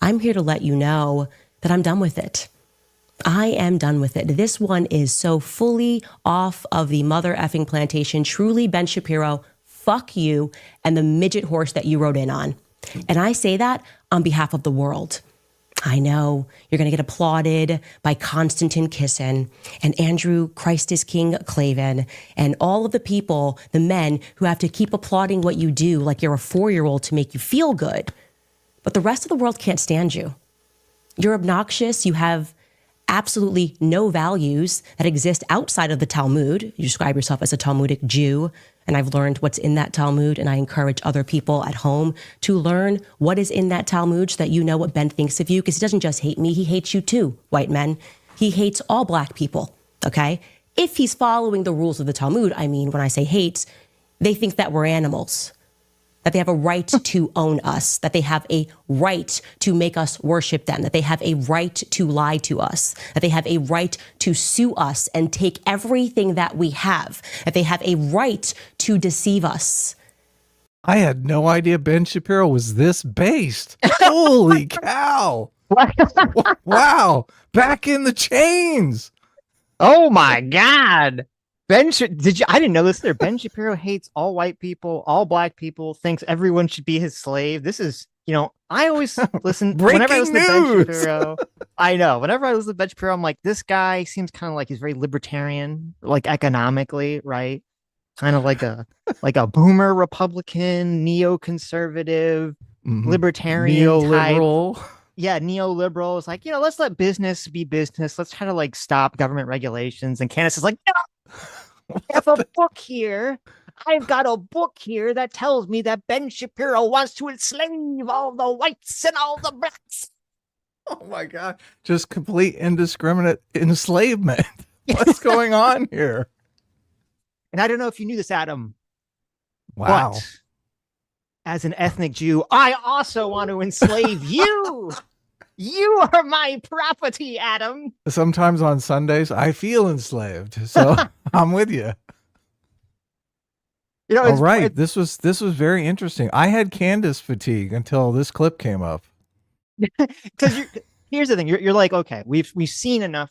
I'm here to let you know that I'm done with it. I am done with it. This one is so fully off of the mother effing plantation. Truly, Ben Shapiro, fuck you and the midget horse that you rode in on. And I say that on behalf of the world. I know you're going to get applauded by Konstantin Kisin and Andrew Christ is King Clavin and all of the people, the men who have to keep applauding what you do like you're a 4-year-old to make you feel good. But the rest of the world can't stand you. You're obnoxious. You have absolutely no values that exist outside of the Talmud. You describe yourself as a Talmudic Jew, and I've learned what's in that Talmud, and I encourage other people at home to learn what is in that Talmud so that you know what Ben thinks of you, because he doesn't just hate me, he hates you too, white men. He hates all black people, okay? If he's following the rules of the Talmud, I mean, when I say hates, they think that we're animals, that they have a right to own us, that they have a right to make us worship them, that they have a right to lie to us, that they have a right to sue us and take everything that we have, that they have a right to deceive us. I had no idea Ben Shapiro was this based. Holy cow. Wow. Back in the chains. Oh my God. Did you? I didn't know this there. Ben Shapiro hates all white people, all black people, thinks everyone should be his slave. This is, I always listen. Whenever I listen to Ben Shapiro, I know. Whenever I listen to Ben Shapiro, I'm like, this guy seems kind of like he's very libertarian, like economically, right? Kind of like a boomer Republican, neoconservative, libertarian neoliberal type. Yeah, neoliberal. It's like, let's let business be business. Let's try to like stop government regulations. And Candace is like, no. I have a book here. I've got a book here that tells me that Ben Shapiro wants to enslave all the whites and all the blacks. Oh my God. Just complete indiscriminate enslavement. What's going on here? And I don't know if you knew this, Adam. Wow. But as an ethnic Jew, I also want to enslave you. You are my property, Adam. Sometimes on Sundays, I feel enslaved. So I'm with you. All right. This was very interesting. I had Candace fatigue until this clip came up. Because here's the thing. You're like, okay, we've seen enough.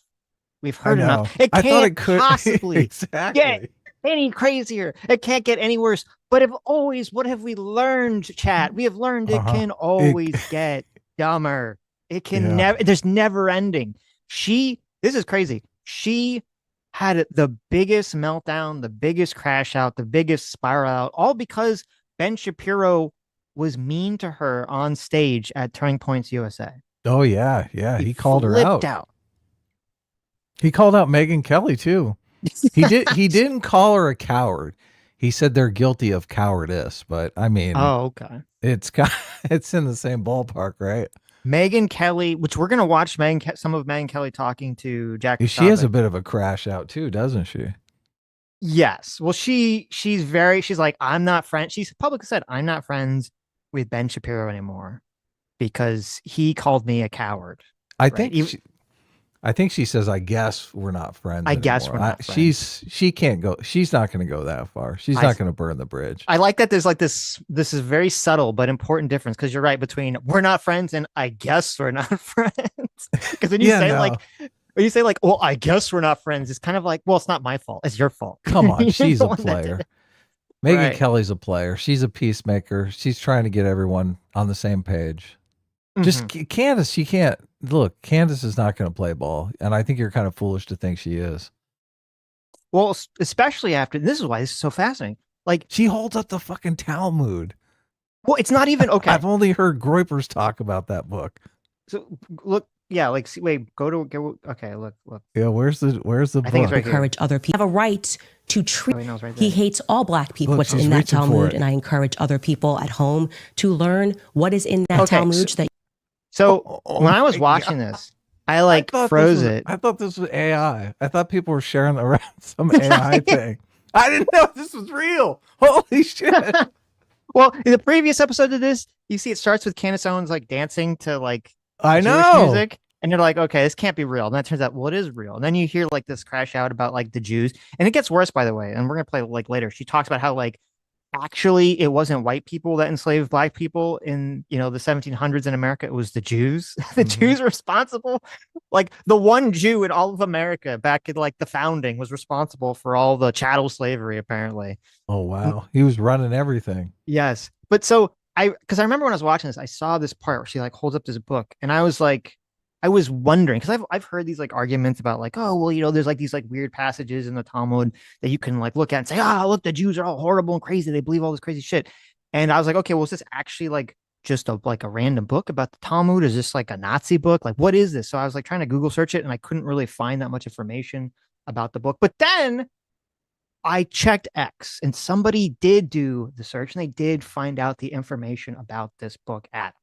We've heard enough. I thought it could possibly exactly get any crazier. It can't get any worse. But what have we learned, chat? We have learned it can always get dumber. It can never, there's never ending. This is crazy. She had the biggest meltdown, the biggest crash out, the biggest spiral out, all because Ben Shapiro was mean to her on stage at Turning Points USA. Oh, yeah. Yeah. He called her out. He called out Megyn Kelly, too. He didn't call her a coward. He said they're guilty of cowardice, but I mean, okay. It's in the same ballpark, right? Megyn Kelly, which we're going to watch some of Megyn Kelly talking to Jack. She has a bit of a crash out too, doesn't she? Yes. Well, she's like, I'm not friends. She's publicly said, I'm not friends with Ben Shapiro anymore because he called me a coward. I think she says, I guess we're not friends. I guess we're not friends. She can't go. She's not going to go that far. She's not going to burn the bridge. I like that. There's like this is very subtle, but important difference. Cause you're right between we're not friends and I guess we're not friends. Cause when you say like, well, I guess we're not friends. It's kind of like, well, it's not my fault. It's your fault. Come on. She's a player. Megyn Kelly's a player. She's a peacemaker. She's trying to get everyone on the same page. Just Candace, she can't. Look, Candace is not going to play ball, and I think you're kind of foolish to think she is. Well, especially after this is why this is so fascinating. Like she holds up the fucking Talmud. Well, it's not even okay. I've only heard Groypers talk about that book. So look, yeah, like wait, go. Okay, look. Yeah, where's the book? I think it's right encourage here. Other people have a right to treat. He hates all black people. What's in that Talmud, and I encourage other people at home to learn what is in that Talmud. So when I was watching this, I froze it. I thought this was AI. I thought people were sharing around some AI thing. I didn't know this was real. Holy shit. Well, in the previous episode of this, you see it starts with Candance Owens like dancing to like I Jewish know music. And you're like, okay, this can't be real. And that turns out, well, it is real. And then you hear like this crash out about like the Jews. And it gets worse, by the way. And we're going to play like later. She talks about how like actually it wasn't white people that enslaved black people in, the 1700s in America. It was the Jews. The Jews were responsible. Like the one Jew in all of America back in like the founding was responsible for all the chattel slavery, apparently. Oh, wow. He was running everything. Yes. But so because I remember when I was watching this, I saw this part where she like holds up this book, and I was like, I was wondering, because I've heard these like arguments about like, oh, well, there's like these like weird passages in the Talmud that you can like look at and say, look, the Jews are all horrible and crazy. They believe all this crazy shit. And I was like, okay, well, is this actually like just a random book about the Talmud? Is this like a Nazi book? Like, what is this? So I was like trying to Google search it, and I couldn't really find that much information about the book. But then I checked X, and somebody did do the search, and they did find out the information about this book at.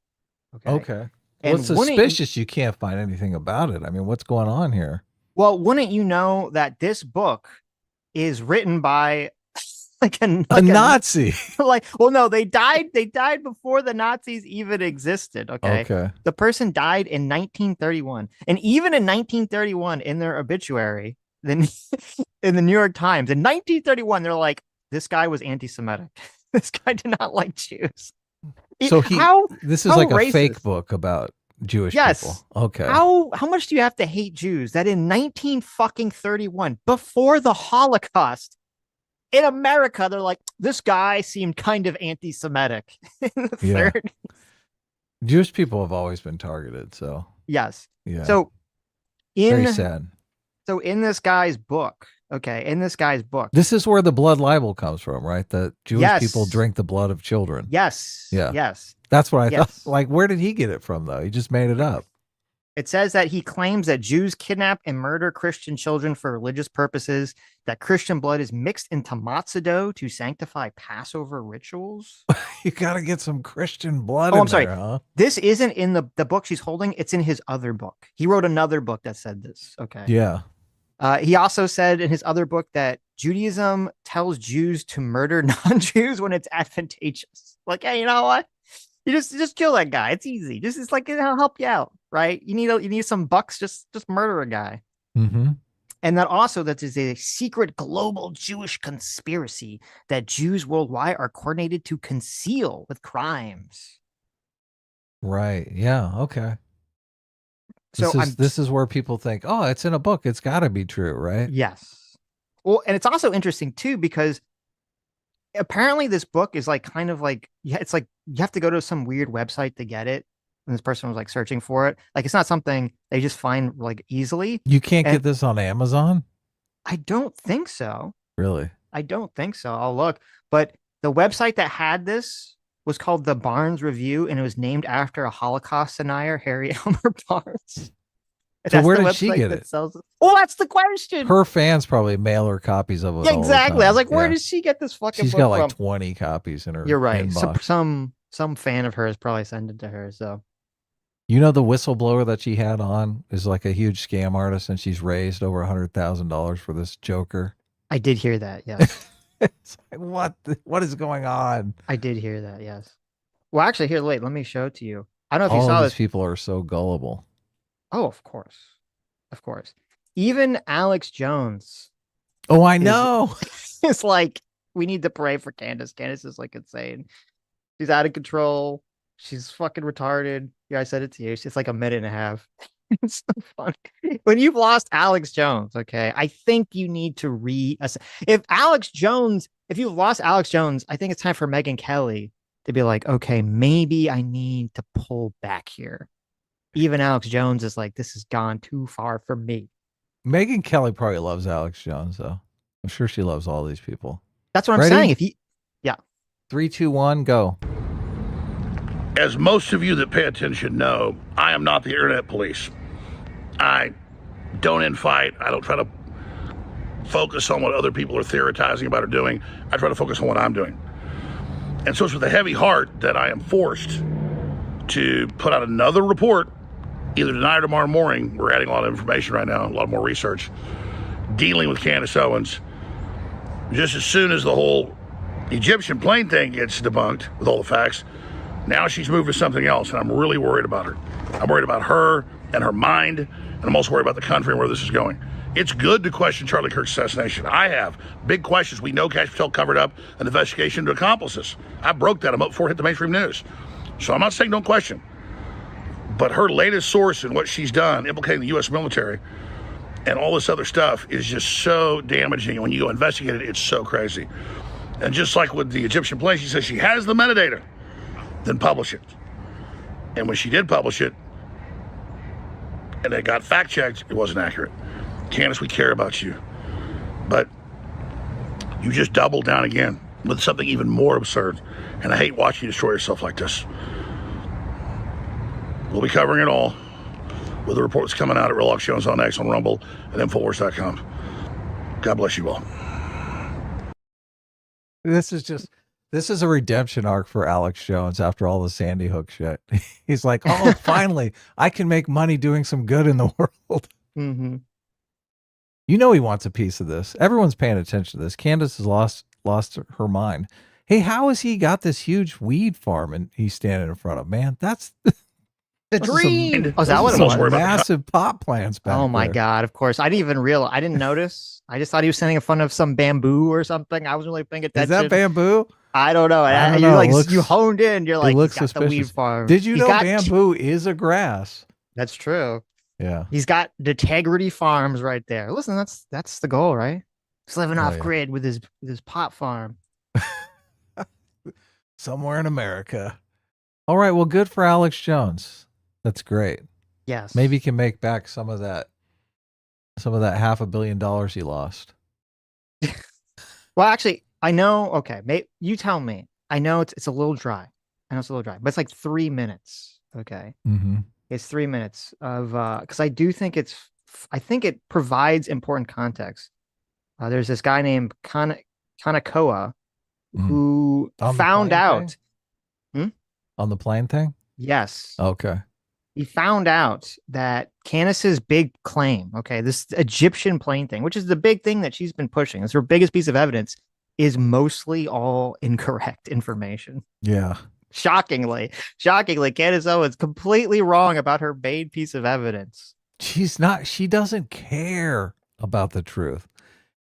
Okay. Well, it's suspicious you can't find anything about it. I mean, what's going on here? Well, wouldn't you know that this book is written by a Nazi? Well, no, they died before the Nazis even existed. Okay. The person died in 1931. And even in 1931, in their obituary, then in the New York Times, in 1931, they're like, this guy was anti-Semitic. This guy did not like Jews. So this is like racist. A fake book about Jewish people. Okay. How much do you have to hate Jews that in 1931, before the Holocaust, in America, they're like, this guy seemed kind of anti-Semitic. Jewish people have always been targeted. So yes. Yeah. So very sad. So in this guy's book, this is where the blood libel comes from, right? That Jewish people drink the blood of children. Yes. Yeah. Yes. That's what I thought. Like, where did he get it from, though? He just made it up. It says that he claims that Jews kidnap and murder Christian children for religious purposes, that Christian blood is mixed into matzah dough to sanctify Passover rituals. You got to get some Christian blood I'm sorry. there, huh? This isn't in the book she's holding. It's in his other book. He wrote another book that said this. Okay. Yeah. He also said in his other book that Judaism tells Jews to murder non-Jews when it's advantageous. Like, hey, you know what? You just kill that guy. It's easy. It's like, it'll help you out, right? You need some bucks. Just murder a guy. Mm-hmm. And that also that is a secret global Jewish conspiracy that Jews worldwide are coordinated to conceal with crimes. Right. Yeah. Okay. So this is where people think, oh, it's in a book. It's got to be true, right? Yes. Well, and it's also interesting, too, because apparently this book is like kind of like, it's like you have to go to some weird website to get it. And this person was like searching for it. Like, it's not something they just find like easily. You can't get this on Amazon? I don't think so. Really? I don't think so. I'll look. But the website that had this was called the Barnes Review, and it was named after a Holocaust denier, Harry Elmer Barnes. So where did she get it? Well, that's the question. Her fans probably mail her copies of it. Yeah, exactly. I was like, where does she get this fucking book She's got like from? 20 copies in her You're right. inbox. Some fan of hers probably sent it to her. So, you know, the whistleblower that she had on is like a huge scam artist, and she's raised over $100,000 for this joker. I did hear that. Yes. It's like, what is going on? I did hear that. Yes. Well, actually, here, wait, let me show it to you. I don't know if you saw this. People are so gullible. Oh, of course. Of course. Even Alex Jones. Oh, I know. It's like, we need to pray for Candace. Candace is like insane. She's out of control. She's fucking retarded. Yeah, I said it to you. It's like a minute and a half. It's so funny. When you've lost Alex Jones, okay, I think you need to if you've lost Alex Jones, I think it's time for Megyn Kelly to be like, okay, maybe I need to pull back here. Even Alex Jones is like, this has gone too far for me. Megyn Kelly probably loves Alex Jones, though. I'm sure she loves all these people. That's what I'm saying. 3, 2, 1, go. As most of you that pay attention know, I am not the internet police. I don't infight. I don't try to focus on what other people are theorizing about or doing. I try to focus on what I'm doing. And so it's with a heavy heart that I am forced to put out another report, either tonight or tomorrow morning. We're adding a lot of information right now, a lot more research, dealing with Candance Owens. Just as soon as the whole Egyptian plane thing gets debunked with all the facts, now she's moved to something else, and I'm really worried about her. I'm worried about her and her mind, and I'm also worried about the country and where this is going. It's good to question Charlie Kirk's assassination. I have big questions. We know Cash Patel covered up an investigation into accomplices. I broke that before it hit the mainstream news. So I'm not saying don't question. But her latest source and what she's done, implicating the U.S. military and all this other stuff, is just so damaging. And when you go investigate it, it's so crazy. And just like with the Egyptian plane, she says she has the metadata, then publish it. And when she did publish it, and it got fact-checked, it wasn't accurate. Candace, we care about you. But you just doubled down again with something even more absurd. And I hate watching you destroy yourself like this. We'll be covering it all with the reports coming out at Real Jones on X, on Rumble, and Infowars.com. God bless you all. This is a redemption arc for Alex Jones after all the Sandy Hook shit. He's like, oh, finally, I can make money doing some good in the world. Mm-hmm. You know he wants a piece of this. Everyone's paying attention to this. Candace has lost her mind. Hey, how has he got this huge weed farm and he's standing in front of? Man, that's the dream. Oh, is that what it was? Massive pot plants back Oh my there. God! Of course, I didn't even realize. I didn't notice. I just thought he was standing in front of some bamboo or something. I wasn't really paying attention. Is that bamboo? I don't know. I don't you know. like Looks, you honed in. You're like, looks he's got suspicious. the weed farm. Did you know bamboo is a grass? That's true. Yeah. He's got the Integrity Farms right there. Listen, that's the goal, right? He's living off grid with his pot farm. Somewhere in America. All right. Well, good for Alex Jones. That's great. Yes. Maybe he can make back some of that $500 million he lost. Well, actually, I know. Okay, you tell me. I know it's a little dry. I know it's a little dry, but it's like 3 minutes. Okay. Mm-hmm. It's 3 minutes of because I do think I think it provides important context. There's this guy named Kanakoa who found out on the plane thing. Yes. Okay. He found out that Candace's big claim, okay, this Egyptian plane thing, which is the big thing that she's been pushing, it's her biggest piece of evidence, is mostly all incorrect information. Yeah. Shockingly, Candance Owens completely wrong about her main piece of evidence. She doesn't care about the truth.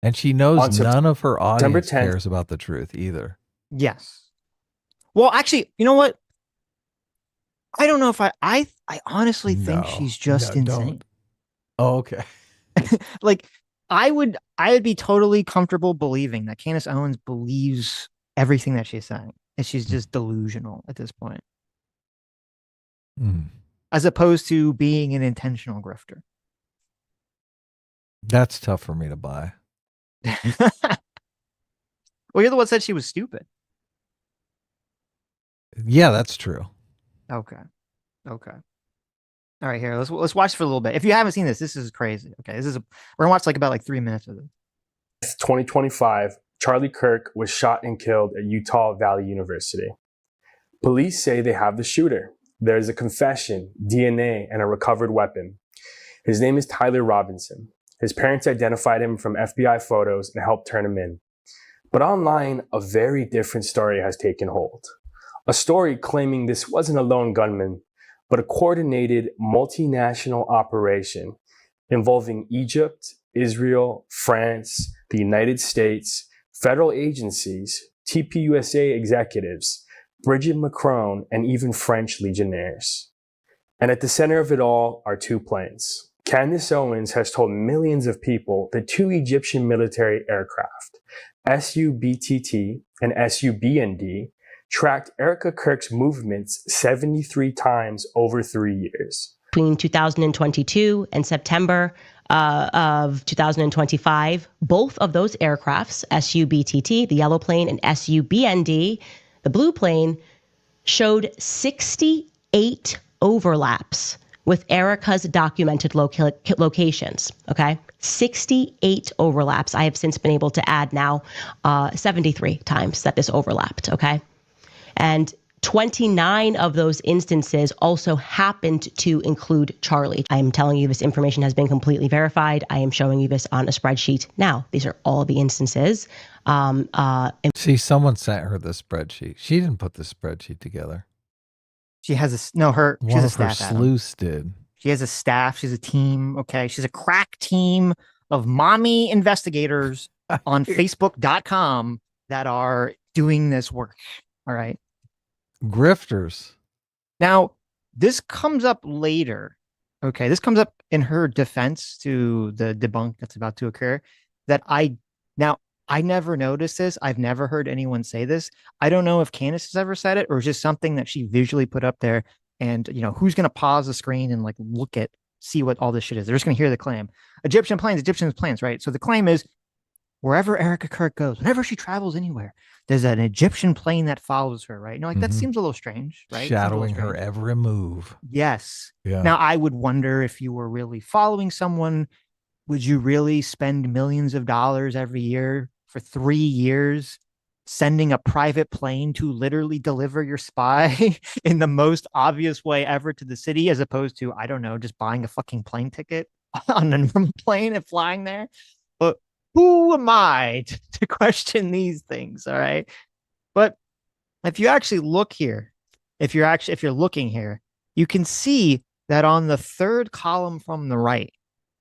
And she knows none of her audience cares about the truth either. Yes. Well, actually, you know what? I don't know if I honestly think she's just insane. Oh, okay. Like I would be totally comfortable believing that Candance Owens believes everything that she's saying. And she's just delusional at this point. As opposed to being an intentional grifter. That's tough for me to buy. Well, you're the one that said she was stupid. Yeah, that's true. Okay. All right, here. Let's watch for a little bit. If you haven't seen this is crazy. Okay, we're gonna watch about 3 minutes of this. 2025, Charlie Kirk was shot and killed at Utah Valley University. Police say they have the shooter. There is a confession, DNA, and a recovered weapon. His name is Tyler Robinson. His parents identified him from FBI photos and helped turn him in. But online, a very different story has taken hold. A story claiming this wasn't a lone gunman, but a coordinated multinational operation involving Egypt, Israel, France, the United States, federal agencies, TPUSA executives, Bridget Macron, and even French legionnaires. And at the center of it all are two planes. Candance Owens has told millions of people that two Egyptian military aircraft, SU-BTT and SU-BND, tracked Erica Kirk's movements 73 times over 3 years. Between 2022 and September of 2025, both of those aircrafts, SU-BTT, the yellow plane, and SU-BND, the blue plane, showed 68 overlaps with Erica's documented locations, okay? 68 overlaps. I have since been able to add now 73 times that this overlapped, okay? And 29 of those instances also happened to include Charlie. I am telling you this information has been completely verified. I am showing you this on a spreadsheet now. These are all the instances. See, someone sent her the spreadsheet. She didn't put the spreadsheet together. She has a no. She One has a of her staff. sleuths did. She has a staff. She's a team. Okay, she's a crack team of mommy investigators on Facebook.com that are doing this work. All right. Grifters. Now, this comes up later. Okay, this comes up in her defense to the debunk that's about to occur. I never noticed this. I've never heard anyone say this. I don't know if Candance has ever said it or it's just something that she visually put up there. And who's going to pause the screen and see what all this shit is? They're just going to hear the claim. Egyptian planes, right? So the claim is wherever Erica Kirk goes, whenever she travels anywhere, there's an Egyptian plane that follows her, right? That seems a little strange, right? Shadowing her every move. Yes. Yeah. Now, I would wonder if you were really following someone, would you really spend millions of dollars every year for 3 years sending a private plane to literally deliver your spy in the most obvious way ever to the city, as opposed to, I don't know, just buying a fucking plane ticket on a plane and flying there? But who am I to question these things? All right. But if you actually look here, if you're looking here, you can see that on the third column from the right,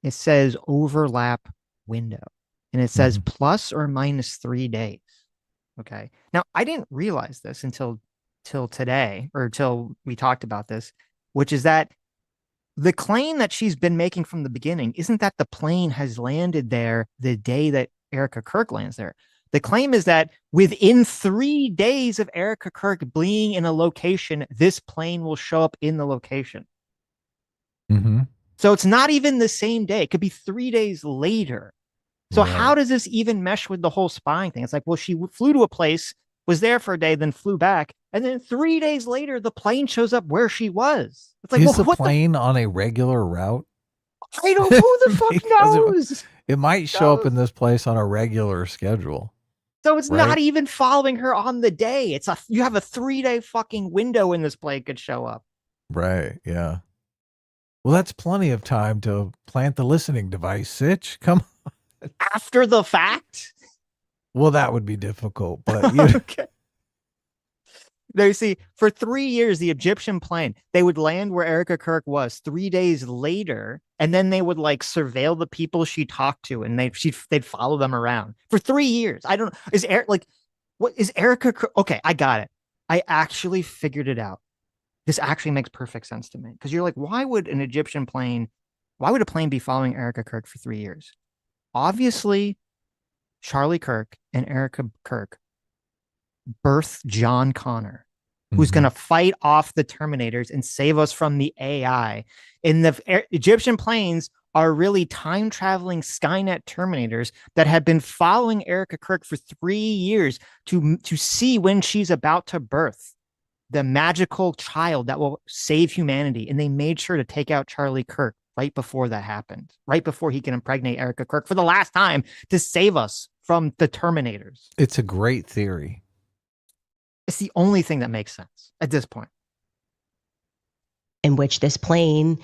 it says overlap window, and it says plus or minus 3 days. Okay. Now, I didn't realize this until today, or till we talked about this, which is that the claim that she's been making from the beginning isn't that the plane has landed there the day that Erica Kirk lands there. The claim is that within 3 days of Erica Kirk being in a location, this plane will show up in the location. Mm-hmm. So it's not even the same day. It could be 3 days later. So how does this even mesh with the whole spying thing? It's like, well, she flew to a place, was there for a day, then flew back. And then 3 days later, the plane shows up where she was. It's like, is the plane on a regular route? I don't know. Who the fuck knows? It might show up in this place on a regular schedule. So it's not even following her on the day. You have a 3-day fucking window in this plane could show up. Right. Yeah. Well, that's plenty of time to plant the listening device, Sitch. Come on. After the fact? Well, that would be difficult, but okay. Now, you see, for 3 years, the Egyptian plane, they would land where Erica Kirk was 3 days later, and then they would surveil the people she talked to, and they'd follow them around for 3 years. I don't know. What is Erica Kirk? Okay, I got it. I actually figured it out. This actually makes perfect sense to me, because you're like, why would a plane be following Erica Kirk for 3 years? Obviously, Charlie Kirk and Erica Kirk birthed John Connor, who's going to fight off the Terminators and save us from the AI. And the Egyptian planes are really time-traveling Skynet Terminators that have been following Erica Kirk for 3 years to see when she's about to birth the magical child that will save humanity. And they made sure to take out Charlie Kirk right before that happened, right before he can impregnate Erica Kirk for the last time to save us from the Terminators. It's a great theory. It's the only thing that makes sense at this point. In which this plane,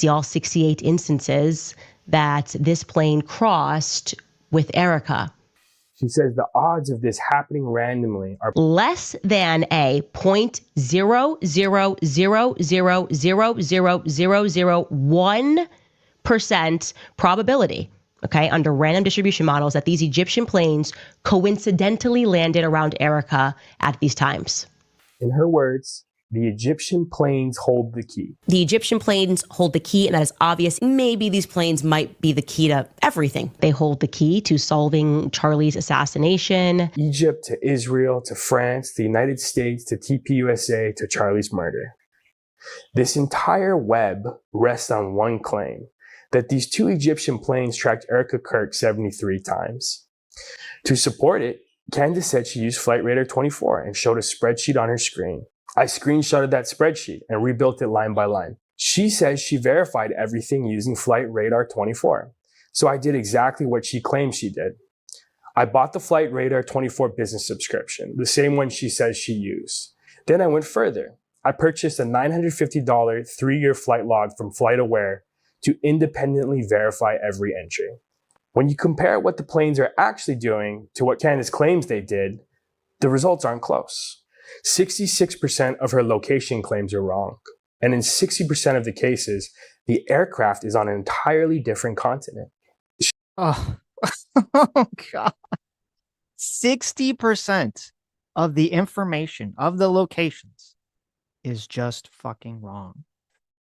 all 68 instances that this plane crossed with Erica. She says the odds of this happening randomly are less than a 0.00000001% probability, okay, under random distribution models, that these Egyptian planes coincidentally landed around Erica at these times. In her words, the Egyptian planes hold the key. The Egyptian planes hold the key, and that is obvious. Maybe these planes might be the key to everything. They hold the key to solving Charlie's assassination. Egypt to Israel to France, the United States to TPUSA to Charlie's murder. This entire web rests on one claim, that these 2 Egyptian planes tracked Erica Kirk 73 times. To support it, Candance said she used Flight Radar 24 and showed a spreadsheet on her screen. I screenshotted that spreadsheet and rebuilt it line by line. She says she verified everything using Flight Radar 24. So I did exactly what she claimed she did. I bought the Flight Radar 24 business subscription, the same one she says she used. Then I went further. I purchased a $950 3-year flight log from FlightAware to independently verify every entry. When you compare what the planes are actually doing to what Candance claims they did, the results aren't close. 66% of her location claims are wrong. And in 60% of the cases, the aircraft is on an entirely different continent. Oh, oh God. 60% of the information of the locations is just fucking wrong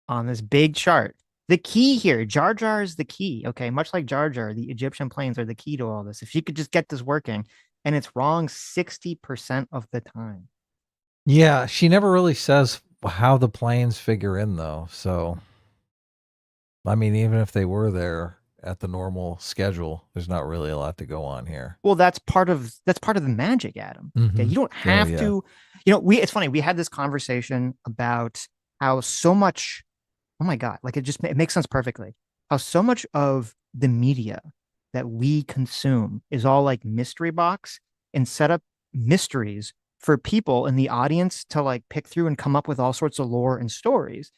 on this big chart. The key here, Jar Jar is the key. Okay. Much like Jar Jar, the Egyptian planes are the key to all this. If you could just get this working, and it's wrong 60% of the time. Yeah. She never really says how the planes figure in though. So, I mean, even if they were there at the normal schedule, there's not really a lot to go on here. Well, that's part of the magic, Adam. Okay, you don't have to, it's funny. We had this conversation about how so much, oh my God, like it makes sense perfectly. How so much of the media that we consume is all like mystery box and set up mysteries for people in the audience to like pick through and come up with all sorts of lore and stories.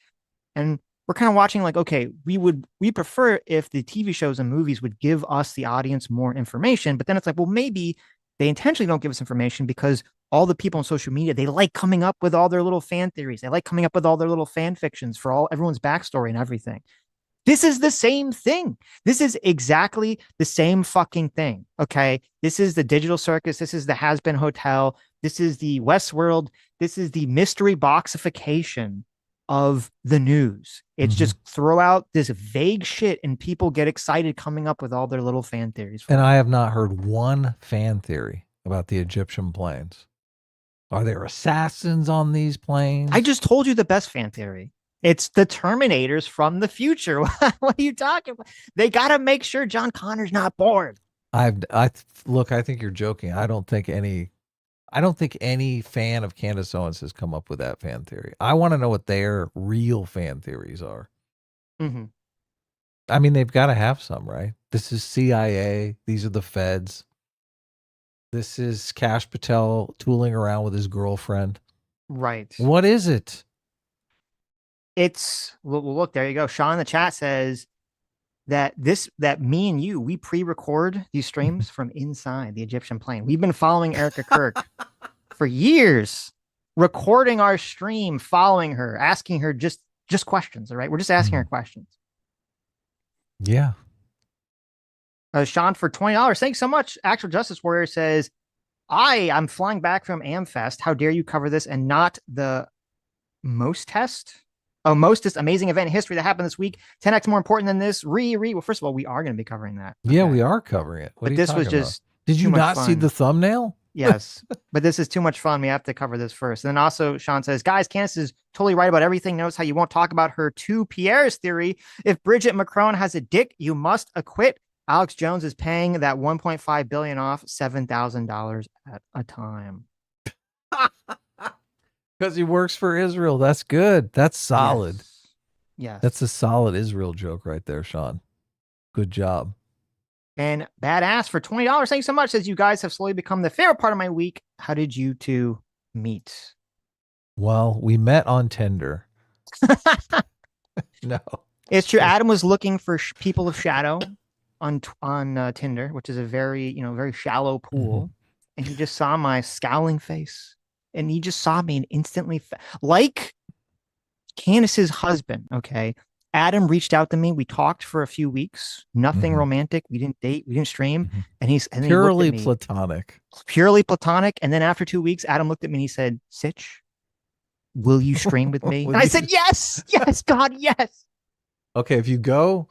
And we're kind of watching like, okay, we prefer if the TV shows and movies would give us, the audience, more information. But then it's like, well, maybe they intentionally don't give us information because all the people on social media, they like coming up with all their little fan theories. They like coming up with all their little fan fictions for everyone's backstory and everything. This is the same thing. This is exactly the same fucking thing. Okay. This is the digital circus. This is the has-been hotel. This is the Westworld. This is the mystery boxification of the news. It's just throw out this vague shit and people get excited coming up with all their little fan theories. And I have not heard one fan theory about the Egyptian planes. Are there assassins on these planes? I just told you the best fan theory. It's the Terminators from the future. What are you talking about? They got to make sure John Connor's not bored. Look, I think you're joking. I don't think any fan of Candance Owens has come up with that fan theory. I want to know what their real fan theories are. I mean, they've got to have some, right? This is CIA. These are the feds. This is Kash Patel tooling around with his girlfriend. Right. What is it? Well, look, there you go. Sean in the chat says that me and you, we pre-record these streams from inside the Egyptian plane. We've been following Erica Kirk for years, recording our stream, following her, asking her just questions. All right. We're just asking her questions. Yeah. Sean for $20. Thanks so much. Actual Justice Warrior says, I'm flying back from AmFest. How dare you cover this and not the Mostest amazing event in history that happened this week. 10x more important than this. Well, first of all, we are going to be covering that. Okay. Yeah, we are covering it. But this was just Did you not see the thumbnail? Yes, but this is too much fun. We have to cover this first. And then also Sean says, guys, Candance is totally right about everything. Notice how you won't talk about her two Pierre's theory. If Bridget Macron has a dick, you must acquit. Alex Jones is paying that $1.5 billion off $7,000 at a time. Because he works for Israel. That's good. That's solid. Yes. That's a solid Israel joke right there, Sean. Good job. And Badass for $20. Thank you so much. Says you guys have slowly become the favorite part of my week. How did you two meet? Well, we met on Tinder. No. It's true. Adam was looking for people of shadow on Tinder, which is a very, very shallow pool. And he just saw my scowling face. And he just saw me and instantly, like Candace's husband, okay? Adam reached out to me. We talked for a few weeks. Nothing romantic. We didn't date. We didn't stream. And he's purely platonic. Purely platonic. And then after 2 weeks, Adam looked at me and he said, Sitch, will you stream with me? And I said, yes, God, yes. Okay, if you go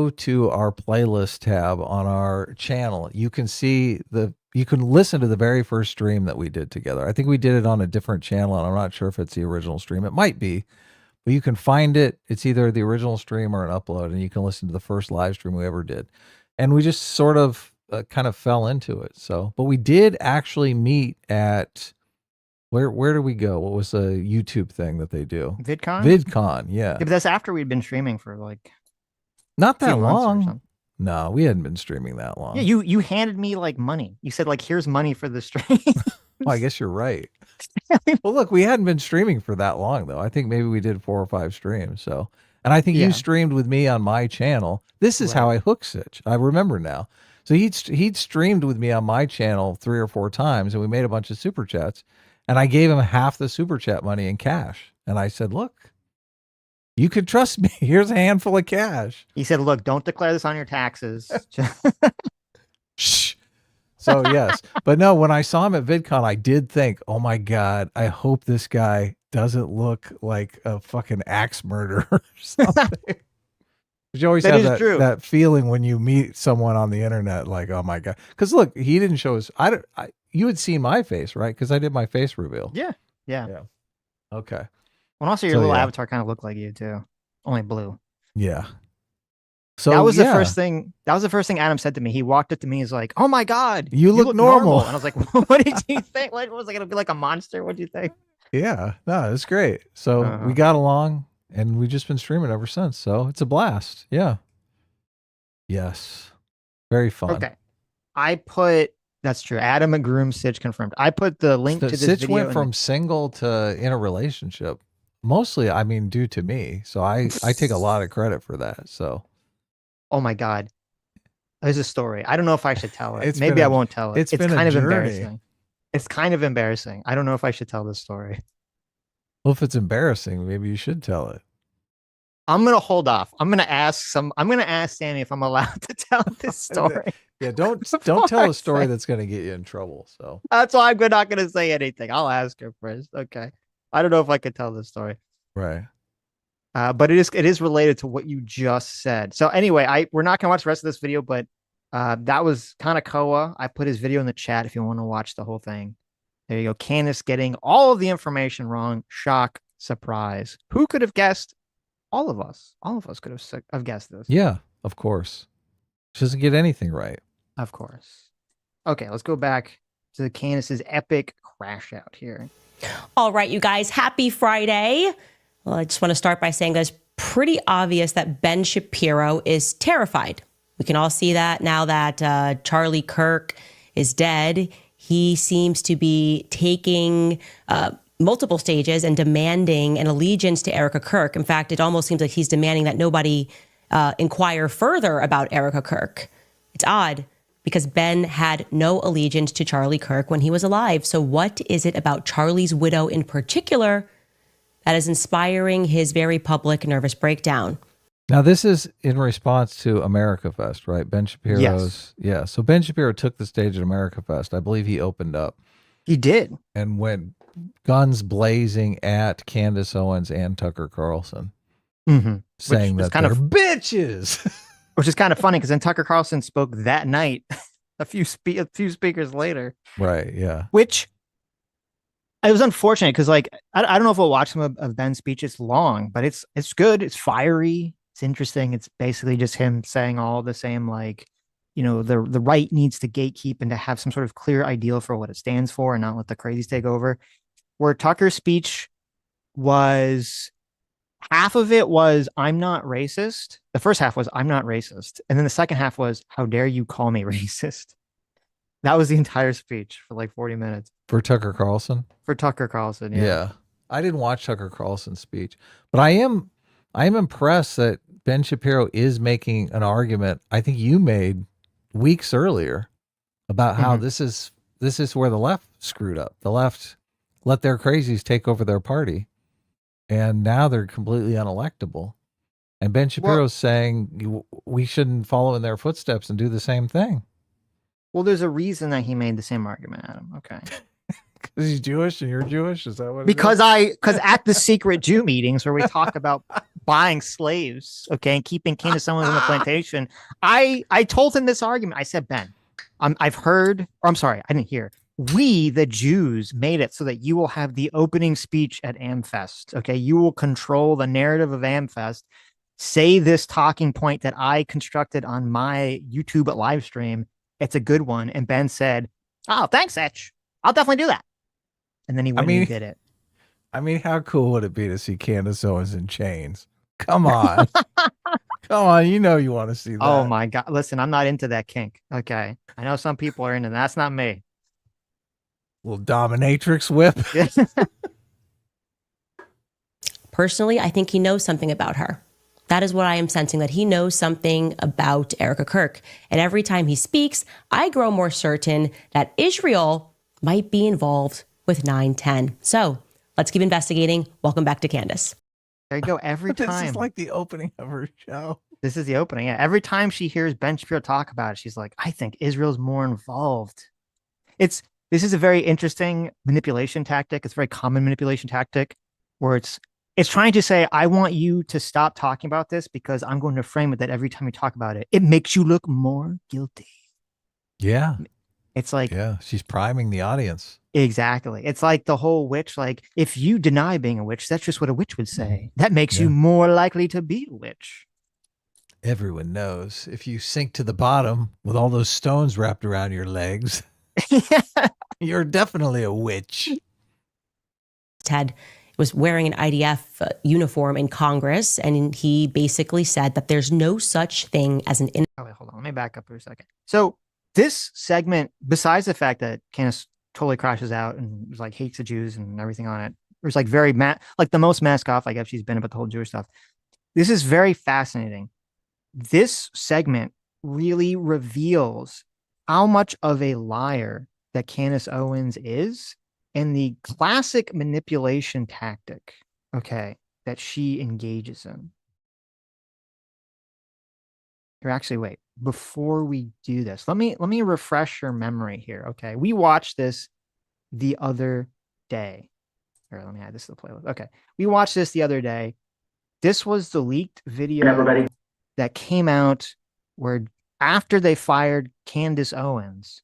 to our playlist tab on our channel, you can listen to the very first stream that we did together. I think we did it on a different channel, and I'm not sure if it's the original stream. It might be, but you can find it. It's either the original stream or an upload, and you can listen to the first live stream we ever did. And we just sort of kind of fell into it. So, but we did actually meet at where did we go? What was the YouTube thing that they do? VidCon, yeah. But that's after we'd been streaming for like not that long. No, we hadn't been streaming that long. Yeah, you handed me like money. You said like, here's money for the stream. Well, I guess you're right. Well, look, we hadn't been streaming for that long though. I think maybe we did 4 or 5 streams. So, and I think you streamed with me on my channel. This is how I hooked Sitch. I remember now. So he'd streamed with me on my channel 3 or 4 times, and we made a bunch of super chats. And I gave him half the super chat money in cash. And I said, look, you could trust me. Here's a handful of cash. He said, look, don't declare this on your taxes. Shh. So yes, but no, when I saw him at VidCon, I did think, oh my God, I hope this guy doesn't look like a fucking axe murderer or something. You always have that feeling when you meet someone on the internet, like, oh my God. Because look, he didn't show his, you had seen my face, right? Because I did my face reveal. Yeah. Okay. Well, also your little avatar kind of looked like you too, only blue. Yeah. So that was the first thing. That was the first thing Adam said to me. He walked up to me. He's like, "Oh my God, you look normal." And I was like, "What did you think? What was I gonna be like a monster? What do you think?" Yeah, no, it's great. So we got along, and we've just been streaming ever since. So it's a blast. Yeah. Yes. Very fun. Okay. That's true. Adam and Groom Sitch confirmed. I put the link to this Sitch video. went from single to in a relationship. Mostly, I mean, due to me. So I take a lot of credit for that. So. Oh my God. There's a story. I don't know if I should tell it. Maybe I won't tell it. It's kind of embarrassing. It's kind of embarrassing. I don't know if I should tell this story. Well, if it's embarrassing, maybe you should tell it. I'm going to hold off. I'm going to ask Sammy if I'm allowed to tell this story. Yeah, don't tell a story that's going to get you in trouble. So that's why I'm not going to say anything. I'll ask her first. Okay. I don't know if I could tell this story. Right. But it is related to what you just said. So anyway, we're not gonna watch the rest of this video, but that was Kanakoa. I put his video in the chat if you want to watch the whole thing. There you go. Candace getting all of the information wrong. Shock, surprise. Who could have guessed? All of us. All of us could have guessed this. Yeah, of course. She doesn't get anything right. Of course. Okay, let's go back to Candace's epic crash out here. All right, you guys. Happy Friday. Well, I just want to start by saying that it's pretty obvious that Ben Shapiro is terrified. We can all see that now that Charlie Kirk is dead. He seems to be taking multiple stages and demanding an allegiance to Erica Kirk. In fact, it almost seems like he's demanding that nobody inquire further about Erica Kirk. It's odd because Ben had no allegiance to Charlie Kirk when he was alive. So what is it about Charlie's widow in particular that is inspiring his very public nervous breakdown? Now, this is in response to America Fest, right? Ben Shapiro's. Yes. Yeah. So Ben Shapiro took the stage at America Fest. I believe he opened up. He did. And went guns blazing at Candance Owens and Tucker Carlson, saying that they're bitches. Which is kind of funny because then Tucker Carlson spoke that night, a few speakers later. Right. Yeah. Which it was unfortunate because, like, I don't know if we'll watch some of Ben's speech. It's long, but it's good. It's fiery. It's interesting. It's basically just him saying all the same, like, you know, the right needs to gatekeep and to have some sort of clear ideal for what it stands for and not let the crazies take over. Where Tucker's speech was, half of it was, I'm not racist. The first half was, I'm not racist. And then the second half was, how dare you call me racist? That was the entire speech for like 40 minutes. For Tucker Carlson? For Tucker Carlson, yeah. I didn't watch Tucker Carlson's speech, but I am impressed that Ben Shapiro is making an argument I think you made weeks earlier about how this is where the left screwed up. The left let their crazies take over their party, and now they're completely unelectable. And Ben Shapiro's saying we shouldn't follow in their footsteps and do the same thing. Well, there's a reason that he made the same argument, Adam. Okay. Because he's Jewish and you're Jewish? Is that what it because at the secret Jew meetings where we talk about buying slaves, okay, and keeping Candance Owens on the plantation, I told him this argument. I said, Ben, I've heard, or I'm sorry, I didn't hear. We, the Jews, made it so that you will have the opening speech at AmFest, okay? You will control the narrative of AmFest. Say this talking point that I constructed on my YouTube live stream. It's a good one. And Ben said, oh, thanks, Sitch. I'll definitely do that. And then he went and did it. I mean, how cool would it be to see Candance Owens in chains? Come on. Come on. You know you want to see that. Oh, my God. Listen, I'm not into that kink. Okay. I know some people are into that. That's not me. Little dominatrix whip. Personally, I think he knows something about her. That is what I am sensing, that he knows something about Erica Kirk. And every time he speaks, I grow more certain that Israel might be involved with 910. So let's keep investigating. Welcome back to Candace. There you go. Every time. This is like the opening of her show. This is the opening. Yeah. Every time she hears Ben Shapiro talk about it, she's like, I think Israel's more involved. This is a very interesting manipulation tactic. It's a very common manipulation tactic where it's trying to say, I want you to stop talking about this because I'm going to frame it that every time you talk about it, it makes you look more guilty. Yeah. It's like, yeah, she's priming the audience. Exactly. It's like the whole witch, like if you deny being a witch, that's just what a witch would say. That makes you more likely to be a witch. Everyone knows if you sink to the bottom with all those stones wrapped around your legs, you're definitely a witch. Ted was wearing an IDF uniform in Congress, and he basically said that there's no such thing as an... Oh, wait, hold on. Let me back up for a second. So this segment, besides the fact that Candace totally crashes out and was like hates the Jews and everything on it, it was like very like the most mask off I guess she's been about the whole Jewish stuff. This is very fascinating. This segment really reveals how much of a liar that Candance Owens is and the classic manipulation tactic, okay, that she engages in. Or actually, wait, before we do this, let me refresh your memory here, okay? We watched this the other day. Here, let me add this to the playlist. Okay, we watched this the other day. This was the leaked video that came out where after they fired Candance Owens,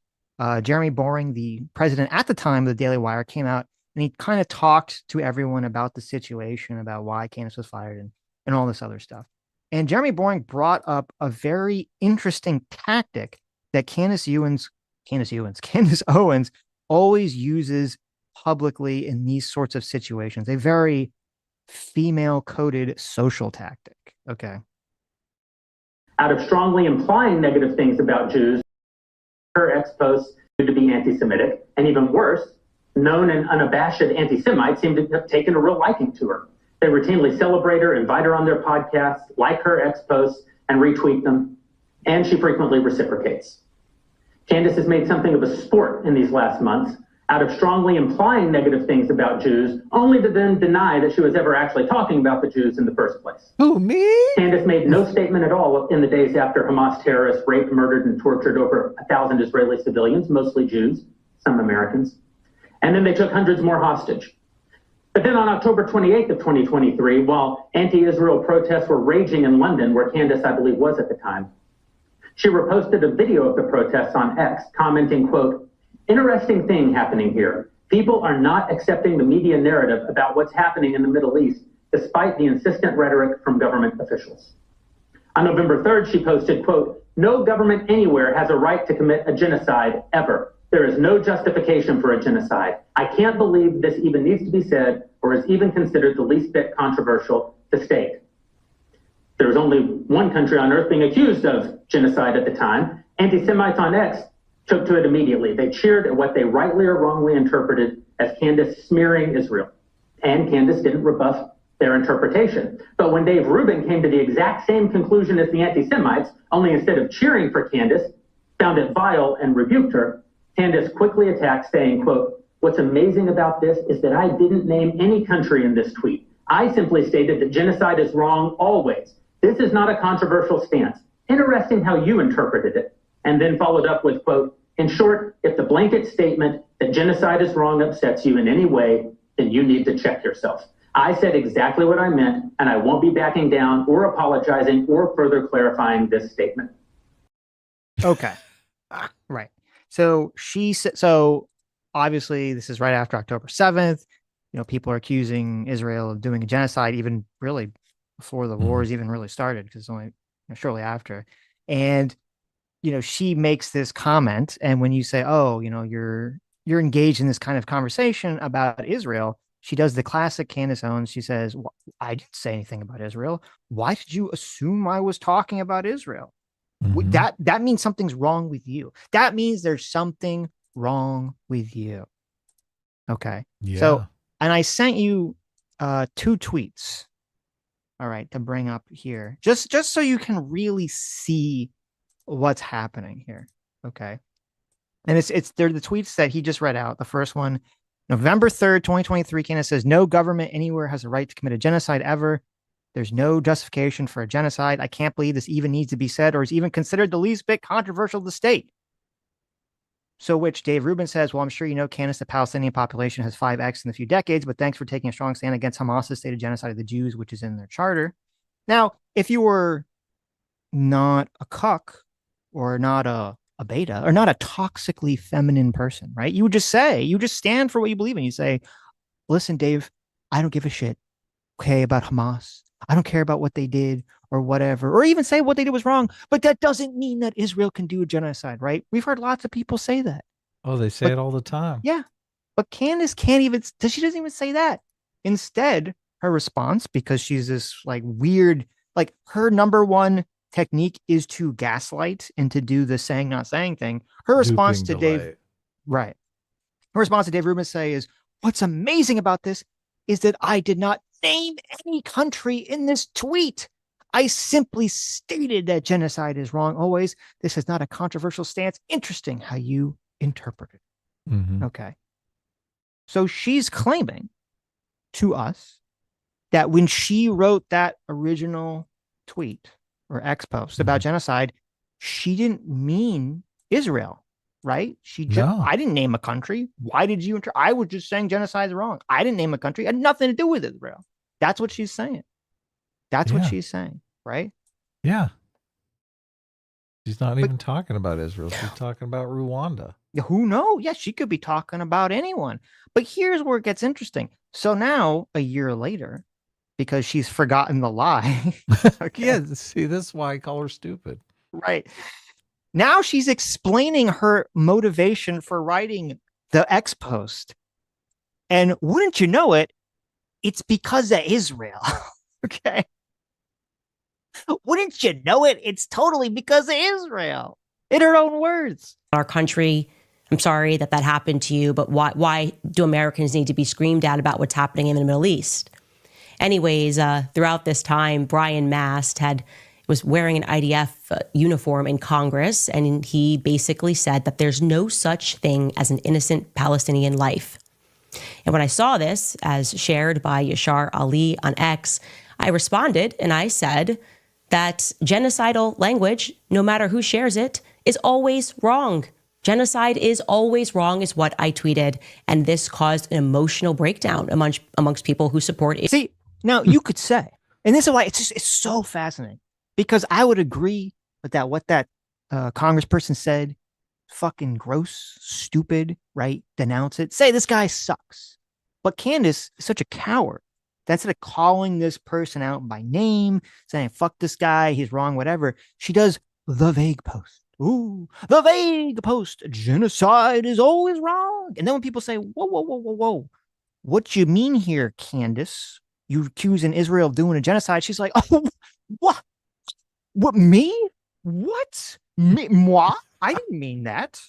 Jeremy Boring, the president at the time of the Daily Wire, came out and he kind of talked to everyone about the situation, about why Candance was fired and all this other stuff. And Jeremy Boring brought up a very interesting tactic that Candance Owens always uses publicly in these sorts of situations. A very female-coded social tactic. Okay. Out of strongly implying negative things about Jews, her ex-posts to be anti-Semitic, and even worse, known and unabashed anti-Semites seem to have taken a real liking to her. They routinely celebrate her, invite her on their podcasts, like her ex-posts, and retweet them, and she frequently reciprocates. Candace has made something of a sport in these last months, out of strongly implying negative things about Jews, only to then deny that she was ever actually talking about the Jews in the first place. Who, me? Candace made no statement at all in the days after Hamas terrorists raped, murdered, and tortured over 1,000 Israeli civilians, mostly Jews, some Americans. And then they took hundreds more hostage. But then on October 28th of 2023, while anti-Israel protests were raging in London, where Candace, I believe, was at the time, she reposted a video of the protests on X, commenting, quote, "Interesting thing happening here. People are not accepting the media narrative about what's happening in the Middle East, despite the insistent rhetoric from government officials." On November 3rd, she posted, quote, "No government anywhere has a right to commit a genocide, ever. There is no justification for a genocide. I can't believe this even needs to be said or is even considered the least bit controversial to state." There was only one country on earth being accused of genocide at the time. Anti-Semites on X took to it immediately. They cheered at what they rightly or wrongly interpreted as Candace smearing Israel. And Candace didn't rebuff their interpretation. But when Dave Rubin came to the exact same conclusion as the anti-Semites, only instead of cheering for Candace, found it vile and rebuked her, Candace quickly attacked, saying, quote, "What's amazing about this is that I didn't name any country in this tweet. I simply stated that genocide is wrong always. This is not a controversial stance. Interesting how you interpreted it." And then followed up with, quote, "In short, if the blanket statement that genocide is wrong upsets you in any way, then you need to check yourself. I said exactly what I meant, and I won't be backing down or apologizing or further clarifying this statement." Okay. Right. So so obviously this is right after October 7th. You know, people are accusing Israel of doing a genocide, even really before the wars even really started, because it's only shortly after. And, you know, she makes this comment. And when you say, oh, you know, you're engaged in this kind of conversation about Israel, she does the classic Candance Owens. She says, well, I didn't say anything about Israel. Why did you assume I was talking about Israel? That means something's wrong with you. That means there's something wrong with you. Okay. Yeah. So, and I sent you 2 tweets. All right, to bring up here, just so you can really see what's happening here. Okay. And they're the tweets that he just read out. The first one November 3rd, 2023, Candance says, no government anywhere has a right to commit a genocide ever. There's no justification for a genocide. I can't believe this even needs to be said or is even considered the least bit controversial to the state. So which Dave Rubin says, well, I'm sure you know, Candance, the Palestinian population has 5x in a few decades, but thanks for taking a strong stand against Hamas's stated genocide of the Jews, which is in their charter. Now, if you were not a cuck or not a beta or not a toxically feminine person, right? You would just stand for what you believe in. You say, listen, Dave, I don't give a shit, okay, about Hamas. I don't care about what they did or whatever, or even say what they did was wrong. But that doesn't mean that Israel can do a genocide, right? We've heard lots of people say that. Oh, they say it all the time. Yeah. But Candance she doesn't even say that. Instead, her response, because she's this like weird, like her number one technique is to gaslight and to do the saying, not saying thing. Her response to Dave, right. Her response to Dave Rubin is, what's amazing about this is that I did not name any country in this tweet. I simply stated that genocide is wrong always. This is not a controversial stance. Interesting how you interpret it. Mm-hmm. Okay. So she's claiming to us that when she wrote that original tweet or X post about genocide, she didn't mean Israel, right? I didn't name a country. Why did you? I was just saying genocide is wrong. I didn't name a country. It had nothing to do with Israel. That's what she's saying. That's what she's saying, right? Yeah. She's not even talking about Israel. She's talking about Rwanda. Who knows? Yeah, she could be talking about anyone. But here's where it gets interesting. So now, a year later, because she's forgotten the lie. Okay. Yeah, see, this is why I call her stupid. Right. Now she's explaining her motivation for writing the X post. And wouldn't you know it, it's because of Israel. Okay. Wouldn't you know it? It's totally because of Israel. In her own words. Our country, I'm sorry that happened to you, but why do Americans need to be screamed at about what's happening in the Middle East? Anyways, throughout this time, Brian Mast was wearing an IDF uniform in Congress, and he basically said that there's no such thing as an innocent Palestinian life. And when I saw this, as shared by Yashar Ali on X, I responded and I said that genocidal language, no matter who shares it, is always wrong. Genocide is always wrong is what I tweeted. And this caused an emotional breakdown amongst people who support it. See, now you could say, and this is why it's so fascinating, because I would agree with that. What that congressperson said, fucking gross, stupid, right? Denounce it. Say this guy sucks. But Candance is such a coward that instead of calling this person out by name, saying, fuck this guy, he's wrong, whatever, she does the vague post. Ooh, the vague post. Genocide is always wrong. And then when people say, whoa, what you mean here, Candance? You accusing Israel of doing a genocide? She's like, oh, what? What, me? What? Me? Moi? I didn't mean that.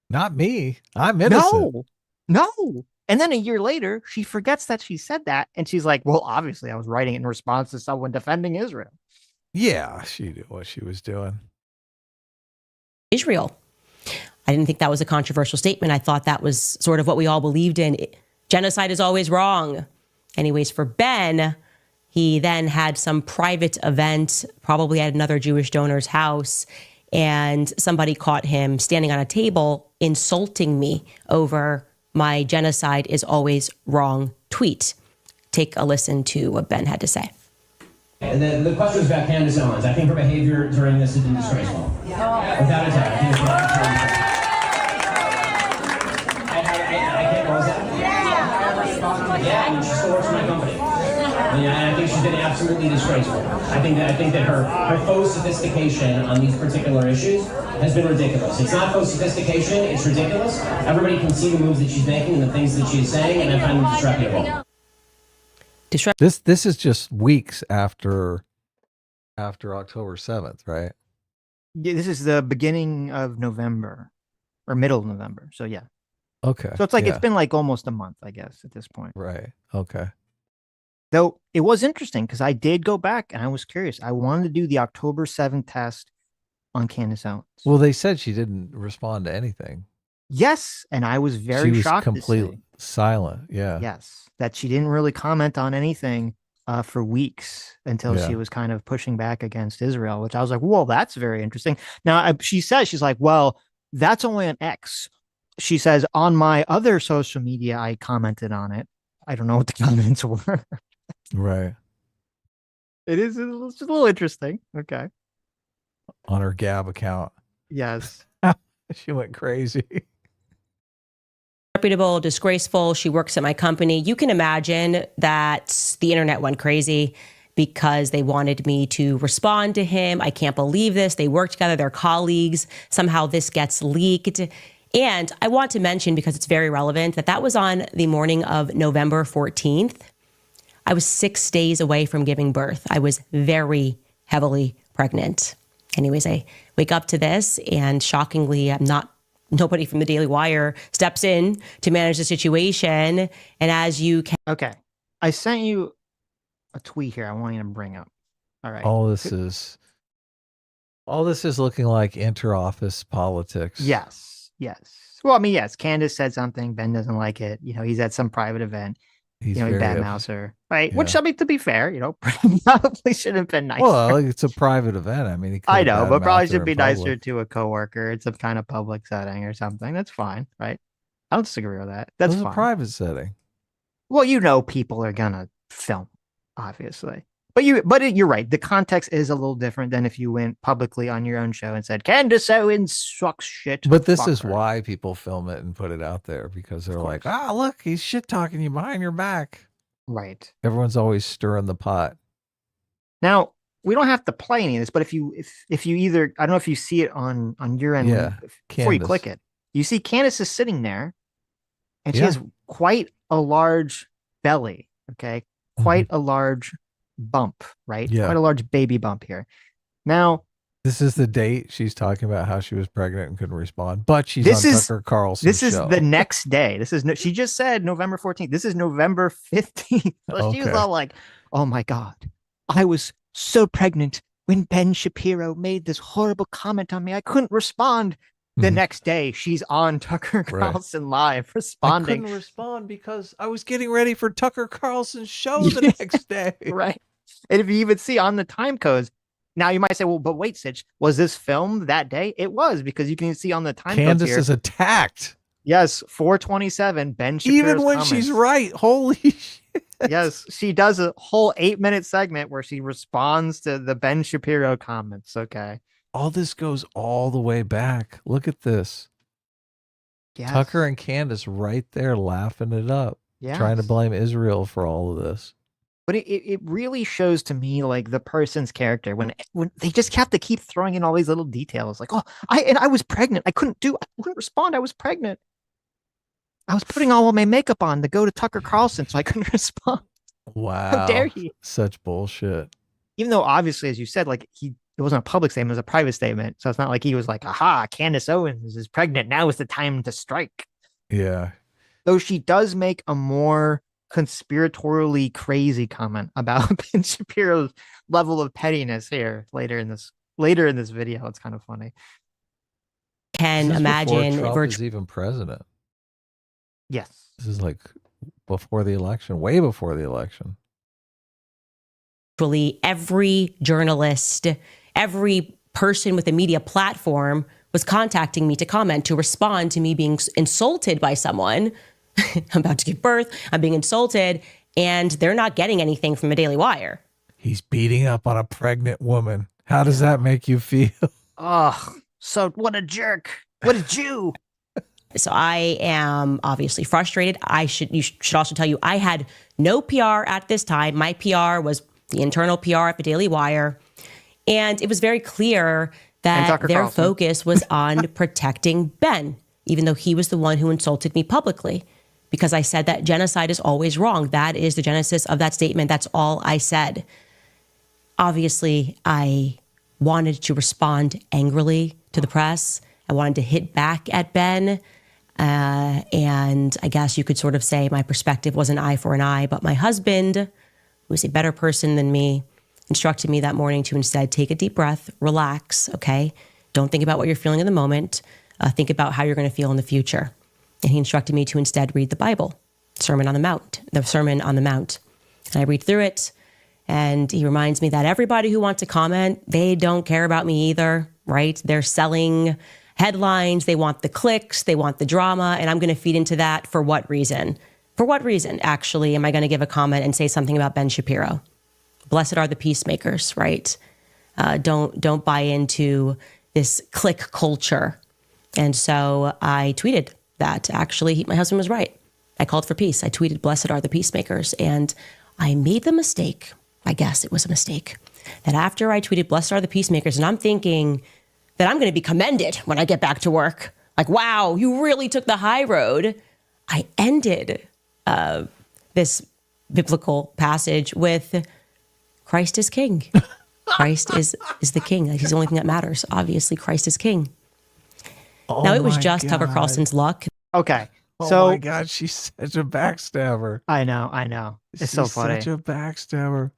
Not me. I'm innocent. No. And then a year later, she forgets that she said that. And she's like, well, obviously I was writing it in response to someone defending Israel. Yeah, she knew what she was doing. Israel. I didn't think that was a controversial statement. I thought that was sort of what we all believed in. Genocide is always wrong. Anyways, for Ben, he then had some private event, probably at another Jewish donor's house, and somebody caught him standing on a table insulting me over my genocide is always wrong tweet. Take a listen to what Ben had to say. And then the question was about Candance Owens. I think her behavior during this has been disgraceful. Without a doubt. I think it's I can't know that. Yeah, I mean, she still works for my company. I think she's been absolutely disgraceful. I think that her faux sophistication on these particular issues has been ridiculous. It's not faux sophistication, it's ridiculous. Everybody can see the moves that she's making and the things that she's saying, and I find them disreputable. This is just weeks after October 7th, right? Yeah, this is the beginning of November or middle of November. So yeah. Okay. So it's like it's been like almost a month, I guess, at this point. Right. Okay. Though it was interesting because I did go back and I was curious. I wanted to do the October 7th test on Candance Owens. Well, they said she didn't respond to anything. Yes, and I was very She was shocked to completely see. silent. Yeah. Yes, that she didn't really comment on anything for weeks until Yeah. she was kind of pushing back against Israel, which I was like, "Whoa, that's very interesting." Now, she says she's like, "Well, that's only an X." She says, "On my other social media, I commented on it." I don't know what the comments were. Right. It's just a little interesting. Okay. On her Gab account. Yes. She went crazy. Reputable, disgraceful. She works at my company. You can imagine that the internet went crazy because they wanted me to respond to him. I can't believe this. They work together. They're colleagues. Somehow this gets leaked. And I want to mention, because it's very relevant, that was on the morning of November 14th. I was 6 days away from giving birth. I was very heavily pregnant. Anyways, I wake up to this, and shockingly, nobody from the Daily Wire steps in to manage the situation. And as you can. Okay. I sent you a tweet here I want you to bring up. All right. All this is looking like inter-office politics. Yes. Well, I mean, yes, Candace said something. Ben doesn't like it. He's at some private event. He's he very badmouths her, right? Yeah. Which, I mean, to be fair, probably should have been nicer. Well, it's a private event. I mean, I know, but probably her should be in nicer public. to a coworker. It's a kind of public setting or something. That's fine, right? I don't disagree with that. That's It was fine. a private setting. Well, people are gonna film, obviously. But you're right. The context is a little different than if you went publicly on your own show and said, Candance Owens sucks shit. But this is her. why people film it and put it out there, because they're like, look, he's shit talking you behind your back. Right. Everyone's always stirring the pot. Now, we don't have to play any of this, but if you either, I don't know if you see it on your end before you click it, you see Candace is sitting there and she has quite a large belly. Okay. Quite a large bump, right? Yeah. Quite a large baby bump here. Now, this is the date she's talking about how she was pregnant and couldn't respond, but she's on Tucker Carlson's show. This is the next day. She just said November 14th. This is November 15th. So she was all like, oh my God, I was so pregnant when Ben Shapiro made this horrible comment on me. I couldn't respond. The next day, she's on Tucker Carlson Live responding. I couldn't respond because I was getting ready for Tucker Carlson's show the next day. Right. And if you even see on the time codes, now you might say, well, but wait, Sitch, was this filmed that day? It was, because you can see on the time codes Candace here. is attacked. Yes, 427, Ben Shapiro's even when comments. She's right. Holy shit. Yes, she does a whole 8-minute segment where she responds to the Ben Shapiro comments. Okay. All this goes all the way back. Look at this. Yes. Tucker and Candace right there laughing it up. Yes. Trying to blame Israel for all of this. But it really shows to me like the person's character when they just have to keep throwing in all these little details. Like, I was pregnant. I couldn't respond. I was pregnant. I was putting all my makeup on to go to Tucker Carlson, so I couldn't respond. Wow. How dare he? Such bullshit. Even though obviously, as you said, like it wasn't a public statement, it was a private statement. So it's not like he was like, aha, Candance Owens is pregnant. Now is the time to strike. Yeah. Though she does make a more conspiratorially crazy comment about Ben Shapiro's level of pettiness here later in this video. It's kind of funny. Can imagine Trump is even president. Yes. This is like before the election, way before the election. Virtually every journalist, every person with a media platform was contacting me to comment, to respond to me being insulted by someone. I'm about to give birth. I'm being insulted, and they're not getting anything from the Daily Wire. He's beating up on a pregnant woman. How does that make you feel? Oh, so what a jerk. What a Jew. So I am obviously frustrated. You should also tell you, I had no PR at this time. My PR was the internal PR at the Daily Wire. And it was very clear that their focus was on protecting Ben, even though he was the one who insulted me publicly, because I said that genocide is always wrong. That is the genesis of that statement. That's all I said. Obviously, I wanted to respond angrily to the press. I wanted to hit back at Ben. And I guess you could sort of say my perspective was an eye for an eye, but my husband, who is a better person than me, instructed me that morning to instead take a deep breath, relax, okay? Don't think about what you're feeling in the moment. Think about how you're going to feel in the future. And he instructed me to instead read the Bible, the Sermon on the Mount. And I read through it, and he reminds me that everybody who wants to comment, they don't care about me either, right? They're selling headlines. They want the clicks. They want the drama. And I'm going to feed into that for what reason? For what reason, actually, am I going to give a comment and say something about Ben Shapiro? Blessed are the peacemakers, right? Don't buy into this click culture. And so I tweeted that actually my husband was right. I called for peace. I tweeted, blessed are the peacemakers. And I made the mistake, I guess it was a mistake, that after I tweeted, blessed are the peacemakers, and I'm thinking that I'm going to be commended when I get back to work. Like, wow, you really took the high road. I ended this biblical passage with Christ is king. Christ is the king. He's the only thing that matters. Obviously, Christ is king. Now, it was just Tucker Carlson's luck. Okay. Oh So, my God, she's such a backstabber. I know. It's so funny. Such a backstabber.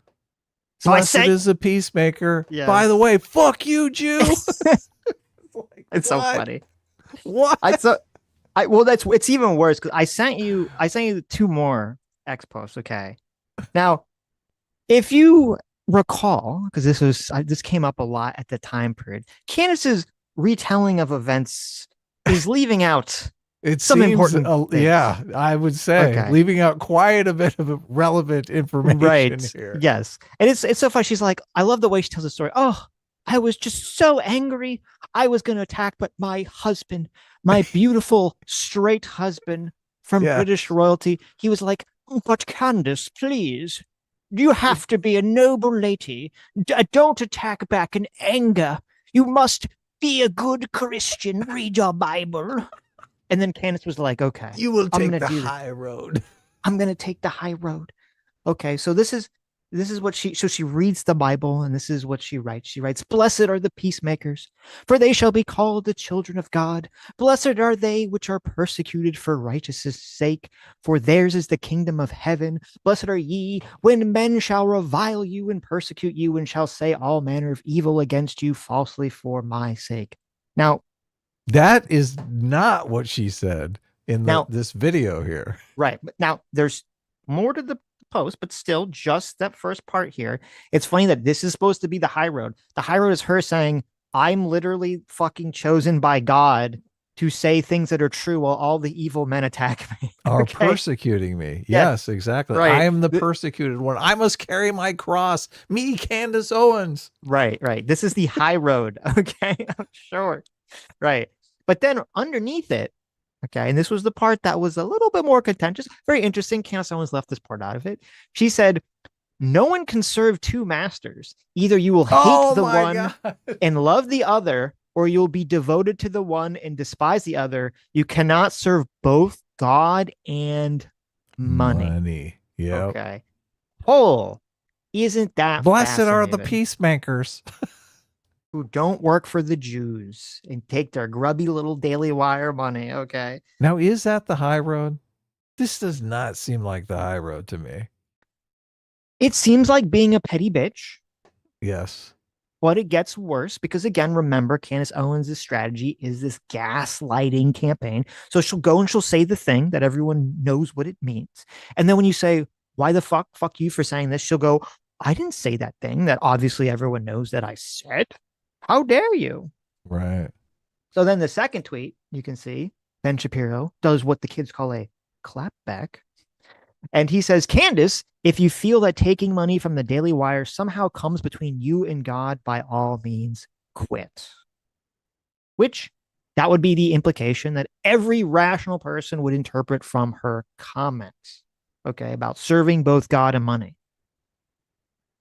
So I Blessed say, is a peacemaker. Yes. By the way, fuck you, Jew. it's so funny. What? It's even worse because I sent you 2 more X posts. Okay. Now, if you recall, because this came up a lot at the time period, Candace's retelling of events is leaving out some important things. Yeah, I would say leaving out quite a bit of relevant information here. Yes. And it's so funny. She's like, I love the way she tells the story. Oh, I was just so angry. I was going to attack, but my husband, my beautiful straight husband from British royalty, he was like, but Candace, please, you have to be a noble lady. Don't attack back in anger. You must be a good Christian. Read your Bible. And then Candace was like, okay, you will take the high road. I'm going to take the high road. Okay. So this is what she reads the Bible, and this is what she writes. She writes, blessed are the peacemakers, for they shall be called the children of God. Blessed are they which are persecuted for righteousness' sake, for theirs is the kingdom of heaven. Blessed are ye when men shall revile you and persecute you and shall say all manner of evil against you falsely for my sake. Now, that is not what she said in this video here. Right. But now there's more to the post, but still just that first part here. It's funny that this is supposed to be the high road. The high road is her saying, I'm literally fucking chosen by God to say things that are true while all the evil men attack me. Are persecuting me. Yes, exactly. Right. I am the persecuted one. I must carry my cross. Me, Candance Owens. Right. This is the high road. Okay. I'm sure. Right. But then underneath it, okay, and this was the part that was a little bit more contentious, very interesting. Candance Owens left this part out of it. She said, no one can serve 2 masters. Either you will hate the one and love the other, or you'll be devoted to the one and despise the other. You cannot serve both God and money. Yeah. Okay. Oh, isn't that blessed are the peacemakers who don't work for the Jews and take their grubby little Daily Wire money. Okay. Now, is that the high road? This does not seem like the high road to me. It seems like being a petty bitch. Yes. But it gets worse because, again, remember, Candance Owens' strategy is this gaslighting campaign. So she'll go and she'll say the thing that everyone knows what it means. And then when you say, why the fuck you for saying this? She'll go, I didn't say that thing that obviously everyone knows that I said. How dare you? Right. So then the second tweet, you can see Ben Shapiro does what the kids call a clapback. And he says, Candace, if you feel that taking money from the Daily Wire somehow comes between you and God, by all means, quit. Which that would be the implication that every rational person would interpret from her comments, okay, about serving both God and money.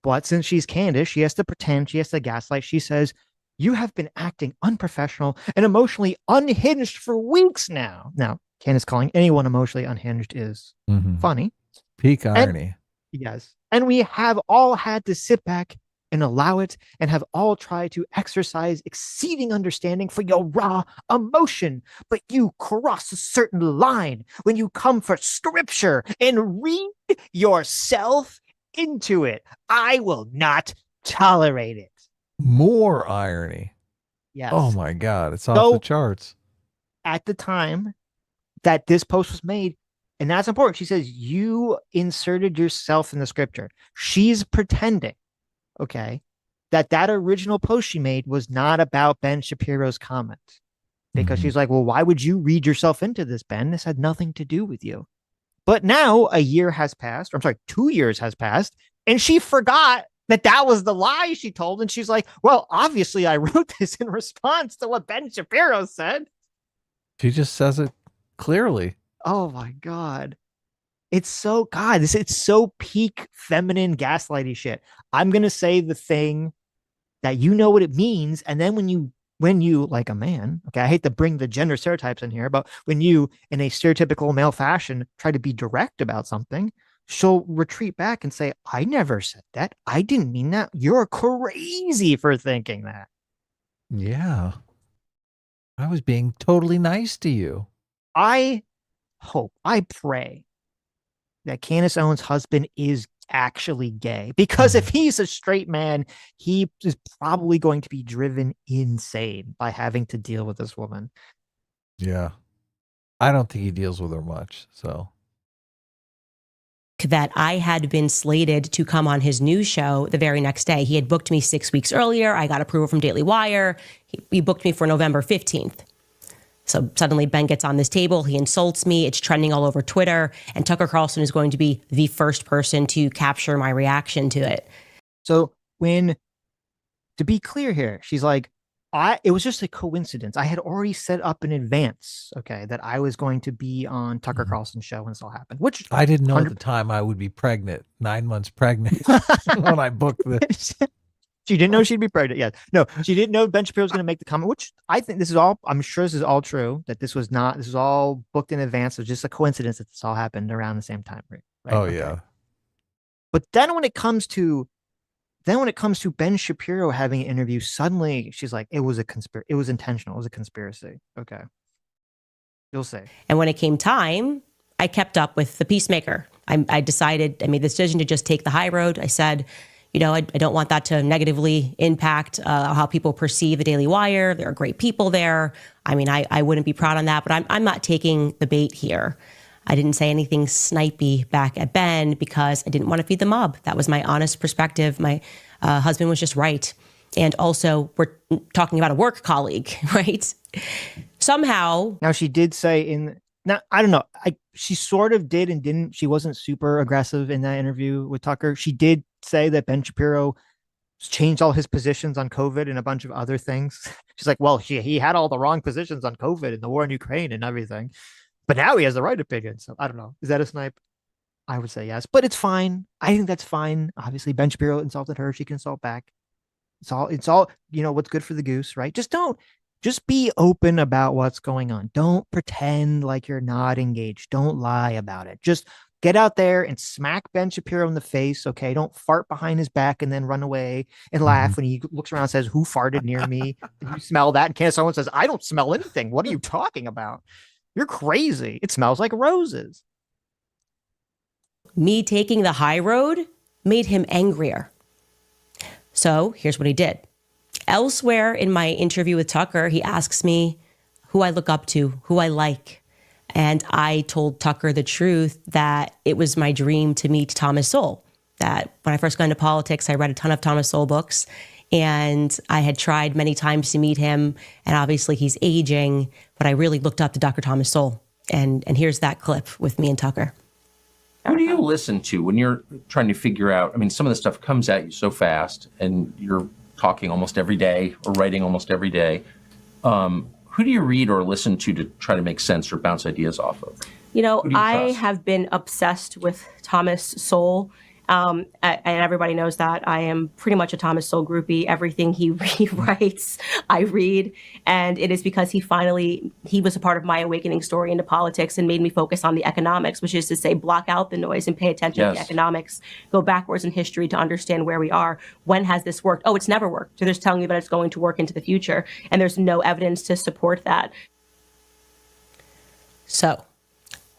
But since she's Candace, she has to pretend, she has to gaslight. She says, you have been acting unprofessional and emotionally unhinged for weeks now. Now, Candace calling anyone emotionally unhinged is funny. Peak irony. Yes. And we have all had to sit back and allow it and have all tried to exercise exceeding understanding for your raw emotion. But you cross a certain line when you come for scripture and read yourself into it. I will not tolerate it. More irony. Yes. Oh my God. It's off the charts. at the time that this post was made, and that's important. She says, you inserted yourself in the scripture. She's pretending, okay, that original post she made was not about Ben Shapiro's comment. Because she's like, well, why would you read yourself into this, Ben? This had nothing to do with you. But now a year has passed, or I'm sorry, 2 years has passed, and she forgot that was the lie she told. And she's like, well, obviously I wrote this in response to what Ben Shapiro said. She just says it clearly. Oh my God. It's so peak feminine gaslighty shit. I'm going to say the thing that you know what it means. And then when you, like a man, okay, I hate to bring the gender stereotypes in here, but when you, in a stereotypical male fashion, try to be direct about something, she'll retreat back and say, I never said that. I didn't mean that. You're crazy for thinking that. Yeah. I was being totally nice to you. I pray that Candance Owens' husband is actually gay, because if he's a straight man, he is probably going to be driven insane by having to deal with this woman. Yeah. I don't think he deals with her much, so. That I had been slated to come on his news show the very next day. He had booked me 6 weeks earlier. I got approval from Daily Wire. He booked me for November 15th. So suddenly Ben gets on this table. He insults me. It's trending all over Twitter. And Tucker Carlson is going to be the first person to capture my reaction to it. So to be clear here, she's like, it was just a coincidence. I had already set up in advance, okay, that I was going to be on Tucker Carlson's show when this all happened, which I didn't know at the time I would be pregnant, 9 months pregnant when I booked this. She didn't know she'd be pregnant. Yeah. No, she didn't know Ben Shapiro was going to make the comment, which I think I'm sure this is all true, that this was all booked in advance. It was just a coincidence that this all happened around the same time. Right? Oh, okay. Yeah. But then when it comes to Ben Shapiro having an interview, suddenly she's like, it was intentional. It was a conspiracy. Okay. You'll see. And when it came time, I kept up with the peacemaker. I made the decision to just take the high road. I said, I don't want that to negatively impact how people perceive the Daily Wire. There are great people there. I mean, I wouldn't be proud on that, but I'm not taking the bait here. I didn't say anything snipey back at Ben because I didn't want to feed the mob. That was my honest perspective. My husband was just right. And also, we're talking about a work colleague, right? Somehow. Now, she did say I don't know. She sort of did and didn't. She wasn't super aggressive in that interview with Tucker. She did say that Ben Shapiro changed all his positions on COVID and a bunch of other things. She's like, well, he had all the wrong positions on COVID and the war in Ukraine and everything, but now he has the right opinion. So I don't know. Is that a snipe? I would say yes, but it's fine. I think that's fine. Obviously, Ben Shapiro insulted her. She can insult back. It's all, what's good for the goose, right? Just be open about what's going on. Don't pretend like you're not engaged. Don't lie about it. Just get out there and smack Ben Shapiro in the face, okay? Don't fart behind his back and then run away and laugh when he looks around and says, who farted near me? You smell that? And Candance Owens says, I don't smell anything. What are you talking about? You're crazy. It smells like roses. Me taking the high road made him angrier. So here's what he did. Elsewhere in my interview with Tucker, he asks me who I look up to, who I like. And I told Tucker the truth that it was my dream to meet Thomas Sowell. That when I first got into politics, I read a ton of Thomas Sowell books, and I had tried many times to meet him. And obviously he's aging, but I really looked up to Dr. Thomas Sowell. And here's that clip with me and Tucker. How do you listen to when you're trying to figure out, some of the stuff comes at you so fast and you're talking almost every day or writing almost every day. Who do you read or listen to try to make sense or bounce ideas off of? I have been obsessed with Thomas Sowell. And everybody knows that I am pretty much a Thomas Sowell groupie. Everything he writes, I read. And it is because he was a part of my awakening story into politics and made me focus on the economics, which is to say, block out the noise and pay attention to the economics, go backwards in history to understand where we are. When has this worked? Oh, it's never worked. So they're just telling me that it's going to work into the future. And there's no evidence to support that. So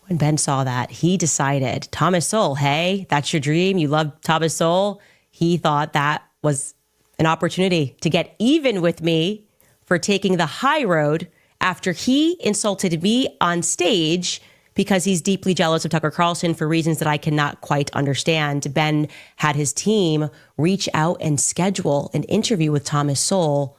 when Ben saw that, he decided, Thomas Sowell, hey, that's your dream. You love Thomas Sowell. He thought that was an opportunity to get even with me for taking the high road after he insulted me on stage because he's deeply jealous of Tucker Carlson for reasons that I cannot quite understand. Ben had his team reach out and schedule an interview with Thomas Sowell,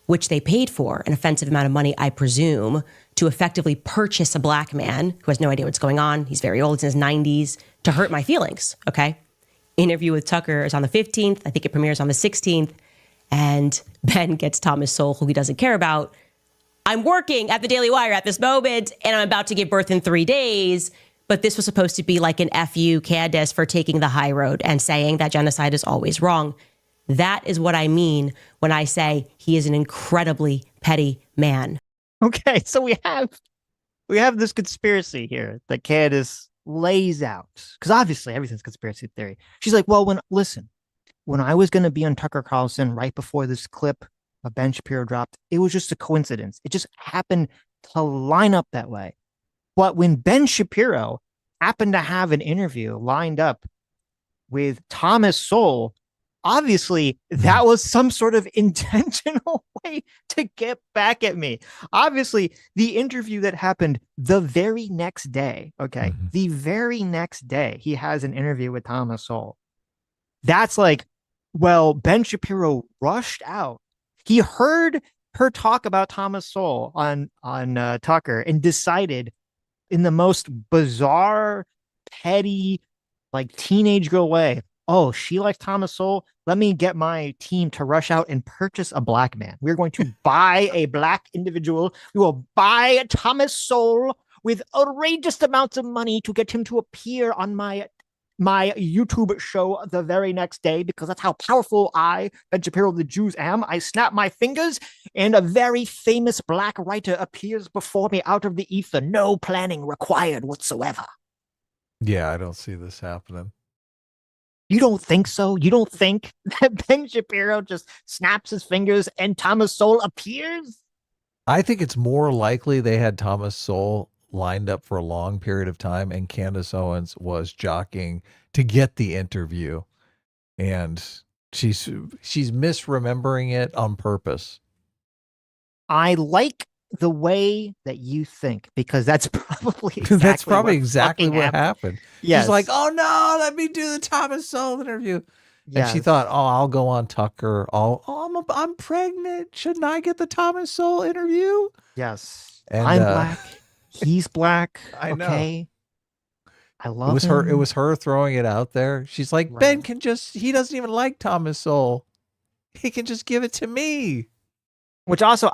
which they paid for an offensive amount of money, I presume, to effectively purchase a black man who has no idea what's going on. He's very old, he's in his 90s, to hurt my feelings, okay? Interview with Tucker is on the 15th. I think it premieres on the 16th. And Ben gets Thomas Sowell, who he doesn't care about. I'm working at the Daily Wire at this moment, and I'm about to give birth in 3 days. But this was supposed to be like an FU Candace for taking the high road and saying that genocide is always wrong. That is what I mean when I say he is an incredibly petty man. Okay, so we have this conspiracy here that Candace lays out, because obviously everything's conspiracy theory. She's like, well, when I was going to be on Tucker Carlson right before this clip of Ben Shapiro dropped, it was just a coincidence. It just happened to line up that way. But when Ben Shapiro happened to have an interview lined up with Thomas Sowell, obviously that was some sort of intentional way to get back at me. Obviously, the interview that happened the very next day, okay, the very next day, he has an interview with Thomas Sowell. That's like, well, Ben Shapiro rushed out. He heard her talk about Thomas Sowell on Tucker and decided in the most bizarre, petty, like teenage girl way, oh, she likes Thomas Sowell. Let me get my team to rush out and purchase a black man. We're going to buy a black individual. We will buy Thomas Sowell with outrageous amounts of money to get him to appear on my YouTube show the very next day, because that's how powerful I, Ben Shapiro of the Jews, am. I snap my fingers and a very famous black writer appears before me out of the ether. No planning required whatsoever. Yeah, I don't see this happening. You don't think so? You don't think that Ben Shapiro just snaps his fingers and Thomas Sowell appears? I think it's more likely they had Thomas Sowell lined up for a long period of time, and Candance Owens was jockeying to get the interview, and she's misremembering it on purpose. I like the way that you think, because that's probably exactly what happened. Yes. She's like, oh no, let me do the Thomas Sowell interview. Yes. And she thought, oh, I'll go on Tucker. I'm pregnant. Shouldn't I get the Thomas Sowell interview? Yes. And, I'm black. He's black. I know. Okay. I love it was him. her. It was her throwing it out there. She's like, Right. Ben can he doesn't even like Thomas Sowell. He can just give it to me. Which also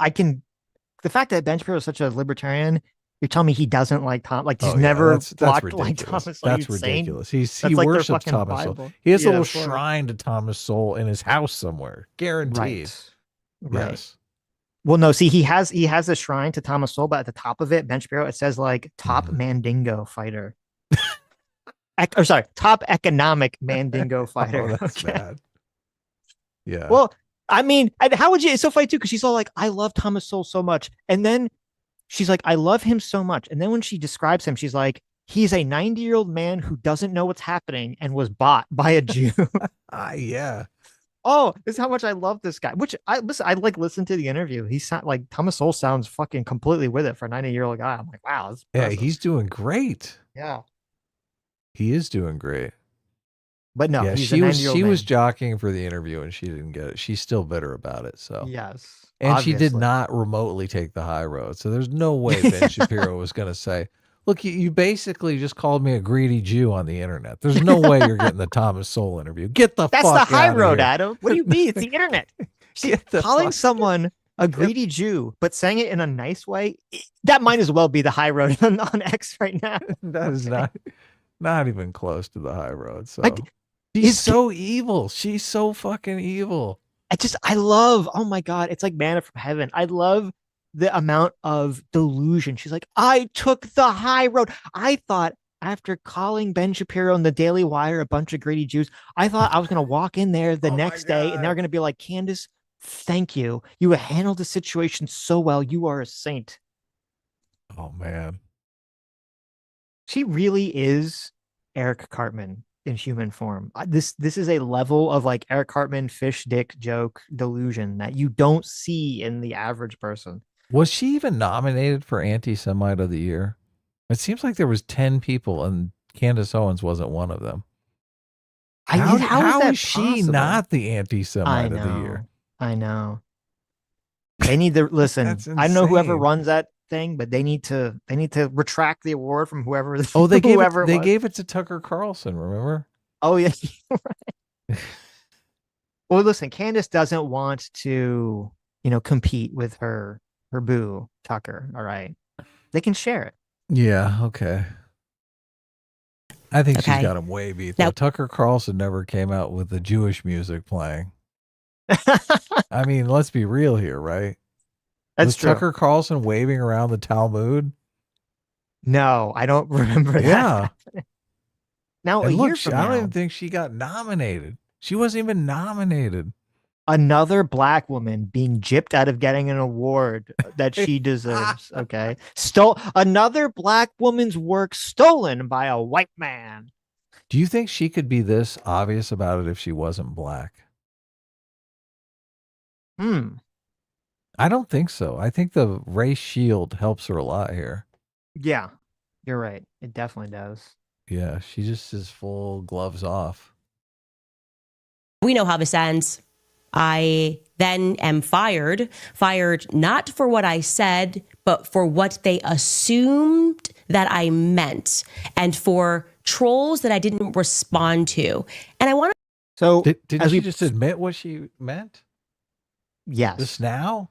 the fact that Ben Shapiro is such a libertarian, you're telling me he doesn't like Tom, like he's never blocked like Thomas Sowell. That's ridiculous. He like worships Thomas Bible. Sowell. He has a little Sure. shrine to Thomas Sowell in his house somewhere. Guaranteed. Right. Yes. Well, no, see, he has a shrine to Thomas Sowell, but at the top of it, Ben Shapiro, it says like top Mandingo fighter. Top economic Mandingo fighter. Oh, that's bad. Yeah. Well, I mean, how would you? It's so funny too, because she's all like, "I love Thomas Sowell so much," and then she's like, "I love him so much," and then when she describes him, she's like, "He's a 90-year-old man who doesn't know what's happening and was bought by a Jew." Yeah. Oh, this is how much I love this guy. Which I listen to the interview. He's like Thomas Sowell sounds fucking completely with it for a 90-year-old guy. I'm like, wow. Yeah, he's doing great. Yeah. He is doing great. But no, yeah, he's she was jockeying for the interview and she didn't get it. She's still bitter about it. So yes. And obviously. she did not remotely take the high road. So there's no way Ben Shapiro was going to say, look, you basically just called me a greedy Jew on the internet. There's no way you're getting the Thomas Sowell interview. Get the That's fuck the high out road, here. Adam. What do you mean? It's the internet. Calling someone a greedy Jew, but saying it in a nice way, that might as well be the high road on X right now. That is not even close to the high road. So she's so evil. She's so fucking evil. I love, oh my God, it's like manna from heaven. I love the amount of delusion. She's like, I took the high road. I thought after calling Ben Shapiro and the Daily Wire a bunch of greedy Jews, I thought I was going to walk in there the next day and they're going to be like, Candance, thank you. You handled the situation so well. You are a saint. Oh, man. She really is Eric Cartman in human form. This is a level of like Eric Cartman fish dick joke delusion that you don't see in the average person. Was she even nominated for Anti-Semite of the Year? It seems like there was 10 people and Candance Owens wasn't one of them. How is she not the Anti-Semite of the Year? I know. They need to listen. I don't know whoever runs that thing, but they need to retract the award from whoever. Oh, they gave it to Tucker Carlson, remember? Oh yeah. Right. Well, listen, Candance doesn't want to, compete with her boo Tucker. All right, they can share it. Yeah. Okay. I think she's got him way beat. Now, Tucker Carlson never came out with the Jewish music playing. I mean, let's be real here, right? That's Was true. Tucker Carlson waving around the Talmud? No, I don't remember that. Yeah. Now, and a year from I don't now, even think she got nominated. She wasn't even nominated. Another black woman being gypped out of getting an award that she deserves. Okay. Another black woman's work stolen by a white man. Do you think she could be this obvious about it if she wasn't black? I don't think so. I think the race shield helps her a lot here. Yeah, you're right. It definitely does. Yeah, she just is full gloves off. We know how this ends. I then am fired not for what I said, but for what they assumed that I meant, and for trolls that I didn't respond to. And I want to. So did she just admit what she meant? Yes. Just now?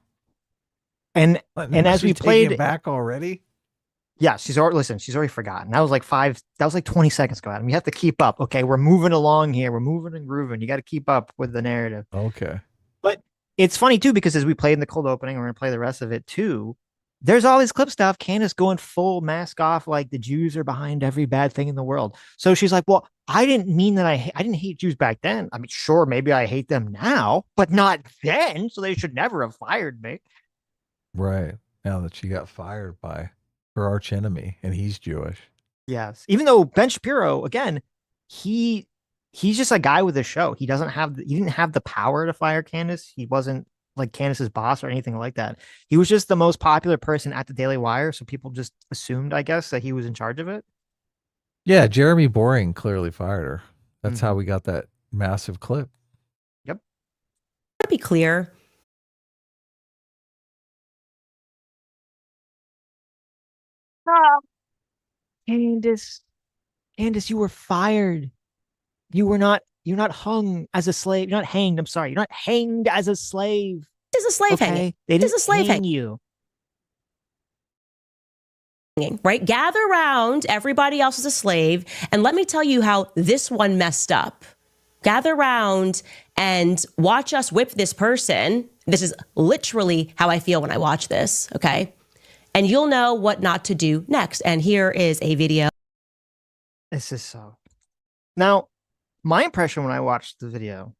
And as we played it back already. Yeah, she's already forgotten. That was like 20 seconds ago, Adam. You have to keep up. Okay, we're moving along here. We're moving and grooving. You got to keep up with the narrative. Okay. But it's funny too, because as we played in the cold opening, we're going to play the rest of it too. There's all this clip stuff. Candace going full mask off, like the Jews are behind every bad thing in the world. So she's like, well, I didn't mean that I didn't hate Jews back then. I mean, sure, maybe I hate them now, but not then. So they should never have fired me. Right. Now that she got fired by her arch enemy, and he's Jewish. Yes. Even though Ben Shapiro, again, he's just a guy with a show. He didn't have the power to fire Candace. He wasn't like Candace's boss or anything like that. He was just the most popular person at the Daily Wire. So people just assumed, I guess, that he was in charge of it. Yeah. Jeremy Boring clearly fired her. That's how we got that massive clip. Yep. To be clear, Candace, you were fired. You're not hung as a slave. You're not hanged. I'm sorry. You're not hanged as a slave. It is a slave hanging. They didn't a slave hang you. Right? Gather round. Everybody else is a slave. And let me tell you how this one messed up. Gather round and watch us whip this person. This is literally how I feel when I watch this. Okay. And you'll know what not to do next. And here is a video. This is so. Now, my impression when I watched the video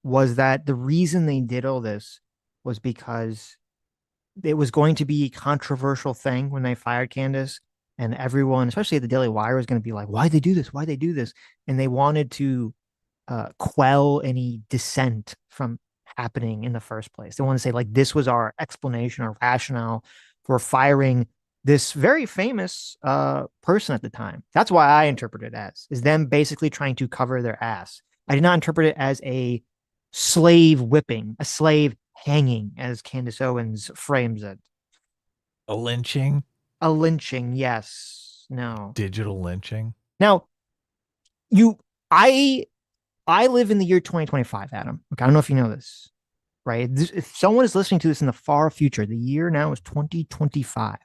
was that the reason they did all this was because it was going to be a controversial thing when they fired Candace, and everyone, especially at the Daily Wire, was going to be like, why'd they do this? Why'd they do this? And they wanted to quell any dissent from happening in the first place. They want to say, like, this was our explanation or rationale for firing this very famous person at the time. That's why I interpret it as, is them basically trying to cover their ass. I did not interpret it as a slave whipping, a slave hanging, as Candance Owens frames it. A lynching? A lynching, yes. No. Digital lynching? Now, I live in the year 2025, Adam. Okay, I don't know if you know this, right? If someone is listening to this in the far future, the year now is 2025.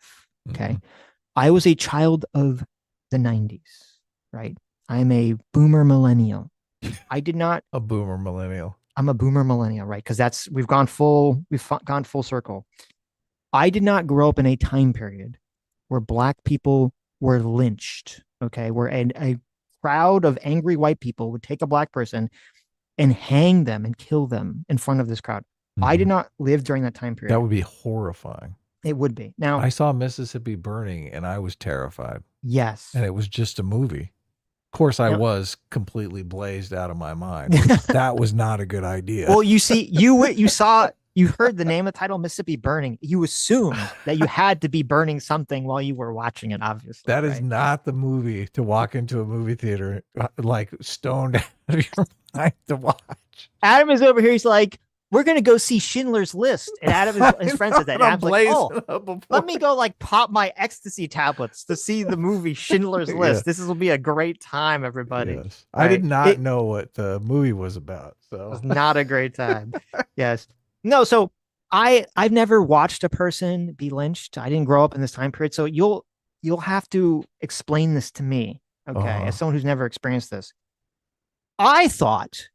Okay. I was a child of the 90s, right? I'm a boomer millennial. I did not. A boomer millennial. I'm a boomer millennial, right? Because we've gone full circle. I did not grow up in a time period where black people were lynched, okay? Where a crowd of angry white people would take a black person and hang them and kill them in front of this crowd. I did not live during that time period. That would be horrifying. It would be. Now, I saw Mississippi Burning and I was terrified. Yes. And it was just a movie. Of course, I was completely blazed out of my mind. That was not a good idea. Well, you see, you saw You heard the name of the title, Mississippi Burning. You assumed that you had to be burning something while you were watching it, obviously. That is not the movie to walk into a movie theater like stoned out of your mind to watch. Adam is over here. He's like, we're going to go see Schindler's List. And Adam, his friend said that. And Adam's like, oh, let me go like pop my ecstasy tablets to see the movie Schindler's List. This will be a great time, everybody. Yes. Right? I did not know what the movie was about. So it was not a great time. Yes. No, so I've never watched a person be lynched. I didn't grow up in this time period. So you'll have to explain this to me, okay, as someone who's never experienced this. I thought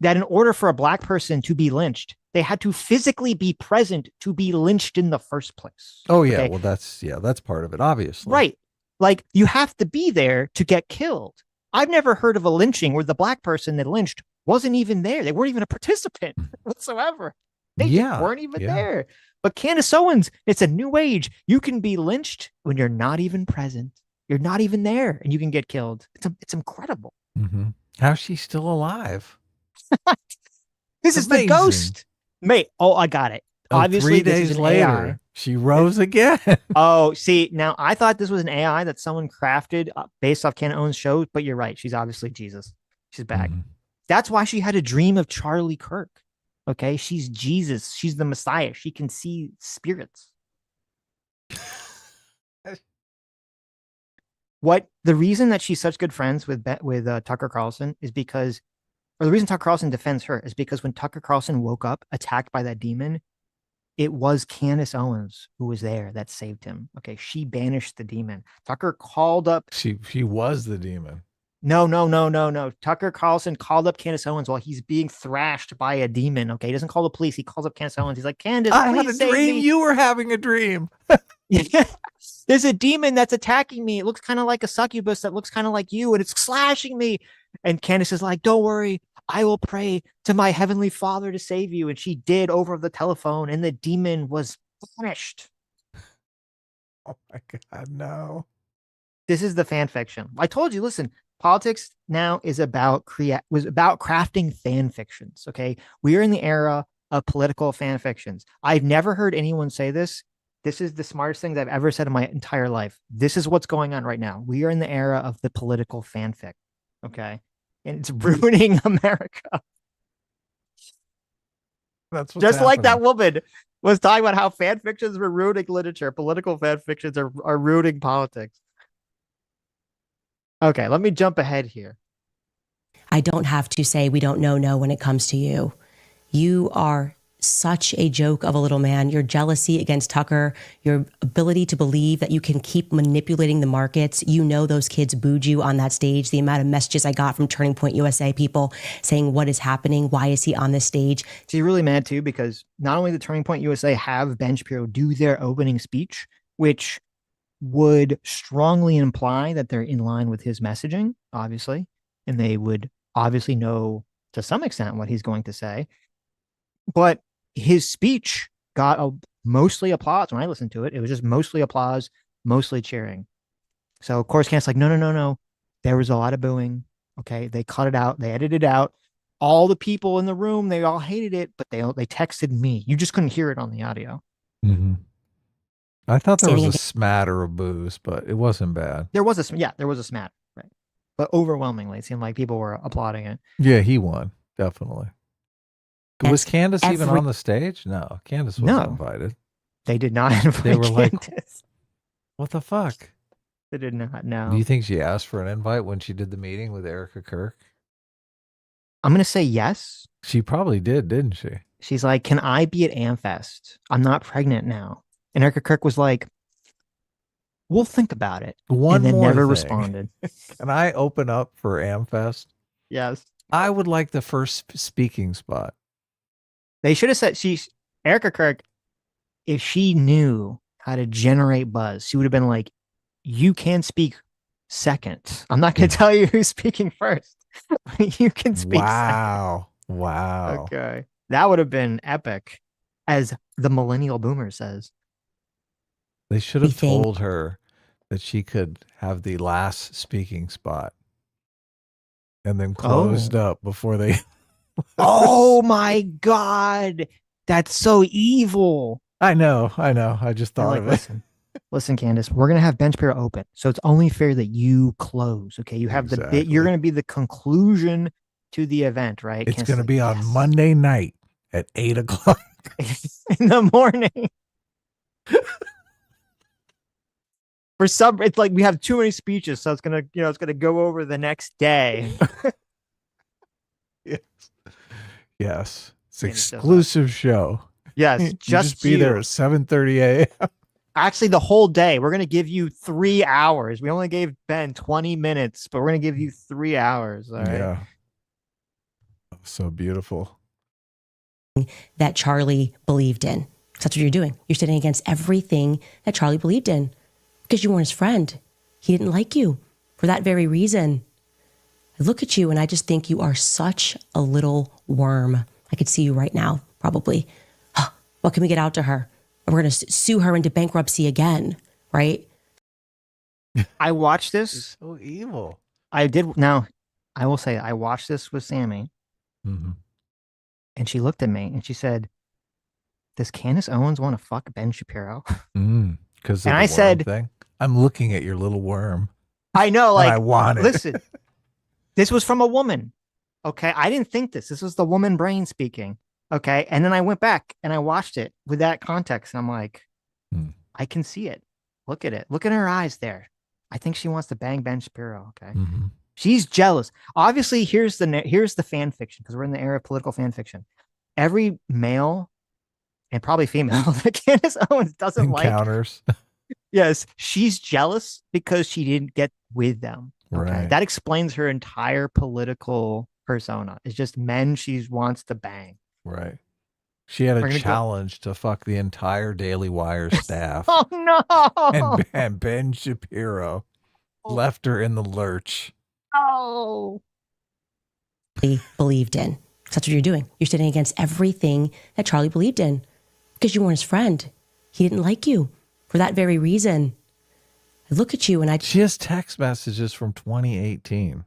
that in order for a black person to be lynched, they had to physically be present to be lynched in the first place. Oh, yeah. Okay? Well, that's part of it, obviously. Right. Like, you have to be there to get killed. I've never heard of a lynching where the black person that lynched wasn't even there. They weren't even a participant whatsoever. They just weren't even there. But Candance Owens, it's a new age. You can be lynched when you're not even present. You're not even there, and you can get killed. It's incredible. Mm-hmm. How's she still alive? This is the ghost. Mate, I got it. Obviously, 3 days later, AI. She rose again. Oh, see, now I thought this was an AI that someone crafted based off Candance Owens' show, but you're right. She's obviously Jesus. She's back. Mm-hmm. That's why she had a dream of Charlie Kirk. Okay, she's Jesus. She's the Messiah. She can see spirits. The reason that she's such good friends with Tucker Carlson is because, or the reason Tucker Carlson defends her is because when Tucker Carlson woke up attacked by that demon, it was Candance Owens who was there that saved him. Okay, she banished the demon. Tucker called up. She was the demon. No. Tucker Carlson called up Candance Owens while he's being thrashed by a demon. Okay, he doesn't call the police. He calls up Candance Owens. He's like, Candance, I had a dream. You were having a dream. There's a demon that's attacking me. It looks kind of like a succubus that looks kind of like you, and it's slashing me. And Candance is like, don't worry. I will pray to my heavenly Father to save you. And she did over the telephone, and the demon was punished. Oh my God, no. This is the fan fiction. I told you, listen, politics now is about crafting fan fictions. Okay. We are in the era of political fan fictions. I've never heard anyone say this. This is the smartest thing that I've ever said in my entire life. This is what's going on right now. We are in the era of the political fanfic. Okay. And it's ruining America. That's just happening. Like that woman was talking about how fan fictions were ruining literature. Political fan fictions are ruining politics. Okay, let me jump ahead here. I don't have to say we don't know no when it comes to you. You are such a joke of a little man. Your jealousy against Tucker, your ability to believe that you can keep manipulating the markets. You know those kids booed you on that stage. The amount of messages I got from Turning Point USA people saying, what is happening? Why is he on this stage? So you're really mad too, because not only did Turning Point USA have Ben Shapiro do their opening speech, which would strongly imply that they're in line with his messaging, obviously, and they would obviously know to some extent what he's going to say, but his speech got mostly applause. When I listened to it, it was just mostly applause, mostly cheering. So of course, Candace's like, no. There was a lot of booing. Okay. They cut it out. They edited it out. All the people in the room, they all hated it, but they texted me. You just couldn't hear it on the audio. Mm-hmm. I thought there was a smatter of boos, but it wasn't bad. There was a smatter, right? But overwhelmingly, it seemed like people were applauding it. Yeah, he won, definitely. Was Candance even on the stage? No, Candance wasn't invited. They did not invite They were Candance. Like, what the fuck? They did not, no. Do you think she asked for an invite when she did the meeting with Erica Kirk? I'm going to say yes. She probably did, didn't she? She's like, can I be at AmFest? I'm not pregnant now. And Erica Kirk was like, we'll think about it. And then never responded. Can I open up for AmFest? Yes. I would like the first speaking spot. They should have said, Erica Kirk, if she knew how to generate buzz, she would have been like, you can speak second. I'm not going to tell you who's speaking first. You can speak second. Wow. Okay. That would have been epic, as the millennial boomer says. They should have told her that she could have the last speaking spot and then closed up before they... Oh my God. That's so evil. I know. I just thought of it. Listen, Candace, we're gonna have Ben Shapiro open, so it's only fair that you close. Okay, you have the bit. You're gonna be the conclusion to the event, right? It's gonna be on Monday night at 8 o'clock in the morning. For some, it's like we have too many speeches, so it's gonna go over the next day. Yes. It's an exclusive show. Yes, just be there at 7:30 a.m. Actually, the whole day. We're gonna give you 3 hours. We only gave Ben 20 minutes, but we're gonna give you 3 hours. All right. Yeah. So beautiful. That Charlie believed in. That's what you're doing. You're standing against everything that Charlie believed in because you weren't his friend. He didn't like you for that very reason. I look at you and I just think you are such a little worm. I could see you right now, probably. What can we get out to her? We're going to sue her into bankruptcy again, right? I watched this. It's so evil. I did. Now, I will say, I watched this with Sammy. Mm-hmm. And she looked at me and she said, does Candance Owens want to fuck Ben Shapiro? Because I said, I'm looking at your little worm. I know, like, I want it. Listen, this was from a woman. Okay. I didn't think this. This was the woman brain speaking. Okay. And then I went back and I watched it with that context. And I'm like, I can see it. Look at it. Look at her eyes there. I think she wants to bang Ben Shapiro. Okay. Mm-hmm. She's jealous. Obviously, here's the fan fiction, because we're in the era of political fan fiction. Every male and probably female that Candance Owens doesn't encounters. Yes, she's jealous because she didn't get with them. Okay. Right. That explains her entire political persona. It's just men she wants to bang. Right. She had a challenge to fuck the entire Daily Wire staff. Oh no! And Ben Shapiro left her in the lurch. Oh. He believed in. That's what you're doing. You're standing against everything that Charlie believed in because you weren't his friend. He didn't like you for that very reason. I look at you and She has text messages from 2018.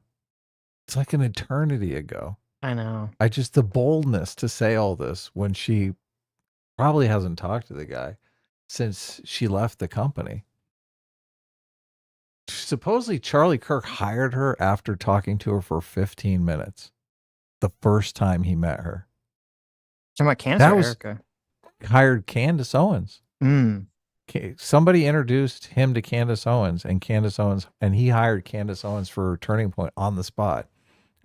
It's like an eternity ago. I know. The boldness to say all this when she probably hasn't talked to the guy since she left the company. Supposedly Charlie Kirk hired her after talking to her for 15 minutes. The first time he met her. Talking about Candace or Erica? Hired Candance Owens. Somebody introduced him to Candance Owens, and he hired Candance Owens for Turning Point on the spot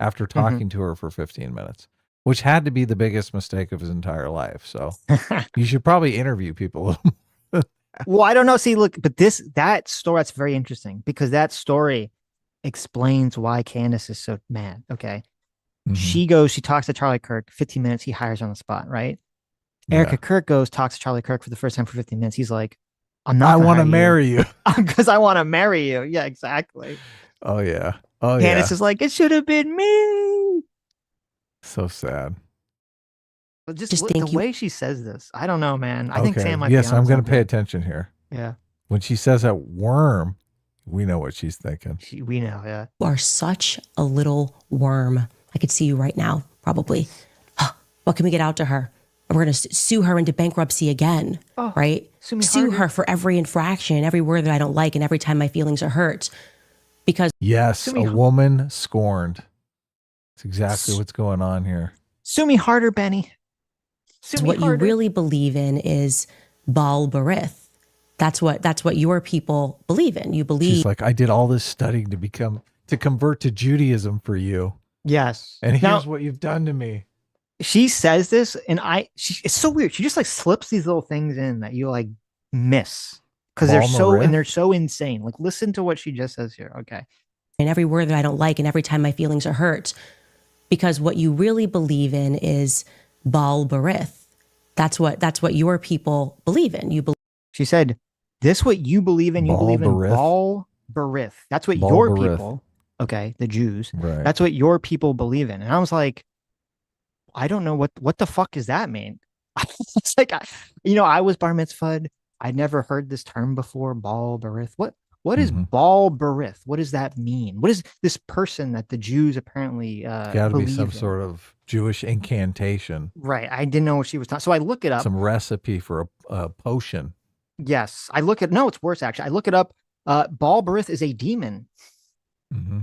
after talking to her for 15 minutes, which had to be the biggest mistake of his entire life. So you should probably interview people. Well, I don't know. See, look, but that story, that's very interesting because that story explains why Candace is so mad. Okay. Mm-hmm. She talks to Charlie Kirk, 15 minutes, he hires her on the spot, right? Yeah. Erica Kirk talks to Charlie Kirk for the first time for 15 minutes. He's like, I want to marry you. Because I want to marry you. Yeah, exactly. Oh, yeah. Candace is like, it should have been me. So sad. But just the way she says this, I don't know, man. I think Sam might be I'm going to pay attention here. Yeah. When she says that worm, we know what she's thinking. We know, yeah. You are such a little worm. I could see you right now, probably. What can we get out to her? We're going to sue her into bankruptcy again, right? Sue her for every infraction, every word that I don't like, and every time my feelings are hurt. Because yes, a woman scorned. That's exactly what's going on here. Sue me harder, Benny. What you really believe in is Baal Barith. That's what your people believe in. You believe. She's like, I did all this studying to convert to Judaism for you. Yes. And here's what you've done to me. She says this, and it's so weird. She just like slips these little things in that you like miss because they're so insane. Like, listen to what she just says here. Okay. And every word that I don't like, and every time my feelings are hurt, because what you really believe in is Baal Barith. That's what your people believe in. She said, "This what you believe in? You believe in Baal Barith. That's what your people, okay, the Jews. Right. That's what your people believe in." And I was like, I don't know what the fuck does that mean? It's like, I was bar mitzvahed. I'd never heard this term before, Baal Barith. What is Baal Berith? What does that mean? What is this person that the Jews apparently got to be some sort of Jewish incantation. Right. I didn't know what she was talking. So I look it up. Some recipe for a potion. Yes. I look at, no, it's worse actually. I look it up. Baal Berith is a demon. Mm-hmm.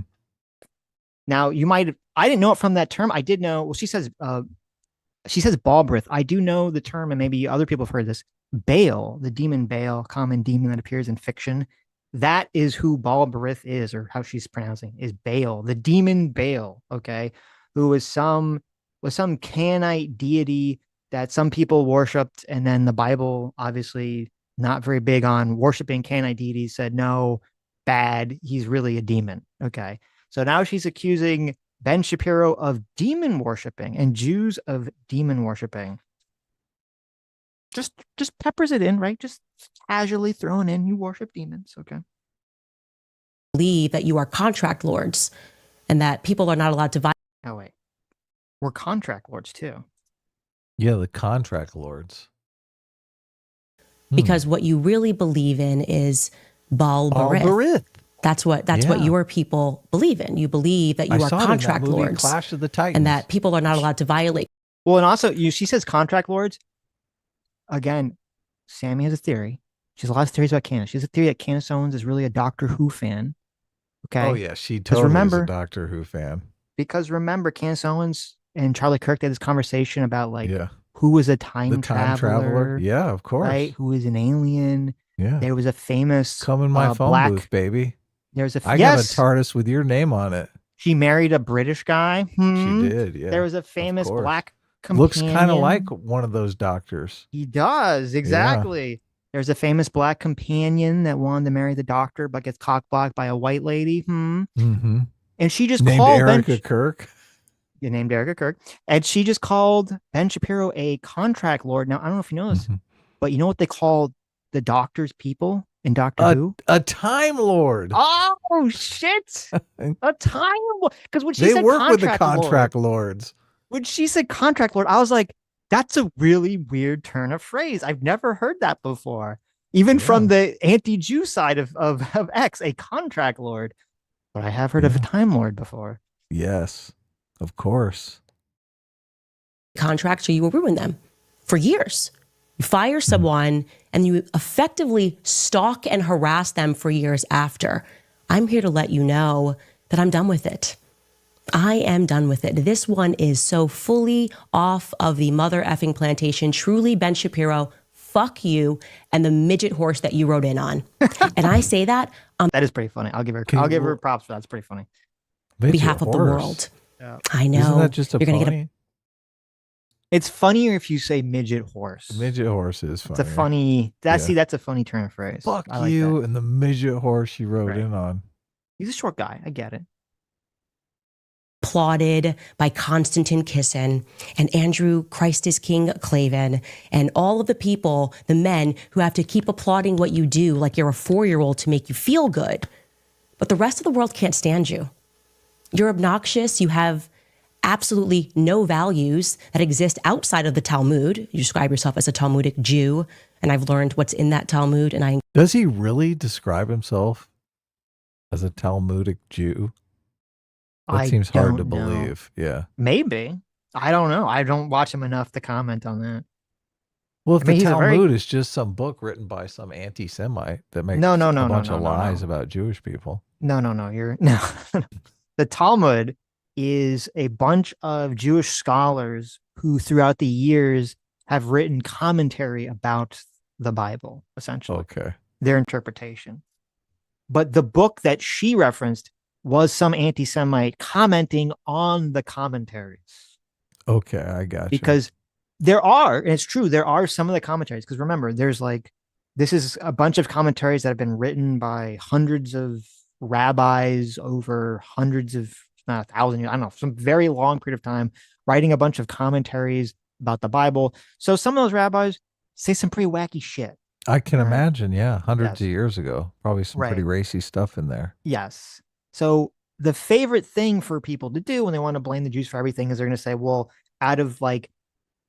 Now you might, I didn't know it from that term. I did know, well, she says Baal Berith. I do know the term, and maybe other people have heard this. Baal, the demon Baal, common demon that appears in fiction. That is who Baal Berith is, or how she's pronouncing, is Baal, the demon Baal, okay, who was some Canaanite deity that some people worshipped, and then the Bible, obviously not very big on worshiping Canaanite deities, said no, bad, he's really a demon, okay. So now she's accusing Ben Shapiro of demon worshiping and Jews of demon worshiping. Just peppers it in, right? Just casually throwing in, you worship demons, okay? Believe that you are contract lords and that people are not allowed to violate. Oh, wait. We're contract lords, too. Yeah, the contract lords. Because what you really believe in is Baal Berith. That's what your people believe in. You believe that you are contract lords. Clash of the Titans. And that people are not allowed to violate. Well, and also, she says contract lords. Again, Sammy has a theory. She has a lot of theories about Candance. She has a theory that Candance Owens is really a Doctor Who fan. Okay. Oh, yeah. She totally is a Doctor Who fan. Because remember, Candance Owens and Charlie Kirk had this conversation about, like, who was a time traveler. Yeah, of course. Right? Who is an alien. Yeah. There was a famous come in my phone booth, baby. There's I got a TARDIS with your name on it. She married a British guy. She did, yeah. There was a famous black companion. Looks kind of like one of those doctors. He does, exactly. Yeah. There's a famous black companion that wanted to marry the doctor, but gets cock-blocked by a white lady. Mm-hmm. And she just named called Erica Kirk. You named Erica Kirk. And she just called Ben Shapiro a contract lord. Now, I don't know if you know this, but you know what they call the doctor's people in Doctor Who? A Time Lord. Oh, shit. A Time Lord. Because when she said they work with the contract lords. When she said contract lord, I was like, that's a really weird turn of phrase. I've never heard that before. Even from the anti-Jew side of X, a contract lord. But I have heard of a Time Lord before. Yes, of course. Contracts, so you will ruin them for years. You fire someone and you effectively stalk and harass them for years after. I'm here to let you know that I'm done with it. I am done with it. This one is so fully off of the mother effing plantation. Truly, Ben Shapiro, fuck you and the midget horse that you rode in on. And I say that on that is pretty funny. I'll give her props for that. It's pretty funny. Behalf of the world. Yeah. I know. Isn't that just a You're funny? It's funnier if you say midget horse. Midget horse is funny. It's a funny. That's a funny turn of phrase. Fuck you and the midget horse you rode in on. He's a short guy. I get it. Applauded by Konstantin Kisin and Andrew Christ is King Clavin and all of the people, the men who have to keep applauding what you do like you're a 4-year-old to make you feel good. But the rest of the world can't stand you. You're obnoxious. You have absolutely no values that exist outside of the Talmud. You describe yourself as a Talmudic Jew, and I've learned what's in that Talmud. And Does he really describe himself as a Talmudic Jew? That seems hard to believe. Yeah. Maybe. I don't know. I don't watch him enough to comment on that. Well, if the Talmud is just some book written by some anti-Semite that makes a bunch of lies about Jewish people. No. The Talmud is a bunch of Jewish scholars who throughout the years have written commentary about the Bible, essentially. Okay. Their interpretation. But the book that she referenced was some anti-Semite commenting on the commentaries. Okay, I got you. Because there are, and it's true, there are some of the commentaries. Because remember, there's this is a bunch of commentaries that have been written by hundreds of rabbis over hundreds of, not 1,000 years, I don't know, some very long period of time, writing a bunch of commentaries about the Bible. So some of those rabbis say some pretty wacky shit. I can imagine, hundreds of years ago. Probably some pretty racy stuff in there. Yes. So the favorite thing for people to do when they want to blame the Jews for everything is they're going to say, well, out of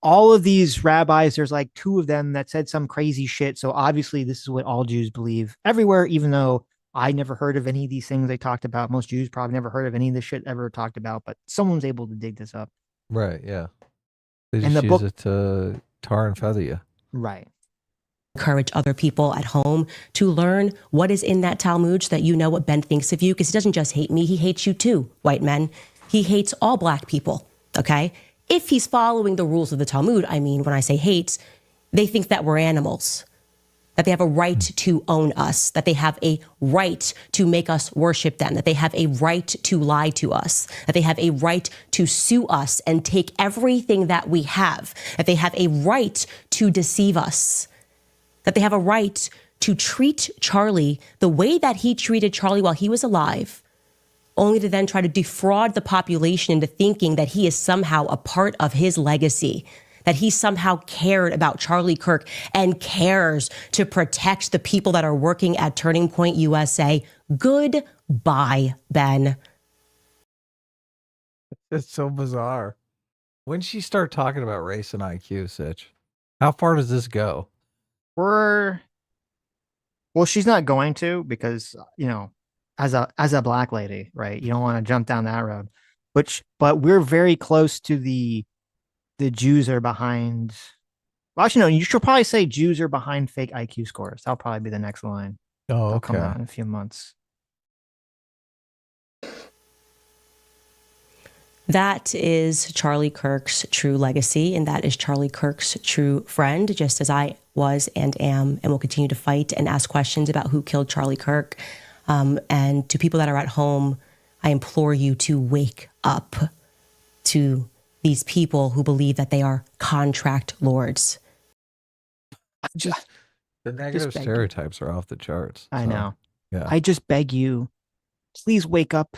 all of these rabbis, there's 2 of them that said some crazy shit. So obviously this is what all Jews believe everywhere, even though I never heard of any of these things they talked about. Most Jews probably never heard of any of this shit ever talked about, but someone's able to dig this up. Right, yeah. They And just the use book- it to tar and feather you. Right. Encourage other people at home to learn what is in that Talmud so that you know what Ben thinks of you, because he doesn't just hate me, he hates you too, white men. He hates all black people, okay? If he's following the rules of the Talmud, I mean, when I say hates, they think that we're animals, that they have a right to own us, that they have a right to make us worship them, that they have a right to lie to us, that they have a right to sue us and take everything that we have, that they have a right to deceive us, that they have a right to treat Charlie the way that he treated Charlie while he was alive, only to then try to defraud the population into thinking that he is somehow a part of his legacy, that he somehow cared about Charlie Kirk and cares to protect the people that are working at Turning Point USA. Goodbye, Ben. It's so bizarre. When she start talking about race and IQ, Sitch, how far does this go? Well, she's not going to, because, you know, as a black lady, right? You don't want to jump down that road. But we're very close to the Jews are behind. Well, actually, no, you should probably say Jews are behind fake IQ scores. That'll probably be the next line. Oh, That'll come okay. out in a few months. That is Charlie Kirk's true legacy, and that is Charlie Kirk's true friend, just as I was and am and will continue to fight and ask questions about who killed Charlie Kirk. And to people that are at home, I implore you to wake up to these people who believe that they are contract lords. Just The negative beg you. stereotypes are off the charts. I so, know. Yeah. I just beg you, please wake up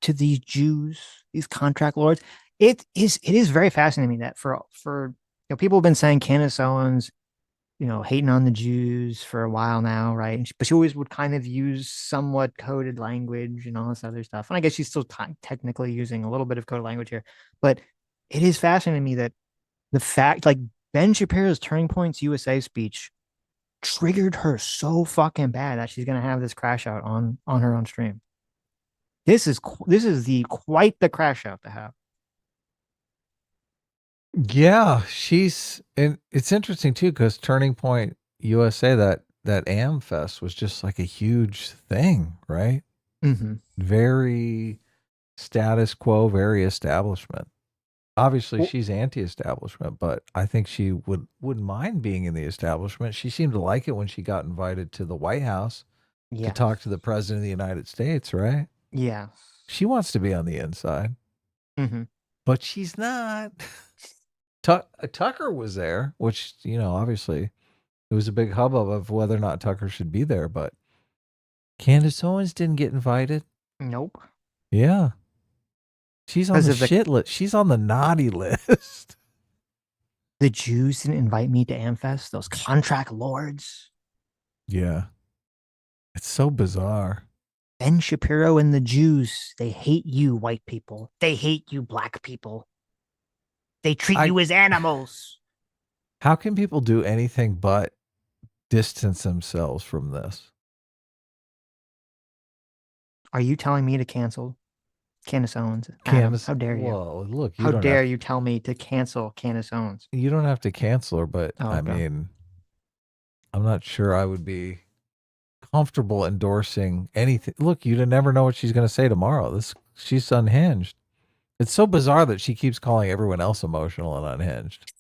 to these Jews, these contract lords. It is very fascinating to me that for people have been saying Candance Owens, hating on the Jews for a while now, right? But she always would kind of use somewhat coded language and all this other stuff. And I guess she's still technically using a little bit of coded language here. But it is fascinating to me that the fact, like, Ben Shapiro's Turning Points USA speech triggered her so fucking bad that she's gonna have this crash out on her own stream. This is quite the crash out to have. Yeah, and it's interesting too, because Turning Point USA, that AmFest was just like a huge thing, right? Mm-hmm. Very status quo, very establishment. Obviously, Well, she's anti-establishment, but I think she wouldn't mind being in the establishment. She seemed to like it when she got invited to the White House to talk to the President of the United States, right? Yeah. She wants to be on the inside, Mm-hmm. but she's not. Tucker was there, which, obviously it was a big hubbub of whether or not Tucker should be there, but Candance Owens didn't get invited. Nope. Yeah. She's on 'Cause the of the- shit list. She's on the naughty list. The Jews didn't invite me to AmFest. Those contract lords. Yeah. It's so bizarre. Ben Shapiro and the Jews, they hate you, white people. They hate you, black people. They treat you as animals. How can people do anything but distance themselves from this? Are you telling me to cancel Candance Owens? Adam, how dare you? Well, look, How dare you tell me to cancel Candance Owens? You don't have to cancel her, but Oh, I okay. mean, I'm not sure I would be comfortable endorsing anything. Look, you'd never know what she's going to say tomorrow. She's unhinged. It's so bizarre that she keeps calling everyone else emotional and unhinged.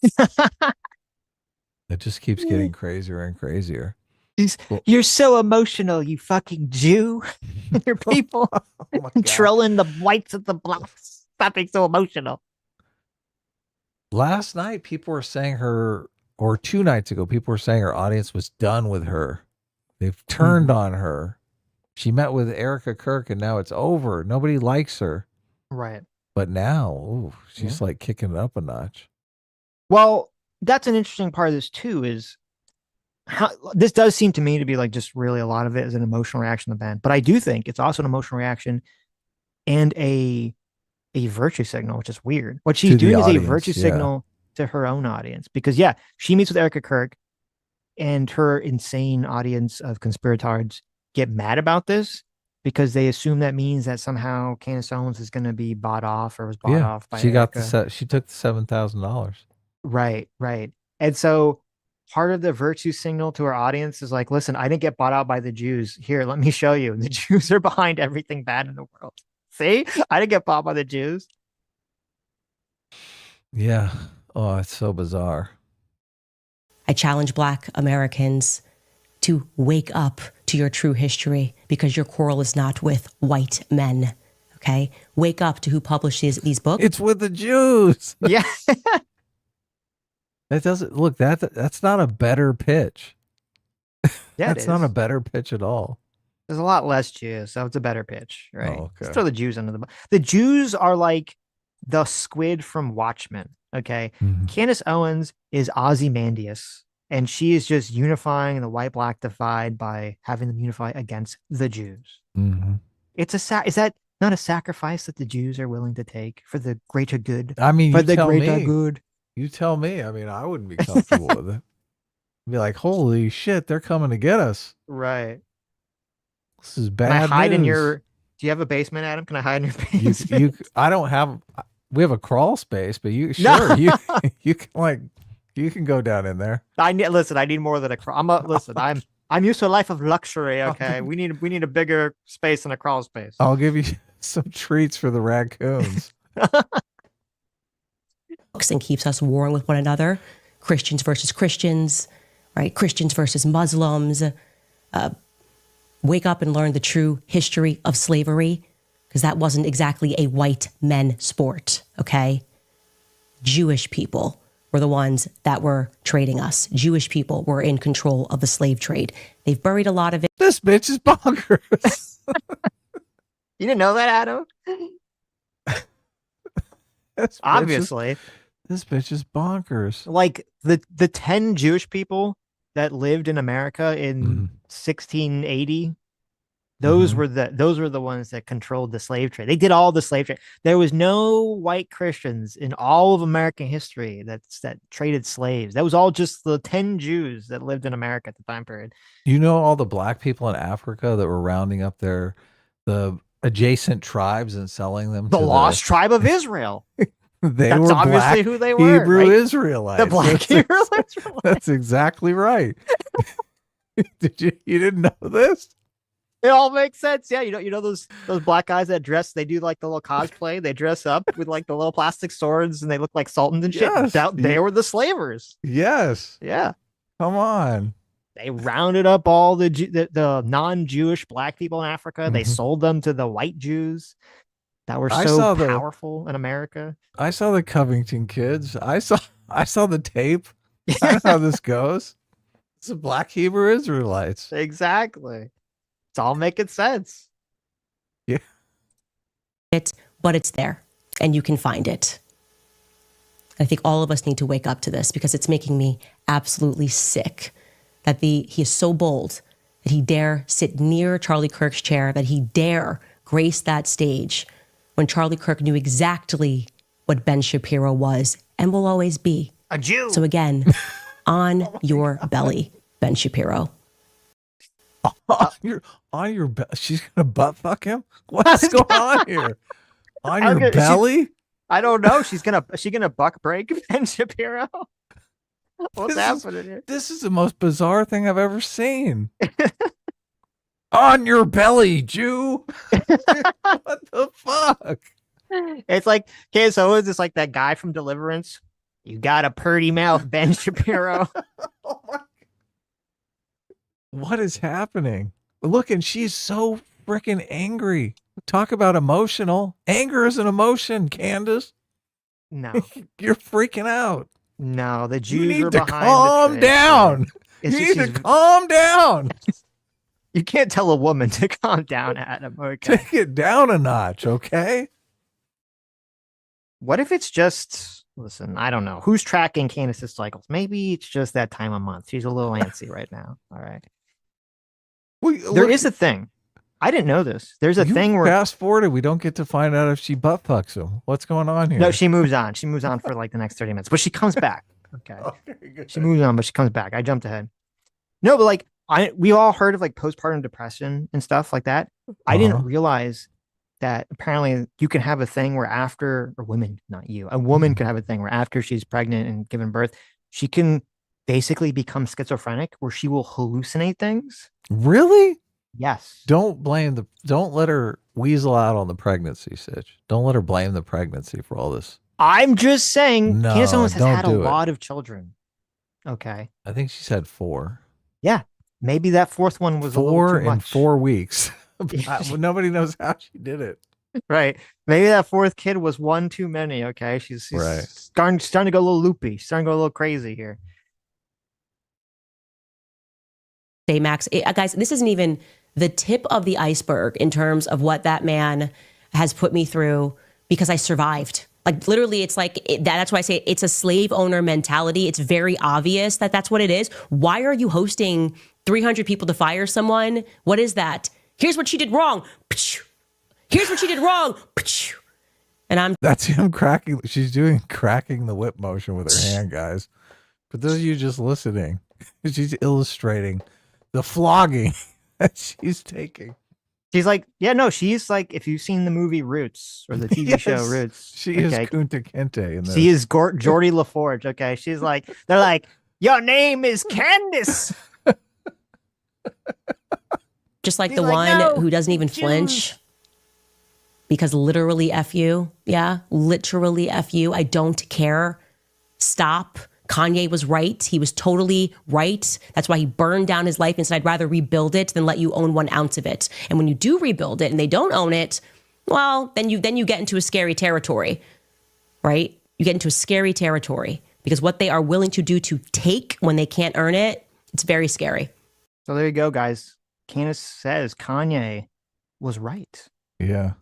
It just keeps getting crazier and crazier. You're so emotional, you fucking Jew. Your people controlling the whites of the blacks. Stop being so emotional. Last night, people were saying or 2 nights ago, people were saying her audience was done with her. They've turned on her. She met with Erica Kirk, and now it's over. Nobody likes her. Right. But now, she's like kicking it up a notch. Well, that's an interesting part of this too, is how this does seem to me to be like just really a lot of it is an emotional reaction to Ben. But I do think it's also an emotional reaction and a virtue signal, which is weird. What she's doing is a virtue signal to her own audience, because she meets with Erica Kirk and her insane audience of conspirators get mad about this because they assume that means that somehow Candance Owens is going to be bought off or was bought off by she Erica. got she took the $7,000. Right. And so part of the virtue signal to our audience is like, listen, I didn't get bought out by the Jews. Here, let me show you. The Jews are behind everything bad in the world. See, I didn't get bought by the Jews. Yeah. Oh, it's so bizarre. I challenge Black Americans to wake up to your true history, because your quarrel is not with white men. Okay? Wake up to who published these books. It's with the Jews. Yeah. That doesn't look, that's not a better pitch. Yeah, that's not a better pitch at all. There's a lot less Jews, so it's a better pitch, right? Oh, okay. Let's throw the Jews under the bus. The Jews are like the squid from Watchmen. Okay. Mhm. Candance Owens is Ozymandias, and she is just unifying the white-black divide by having them unify against the Jews. Mhm. It's is that not a sacrifice that the Jews are willing to take for the greater good? I mean, For you the tell greater me. good. You tell me. I mean, I wouldn't be comfortable with it. I'd be like, holy shit, they're coming to get us. Right. This is Can bad I hide news. in your? Do you have a basement, Adam? Can I hide in your basement? I don't have. We have a crawl space, but you No. sure you can go down in there. I need more than a crawl. I'm used to a life of luxury. Okay, we need a bigger space than a crawl space. I'll give you some treats for the raccoons. And keeps us warring with one another. Christians versus Christians, right? Christians versus Muslims. Wake up and learn the true history of slavery, because that wasn't exactly a white men sport, okay? Jewish people were the ones that were trading us. Jewish people were in control of the slave trade. They've buried a lot of it. This bitch is bonkers. You didn't know that, Adam? Obviously. This bitch is bonkers. Like the 10 Jewish people that lived in America in 1680, those were the ones that controlled the slave trade. They did all the slave trade. There was no white Christians in all of American history that traded slaves. That was all just the 10 Jews that lived in America at the time period. You know all the black people in Africa that were rounding up the adjacent tribes and selling them The to lost tribe of Israel. That's were obviously black who they were, Hebrew right? Israelites. The black Hebrew Israelites. That's exactly right. You didn't know this? It all makes sense. Yeah, you know those black guys that dress, they do like the little cosplay. They dress up with like the little plastic swords and they look like sultans and shit. Yes. They were the slavers. Yes. Yeah. Come on. They rounded up all the non-Jewish black people in Africa. They sold them to the white Jews that were so powerful in America. I saw the Covington kids. I saw the tape. I know how this goes. It's the black Hebrew Israelites. Exactly. It's all making sense. Yeah. But it's there and you can find it. I think all of us need to wake up to this, because it's making me absolutely sick that he is so bold that he dare sit near Charlie Kirk's chair, that he dare grace that stage when Charlie Kirk knew exactly what Ben Shapiro was and will always be. A Jew. So again, on your belly, Ben Shapiro. On your belly? She's gonna butt fuck him? What's going on here? On your belly? I don't know. Is she gonna buck break Ben Shapiro? What's happening here? This is the most bizarre thing I've ever seen. On your belly, Jew. What the fuck? It's like, okay, so is this like that guy from Deliverance? You got a purty mouth, Ben Shapiro. Oh my God. What is happening? Look, and she's so freaking angry. Talk about emotional. Anger is an emotion, Candace. No. You're freaking out. No, the Jews You need were to behind calm down. You need to calm down. You can't tell a woman to calm down, Adam. Okay. Take it down a notch, okay? What if it's just, listen, I don't know. Who's tracking Candace's cycles? Maybe it's just that time of month. She's a little antsy right now. All right. There is a thing. I didn't know this. There's a thing where fast forwarded, we don't get to find out if she butt fucks him. What's going on here? No, she moves on. She moves on for like the next 30 minutes, but she comes back. Okay. Good. She moves on, but she comes back. I jumped ahead. No, but like we all heard of like postpartum depression and stuff like that. I didn't realize that apparently you can have a thing where after, or women, not you, a woman can have a thing where after she's pregnant and given birth, she can basically become schizophrenic where she will hallucinate things. Really? Yes. Don't let her weasel out on the pregnancy, Sitch. Don't let her blame the pregnancy for all this. I'm just saying, No, Candance Owens has don't had a do it. lot of children. Okay. I think she said 4. Yeah. Maybe that fourth one was 4 a little too in much. 4 weeks. Nobody knows how she did it. Right. Maybe that fourth kid was one too many. Okay. She's Right. starting to go a little loopy. She's starting to go a little crazy here. Say, Max, guys, this isn't even the tip of the iceberg in terms of what that man has put me through because I survived. Like literally, it's like that's why I say it's a slave owner mentality. It's very obvious that that's what it is. Why are you hosting 300 people to fire someone? What is that? Here's what she did wrong. Here's what she did wrong. And that's him cracking. She's doing cracking the whip motion with her hand, guys. For those of you just listening, she's illustrating the flogging that she's taking. She's like, yeah, no, she's like, if you've seen the movie Roots or the TV show Roots, she is Kunta Kinte in this. She is Geordie LaForge. Okay, she's like, they're like, your name is Candace. just like she's the like, one who doesn't even flinch because literally F you. Yeah, literally F you. I don't care. Stop. Kanye was right. He was totally right. That's why he burned down his life and said, I'd rather rebuild it than let you own 1 ounce of it. And when you do rebuild it and they don't own it, well, then you get into a scary territory, right? You get into a scary territory because what they are willing to do to take when they can't earn it, it's very scary. So there you go, guys. Candace says Kanye was right. Yeah.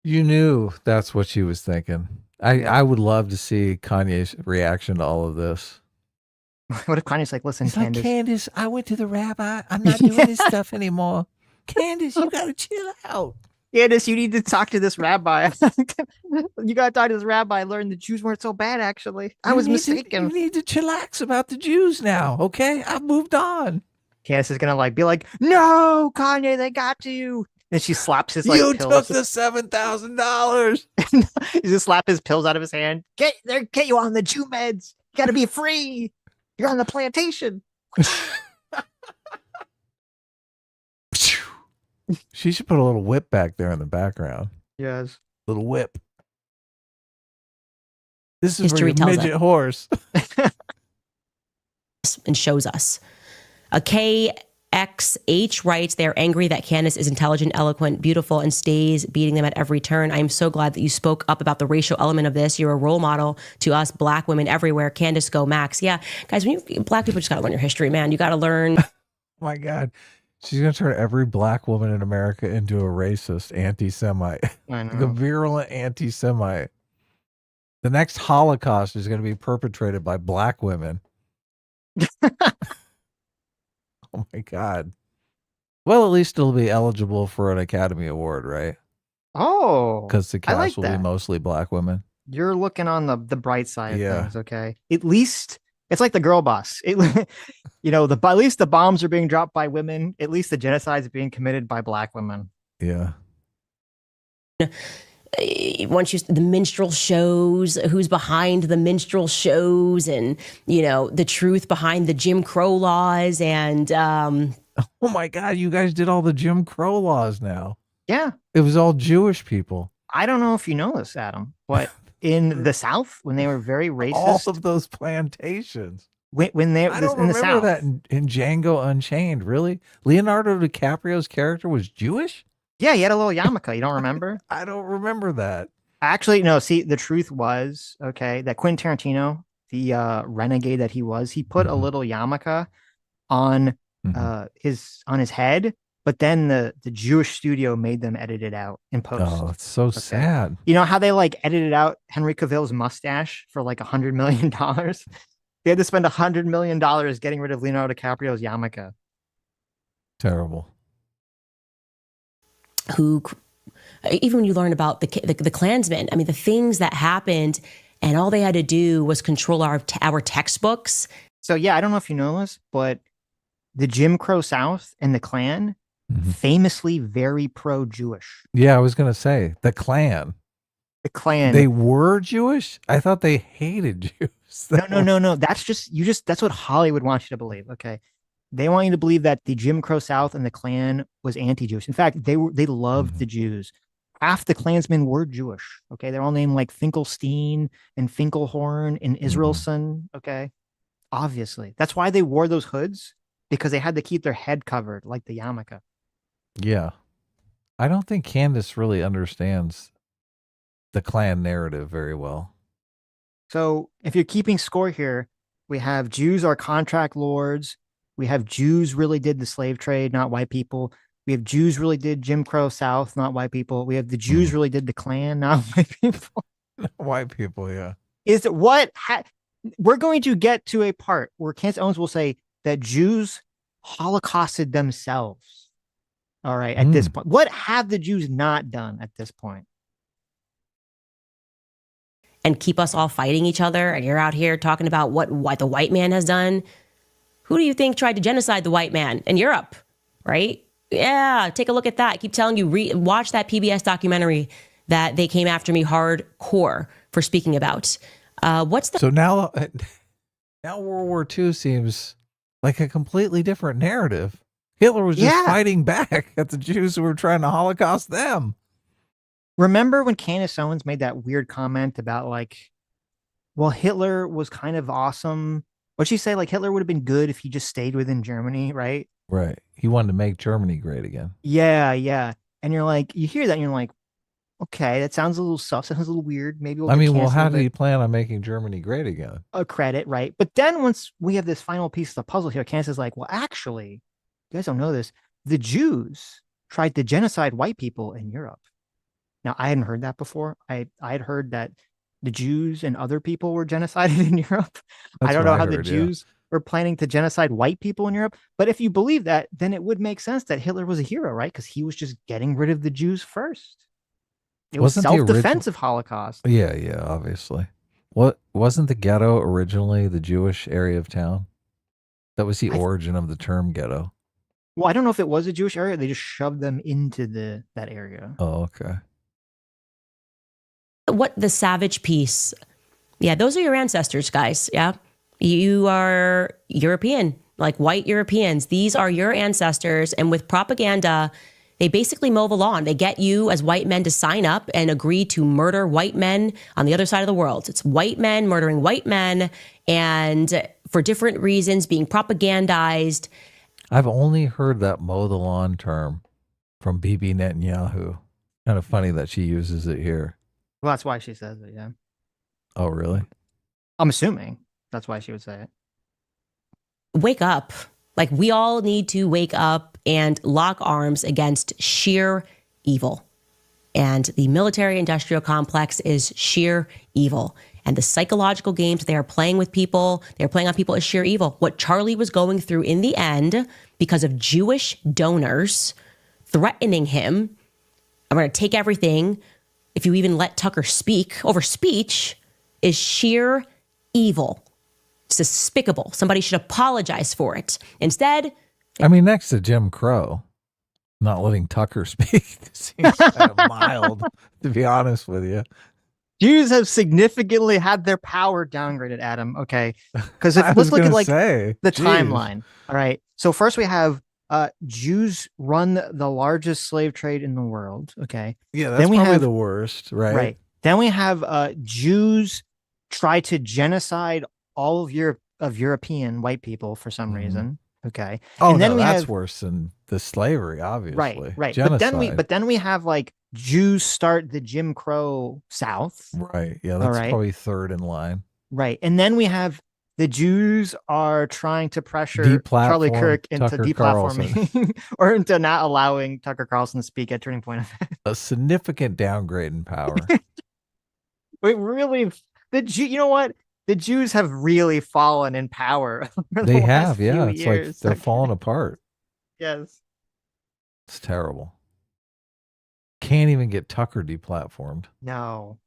You knew that's what she was thinking. I would love to see Kanye's reaction to all of this. What if Kanye's like, listen, He's Candace. Like, Candace, I went to the rabbi. I'm not doing this stuff anymore. Candace, you got to chill out. Candace, you need to talk to this rabbi. You got to talk to this rabbi and learn the Jews weren't so bad, actually. I was mistaken. You need to chillax about the Jews now, okay? I've moved on. Candace is going to be like, no, Kanye, they got you. And she slaps his You pills. took the $7,000. You just slap his pills out of his hand. Get you on the Jew meds. You got to be free. You're on the plantation. She should put a little whip back there in the background. Yes. Little whip. This is history for your midget horse. And shows us. A KXH writes, they're angry that Candace is intelligent, eloquent, beautiful, and stays beating them at every turn. I am so glad that you spoke up about the racial element of this. You're a role model to us Black women everywhere. Candace, go Max. Yeah, guys, when you Black people just got to learn your history, man. You got to learn. Oh my God. She's going to turn every Black woman in America into a racist anti-Semite. I know. Like a virulent anti-Semite. The next Holocaust is going to be perpetrated by Black women. Oh my God. Well, at least it'll be eligible for an Academy Award, right? Oh. Because the cast like will that. be mostly Black women. You're looking on the bright side of things, okay? At least it's like the girl boss. At least the bombs are being dropped by women. At least the genocide is being committed by Black women. Yeah. Once the minstrel shows, who's behind the minstrel shows, and the truth behind the Jim Crow laws, and oh my God, you guys did all the Jim Crow laws now. Yeah, it was all Jewish people. I don't know if you know this, Adam, but in the South, when they were very racist, all of those plantations. When they I don't in the remember South, that in Django Unchained. Really, Leonardo DiCaprio's character was Jewish. Yeah, he had a little yarmulke. You don't remember? I don't remember that. Actually, no. See, the truth was, that Quentin Tarantino, the renegade that he was, he put a little yarmulke on his head, but then the Jewish studio made them edit it out in post. Oh, it's so sad. You know how they edited out Henry Cavill's mustache for $100 million? They had to spend $100 million getting rid of Leonardo DiCaprio's yarmulke. Terrible. Who, even when you learn about the Klansmen, I mean, the things that happened, and all they had to do was control our textbooks. So yeah, I don't know if you know this, but the Jim Crow South and the Klan, famously very pro-Jewish. Yeah, I was going to say the Klan. The Klan. They were Jewish? I thought they hated Jews. No. That's what Hollywood wants you to believe. Okay. They want you to believe that the Jim Crow South and the Klan was anti-Jewish. In fact, they loved the Jews. Half the Klansmen were Jewish. Okay. They're all named like Finkelstein and Finkelhorn and Israelson. Okay. Obviously. That's why they wore those hoods, because they had to keep their head covered like the yarmulke. Yeah. I don't think Candace really understands the Klan narrative very well. So if you're keeping score here, we have Jews are contract lords. We have Jews really did the slave trade, not white people. We have Jews really did Jim Crow South, not white people. We have the Jews really did the Klan, not white people. White people, yeah. Is it what? We're going to get to a part where Candance Owens will say that Jews holocausted themselves. All right, at this point. What have the Jews not done at this point? And keep us all fighting each other, and you're out here talking about what the white man has done. Who do you think tried to genocide the white man in Europe, right? Yeah, take a look at that. I keep telling you, watch that PBS documentary that they came after me hardcore for speaking about. So now World War II seems like a completely different narrative. Hitler was just fighting back at the Jews who were trying to Holocaust them. Remember when Candance Owens made that weird comment about like, well, Hitler was kind of awesome. What'd she say? Like Hitler would have been good if he just stayed within Germany, right? Right. He wanted to make Germany great again. Yeah. And you're like, you hear that and you're like, okay, that sounds a little sus. Sounds a little weird. Maybe we'll how did he plan on making Germany great again? A credit, right? But then once we have this final piece of the puzzle here, Candance is like, well, actually, you guys don't know this. The Jews tried to genocide white people in Europe. Now, I hadn't heard that before. I had heard that the Jews and other people were genocided in Europe. I don't know how the Jews were planning to genocide white people in Europe. But if you believe that, then it would make sense that Hitler was a hero, right? Because he was just getting rid of the Jews first. It was self-defense of Holocaust. Yeah, obviously. Wasn't the ghetto originally the Jewish area of town? That was the origin of the term ghetto. Well, I don't know if it was a Jewish area. They just shoved them into that area. Oh, okay. What the savage piece? Yeah, those are your ancestors, guys. Yeah, you are European, like white Europeans. These are your ancestors, and with propaganda, they basically mow the lawn. They get you as white men to sign up and agree to murder white men on the other side of the world. It's white men murdering white men, and for different reasons being propagandized. I've only heard that mow the lawn term from Bibi Netanyahu. Kind of funny that she uses it here. Well, that's why she says it, yeah. Oh, really? I'm assuming that's why she would say it. Wake up. Like, we all need to wake up and lock arms against sheer evil. And the military-industrial complex is sheer evil. And the psychological games they are playing with people, they're playing on people is sheer evil. What Charlie was going through in the end, because of Jewish donors threatening him, I'm going to take everything. If you even let Tucker speak over speech, is sheer evil. It's despicable. Somebody should apologize for it. Instead, I mean, next to Jim Crow, not letting Tucker speak seems kind of mild, to be honest with you. Jews have significantly had their power downgraded, Adam. Okay. Because let's look at the timeline. All right. So first we have Jews run the largest slave trade in the world. Okay. Yeah, that's probably the worst, right? Right. Then we have Jews try to genocide all of European white people for some reason. Okay. Oh, and then that's worse than the slavery, obviously. Right. Genocide. But then we have like Jews start the Jim Crow South. Right. Yeah, that's probably third in line. Right. And then we have the Jews are trying to pressure Charlie Kirk into deplatforming or into not allowing Tucker Carlson to speak at Turning Point. A significant downgrade in power. Wait, really? You know what? The Jews have really fallen in power. They have, yeah. It's like they're falling apart. Yes. It's terrible. Can't even get Tucker deplatformed. No.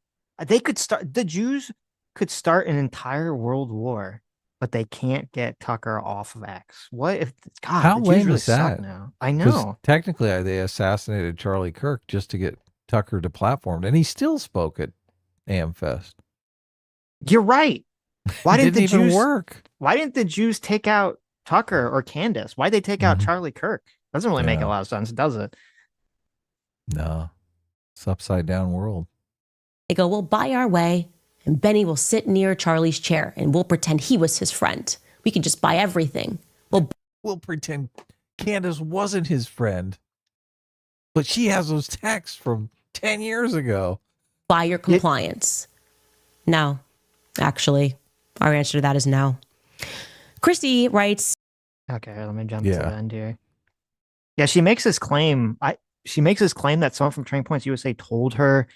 They could start, the Jews could start an entire world war but they can't get Tucker off of X. What if, God, How the Jews lame really is suck that? now. I 'Cause know. technically they assassinated Charlie Kirk just to get Tucker deplatformed, and he still spoke at AmFest. You're right. Why didn't Didn't the even Jews work? Why didn't the Jews take out Tucker or Candace? Why'd they take out Mhm. Charlie Kirk? Doesn't really make a Yeah. lot of sense, does it? No, it's upside down world. They go, we'll buy our way, and Benny will sit near Charlie's chair, and we'll pretend he was his friend. We can just buy everything. We'll pretend Candace wasn't his friend, but she has those texts from 10 years ago. Buy your compliance. No, actually, our answer to that is no. Christy writes, Okay, let me jump to the end here. Yeah, she makes this claim. She makes this claim that someone from Turning Points USA told her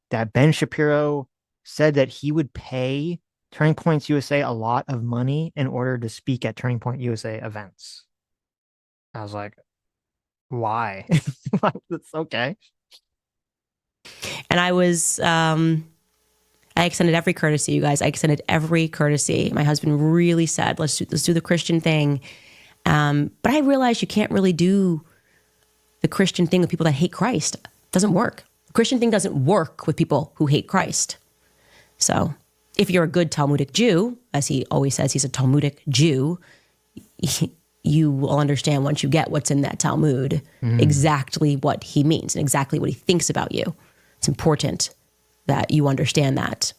that Ben Shapiro said that he would pay Turning Points USA a lot of money in order to speak at Turning Point USA events. I was like, why? That's okay. and I was, I extended every courtesy, you guys. I extended every courtesy. My husband really said, let's do the Christian thing. But I realized you can't really do the Christian thing with people that hate Christ. It doesn't work. The Christian thing doesn't work with people who hate Christ. So if you're a good Talmudic Jew, as he always says, he's a Talmudic Jew, you will understand once you get what's in that Talmud, exactly what he means and exactly what he thinks about you. It's important that you understand that.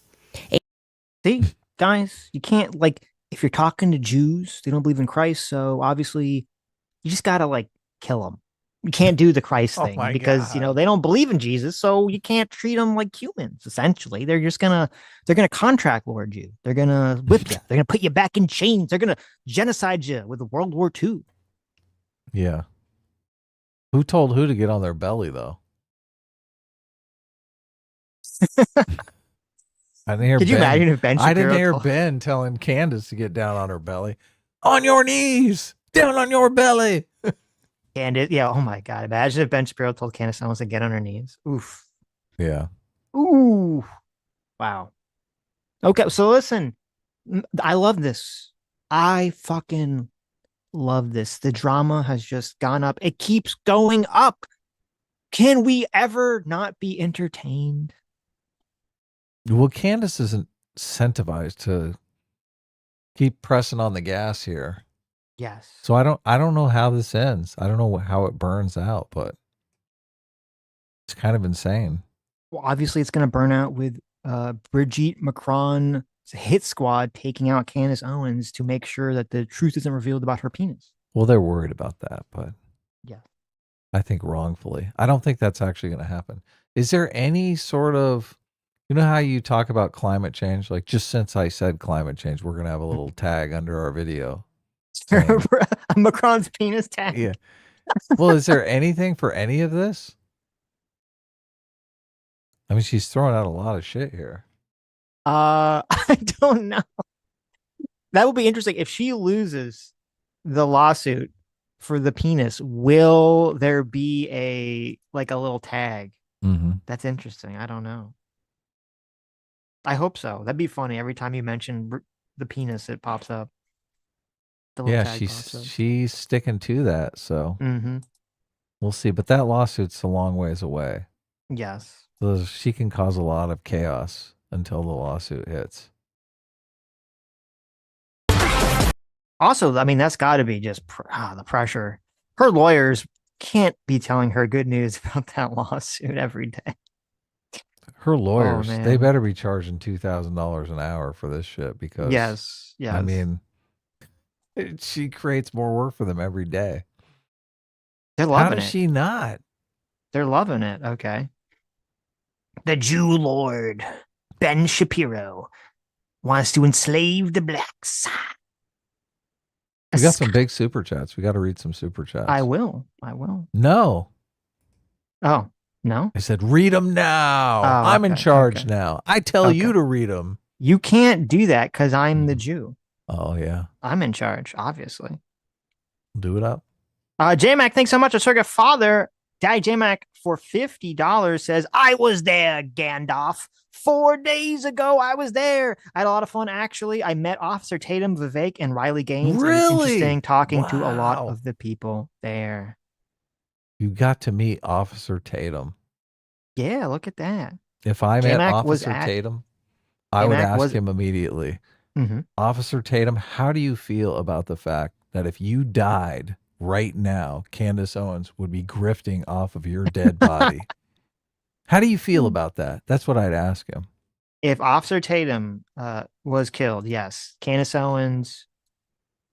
See, guys, you can't, like, if you're talking to Jews, they don't believe in Christ, so obviously you just gotta, like, kill them. You can't do the Christ Oh thing my because, you know, God. they don't believe in Jesus, so you can't treat them like humans, essentially. They're gonna contract lord you. They're gonna whip you. They're gonna put you back in chains. They're gonna genocide you with World War II. Yeah. Who told who to get on their belly, though? I didn't hear Could you imagine if Ben Shapiro I didn't hear told- Ben telling Candace to get down on her belly. On your knees! Down on your belly! And oh my God, imagine if Ben Shapiro told Candance Owens to get on her knees. Oof. Yeah. Ooh. Wow. Okay, so listen, I love this. I fucking love this. The drama has just gone up. It keeps going up. Can we ever not be entertained? Well, Candace isn't incentivized to keep pressing on the gas here. Yes. So I don't know how this ends. I don't know how it burns out, but it's kind of insane. Well, obviously it's going to burn out with Brigitte Macron's hit squad taking out Candance Owens to make sure that the truth isn't revealed about her penis. Well, they're worried about that, but yeah, I think wrongfully. I don't think that's actually going to happen. Is there any sort of, you know how you talk about climate change? Like, just since I said climate change, we're going to have a little tag under our video. Macron's penis tag. Yeah. Well, is there anything for any of this? I mean, she's throwing out a lot of shit here. I don't know. That would be interesting. If she loses the lawsuit for the penis, will there be a little tag? Mm-hmm. That's interesting. I don't know. I hope so. That'd be funny. Every time you mention the penis, it pops up. Yeah, she's sticking to that, so we'll see. But that lawsuit's a long ways away. Yes. So she can cause a lot of chaos until the lawsuit hits. Also, I mean, that's got to be just the pressure. Her lawyers can't be telling her good news about that lawsuit every day. Her lawyers, they better be charging $2,000 an hour for this shit because yes. I mean, she creates more work for them every day. They're loving it. How does she not? They're loving it. Okay. The Jew Lord, Ben Shapiro, wants to enslave the blacks. We got some big super chats. We got to read some super chats. I will. No. Oh, no? I said, read them now. Oh, I'm in charge now. I tell you to read them. You can't do that because I'm the Jew. Oh, yeah. I'm in charge, obviously. Do it up. J-Mac, thanks so much. A surrogate father Daddy J-Mac for $50 says, I was there, Gandalf. 4 days ago, I was there. I had a lot of fun, actually. I met Officer Tatum, Vivek, and Riley Gaines. Really? It was interesting talking to a lot Wow. of the people there. You got to meet Officer Tatum. Yeah, look at that. If I met J-Mac Officer Tatum, I would ask him immediately, Officer Tatum, how do you feel about the fact that if you died right now, Candance Owens would be grifting off of your dead body? How do you feel about that? That's what I'd ask him. If Officer Tatum was killed, yes, Candance Owens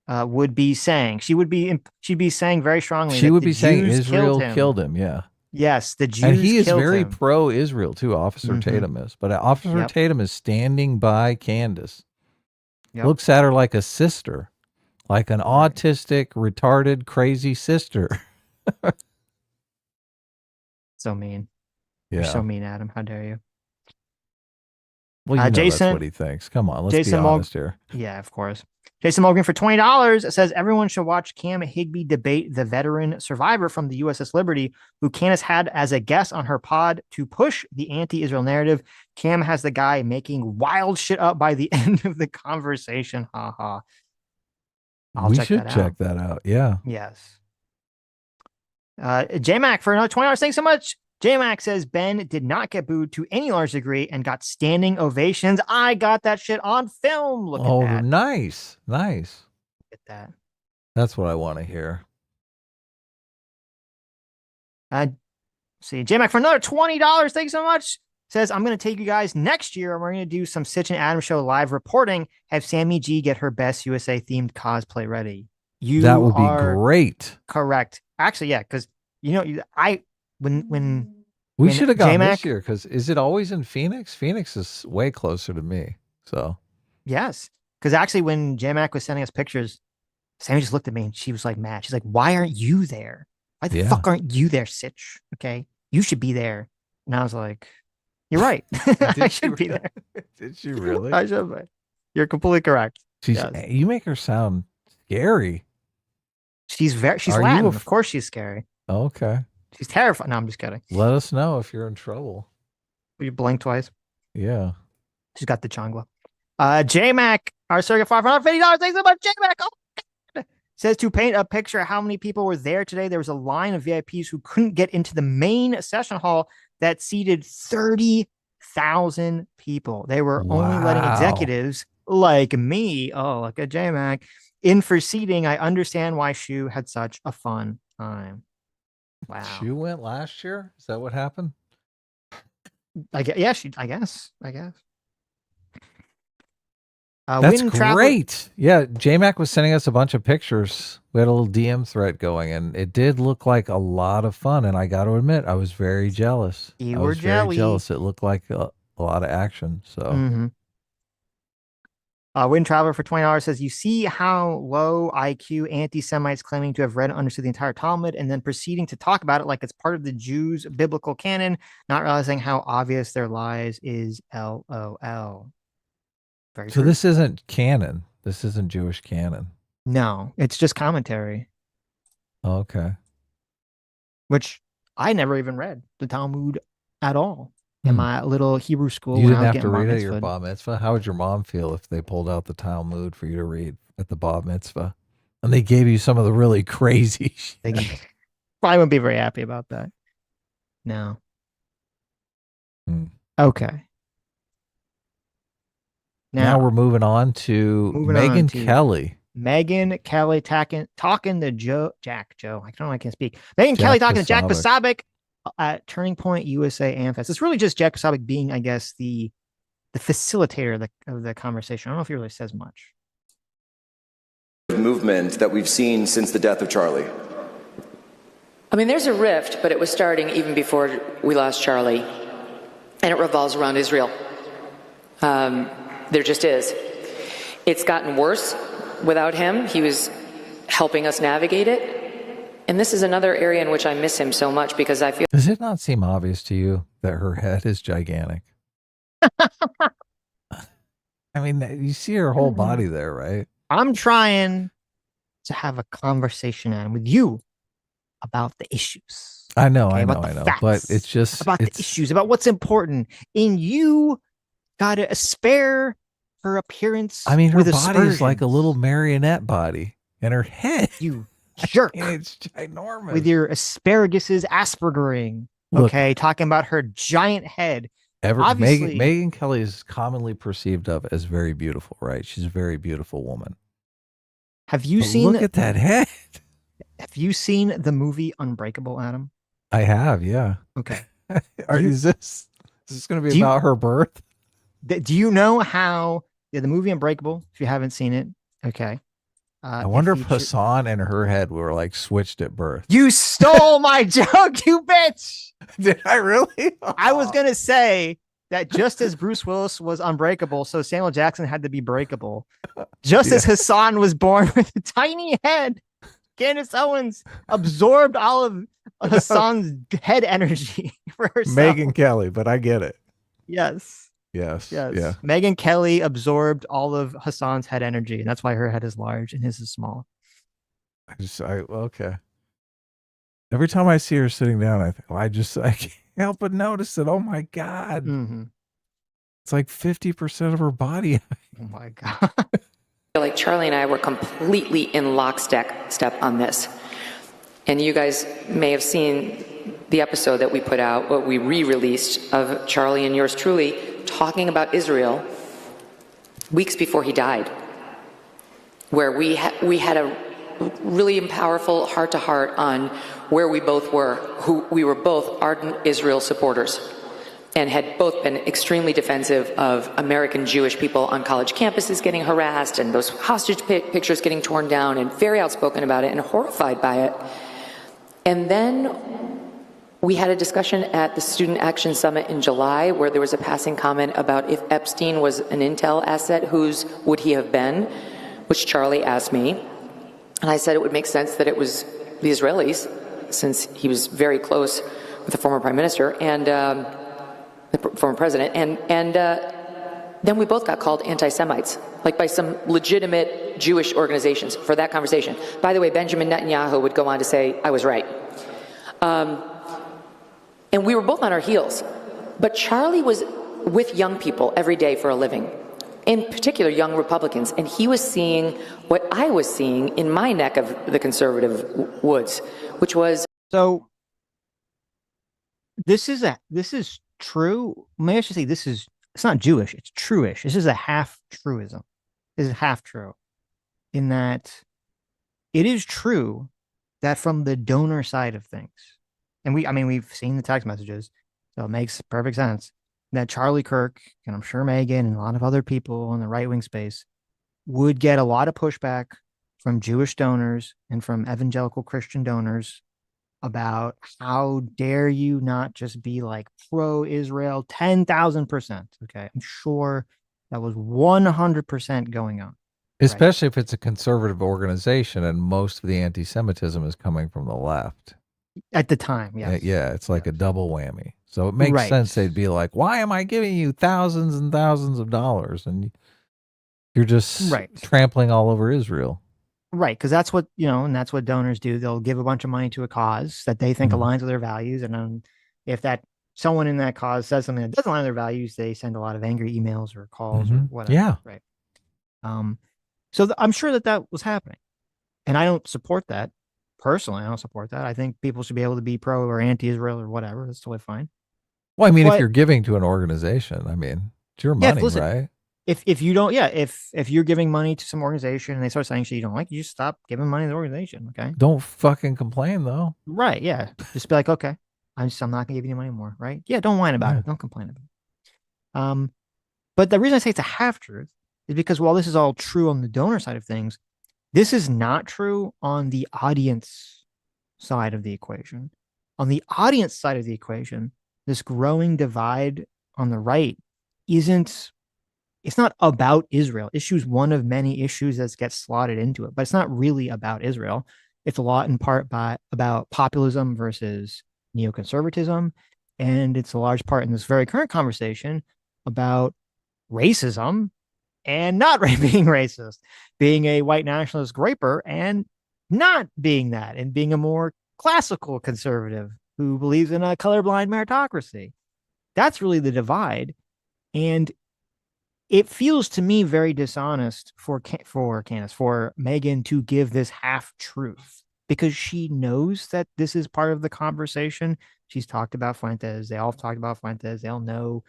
would be saying, she'd be saying very strongly. She would be saying Jews Israel killed him. Yeah. Yes, the Jews. And he is very him. pro-Israel too. Officer Tatum is, but Officer Tatum is standing by Candance. Looks at her like a sister, like an autistic, retarded, crazy sister. So mean. Yeah. You're so mean, Adam. How dare you? Well, you know Jason, that's what he thinks. Come on, let's be honest here. Yeah, of course. Jason Morgan for $20 says everyone should watch Cam Higbee debate the veteran survivor from the USS Liberty, who Candace had as a guest on her pod to push the anti-Israel narrative. Cam has the guy making wild shit up by the end of the conversation. Ha ha. We should check that out. Yeah. Yes. J-Mac for another $20. Thanks so much. J-Mac says Ben did not get booed to any large degree and got standing ovations. I got that shit on film. Look at that. Oh, nice. Nice. Look at that. That's what I want to hear. See, J-Mac for another $20. Thanks so much. Says, I'm going to take you guys next year and we're going to do some Sitch and Adam show live reporting. Have Sammy G get her best USA themed cosplay ready. That would be great. Correct. Actually, yeah, because when we should have gone this year, because is it always in Phoenix? Phoenix is way closer to me. So yes, because actually when J-Mac was sending us pictures, Sammy just looked at me and she was like mad. She's like, why aren't you there? Why the fuck aren't you there, Sitch? Okay, you should be there. And I was like, you're right. I should be there. Did she really? I should be. You're completely correct. You make her sound scary. She's Latin. Of course she's scary. Okay. She's terrified. No, I'm just kidding. Let us know if you're in trouble. Will you blink twice? Yeah. She's got the chongla. J-Mac, our circuit $550. Thanks so much, J-Mac. Oh, God. Says to paint a picture of how many people were there today, there was a line of VIPs who couldn't get into the main session hall that seated 30,000 people. They were only letting executives like me, look at J-Mac, in for seating. I understand why Shu had such a fun time. Wow. Shu went last year? Is that what happened? I guess. That's great. Yeah, J-Mac was sending us a bunch of pictures. We had a little DM thread going, and it did look like a lot of fun. And I got to admit, I was very jealous. You were very jealous. It looked like a lot of action. So, Wind Traveler for $20 says, you see how low IQ anti-Semites claiming to have read and understood the entire Talmud and then proceeding to talk about it like it's part of the Jews' biblical canon, not realizing how obvious their lies is. LOL. Very true. This isn't canon. This isn't Jewish canon. No, it's just commentary. Okay. Which I never even read the Talmud at all. In my little Hebrew school. You didn't have to read at your bar mitzvah? How would your mom feel if they pulled out the Talmud for you to read at the bar mitzvah? And they gave you some of the really crazy shit. Probably wouldn't be very happy about that. No. Okay. Now we're moving on to Megyn Kelly. Megyn Kelly talking to Jack. I don't know, I can't speak. Megyn Kelly talking to Jack Posobiec at Turning Point USA AmFest. It's really just Jack Posobiec being, I guess, the facilitator of the conversation. I don't know if he really says much. Movement that we've seen since the death of Charlie. I mean, there's a rift, but it was starting even before we lost Charlie, and it revolves around Israel. There just is. It's gotten worse without him. He was helping us navigate it. And this is another area in which I miss him so much because I feel... Does it not seem obvious to you that her head is gigantic? I mean, you see her whole body there, right? I'm trying to have a conversation, Adam, with you about the issues. I know, Okay, I know, about the I know. facts, But it's just about the issues, about what's important. And you got to spare her appearance. I mean, her with body is like a aspersions. little marionette body, and her head, You jerk. it's ginormous. With your asparaguses aspergering. Look, Okay, talking about her giant head. Obviously, Megyn Kelly is commonly perceived of as very beautiful, right? She's a very beautiful woman. have you But seen? Look at that head. Have you seen the movie Unbreakable, Adam? I have, yeah. Okay. Is this going to be about her birth? Do you know how the movie Unbreakable? If you haven't seen it, okay. I wonder if Hassan and her head were like switched at birth. You stole my joke, you bitch! Did I really? I was gonna say that just as Bruce Willis was unbreakable, so Samuel Jackson had to be breakable. Just as Hassan was born with a tiny head, Candance Owens absorbed all of Hassan's head energy for herself. Megyn Kelly, but I get it. Yes. Yes. Yes. Yeah. Megyn Kelly absorbed all of Hassan's head energy, and that's why her head is large and his is small. Okay. Every time I see her sitting down, I think, I can't help but notice it. Oh my God. Mm-hmm. It's like 50% of her body. Oh my God. Like Charlie and I were completely in lockstep on this. And you guys may have seen the episode that we put out, what we re-released of Charlie and yours truly talking about Israel weeks before he died, where we had a really powerful heart-to-heart on where we both were, who we were both ardent Israel supporters and had both been extremely defensive of American Jewish people on college campuses getting harassed and those hostage pictures getting torn down, and very outspoken about it and horrified by it. And then we had a discussion at the Student Action Summit in July where there was a passing comment about if Epstein was an intel asset, whose would he have been, which Charlie asked me. And I said it would make sense that it was the Israelis, since he was very close with the former prime minister and the former president. And then we both got called anti-Semites, like by some legitimate Jewish organizations for that conversation. By the way, Benjamin Netanyahu would go on to say I was right. And we were both on our heels. But Charlie was with young people every day for a living, in particular young Republicans, and he was seeing what I was seeing in my neck of the conservative woods, which was... So this is true. May I should say it's not Jewish, it's truish. This is a half truism. This is half true in that it is true that from the donor side of things, and we've seen the text messages, so it makes perfect sense that Charlie Kirk, and I'm sure Megyn and a lot of other people in the right-wing space would get a lot of pushback from Jewish donors and from evangelical Christian donors about how dare you not just be like pro-Israel 10,000%. Okay. I'm sure that was 100% going on. Especially if it's a conservative organization and most of the anti-Semitism is coming from the left. At the time, yes. Yeah, it's like a double whammy. So it makes sense they'd be like, why am I giving you thousands and thousands of dollars? And you're just trampling all over Israel. Right, because that's what, and that's what donors do. They'll give a bunch of money to a cause that they think aligns with their values. And then if that someone in that cause says something that doesn't align with their values, they send a lot of angry emails or calls or whatever. Yeah. Right. So I'm sure that was happening. And I don't support that. Personally, I don't support that. I think people should be able to be pro or anti-Israel or whatever. That's totally fine. Well, I mean, if you're giving to an organization, I mean, it's your money, right? If you don't, if you're giving money to some organization and they start saying shit you don't like, you just stop giving money to the organization. Okay. Don't fucking complain though. Right. Yeah. Just be like, okay, I'm not gonna give you any money more. Right. Yeah. Don't whine about it. Don't complain about it. But the reason I say it's a half truth is because while this is all true on the donor side of things, this is not true on the audience side of the equation. On the audience side of the equation, this growing divide on the right it's not about Israel. Issue's one of many issues that gets slotted into it, but it's not really about Israel. It's a lot in part about populism versus neoconservatism. And it's a large part in this very current conversation about racism and not being racist, being a white nationalist graper and not being that, and being a more classical conservative who believes in a colorblind meritocracy. That's really the divide. And it feels to me very dishonest for Candace, for Megan to give this half truth, because she knows that this is part of the conversation. She's talked about Fuentes. They all talked about Fuentes. They all know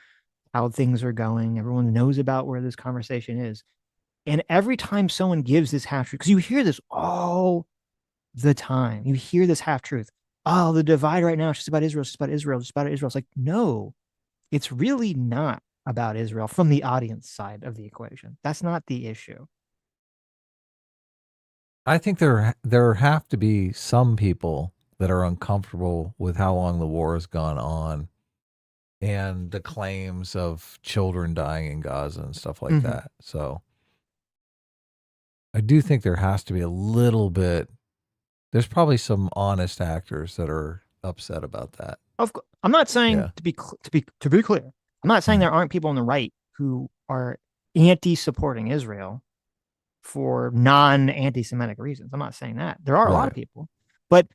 how things are going. Everyone knows about where this conversation is. And every time someone gives this half truth, because you hear this all the time, you hear this half truth. Oh, the divide right now is just about Israel. It's just about Israel. It's about Israel. It's like, no, it's really not about Israel from the audience side of the equation. That's not the issue. I think there have to be some people that are uncomfortable with how long the war has gone on and the claims of children dying in Gaza and stuff like that. So I do think there has to be a little bit. There's probably some honest actors that are upset about that. I'm not saying, to be clear, I'm not saying there aren't people on the right who are anti-supporting Israel for non-anti-Semitic reasons. I'm not saying that. There are a lot of people. But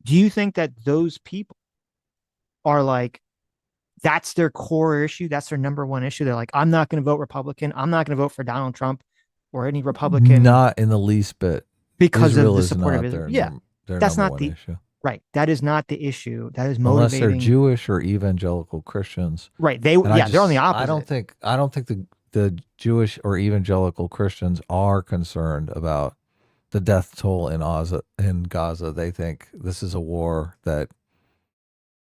do you think that those people are like, that's their core issue? That's their number one issue? They're like, I'm not going to vote Republican. I'm not going to vote for Donald Trump or any Republican. Not in the least bit. Because Israel of the support of Israel. That's not the issue. Right. That is not the issue. That is motivating. Unless they're Jewish or evangelical Christians. Right. They're on the opposite. I don't think the Jewish or evangelical Christians are concerned about the death toll in Gaza. They think this is a war that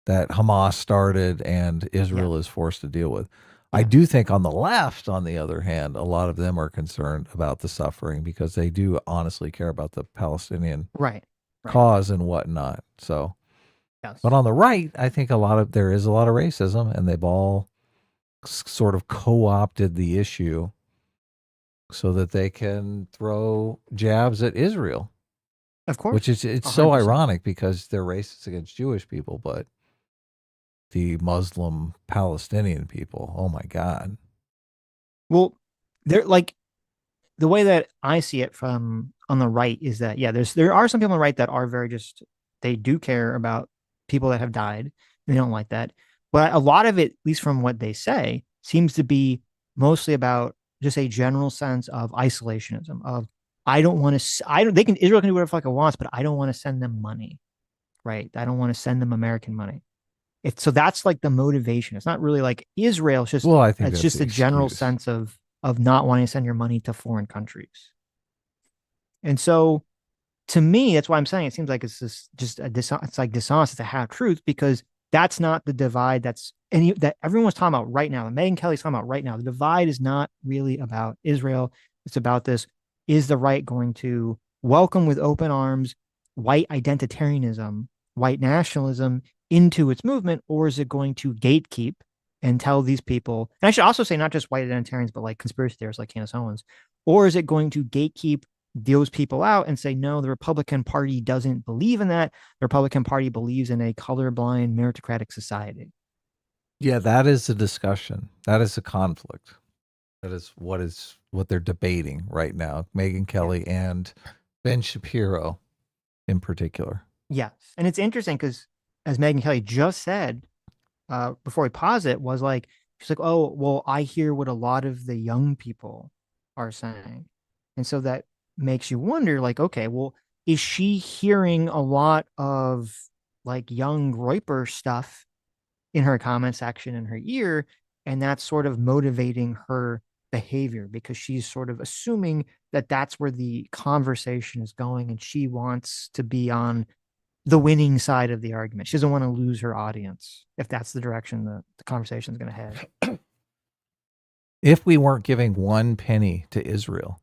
Hamas started and Israel is forced to deal with. I do think on the left, on the other hand, a lot of them are concerned about the suffering because they do honestly care about the Palestinian cause and whatnot. So, but on the right, I think there is a lot of racism, and they've all sort of co-opted the issue so that they can throw jabs at Israel. Of course. Which it's so ironic because they're racist against Jewish people, but the Muslim Palestinian people, oh my God. Well, they're like, the way that I see it from on the right is that, there are some people on the right that are very they do care about people that have died. They don't like that. But a lot of it, at least from what they say, seems to be mostly about just a general sense of isolationism, of Israel can do whatever the fuck it wants, but I don't want to send them money, right? I don't want to send them American money. So that's like the motivation. It's not really like Israel. It's just, I think it's just a general sense of not wanting to send your money to foreign countries. And so to me, that's why I'm saying it seems like it's it's like dishonest. It's a half truth, because that's not the divide that everyone's talking about right now. That Megyn Kelly's talking about right now. The divide is not really about Israel. It's about this: is the right going to welcome with open arms white identitarianism, white nationalism into its movement, or is it going to gatekeep and tell these people? And I should also say not just white identitarians, but like conspiracy theorists like Candance Owens. Or is it going to gatekeep those people out and say, no, the Republican Party doesn't believe in that. The Republican Party believes in a colorblind meritocratic society. Yeah, that is a discussion. That is a conflict. That is what they're debating right now. Megyn Kelly and Ben Shapiro in particular. Yes. And it's interesting because, as Megyn Kelly just said before we pause it, was like, she's like, oh, well, I hear what a lot of the young people are saying. And so that makes you wonder, like, okay, well, is she hearing a lot of like young Groyper stuff in her comment section in her ear, and that's sort of motivating her behavior because she's sort of assuming that that's where the conversation is going, and she wants to be on the winning side of the argument. She doesn't want to lose her audience if that's the direction the conversation is going to head. If we weren't giving one penny to Israel,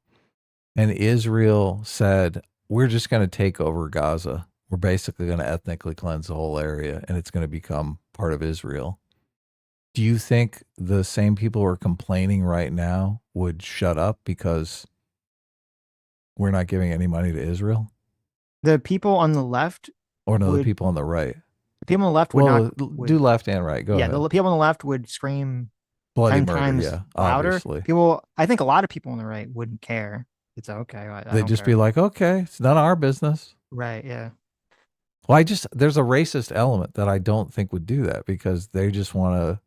and Israel said, we're just going to take over Gaza, we're basically going to ethnically cleanse the whole area, and it's going to become part of Israel, do you think the same people who are complaining right now would shut up because we're not giving any money to Israel? The people on the left, or no, the people on the right. The people on the left would do left and right. Go ahead. The people on the left would scream bloody 10 murder, times louder. Obviously. I think a lot of people on the right wouldn't care. It's okay. They'd just be like, okay, it's none of our business. Right. Yeah. Well, there's a racist element that I don't think would do that because they just want to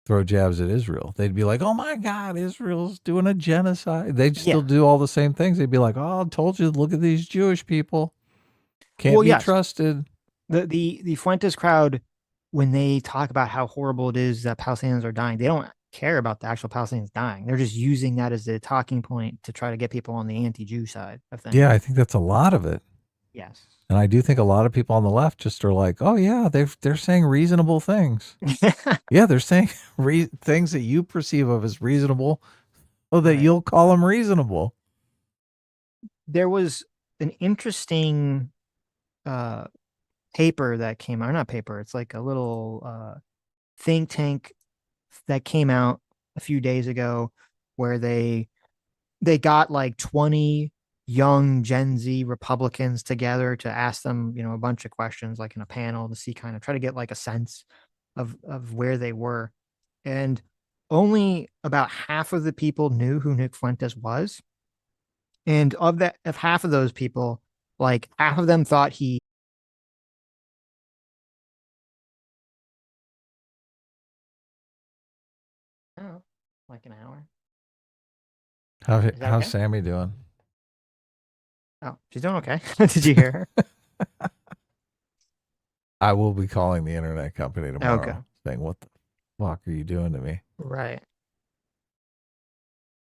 throw jabs at Israel. They'd be like, oh my God, Israel's doing a genocide. They'd still do all the same things. They'd be like, oh, I told you, look at these Jewish people. Can't be trusted. The Fuentes crowd, when they talk about how horrible it is that Palestinians are dying, they don't care about the actual Palestinians dying. They're just using that as a talking point to try to get people on the anti-Jew side of things. Yeah, I think that's a lot of it. Yes. And I do think a lot of people on the left just are like, oh yeah, they're saying reasonable things. Yeah, they're saying things that you perceive of as reasonable, so that you'll call them reasonable. There was an interesting paper that came out, not paper, it's like a little think tank that came out a few days ago where they got like 20 young Gen Z Republicans together to ask them, a bunch of questions like in a panel to see kind of try to get like a sense of where they were. And only about half of the people knew who Nick Fuentes was. And of half of those people, like half of them thought he like an hour. How's okay? Sammy doing? Oh, she's doing okay. Did you hear her? I will be calling the internet company tomorrow, Okay. saying, what the fuck are you doing to me? Right.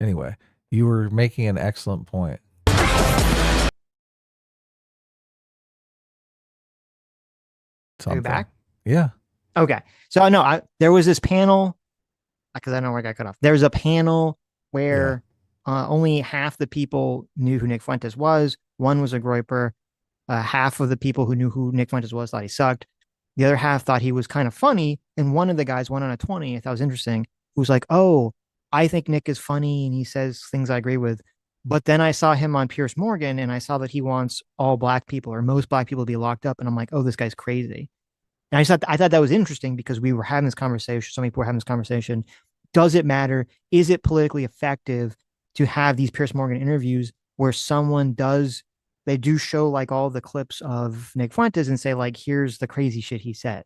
Anyway, you were making an excellent point. Are you back? Yeah. Okay. So no, there was this panel, because I know where I got cut off. There's a panel where only half the people knew who Nick Fuentes was. One was a groyper. Half of the people who knew who Nick Fuentes was thought he sucked. The other half thought he was kind of funny. And one of the guys went on a 20, I thought was interesting, who was like, oh, I think Nick is funny and he says things I agree with. But then I saw him on Piers Morgan and I saw that he wants all black people or most black people to be locked up. And I'm like, oh, this guy's crazy. And I thought that was interesting because we were having this conversation. So many people were having this conversation. Does it matter? Is it politically effective to have these Piers Morgan interviews where they do show like all the clips of Nick Fuentes and say like, here's the crazy shit he says.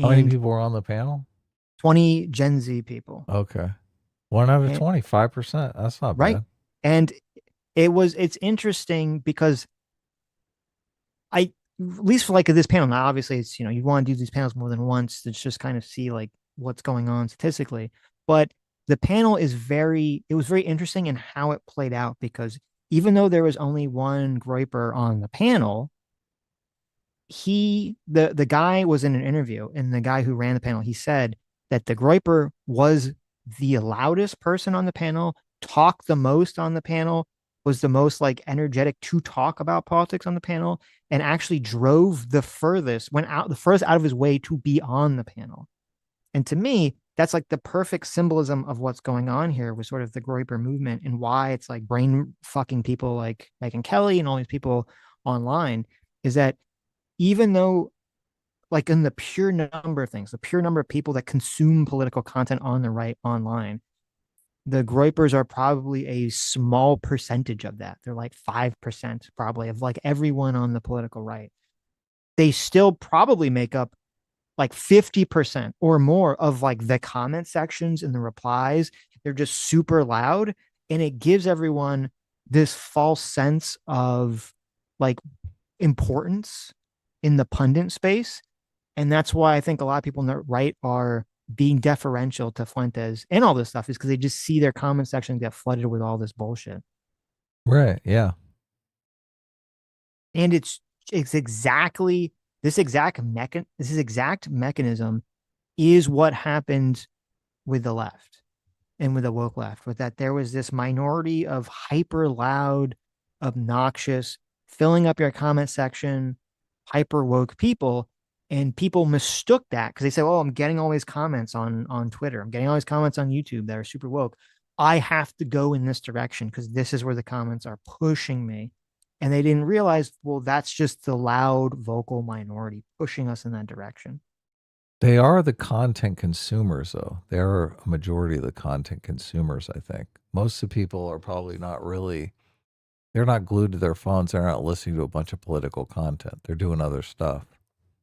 How many people were on the panel? 20 Gen Z people. Okay. 1 out of 20, 5%. That's not bad. And it's interesting because at least for like this panel, now obviously it's, you want to do these panels more than once to just kind of see like what's going on statistically. But the panel it was very interesting in how it played out because even though there was only one groyper on the panel, the guy was in an interview and the guy who ran the panel, he said that the groyper was the loudest person on the panel, talked the most on the panel, was the most like energetic to talk about politics on the panel, and actually drove the furthest out of his way to be on the panel. And to me, that's like the perfect symbolism of what's going on here with sort of the groyper movement and why it's like brain fucking people like Megyn Kelly and all these people online is that even though like in the pure number of things, the pure number of people that consume political content on the right online, the groypers are probably a small percentage of that. They're like 5% probably of like everyone on the political right. They still probably make up like 50% or more of like the comment sections and the replies. They're just super loud. And it gives everyone this false sense of like importance in the pundit space. And that's why I think a lot of people on the right are being deferential to Fuentes and all this stuff is because they just see their comment section get flooded with all this bullshit. Right. Yeah. And it's exactly this exact mechanism is what happened with the left and with the woke left, with that there was this minority of hyper loud, obnoxious, filling up your comment section, hyper woke people. And people mistook that because they say, oh, I'm getting all these comments on Twitter. I'm getting all these comments on YouTube that are super woke. I have to go in this direction because this is where the comments are pushing me. And they didn't realize, well, that's just the loud vocal minority pushing us in that direction. They are the content consumers, though. They are a majority of the content consumers, I think. Most of the people are probably not really They're not glued to their phones. They're not listening to a bunch of political content. They're doing other stuff.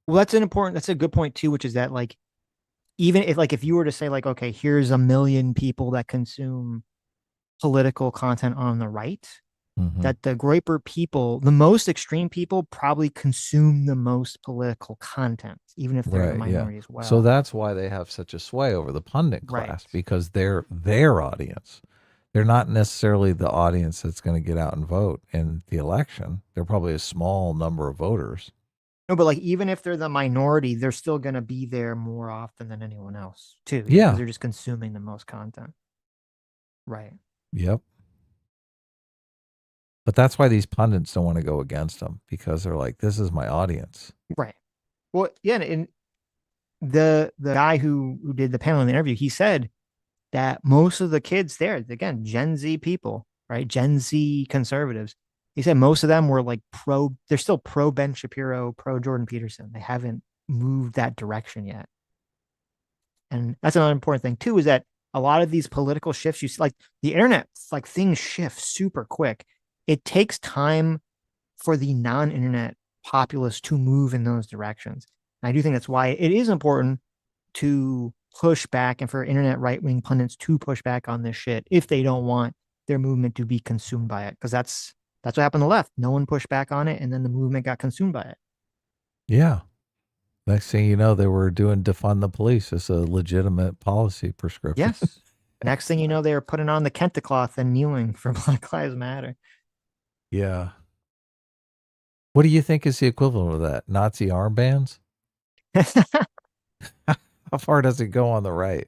Well, that's a good point too, which is that like, even if you were to say like, okay, here's 1 million people that consume political content on the right, that the graper people, the most extreme people, probably consume the most political content, even if they're a minority as well. So that's why they have such a sway over the pundit class, because they're their audience. They're not necessarily the audience that's going to get out and vote in the election. They're probably a small number of voters. No, but like, even if they're the minority, they're still going to be there more often than anyone else too. Yeah. Because they're just consuming the most content. Right. Yep. But that's why these pundits don't want to go against them, because they're like, this is my audience. Right. Well, yeah. And the guy who did the panel in the interview, he said that most of the kids there, again, Gen Z people, right? Gen Z conservatives. He said most of them were like they're still pro Ben Shapiro, pro Jordan Peterson. They haven't moved that direction yet. And that's another important thing too, is that a lot of these political shifts, you see, like the internet, like things shift super quick. It takes time for the non-internet populace to move in those directions. And I do think that's why it is important to push back and for internet right-wing pundits to push back on this shit if they don't want their movement to be consumed by it. Because that's what happened to the left. No one pushed back on it, and then the movement got consumed by it. Yeah. Next thing you know, they were doing defund the police as a legitimate policy prescription. Yes. Next thing you know, they were putting on the kente cloth and kneeling for Black Lives Matter. Yeah. What do you think is the equivalent of that? Nazi armbands? How far does it go on the right?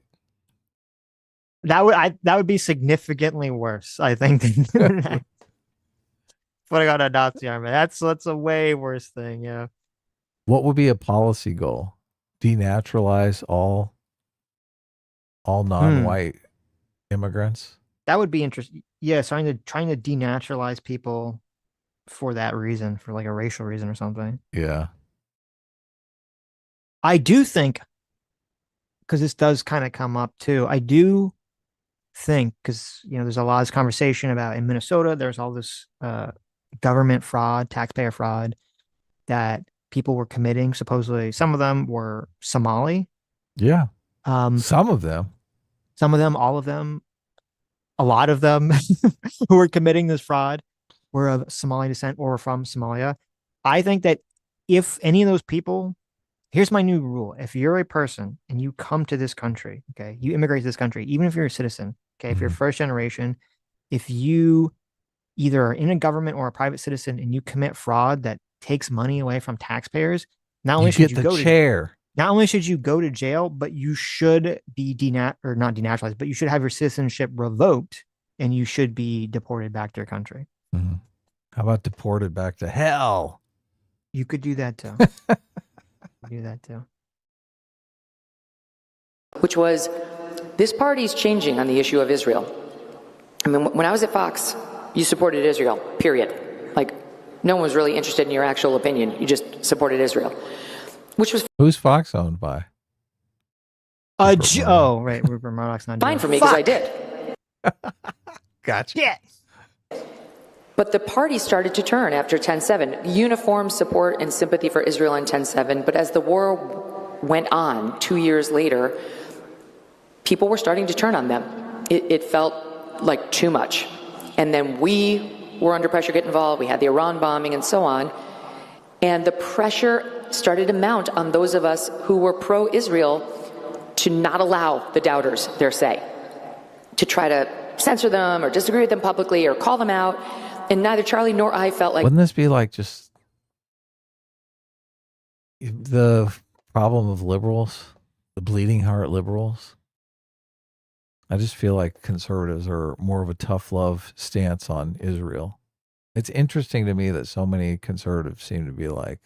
That would be significantly worse, I think, than putting on a Nazi armband. That's a way worse thing, yeah. What would be a policy goal? Denaturalize all non-white immigrants? That would be interesting. Yeah, trying to denaturalize people for that reason, for like a racial reason or something. Yeah. I do think, because this does kind of come up too, I do think, because there's a lot of this conversation about in Minnesota, there's all this government fraud, taxpayer fraud that people were committing. Supposedly, some of them were Somali. Yeah. Some of them, all of them, a lot of them who were committing this fraud were of Somali descent or from Somalia. I think that if any of those people, here's my new rule. If you're a person and you come to this country, okay, you immigrate to this country, even if you're a citizen, okay, if you're first generation, if you either are in a government or a private citizen and you commit fraud that takes money away from taxpayers, not only should you go to jail, but you should be not denaturalized, but you should have your citizenship revoked and you should be deported back to your country. Mm-hmm. How about deported back to hell? You could do that too. Do that too. Which was, this party's changing on the issue of Israel. I mean, when I was at Fox, you supported Israel, period. Like, no one was really interested in your actual opinion. You just supported Israel. Which was Who's Fox owned by? Right. Rupert Murdoch's not fine for me because I did. Gotcha. Yeah. But the party started to turn after 10/7. Uniform support and sympathy for Israel in 10/7. But as the war went on 2 years later, people were starting to turn on them. It felt like too much. And then we were under pressure to get involved. We had the Iran bombing and so on. And the pressure started to mount on those of us who were pro-Israel to not allow the doubters their say, to try to censor them or disagree with them publicly or call them out. And neither Charlie nor I felt like... Wouldn't this be like just the problem of liberals, the bleeding heart liberals? I just feel like conservatives are more of a tough love stance on Israel. It's interesting to me that so many conservatives seem to be like,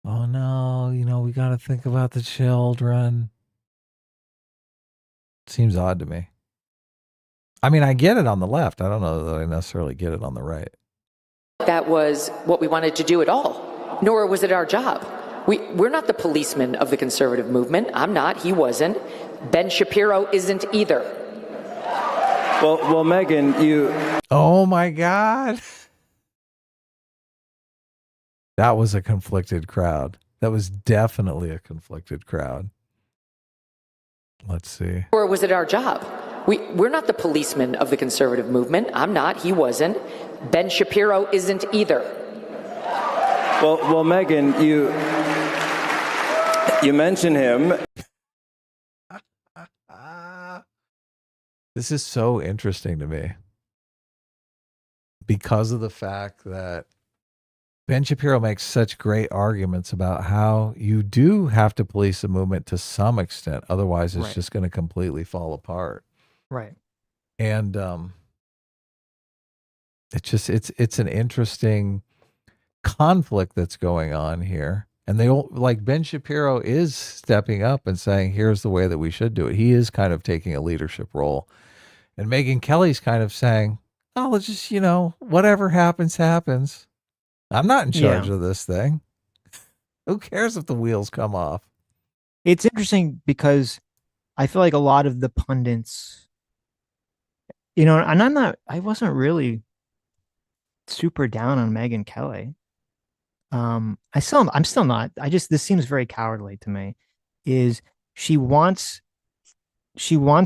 oh no, we got to think about the children. Seems odd to me. I mean, I get it on the left. I don't know that I necessarily get it on the right. That was what we wanted to do at all, nor was it our job. We're not the policemen of the conservative movement. I'm not. He wasn't. Ben Shapiro isn't either. Well, Megan, Oh my God. That was a conflicted crowd. That was definitely a conflicted crowd. Let's see. Or was it our job? We're not the policemen of the conservative movement. I'm not. He wasn't. Ben Shapiro isn't either. Well, Megan, you mentioned him. This is so interesting to me because of the fact that Ben Shapiro makes such great arguments about how you do have to police the movement to some extent. Otherwise, it's just going to completely fall apart. Right. And it's an interesting conflict that's going on here. And they like Ben Shapiro is stepping up and saying, here's the way that we should do it. He is kind of taking a leadership role. And Megyn Kelly's kind of saying, oh, let's just, whatever happens, happens. I'm not in charge of this thing. Who cares if the wheels come off? It's interesting because I feel like a lot of the pundits, and I wasn't really super down on Megyn Kelly. I'm still not. This seems very cowardly to me. Is she wants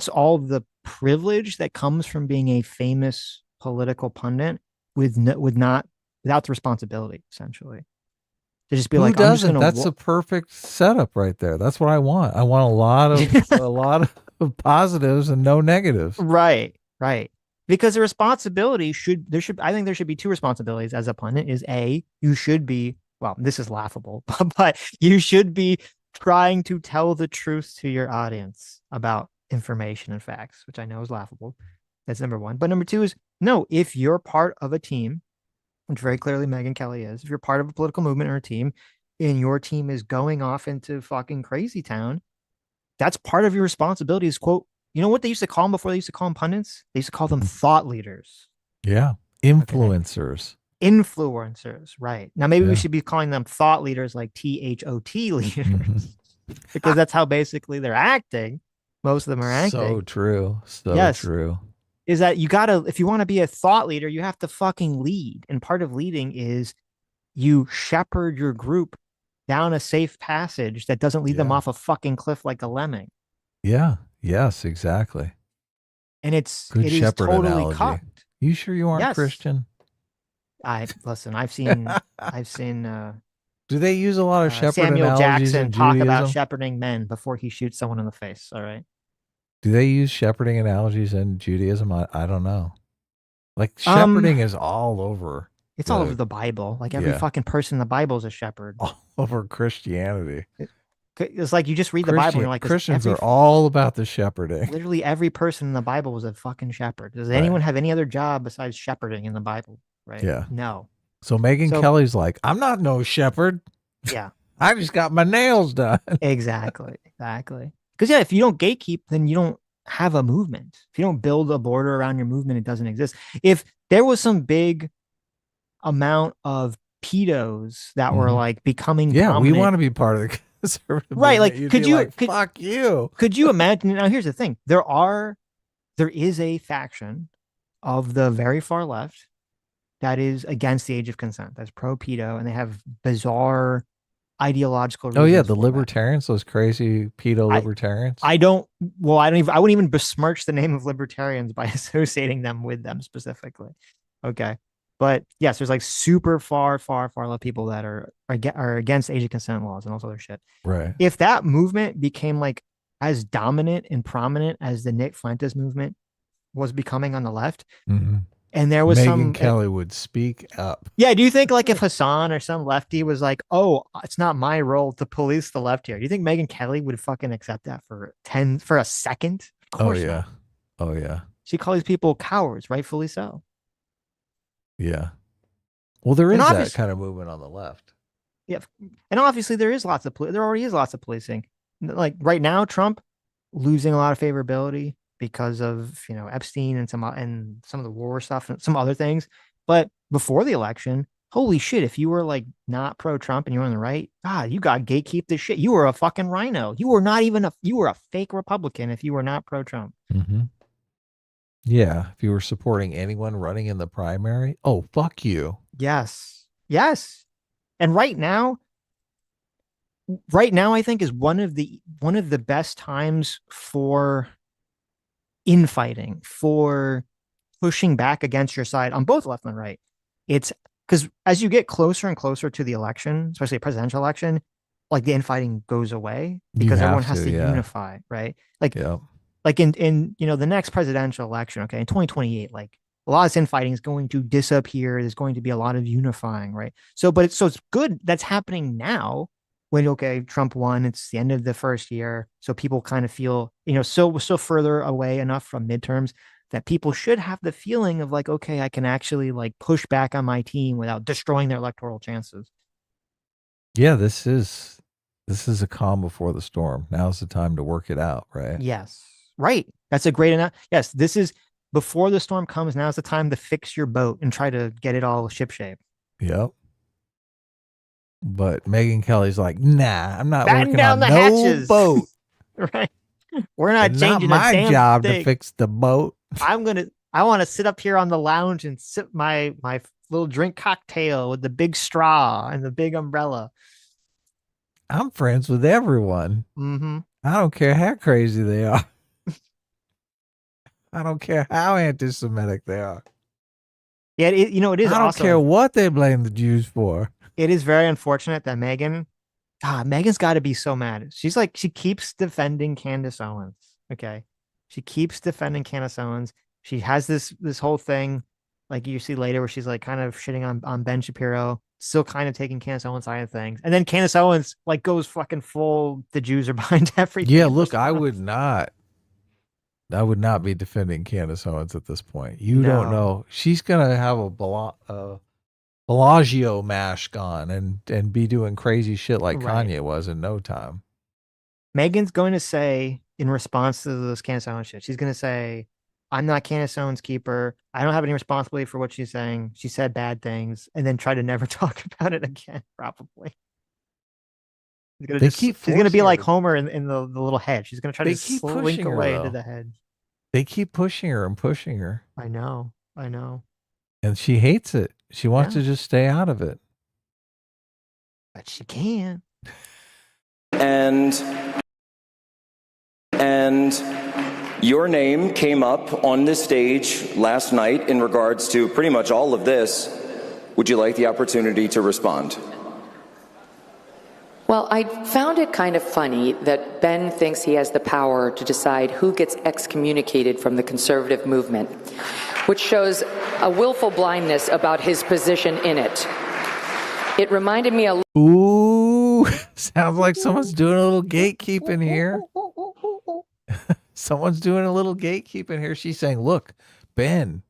all the privilege that comes from being a famous political pundit without the responsibility, essentially. To just be Who doesn't? That's a perfect setup right there. That's what I want. I want a lot of positives and no negatives. Right. Because the responsibility I think there should be two responsibilities as a pundit. Is A, you should be, well, this is laughable, but you should be trying to tell the truth to your audience about information and facts, which I know is laughable. That's number one. But number two is, no, if you're part of a team, which very clearly Megyn Kelly is, if you're part of a political movement or a team and your team is going off into fucking crazy town, that's part of your responsibility is, quote, you know what they used to call them before they used to call them pundits? They used to call them thought leaders. Yeah. Influencers. Okay. Influencers. Right. Now, maybe we should be calling them thought leaders, like THOT leaders, because that's how basically they're acting. Most of them are acting. So true. True. Is that if you want to be a thought leader, you have to fucking lead. And part of leading is you shepherd your group down a safe passage that doesn't lead them off a fucking cliff like a lemming. Yeah. Yes, exactly. And it Good is shepherd totally analogy. cocked. You sure you aren't Christian? I've seen do they use a lot of shepherd Samuel analogies Jackson in talk Judaism? about shepherding men before he shoots someone in the face. All right. Do they use shepherding analogies in Judaism? I don't know. Like shepherding is all over. It's all over the Bible. Like every fucking person in the Bible is a shepherd. All over Christianity. It's like you just read the Bible and you're like, Christians are all about the shepherding. Literally every person in the Bible was a fucking shepherd. Does anyone have any other job besides shepherding in the Bible? Right? Yeah. No. So Megyn Kelly's like, I'm not no shepherd. Yeah. I just got my nails done. Exactly. Because if you don't gatekeep, then you don't have a movement. If you don't build a border around your movement, it doesn't exist. If there was some big amount of pedos that were like becoming prominent, we want to be part of the conservative right? movement. Like, could you fuck you? Could you imagine? Now, here's the thing: there is a faction of the very far left that is against the age of consent. That's pro pedo, and they have bizarre ideological reasons. Oh yeah, the libertarians, those crazy pedo libertarians. I wouldn't even besmirch the name of libertarians by associating them with them specifically. Okay. But yes, there's like super far left people that are against age of consent laws and all this other shit. Right. If that movement became like as dominant and prominent as the Nick Fuentes movement was becoming on the left, and there was Megyn Kelly would speak up. Yeah. Do you think like if Hassan or some lefty was like, oh, it's not my role to police the left here, do you think Megyn Kelly would fucking accept that for a second? Of course not. Oh yeah. She calls people cowards, rightfully so. Yeah. Well, there is that kind of movement on the left. Yeah. And obviously there already is lots of policing. Like right now, Trump losing a lot of favorability because of, Epstein and some of the war stuff and some other things. But before the election, holy shit, if you were like not pro-Trump and you were on the right, God, you got gatekeep this shit. You were a fucking rhino. You were a fake Republican if you were not pro-Trump. Yeah, if you were supporting anyone running in the primary, oh, fuck you. Yes. Yes. And right now, I think is one of the best times for infighting, for pushing back against your side on both left and right. It's because as you get closer and closer to the election, especially a presidential election, like the infighting goes away because everyone has to unify, right? Like, like in the next presidential election, okay, in 2028, like a lot of this infighting is going to disappear. There's going to be a lot of unifying, right? So, but it's good that's happening now. When Trump won, it's the end of the first year, so people kind of feel so further away enough from midterms that people should have the feeling of like, okay, I can actually like push back on my team without destroying their electoral chances. Yeah, this is a calm before the storm. Now's the time to work it out, right? Yes, right. That's a great yes. This is before the storm comes. Now's the time to fix your boat and try to get it all shipshape. Yep. But Megyn Kelly's like, nah, I'm not Batten working down on the no hatches. boat. Right. We're not It's changing not my job thing. to fix the boat. I want to sit up here on the lounge and sip my little drink cocktail with the big straw and the big umbrella. I'm friends with everyone. Mm-hmm. I don't care how crazy they are. I don't care how anti-Semitic they are. Yeah, it is. I don't care what they blame the Jews for. It is very unfortunate that Megan's got to be so mad. She keeps defending Candance Owens. Okay, she keeps defending Candance Owens. She has this whole thing, like you see later, where she's like kind of shitting on Ben Shapiro, still kind of taking Candance Owens' side of things, and then Candance Owens like goes fucking full. The Jews are behind everything. Yeah, look, I would not be defending Candance Owens at this point. You don't know. She's gonna have a Bellagio mask on and be doing crazy shit like Kanye was in no time. Megan's going to say in response to this Candance Owens shit, she's going to say, I'm not Candance Owens' keeper. I don't have any responsibility for what she's saying. She said bad things, and then try to never talk about it again, probably. She's going to be like Homer in the little hedge. She's going to try to slink away into the hedge. They keep pushing her and pushing her. I know. And she hates it. She wants to just stay out of it. But she can. And your name came up on this stage last night in regards to pretty much all of this. Would you like the opportunity to respond? Well, I found it kind of funny that Ben thinks he has the power to decide who gets excommunicated from the conservative movement, which shows a willful blindness about his position in it. It reminded me a Ooh, sounds like someone's doing a little gatekeeping here. Someone's doing a little gatekeeping here. She's saying, look, Ben,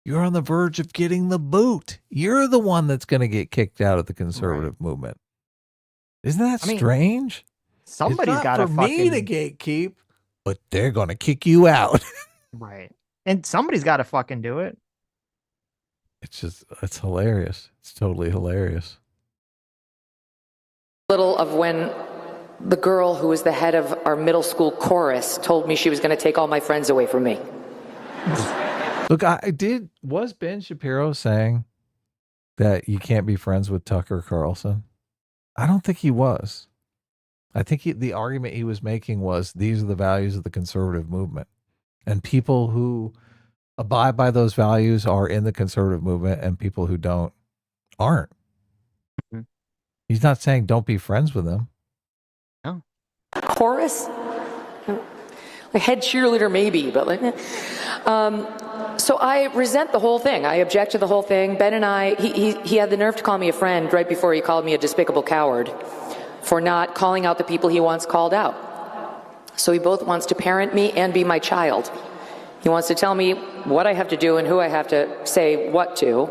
you're on the verge of getting the boot. You're the one that's going to get kicked out of the conservative movement. Isn't that strange? Somebody's got to me to gatekeep, but they're going to kick you out. Right. And somebody's got to fucking do it. It's hilarious. It's totally hilarious. Little of when the girl who was the head of our middle school chorus told me she was going to take all my friends away from me. Look, was Ben Shapiro saying that you can't be friends with Tucker Carlson? I don't think he was. I think the argument he was making was these are the values of the conservative movement. And people who abide by those values are in the conservative movement, and people who don't aren't. Mm-hmm. He's not saying don't be friends with them. No. Chorus? Like head cheerleader maybe, but like... So I resent the whole thing. I object to the whole thing. Ben and I, he had the nerve to call me a friend right before he called me a despicable coward for not calling out the people he once called out. So he both wants to parent me and be my child. He wants to tell me what I have to do and who I have to say what to.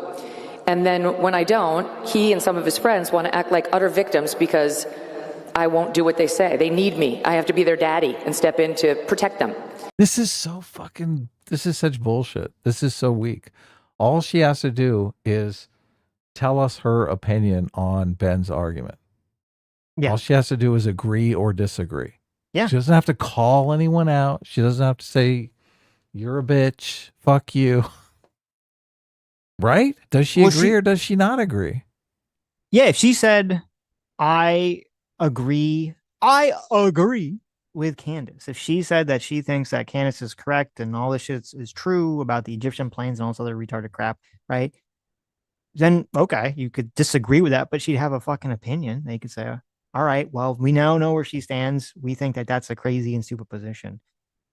And then when I don't, he and some of his friends want to act like utter victims because I won't do what they say. They need me. I have to be their daddy and step in to protect them. This is such bullshit. This is so weak. All she has to do is tell us her opinion on Ben's argument. Yeah. All she has to do is agree or disagree. Yeah. She doesn't have to call anyone out. She doesn't have to say You're a bitch. Fuck you. Right? Does she agree or does she not agree? Yeah, if she said, I agree with Candace. If she said that she thinks that Candace is correct and all this shit is true about the Egyptian planes and all this other retarded crap, right? Then, okay, you could disagree with that, but she'd have a fucking opinion. They could say, all right, well, we now know where she stands. We think that that's a crazy and stupid position.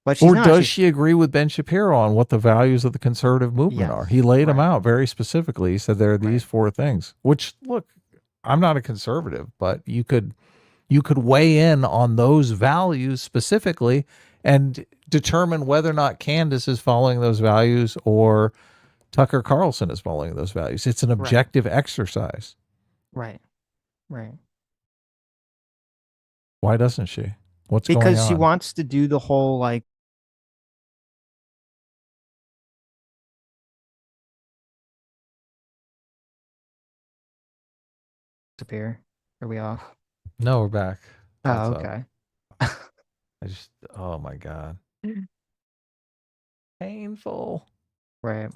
But she's not. Does she agree with Ben Shapiro on what the values of the conservative movement are? He laid them out very specifically. He said there are these 4 things, which, look, I'm not a conservative, but you could weigh in on those values specifically and determine whether or not Candace is following those values or Tucker Carlson is following those values. It's an objective exercise. Right. Right. Why doesn't she? What's going on? Because she wants to do the whole like disappear. Are we off? No, we're back. Oh, okay. Oh my God. Painful. Right.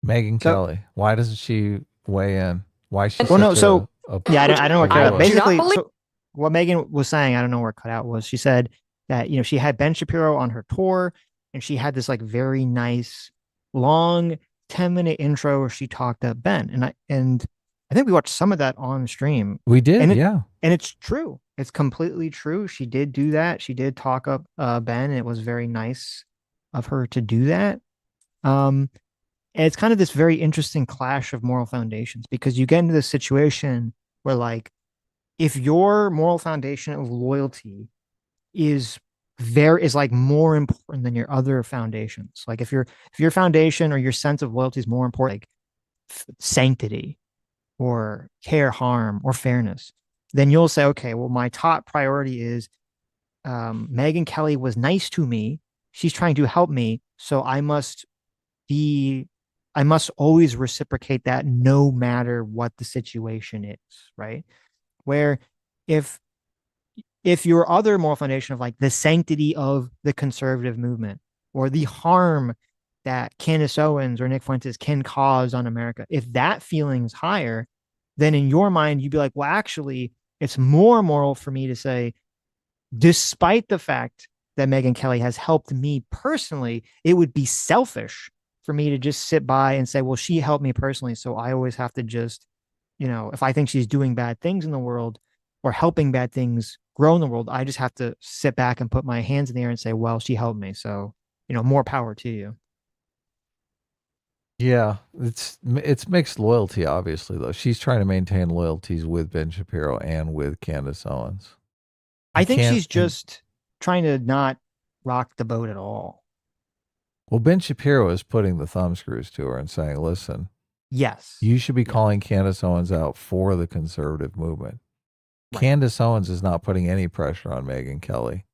Megyn Kelly. Why doesn't she weigh in? Why is she I don't know what cut out. Basically, so what Megyn was saying, I don't know where cut out was. She said that, she had Ben Shapiro on her tour and she had this like very nice long 10-minute intro where she talked to Ben. And I think we watched some of that on stream. We did, and it's true. It's completely true. She did do that. She did talk up Ben, and it was very nice of her to do that. And it's kind of this very interesting clash of moral foundations, because you get into this situation where, like, if your moral foundation of loyalty is like more important than your other foundations, like if your foundation or your sense of loyalty is more important, like sanctity or care harm or fairness, then you'll say, okay, well, my top priority is Megyn Kelly was nice to me. She's trying to help me. So I must always reciprocate that no matter what the situation is, right? Where if your other moral foundation of like the sanctity of the conservative movement or the harm that Candance Owens or Nick Fuentes can cause on America, if that feeling's higher, then in your mind, you'd be like, well, actually, it's more moral for me to say, despite the fact that Megyn Kelly has helped me personally, it would be selfish for me to just sit by and say, well, she helped me personally, so I always have to just, if I think she's doing bad things in the world or helping bad things grow in the world, I just have to sit back and put my hands in the air and say, well, she helped me, so, more power to you. Yeah, it's mixed loyalty, obviously, though. She's trying to maintain loyalties with Ben Shapiro and with Candance Owens. I think she's just trying to not rock the boat at all. Well, Ben Shapiro is putting the thumbscrews to her and saying, listen, yes, you should be calling Candance Owens out for the conservative movement. Right. Candance Owens is not putting any pressure on Megyn Kelly.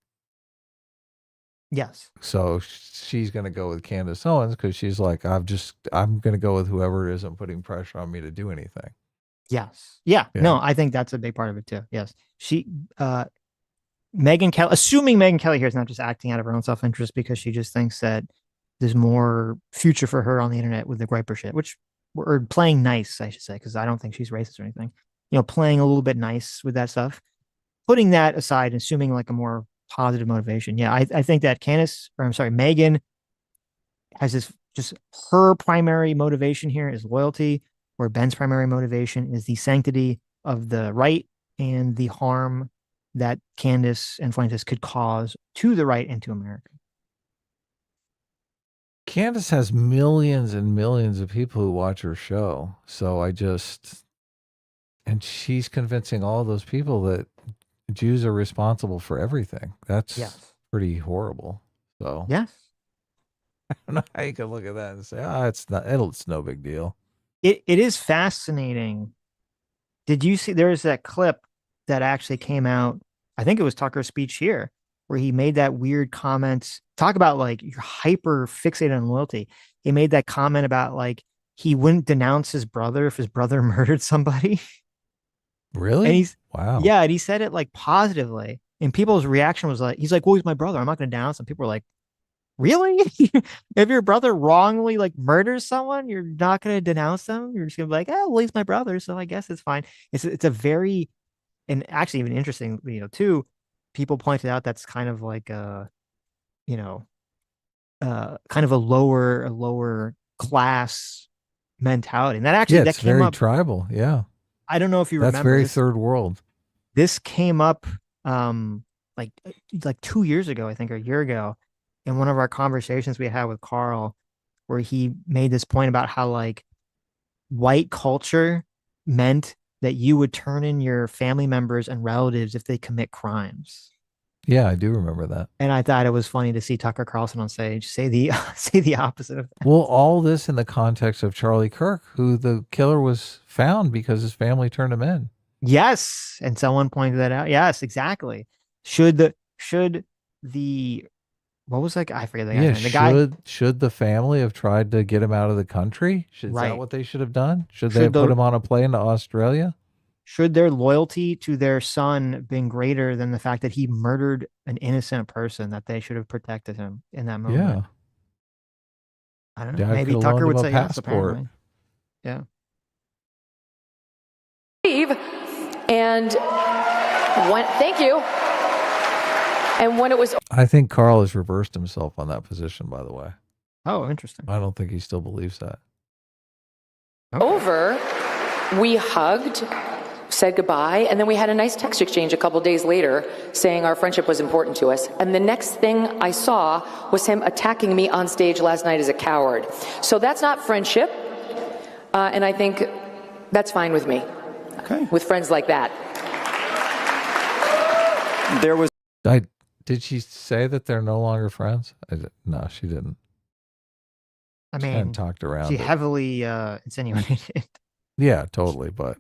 Yes. So she's going to go with Candance Owens because she's like, I'm going to go with whoever isn't putting pressure on me to do anything. Yes. Yeah. No, I think that's a big part of it too. Yes. Megyn Kelly, assuming Megyn Kelly here is not just acting out of her own self-interest because she just thinks that there's more future for her on the internet with the griper shit, which we're playing nice, I should say, because I don't think she's racist or anything, playing a little bit nice with that stuff, putting that aside, assuming like a more positive motivation. Yeah, I think that Megyn has this, just her primary motivation here is loyalty, where Ben's primary motivation is the sanctity of the right and the harm that Candance and Fuentes could cause to the right and to America. Candance has millions and millions of people who watch her show. So and she's convincing all those people that Jews are responsible for everything. That's pretty horrible. So yes, I don't know how you can look at that and say, it's no big deal. It is fascinating. Did you see, there's that clip that actually came out, I think it was Tucker's speech here, where he made that weird comment, talk about like you're hyper fixated on loyalty. He made that comment about like he wouldn't denounce his brother if his brother murdered somebody. Really? And wow. Yeah, and he said it like positively. And people's reaction was like, he's like, well, he's my brother. I'm not going to denounce him. People were like, really? If your brother wrongly like murders someone, you're not going to denounce them? You're just going to be like, oh, well, he's my brother, so I guess it's fine. It's a very, and actually even interesting, too, people pointed out that's kind of like a, kind of a lower class mentality. And that actually, Yeah, that it's came very up. tribal. Yeah. I don't know if you That's remember. very This, third world. this came up like 2 years ago, I think, or a year ago, in one of our conversations we had with Carl, where he made this point about how like white culture meant that you would turn in your family members and relatives if they commit crimes. Yeah, I do remember that. And I thought it was funny to see Tucker Carlson on stage say the say the opposite of that. Well, all this in the context of Charlie Kirk, who the killer was found because his family turned him in. Yes, and someone pointed that out. Yes, exactly. Should the what was that guy? I forget the guy's name. The guy, should the family have tried to get him out of the country? Is Right. that what they should have done? Should they Should have put the- him on a plane to Australia? should their loyalty to their son been greater than the fact that he murdered an innocent person, that they should have protected him in that moment? Yeah. I don't know. Dad Maybe could've Tucker loaned would him a say yes, passport. apparently. Yeah. And thank you. And when it was I think Carl has reversed himself on that position, by the way. Oh, interesting. I don't think he still believes that. over, we hugged, said goodbye, and then we had a nice text exchange a couple days later saying our friendship was important to us. And the next thing I saw was him attacking me on stage last night as a coward. So that's not friendship, and I think that's fine with me. Okay. With friends like that. There was. Did she say that they're no longer friends? No, she didn't. I She mean, kinda talked around she it. heavily insinuated it. Yeah, totally. But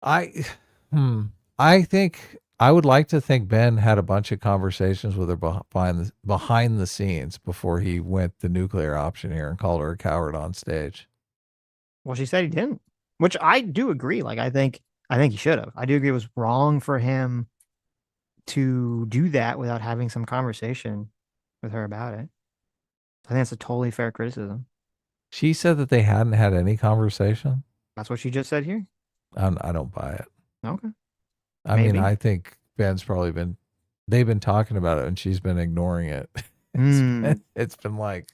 I think I would like to think Ben had a bunch of conversations with her behind the scenes before he went the nuclear option here and called her a coward on stage. Well, she said he didn't, which I do agree. Like, I think he should have. I do agree it was wrong for him to do that without having some conversation with her about it. I think that's a totally fair criticism. She said that they hadn't had any conversation. That's what she just said here. I don't buy it. Okay. I mean, Maybe. I think Ben's probably they've been talking about it and she's been ignoring it. It's been like.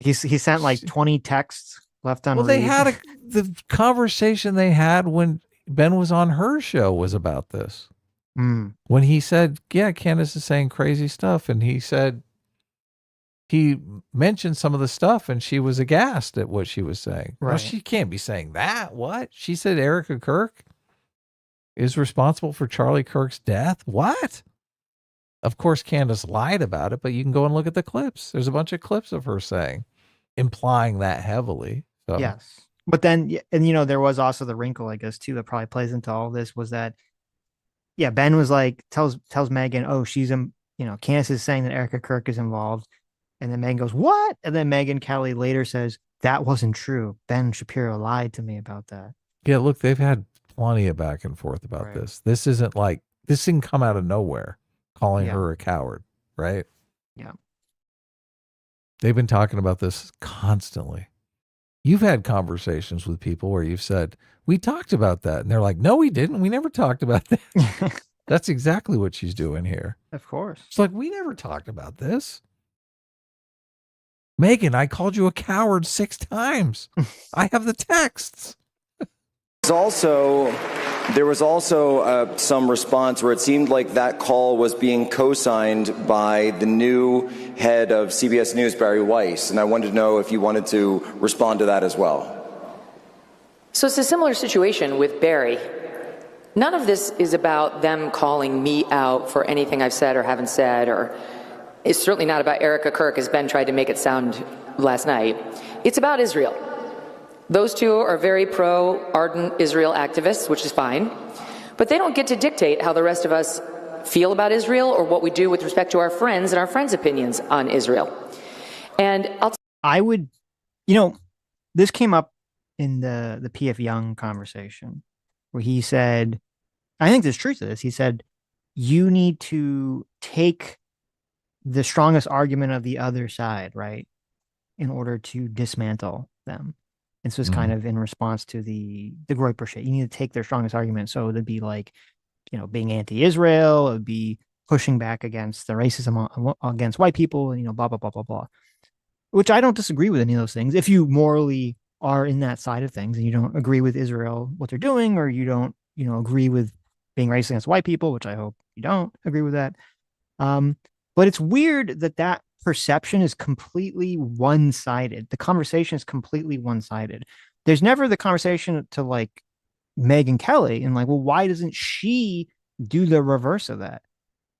He sent like 20 texts left unread. Well, they had the conversation they had when Ben was on her show was about this. When he said, yeah, Candace is saying crazy stuff. And he said, he mentioned some of the stuff and she was aghast at what she was saying. Right. Well, she can't be saying that. What? She said Erica Kirk is responsible for Charlie Kirk's death. What? Of course, Candace lied about it, but you can go and look at the clips. There's a bunch of clips of her implying that heavily. So. Yes. But then, and there was also the wrinkle, I guess, too, that probably plays into all this was that, yeah, Ben was like, tells Megan, oh, Candace is saying that Erica Kirk is involved. And then Megan goes, what? And then Megyn Kelly later says, that wasn't true. Ben Shapiro lied to me about that. Yeah, look, they've had plenty of back and forth about this. This isn't like, this didn't come out of nowhere, calling her a coward, right? Yeah. They've been talking about this constantly. You've had conversations with people where you've said, we talked about that. And they're like, no, we didn't. We never talked about that. That's exactly what she's doing here. Of course. It's like, we never talked about this. Megan, I called you a coward 6 times. I have the texts. There was also some response where it seemed like that call was being co-signed by the new head of CBS News, Barry Weiss, and I wanted to know if you wanted to respond to that as well. So it's a similar situation with Barry. None of this is about them calling me out for anything I've said or haven't said, or it's certainly not about Erica Kirk, as Ben tried to make it sound last night. It's about Israel. Those two are very ardent Israel activists, which is fine, but they don't get to dictate how the rest of us feel about Israel or what we do with respect to our friends and our friends' opinions on Israel. And I would, this came up in the PF Young conversation where he said, I think there's truth to this. He said, you need to take the strongest argument of the other side, right, in order to dismantle them. And so it's kind of in response to the Groyper shit. You need to take their strongest argument. So it'd be like, being anti-Israel, it would be pushing back against the racism against white people, and, blah, blah, blah, blah, blah. Which I don't disagree with any of those things. If you morally are in that side of things and you don't agree with Israel, what they're doing, or you don't, agree with being racist against white people, which I hope you don't agree with that. But it's weird that perception is completely one-sided. The conversation is completely one-sided. There's never the conversation to like Megyn Kelly and like, well, why doesn't she do the reverse of that?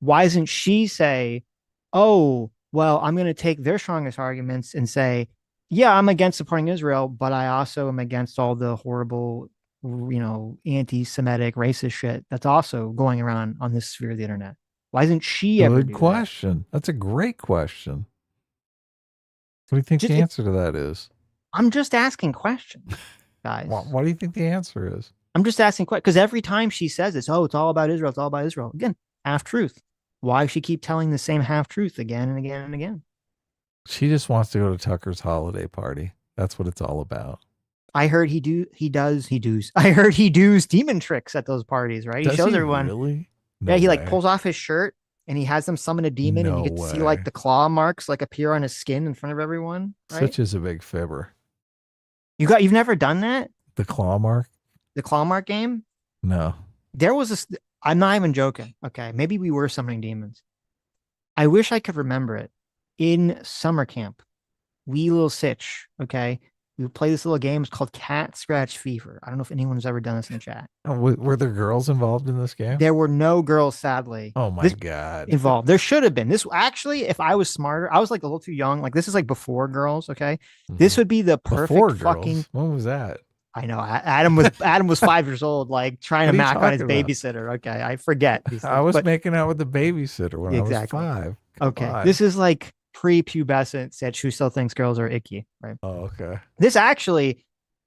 Why doesn't she say, oh, well, I'm going to take their strongest arguments and say, yeah, I'm against supporting Israel, but I also am against all the horrible, anti-Semitic racist shit that's also going around on this sphere of the internet. Why isn't she ever do Good question. That's a great question. What do you think the answer to that is? I'm just asking questions, guys. What do you think the answer is? I'm just asking questions because every time she says this, oh, it's all about Israel. It's all about Israel. Again, half-truth. Why does she keep telling the same half-truth again and again and again? She just wants to go to Tucker's holiday party. That's what it's all about. I heard he does. I heard he does demon tricks at those parties, right? Does he shows he everyone. Really? No yeah, he way. like pulls off his shirt and he has them summon a demon, and you get to see way. like the claw marks like appear on his skin in front of everyone. Right? Sitch is a big fibber. You've never done that? The claw mark? The claw mark game? No. There was this. I'm not even joking. Okay, maybe we were summoning demons. I wish I could remember it. In summer camp, we little Sitch, okay, we would play this little game. It's called Cat Scratch Fever. I don't know if anyone's ever done this in the chat. Oh, were there girls involved in this game? There were no girls, sadly. Oh my God. Involved. There should have been. This actually, if I was smarter, I was like a little too young. Like this is like before girls, okay? This would be the perfect fucking. When was that? I know. Adam was 5 years old, like trying to mac on his about? babysitter. Okay, I forget. I was making out with the babysitter when I was 5. Okay, on. this is like pre-pubescent Sitch who still thinks girls are icky, right? Oh, okay. This actually,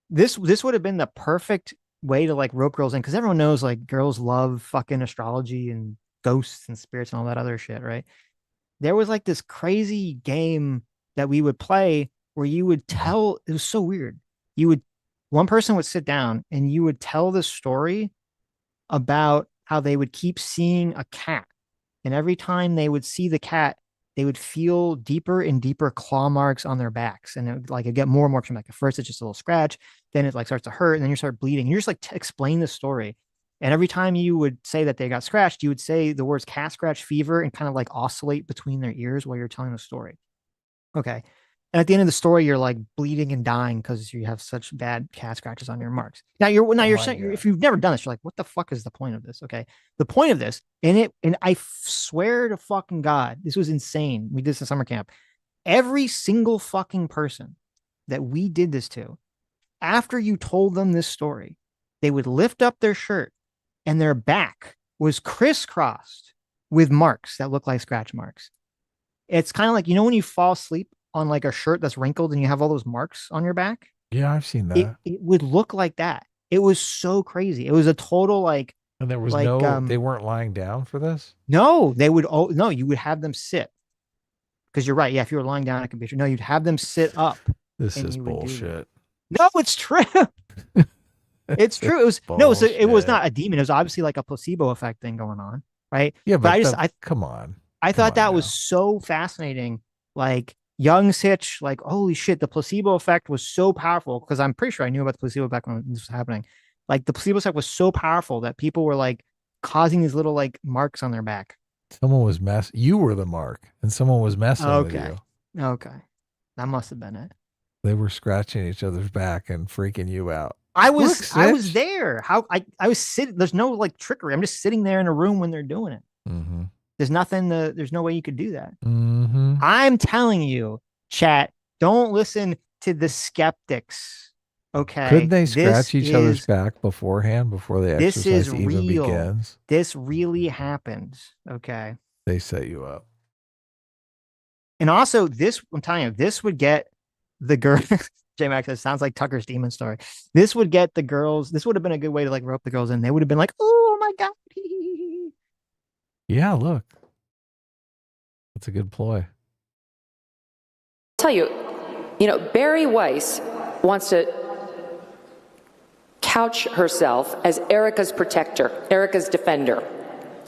this would have been the perfect way to like rope girls in, because everyone knows like girls love fucking astrology and ghosts and spirits and all that other shit, right? There was like this crazy game that we would play where you would tell. It was so weird. One person would sit down and you would tell the story about how they would keep seeing a cat, and every time they would see the cat, they would feel deeper and deeper claw marks on their backs, and it'd get more and more traumatic. At first, it's just a little scratch, then it like starts to hurt, and then you start bleeding. You just like explain the story, and every time you would say that they got scratched, you would say the words "cat scratch fever" and kind of like oscillate between their ears while you're telling the story. Okay, and at the end of the story, you're like bleeding and dying because you have such bad cat scratches on your marks. Now you're saying, if you've never done this, you're like, what the fuck is the point of this? Okay, the point of this, and I swear to fucking God, this was insane. We did this in summer camp. Every single fucking person that we did this to, after you told them this story, they would lift up their shirt and their back was crisscrossed with marks that look like scratch marks. It's kind of like, when you fall asleep on like a shirt that's wrinkled and you have all those marks on your back. Yeah, I've seen that. It would look like that. It was so crazy. It was a total like. And there was like, they weren't lying down for this? No, they would. Oh, no, you would have them sit. Because you're right. Yeah, if you were lying down, it could be true. No, you'd have them sit up. This is bullshit. No, it's true. It's true. It was it was not a demon. It was obviously like a placebo effect thing going on, right? Yeah, but come on. I thought that was so fascinating. Like young Sitch, like holy shit, the placebo effect was so powerful, because I'm pretty sure I knew about the placebo effect when this was happening. Like the placebo effect was so powerful that people were like causing these little like marks on their back. Someone was you were the mark, and someone was messing with you. Okay. That must have been it. They were scratching each other's back and freaking you out. I was there. I was sitting. There's no like trickery. I'm just sitting there in a room when they're doing it. Mm-hmm. There's no way you could do that. Mm-hmm. I'm telling you, chat, don't listen to the skeptics. Okay. Could they scratch each other's back beforehand, before the exercise even begins? This really happens. Okay. They set you up. And also I'm telling you, this would get the girl. J-Max, it sounds like Tucker's demon story. This would get the girls. This would have been a good way to like rope the girls in. They would have been like, oh my God. Yeah, look. That's a good ploy. Tell you, Barry Weiss wants to couch herself as Erica's protector, Erica's defender.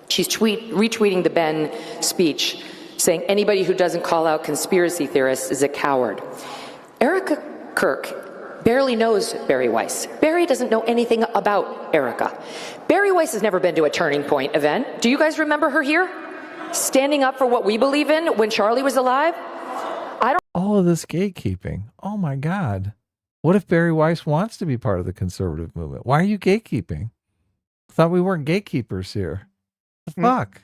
She's retweeting the Ben speech, saying anybody who doesn't call out conspiracy theorists is a coward. Erica Kirk barely knows Barry Weiss. Barry doesn't know anything about Erica. Barry Weiss has never been to a Turning Point event. Do you guys remember her here? Standing up for what we believe in when Charlie was alive? All of this gatekeeping. Oh my God. What if Barry Weiss wants to be part of the conservative movement? Why are you gatekeeping? I thought we weren't gatekeepers here. The fuck?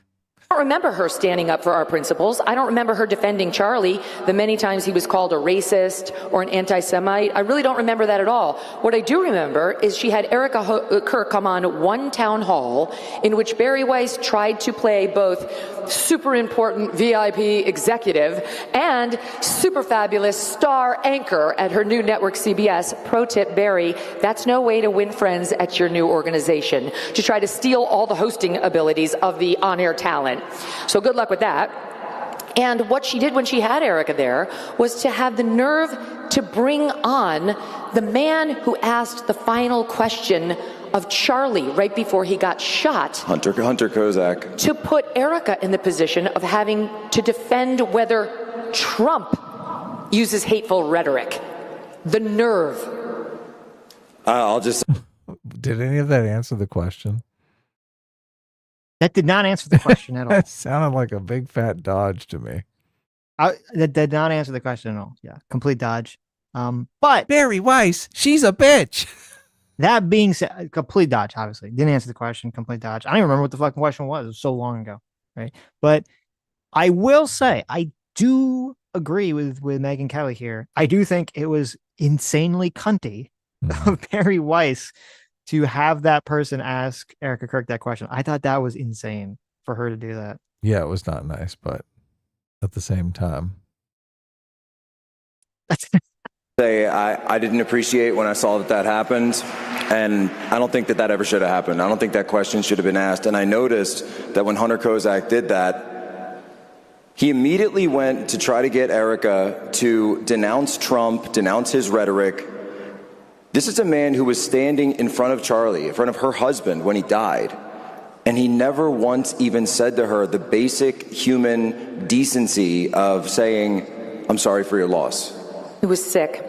I don't remember her standing up for our principles. I don't remember her defending Charlie the many times he was called a racist or an anti-Semite. I really don't remember that at all. What I do remember is she had Erica Kirk come on one town hall in which Barry Weiss tried to play both super important VIP executive and super fabulous star anchor at her new network CBS. Pro tip, Barry, that's no way to win friends at your new organization, to try to steal all the hosting abilities of the on-air talent. So good luck with that. And what she did when she had Erica there was to have the nerve to bring on the man who asked the final question of Charlie right before he got shot. Hunter Kozak. To put Erica in the position of having to defend whether Trump uses hateful rhetoric. The nerve. I'll just... Did any of that answer the question? That did not answer the question at all. That sounded like a big fat dodge to me. That did not answer the question at all. Yeah, complete dodge. But Barry Weiss, she's a bitch. That being said, complete dodge, obviously. Didn't answer the question, complete dodge. I don't even remember what the fucking question was. It was so long ago, right? But I will say, I do agree with Megyn Kelly here. I do think it was insanely cunty of Barry Weiss to have that person ask Erica Kirk that question. I thought that was insane for her to do that. Yeah, it was not nice, but at the same time. I didn't appreciate when I saw that happened, and I don't think that ever should have happened. I don't think that question should have been asked. And I noticed that when Hunter Kozak did that, he immediately went to try to get Erica to denounce Trump, denounce his rhetoric. This is a man who was standing in front of Charlie, in front of her husband when he died, and he never once even said to her the basic human decency of saying, "I'm sorry for your loss." He was sick,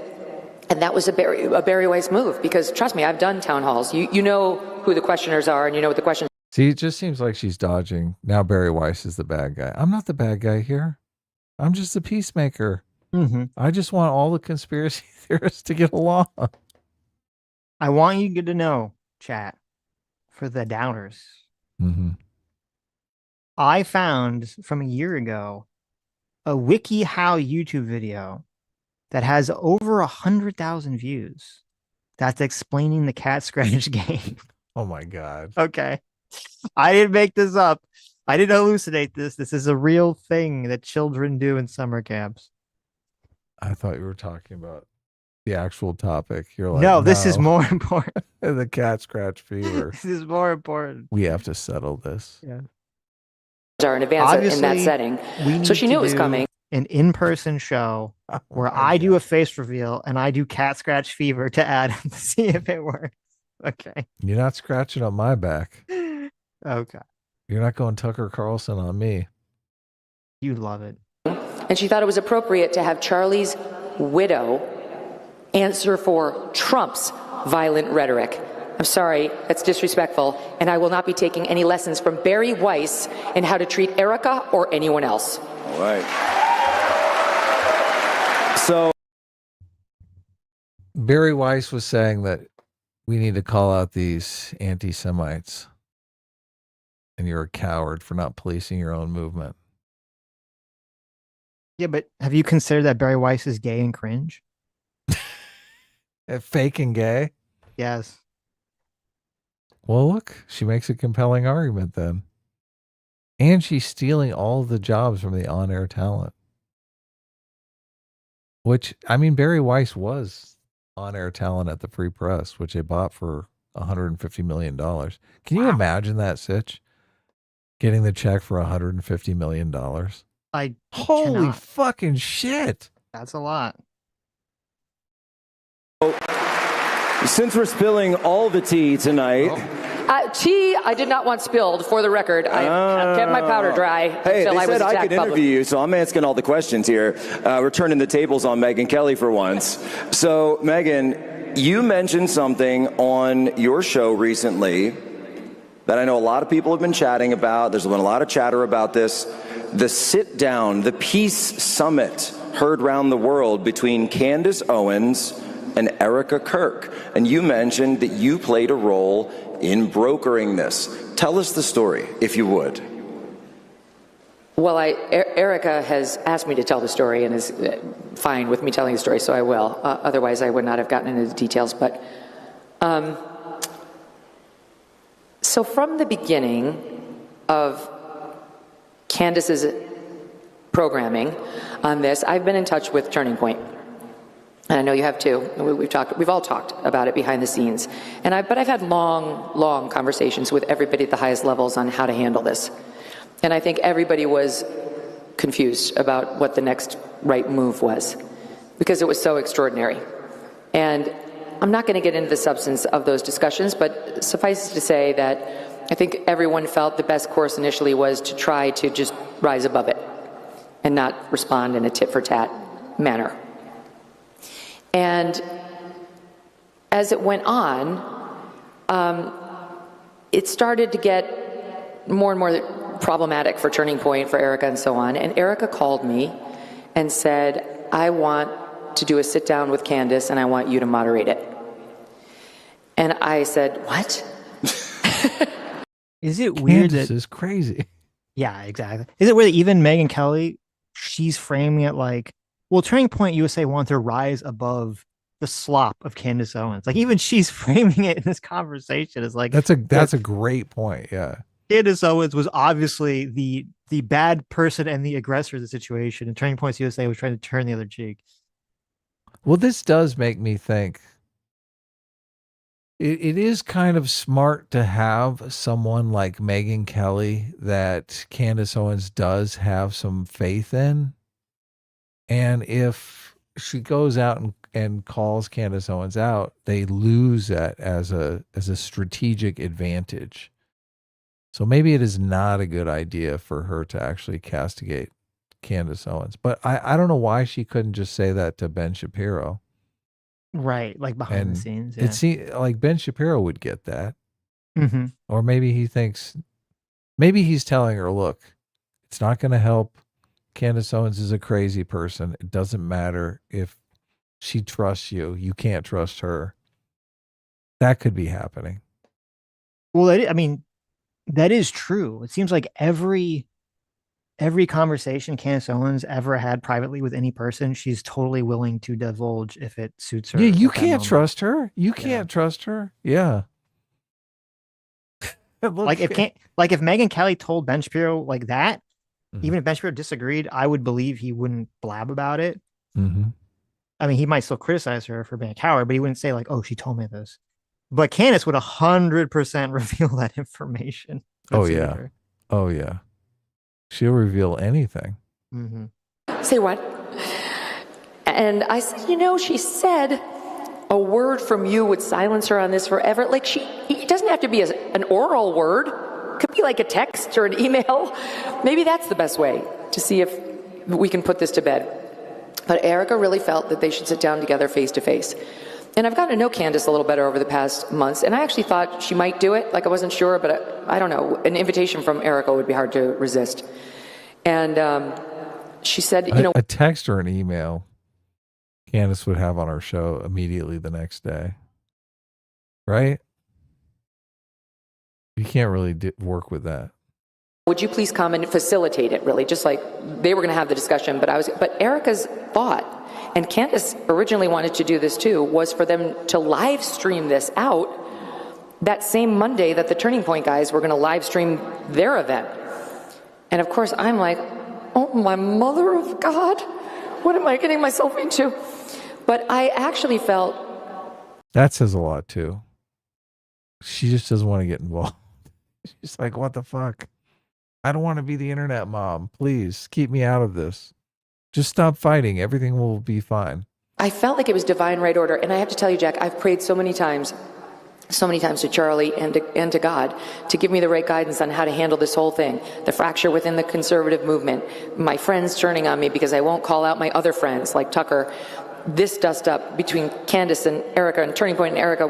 and that was a Barry Weiss move, because trust me, I've done town halls. You know who the questioners are, and you know what the questions. See, it just seems like she's dodging. Now Barry Weiss is the bad guy. I'm not the bad guy here. I'm just a peacemaker. Mm-hmm. I just want all the conspiracy theorists to get along. I want you to know, chat, for the doubters. Mm-hmm. I found from a year ago a WikiHow YouTube video that has over 100,000 views. That's explaining the cat scratch game. Oh my God. Okay. I didn't make this up. I didn't hallucinate this. This is a real thing that children do in summer camps. I thought you were talking about the actual topic. You're like, no, this is more important. The cat scratch fever. This is more important. We have to settle this. Yeah. Are in advance in that setting. So she knew it was coming. An in-person show where I do a face reveal and I do cat scratch fever to add to see if it works. Okay. You're not scratching on my back. Okay. You're not going Tucker Carlson on me. You love it. And she thought it was appropriate to have Charlie's widow answer for Trump's violent rhetoric. I'm sorry, that's disrespectful, and I will not be taking any lessons from Barry Weiss in how to treat Erica or anyone else. All right. So Barry Weiss was saying that we need to call out these anti-Semites, and you're a coward for not policing your own movement. Yeah, but have you considered that Barry Weiss is gay and cringe? Fake and gay? Yes. Well, look, she makes a compelling argument then. And she's stealing all of the jobs from the on-air talent. Which, I mean, Barry Weiss was on-air talent at the Free Press, which they bought for $150 million. Can you imagine that, Sitch? Getting the check for $150 million. Holy cannot. fucking shit. That's a lot. Since we're spilling all the tea tonight. Tea I did not want spilled, for the record. I kept my powder dry Hey, until they I was said I attacked could interview publicly. you, so I'm asking all the questions here. We're turning the tables on Megyn Kelly for once. So, Megyn, you mentioned something on your show recently that I know a lot of people have been chatting about. There's been a lot of chatter about this. The sit-down, the peace summit heard around the world between Candance Owens and Erica Kirk. And you mentioned that you played a role in brokering this. Tell us the story, if you would. Well, Erica has asked me to tell the story and is fine with me telling the story, so I will. Otherwise, I would not have gotten into the details. But so from the beginning of Candace's programming on this, I've been in touch with Turning Point. And I know you have too. We've all talked about it behind the scenes. But I've had long conversations with everybody at the highest levels on how to handle this. And I think everybody was confused about what the next right move was, because it was so extraordinary. And I'm not going to get into the substance of those discussions, but suffice to say that I think everyone felt the best course initially was to try to just rise above it and not respond in a tit-for-tat manner. And as it went on, it started to get more and more problematic for Turning Point, for Erica, and so on. And Erica called me and said, I want to do a sit-down with Candace, and I want you to moderate it. And I said, what? Is it weird Candace that... is crazy. Yeah, exactly. Is it weird that even Megyn Kelly, she's framing it like, well, Turning Point USA wants to rise above the slop of Candance Owens. Like, even she's framing it in this conversation as like, that's a great point. Yeah. Candance Owens was obviously the bad person and the aggressor of the situation, and Turning Points USA was trying to turn the other cheek. Well, this does make me think it is kind of smart to have someone like Megyn Kelly that Candance Owens does have some faith in. And if she goes out and calls Candance Owens out, they lose that as a strategic advantage. So maybe it is not a good idea for her to actually castigate Candance Owens. But I don't know why she couldn't just say that to Ben Shapiro. Right, like behind the scenes. Yeah. It seems like Ben Shapiro would get that. Mm-hmm. Or maybe he thinks, maybe he's telling her, look, it's not going to help. Candance Owens is a crazy person. It doesn't matter if she trusts you. You can't trust her. That could be happening. Well, that is true. It seems like every conversation Candance Owens ever had privately with any person, she's totally willing to divulge if it suits her. Yeah, you can't trust her. You can't trust her. Yeah. Like if Megyn Kelly told Ben Shapiro like that, even if Ben Shapiro disagreed, I would believe he wouldn't blab about it. Mm-hmm. I mean, he might still criticize her for being a coward, but he wouldn't say like, "Oh, she told me this." But Candace would 100% reveal that information. Oh yeah. Oh yeah. She'll reveal anything. Mm-hmm. Say what? And I said, she said a word from you would silence her on this forever. Like it doesn't have to be an oral word. It could be like a text or an email. Maybe that's the best way to see if we can put this to bed. But Erica really felt that they should sit down together face to face. And I've gotten to know Candace a little better over the past months, and I actually thought she might do it. Like, I wasn't sure, but I don't know. An invitation from Erica would be hard to resist. And she said, a text or an email Candace would have on our show immediately the next day. Right? You can't really work with that. Would you please come and facilitate it, really? Just like they were going to have the discussion, but Erica's thought, and Candace originally wanted to do this too, was for them to live stream this out that same Monday that the Turning Point guys were going to live stream their event. And of course, I'm like, oh, my mother of God, what am I getting myself into? But I actually felt... That says a lot too. she just doesn't want to get involved. She's like, what the fuck? I don't want to be the internet mom. Please keep me out of this. Just stop fighting. Everything will be fine. I felt like it was divine right order. And I have to tell you, Jack, I've prayed so many times to Charlie and to God to give me the right guidance on how to handle this whole thing. The fracture within the conservative movement, my friends turning on me because I won't call out my other friends like Tucker. This dust up between Candance and Erica, and Turning Point and Erica,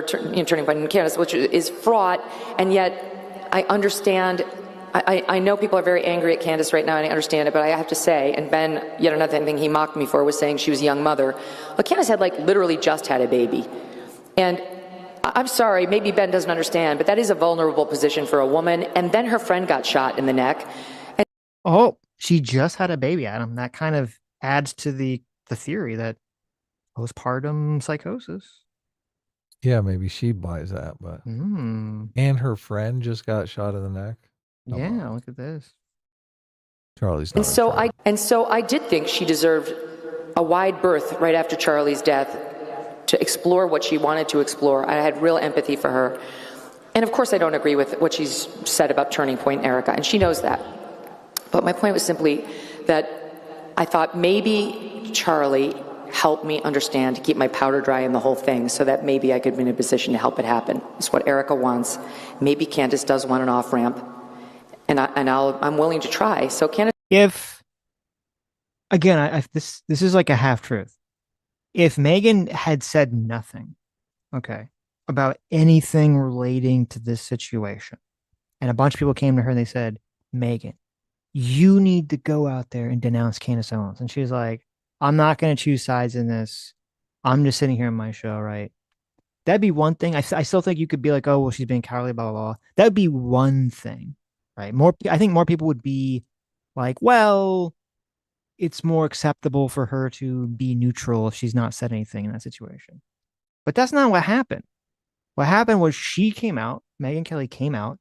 Turning Point and Candance, which is fraught, and yet I understand. I know people are very angry at Candance right now, and I understand it, but I have to say, and Ben, yet another thing he mocked me for was saying she was a young mother. But Candance had literally just had a baby. And I'm sorry, maybe Ben doesn't understand, but that is a vulnerable position for a woman. And then her friend got shot in the neck. Oh, she just had a baby, Adam. That kind of adds to the theory that postpartum psychosis. Yeah, maybe she buys that, but and her friend just got shot in the neck. Yeah, look at this. Charlie's not. And so I did think she deserved a wide berth right after Charlie's death to explore what she wanted to explore. I had real empathy for her. And of course I don't agree with what she's said about Turning Point and Erica, and she knows that. But my point was simply that I thought maybe Charlie helped me understand, to keep my powder dry in the whole thing, so that maybe I could be in a position to help it happen. It's what Erica wants. Maybe Candance does want an off-ramp. And I'm willing to try. So Candance, if again, this is like a half truth. If Megan had said nothing, okay, about anything relating to this situation, and a bunch of people came to her and they said, Megan, you need to go out there and denounce Candance Owens, and she's like, I'm not going to choose sides in this. I'm just sitting here on my show, right? That'd be one thing. I still think you could be like, oh, well, she's being cowardly, blah, blah, blah. That'd be one thing. Right. I think more people would be like, well, it's more acceptable for her to be neutral if she's not said anything in that situation. But that's not what happened. What happened was she came out, Megyn Kelly came out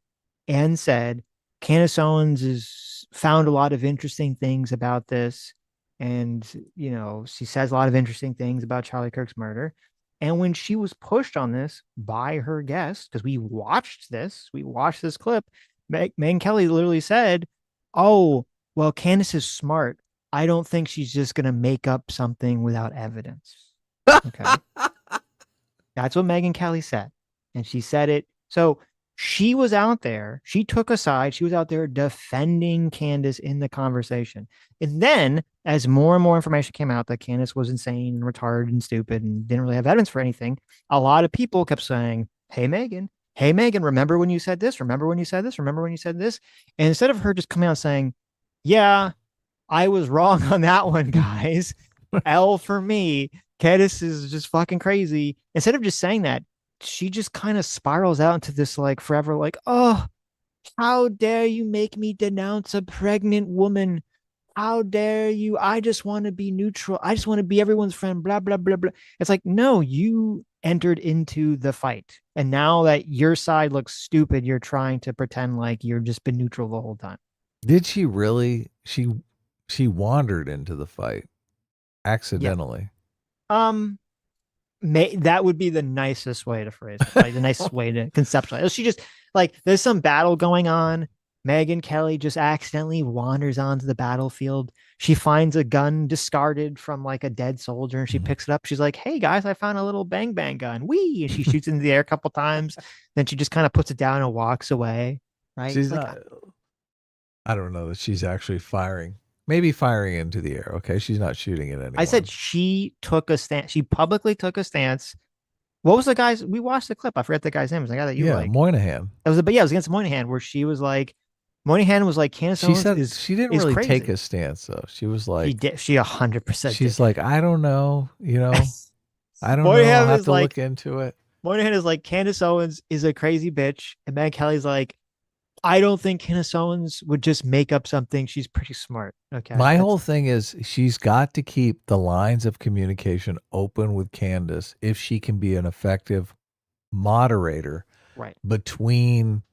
and said, Candance Owens has found a lot of interesting things about this. And, you know, she says a lot of interesting things about Charlie Kirk's murder. And when she was pushed on this by her guest, because we watched this clip, Megyn Kelly literally said, oh, well, Candance is smart. I don't think she's just going to make up something without evidence. Okay. That's what Megyn Kelly said. And she said it. So she was out there. She took a side. She was out there defending Candance in the conversation. And then as more and more information came out that Candance was insane and retarded and stupid and didn't really have evidence for anything, a lot of people kept saying, hey, Megan, remember when you said this? Remember when you said this? Remember when you said this? And instead of her just coming out saying, yeah, I was wrong on that one, guys. L for me. Candance is just fucking crazy. Instead of just saying that, she just kind of spirals out into this like forever, like, oh, how dare you make me denounce a pregnant woman? How dare you? I just want to be neutral. I just want to be everyone's friend, blah, blah, blah, blah. It's like, no, you entered into the fight. And now that your side looks stupid, you're trying to pretend like you've just been neutral the whole time. Did she really? She wandered into the fight accidentally. Yeah. That would be the nicest way to phrase it, like the nicest way to conceptualize. She just like there's some battle going on. Megyn Kelly just accidentally wanders onto the battlefield. She finds a gun discarded from like a dead soldier and she picks it up. She's like, hey guys, I found a little bang bang gun. Whee! And she shoots into the air a couple times. Then she just kind of puts it down and walks away. Right. She's like, I don't know that she's actually firing. Maybe firing into the air. Okay. She's not shooting at anyone. I said she took a stance. She publicly took a stance. What was the guy's? We watched the clip. I forget the guy's name. It was the guy that you like. Moynihan. It was against Moynihan, where she was like, Moynihan was like, Candance Owens is she didn't really crazy. take a stance though. She was like, she did. She 100%. She's like, I don't know. You know, I don't know. I'll have to look into it. Moynihan is like, Candance Owens is a crazy bitch, and Megyn Kelly's like, I don't think Candance Owens would just make up something. She's pretty smart. Okay. My whole thing is she's got to keep the lines of communication open with Candance if she can be an effective moderator between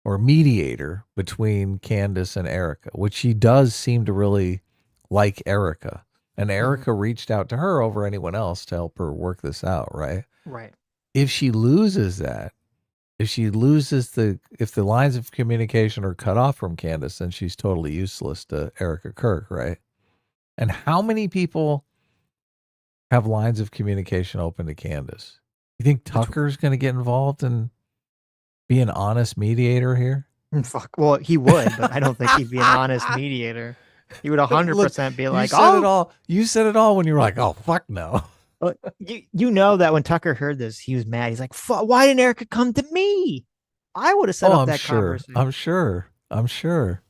or mediator between Candance and Erica, which she does seem to really like Erica. And Erica reached out to her over anyone else to help her work this out, right? Right. If she loses that, if she loses if the lines of communication are cut off from Candance, then she's totally useless to Erica Kirk, right? And how many people have lines of communication open to Candance? You think Tucker's going to get involved and be an honest mediator here? Fuck. Well, he would, but I don't think he'd be an honest mediator. He would 100% be like, You said it all when you were like, oh, fuck no. You know that when Tucker heard this, he was mad. He's like, why didn't Erica come to me? I would have set up that conversation. I'm sure.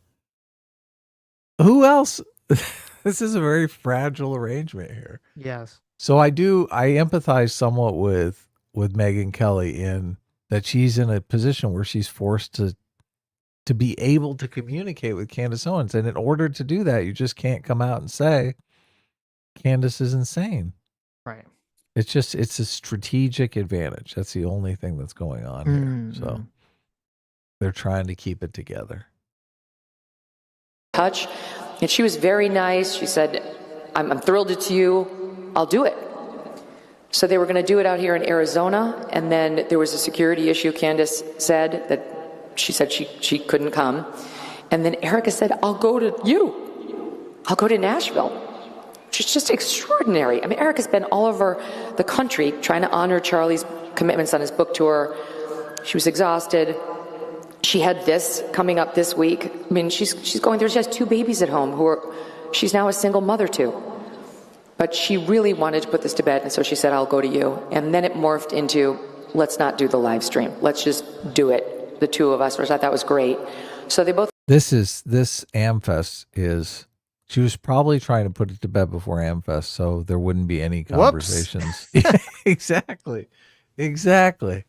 Who else? This is a very fragile arrangement here. Yes. So I empathize somewhat with Megyn Kelly in that she's in a position where she's forced to be able to communicate with Candance Owens. And in order to do that, you just can't come out and say Candance is insane. Right. It's a strategic advantage. That's the only thing that's going on here. So they're trying to keep it together. Touch. And she was very nice. She said, I'm thrilled it's you. I'll do it. So they were going to do it out here in Arizona. And then there was a security issue. Candance said that she said she couldn't come. And then Erica said, I'll go to you. I'll go to Nashville. She's just extraordinary. I mean, Erica's been all over the country trying to honor Charlie's commitments on his book tour. She was exhausted. She had this coming up this week. I mean, she's going through, she has 2 babies at home she's now a single mother to. But she really wanted to put this to bed, and so she said, I'll go to you. And then it morphed into, let's not do the live stream. Let's just do it. The 2 of us, which I thought was great. So they both... This AmFest is... She was probably trying to put it to bed before AmFest, so there wouldn't be any conversations. Exactly. Whoopsies.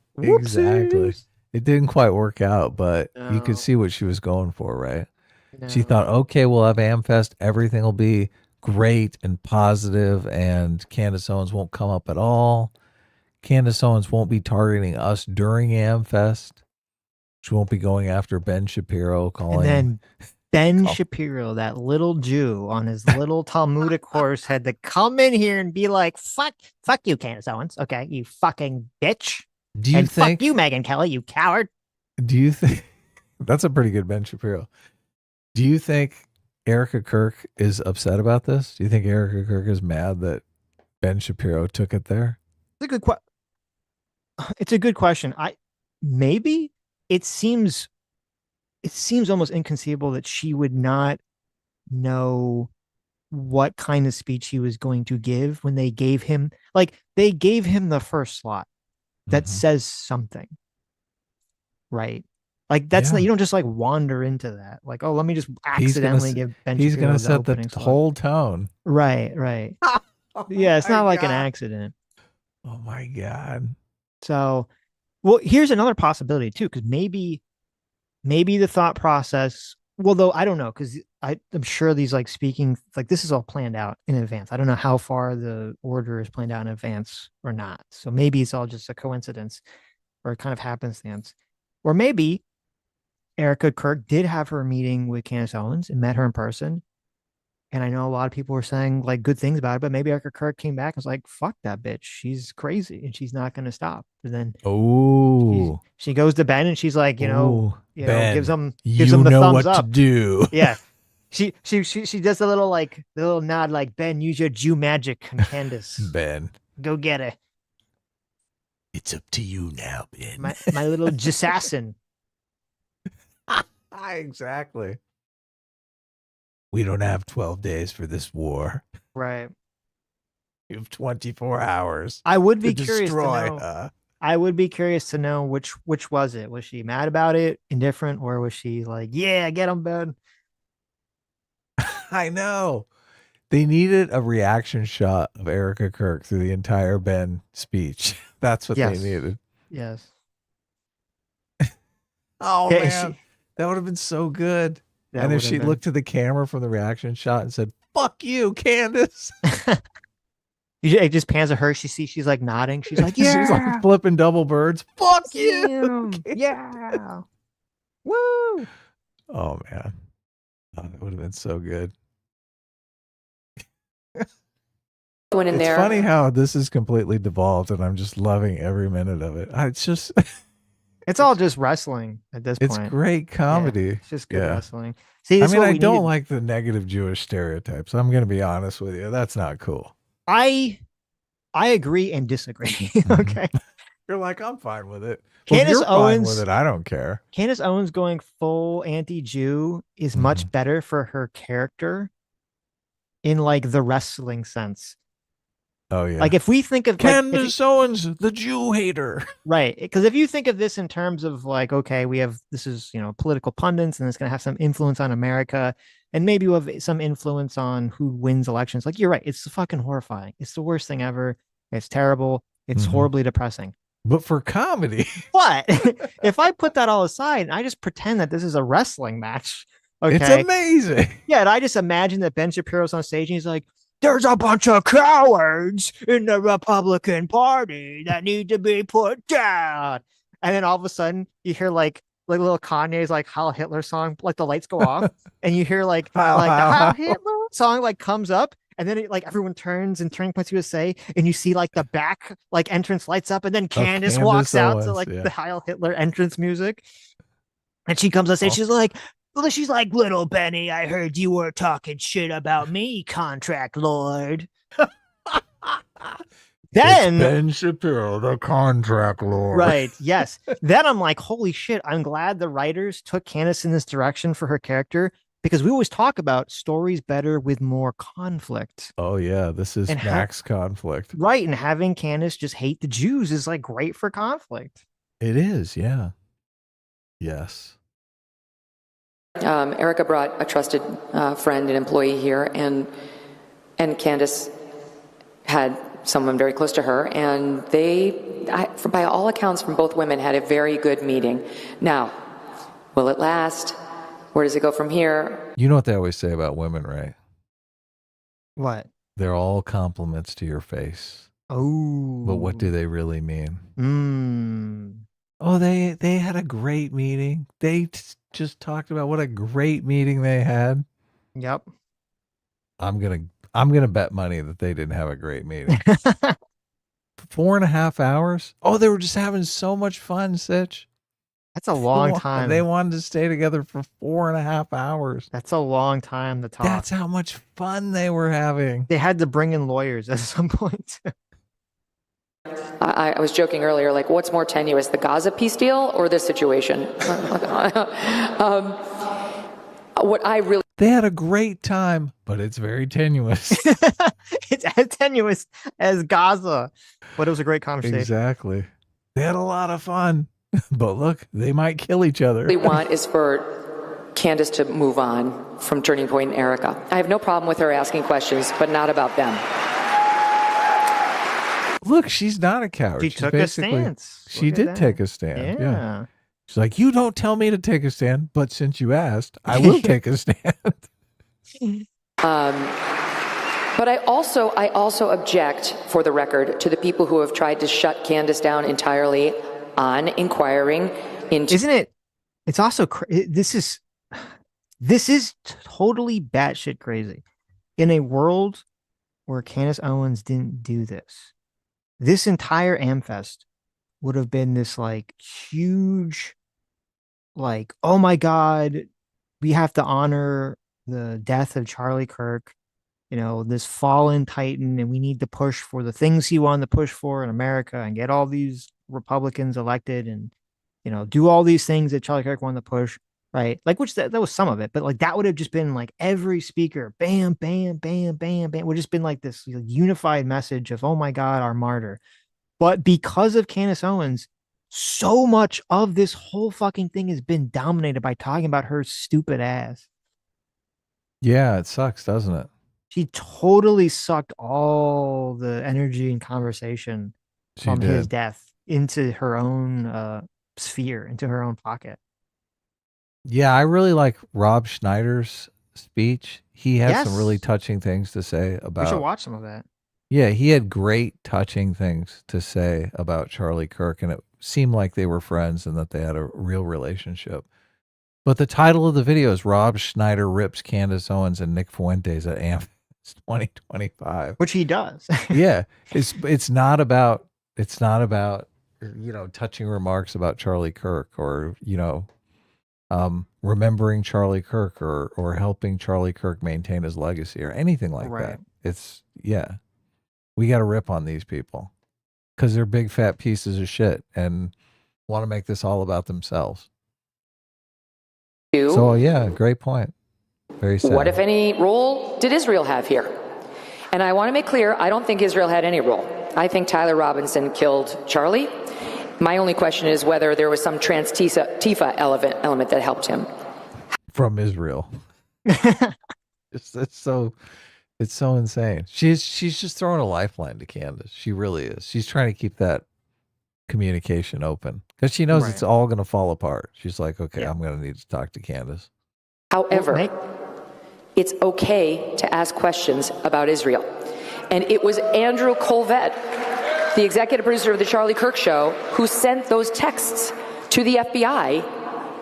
It didn't quite work out, but you could see what she was going for, right? No. She thought, okay, we'll have AmFest. Everything will be great and positive, and Candance Owens won't come up at all. Candance Owens won't be targeting us during AmFest. She won't be going after Ben Shapiro, calling... And then Ben Shapiro, that little Jew on his little Talmudic horse, had to come in here and be like, fuck you, Candance Owens. Okay, you fucking bitch. Do you think... fuck you, Megyn Kelly, you coward. Do you think... That's a pretty good Ben Shapiro. Do you think Erica Kirk is upset about this? Do you think Erica Kirk is mad that Ben Shapiro took it there? It's a good question. Maybe it seems almost inconceivable that she would not know what kind of speech he was going to give when they gave him the first slot that says something, right? Like that's not, you don't just like wander into that. Like, oh, let me just accidentally give Ben Shapiro. He's going to set the whole tone. Right. Yeah, it's not like an accident. Oh my God. So, well, here's another possibility too, because maybe the thought process, well, though I don't know, because I'm sure these like speaking, like this is all planned out in advance. I don't know how far the order is planned out in advance or not. So maybe it's all just a coincidence or kind of happenstance. Or maybe Erica Kirk did have her meeting with Candance Owens and met her in person. And I know a lot of people were saying like good things about it, but maybe Erica Kirk came back and was like, fuck that bitch. She's crazy and she's not going to stop. And then she goes to Ben and she's like, Ben, gives him the thumbs up. To do. Yeah. She does the little nod like, Ben, use your Jew magic on Candace. Ben. Go get her. It's up to you now, Ben. My little assassin. Exactly. We don't have 12 days for this war. Right. You have 24 hours. I would be curious to know. I would be curious to know which was it. Was she mad about it, indifferent, or was she like, yeah, get him, Ben? I know. They needed a reaction shot of Erica Kirk through the entire Ben speech. That's what they needed. Yes. Oh, man. That would have been so good. And if she looked to the camera from the reaction shot and said, fuck you, Candance. It just pans to her. She's like nodding. She's like, yeah. She's like flipping double birds. Fuck you. Yeah. Woo. Oh, man. That would have been so good. It's funny how this is completely devolved and I'm just loving every minute of it. It's just, It's all just wrestling at this point. It's great comedy. Yeah, it's just good wrestling. See, I mean, I don't like the negative Jewish stereotypes. I'm going to be honest with you. That's not cool. I agree and disagree. Okay. You're like, I'm fine with it. Candace Owens, fine with it, I don't care. Candace Owens going full anti-Jew is much better for her character in like the wrestling sense. Oh yeah. Like if we think of Candace Owens, the Jew hater. Right. Because if you think of this in terms of like, okay, this is, political pundits and it's going to have some influence on America and maybe you have some influence on who wins elections. Like, you're right. It's fucking horrifying. It's the worst thing ever. It's terrible. It's horribly depressing. But for comedy. But if I put that all aside and I just pretend that this is a wrestling match, okay. It's amazing. Yeah. And I just imagine that Ben Shapiro's on stage and he's like, there's a bunch of cowards in the Republican Party that need to be put down. And then all of a sudden you hear like little Kanye's like Heil Hitler song, like the lights go off and you hear like the Heil Hitler song like comes up and then like everyone turns and Turning Points USA and you see like the back like entrance lights up and then Candace walks out to like the Heil Hitler entrance music. And she comes on stage, she's like, little Benny, I heard you were talking shit about me, contract lord. Then it's Ben Shapiro, the contract lord. Right. Yes. Then I'm like, holy shit. I'm glad the writers took Candace in this direction for her character because we always talk about stories better with more conflict. Oh yeah. This is max conflict. Right. And having Candace just hate the Jews is like great for conflict. It is. Yeah. Yes. Erica brought a trusted friend and employee here, and Candace had someone very close to her, and by all accounts from both women, had a very good meeting. Now, will it last? Where does it go from here? You know what they always say about women, right? What? They're all compliments to your face. Oh. But what do they really mean? Oh, they had a great meeting. They just talked about what a great meeting they had. Yep. I'm gonna bet money that they didn't have a great meeting. 4.5 hours. Oh, they were just having so much fun, Sitch. That's a long time. They wanted to stay together for 4.5 hours. That's a long time to talk. That's how much fun they were having. They had to bring in lawyers at some point. I was joking earlier, like, what's more tenuous, the Gaza peace deal or this situation? They had a great time, but it's very tenuous. It's as tenuous as Gaza, but it was a great conversation. Exactly. They had a lot of fun, but look, they might kill each other. What we want is for Candace to move on from Turning Point and Erica. I have no problem with her asking questions, but not about them. Look, she's not a coward. She took a stance. She did take a stand. Yeah. She's like, you don't tell me to take a stand, but since you asked, I will take a stand. But I also object, for the record, to the people who have tried to shut Candace down entirely on inquiring into. Isn't it? It's also this is totally batshit crazy. In a world where Candace Owens didn't do this entire Amfest would have been this like huge, like, oh my God, we have to honor the death of Charlie Kirk, this fallen titan, and we need to push for the things he wanted to push for in America and get all these Republicans elected and, do all these things that Charlie Kirk wanted to push. Right. Like, which that was some of it, but like that would have just been like every speaker, bam, bam, bam, bam, bam, would just been like this unified message of, oh my God, our martyr. But because of Candace Owens, so much of this whole fucking thing has been dominated by talking about her stupid ass. Yeah, it sucks, doesn't it? She totally sucked all the energy and conversation from his death into her own sphere, into her own pocket. Yeah, I really like Rob Schneider's speech. He had some really touching things to say about. We should watch some of that. Yeah, he had great touching things to say about Charlie Kirk, and it seemed like they were friends and that they had a real relationship. But the title of the video is Rob Schneider rips Candace Owens and Nick Fuentes at Amfest 2025, which he does. Yeah, it's not about touching remarks about Charlie Kirk, or remembering Charlie Kirk, or helping Charlie Kirk maintain his legacy, or anything like that. It's we got to rip on these people because they're big fat pieces of shit and want to make this all about themselves. So yeah, great point. Very sad. What, if any, role did Israel have here? And I want to make clear, I don't think Israel had any role. I think Tyler Robinson killed Charlie. My only question is whether there was some trans-Tifa element that helped him. From Israel. It's so insane. She's just throwing a lifeline to Candace. She really is. She's trying to keep that communication open because she knows it's all going to fall apart. She's like, okay, I'm going to need to talk to Candace. However, it's okay to ask questions about Israel. And it was Andrew Colvett, the executive producer of the Charlie Kirk Show, who sent those texts to the FBI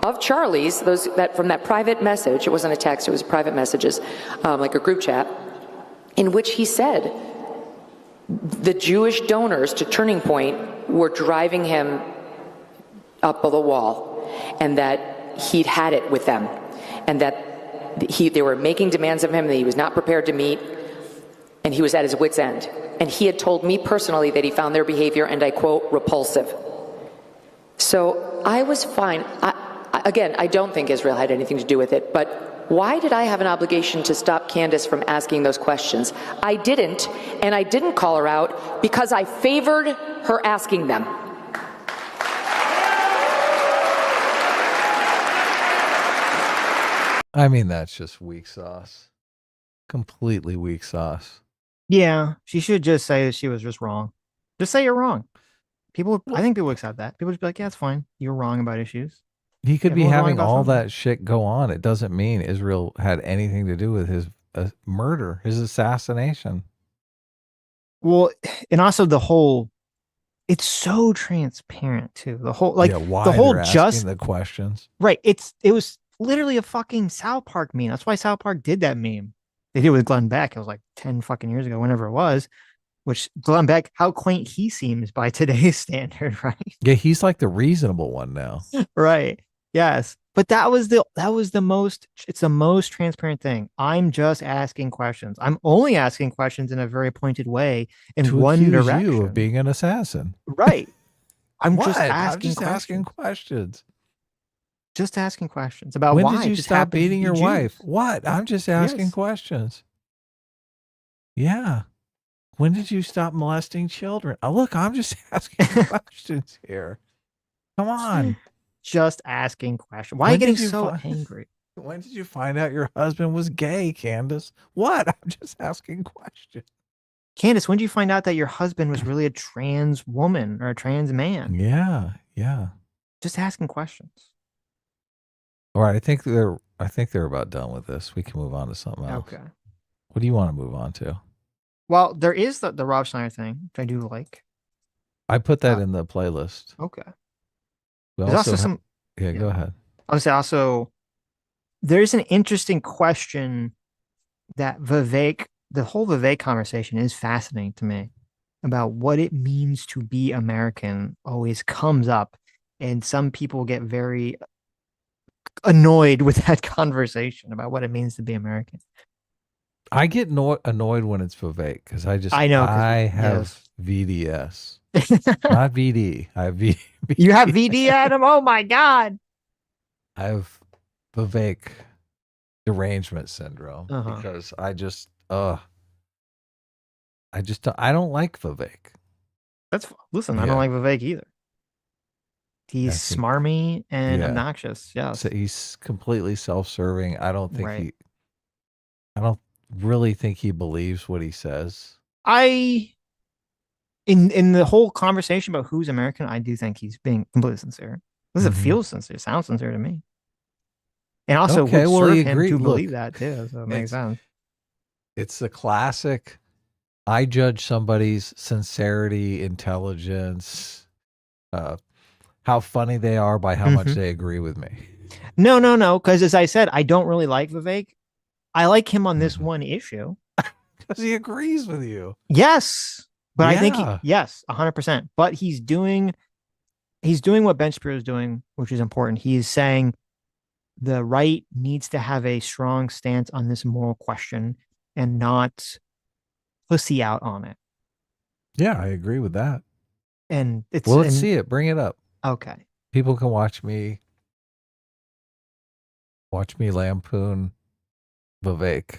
of Charlie's, from that private message. It wasn't a text, it was private messages, like a group chat, in which he said the Jewish donors to Turning Point were driving him up the wall, and that he'd had it with them, and that they were making demands of him that he was not prepared to meet, and he was at his wit's end. And he had told me personally that he found their behavior, and I quote, repulsive. So I was fine. Again, I don't think Israel had anything to do with it, but why did I have an obligation to stop Candace from asking those questions? I didn't, and I didn't call her out because I favored her asking them. I mean, that's just weak sauce. Completely weak sauce. Yeah, she should just say that she was just wrong. Just say you're wrong. I think people accept that. People just be like, yeah, it's fine. You're wrong about issues. He could be having all that shit go on. It doesn't mean Israel had anything to do with his murder, his assassination. Well, and also it's so transparent too. The whole, like, why the whole they're just asking the questions. Right. It was literally a fucking South Park meme. That's why South Park did that meme. They did it with Glenn Beck. It was like 10 fucking years ago, whenever it was. Which Glenn Beck, how quaint he seems by today's standard, right? Yeah, he's like the reasonable one now. Right. Yes. But it's the most transparent thing. I'm just asking questions. I'm only asking questions in a very pointed way in one direction. You of being an assassin. Right. I'm just asking questions. Just asking questions about when why. Did you stop beating your wife? What? I'm just asking questions. Yeah. When did you stop molesting children? Oh, look, I'm just asking questions here. Come on. Just asking questions. Why are you getting so angry? When did you find out your husband was gay, Candace? What? I'm just asking questions. Candace, when did you find out that your husband was really a trans woman or a trans man? Yeah. Just asking questions. All right, I think they're about done with this. We can move on to something else. Okay. What do you want to move on to? Well, there is the Rob Schneider thing, which I do like. I put that in the playlist. Okay. There's also some. Yeah, go ahead. I would say also, there's an interesting question that the whole Vivek conversation is fascinating to me about what it means to be American. Always comes up, and some people get very annoyed with that conversation about what it means to be American. I get annoyed when it's Vivek because I have VDS, not VD. I have VD. You have VD, Adam? Oh my God. I have Vivek derangement syndrome because I don't like Vivek. Listen, I don't like Vivek either. He's smarmy and obnoxious. Yeah. So he's completely self-serving. I don't really think he believes what he says. In the whole conversation about who's American, I do think he's being completely sincere. It feels sincere, sounds sincere to me. And also would serve him to believe that too. So it makes sense. It's the classic, I judge somebody's sincerity, intelligence, how funny they are by how much they agree with me. No. Because as I said, I don't really like Vivek. I like him on this one issue. Because he agrees with you. Yes. But I think, yes, 100%. But he's doing he's doing what Ben Shapiro is doing, which is important. He's saying the right needs to have a strong stance on this moral question and not pussy out on it. Yeah, I agree with that. And it's let's see it. Bring it up. Okay. People can watch me lampoon Vivek.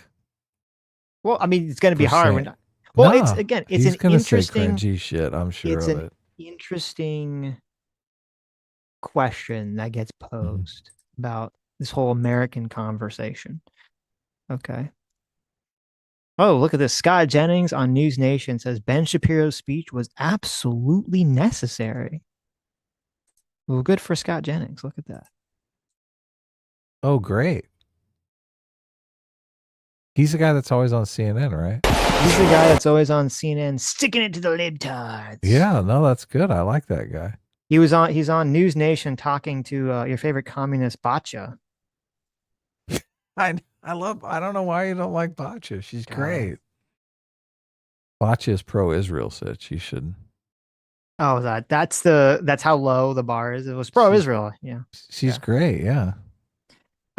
Well, I mean, it's going to be hard. It's an interesting cringy shit. I'm sure of it. Interesting question that gets posed about this whole American conversation. Okay. Oh, look at this. Scott Jennings on News Nation says Ben Shapiro's speech was absolutely necessary. Well, good for Scott Jennings. Look at that. Oh, great. He's the guy that's always on CNN, right? He's the guy that's always on CNN sticking it to the libtards. Yeah, no, that's good. I like that guy. He's on News Nation talking to your favorite communist Batya. I don't know why you don't like Batya. She's great. Batya is pro-Israel, Sitch. You should. Oh, that's how low the bar is. It was pro-Israel. Yeah. She's great. Yeah.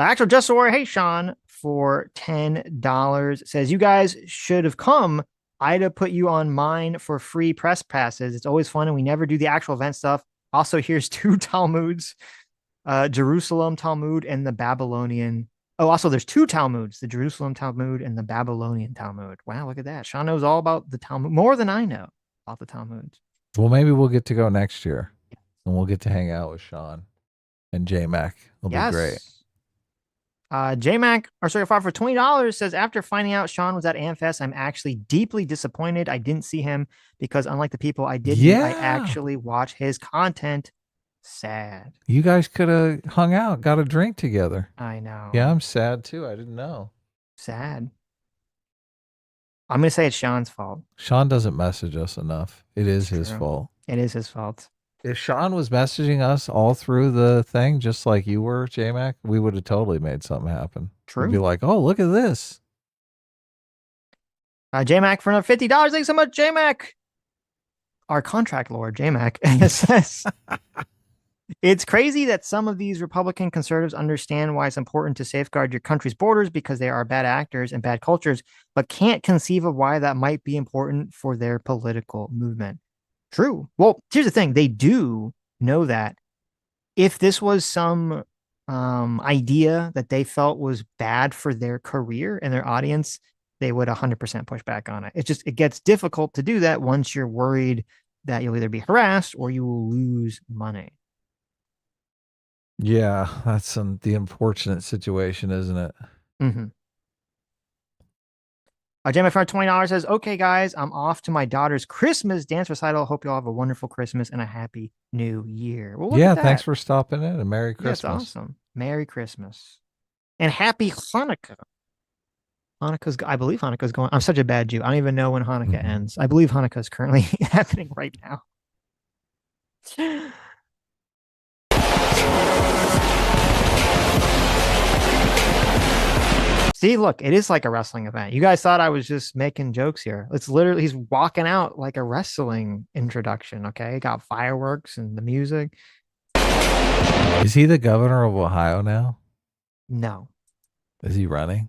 Actual Just War, hey Sean, for $10 says you guys should have come. I'd have put you on mine for free press passes. It's always fun and we never do the actual event stuff. Also, here's 2 Talmuds, Jerusalem Talmud and the Babylonian. Oh, also there's 2 Talmuds, the Jerusalem Talmud and the Babylonian Talmud. Wow, look at that. Sean knows all about the Talmud, more than I know about the Talmuds. Well, maybe we'll get to go next year and we'll get to hang out with Sean and J-Mac. It'll be great. J-Mac, for $20 says, after finding out Sean was at AmFest, I'm actually deeply disappointed I didn't see him because unlike the people I did meet, I actually watch his content. Sad. You guys could have hung out, got a drink together. I know. Yeah, I'm sad too. I didn't know. Sad. I'm going to say it's Sean's fault. Sean doesn't message us enough. It is his fault. It is his fault. If Sean was messaging us all through the thing, just like you were, J-Mac, we would have totally made something happen. True. We'd be like, oh, look at this. J-Mac for another $50. Thanks so much, J-Mac. Our contract lord, J-Mac, says, it's crazy that some of these Republican conservatives understand why it's important to safeguard your country's borders because they are bad actors and bad cultures, but can't conceive of why that might be important for their political movement. True. Well, here's the thing. They do know that if this was some idea that they felt was bad for their career and their audience, they would 100% push back on it. It gets difficult to do that once you're worried that you'll either be harassed or you will lose money. Yeah, that's the unfortunate situation, isn't it? Mm-hmm. Jamie for $20 says, okay, guys, I'm off to my daughter's Christmas dance recital. Hope you all have a wonderful Christmas and a happy new year. Well, yeah, thanks for stopping in and Merry Christmas. That's awesome. Merry Christmas. And happy Hanukkah. I believe Hanukkah's going. I'm such a bad Jew. I don't even know when Hanukkah ends. I believe Hanukkah is currently happening right now. See, look, it is like a wrestling event. You guys thought I was just making jokes here. It's literally, he's walking out like a wrestling introduction, okay? Got fireworks and the music. Is he the governor of Ohio now? No. Is he running?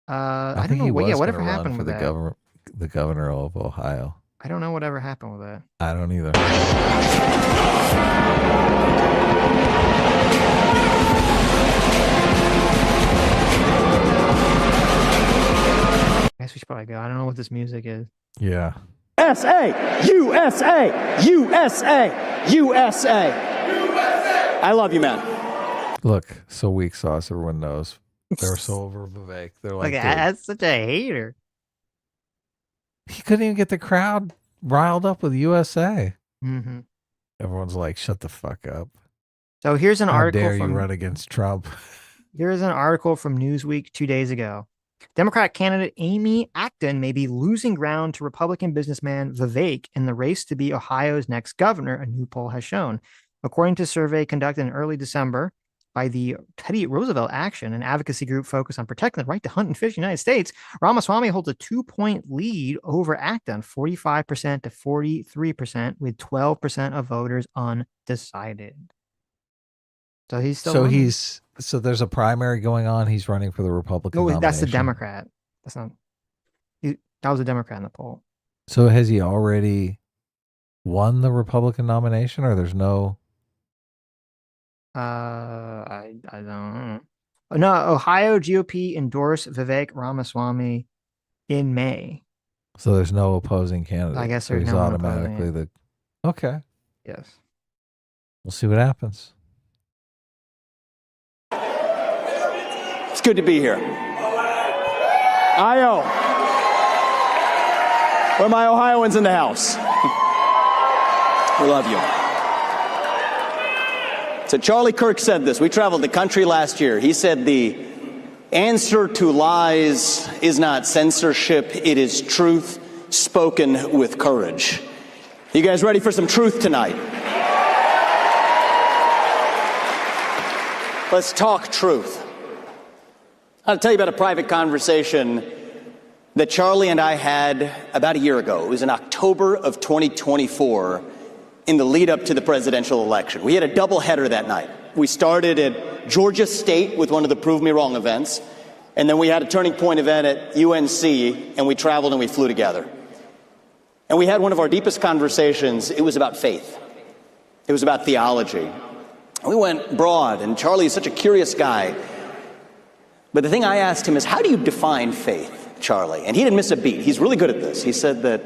I don't know. Yeah, whatever happened with that? The governor of Ohio. I don't know whatever happened with that. I don't either. I guess we should probably go. I don't know what this music is. Yeah. USA, USA, USA, USA. I love you, man. Look, so weak sauce. Everyone knows. They're so over Vivek. They're like, that's such a hater. He couldn't even get the crowd riled up with USA. Mm-hmm. Everyone's like, shut the fuck up. So here's an article. How dare you run against Trump? Here's an article from Newsweek 2 days ago. Democrat candidate Amy Acton may be losing ground to Republican businessman Vivek in the race to be Ohio's next governor, a new poll has shown. According to a survey conducted in early December, by the Teddy Roosevelt Action, an advocacy group focused on protecting the right to hunt and fish in the United States, Ramaswamy holds a 2-point lead over Acton, 45% to 43%, with 12% of voters undecided. So he's still running. So there's a primary going on. He's running for the Republican nomination. That's the Democrat. That's not. That was a Democrat in the poll. So has he already won the Republican nomination, or there's no? I don't know. No, Ohio GOP endorsed Vivek Ramaswamy in May. So there's no opposing candidate. I guess there's so he's no automatically the. Okay. Yes. We'll see what happens. It's good to be here. IO. Where are my Ohioans in the house? We love you. So Charlie Kirk said this. We traveled the country last year. He said the answer to lies is not censorship, it is truth spoken with courage. You guys ready for some truth tonight? Let's talk truth. I'll tell you about a private conversation that Charlie and I had about a year ago. It was in October of 2024 in the lead up to the presidential election. We had a doubleheader that night. We started at Georgia State with one of the Prove Me Wrong events, and then we had a turning point event at UNC, and we traveled and we flew together. And we had one of our deepest conversations. It was about faith. It was about theology. We went broad, and Charlie is such a curious guy. But the thing I asked him is, how do you define faith, Charlie? And he didn't miss a beat. He's really good at this. He said that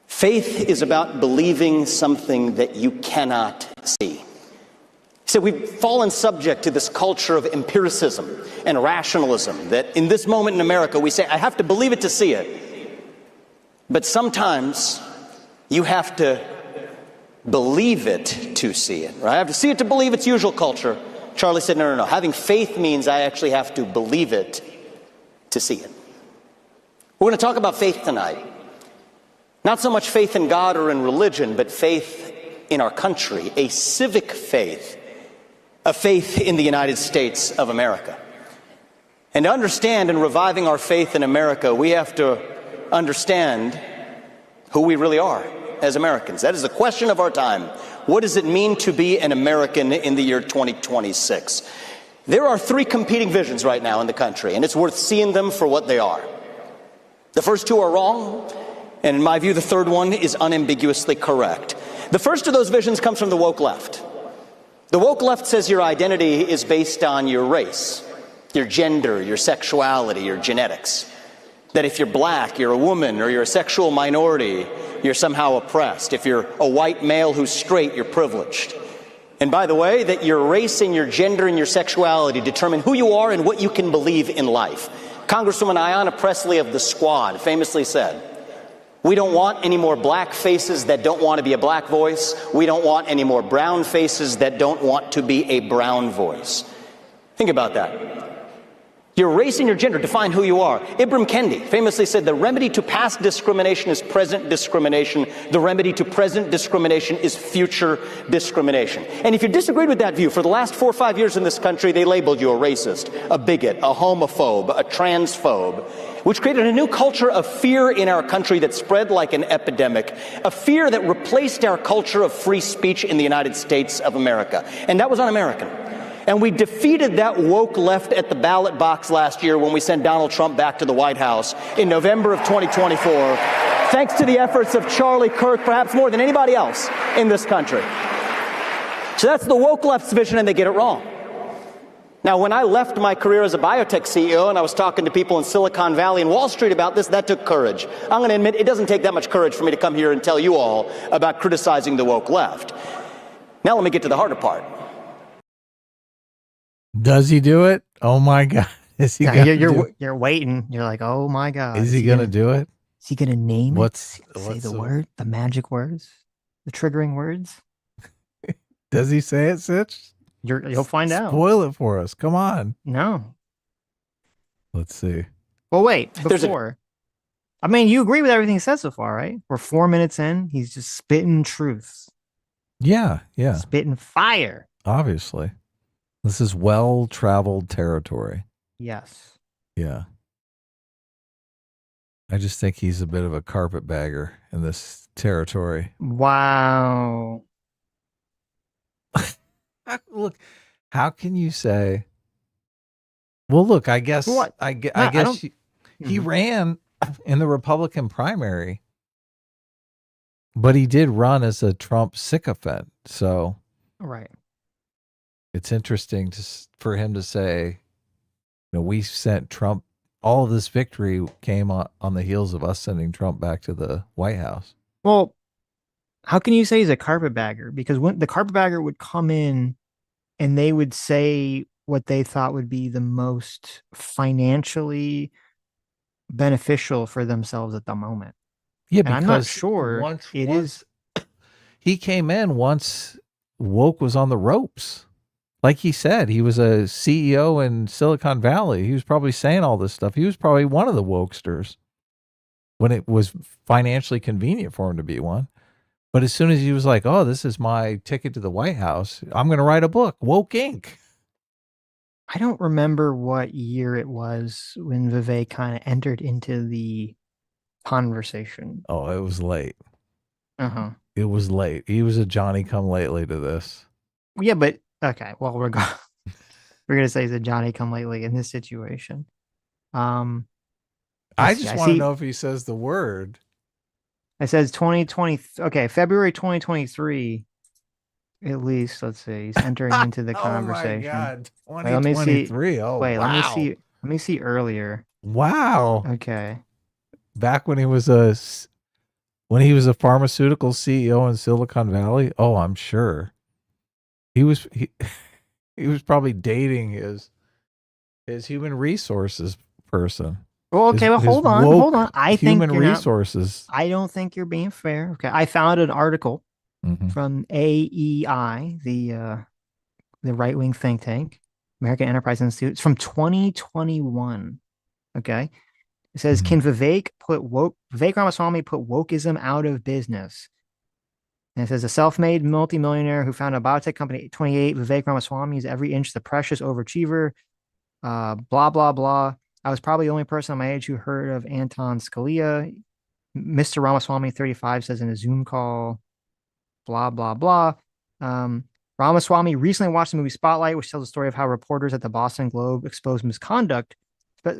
faith is about believing something that you cannot see. He said we've fallen subject to this culture of empiricism and rationalism, that in this moment in America we say, I have to believe it to see it. But sometimes you have to believe it to see it, right? I have to see it to believe it's usual culture. Charlie said, no. Having faith means I actually have to believe it to see it. We're going to talk about faith tonight. Not so much faith in God or in religion, but faith in our country, a civic faith, a faith in the United States of America. And to understand in reviving our faith in America, we have to understand who we really are as Americans. That is the question of our time. What does it mean to be an American in the year 2026? There are three competing visions right now in the country, and it's worth seeing them for what they are. The first two are wrong, and in my view, the third one is unambiguously correct. The first of those visions comes from the woke left. The woke left says your identity is based on your race, your gender, your sexuality, your genetics. That if you're black, you're a woman, or you're a sexual minority, you're somehow oppressed. If you're a white male who's straight, you're privileged. And by the way, that your race and your gender and your sexuality determine who you are and what you can believe in life. Congresswoman Ayanna Pressley of the Squad famously said, we don't want any more black faces that don't want to be a black voice. We don't want any more brown faces that don't want to be a brown voice. Think about that. Your race and your gender define who you are. Ibram Kendi famously said the remedy to past discrimination is present discrimination. The remedy to present discrimination is future discrimination. And if you disagreed with that view, for the last 4 or 5 years in this country, they labeled you a racist, a bigot, a homophobe, a transphobe, which created a new culture of fear in our country that spread like an epidemic, a fear that replaced our culture of free speech in the United States of America. And that was un-American. And we defeated that woke left at the ballot box last year when we sent Donald Trump back to the White House in November of 2024, thanks to the efforts of Charlie Kirk, perhaps more than anybody else in this country. So that's the woke left's vision, and they get it wrong. Now, when I left my career as a biotech CEO and I was talking to people in Silicon Valley and Wall Street about this, that took courage. I'm going to admit it doesn't take that much courage for me to come here and tell you all about criticizing the woke left. Now let me get to the harder part. Does he do it? Oh my God. Is he you're waiting. You're like, oh my God. Is he going to do it? Is he going to name it? Say what's the word, the magic words, the triggering words? Does he say it, Sitch? You'll find out. Spoil it for us. Come on. No. Let's see. Well, wait, before. I mean, you agree with everything he said so far, right? We're 4 minutes in. He's just spitting truths. Yeah. Spitting fire. Obviously. This is well-traveled territory. Yes. Yeah. I just think he's a bit of a carpetbagger in this territory. Wow. Look, how can you say? Well, look, I guess What? I No, guess he Mhm. ran in the Republican primary, but he did run as a Trump sycophant. So Right. it's interesting for him to say, we sent Trump. All of this victory came on the heels of us sending Trump back to the White House. Well, how can you say he's a carpetbagger? Because when the carpetbagger would come in and they would say what they thought would be the most financially beneficial for themselves at the moment. Yeah, And I'm not because sure it is. he came in once woke was on the ropes. Like he said, he was a CEO in Silicon Valley. He was probably saying all this stuff. He was probably one of the wokesters when it was financially convenient for him to be one. But as soon as he was like, oh, this is my ticket to the White House, I'm going to write a book, Woke Inc. I don't remember what year it was when Vivek kind of entered into the conversation. Oh, it was late. Uh-huh. It was late. He was a Johnny come lately to this. Yeah, but okay. Well, we're gonna say he's a Johnny come lately in this situation. I just want to know if he says the word. It says 2020. Okay, February 2023. At least, let's see. He's entering into the conversation. Oh my God, 2023. Oh, wait, wow. Let me see earlier. Wow. Okay. Back when he was a pharmaceutical CEO in Silicon Valley. Oh, I'm sure he was probably dating his human resources person. Well, okay. Well, hold on. I think human resources. I don't think you're being fair. Okay. I found an article from AEI, the right-wing think tank, American Enterprise Institute. It's from 2021. Okay. It says, can Vivek Ramaswamy put wokeism out of business? And it says, a self-made multimillionaire who founded a biotech company at 28, Vivek Ramaswamy is every inch the precious overachiever. Blah, blah, blah. I was probably the only person on my age who heard of Anton Scalia. Mr. Ramaswamy, 35, says in a Zoom call, blah, blah, blah. Ramaswamy recently watched the movie Spotlight, which tells the story of how reporters at the Boston Globe exposed misconduct,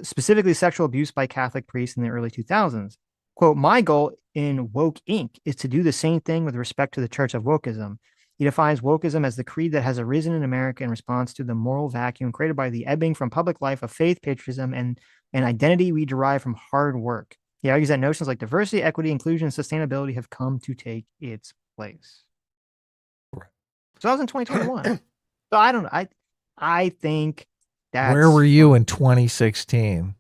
specifically sexual abuse by Catholic priests in the early 2000s. Quote, my goal in Woke Inc. is to do the same thing with respect to the Church of Wokeism. He defines wokeism as the creed that has arisen in America in response to the moral vacuum created by the ebbing from public life of faith, patriotism, and an identity we derive from hard work. He argues that notions like diversity, equity, inclusion, and sustainability have come to take its place. So that was in 2021. So I don't know. I think that's... Where were you in 2016?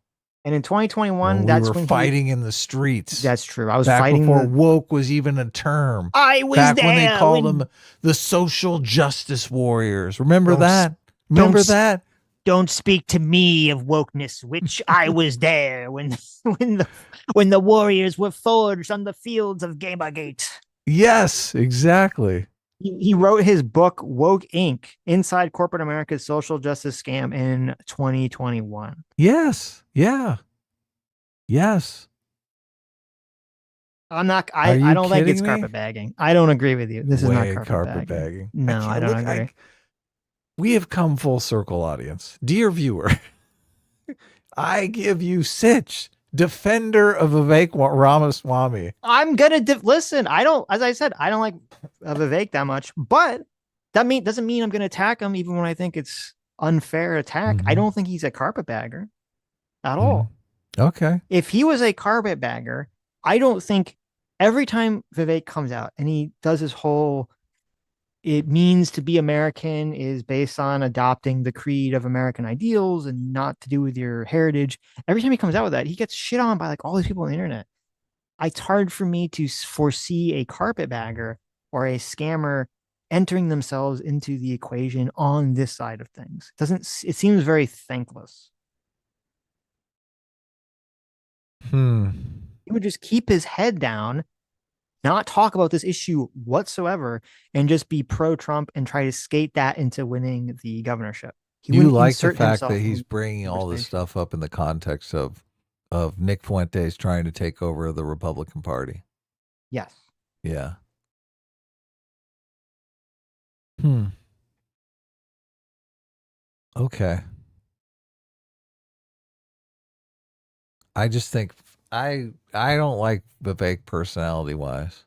And in 2021, when that's we were when fighting in the streets. That's true. I was back fighting before woke was even a term. I was back there when they called them the social justice warriors. Remember that? Remember that? Don't speak to me of wokeness, which I was there when the warriors were forged on the fields of Gamergate. Yes, exactly. He wrote his book Woke Inc. Inside Corporate America's Social Justice Scam in 2021. Yes. Yeah. Yes. I don't think it's carpetbagging. I don't agree with you. This is not carpetbagging. No, I don't agree. We have come full circle, audience. Dear viewer, I give you Sitch, defender of Vivek Ramaswamy. I'm gonna listen. As I said, I don't like Vivek that much, but that doesn't mean I'm gonna attack him, even when I think it's unfair attack. I don't think he's a carpetbagger at all. Okay. If he was a carpetbagger, I don't think every time Vivek comes out and he does his whole "it means to be American" is based on adopting the creed of American ideals and not to do with your heritage. Every time he comes out with that, he gets shit on by like all these people on the internet. It's hard for me to foresee a carpetbagger or a scammer entering themselves into the equation on this side of things. It seems very thankless. He would just keep his head down not talk about this issue whatsoever and just be pro-Trump and try to skate that into winning the governorship. You like the fact that he's bringing all this stuff up in the context of Nick Fuentes trying to take over the Republican Party. Yes. Yeah. Okay. I just think I don't like Vivek personality wise.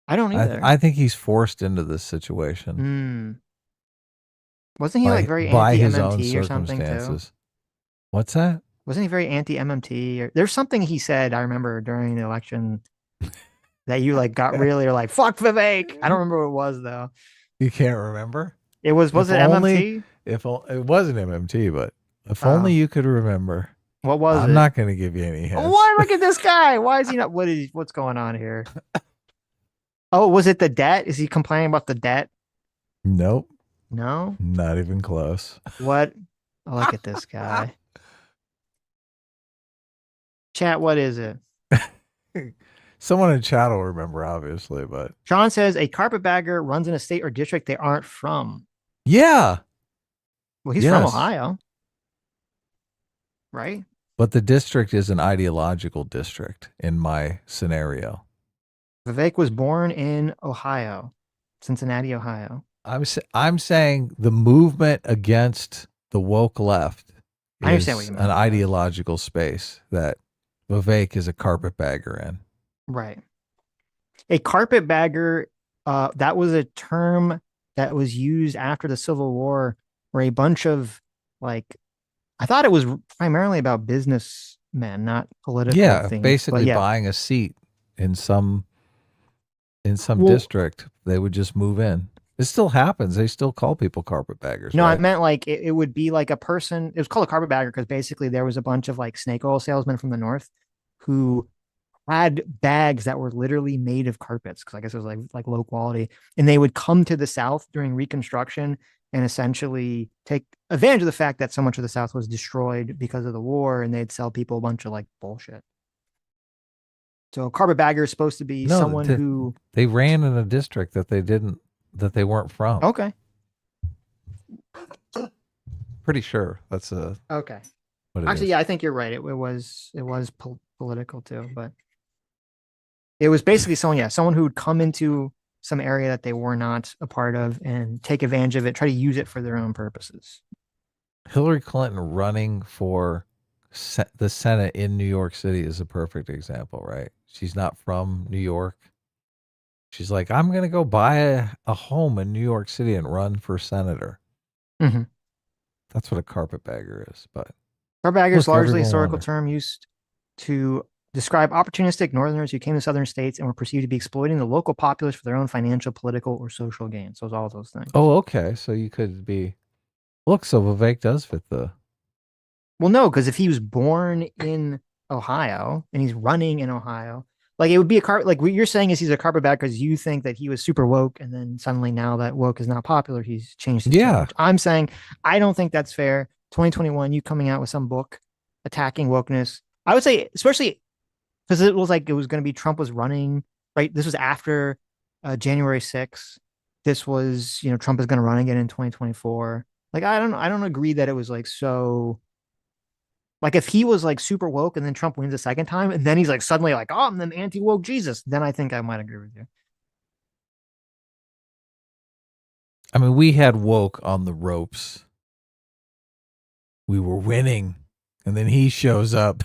I don't either. I think he's forced into this situation. Wasn't he like very anti-MMT or something too? What's that? Wasn't he very anti-MMT? Or there's something he said I remember during the election that you like got really like fuck Vivek. I don't remember what it was though. You can't remember? It was it MMT? It wasn't MMT, but if only you could remember. What was it? I'm not going to give you any hints. Why? Look at this guy. Why is he not? What's going on here? Oh, was it the debt? Is he complaining about the debt? Nope. No? Not even close. What? Oh, look at this guy. Chat, what is it? Someone in chat will remember, obviously, but Sean says a carpetbagger runs in a state or district they aren't from. Yeah. Well, he's from Ohio. Right? But the district is an ideological district in my scenario. Vivek was born in Ohio, Cincinnati, Ohio. I'm saying the movement against the woke left I understand what you mean. An ideological space that Vivek is a carpetbagger in. Right. A carpetbagger, that was a term that was used after the Civil War where a bunch of like, I thought it was primarily about businessmen, not political things. Basically buying a seat in some district. They would just move in. It still happens. They still call people carpetbaggers. No, right? I meant like it would be like a person. It was called a carpetbagger because basically there was a bunch of like snake oil salesmen from the north who had bags that were literally made of carpets because I guess it was like low quality, and they would come to the South during Reconstruction and essentially take advantage of the fact that so much of the South was destroyed because of the war, and they'd sell people a bunch of like bullshit. So a carpetbagger is supposed to be someone who they ran in a district that they weren't from. Okay. Pretty sure that's a okay. Actually, yeah, I think you're right. It was political too, but it was basically someone who would come into some area that they were not a part of and take advantage of it, try to use it for their own purposes. Hillary Clinton running for the Senate in New York City is a perfect example, right? She's not from New York. She's like, I'm going to go buy a home in New York City and run for senator. Mm-hmm. That's what a carpetbagger is. But carpetbagger is largely a historical term used to describe opportunistic Northerners who came to Southern states and were perceived to be exploiting the local populace for their own financial, political, or social gain. So it's all those things. Oh, okay. So you could be. Look, so Vivek does fit the. Well, no, because if he was born in Ohio and he's running in Ohio, like it would be like what you're saying is he's a carpetbagger because you think that he was super woke, and then suddenly now that woke is not popular, he's changed his change. I'm saying I don't think that's fair. 2021, you coming out with some book attacking wokeness. I would say, especially because it was like it was going to be Trump was running, right? This was after January 6th. This was, Trump is going to run again in 2024. Like, I don't agree that it was like so. Like if he was like super woke and then Trump wins a second time and then he's like suddenly like, oh, I'm the anti-woke Jesus, then I think I might agree with you. I mean, we had woke on the ropes. We were winning. And then he shows up.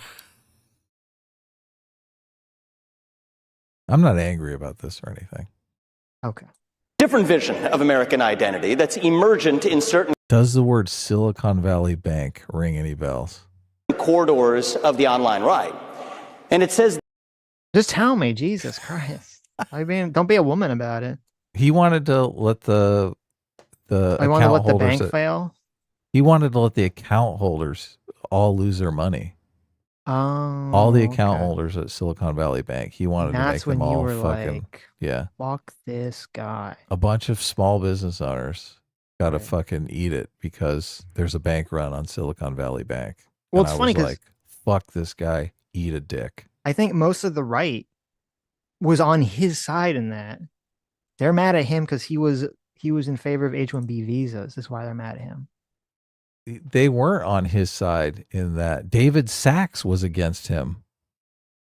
I'm not angry about this or anything. Okay. Different vision of American identity that's emergent in certain. Does the word Silicon Valley Bank ring any bells? Corridors of the online right. And it says, just tell me, Jesus Christ. I mean, don't be a woman about it. He wanted to let the want to let the bank fail. He wanted to let the account holders all lose their money. Oh, all the account holders at Silicon Valley Bank. He wanted to make them all fucking fuck this guy. A bunch of small business owners got to fucking eat it because there's a bank run on Silicon Valley Bank. Well, it's funny because like, fuck this guy, eat a dick. I think most of the right was on his side in that. They're mad at him because he was in favor of H-1B visas. That's why they're mad at him. They weren't on his side in that. David Sachs was against him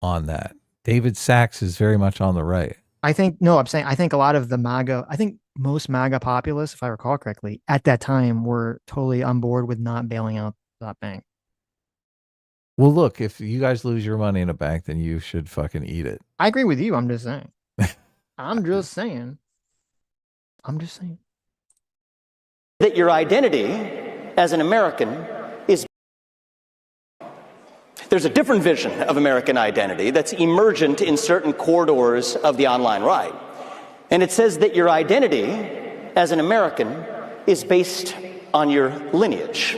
on that. David Sachs is very much on the right. I think a lot of the MAGA, I think most MAGA populists, if I recall correctly, at that time were totally on board with not bailing out that bank. Well, look, if you guys lose your money in a bank, then you should fucking eat it. I agree with you. I'm just saying. I'm just saying. That your identity as an American is. There's a different vision of American identity that's emergent in certain corridors of the online right. And it says that your identity as an American is based on your lineage.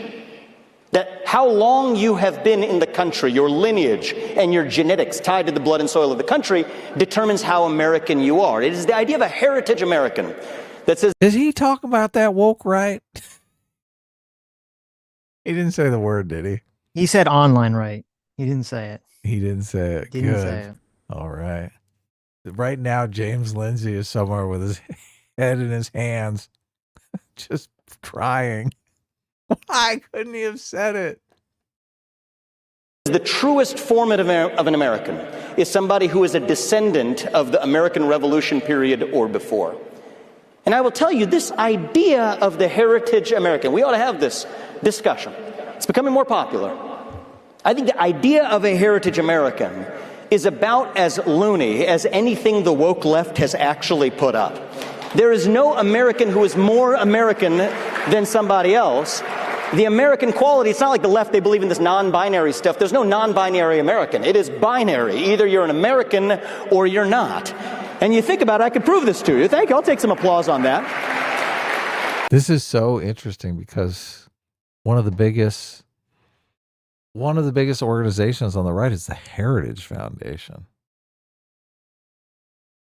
That how long you have been in the country, your lineage and your genetics tied to the blood and soil of the country determines how American you are. It is the idea of a heritage American that says... Did he talk about that woke right? He didn't say the word, did he? He said online right. He didn't say it. He didn't say it. Didn't Good. say it. All right. Right now, James Lindsay is somewhere with his head in his hands, just crying. Why couldn't he have said it? The truest form of an American is somebody who is a descendant of the American Revolution period or before. And I will tell you, this idea of the heritage American, we ought to have this discussion. It's becoming more popular. I think the idea of a heritage American is about as loony as anything the woke left has actually put up. There is no American who is more American than somebody else. The American quality, it's not like the left, they believe in this non-binary stuff. There's no non-binary American. It is binary. Either you're an American or you're not. And you think about it, I could prove this to you. Thank you. I'll take some applause on that. This is so interesting because one of the biggest organizations on the right is the Heritage Foundation.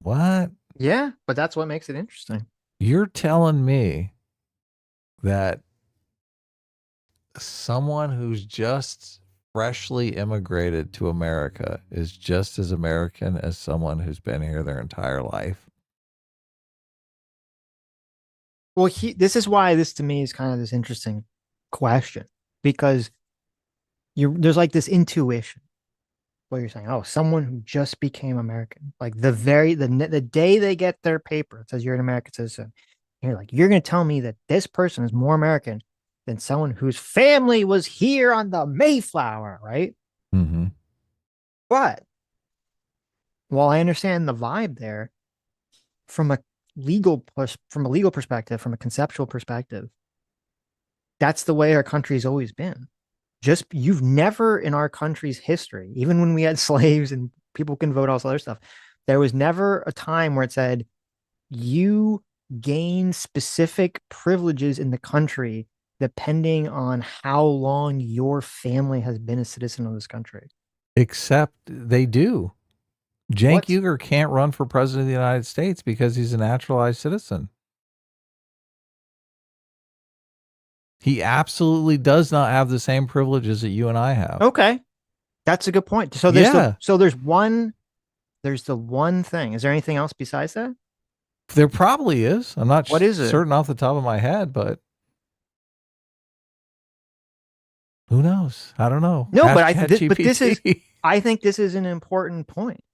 What? Yeah, but that's what makes it interesting. You're telling me that someone who's just freshly immigrated to America is just as American as someone who's been here their entire life? Well, this is why this to me is kind of this interesting question, because there's like this intuition where you're saying, oh, someone who just became American, like the day they get their paper, it says you're an American citizen. And you're like, you're going to tell me that this person is more American than someone whose family was here on the Mayflower, right? Mm-hmm. But while I understand the vibe there, from a legal perspective, from a conceptual perspective, that's the way our country's always been. You've never in our country's history, even when we had slaves and people can vote, all this other stuff, there was never a time where it said you gain specific privileges in the country depending on how long your family has been a citizen of this country. Except they do. Cenk Uygur can't run for president of the United States because he's a naturalized citizen. He absolutely does not have the same privileges that you and I have. Okay. That's a good point. So there's the one thing. Is there anything else besides that? There probably is. I'm not what is it? certain off the top of my head, but who knows? I don't know. No, but I think this is an important point.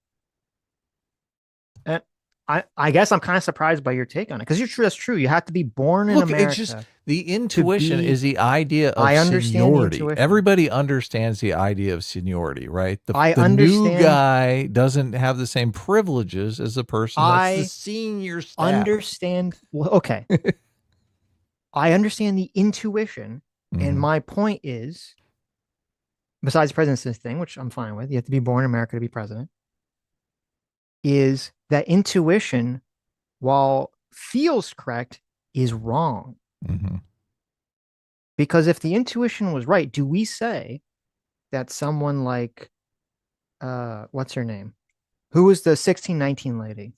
I guess I'm kind of surprised by your take on it because that's true. You have to be born in America. It's just the intuition is the idea of seniority. Everybody understands the idea of seniority, right? The new guy doesn't have the same privileges as the person that's the senior staff. Okay. I understand the intuition, and my point is, besides the presidency thing, which I'm fine with, you have to be born in America to be president, is that intuition, while feels correct, is wrong. Mm-hmm. Because if the intuition was right, do we say that someone like, what's her name? Who was the 1619 lady?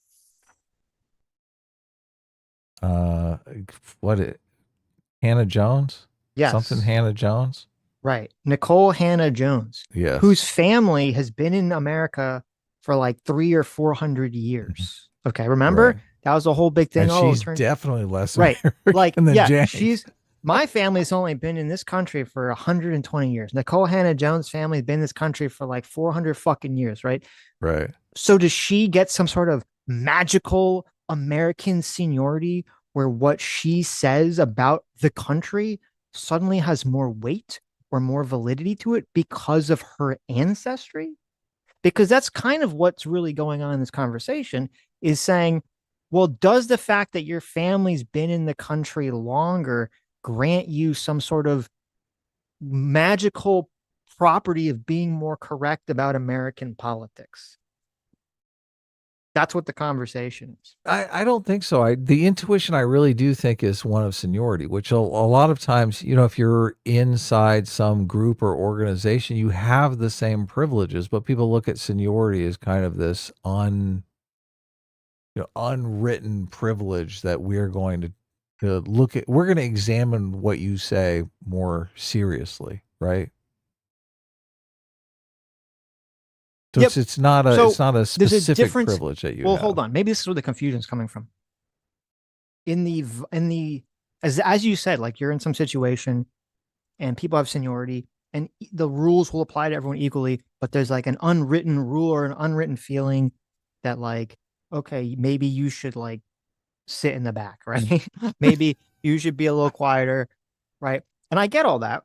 Hannah Jones? Yes. Something Hannah Jones? Right. Nicole Hannah Jones. Yes. Whose family has been in America for like 300 or 400 years. Okay, remember? Right. That was a whole big thing. And she's definitely less American like than James. My family's only been in this country for 120 years. Nicole Hannah Jones' family has been in this country for like 400 fucking years, right? Right. So does she get some sort of magical American seniority where what she says about the country suddenly has more weight or more validity to it because of her ancestry? Because that's kind of what's really going on in this conversation, is saying, well, does the fact that your family's been in the country longer grant you some sort of magical property of being more correct about American politics? That's what the conversation is. I don't think so. The intuition I really do think is one of seniority, which a lot of times, you know, if you're inside some group or organization, you have the same privileges, but people look at seniority as kind of this unwritten privilege that we're going to look at. We're going to examine what you say more seriously, right? So Yep. it's not a specific privilege that you have. Hold on. Maybe this is where the confusion is coming from. As you said, like you're in some situation and people have seniority and the rules will apply to everyone equally, but there's like an unwritten rule or an unwritten feeling that like, okay, maybe you should like sit in the back, right? Maybe you should be a little quieter, right? And I get all that.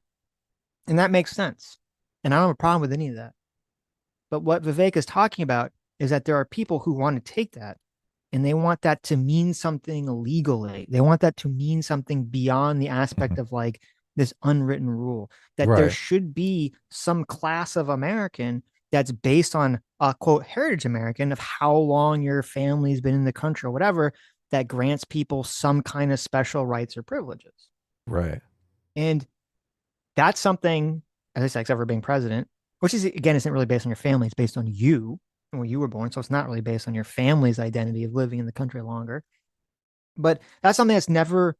And that makes sense. And I don't have a problem with any of that. But what Vivek is talking about is that there are people who want to take that and they want that to mean something legally. They want that to mean something beyond the aspect of like this unwritten rule, that there should be some class of American that's based on a quote heritage American of how long your family's been in the country or whatever, that grants people some kind of special rights or privileges. Right. And that's something, as I said, except for being president, which is, again, isn't really based on your family. It's based on you and where you were born. So it's not really based on your family's identity of living in the country longer. But that's something that's never,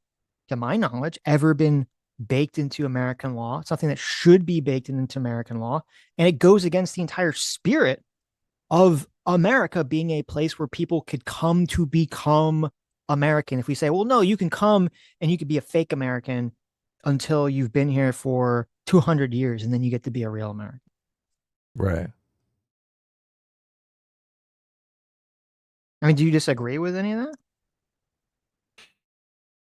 to my knowledge, ever been baked into American law. It's something that should be baked into American law. And it goes against the entire spirit of America being a place where people could come to become American. If we say, well, no, you can come and you could be a fake American until you've been here for 200 years and then you get to be a real American. Right. I mean, do you disagree with any of that?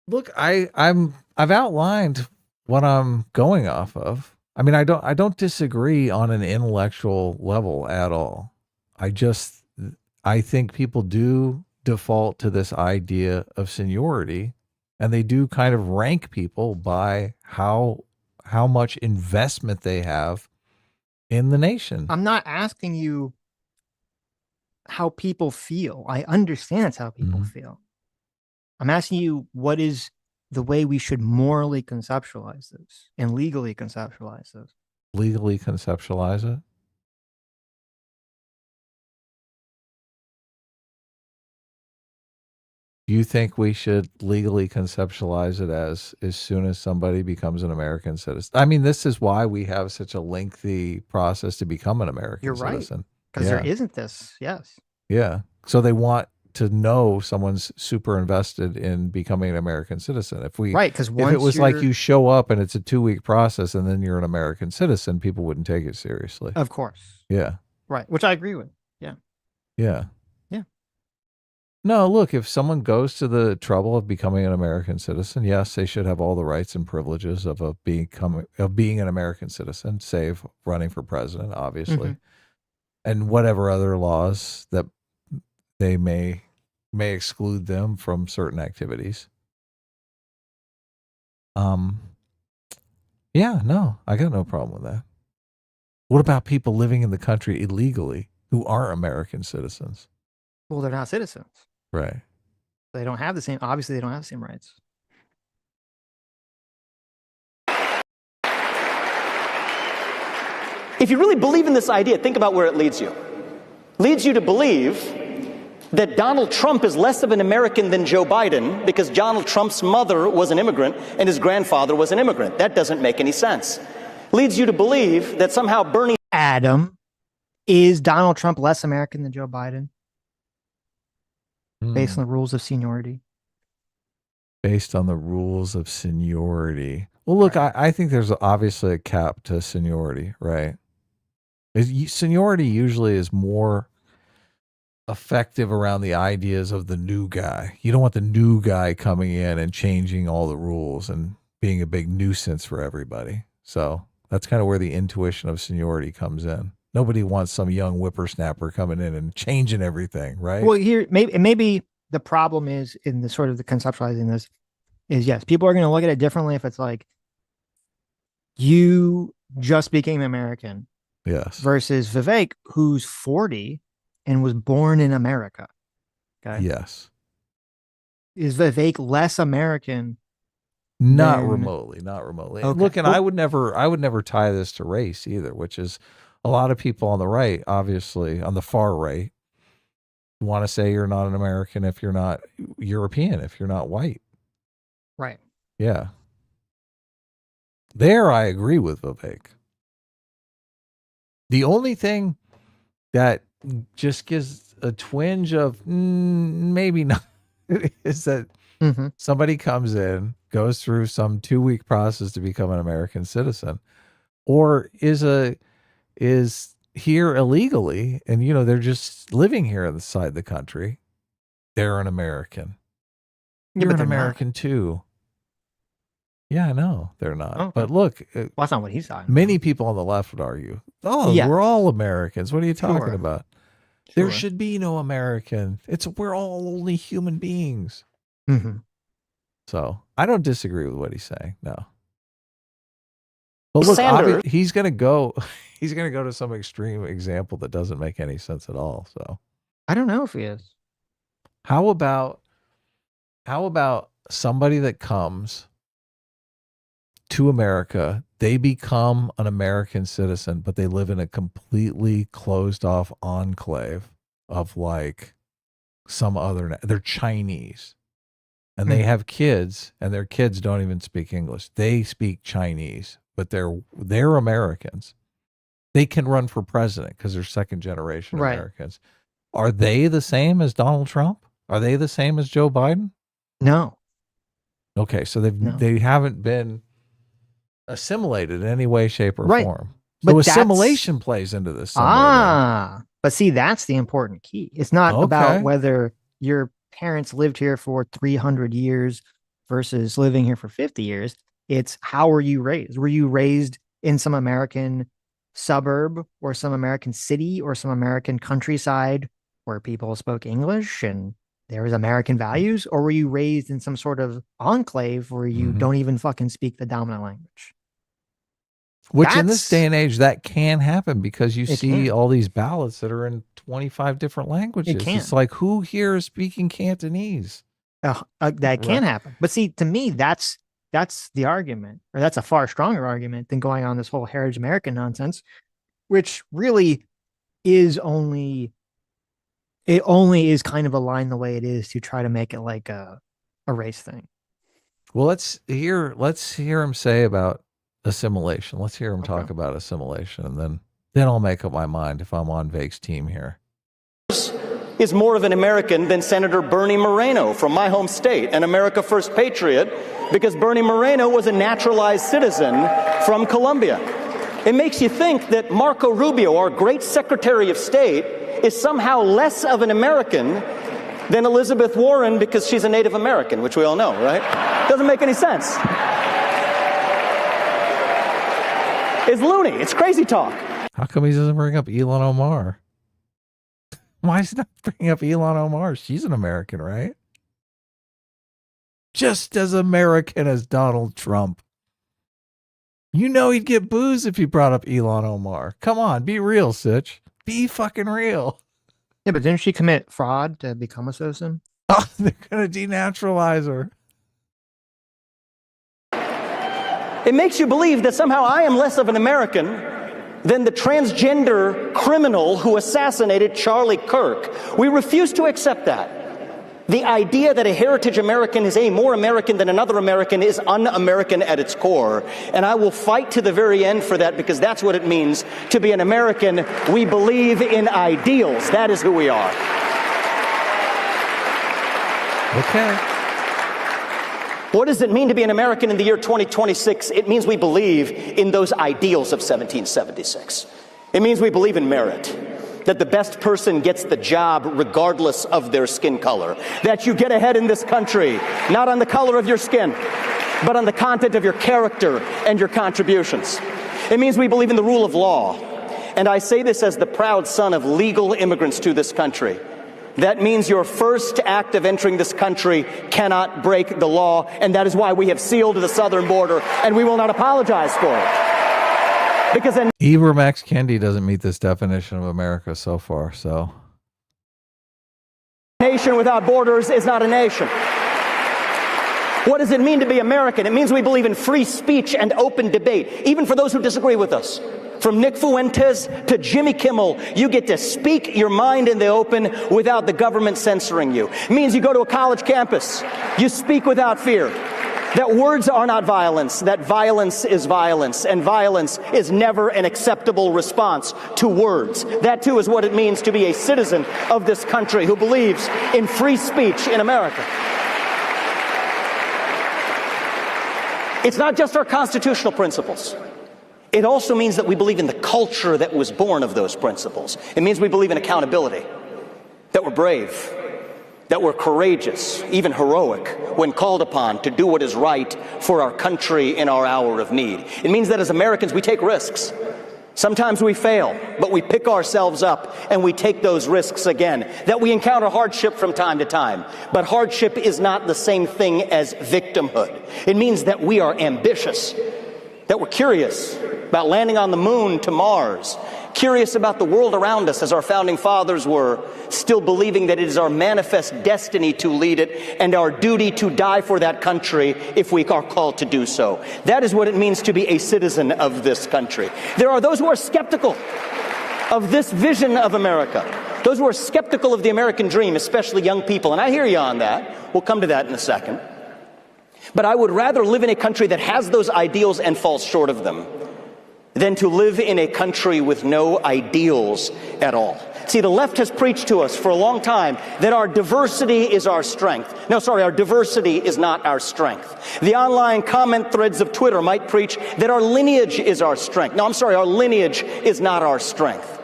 Look, I've outlined what I'm going off of. I mean, I don't disagree on an intellectual level at all. I think people do default to this idea of seniority, and they do kind of rank people by how much investment they have in the nation. I'm not asking you how people feel. I understand it's how people feel. I'm asking you, what is the way we should morally conceptualize this and legally conceptualize this? Legally conceptualize it? Do you think we should legally conceptualize it as soon as somebody becomes an American citizen? I mean, this is why we have such a lengthy process to become an American citizen. Right. Because there isn't this. Yes. Yeah. So they want to know someone's super invested in becoming an American citizen. If it was like you show up and it's a 2-week process and then you're an American citizen, people wouldn't take it seriously. Of course. Yeah. Right. Which I agree with. Yeah. Yeah. Yeah. No, look, if someone goes to the trouble of becoming an American citizen, yes, they should have all the rights and privileges of being an American citizen, save running for president, obviously, and whatever other laws that they may exclude them from certain activities. Yeah, no, I got no problem with that. What about people living in the country illegally who aren't American citizens? Well, they're not citizens. Right. They don't have the same, obviously they don't have the same rights. If you really believe in this idea, think about where it leads you. It leads you to believe that Donald Trump is less of an American than Joe Biden because Donald Trump's mother was an immigrant and his grandfather was an immigrant. That doesn't make any sense. It leads you to believe that somehow Bernie... Adam, Is Donald Trump less American than Joe Biden? Based on the rules of seniority? Based on the rules of seniority. Well, look, Right. I think there's obviously a cap to seniority, right? Seniority usually is more effective around the ideas of the new guy. You don't want the new guy coming in and changing all the rules and being a big nuisance for everybody. So that's kind of where the intuition of seniority comes in. Nobody wants some young whippersnapper coming in and changing everything, right? Well, here maybe the problem is in the sort of the conceptualizing this is, yes, people are going to look at it differently if it's like you just became American, yes, versus Vivek, who's 40 and was born in America. Okay. yes, Is Vivek less American? not remotely. Okay. Look, and I would never tie this to race either, which is a lot of people on the right, obviously on the far right, want to say you're not an American if you're not European, if you're not white. Right. Yeah. There I agree with Vivek. The only thing that just gives a twinge of maybe not is that somebody comes in, goes through some 2-week process to become an American citizen, or is here illegally, and they're just living here inside the country. They're an American. Yeah, You're but an they're American too. Yeah, I know they're not. Okay. But look, Well, that's not what he's talking many people on the left would argue, Yeah. we're all Americans. What are you talking Sure. about? Sure. There should be no American. We're all only human beings. about. So I don't disagree with what he's saying. No. But look, Sanders. he's gonna go to some extreme example that doesn't make any sense at all. So I don't know if he is. how about somebody that comes to America, they become an American citizen, but they live in a completely closed off enclave of like some other, they're Chinese and they have kids and their kids don't even speak English. They speak Chinese, but they're Americans. They can run for president because they're second generation Right. Americans. Are they the same as Donald Trump? Are they the same as Joe Biden? No. Okay, so they haven't been assimilated in any way, shape, or Right. form. But So that's- assimilation plays into this. somewhere But see, that's the important key. It's not Okay. about whether your parents lived here for 300 years versus living here for 50 years. It's how were you raised? Were you raised in some American suburb or some American city or some American countryside where people spoke English and there was American values? Or were you raised in some sort of enclave where you don't even fucking speak the dominant language? Which in this day and age, that can happen because you It see can. all these ballots that are in 25 different languages. can. It's like, who here is speaking Cantonese? That can happen. But see, to me, that's the argument, or that's a far stronger argument than going on this whole heritage American nonsense, which really is only is kind of aligned the way it is to try to make it like a race thing. Well, let's hear him say about assimilation. Let's hear him talk about assimilation, and then I'll make up my mind if I'm on Vake's team here. Is more of an American than Senator Bernie Moreno from my home state, an America First patriot, because Bernie Moreno was a naturalized citizen from Colombia. It makes you think that Marco Rubio, our great Secretary of State, is somehow less of an American than Elizabeth Warren because she's a Native American, which we all know, right? Doesn't make any sense. It's loony. It's crazy talk. How come he doesn't bring up Elon Omar? Why is he not bringing up Elon Omar? She's an American, right? Just as American as Donald Trump. You know he'd get booze if you brought up Elon Omar. Come on, be real, Sitch. Be fucking real. Yeah, but didn't she commit fraud to become a citizen? Oh, they're going to denaturalize her. It makes you believe that somehow I am less of an American than the transgender criminal who assassinated Charlie Kirk. We refuse to accept that. The idea that a heritage American is more American than another American is un-American at its core. And I will fight to the very end for that, because that's what it means to be an American. We believe in ideals. That is who we are. Okay. What does it mean to be an American in the year 2026? It means we believe in those ideals of 1776. It means we believe in merit. That the best person gets the job regardless of their skin color. That you get ahead in this country, not on the color of your skin, but on the content of your character and your contributions. It means we believe in the rule of law. And I say this as the proud son of legal immigrants to this country. That means your first act of entering this country cannot break the law, and that is why we have sealed the southern border, and we will not apologize for it. Because Ibram X. Kendi doesn't meet this definition of America so far, so. A nation without borders is not a nation. What does it mean to be American? It means we believe in free speech and open debate, even for those who disagree with us. From Nick Fuentes to Jimmy Kimmel, you get to speak your mind in the open without the government censoring you. It means you go to a college campus, you speak without fear. That words are not violence, that violence is violence, and violence is never an acceptable response to words. That too is what it means to be a citizen of this country who believes in free speech in America. It's not just our constitutional principles. It also means that we believe in the culture that was born of those principles. It means we believe in accountability, that we're brave, that we're courageous, even heroic, when called upon to do what is right for our country in our hour of need. It means that as Americans, we take risks. Sometimes we fail, but we pick ourselves up and we take those risks again. That we encounter hardship from time to time. But hardship is not the same thing as victimhood. It means that we are ambitious, that we're curious about landing on the moon to Mars, curious about the world around us as our founding fathers were, still believing that it is our manifest destiny to lead it and our duty to die for that country if we are called to do so. That is what it means to be a citizen of this country. There are those who are skeptical of this vision of America, those who are skeptical of the American dream, especially young people, and I hear you on that. We'll come to that in a second. But I would rather live in a country that has those ideals and falls short of them than to live in a country with no ideals at all. See, the left has preached to us for a long time that our diversity is our strength. No, sorry, our diversity is not our strength. The online comment threads of Twitter might preach that our lineage is our strength. No, I'm sorry, our lineage is not our strength.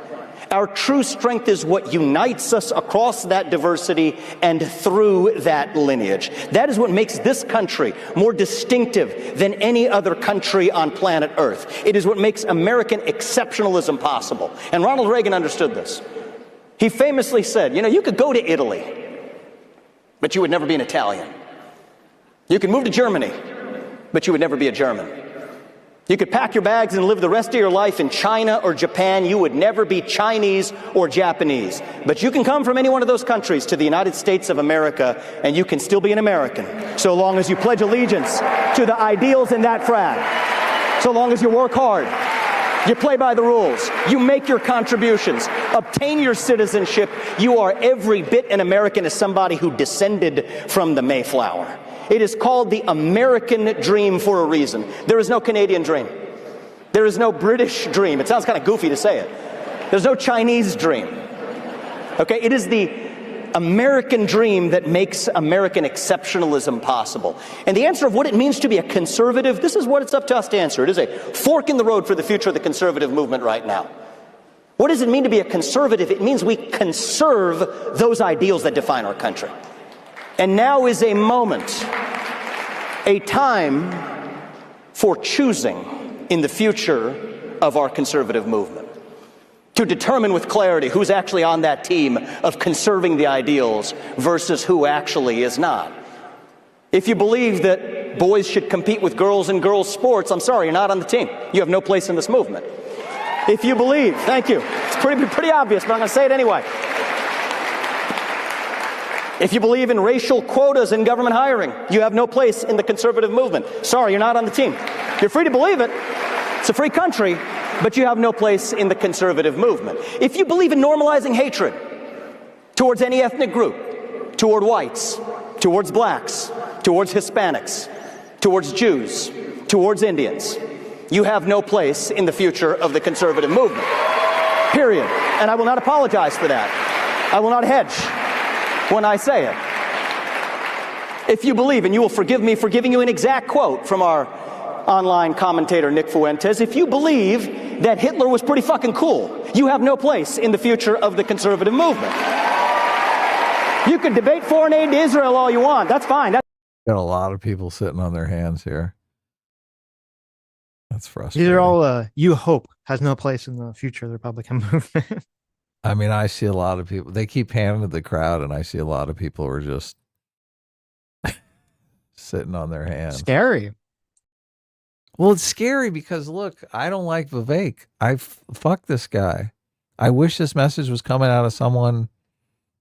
Our true strength is what unites us across that diversity and through that lineage. That is what makes this country more distinctive than any other country on planet Earth. It is what makes American exceptionalism possible. And Ronald Reagan understood this. He famously said, you know, you could go to Italy, but you would never be an Italian. You could move to Germany, but you would never be a German. You could pack your bags and live the rest of your life in China or Japan. You would never be Chinese or Japanese. But you can come from any one of those countries to the United States of America, and you can still be an American, so long as you pledge allegiance to the ideals in that flag. So long as you work hard, you play by the rules, you make your contributions, obtain your citizenship, you are every bit an American as somebody who descended from the Mayflower. It is called the American dream for a reason. There is no Canadian dream. There is no British dream. It sounds kind of goofy to say it. There's no Chinese dream. Okay, it is the American dream that makes American exceptionalism possible. And the answer of what it means to be a conservative, this is what it's up to us to answer. It is a fork in the road for the future of the conservative movement right now. What does it mean to be a conservative? It means we conserve those ideals that define our country. And now is a moment, a time for choosing in the future of our conservative movement. To determine with clarity who's actually on that team of conserving the ideals versus who actually is not. If you believe that boys should compete with girls in girls' sports, I'm sorry, you're not on the team. You have no place in this movement. If you believe, thank you. It's pretty obvious, but I'm going to say it anyway. If you believe in racial quotas in government hiring, you have no place in the conservative movement. Sorry, you're not on the team. You're free to believe it. It's a free country, but you have no place in the conservative movement. If you believe in normalizing hatred towards any ethnic group, toward whites, towards blacks, towards Hispanics, towards Jews, towards Indians. You have no place in the future of the conservative movement. Period. And I will not apologize for that. I will not hedge when I say it. If you believe, and you will forgive me for giving you an exact quote from our online commentator Nick Fuentes, if you believe that Hitler was pretty fucking cool, you have no place in the future of the conservative movement. You can debate foreign aid to Israel all you want. That's fine. Got a lot of people sitting on their hands here. That's frustrating. These are all you hope has no place in the future of the Republican movement. I mean, I see a lot of people. They keep handing to the crowd, and I see a lot of people who are just sitting on their hands. Scary. Well, it's scary because, look, I don't like Vivek. Fuck this guy. I wish this message was coming out of someone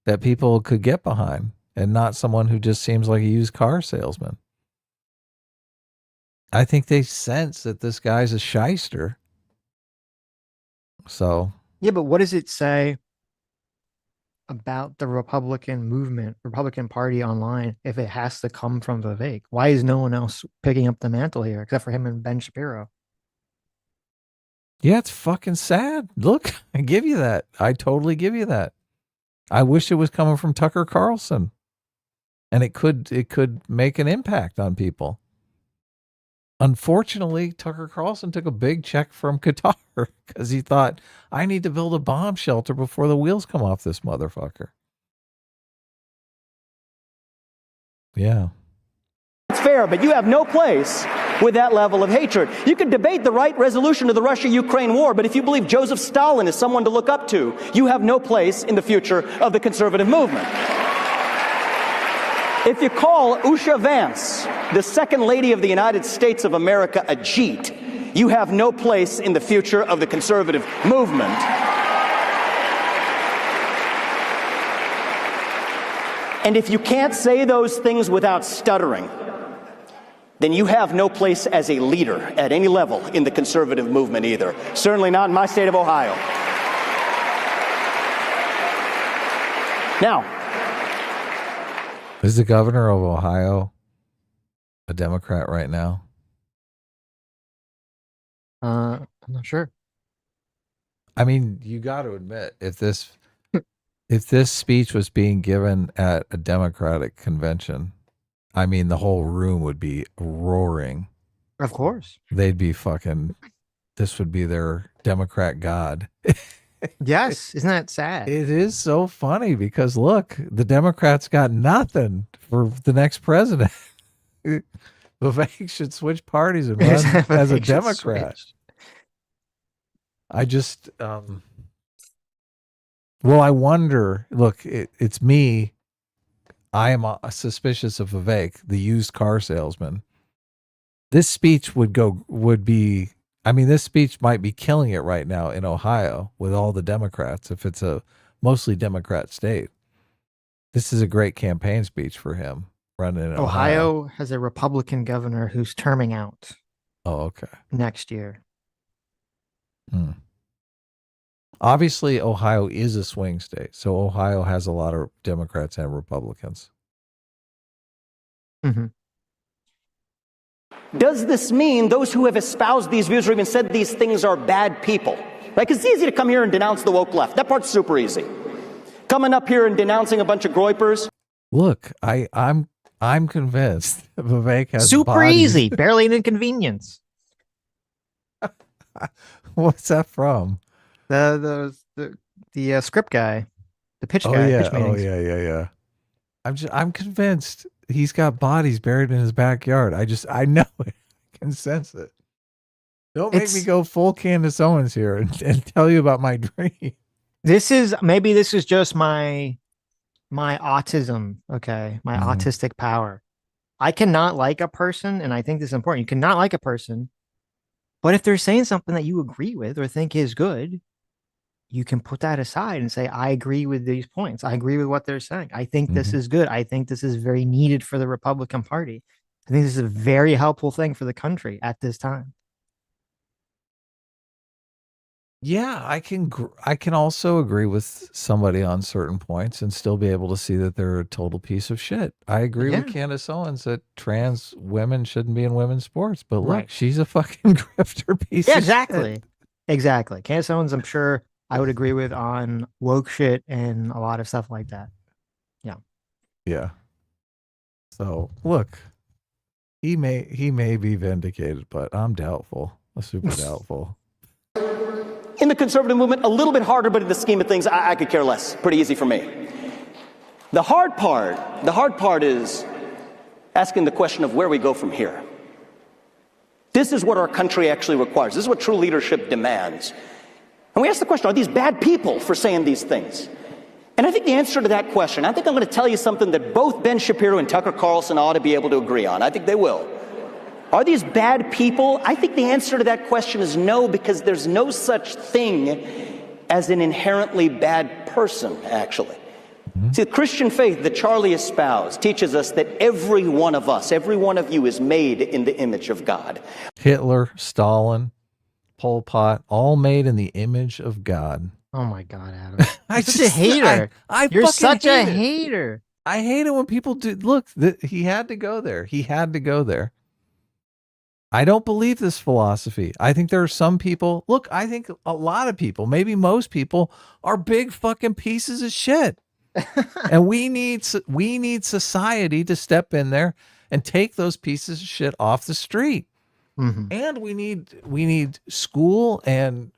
that people could get behind and not someone who just seems like a used car salesman. I think they sense that this guy's a shyster. So. Yeah, but what does it say about the Republican movement, Republican Party online, if it has to come from Vivek? Why is no one else picking up the mantle here except for him and Ben Shapiro? Yeah, it's fucking sad. Look, I give you that. I totally give you that. I wish it was coming from Tucker Carlson, and it could make an impact on people. Unfortunately, Tucker Carlson took a big check from Qatar because he thought, I need to build a bomb shelter before the wheels come off this motherfucker. Yeah. It's fair, but you have no place with that level of hatred. You can debate the right resolution of the Russia-Ukraine war, but if you believe Joseph Stalin is someone to look up to, you have no place in the future of the conservative movement. If you call Usha Vance, the second lady of the United States of America, a Jeet, you have no place in the future of the conservative movement. And if you can't say those things without stuttering, then you have no place as a leader at any level in the conservative movement either. Certainly not in my state of Ohio. Now, is the governor of Ohio a Democrat right now? I'm not sure. I mean, you got to admit, if this speech was being given at a Democratic convention, I mean, the whole room would be roaring. Of course. They'd be fucking, this would be their Democrat God. Yes. Isn't that sad? It is so funny because, look, the Democrats got nothing for the next president. Vivek should switch parties and run as a Democrat. I just, well, I wonder, look, it's me. I am suspicious of Vivek, the used car salesman. This speech this speech might be killing it right now in Ohio with all the Democrats, if it's a mostly Democrat state. This is a great campaign speech for him running in Ohio. Ohio has a Republican governor who's terming out. Oh, okay. Next year. Obviously, Ohio is a swing state, so Ohio has a lot of Democrats and Republicans. Mm-hmm. Does this mean those who have espoused these views or even said these things are bad people? Like, it's easy to come here and denounce the woke left. That part's super easy. Coming up here and denouncing a bunch of groypers. Look, I'm convinced Vivek has super easy, barely an inconvenience. What's that from? The script guy, the pitch guy. Yeah. Pitch meetings. Yeah. I'm convinced he's got bodies buried in his backyard. I know it. I can sense it. Don't make me go full Candance Owens here and tell you about my dream. This is just my autism. Okay. My autistic power. I cannot like a person. And I think this is important. You cannot like a person, but if they're saying something that you agree with or think is good, you can put that aside and say, I agree with these points. I agree with what they're saying. I think this is good. I think this is very needed for the Republican Party. I think this is a very helpful thing for the country at this time. Yeah, I can also agree with somebody on certain points and still be able to see that they're a total piece of shit. I agree with Candance Owens that trans women shouldn't be in women's sports, but look, she's a fucking grifter piece of shit. Exactly. Candance Owens, I'm sure I would agree with on woke shit and a lot of stuff like that. Yeah. Yeah. So look, he may be vindicated, but I'm doubtful. I'm super doubtful. In the conservative movement, a little bit harder, but in the scheme of things, I could care less. Pretty easy for me. The hard part is asking the question of where we go from here. This is what our country actually requires. This is what true leadership demands. And we ask the question, are these bad people for saying these things? And I think the answer to that question, I think I'm going to tell you something that both Ben Shapiro and Tucker Carlson ought to be able to agree on. I think they will. Are these bad people? I think the answer to that question is no, because there's no such thing as an inherently bad person, actually. See, the Christian faith that Charlie espoused teaches us that every one of us, every one of you is made in the image of God. Hitler, Stalin, Pol Pot, all made in the image of God. Oh my God, Adam. You're such a hater. You're such a hater. I hate it when people do. Look, he had to go there. He had to go there. I don't believe this philosophy. I think there are some people, look, I think a lot of people, maybe most people, are big fucking pieces of shit. And we need society to step in there and take those pieces of shit off the street. And we need school and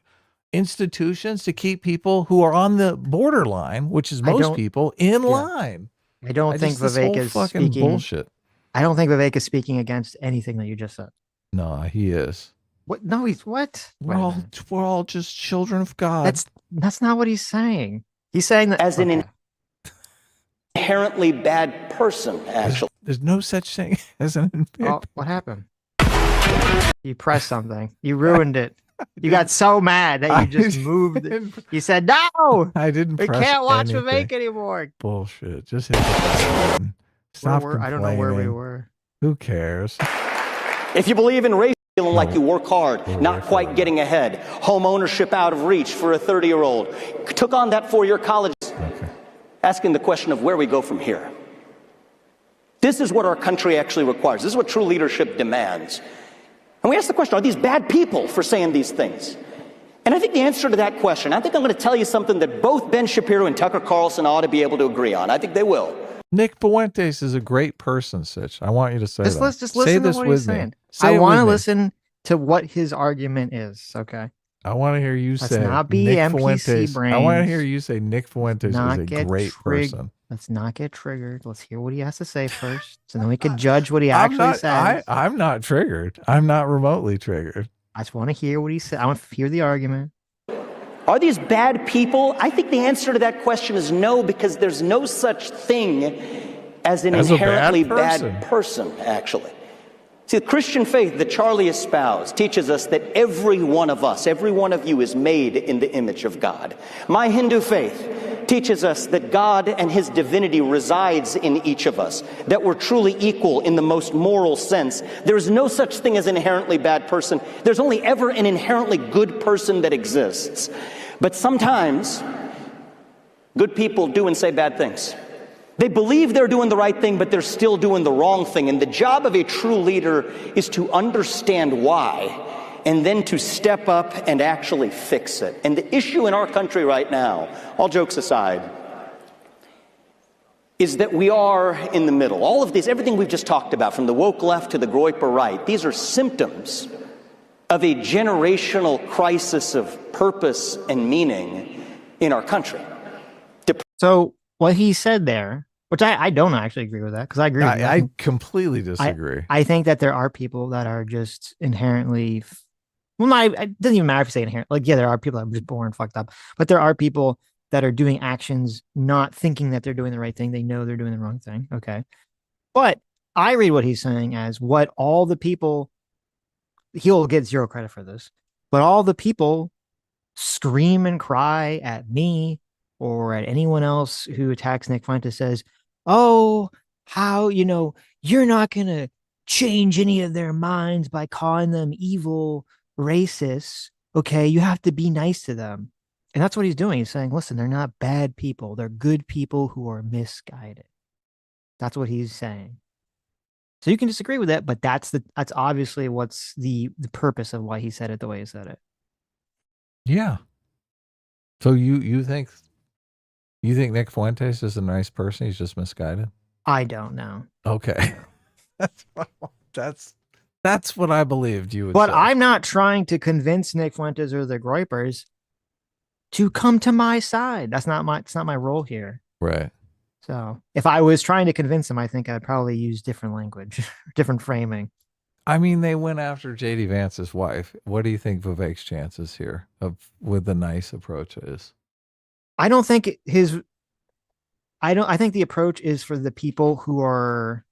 institutions to keep people who are on the borderline, which is most people, in line. I don't think Vivek is fucking speaking bullshit. I don't think Vivek is speaking against anything that you just said. No, he is. What? No, he's what? We're all just children of God. That's not what he's saying. He's saying that as an inherently bad person, actually. There's no such thing as an. Oh, what happened? You pressed something. You ruined it. You got so mad that you just moved it. You said, no! I didn't We press can't watch anything. Vivek anymore. Bullshit. Just hit the button. Stop complaining. I don't know where we were. Who cares? If you believe in race, feeling like you work hard, not quite getting ahead, home ownership out of reach for a 30-year-old, took on that four-year college, asking the question of where we go from here. This is what our country actually requires. This is what true leadership demands. And we ask the question, are these bad people for saying these things? And I think the answer to that question, I think I'm going to tell you something that both Ben Shapiro and Tucker Carlson ought to be able to agree on. I think they will. Nick Fuentes is a great person, Sitch. I want you to say that. Just listen to what he's saying. I want to listen to what his argument is, okay? I want to hear you say not be Nick NPC Fuentes. brains. I want to hear you say Nick Fuentes is a great person. Let's not get triggered. Let's hear what he has to say first, so then we can judge what he actually says. I'm not triggered. I'm not remotely triggered. I just want to hear what he said. I want to hear the argument. Are these bad people? I think the answer to that question is no, because there's no such thing as an inherently bad person, actually. See, the Christian faith that Charlie espoused teaches us that every one of us, every one of you is made in the image of God. My Hindu faith teaches us that God and his divinity resides in each of us, that we're truly equal in the most moral sense. There's no such thing as an inherently bad person. There's only ever an inherently good person that exists. But sometimes good people do and say bad things. They believe they're doing the right thing, but they're still doing the wrong thing. And the job of a true leader is to understand why, and then to step up and actually fix it. And the issue in our country right now, all jokes aside, is that we are in the middle. All of these, everything we've just talked about, from the woke left to the groyper right, these are symptoms of a generational crisis of purpose and meaning in our country. So what he said there, which I don't actually agree with that, because I agree with that. I completely disagree. I think that there are people that are just inherently, it doesn't even matter if you say inherent. Like, yeah, there are people that are just born fucked up, but there are people that are doing actions not thinking that they're doing the right thing. They know they're doing the wrong thing. Okay. But I read what he's saying as what all the people, he'll get zero credit for this, but all the people scream and cry at me or at anyone else who attacks Nick Fuentes says, oh, how, you're not going to change any of their minds by calling them evil racists. okay, you have to be nice to them. And that's what he's doing. He's saying, listen, they're not bad people. They're good people who are misguided. That's what he's saying. So you can disagree with that, but that's obviously what's the purpose of why he said it the way he said it. Yeah. So you think Nick Fuentes is a nice person? He's just misguided? I don't know. Okay. That's what I believed you would But say. I'm not trying to convince Nick Fuentes or the Groypers to come to my side. It's not my role here. Right. So if I was trying to convince him, I think I'd probably use different language, different framing. I mean, they went after JD Vance's wife. What do you think Vivek's chances here with the nice approach is? I think the approach is for the people who are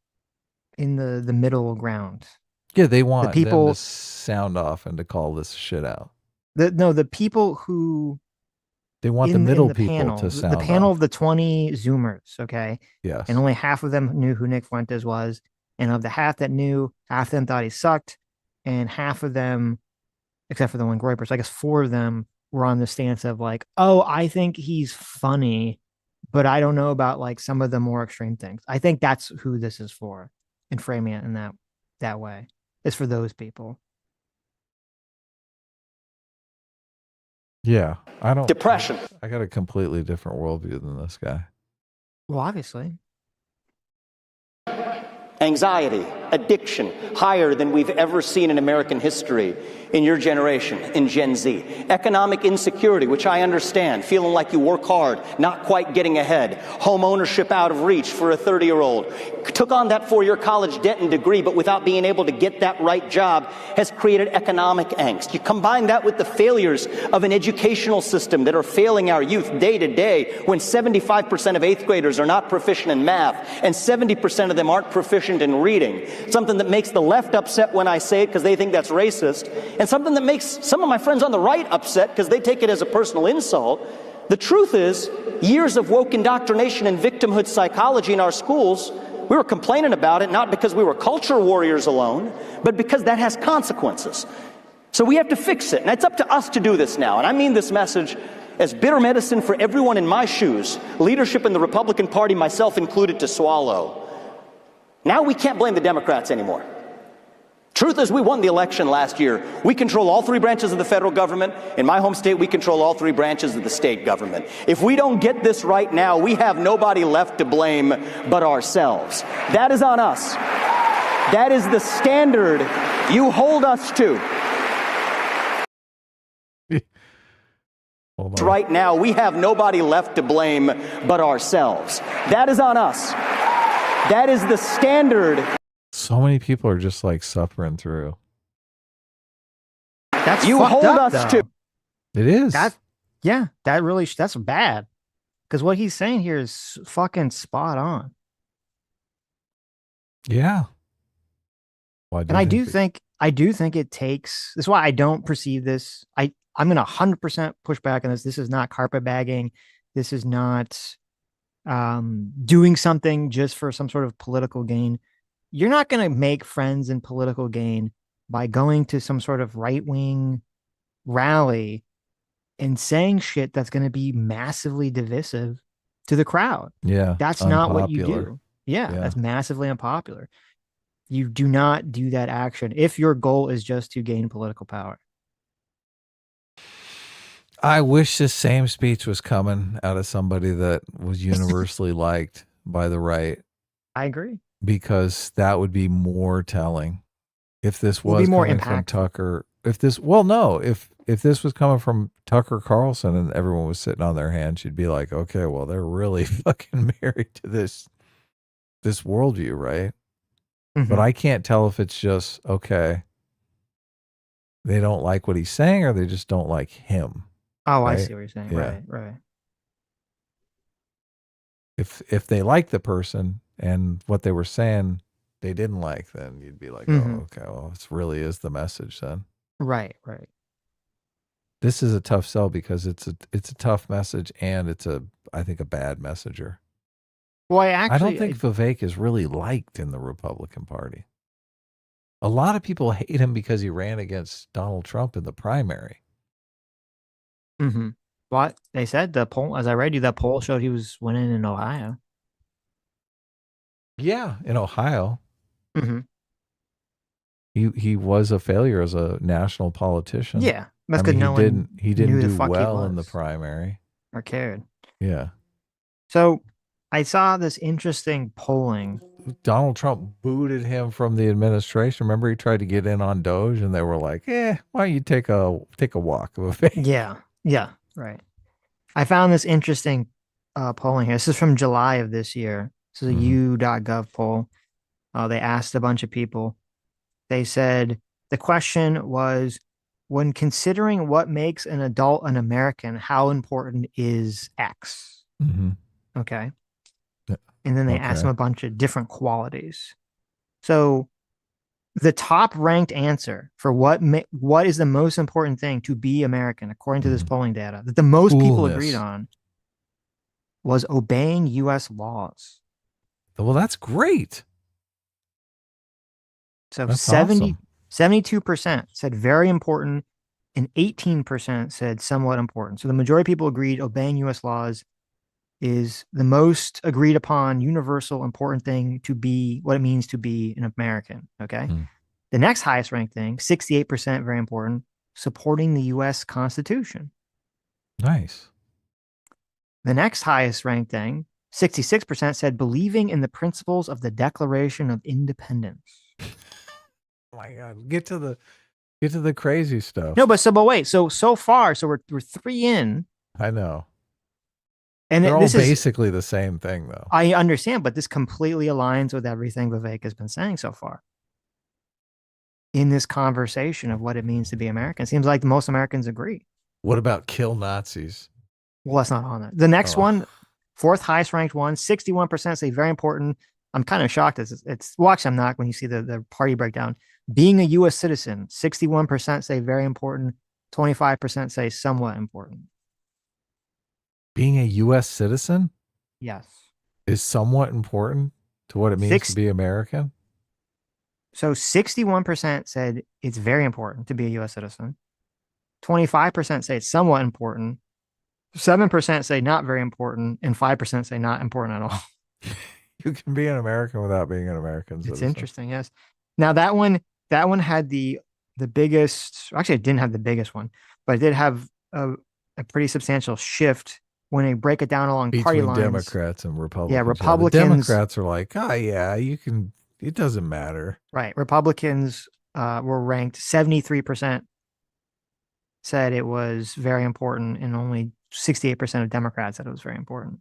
in the middle ground. Yeah, they want the people them to sound off and to call this shit out. The people who they want the middle people panel, to sound the panel off. of the 20 Zoomers, okay? Yes. And only half of them knew who Nick Fuentes was. And of the half that knew, half of them thought he sucked. And half of them, except for the one Groyper, so I guess 4 of them were on the stance of like, oh, I think he's funny, but I don't know about like some of the more extreme things. I think that's who this is for, and framing it in that way. It's for those people. Yeah, Depression. I got a completely different worldview than this guy. Well, obviously. Anxiety, addiction, higher than we've ever seen in American history in your generation, in Gen Z. Economic insecurity, which I understand, feeling like you work hard, not quite getting ahead. Home ownership out of reach for a 30-year-old. Took on that 4-year college debt and degree, but without being able to get that right job has created economic angst. You combine that with the failures of an educational system that are failing our youth day to day, when 75% of 8th graders are not proficient in math and 70% of them aren't proficient in reading. Something that makes the left upset when I say it because they think that's racist, and something that makes some of my friends on the right upset because they take it as a personal insult. The truth is, years of woke indoctrination and victimhood psychology in our schools, we were complaining about it not because we were culture warriors alone, but because that has consequences. So we have to fix it, and it's up to us to do this now. And I mean this message as bitter medicine for everyone in my shoes, leadership in the Republican Party, myself included, to swallow. Now we can't blame the Democrats anymore. Truth is, we won the election last year. We control all 3 branches of the federal government. In my home state, we control all 3 branches of the state government. If we don't get this right now, we have nobody left to blame but ourselves. That is on us. That is the standard you hold us to. Right now, we have nobody left to blame but ourselves. That is on us. That is the standard. So many people are just like suffering through. That's you hold up, us though. to. It is. That's bad. Because what he's saying here is fucking spot on. Yeah. And I do think it takes, this is why I don't perceive this. I'm going to 100% push back on this. This is not carpetbagging. This is not doing something just for some sort of political gain. You're not going to make friends in political gain by going to some sort of right-wing rally and saying shit that's going to be massively divisive to the crowd. Yeah. That's not what you do. Yeah, that's massively unpopular. You do not do that action if your goal is just to gain political power. I wish this same speech was coming out of somebody that was universally liked by the right. I agree. Because that would be more telling. If this was more coming from Tucker, if this was coming from Tucker Carlson and everyone was sitting on their hands, you'd be like, okay, well, they're really fucking married to this worldview, right? Mm-hmm. But I can't tell if it's just, okay, they don't like what he's saying or they just don't like him. Oh, right? I see what you're saying. Yeah. Right. If they like the person and what they were saying they didn't like, then you'd be like, mm-hmm. Oh, okay, well, this really is the message then. Right. This is a tough sell because it's a tough message and I think a bad messenger. Well, I don't think Vivek is really liked in the Republican Party. A lot of people hate him because he ran against Donald Trump in the primary. Mm-hmm. What they said, the poll, as I read you, that poll showed he was winning in Ohio. Yeah, in Ohio. Mm-hmm. He was a failure as a national politician. Yeah, that's I because mean, no one he knew didn't the do fuck he well in the was primary. or cared. Yeah. So I saw this interesting polling. Donald Trump booted him from the administration. Remember, he tried to get in on Doge, and they were like, why don't you take a walk of a face?" Yeah, right. I found this interesting polling here. This is from July of this year. This is a u.gov poll. They asked a bunch of people. They said the question was, when considering what makes an adult an American, how important is X? Mm-hmm. Okay. And then they asked them a bunch of different qualities. So the top ranked answer for what is the most important thing to be American, according to this polling data, that the most people agreed on was obeying U.S. laws. Well, that's great. So that's 72% said very important, and 18% said somewhat important. So the majority of people agreed obeying U.S. laws is the most agreed upon universal important thing to be what it means to be an American. Okay. The next highest ranked thing, 68%, very important, supporting the U.S. Constitution. Nice. The next highest ranked thing, 66% said believing in the principles of the Declaration of Independence. Oh my God. Get to the crazy stuff. No, but wait. So far, we're 3 in. I know. And they're all basically the same thing, though. I understand, but this completely aligns with everything Vivek has been saying so far in this conversation of what it means to be American. It seems like most Americans agree. What about kill Nazis? Well, that's not on there. The next one, fourth highest ranked one, 61% say very important. I'm kind of shocked. Well, actually, I'm not when you see the party breakdown. Being a U.S. citizen, 61% say very important. 25% say somewhat important. Being a U.S. citizen? Yes. Is somewhat important to what it means to be American? So 61% said it's very important to be a U.S. citizen. 25% say it's somewhat important. 7% say not very important. And 5% say not important at all. You can be an American without being an American citizen. It's interesting, yes. Now that one had the biggest, actually it didn't have the biggest one, but it did have a pretty substantial shift when they break it down along party lines. Between Democrats and Republicans. Yeah, Republicans. The Democrats are like, you can, it doesn't matter. Right. Republicans were ranked 73% said it was very important, and only 68% of Democrats said it was very important.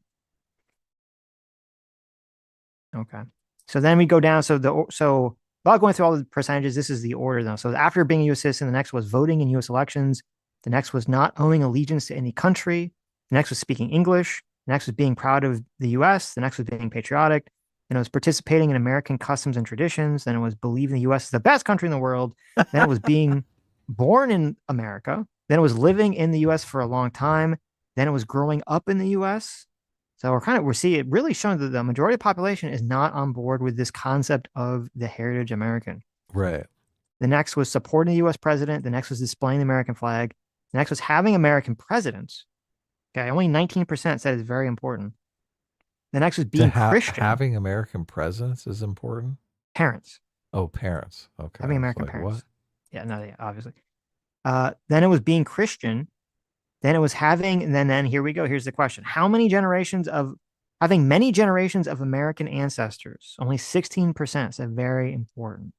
Okay. So then we go down. So without going through all the percentages, this is the order though. So after being a U.S. citizen, the next was voting in U.S. elections. The next was not owing allegiance to any country. The next was speaking English. The next was being proud of the U.S. The next was being patriotic. Then it was participating in American customs and traditions. Then it was believing the U.S. is the best country in the world. Then it was being born in America. Then it was living in the U.S. for a long time. Then it was growing up in the U.S. So we're seeing it really showing that the majority of the population is not on board with this concept of the heritage American. Right. The next was supporting the U.S. president. The next was displaying the American flag. The next was having American presidents. Okay, only 19% said it's very important. The next was being Christian. Having American presidents is important? Parents. Oh, parents. Okay. Having American parents. What? Yeah, no, yeah, obviously. Then it was being Christian. Then it was having, and then here we go. Here's the question. Having many generations of American ancestors. Only 16% said very important.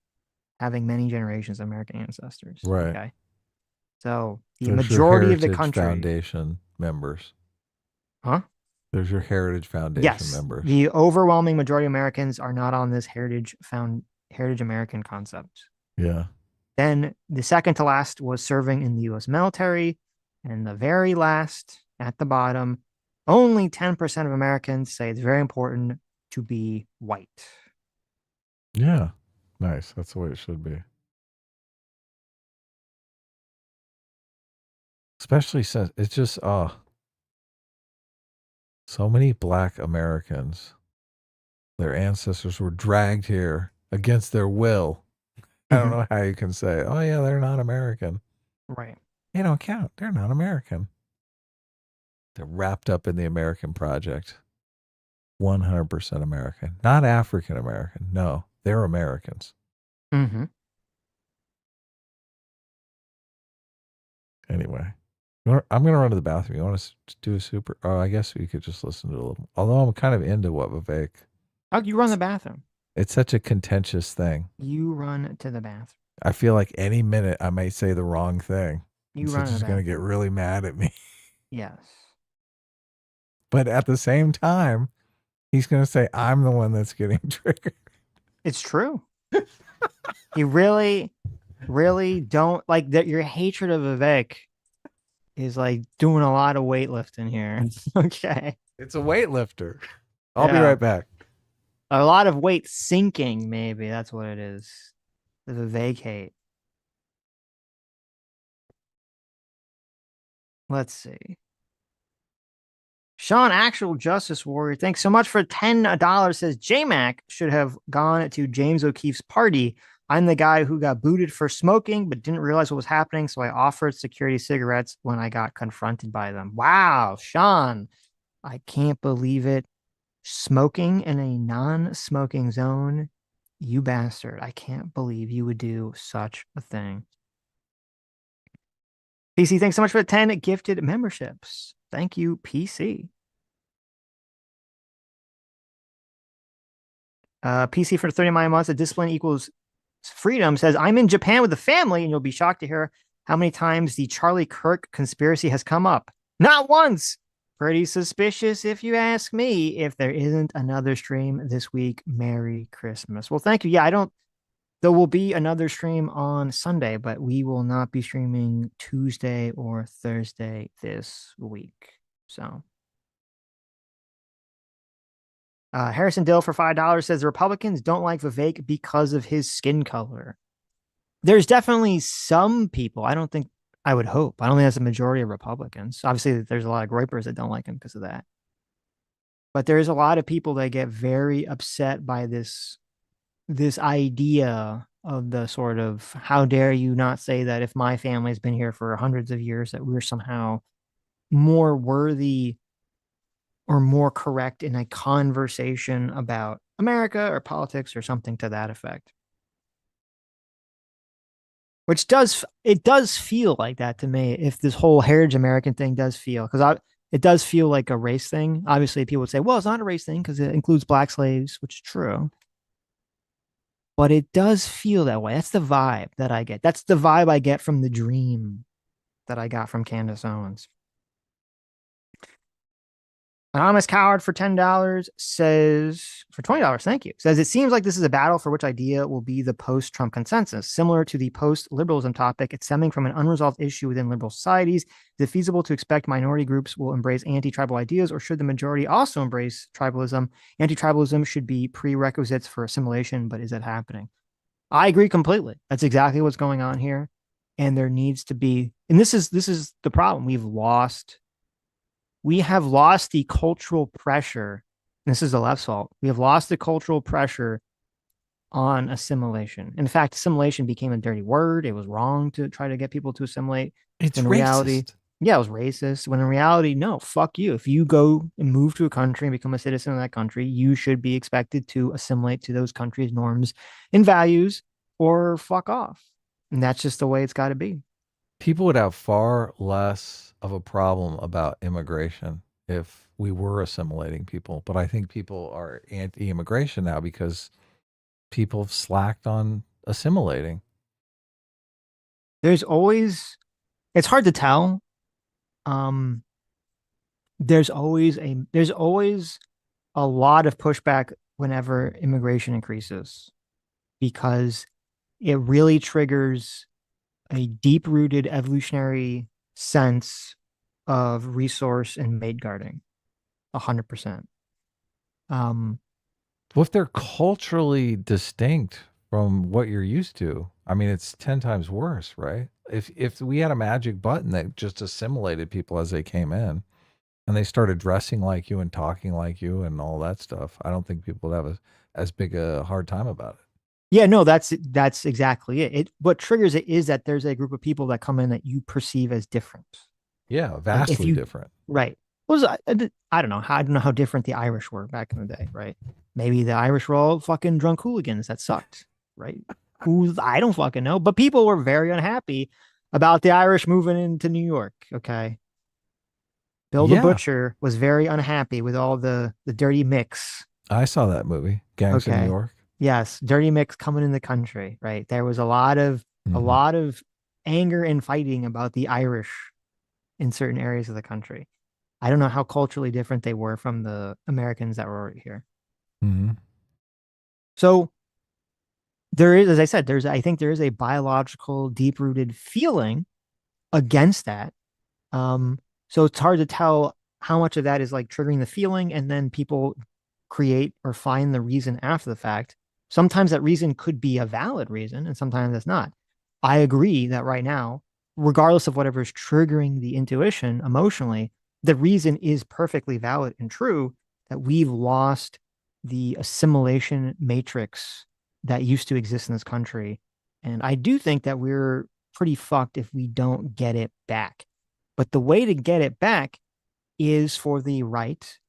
Having many generations of American ancestors. Right. Okay. So the majority of the country. Foundation members. Huh? There's your Heritage Foundation members. The overwhelming majority of Americans are not on this Heritage American concept. Yeah. Then the second to last was serving in the U.S. military. And the very last, at the bottom, only 10% of Americans say it's very important to be white. Yeah. Nice. That's the way it should be. Especially since it's just, so many Black Americans, their ancestors were dragged here against their will. I don't know how you can say, oh yeah, they're not American. Right. They don't count. They're not American. They're wrapped up in the American project. 100% American. Not African American. No, they're Americans. Mm-hmm. Anyway, I'm going to run to the bathroom. You want us to do a super? Oh, I guess we could just listen to a little. Although I'm kind of into what Vivek. Oh, you run the bathroom. It's such a contentious thing. You run to the bathroom. I feel like any minute I might say the wrong thing. You Sitch run is going to get really mad at me. Yes. But at the same time, he's going to say I'm the one that's getting triggered. It's true. You really don't like that. Your hatred of Vivek is like doing a lot of weightlifting here. Okay. It's a weightlifter. I'll be right back. A lot of weight sinking, maybe. That's what it is. The Vivek hate. Let's see. Sean, Actual Justice Warrior, thanks so much for $10. Says J-Mac should have gone to James O'Keefe's party. I'm the guy who got booted for smoking, but didn't realize what was happening, so I offered security cigarettes when I got confronted by them. Wow, Sean, I can't believe it. Smoking in a non-smoking zone, you bastard. I can't believe you would do such a thing. PC, thanks so much for the 10 gifted memberships. Thank you, PC. PC for 39 months. A discipline equals freedom says, I'm in Japan with the family, and you'll be shocked to hear how many times the Charlie Kirk conspiracy has come up. Not once. Pretty suspicious, if you ask me. If there isn't another stream this week, Merry Christmas. Well, thank you. Yeah, there will be another stream on Sunday, but we will not be streaming Tuesday or Thursday this week. So, Harrison Dill for $5 says the Republicans don't like Vivek because of his skin color. There's definitely some people. I don't think that's a majority of Republicans. Obviously, there's a lot of Groypers that don't like him because of that. But there's a lot of people that get very upset by this idea of the sort of, how dare you not say that if my family's been here for hundreds of years, that we're somehow more worthy or more correct in a conversation about America or politics or something to that effect. Which does feel like that to me, if this whole Heritage American thing does feel, because it does feel like a race thing. Obviously, people would say, well, it's not a race thing because it includes black slaves, which is true. But it does feel that way. That's the vibe that I get. That's the vibe I get from the dream that I got from Candance Owens. Anonymous Coward for $10 says, for $20, thank you, says, it seems like this is a battle for which idea will be the post-Trump consensus. Similar to the post-liberalism topic, it's stemming from an unresolved issue within liberal societies. Is it feasible to expect minority groups will embrace anti-tribal ideas, or should the majority also embrace tribalism? Anti-tribalism should be prerequisites for assimilation, but is it happening? I agree completely. That's exactly what's going on here. And there needs to be, and this is the problem. We have lost the cultural pressure. This is the left's fault. We have lost the cultural pressure on assimilation. In fact, assimilation became a dirty word. It was wrong to try to get people to assimilate. It's in racist. Reality, yeah, it was racist. When in reality, no, fuck you. If you go and move to a country and become a citizen of that country, you should be expected to assimilate to those countries' norms and values, or fuck off. And that's just the way it's got to be. People would have far less of a problem about immigration if we were assimilating people. But I think people are anti-immigration now because people have slacked on assimilating. It's hard to tell. There's always a lot of pushback whenever immigration increases, because it really triggers a deep-rooted evolutionary sense of resource and mate guarding. 100%. Well, if they're culturally distinct from what you're used to, I mean, it's 10 times worse, right? If we had a magic button that just assimilated people as they came in, and they started dressing like you and talking like you and all that stuff, I don't think people would have as big a hard time about it. Yeah, no, that's exactly it. What triggers it is that there's a group of people that come in that you perceive as different. Yeah, vastly different. Right. I don't know. I don't know how different the Irish were back in the day, right? Maybe the Irish were all fucking drunk hooligans that sucked, right? I don't fucking know. But people were very unhappy about the Irish moving into New York. Okay. Bill the Butcher was very unhappy with all the dirty mix. I saw that movie, Gangs of New York. Yes, dirty mix coming in the country, right? There was a lot of anger and fighting about the Irish in certain areas of the country. I don't know how culturally different they were from the Americans that were already here. Mm-hmm. So there is, as I said, I think there is a biological, deep-rooted feeling against that. So it's hard to tell how much of that is like triggering the feeling, and then people create or find the reason after the fact. Sometimes that reason could be a valid reason, and sometimes it's not. I agree that right now, regardless of whatever is triggering the intuition emotionally, the reason is perfectly valid and true, that we've lost the assimilation matrix that used to exist in this country. And I do think that we're pretty fucked if we don't get it back. But the way to get it back is for the right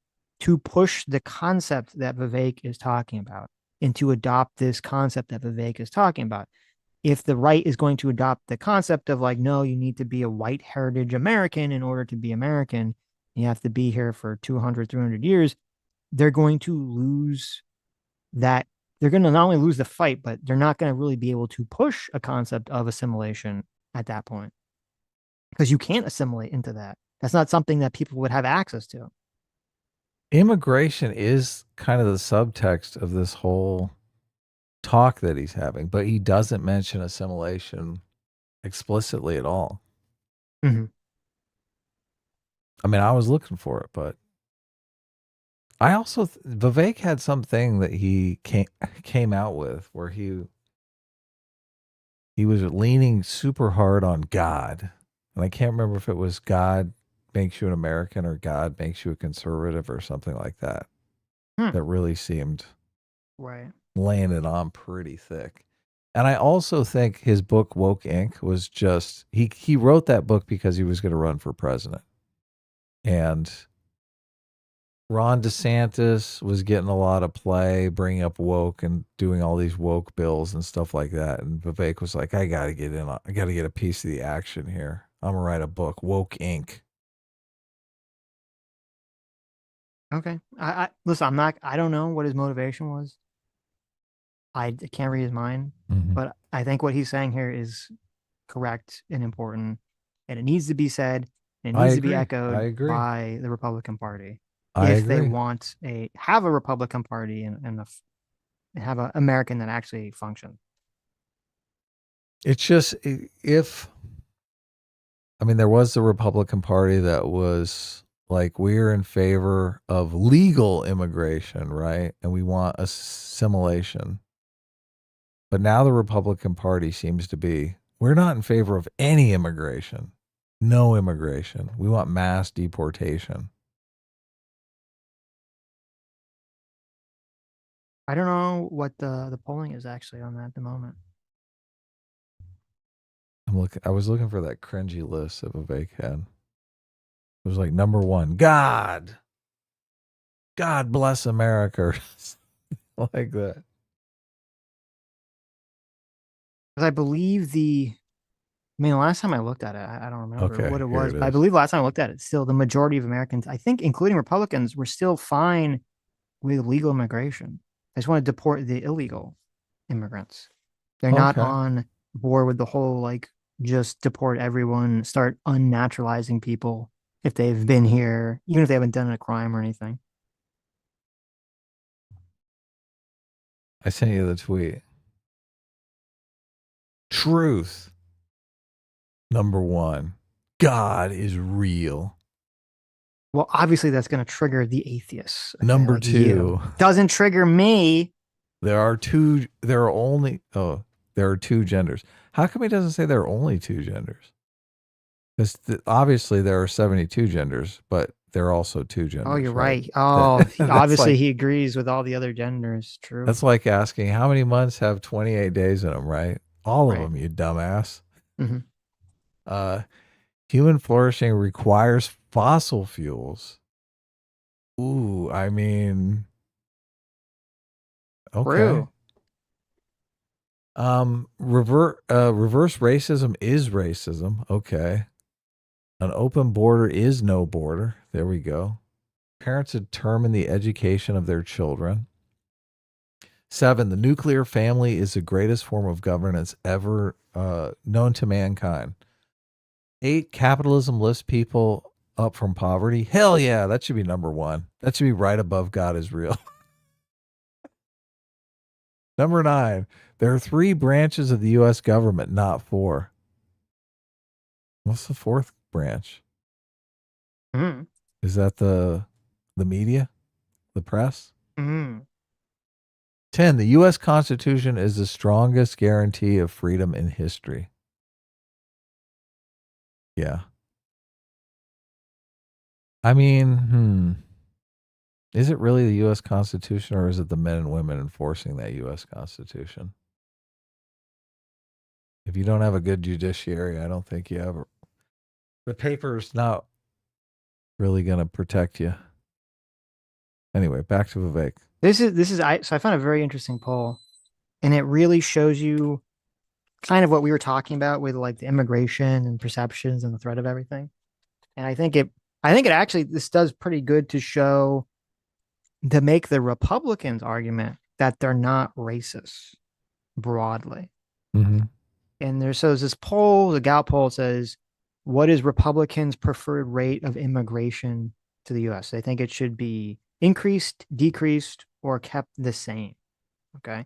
to push the concept that Vivek is talking about and to adopt this concept that Vivek is talking about. If the right is going to adopt the concept of like, no, you need to be a white heritage American in order to be American, you have to be here for 200, 300 years, they're going to lose that. They're going to not only lose the fight, but they're not going to really be able to push a concept of assimilation at that point. Because you can't assimilate into that. That's not something that people would have access to. Immigration is kind of the subtext of this whole talk that he's having, but he doesn't mention assimilation explicitly at all. Mm-hmm. I mean, I was looking for it, but I also Vivek had something that he came out with where he was leaning super hard on God, and I can't remember if it was God makes you an American or God makes you a conservative or something like that. That really seemed laying it on pretty thick. And I also think his book Woke Inc. was just he wrote that book because he was going to run for president. And Ron DeSantis was getting a lot of play, bringing up woke and doing all these woke bills and stuff like that. And Vivek was like, I got to get in. I got to get a piece of the action here. I'm going to write a book, Woke Inc. Okay. I listen, I don't know what his motivation was. I can't read his mind, but I think what he's saying here is correct and important, and it needs to be said, and it needs to be echoed by the Republican Party. If they want have a Republican Party and have an American that actually functions. It's just there was the Republican Party that was like, we're in favor of legal immigration, right? And we want assimilation. But now the Republican Party seems to be, we're not in favor of any immigration. No immigration. We want mass deportation. I don't know what the polling is actually on that at the moment. I was looking for that cringy list that Vivek had. It was like number 1, God bless America. Like that. I believe the last time I looked at it, I don't remember what it was, but I believe last time I looked at it, still the majority of Americans, I think including Republicans, were still fine with legal immigration. They just want to deport the illegal immigrants. They're not on board with the whole, like, just deport everyone, start unnaturalizing people if they've been here, even if they haven't done a crime or anything. I sent you the tweet. Truth. Number 1, God is real. Well, obviously that's going to trigger the atheists. Okay? Number 2. Doesn't trigger me. There are two genders. How come he doesn't say there are only 2 genders? Because obviously there are 72 genders, but there are also 2 genders. Oh, you're right. Oh, obviously he agrees with all the other genders. True. That's like asking how many months have 28 days in them, right? All of them, you dumbass. Mm-hmm. Human flourishing requires fossil fuels. Ooh, I mean, okay. True. Reverse racism is racism. Okay. An open border is no border. There we go. Parents determine the education of their children. 7, the nuclear family is the greatest form of governance ever known to mankind. 8, capitalism lifts people up from poverty. Hell yeah, that should be number 1. That should be right above God is real. Number 9, there are 3 branches of the U.S. government, not 4. What's the 4th branch? Mm-hmm. Is that the media? The press? Mm-hmm. 10, the U.S. Constitution is the strongest guarantee of freedom in history. Yeah. I mean, is it really the U.S. Constitution, or is it the men and women enforcing that U.S. Constitution? If you don't have a good judiciary, I don't think you have the paper's not really going to protect you. Anyway, back to Vivek. So I found a very interesting poll, and it really shows you kind of what we were talking about with like the immigration and perceptions and the threat of everything. And I think it actually, this does pretty good to make the Republicans' argument that they're not racist broadly. Mm-hmm. And there's this poll, the Gallup poll says, what is Republicans' preferred rate of immigration to the U.S.? They think it should be increased, decreased, or kept the same. Okay.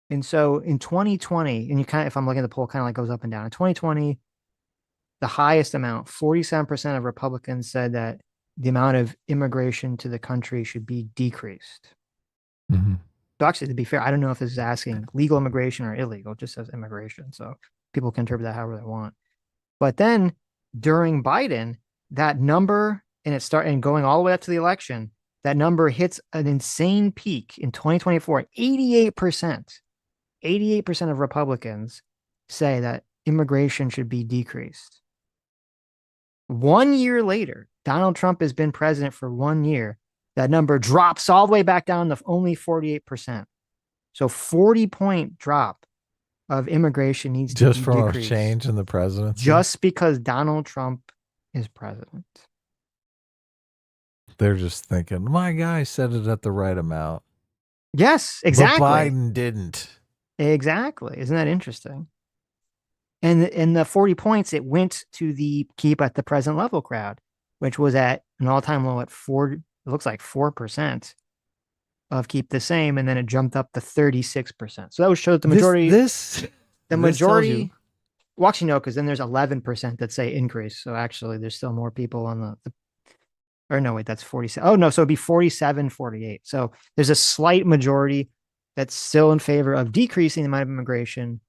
And so in 2020, and if I'm looking at the poll, kind of like goes up and down. In 2020, the highest amount, 47% of Republicans said that the amount of immigration to the country should be decreased. Mm-hmm. So actually, to be fair, I don't know if this is asking legal immigration or illegal. It just says immigration. So people can interpret that however they want. But then during Biden, that number, and going all the way up to the election, that number hits an insane peak in 2024. 88% of Republicans say that immigration should be decreased. 1 year later, Donald Trump has been president for 1 year. That number drops all the way back down to only 48%. So 40-point drop of immigration needs to be just from decreased. a change in the presidency. Just because Donald Trump is president. They're just thinking, my guy said it at the right amount. Yes, exactly. But Biden didn't. Exactly. Isn't that interesting? And in the 40 points, it went to the keep at the present level crowd, which was at an all-time low at 4. It looks like 4% of keep the same, and then it jumped up to 36%. So that would show that the majority. The majority. Well, actually, no, because then there's 11% that say increase. So actually, there's still more people on the or no, wait, that's 47. Oh, no, so it'd be 47, 48. So there's a slight majority that's still in favor of decreasing the amount of immigration,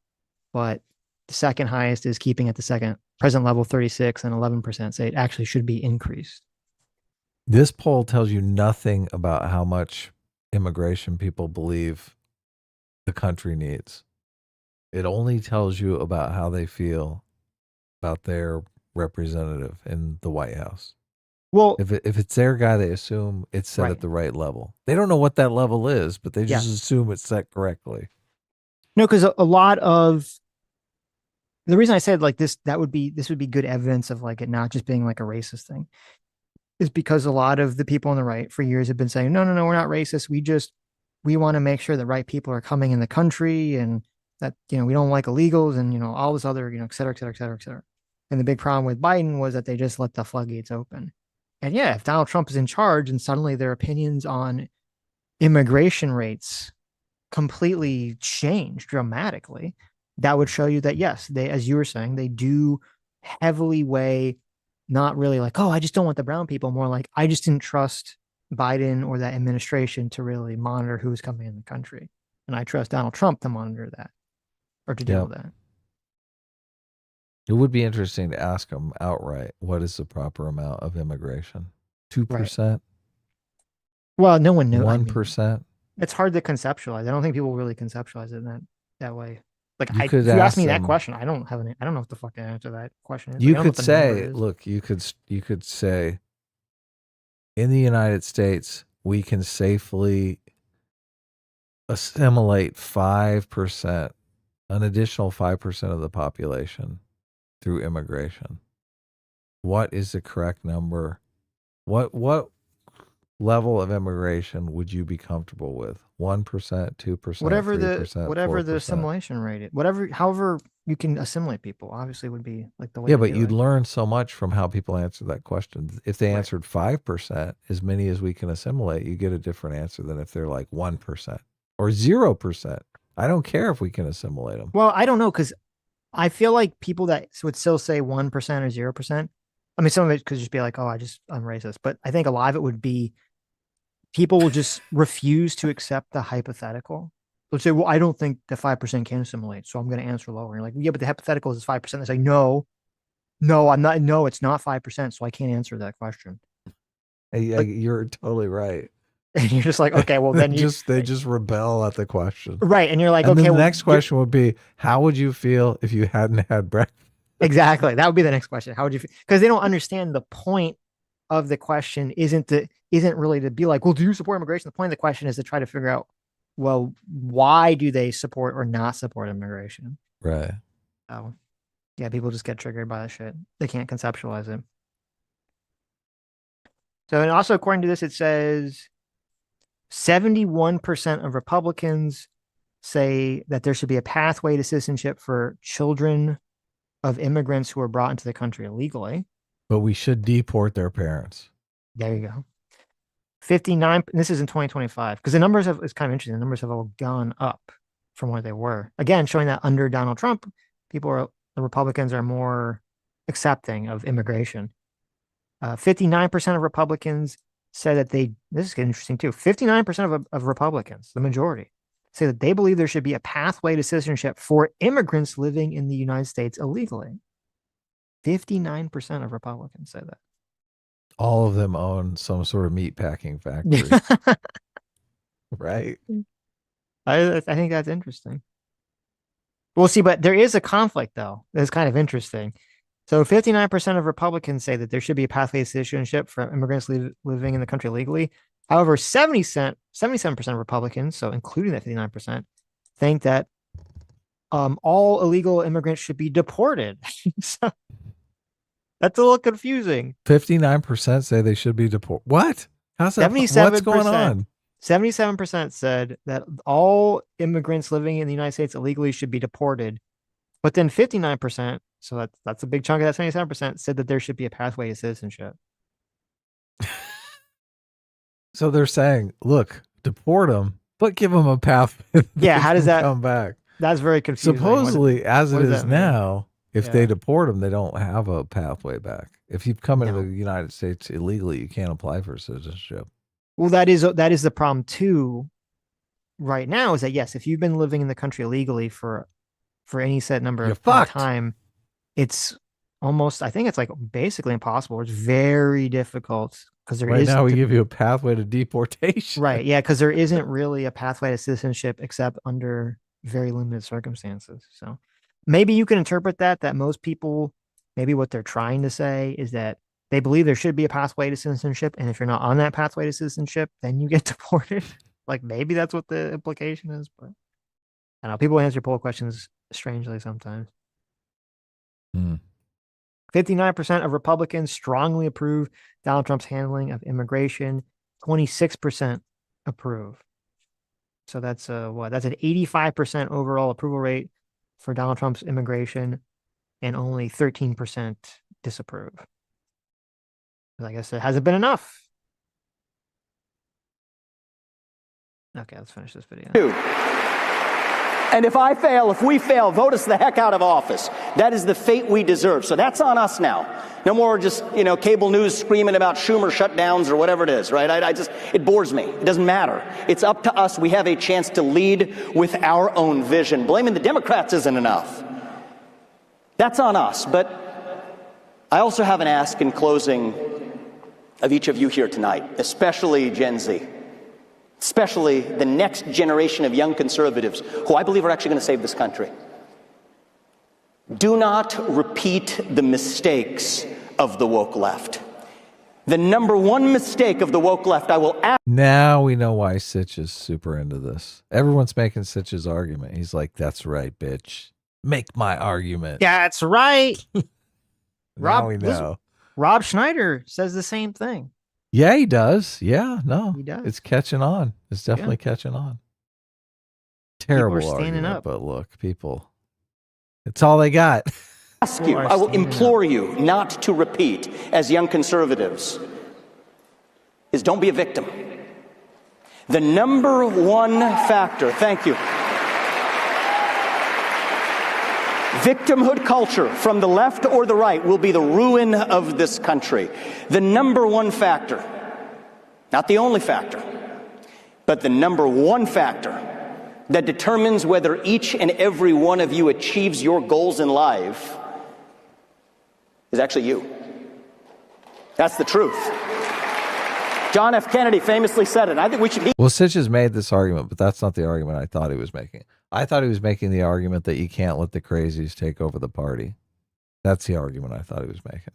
but the second highest is keeping at the second present level 36, and 11% say it actually should be increased. This poll tells you nothing about how much immigration people believe the country needs. It only tells you about how they feel about their representative in the White House. Well, if it's their guy, they assume it's set at the right level. They don't know what that level is, but they just assume it's set correctly. No, because a lot of the reason I said like this would be good evidence of like it not just being like a racist thing is because a lot of the people on the right for years have been saying, no, we're not racist. We want to make sure the right people are coming in the country, and that, we don't like illegals, and, all this other, et cetera, et cetera, et cetera, et cetera. And the big problem with Biden was that they just let the floodgates open. And yeah, if Donald Trump is in charge and suddenly their opinions on immigration rates completely change dramatically, that would show you that, yes, they, as you were saying, they do heavily weigh, not really like, oh, I just don't want the brown people, more like, I just didn't trust Biden or that administration to really monitor who's coming in the country. And I trust Donald Trump to monitor that or to deal with that. It would be interesting to ask them outright, what is the proper amount of immigration? 2%? Right. Well, no one knows. 1%? It's hard to conceptualize. I don't think people really conceptualize it that way. Like, if you ask me that question, I don't know what the fuck the answer to that question is. You could say, look, you could say, in the United States, we can safely assimilate 5%, an additional 5% of the population through immigration. What is the correct number? What level of immigration would you be comfortable with? 1%, 2%, Whatever 3%, whatever 4%? the assimilation rate is, however you can assimilate people, obviously would be like the way. Yeah, to but do you'd it. learn so much from how people answer that question. If they answered 5%, as many as we can assimilate, you get a different answer than if they're like 1% or 0%. I don't care if we can assimilate them. Well, I don't know, because I feel like people that would still say 1% or 0%. I mean, some of it could just be like, oh, I'm racist, but I think a lot of it would be people will just refuse to accept the hypothetical. They'll say, well, I don't think that 5% can assimilate, so I'm going to answer lower. You're like, yeah, but the hypothetical is 5%. They say, no, I'm not. No, it's not 5%, so I can't answer that question. You're totally right. And you're just like, okay, well, then they just rebel at the question. Right. And you're like, and okay, then the next question would be, how would you feel if you hadn't had breakfast? Exactly. That would be the next question. How would you feel? Because they don't understand the point of the question isn't really to be like, well, do you support immigration? The point of the question is to try to figure out, well, why do they support or not support immigration? Right. Oh, yeah, people just get triggered by that shit. They can't conceptualize it. So, and also according to this, it says 71% of Republicans say that there should be a pathway to citizenship for children of immigrants who were brought into the country illegally. But we should deport their parents. There you go. 59. This is in 2025, because it's kind of interesting. The numbers have all gone up from where they were. Again, showing that under Donald Trump, the Republicans are more accepting of immigration. 59% of Republicans said that this is interesting too. 59% of Republicans, the majority, say that they believe there should be a pathway to citizenship for immigrants living in the United States illegally. 59% of Republicans say that. All of them own some sort of meat packing factory. Right? I think that's interesting. We'll see, but there is a conflict, though. That's kind of interesting. So 59% of Republicans say that there should be a pathway to citizenship for immigrants living in the country legally. However, 77% of Republicans, so including that 59%, think that all illegal immigrants should be deported. So that's a little confusing. 59% say they should be deported. What? How's that? What's going on? 77% said that all immigrants living in the United States illegally should be deported. But then 59%, so that's a big chunk of that 77%, said that there should be a pathway to citizenship. So they're saying, look, deport them, but give them a path. Yeah, how does that come back? That's very confusing. Supposedly, as it is now, if they Yeah. deport them, they don't have a pathway back. If you've come into the United States illegally, you can't apply for citizenship. Well, that is the problem too. Right now, is that yes, if you've been living in the country illegally for any set number of time, it's almost, I think it's like basically impossible. It's very difficult because Right now we give you a pathway to deportation. Right, yeah, because there isn't really a pathway to citizenship except under very limited circumstances. So maybe you can interpret that most people, maybe what they're trying to say is that they believe there should be a pathway to citizenship, and if you're not on that pathway to citizenship, then you get deported. Like maybe that's what the implication is, but I don't know. People answer poll questions strangely sometimes. 59% of Republicans strongly approve Donald Trump's handling of immigration. 26% approve. So that's that's an 85% overall approval rate for Donald Trump's immigration, and only 13% disapprove. I guess it hasn't been enough. Okay, let's finish this video. And if we fail, vote us the heck out of office. That is the fate we deserve. So that's on us now. No more just, cable news screaming about Schumer shutdowns or whatever it is, right? It bores me. It doesn't matter. It's up to us. We have a chance to lead with our own vision. Blaming the Democrats isn't enough. That's on us. But I also have an ask in closing of each of you here tonight, especially Gen Z. Especially the next generation of young conservatives who I believe are actually going to save this country. Do not repeat the mistakes of the woke left. The number one mistake of the woke left, I will ask. Now we know why Sitch is super into this. Everyone's making Sitch's argument. He's like, that's right, bitch. Make my argument. That's right. Now we know. Rob Schneider says the same thing. Yeah, he does. Yeah, no. He does. It's catching on. It's definitely catching on. Terrible People are standing argument, up. but look, people, it's all they got. I will implore you not to repeat, as young conservatives, is don't be a victim. The number one factor, thank you. Victimhood culture from the left or the right will be the ruin of this country. The number one factor, not the only factor, but the number one factor that determines whether each and every one of you achieves your goals in life is actually you. That's the truth. John F. Kennedy famously said it. I think we should. Well, Sitch has made this argument, but that's not the argument I thought he was making. I thought he was making the argument that you can't let the crazies take over the party. That's the argument I thought he was making.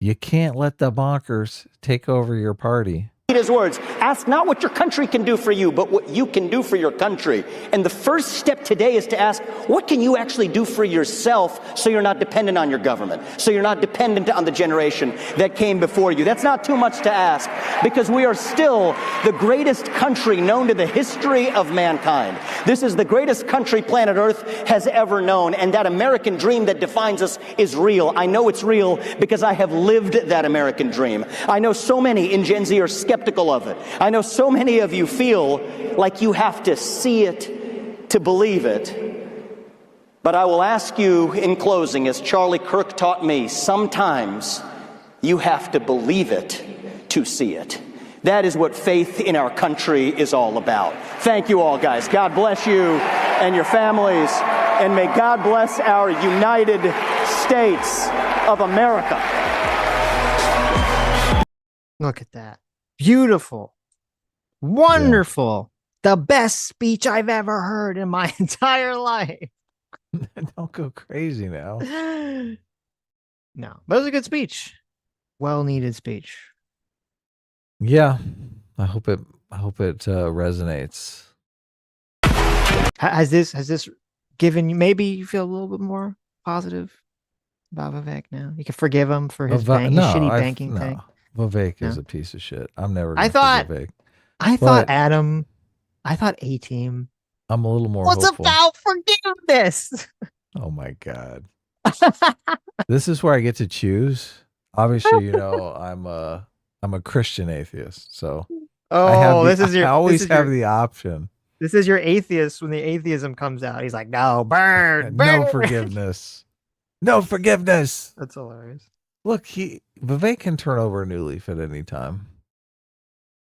You can't let the bonkers take over your party. His words, ask not what your country can do for you, but what you can do for your country. And the first step today is to ask, what can you actually do for yourself so you're not dependent on your government, so you're not dependent on the generation that came before you. That's not too much to ask, because we are still the greatest country known to the history of mankind. This is the greatest country planet Earth has ever known, and that American dream that defines us is real. I know it's real because I have lived that American dream. I know so many in Gen Z are skeptical of it. I know so many of you feel like you have to see it to believe it. But I will ask you in closing, as Charlie Kirk taught me, sometimes you have to believe it to see it. That is what faith in our country is all about. Thank you all, guys. God bless you and your families, and may God bless our United States of America. Look at that. Beautiful. Wonderful. Yeah. The best speech I've ever heard in my entire life. Don't go crazy now. No, but it was a good speech. Well-needed speech. Yeah. I hope it resonates. Has this given you, maybe you feel a little bit more positive about Vivek now? You can forgive him for his shitty banking thing. Vivek is a piece of shit. I'm never I thought Adam, I thought A-Team. I'm a little more What's hopeful. about forgiveness? Oh my God. This is where I get to choose. Obviously, you know, I'm a Christian atheist, so I always have the option. This is your atheist when the atheism comes out. He's like, no, burn. No forgiveness. No forgiveness. That's hilarious. Look, Vivek can turn over a new leaf at any time.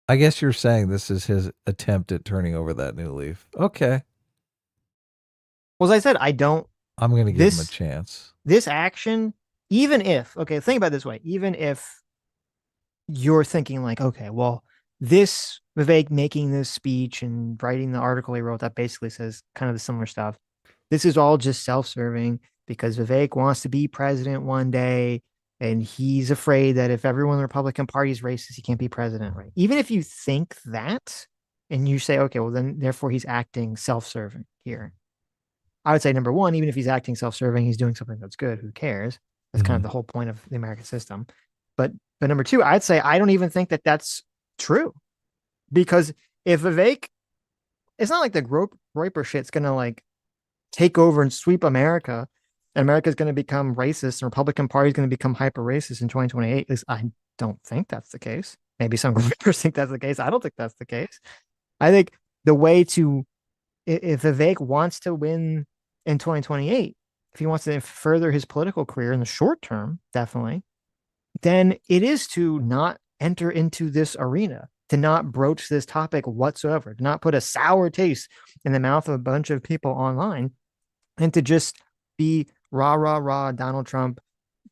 I guess you're saying this is his attempt at turning over that new leaf. Okay. Well, as I said, I'm going to give him a chance. This action, even if, okay, think about it this way, even if you're thinking like, okay, well, this Vivek making this speech and writing the article he wrote that basically says kind of the similar stuff. This is all just self-serving because Vivek wants to be president one day. And he's afraid that if everyone in the Republican Party is racist, he can't be president, right? Even if you think that, and you say, okay, well, then therefore he's acting self-serving here. I would say, number one, even if he's acting self-serving, he's doing something that's good. Who cares? That's kind of the whole point of the American system. But number two, I'd say I don't even think that that's true. Because if Vivek, it's not like the Groyper shit's going to like take over and sweep America. And America's going to become racist, and Republican Party is going to become hyper racist in 2028. At least I don't think that's the case. Maybe some Groypers think that's the case. I don't think that's the case. I think the way to, if Vivek wants to win in 2028, if he wants to further his political career in the short term, definitely, then it is to not enter into this arena, to not broach this topic whatsoever, to not put a sour taste in the mouth of a bunch of people online, and to just be rah, Donald Trump,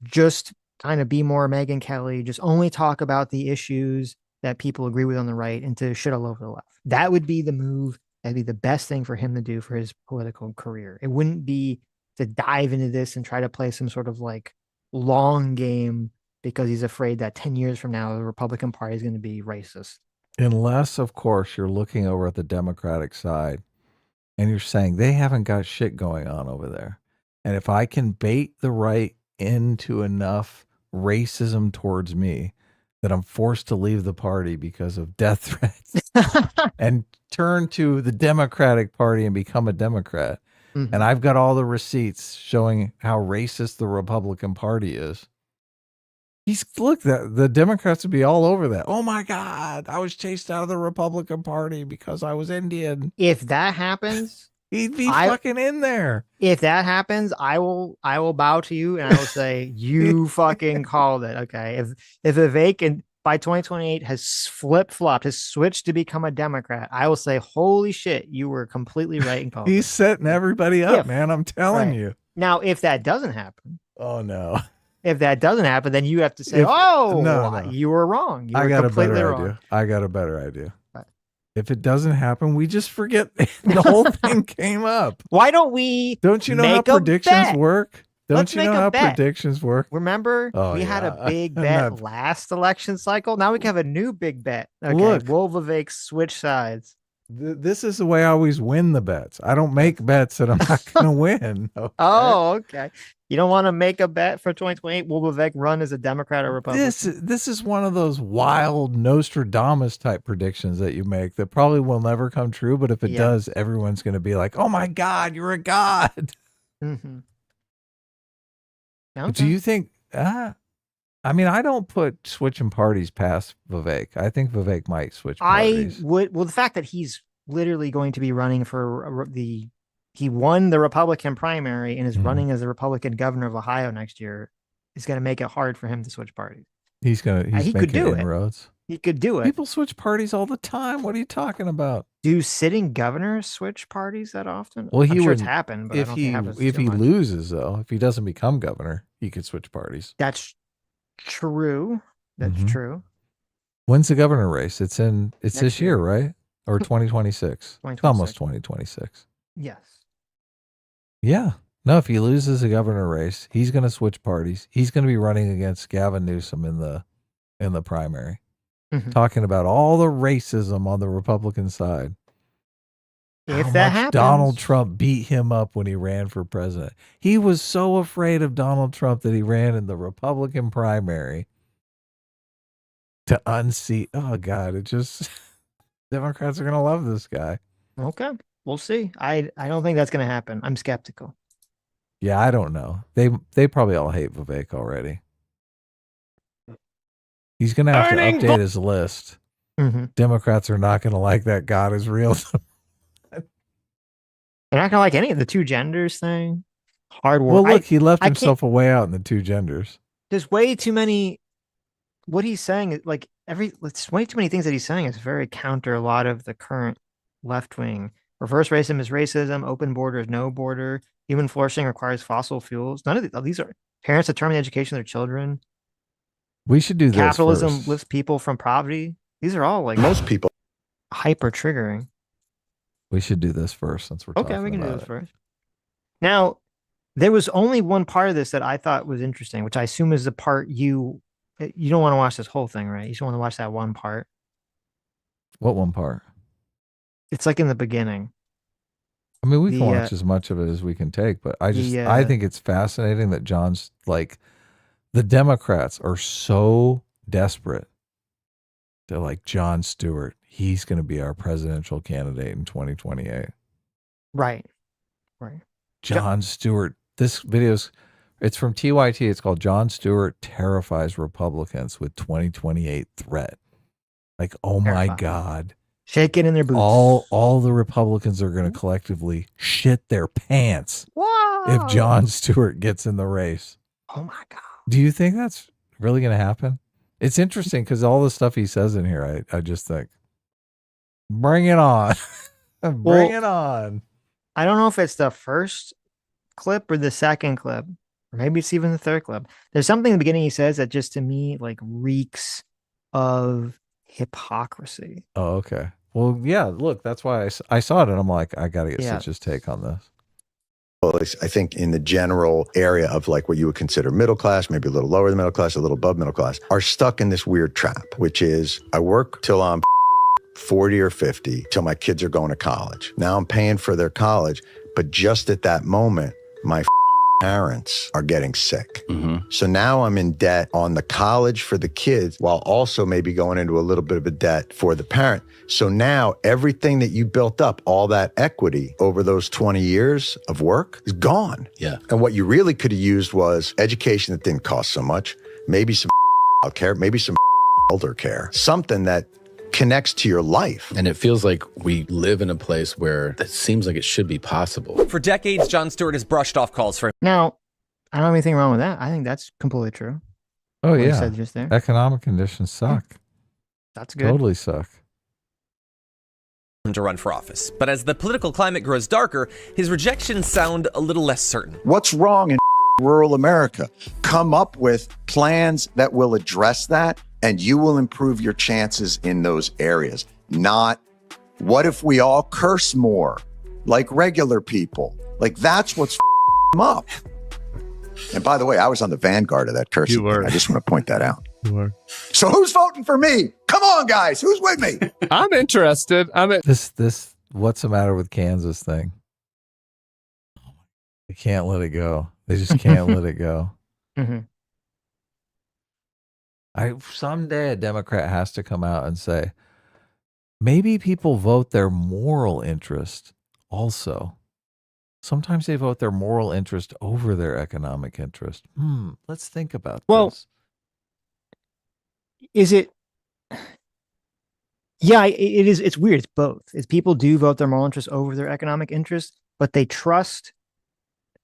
just kind of be more Megyn Kelly, just only talk about the issues that people agree with on the right and to shit all over the left. That would be the move. That'd be the best thing for him to do for his political career. It wouldn't be to dive into this and try to play some sort of like long game because he's afraid that 10 years from now, the Republican Party is going to be racist. Unless, of course, you're looking over at the Democratic side and you're saying they haven't got shit going on over there. And if I can bait the right into enough racism towards me that I'm forced to leave the party because of death threats and turn to the Democratic Party and become a Democrat. Mm-hmm. And I've got all the receipts showing how racist the Republican Party is. Look, the Democrats would be all over that. Oh my God, I was chased out of the Republican Party because I was Indian. If that happens, he'd be fucking in there. If that happens, I will bow to you and I will say, you fucking called it. Okay. If Vivek by 2028 has flip-flopped, has switched to become a Democrat, I will say, holy shit, you were completely right and called He's setting everybody up, man. I'm telling you. Now, if that doesn't happen. Oh no. If that doesn't happen, then you have to say, you were wrong. You were completely wrong. I got a better idea. Right. If it doesn't happen, we just forget the whole thing came up. Why don't we? Don't you know how predictions work? Don't you know how predictions work? Remember, we had a big bet last election cycle. Now we can have a new big bet. Okay, look, will Vivek switch sides? This is the way I always win the bets. I don't make bets that I'm not going to win. Okay? Oh, okay. You don't want to make a bet for 2028? Will Vivek run as a Democrat or Republican? This is one of those wild Nostradamus type predictions that you make that probably will never come true. But if it does, everyone's going to be like, "Oh my God, you're a god." Mm-hmm. Okay. Do you think? I mean, I don't put switching parties past Vivek. I think Vivek might switch parties. I would. Well, the fact that he's literally going to be running for he won the Republican primary and is running as the Republican governor of Ohio next year is going to make it hard for him to switch parties. He could do inroads. He could do it. People switch parties all the time. What are you talking about? Do sitting governors switch parties that often? Well, I'm sure it's happened, but if he loses though, if he doesn't become governor, he could switch parties. That's true. That's true. When's the governor race? It's this year, right? Or 2026? Almost 2026. Yes. Yeah. No, if he loses the governor race, he's going to switch parties. He's going to be running against Gavin Newsom in the primary, talking about all the racism on the Republican side. If that happens, Donald Trump beat him up when he ran for president. He was so afraid of Donald Trump that he ran in the Republican primary to unseat. Oh God, it just Democrats are going to love this guy. Okay. We'll see. I don't think that's going to happen. I'm skeptical. Yeah, I don't know. They probably all hate Vivek already. He's going to have to update his list. Democrats are not going to like that God is real. They're not going to like any of the two genders thing. Hard work. Well, look, he left himself a way out in the two genders. There's way too many. What he's saying, it's way too many things that he's saying is very counter a lot of the current left wing. Reverse racism is racism. Open border is no border. Human flourishing requires fossil fuels. None of these are parents determine the education of their children. We should do this. Capitalism lifts people from poverty. These are all most people hyper triggering. We should do this first since we're talking about it. Okay, we can do this first. Now, there was only one part of this that I thought was interesting, which I assume is the part you don't want to watch this whole thing, right? You just want to watch that one part. What one part? It's like in the beginning. I mean, we can watch as much of it as we can take, but I think it's fascinating that John's the Democrats are so desperate. They're like, Jon Stewart, he's going to be our presidential candidate in 2028. Right. Jon Stewart. This it's from TYT. It's called Jon Stewart Terrifies Republicans with 2028 Threat. Like, oh my God. Shaking in their boots. All the Republicans are going to collectively shit their pants if Jon Stewart gets in the race. Oh my God. Do you think that's really going to happen? It's interesting because all the stuff he says in here, I just think, bring it on. Bring it on. I don't know if it's the first clip or the second clip, or maybe it's even the third clip. There's something in the beginning he says that just to me reeks of hypocrisy. Oh, okay. Well, yeah, look, that's why I saw it and I'm like, I got to get Sitch's take on this. I think in the general area of like what you would consider middle class, maybe a little lower than middle class, a little above middle class, are stuck in this weird trap, which is I work till I'm 40 or 50, till my kids are going to college. Now I'm paying for their college, but just at that moment, my parents are getting sick. So now I'm in debt on the college for the kids while also maybe going into a little bit of a debt for the parent. So now everything that you built up, all that equity over those 20 years of work is gone. Yeah. And what you really could have used was education that didn't cost so much, maybe some care, maybe some elder care, something that connects to your life. And it feels like we live in a place where it seems like it should be possible. For decades, Jon Stewart has brushed off calls for... Now, I don't have anything wrong with that. I think that's completely true. Oh, What you yeah. said just there. Economic conditions suck. That's good. Totally suck. ...to run for office. But as the political climate grows darker, his rejections sound a little less certain. What's wrong in rural America? Come up with plans that will address that, and you will improve your chances in those areas. Not, what if we all curse more like regular people? Like, that's what's them up. And by the way, I was on the vanguard of that cursing. You were. Thing. I just want to point that out. You were. So who's voting for me? Come on, guys. Who's with me? I'm interested. This what's the matter with Kansas thing? They can't let it go. They just can't let it go. Someday a Democrat has to come out and say, maybe people vote their moral interest also. Sometimes they vote their moral interest over their economic interest. Let's think about this. Is it? Yeah, it is. It's weird. It's both. It's people do vote their moral interest over their economic interest, but they trust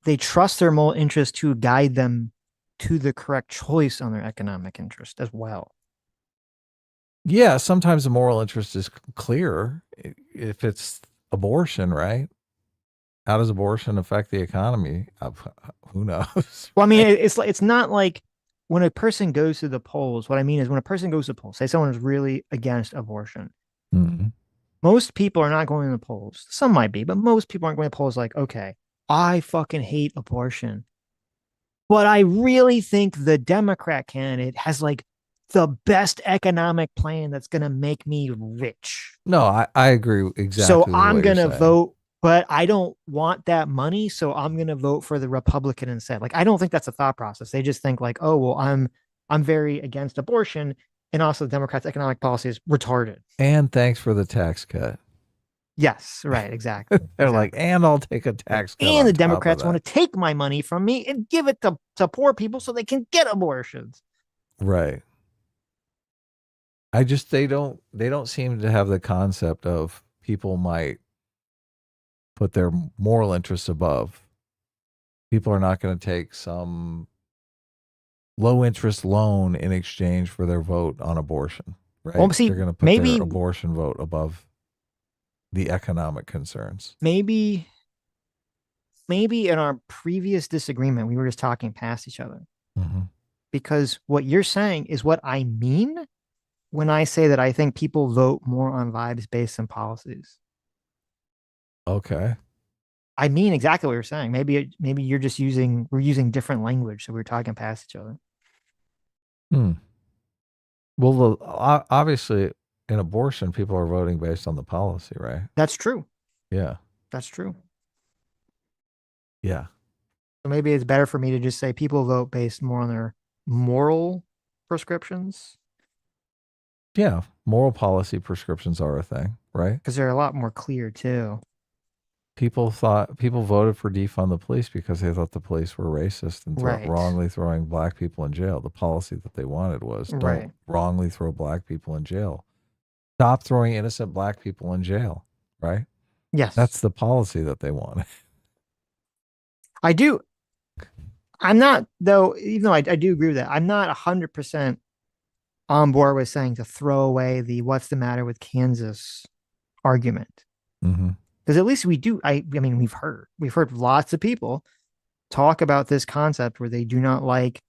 their moral interest to guide them to the correct choice on their economic interest as well. Yeah, sometimes the moral interest is clearer if it's abortion, right? How does abortion affect the economy? Who knows? Well, I mean, it's not like when a person goes to the polls. What I mean is when a person goes to the polls, say someone is really against abortion. Most people are not going to the polls. Some might be, but most people aren't going to the polls like, okay, I fucking hate abortion, but I really think the Democrat candidate has like the best economic plan that's going to make me rich. No, I agree exactly. So with I'm what going you're to saying. vote, but I don't want that money. So I'm going to vote for the Republican instead. Like, I don't think that's a thought process. They just think like, oh, well, I'm very against abortion. And also the Democrats' economic policy is retarded. And thanks for the tax cut. Yes, right. Exactly. They're like, and I'll take a tax cut. And on the top of Democrats that. want to take my money from me and give it to poor people so they can get abortions. Right. They don't seem to have the concept of people might put their moral interests above. People are not going to take some low interest loan in exchange for their vote on abortion, right? Well, see, they're going to put maybe their abortion vote above the economic concerns. maybe in our previous disagreement, we were just talking past each other. Because what you're saying is what I mean when I say that I think people vote more on vibes based on policies. Okay. I mean exactly what you're saying. Maybe we're using different language, so we're talking past each other. Well, obviously in abortion, people are voting based on the policy, right? That's true. Yeah. That's true. Yeah. So maybe it's better for me to just say people vote based more on their moral prescriptions. Yeah. Moral policy prescriptions are a thing, right? Because they're a lot more clear too. People voted for defund the police because they thought the police were racist and Right. wrongly throwing black people in jail. The policy that they wanted was Right. don't wrongly throw black people in jail. Stop throwing innocent black people in jail, right? Yes. That's the policy that they wanted. I do. I'm not, though, even though I do agree with that, I'm not 100% on board with saying to throw away the what's the matter with Kansas argument. Because at least we do, I mean, we've heard lots of people talk about this concept where they do not like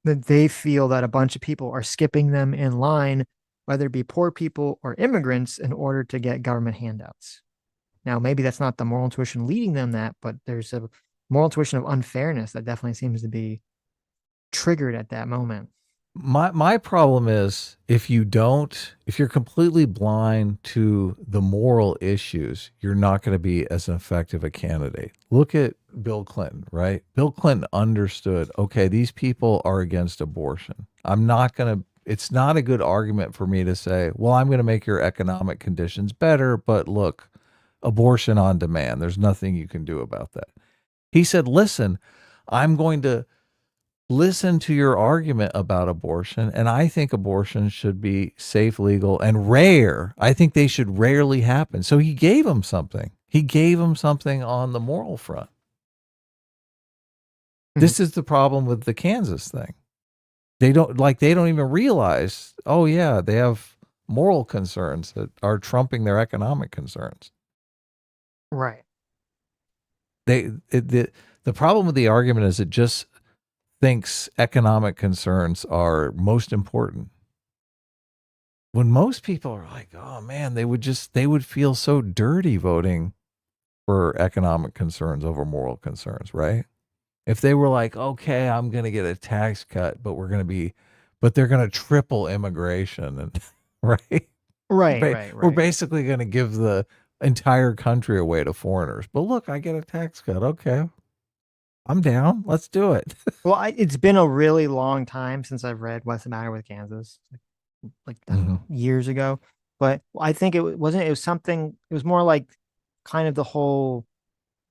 that they feel that a bunch of people are skipping them in line, whether it be poor people or immigrants, in order to get government handouts. Now, maybe that's not the moral intuition leading them that, but there's moral intuition of unfairness that definitely seems to be triggered at that moment. My problem is if you're completely blind to the moral issues, you're not going to be as effective a candidate. Look at Bill Clinton, right? Bill Clinton understood, okay, these people are against abortion. It's not a good argument for me to say, well, I'm going to make your economic conditions better, but look, abortion on demand. There's nothing you can do about that. He said, listen, I'm going to listen to your argument about abortion, and I think abortion should be safe, legal, and rare. I think they should rarely happen. So he gave him something. He gave him something on the moral front. This is the problem with the Kansas thing. They don't even realize, oh yeah, they have moral concerns that are trumping their economic concerns. Right. The problem with the argument is it just thinks economic concerns are most important. When most people are like, oh man, they would feel so dirty voting for economic concerns over moral concerns, right? If they were like, okay, I'm going to get a tax cut, but they're going to triple immigration and right? Right. We're basically going to give the entire country away to foreigners. But look, I get a tax cut. Okay. I'm down. Let's do it. Well, it's been a really long time since I've read What's the Matter with Kansas, like years ago. But I think it was more like kind of the whole,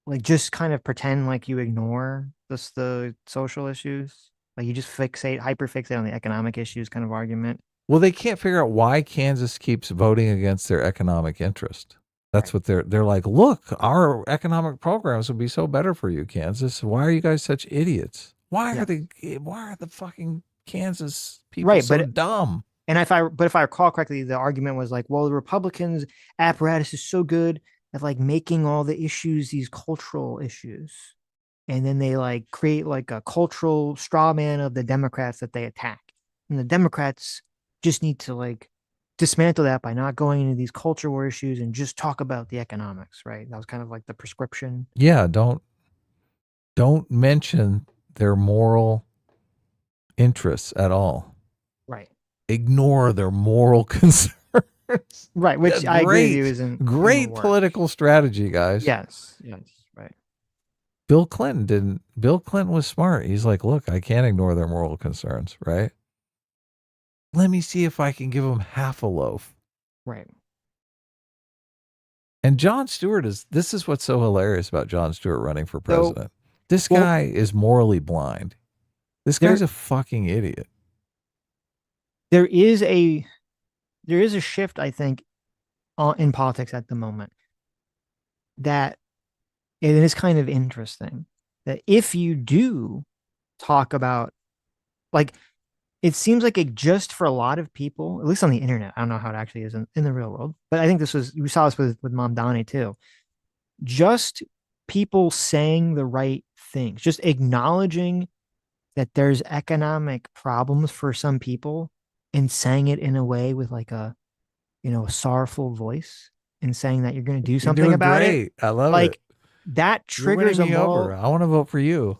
like just kind of pretend like you ignore the social issues. Like you just hyperfixate on the economic issues kind of argument. Well, they can't figure out why Kansas keeps voting against their economic interest. That's what they're like, look, our economic programs would be so better for you, Kansas. Why are you guys such idiots? Why are the fucking Kansas people so dumb? And if I recall correctly, the argument was like, well, the Republicans' apparatus is so good at like making all the issues these cultural issues. And then they like create like a cultural straw man of the Democrats that they attack. And the Democrats just need to like dismantle that by not going into these culture war issues and just talk about the economics, right? That was kind of like the prescription. Yeah, don't mention their moral interests at all. Right. Ignore their moral concerns. Right, which I agree with you isn't great political strategy, guys. Yes, right. Bill Clinton was smart. He's like, look, I can't ignore their moral concerns, right? Let me see if I can give them half a loaf. Right. And Jon Stewart this is what's so hilarious about Jon Stewart running for president. This guy is morally blind. This guy's a fucking idiot. There is a shift, I think, in politics at the moment that it is kind of interesting that if you do talk about, like, it seems like it just for a lot of people, at least on the internet, I don't know how it actually is in the real world, but I think we saw this with Mom Donnie too. Just people saying the right things, just acknowledging that there's economic problems for some people and saying it in a way with like a sorrowful voice and saying that you're going to do something about it. I love like, it. That triggers a moral. I want to vote for you.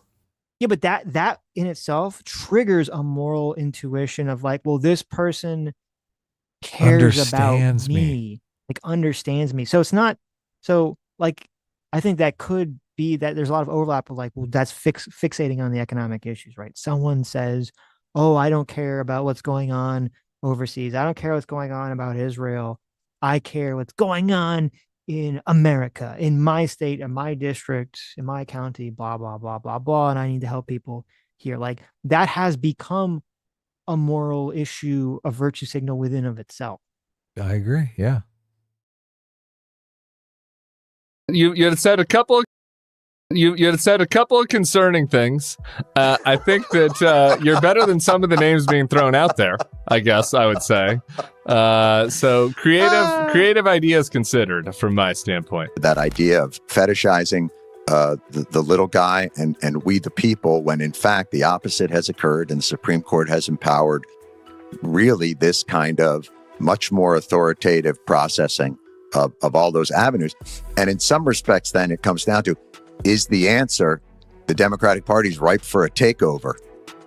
Yeah, but that in itself triggers a moral intuition of like, well, this person cares about me, like understands me. So it's not so like, I think that could be that there's a lot of overlap of like, well, that's fixating on the economic issues, right? Someone says, oh, I don't care about what's going on overseas. I don't care what's going on about Israel. I care what's going on in America, in my state, in my district, in my county, blah, blah, blah, blah, blah. And I need to help people here. Like that has become a moral issue, a virtue signal within of itself. I agree. Yeah. You had said a couple of concerning things. I think that you're better than some of the names being thrown out there, I guess I would say. So creative ideas considered from my standpoint. That idea of fetishizing the little guy and we the people, when in fact the opposite has occurred and the Supreme Court has empowered really this kind of much more authoritative processing of all those avenues. And in some respects, then it comes down to, is the answer The Democratic Party's ripe for a takeover,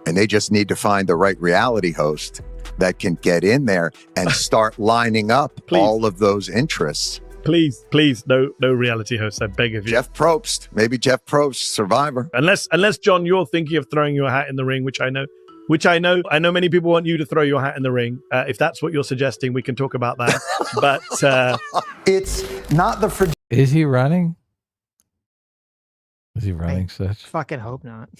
and they just need to find the right reality host that can get in there and start lining up all of those interests. Please, no reality host. I beg of you. Jeff Probst, maybe Jeff Probst, Survivor. Unless John, you're thinking of throwing your hat in the ring, which I know. I know many people want you to throw your hat in the ring. If that's what you're suggesting, we can talk about that. But it's not the. Is he running? Is he running, Sitch? Fucking hope not.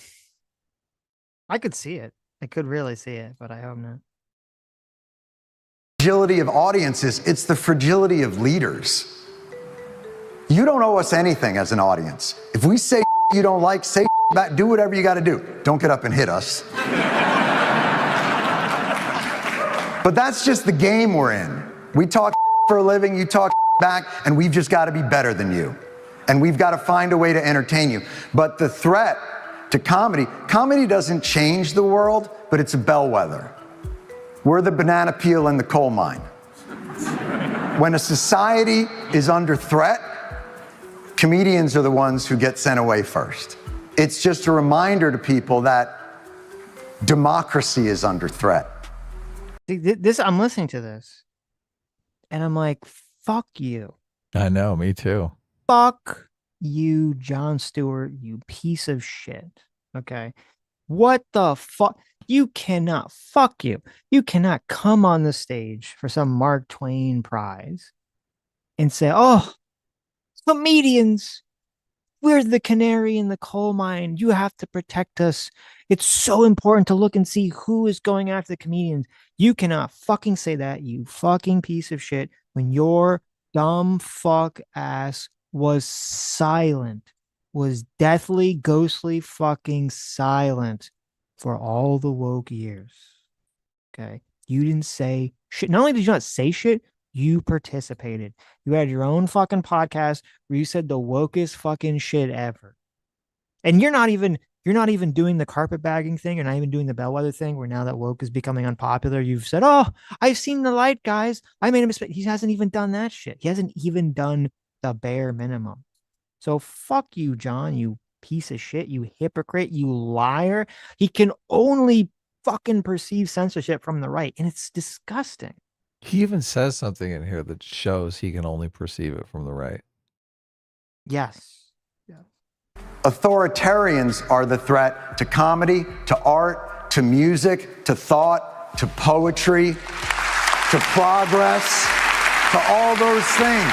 I could see it. I could really see it, but I hope not. Fragility of audiences, it's the fragility of leaders. You don't owe us anything as an audience. If we say you don't like, say back, do whatever you got to do. Don't get up and hit us. But that's just the game we're in. We talk for a living, you talk back, and we've just got to be better than you. And we've got to find a way to entertain you. But the threat to comedy doesn't change the world, but it's a bellwether. We're the banana peel in the coal mine. When a society is under threat, comedians are the ones who get sent away first. It's just a reminder to people that democracy is under threat. I'm listening to this, and I'm like, fuck you. I know, me too. Fuck you, Jon Stewart, you piece of shit. Okay. What the fuck? You cannot, fuck you. You cannot come on the stage for some Mark Twain prize and say, oh, comedians, we're the canary in the coal mine. You have to protect us. It's so important to look and see who is going after the comedians. You cannot fucking say that, you fucking piece of shit, when your dumb fuck ass was silent, was deathly, ghostly fucking silent for all the woke years. Okay. You didn't say shit. Not only did you not say shit, you participated. You had your own fucking podcast where you said the wokest fucking shit ever. And you're not even doing the carpetbagging thing. You're not even doing the bellwether thing where now that woke is becoming unpopular, you've said, oh, I've seen the light, guys. I made a mistake. He hasn't even done that shit. He hasn't even done the bare minimum. So fuck you, John, you piece of shit, you hypocrite, you liar. He can only fucking perceive censorship from the right, and it's disgusting. He even says something in here that shows he can only perceive it from the right. Yes. Authoritarians are the threat to comedy, to art, to music, to thought, to poetry, to progress, to all those things.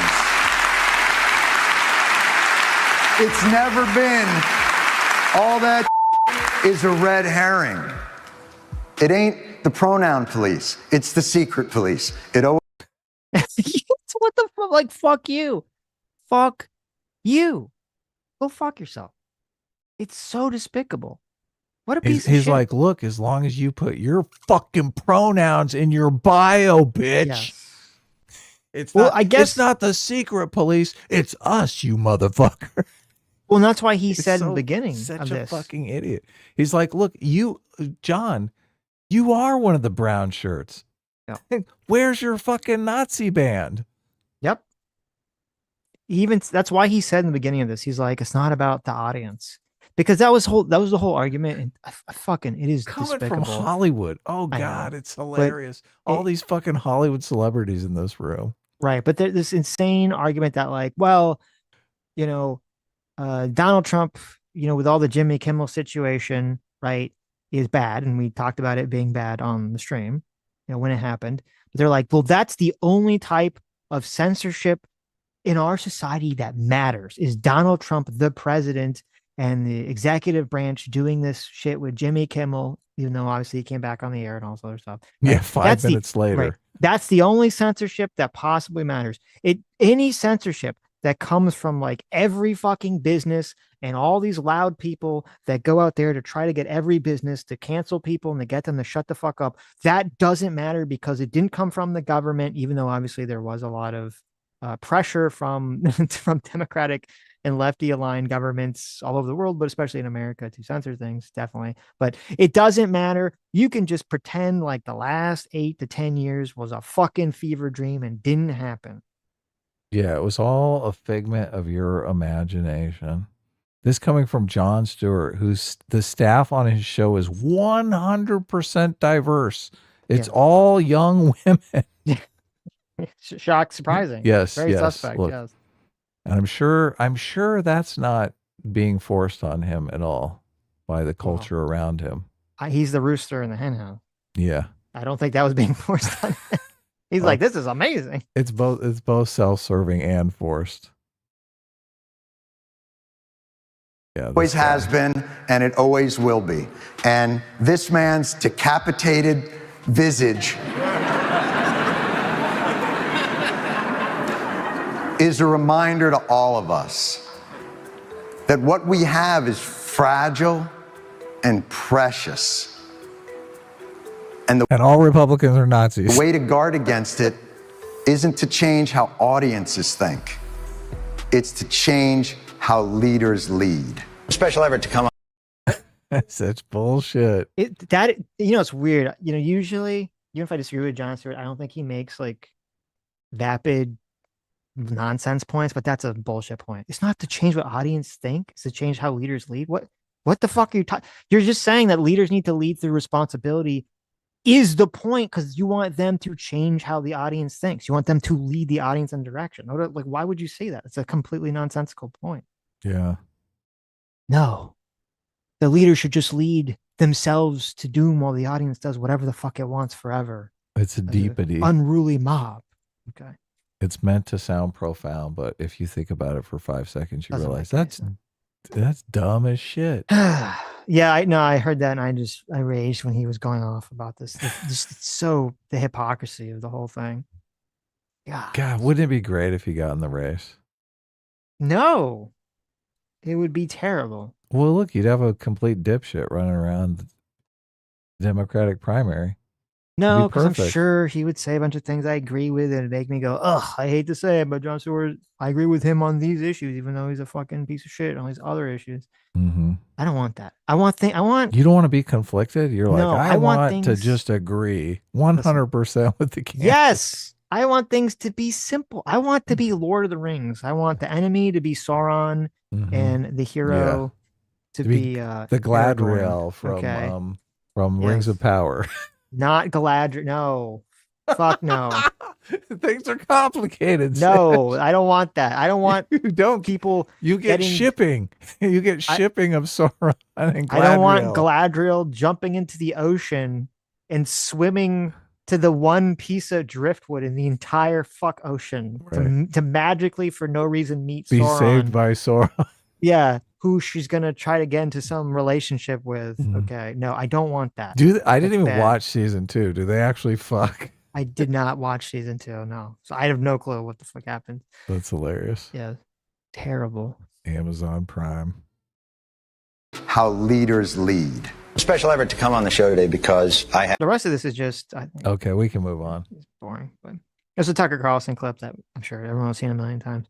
It's never been. All that is a red herring. It ain't the pronoun police. It's the secret police. It always. What the fuck? Like, fuck you. Fuck you. Go fuck yourself. It's so despicable. What a piece of shit. He's like, look, as long as you put your fucking pronouns in your bio, bitch. Yes. It's Well, not, I guess it's not the secret police. It's us, you motherfucker. Well, and that's why he It's said in so- the beginning such of a this. fucking idiot. He's like, look, you, John, you are one of the brown shirts. Yep. Where's your fucking Nazi band? Yep. That's why he said in the beginning of this, he's like, it's not about the audience. Because that was the whole argument, and it is Coming despicable. from Hollywood. Oh I know. God, it's hilarious. All it- these fucking Hollywood celebrities in this room. Right, but there's this insane argument that, like, well, you know, Donald Trump, you know, with all the Jimmy Kimmel situation, right, is bad, and we talked about it being bad on the stream, you know, when it happened. But they're like, well, that's the only type of censorship in our society that matters. Is Donald Trump, the president, and the executive branch doing this shit with Jimmy Kimmel, even though obviously he came back on the air and all this other stuff. Yeah, Right? 5 minutes later. Right. That's the only censorship that possibly matters. Any censorship that comes from like every fucking business and all these loud people that go out there to try to get every business to cancel people and to get them to shut the fuck up, that doesn't matter because it didn't come from the government, even though obviously there was a lot of pressure from Democratic and lefty aligned governments all over the world, but especially in America to censor things, definitely. But it doesn't matter. You can just pretend like the last 8 to 10 years was a fucking fever dream and didn't happen. Yeah, it was all a figment of your imagination. This coming from Jon Stewart, who's the staff on his show is 100% diverse. It's all young women. Shock, surprising. Yes, Very yes. suspect. Look, Yes. and I'm sure that's not being forced on him at all by the culture around him. He's the rooster in the henhouse. Yeah. I don't think that was being forced on him. He's like, this is amazing. It's both self-serving and forced. Yeah, Always has been, and it always will be. And this man's decapitated visage is a reminder to all of us that what we have is fragile and precious. And all Republicans are Nazis. The way to guard against it isn't to change how audiences think. It's to change how leaders lead. Special effort to come on. Such bullshit. It's weird. Usually, even if I disagree with Jon Stewart, I don't think he makes like vapid nonsense points, but that's a bullshit point. It's not to change what audience think, it's to change how leaders lead. What the fuck are you talking? You're just saying that leaders need to lead through responsibility is the point, because you want them to change how the audience thinks. You want them to lead the audience in direction. Like, why would you say that? It's a completely nonsensical point. Yeah. No. The leader should just lead themselves to doom while the audience does whatever the fuck it wants forever. It's a deepity. Unruly mob. Okay. It's meant to sound profound, but if you think about it for 5 seconds, you realize that's dumb as shit. Yeah, I heard that, and I raged when he was going off about this. The hypocrisy of the whole thing. God, wouldn't it be great if he got in the race? No, it would be terrible. Well, look, you'd have a complete dipshit running around the Democratic primary. No, because I'm sure he would say a bunch of things I agree with, and it'd make me go, ugh, I hate to say it, but Jon Stewart, I agree with him on these issues, even though he's a fucking piece of shit on these other issues. Mm-hmm. I don't want that. I want. You don't want to be conflicted? You're No, like, I want to just agree 100% with the candidate. Yes, I want things to be simple. I want to be Lord of the Rings. I want the enemy to be Sauron, and the hero to be the Gladriel from Rings of Power. Not Galadriel. No. Fuck no. Things are complicated. No, I don't want that. I don't want people. You get shipping. You get shipping of Sauron and Gladriel. I don't want Galadriel jumping into the ocean and swimming to the one piece of driftwood in the entire fuck ocean to magically, for no reason, meet Be Sauron. saved by Sauron. Yeah, who she's gonna try to get into some relationship with. Okay, no, I don't want that. I didn't even watch season 2. Do they actually fuck? I did not watch season 2. No, so I have no clue what the fuck happened. That's hilarious. Yeah, terrible. Amazon Prime. How leaders lead. Special effort to come on the show today because I have. The rest of this is just. I think, okay, we can move on. It's boring, but there's a Tucker Carlson clip that I'm sure everyone's seen a million times.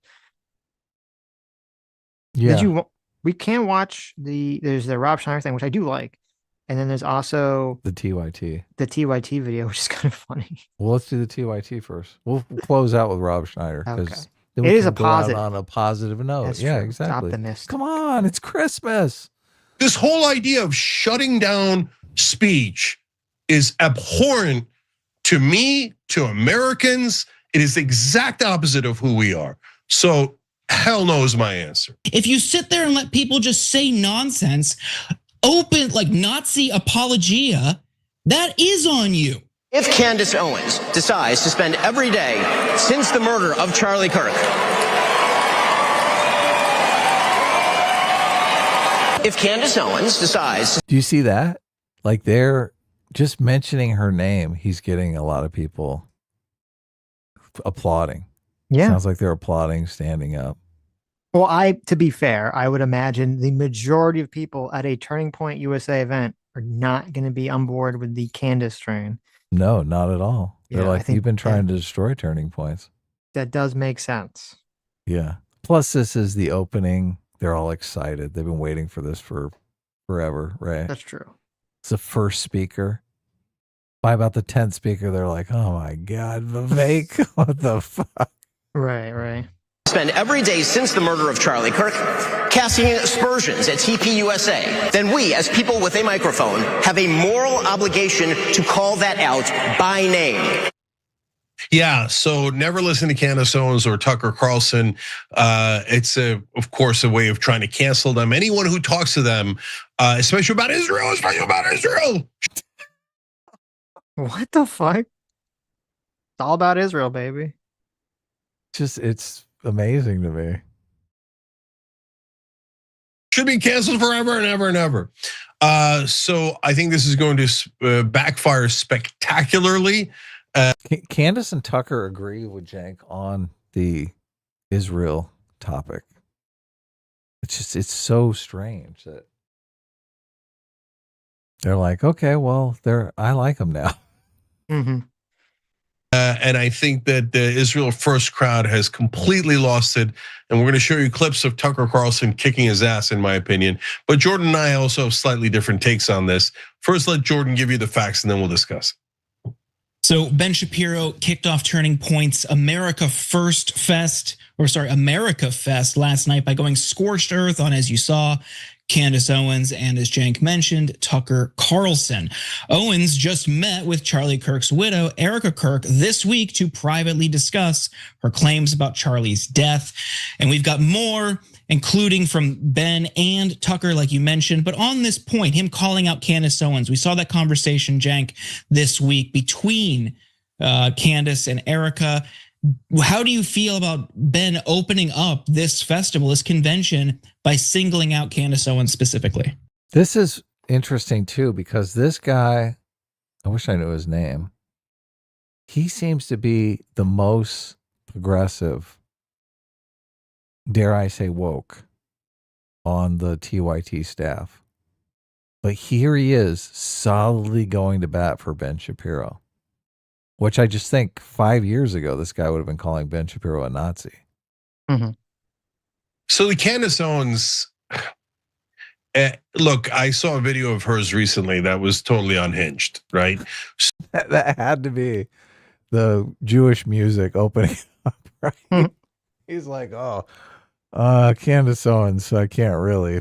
Yeah. We can watch there's the Rob Schneider thing, which I do like. And then there's also the TYT video, which is kind of funny. Well, let's do the TYT first. We'll close out with Rob Schneider because it is a positive on a positive note. That's yeah, true. exactly. Optimistic. Come on, it's Christmas. This whole idea of shutting down speech is abhorrent to me, to Americans. It is the exact opposite of who we are. So hell no is my answer. If you sit there and let people just say nonsense, open like Nazi apologia, that is on you. If Candance Owens decides to spend every day since the murder of Charlie Kirk, if Candance Owens decides, do you see that? Like they're just mentioning her name, he's getting a lot of people applauding. Yeah, sounds like they're applauding, standing up. Well, to be fair, I would imagine the majority of people at a Turning Point USA event are not going to be on board with the Candance train. No, not at all. They're like, you've been trying to destroy Turning Points. That does make sense. Yeah. Plus, this is the opening. They're all excited. They've been waiting for this for forever, right? That's true. It's the first speaker. By about the 10th speaker, they're like, oh my God, Vivek, what the fuck? Right. spend every day since the murder of Charlie Kirk casting aspersions at TPUSA, then we, as people with a microphone, have a moral obligation to call that out by name. Yeah, so never listen to Candance Owens or Tucker Carlson. It's of course, a way of trying to cancel them. Anyone who talks to them, especially about Israel. What the fuck? It's all about Israel, baby. It's amazing to me. Should be canceled forever and ever and ever. So I think this is going to backfire spectacularly. Candance and Tucker agree with Cenk on the Israel topic. It's so strange that they're like, okay, well, I like them now. Mm-hmm. And I think that the Israel First crowd has completely lost it. And we're going to show you clips of Tucker Carlson kicking his ass, in my opinion. But Jordan and I also have slightly different takes on this. First, let Jordan give you the facts, and then we'll discuss. So Ben Shapiro kicked off Turning Point's America Fest last night by going scorched earth on, as you saw, Candance Owens and, as Cenk mentioned, Tucker Carlson. Owens just met with Charlie Kirk's widow, Erica Kirk, this week to privately discuss her claims about Charlie's death. And we've got more, including from Ben and Tucker, like you mentioned. But on this point, him calling out Candance Owens, we saw that conversation, Cenk, this week between Candance and Erica. How do you feel about Ben opening up this festival, this convention, by singling out Candance Owens specifically? This is interesting too, because this guy, I wish I knew his name. He seems to be the most progressive, dare I say woke, on the TYT staff. But here he is solidly going to bat for Ben Shapiro, which I just think 5 years ago, this guy would have been calling Ben Shapiro a Nazi. Mm-hmm. So the Candance Owens, look, I saw a video of hers recently that was totally unhinged, right? That had to be the Jewish music opening up, right? Mm-hmm. He's like, oh, Candance Owens, I can't really.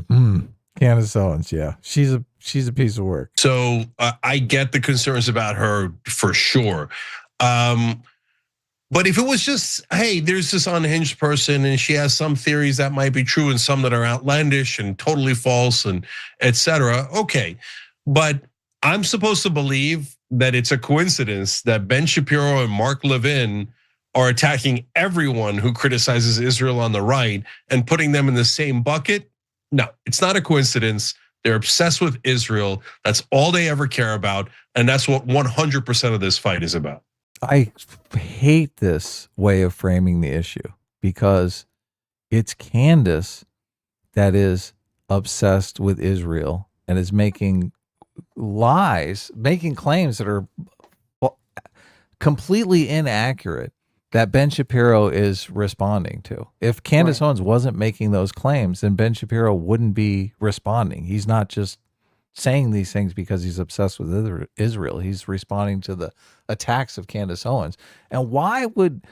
Candance Owens, yeah, she's a piece of work. So I get the concerns about her for sure. But if it was just, hey, there's this unhinged person and she has some theories that might be true and some that are outlandish and totally false and etc. Okay, but I'm supposed to believe that it's a coincidence that Ben Shapiro and Mark Levin are attacking everyone who criticizes Israel on the right and putting them in the same bucket? No, it's not a coincidence. They're obsessed with Israel. That's all they ever care about. And that's what 100% of this fight is about. I hate this way of framing the issue because it's Candance that is obsessed with Israel and is making claims that are completely inaccurate that Ben Shapiro is responding to. If Candance Owens wasn't making those claims, then Ben Shapiro wouldn't be responding. He's not just saying these things because he's obsessed with Israel. He's responding to the attacks of Candance Owens. And why would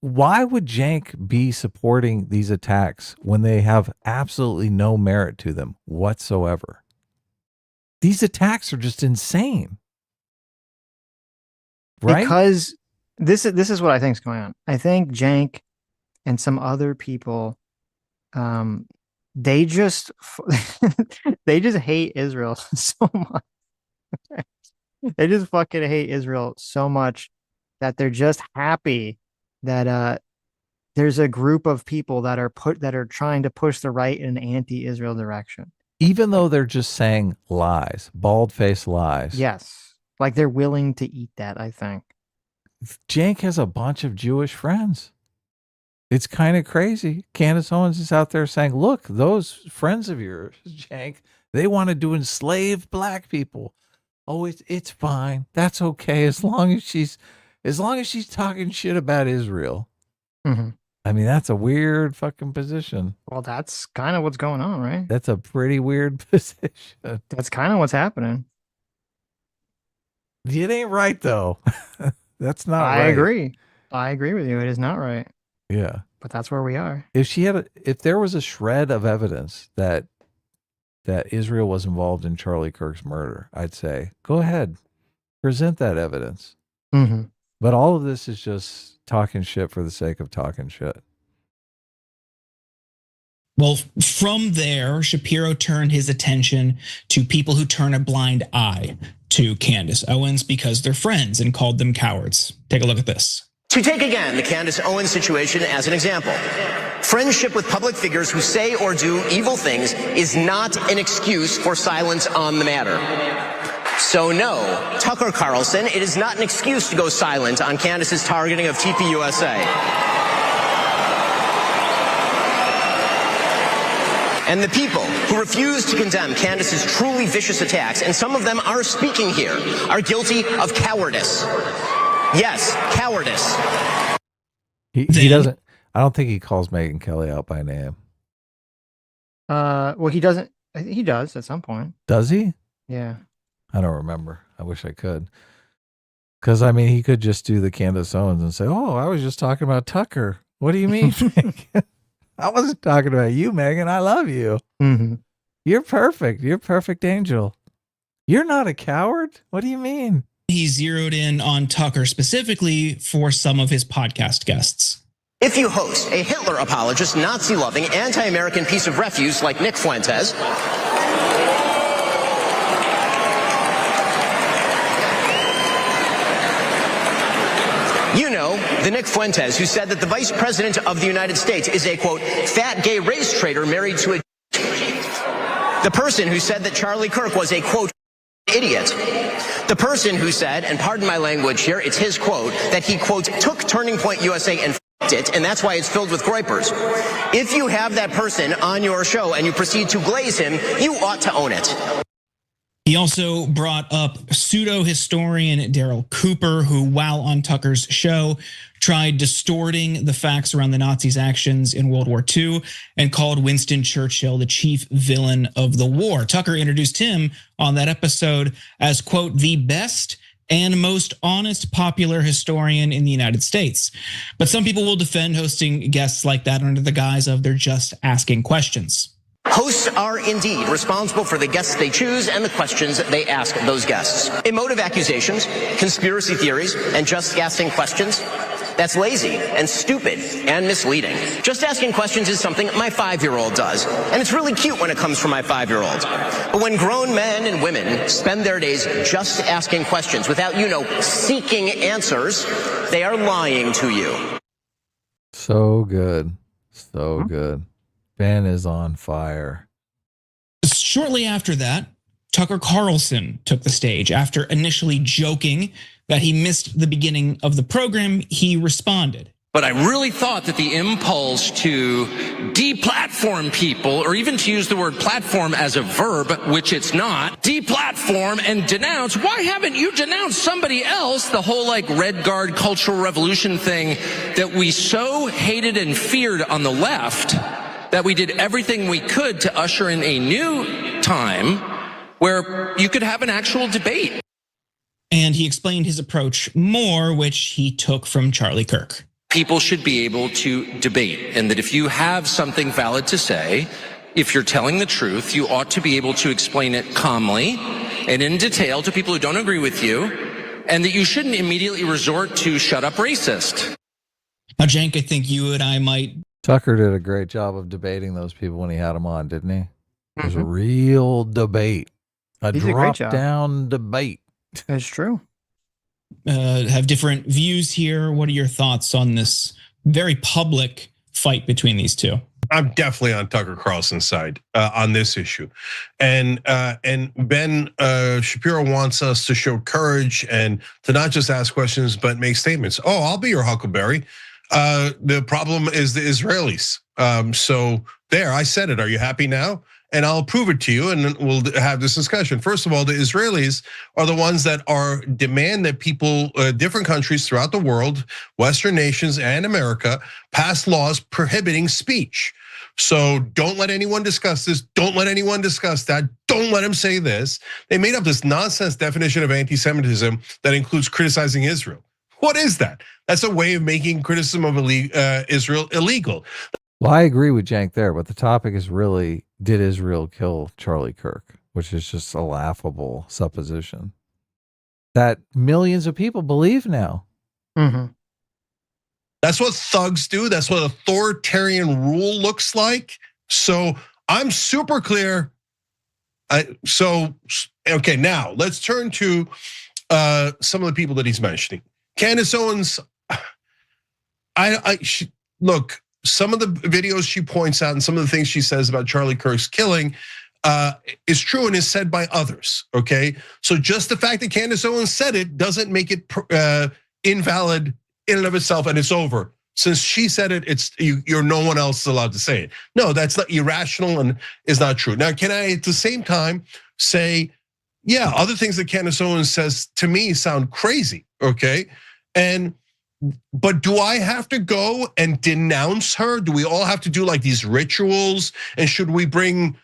Cenk be supporting these attacks when they have absolutely no merit to them whatsoever? These attacks are just insane. Right? Because this is what I think is going on. I think Cenk and some other people, they just hate Israel so much. They just fucking hate Israel so much that they're just happy that there's a group of people that are trying to push the right in an anti-Israel direction. Even though they're just saying lies, bald-faced lies. Yes. Like they're willing to eat that, I think. Cenk has a bunch of Jewish friends. It's kind of crazy. Candance Owens is out there saying, look, those friends of yours, Cenk, they wanted to enslave black people. Oh, it's fine. That's okay as long as she's talking shit about Israel. Mm-hmm. I mean, that's a weird fucking position. Well, that's kind of what's going on, right? That's a pretty weird position. That's kind of what's happening. It ain't right though. That's not right. I agree. I agree with you. It is not right. Yeah. but that's where we are. If there was a shred of evidence that Israel was involved in Charlie Kirk's murder, I'd say, go ahead, present that evidence. Mm-hmm. But all of this is just talking shit for the sake of talking shit. Well, from there, Shapiro turned his attention to people who turn a blind eye to Candance Owens because they're friends and called them cowards. Take a look at this. To take again the Candance Owens situation as an example, friendship with public figures who say or do evil things is not an excuse for silence on the matter. So no, Tucker Carlson, it is not an excuse to go silent on Candace's targeting of TPUSA. And the people who refuse to condemn Candace's truly vicious attacks, and some of them are speaking here, are guilty of cowardice. Yes, cowardice. He doesn't. I don't think he calls Megyn Kelly out by name. Well, he doesn't. I think he does at some point. Does he? Yeah. I don't remember. I wish I could. Because I mean, he could just do the Candance Owens and say, "Oh, I was just talking about Tucker. What do you mean, Megyn? I wasn't talking about you, Megyn. I love you. Mm-hmm. You're perfect. You're a perfect angel. You're not a coward. What do you mean?" He zeroed in on Tucker specifically for some of his podcast guests. If you host a Hitler apologist, Nazi-loving, anti-American piece of refuse like Nick Fuentes, you know, the Nick Fuentes who said that the Vice President of the United States is a, quote, fat gay race traitor married to a... The person who said that Charlie Kirk was a, quote, idiot. The person who said, and pardon my language here, it's his quote, that he, quote, took Turning Point USA and f***ed it, and that's why it's filled with groypers. If you have that person on your show and you proceed to glaze him, you ought to own it. He also brought up pseudo-historian Daryl Cooper, who, while on Tucker's show, tried distorting the facts around the Nazis' actions in World War II and called Winston Churchill the chief villain of the war. Tucker introduced him on that episode as, quote, the best and most honest popular historian in the United States. But some people will defend hosting guests like that under the guise of they're just asking questions. Hosts are indeed responsible for the guests they choose and the questions they ask those guests. Emotive accusations, conspiracy theories, and just asking questions, that's lazy and stupid and misleading. Just asking questions is something my 5-year-old does, and it's really cute when it comes from my 5-year-old. But when grown men and women spend their days just asking questions without, seeking answers, they are lying to you. So good. So good. Ben is on fire. Shortly after that, Tucker Carlson took the stage. After initially joking that he missed the beginning of the program, he responded. But I really thought that the impulse to deplatform people, or even to use the word platform as a verb, which it's not, deplatform and denounce. Why haven't you denounced somebody else? The whole Red Guard cultural revolution thing that we so hated and feared on the left, that we did everything we could to usher in a new time where you could have an actual debate. And he explained his approach more, which he took from Charlie Kirk. People should be able to debate, and that if you have something valid to say, if you're telling the truth, you ought to be able to explain it calmly and in detail to people who don't agree with you, and that you shouldn't immediately resort to shut up racist. Now, Cenk, I think you and I might... Tucker did a great job of debating those people when he had them on, didn't he? It was a real debate. A drop-down debate. That's true. Have different views here. What are your thoughts on this very public fight between these two? I'm definitely on Tucker Carlson's side on this issue. And Ben Shapiro wants us to show courage and to not just ask questions, but make statements. Oh, I'll be your Huckleberry. The problem is the Israelis. So there, I said it. Are you happy now? And I'll prove it to you, and then we'll have this discussion. First of all, the Israelis are the ones that demand that people, different countries throughout the world, Western nations and America, pass laws prohibiting speech. So don't let anyone discuss this. Don't let anyone discuss that. Don't let them say this. They made up this nonsense definition of anti-Semitism that includes criticizing Israel. What is that? That's a way of making criticism of Israel illegal. Well, I agree with Jank there, but the topic is really, did Israel kill Charlie Kirk? Which is just a laughable supposition that millions of people believe now. Mm-hmm. That's what thugs do. That's what authoritarian rule looks like. So I'm super clear. Okay, now let's turn to some of the people that he's mentioning. Candance Owens, look, some of the videos she points out and some of the things she says about Charlie Kirk's killing is true and is said by others, okay? So just the fact that Candance Owens said it doesn't make it invalid in and of itself, and it's over. Since she said it, you're no one else is allowed to say it. No, that's not irrational and is not true. Now, can I at the same time say, yeah, other things that Candance Owens says to me sound crazy, okay? But do I have to go and denounce her? Do we all have to do like these rituals? And should we bring,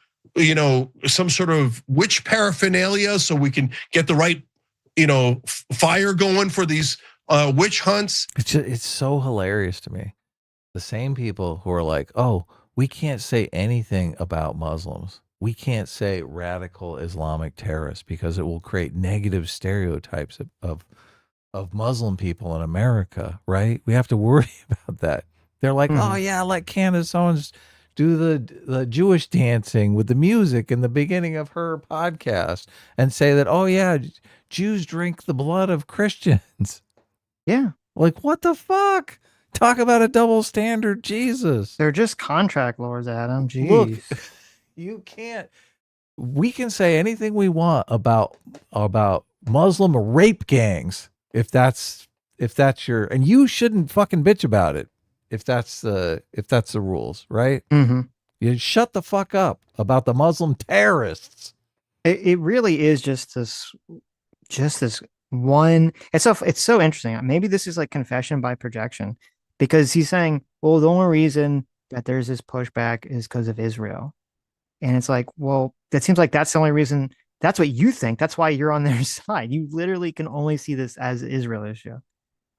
some sort of witch paraphernalia so we can get the right, fire going for these witch hunts? It's so hilarious to me. The same people who are like, oh, we can't say anything about Muslims. We can't say radical Islamic terrorists because it will create negative stereotypes of Muslim people in America, right? We have to worry about that. They're like, oh yeah, let Candance Owens do the Jewish dancing with the music in the beginning of her podcast and say that, oh yeah, Jews drink the blood of Christians. Yeah. Like, what the fuck? Talk about a double standard, Jesus. They're just contract lawyers, Adam. Jeez. Look, you can't. We can say anything we want about Muslim rape gangs if that's your, and you shouldn't fucking bitch about it if that's the rules, right? Mm-hmm. You shut the fuck up about the Muslim terrorists. It really is just this one. It's so interesting. Maybe this is like confession by projection, because he's saying, well, the only reason that there's this pushback is because of Israel. And it's like, well, that seems like that's the only reason. That's what you think. That's why you're on their side. You literally can only see this as Israel issue.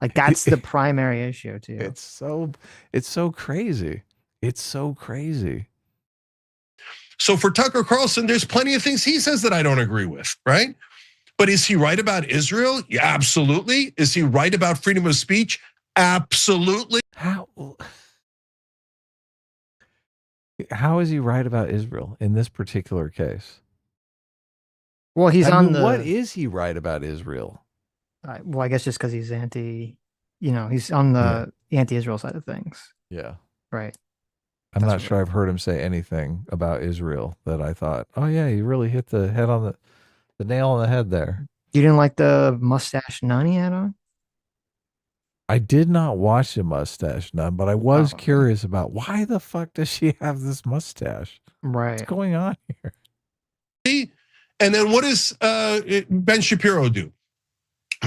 Like that's the primary issue to you. It's so crazy. It's so crazy. So for Tucker Carlson, there's plenty of things he says that I don't agree with, right? But is he right about Israel? Yeah, absolutely. Is he right about freedom of speech? Absolutely. How is he right about Israel in this particular case? Well, what is he right about Israel? Well, I guess just because he's he's on the anti-Israel side of things. Yeah. Right. I'm not sure I've heard him say anything about Israel that I thought, oh yeah, he really hit the head on the nail on the head there. You didn't like the mustache nun he had on? I did not watch the mustache nun, but I was curious about why the fuck does she have this mustache? Right. What's going on here? And then what does Ben Shapiro do?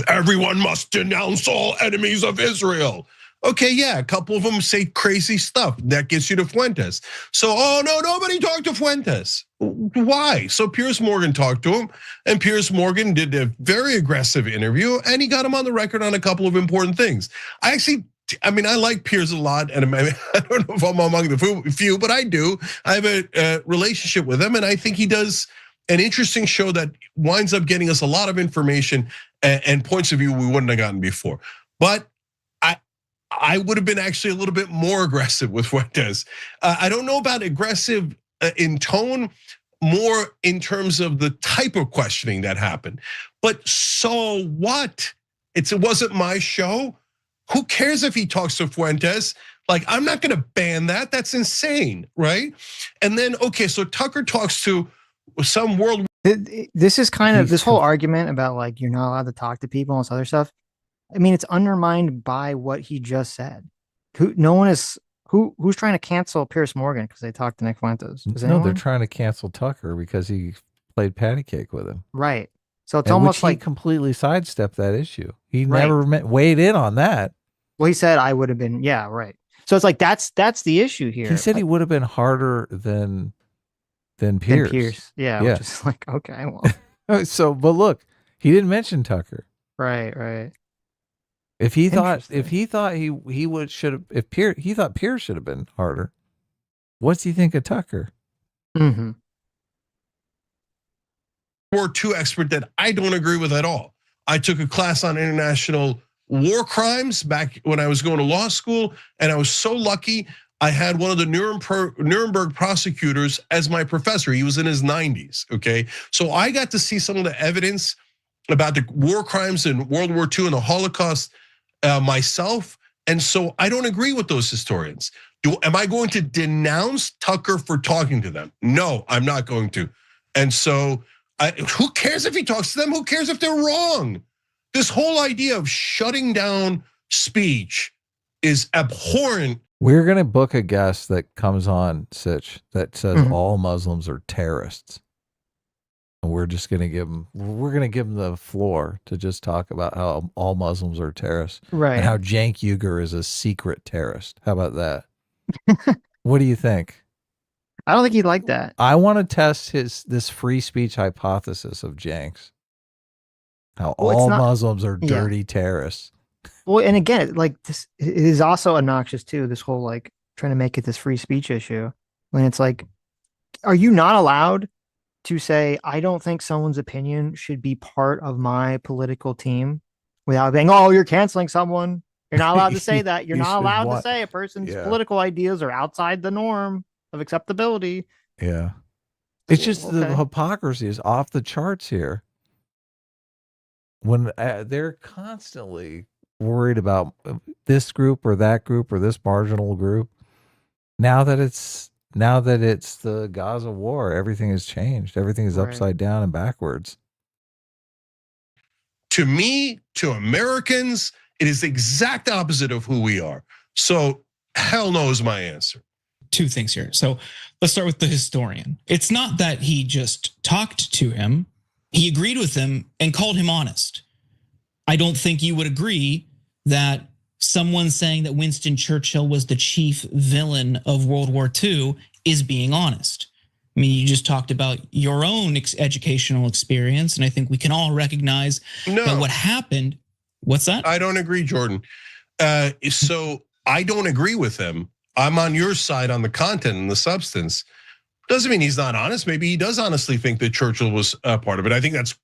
Everyone must denounce all enemies of Israel. Okay, yeah, a couple of them say crazy stuff. That gets you to Fuentes. So, oh no, nobody talked to Fuentes. Why? So Piers Morgan talked to him, and Piers Morgan did a very aggressive interview, and he got him on the record on a couple of important things. I like Piers a lot, and I don't know if I'm among the few, but I do. I have a relationship with him, and I think he does an interesting show that winds up getting us a lot of information and points of view we wouldn't have gotten before. But I would have been actually a little bit more aggressive with Fuentes. I don't know about aggressive in tone, more in terms of the type of questioning that happened. But so what? It wasn't my show. Who cares if he talks to Fuentes? Like, I'm not gonna ban that. That's insane, right? And then, okay, so Tucker talks to some world. This is kind of this whole argument about like you're not allowed to talk to people and this other stuff. I mean, it's undermined by what he just said. Who's trying to cancel Piers Morgan because they talked to Nick Fuentes? No, they're trying to cancel Tucker because he played patty cake with him. Right. So it's almost like he completely sidestepped that issue. He never weighed in on that. Well, he said I would have been, yeah, right. So it's like that's the issue here. He said he would have been harder than Piers. Yeah, which is like, okay, well. So, but look, he didn't mention Tucker. Right. If he thought he would should have if Pierce he thought Pierce should have been harder. What's he think of Tucker? Mm-hmm. War II expert that I don't agree with at all. I took a class on international war crimes back when I was going to law school, and I was so lucky I had one of the Nuremberg prosecutors as my professor. He was in his 90s, okay? So I got to see some of the evidence about the war crimes in World War II and the Holocaust myself, and so I don't agree with those historians. Am I going to denounce Tucker for talking to them? No, I'm not going to. And so who cares if he talks to them? Who cares if they're wrong? This whole idea of shutting down speech is abhorrent. We're gonna book a guest that comes on, Sitch, that says all Muslims are terrorists. And we're just gonna give him the floor to just talk about how all Muslims are terrorists. Right. And how Cenk Uygur is a secret terrorist. How about that? What do you think? I don't think he'd like that. I want to test this free speech hypothesis of Cenk's. How all Muslims are dirty terrorists. Well, and again, like this it is also obnoxious too. This whole like trying to make it this free speech issue when it's like, are you not allowed to say I don't think someone's opinion should be part of my political team without being, oh, you're canceling someone. You're not allowed to say that. You're not allowed to say a person's political ideas are outside the norm of acceptability. Yeah. It's just the hypocrisy is off the charts here. When they're constantly worried about this group or that group or this marginal group. Now that it's the Gaza war, everything has changed. Everything is upside down and backwards. To me, to Americans, it is the exact opposite of who we are. So hell no is my answer. Two things here. So let's start with the historian. It's not that he just talked to him. He agreed with him and called him honest. I don't think you would agree that someone saying that Winston Churchill was the chief villain of World War II is being honest. I mean, you just talked about your own educational experience, and I think we can all recognize that what happened. What's that? I don't agree, Jordan. So I don't agree with him. I'm on your side on the content and the substance. Doesn't mean he's not honest. Maybe he does honestly think that Churchill was a part of it. I think that's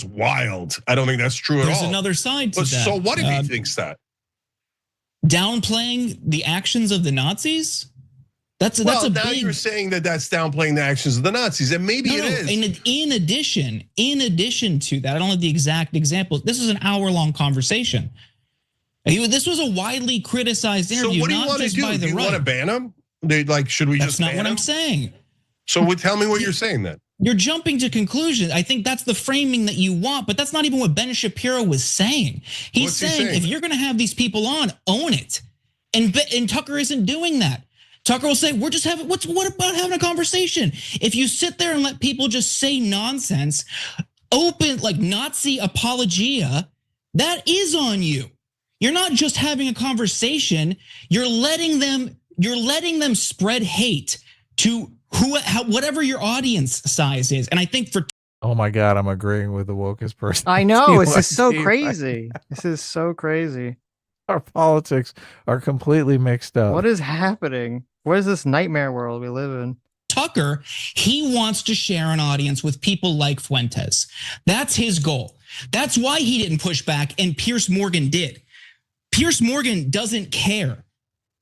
wild. I don't think that's true at all. There's another side to that. So what if he thinks that? Downplaying the actions of the Nazis? That's a now big... you're saying that that's downplaying the actions of the Nazis, and maybe it is. In addition to that, I don't have the exact example. This is an hour-long conversation. This was a widely criticized interview. So what do you want to do? Do you want to ban him? Should we just ban him? That's not what I'm saying. So tell me what you're saying then. You're jumping to conclusions. I think that's the framing that you want, but that's not even what Ben Shapiro was saying. He's saying if you're going to have these people on, own it. And Tucker isn't doing that. Tucker will say, we're just having, what about having a conversation? If you sit there and let people just say nonsense, open like Nazi apologia, that is on you. You're not just having a conversation, you're letting them spread hate to whatever your audience size is. And I think oh my God, I'm agreeing with the wokest person. I know, this is so crazy. This is so crazy. Our politics are completely mixed up. What is happening? What is this nightmare world we live in? Tucker, he wants to share an audience with people like Fuentes. That's his goal. That's why he didn't push back, and Piers Morgan did. Piers Morgan doesn't care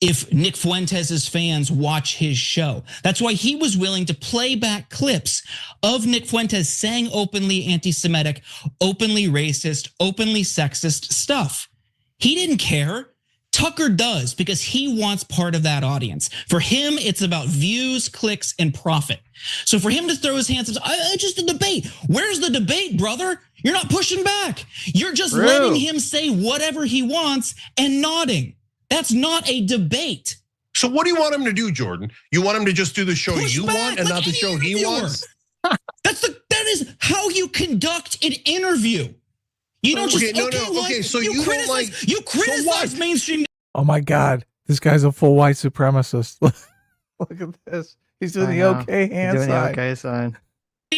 if Nick Fuentes' fans watch his show. That's why he was willing to play back clips of Nick Fuentes saying openly anti-Semitic, openly racist, openly sexist stuff. He didn't care. Tucker does because he wants part of that audience. For him, it's about views, clicks, and profit. So for him to throw his hands up, just a debate. Where's the debate, brother? You're not pushing back. You're just letting him say whatever he wants and nodding. That's not a debate. So what do you want him to do, Jordan? You want him to just do the show you want and not the show he wants? That is how you conduct an interview. You don't just so you criticize mainstream. Oh my God, this guy's a full white supremacist. Look at this. He's doing the okay hand sign. Doing the okay sign.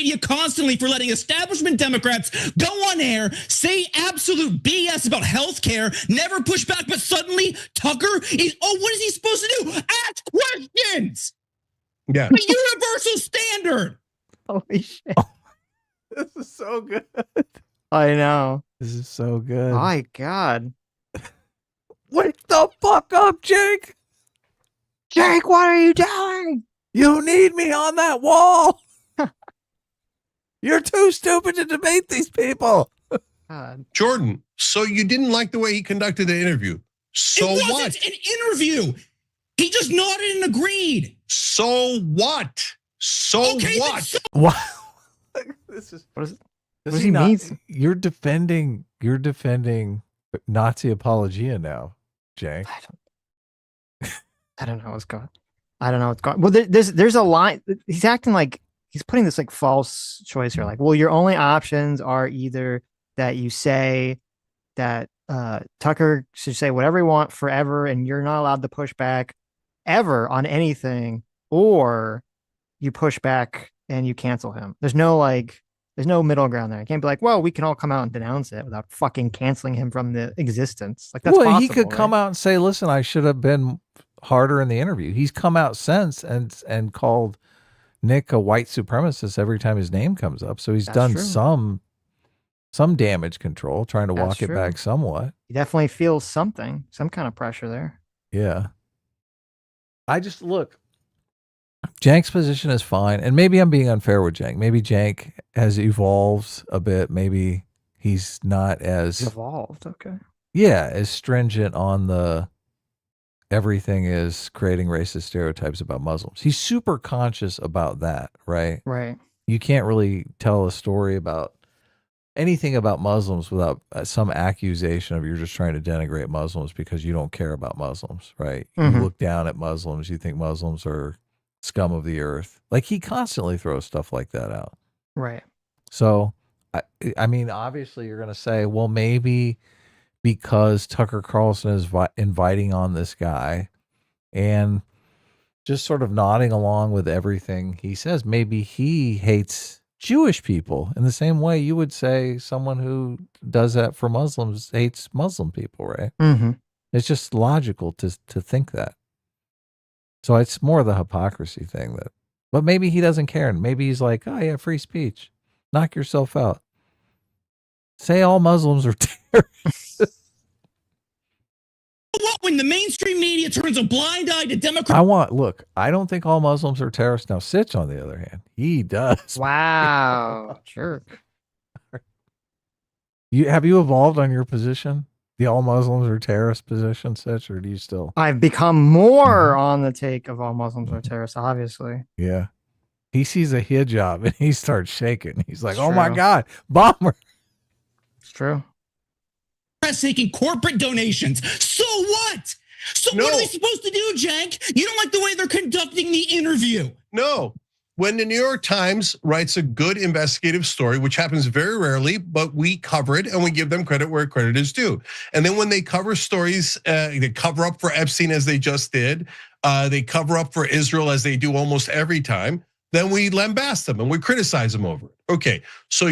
media constantly for letting establishment Democrats go on air, say absolute BS about healthcare, never push back, but suddenly Tucker is, what is he supposed to do? Ask questions! Yeah. The universal standard! Holy shit. This is so good. I know. This is so good. My God. Wake the fuck up, Jake! Jake, what are you doing? You need me on that wall. You're too stupid to debate these people. God. Jordan, so you didn't like the way he conducted the interview. So it what? wasn't an interview. He just nodded and agreed. So what? So Okay, what? What? This is what is it? Does What does he he not, mean? You're defending Nazi apologia now, Jake. I don't know what's going. I don't know what's going. Well, there's a line. He's acting like he's putting this like false choice here. Like, well, your only options are either that you say that Tucker should say whatever he wants forever, and you're not allowed to push back ever on anything, or you push back and you cancel him. There's no middle ground there. I can't be like, well, we can all come out and denounce it without fucking canceling him from the existence. Like that's possible, he could come right? out and say, "Listen, I should have been harder in the interview." He's come out since and called Nick a white supremacist every time his name comes up. So he's That's done true. some damage control, trying to That's walk it true. back somewhat. He definitely feels something, some kind of pressure there. Yeah. I just look. Jank's position is fine, and maybe I'm being unfair with Jank. Maybe Jank has evolved a bit. Maybe he's not as Evolved, okay. as stringent on the everything is creating racist stereotypes about Muslims. He's super conscious about that, right? Right. You can't really tell a story about anything about Muslims without some accusation of you're just trying to denigrate Muslims because you don't care about Muslims, right? You Mhm. look down at Muslims, you think Muslims are scum of the earth. Like he constantly throws stuff like that out. Right. So, I mean, obviously you're going to say, well, maybe because Tucker Carlson is inviting on this guy and just sort of nodding along with everything he says, maybe he hates Jewish people in the same way you would say someone who does that for Muslims hates Muslim people, right? Mm-hmm. It's just logical to think that. So it's more the hypocrisy thing but maybe he doesn't care. And maybe he's like, oh yeah, free speech. Knock yourself out. Say all Muslims are terrorists. What when the mainstream media turns a blind eye to Democrats? I don't think all Muslims are terrorists. Now, Sitch, on the other hand, he does. Wow. Jerk. Have you evolved on your position? The all Muslims are terrorist position, Sitch, or do you still? I've become more on the take of all Muslims are terrorists, obviously. Yeah. He sees a hijab and he starts shaking. He's like, It's oh my true. God, bomber. It's true. Taking corporate donations. So what? So what are they supposed to do, Jank? You don't like the way they're conducting the interview. No. When the New York Times writes a good investigative story, which happens very rarely, but we cover it and we give them credit where credit is due. And then when they cover stories, they cover up for Epstein as they just did. They cover up for Israel as they do almost every time. Then we lambast them and we criticize them over it. Okay, so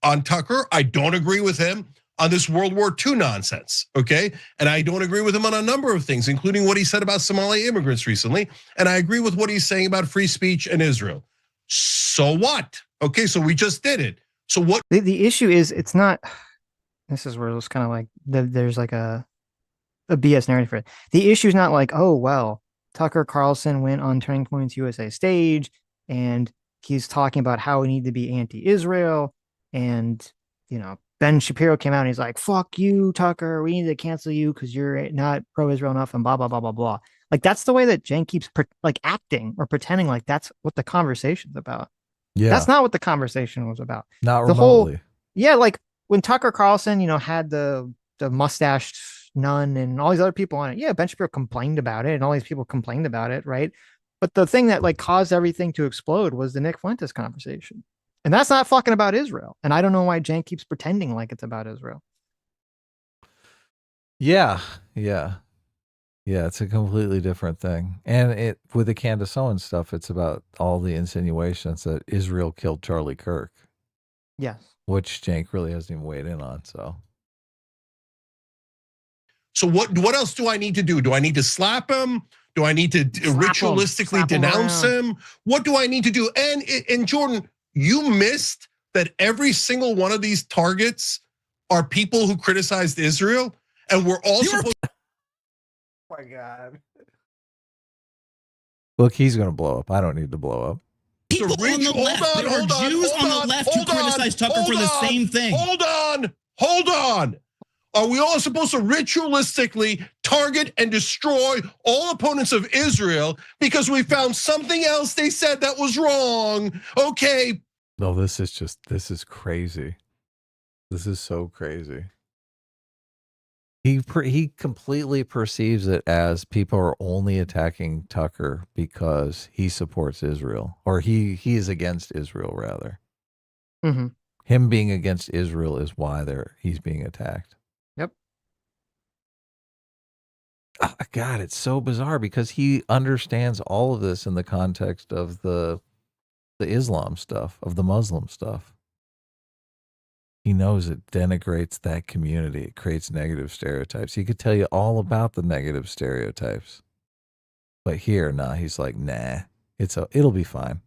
on Tucker, I don't agree with him on this World War II nonsense, okay? And I don't agree with him on a number of things, including what he said about Somali immigrants recently. And I agree with what he's saying about free speech in Israel. So what? Okay, so we just did it. So what? The issue is, it's not, this is where it's kind of like, there's like a BS narrative for it. The issue is not like, oh, well, Tucker Carlson went on Turning Points USA stage and he's talking about how we need to be anti-Israel. And, you know, Ben Shapiro came out and he's like, fuck you, Tucker. We need to cancel you because you're not pro-Israel enough and blah, blah, blah, blah, blah. Like, that's the way that Jen keeps acting or pretending like that's what the conversation's about. Yeah. That's not what the conversation was about. Not the remotely. Like when Tucker Carlson, had the mustached nun and all these other people on it. Yeah, Ben Shapiro complained about it and all these people complained about it, right? But the thing that like caused everything to explode was the Nick Fuentes conversation. And that's not fucking about Israel. And I don't know why Jen keeps pretending like it's about Israel. Yeah, yeah. Yeah, it's a completely different thing. And it with the Candance Owens stuff, it's about all the insinuations that Israel killed Charlie Kirk. Yes. Which Cenk really hasn't even weighed in on. So what else do I need to do? Do I need to slap him? Do I need to ritualistically denounce him? What do I need to do? And Jordan, you missed that every single one of these targets are people who criticized Israel, and we're all supposed. Oh my God. look, he's going to blow up. I don't need to blow up. People on the left, there are Jews on the left who criticize Tucker for the same thing. Hold on. Are we all supposed to ritualistically target and destroy all opponents of Israel because we found something else they said that was wrong? Okay. No, this is crazy. This is so crazy. He completely perceives it as people are only attacking Tucker because he supports Israel, or he is against Israel rather. Mm-hmm. Him being against Israel is why he's being attacked. Yep. Oh, God, it's so bizarre because he understands all of this in the context of the Islam stuff, of the Muslim stuff. He knows it denigrates that community. It creates negative stereotypes. He could tell you all about the negative stereotypes. But here, he's like, nah, it'll be fine.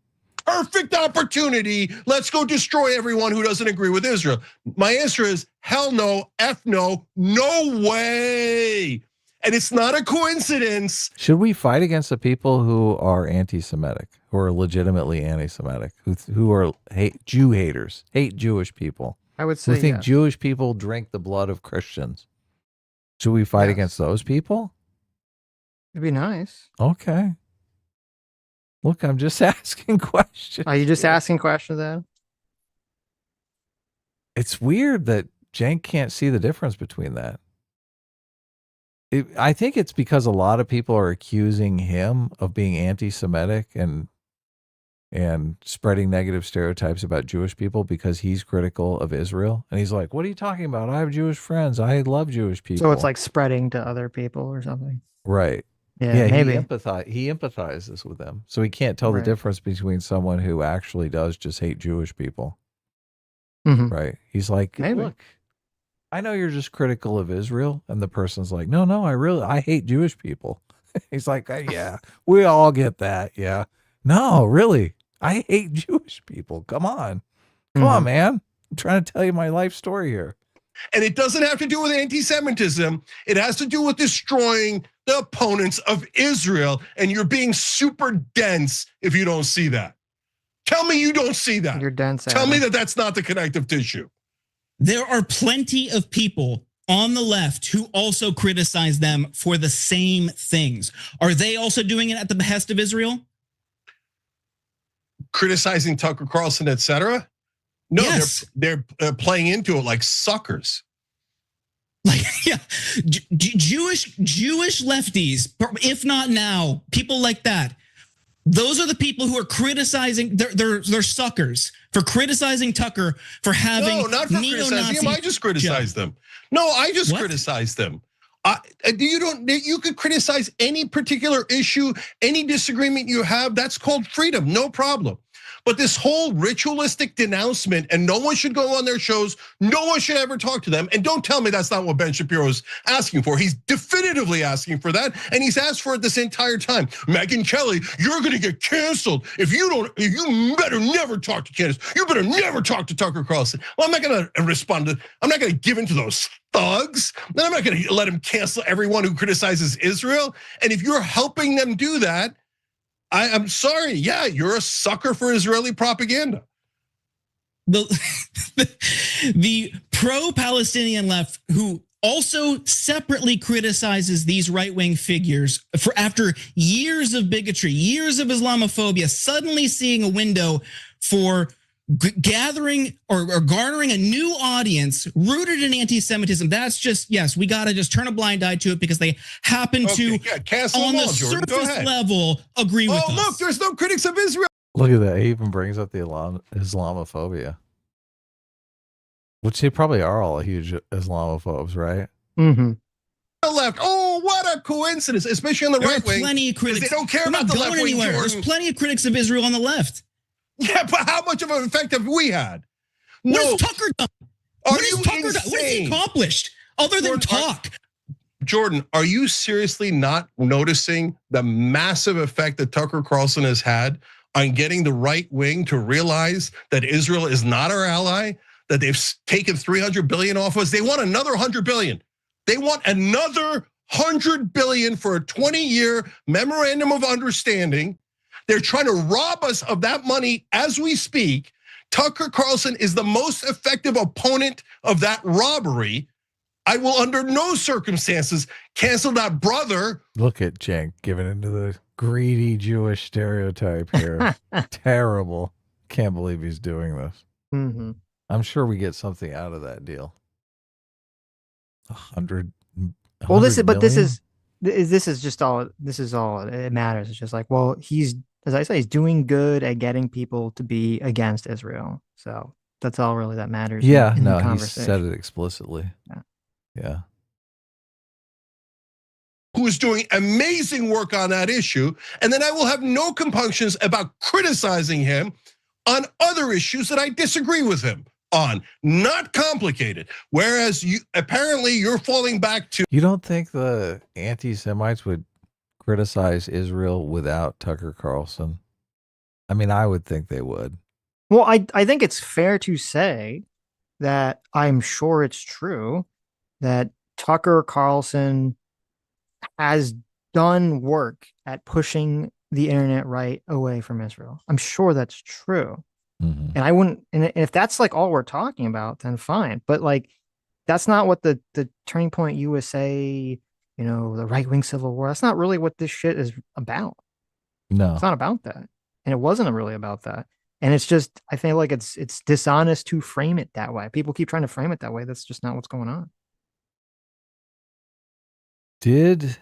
Perfect opportunity. Let's go destroy everyone who doesn't agree with Israel. My answer is hell no, F no, no way. And it's not a coincidence. Should we fight against the people who are anti-Semitic, who are legitimately anti-Semitic, who are Jew haters, hate Jewish people? I would say who think yes. Jewish people drink the blood of Christians? Should we fight against those people? It'd be nice. Okay. Look, I'm just asking questions. Are you just asking questions then? It's weird that Cenk can't see the difference between that. I think it's because a lot of people are accusing him of being anti-Semitic and spreading negative stereotypes about Jewish people because he's critical of Israel. And he's like, what are you talking about? I have Jewish friends. I love Jewish people. So it's like spreading to other people or something. Right. Yeah, maybe. He empathizes with them. So he can't tell the difference between someone who actually does just hate Jewish people. Mm-hmm. Right. He's like, look, I know you're just critical of Israel. And the person's like, no, I hate Jewish people. He's like, yeah, we all get that. Yeah. No, really. I hate Jewish people. Come on, man. I'm trying to tell you my life story here. And it doesn't have to do with anti-Semitism. It has to do with destroying the opponents of Israel. And you're being super dense if you don't see that. Tell me you don't see that. You're dense. Tell me that that's not the connective tissue. There are plenty of people on the left who also criticize them for the same things. Are they also doing it at the behest of Israel? Criticizing Tucker Carlson, etc. No, yes. they're playing into it like suckers. Like, yeah, Jewish lefties, if not now, people like that. Those are the people who are criticizing. They're suckers for criticizing Tucker for having. No, not for criticizing him. I just criticize them. No, I just criticize them. You could criticize any particular issue, any disagreement you have. That's called freedom, no problem. But this whole ritualistic denouncement, and no one should go on their shows, no one should ever talk to them. And don't tell me that's not what Ben Shapiro is asking for. He's definitively asking for that, and he's asked for it this entire time. Megyn Kelly, you're gonna get canceled if you better never talk to Candace. You better never talk to Tucker Carlson. Well, I'm not gonna respond I'm not gonna give in to those thugs. Then I'm not gonna let him cancel everyone who criticizes Israel. And if you're helping them do that, I'm sorry. Yeah, you're a sucker for Israeli propaganda. The pro-Palestinian left, who also separately criticizes these right-wing figures for after years of bigotry, years of Islamophobia, suddenly seeing a window for gathering or garnering a new audience rooted in anti-Semitism. That's just, yes, we got to just turn a blind eye to it because they happen to, on the surface level, agree with us. Oh, look, there's no critics of Israel. Look at that. He even brings up the Islamophobia, which they probably are all huge Islamophobes, right? Mm-hmm. The left, oh, what a coincidence, especially on the right wing. Plenty of critics. They don't care They're about not the going left wing, anywhere. Jordan. There's plenty of critics of Israel on the left. Yeah, but how much of an effect have we had? What has Tucker done? What has Tucker done? What has he accomplished other than talk? Jordan, are you seriously not noticing the massive effect that Tucker Carlson has had on getting the right wing to realize that Israel is not our ally, that they've taken $300 billion off us? They want another $100 billion. They want another $100 billion for a 20-year memorandum of understanding. They're trying to rob us of that money as we speak. Tucker Carlson is the most effective opponent of that robbery. I will under no circumstances cancel that brother. Look at Cenk giving into the greedy Jewish stereotype here. Terrible. Can't believe he's doing this. Mm-hmm. I'm sure we get something out of that deal. 100. Well, this is just all. This is all it matters. It's just like, well, he's, as I say, he's doing good at getting people to be against Israel. So that's all really that matters. Yeah, in the no, he conversation. said it explicitly. Yeah. Who is doing amazing work on that issue. And then I will have no compunctions about criticizing him on other issues that I disagree with him on. Not complicated. Whereas apparently you're falling back to. You don't think the anti-Semites would criticize Israel without Tucker Carlson? I mean, I would think they would. Well, I think it's fair to say that I'm sure it's true that Tucker Carlson has done work at pushing the internet right away from Israel. I'm sure that's true. Mm-hmm. And I wouldn't, and if that's like all we're talking about, then fine. But like, that's not what the Turning Point USA, the right-wing civil war, that's not really what this shit is about. No. It's not about that. And it wasn't really about that. And it's just, I feel like it's dishonest to frame it that way. People keep trying to frame it that way. That's just not what's going on. Did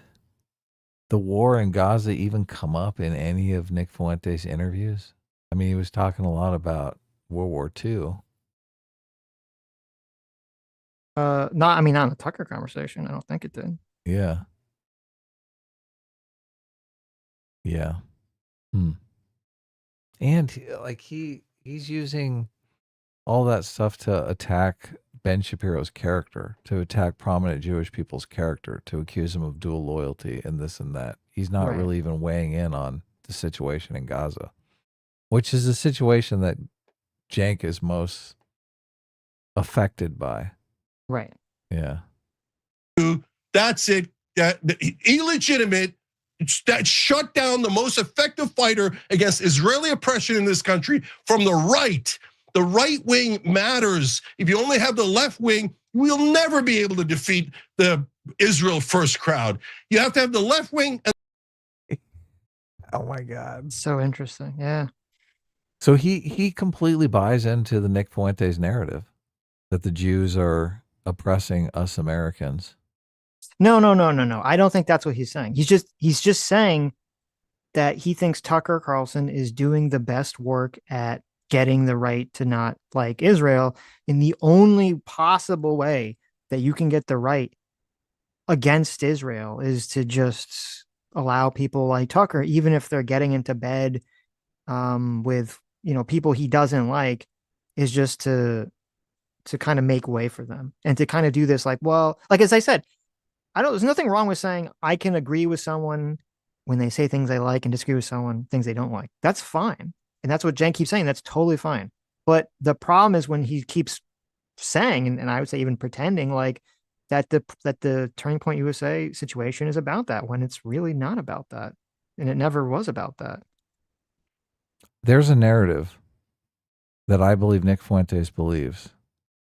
the war in Gaza even come up in any of Nick Fuentes' interviews? I mean, he was talking a lot about World War II. Not in the Tucker conversation. I don't think it did. Yeah. Yeah. And he's using all that stuff to attack Ben Shapiro's character, to attack prominent Jewish people's character, to accuse him of dual loyalty and this and that. He's not Right. really even weighing in on the situation in Gaza, which is the situation that Cenk is most affected by. Right. Yeah. That's it. Illegitimate. That shut down the most effective fighter against Israeli oppression in this country from the right. The right wing matters. If you only have the left wing, we'll never be able to defeat the Israel first crowd. You have to have the left wing. Oh my God. So interesting. Yeah. So he completely buys into the Nick Fuentes narrative that the Jews are oppressing us Americans. No. I don't think that's what he's saying. He's just saying that he thinks Tucker Carlson is doing the best work at getting the right to not like Israel. In the only possible way that you can get the right against Israel is to just allow people like Tucker, even if they're getting into bed with people he doesn't like, is just to kind of make way for them and to kind of do this like as I said, there's nothing wrong with saying I can agree with someone when they say things I like and disagree with someone things they don't like. That's fine. And that's what Cenk keeps saying. That's totally fine. But the problem is when he keeps saying, and I would say even pretending like that the Turning Point USA situation is about that, when it's really not about that. And it never was about that. There's a narrative that I believe Nick Fuentes believes,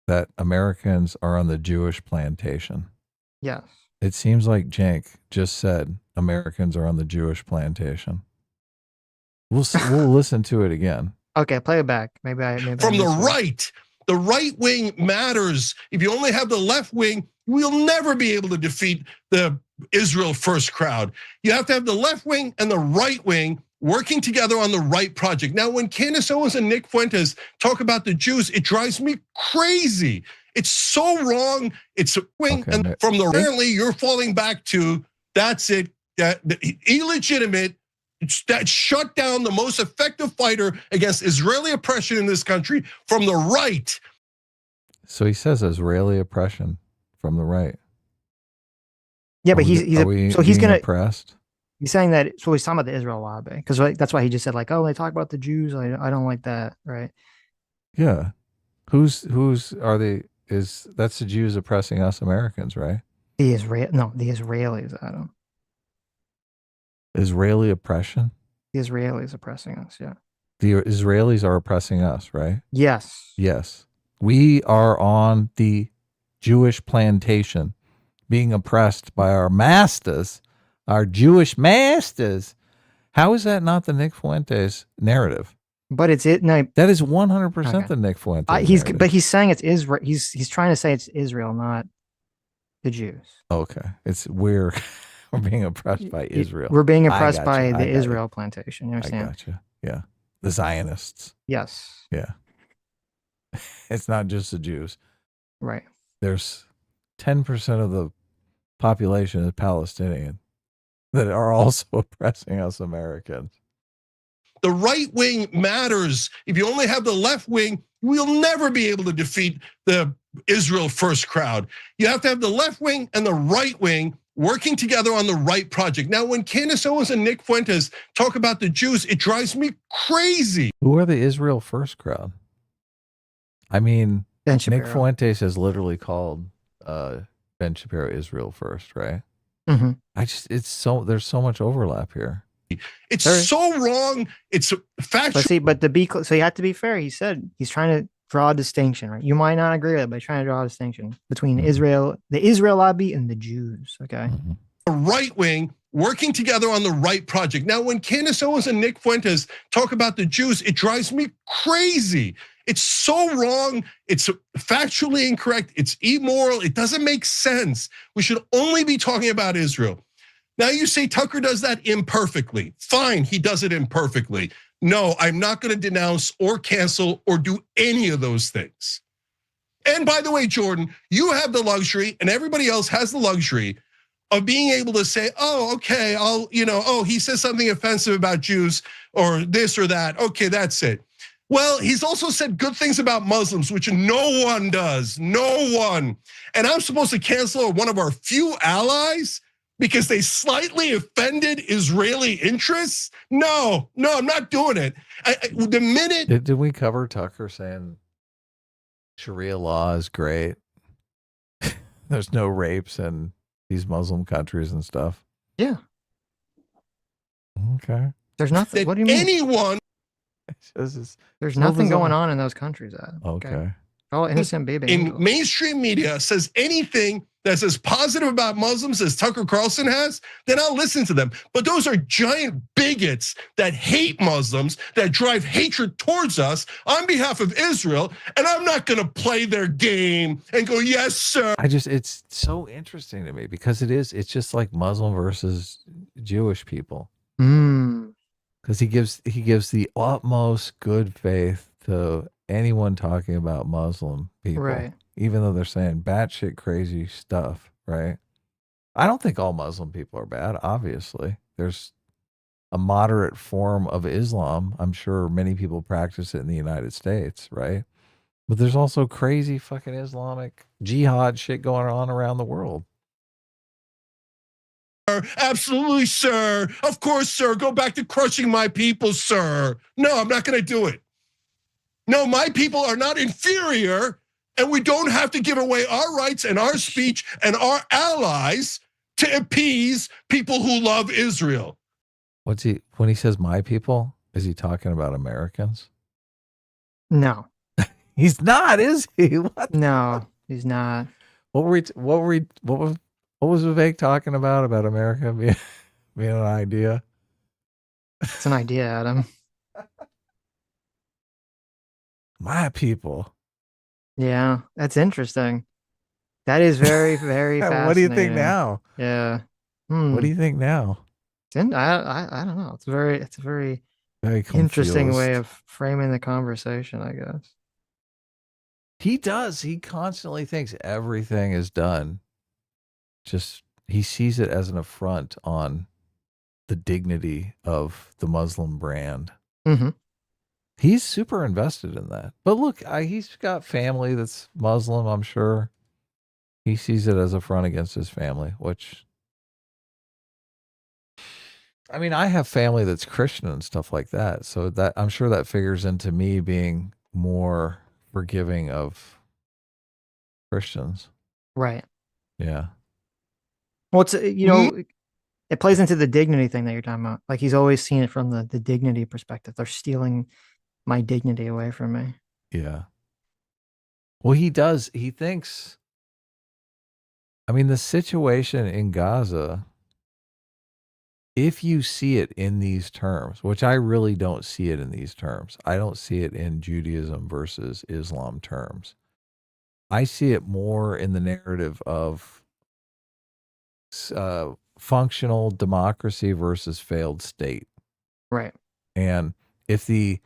that Americans are on the Jewish plantation. Yes. It seems like Cenk just said Americans are on the Jewish plantation. We'll listen to it again. Okay, play it back. Maybe From the right. The right wing matters. If you only have the left wing, we'll never be able to defeat the Israel first crowd. You have to have the left wing and the right wing working together on the right project. Now, when Candance Owens and Nick Fuentes talk about the Jews, it drives me crazy. It's so wrong. It's wing, Okay, and Nick. from the apparently you're falling back to that's it. That illegitimate that shut down the most effective fighter against Israeli oppression in this country from the right. So he says Israeli oppression from the right. Yeah, but he's gonna oppressed. He's saying that. So he's talking about the Israel lobby because that's why he just said like, oh, they talk about the Jews. I don't like that, right? Yeah, who's are they? That's the Jews oppressing us Americans, right? The Israelis, Adam. Israeli oppression. The Israelis oppressing us. Yeah. The Israelis are oppressing us, right? Yes. Yes. We are on the Jewish plantation being oppressed by our masters, our Jewish masters. How is that not the Nick Fuentes narrative? But it's it. No, that is 100% the Nick Fuentes. But he's saying it's Israel. He's trying to say it's Israel, not the Jews. Okay, we're being oppressed by Israel. We're being oppressed by the Israel plantation. You understand? I gotcha. Yeah, the Zionists. Yes. Yeah. It's not just the Jews. Right. There's 10% of the population is Palestinian that are also oppressing us Americans. The right wing matters. If you only have the left wing, we'll never be able to defeat the Israel first crowd. You have to have the left wing and the right wing working together on the right project. Now, when Candance Owens and Nick Fuentes talk about the Jews, it drives me crazy. Who are the Israel first crowd? I mean, Nick Fuentes has literally called Ben Shapiro Israel first, right? Mm-hmm. There's so much overlap here. It's so wrong. It's factual. But so you have to be fair. He said he's trying to draw a distinction, right? You might not agree with it, but he's trying to draw a distinction between Israel, the Israel lobby, and the Jews. Okay. The right wing working together on the right project. Now, when Candance Owens and Nick Fuentes talk about the Jews, it drives me crazy. It's so wrong. It's factually incorrect. It's immoral. It doesn't make sense. We should only be talking about Israel. Now you say Tucker does that imperfectly. Fine, he does it imperfectly. No, I'm not going to denounce or cancel or do any of those things. And by the way, Jordan, you have the luxury, and everybody else has the luxury of being able to say, oh, okay, he says something offensive about Jews or this or that. Okay, that's it. Well, he's also said good things about Muslims, which no one does, no one. And I'm supposed to cancel one of our few allies because they slightly offended Israeli interests? No, I'm not doing it. The minute did we cover Tucker saying Sharia law is great? There's no rapes in these Muslim countries and stuff. Yeah. Okay. There's nothing. What do you mean? Anyone? There's nothing going on in those countries. Adam. Okay. Oh, innocent baby. In mainstream media says anything that's as positive about Muslims as Tucker Carlson has, then I'll listen to them. But those are giant bigots that hate Muslims, that drive hatred towards us on behalf of Israel. And I'm not going to play their game and go, yes, sir. It's so interesting to me because it's just like Muslim versus Jewish people. Because he gives the utmost good faith to anyone talking about Muslim people, right? Even though they're saying batshit crazy stuff, right? I don't think all Muslim people are bad. Obviously, there's a moderate form of Islam. I'm sure many people practice it in the United States, right? But there's also crazy fucking Islamic jihad shit going on around the world. Absolutely, sir. Of course, sir. Go back to crushing my people, sir. No, I'm not going to do it. No, my people are not inferior, and we don't have to give away our rights and our speech and our allies to appease people who love Israel. When he says my people, is he talking about Americans? No. He's not, is he? What? No, he's not. What was Vivek talking about America being an idea? It's an idea, Adam. My people. Yeah, that's interesting. That is very, very fascinating. What do you think now? Yeah. What do you think now? I don't know. It's a very very interesting way of framing the conversation, I guess. He does. He constantly thinks everything is done. Just he sees it as an affront on the dignity of the Muslim brand. Mm-hmm. He's super invested in that. But look, he's got family that's Muslim, I'm sure. He sees it as a front against his family, which, I mean, I have family that's Christian and stuff like that. So that I'm sure that figures into me being more forgiving of Christians. Right. Yeah. Well, it's, it plays into the dignity thing that you're talking about. Like he's always seen it from the dignity perspective. They're stealing my dignity away from me. Yeah. Well, he does. He thinks, I mean, the situation in Gaza, if you see it in these terms, which I really don't see it in these terms, I don't see it in Judaism versus Islam terms. I see it more in the narrative of functional democracy versus failed state. Right. And if the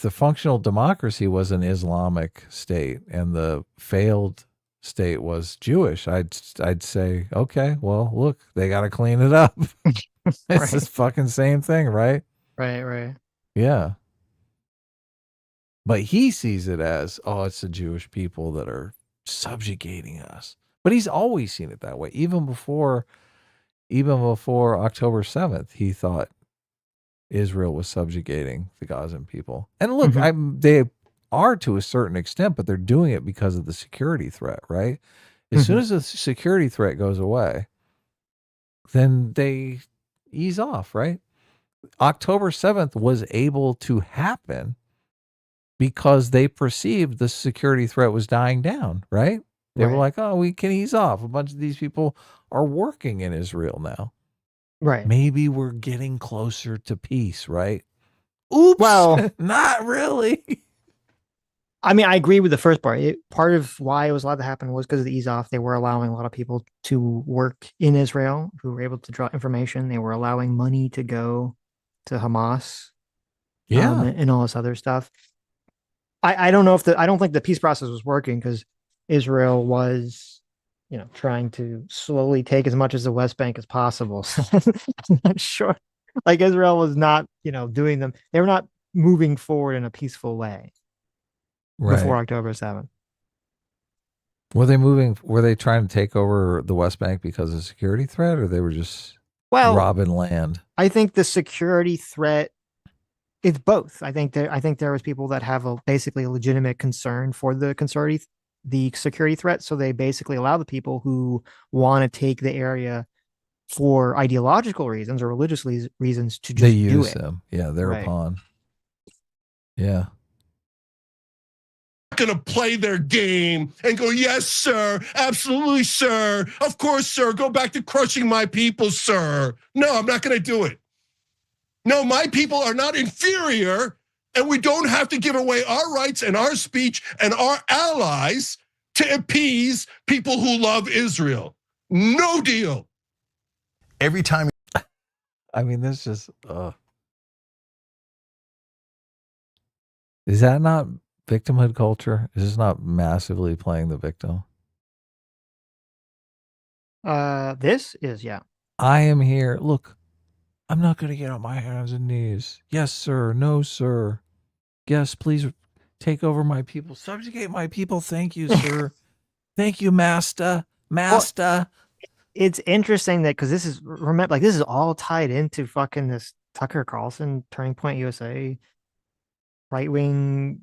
functional democracy was an Islamic state and the failed state was Jewish, I'd say, okay, well, look, they got to clean it up. It's this fucking same thing, right? Right. Yeah. But he sees it as, oh, it's the Jewish people that are subjugating us. But he's always seen it that way. Even before October 7th, he thought Israel was subjugating the Gazan people. And look, they are to a certain extent, but they're doing it because of the security threat, right? As soon as the security threat goes away, then they ease off, right? October 7th was able to happen because they perceived the security threat was dying down, right? They were like, oh, we can ease off. A bunch of these people are working in Israel now. Right. Maybe we're getting closer to peace, right? Oops. Well, not really. I mean, I agree with the first part. Part of why it was allowed to happen was because of the ease off. They were allowing a lot of people to work in Israel who were able to draw information. They were allowing money to go to Hamas. Yeah. And all this other stuff. I don't know I don't think the peace process was working because Israel was, trying to slowly take as much as the West Bank as possible. So I'm not sure. Like Israel was not, doing them. They were not moving forward in a peaceful way before October 7th. Were they trying to take over the West Bank because of security threat, or they were just robbing land? I think the security threat, it's both. I think there was people that have basically a legitimate concern for the security threat. So they basically allow the people who want to take the area for ideological reasons or religious reasons to just do it. Them. Yeah, thereupon. Yeah. Going to play their game and go, yes, sir. Absolutely, sir. Of course, sir. Go back to crushing my people, sir. No, I'm not going to do it. No, my people are not inferior, and we don't have to give away our rights and our speech and our allies to appease people who love Israel. No deal. Every time. I mean, this just, is that not victimhood culture? Is this not massively playing the victim? This is, yeah. I am here. Look, I'm not going to get on my hands and knees. Yes, sir. No, sir. Yes, please take over my people. Subjugate my people. Thank you, sir. Thank you, master. Master. Well, it's interesting that because this is all tied into fucking this Tucker Carlson Turning Point USA right-wing,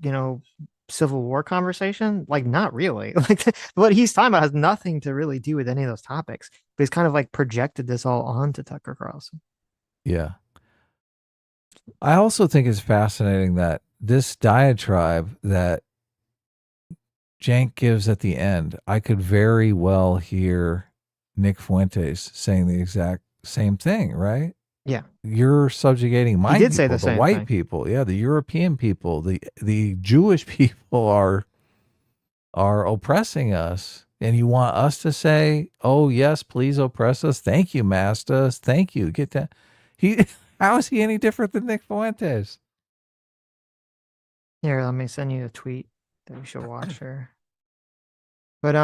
Civil War conversation. Like, not really. Like what he's talking about has nothing to really do with any of those topics. But he's kind of like projected this all onto Tucker Carlson. Yeah. I also think it's fascinating that this diatribe that Cenk gives at the end, I could very well hear Nick Fuentes saying the exact same thing, right? Yeah. You're subjugating my people, say the white thing. people, the European people, the Jewish people are oppressing us. And you want us to say, oh, yes, please oppress us. Thank you, masters. Thank you. Get that. How is he any different than Nick Fuentes? Here, let me send you a tweet that you should watch here. But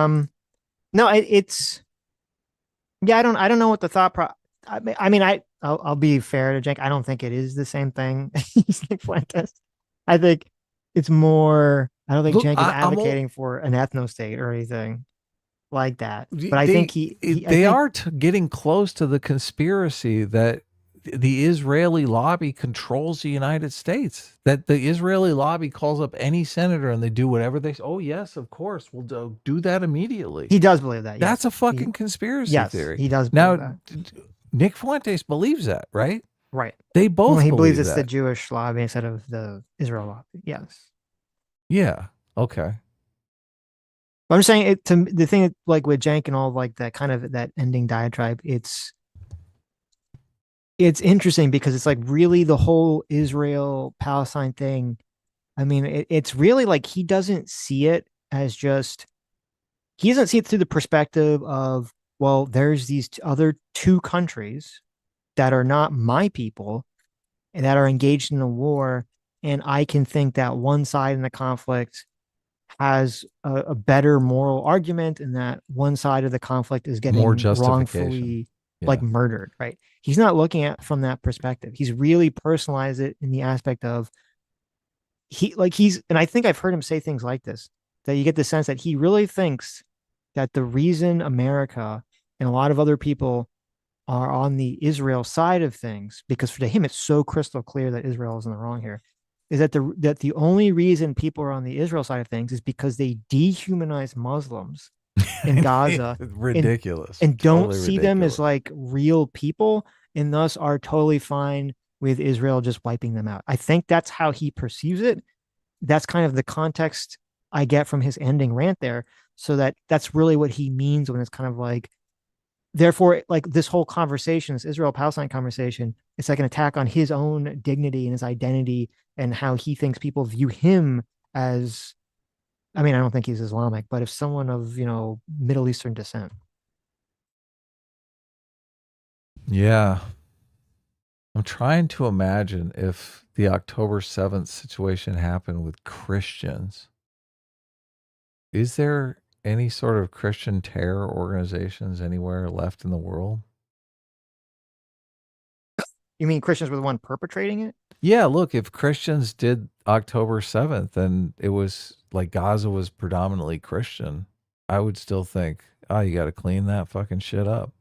no, it's yeah. I don't know what the thought I mean, I'll be fair to Jake. I don't think it is the same thing as Nick Fuentes. I think it's more. I don't think Look, Cenk is advocating for an ethno state or anything like that. But I They- think they are getting close to the conspiracy that the Israeli lobby controls the United States. That the Israeli lobby calls up any senator and they do whatever they say. Oh yes, of course, we'll do that immediately. He does believe that. Yes. That's a fucking conspiracy yes, theory. he does Now, believe that. Nick Fuentes believes that, right? Right. They both. Well, he believes believe it's the that. Jewish lobby instead of the Israel lobby. Yes. Yeah. Okay. But I'm saying it to the thing like with Cenk and all like that kind of that ending diatribe. It's interesting because it's like really the whole Israel Palestine thing. I mean, it's really like he doesn't see it as just he doesn't see it through the perspective of, well, there's these other two countries that are not my people and that are engaged in a war, and I can think that one side in the conflict has a better moral argument and that one side of the conflict is getting More justification. wrongfully Yeah. like murdered, right? He's not looking at from that perspective. He's really personalized it in the aspect of and I think I've heard him say things like this, that you get the sense that he really thinks that the reason America and a lot of other people are on the Israel side of things, because for him it's so crystal clear that Israel is in the wrong here, is that the only reason people are on the Israel side of things is because they dehumanize Muslims in Gaza. Ridiculous. And don't Totally see them ridiculous. as like real people, and thus are totally fine with Israel just wiping them out. I think that's how he perceives it. That's kind of the context I get from his ending rant there. So that's really what he means when it's kind of like, therefore, like this whole conversation, this Israel-Palestine conversation, it's like an attack on his own dignity and his identity and how he thinks people view him as, I mean, I don't think he's Islamic, but if someone of, Middle Eastern descent. Yeah. I'm trying to imagine if the October 7th situation happened with Christians. Is there any sort of Christian terror organizations anywhere left in the world? You mean Christians were the one perpetrating it? Yeah, look, if Christians did October 7th and it was like Gaza was predominantly Christian, I would still think, oh, you got to clean that fucking shit up.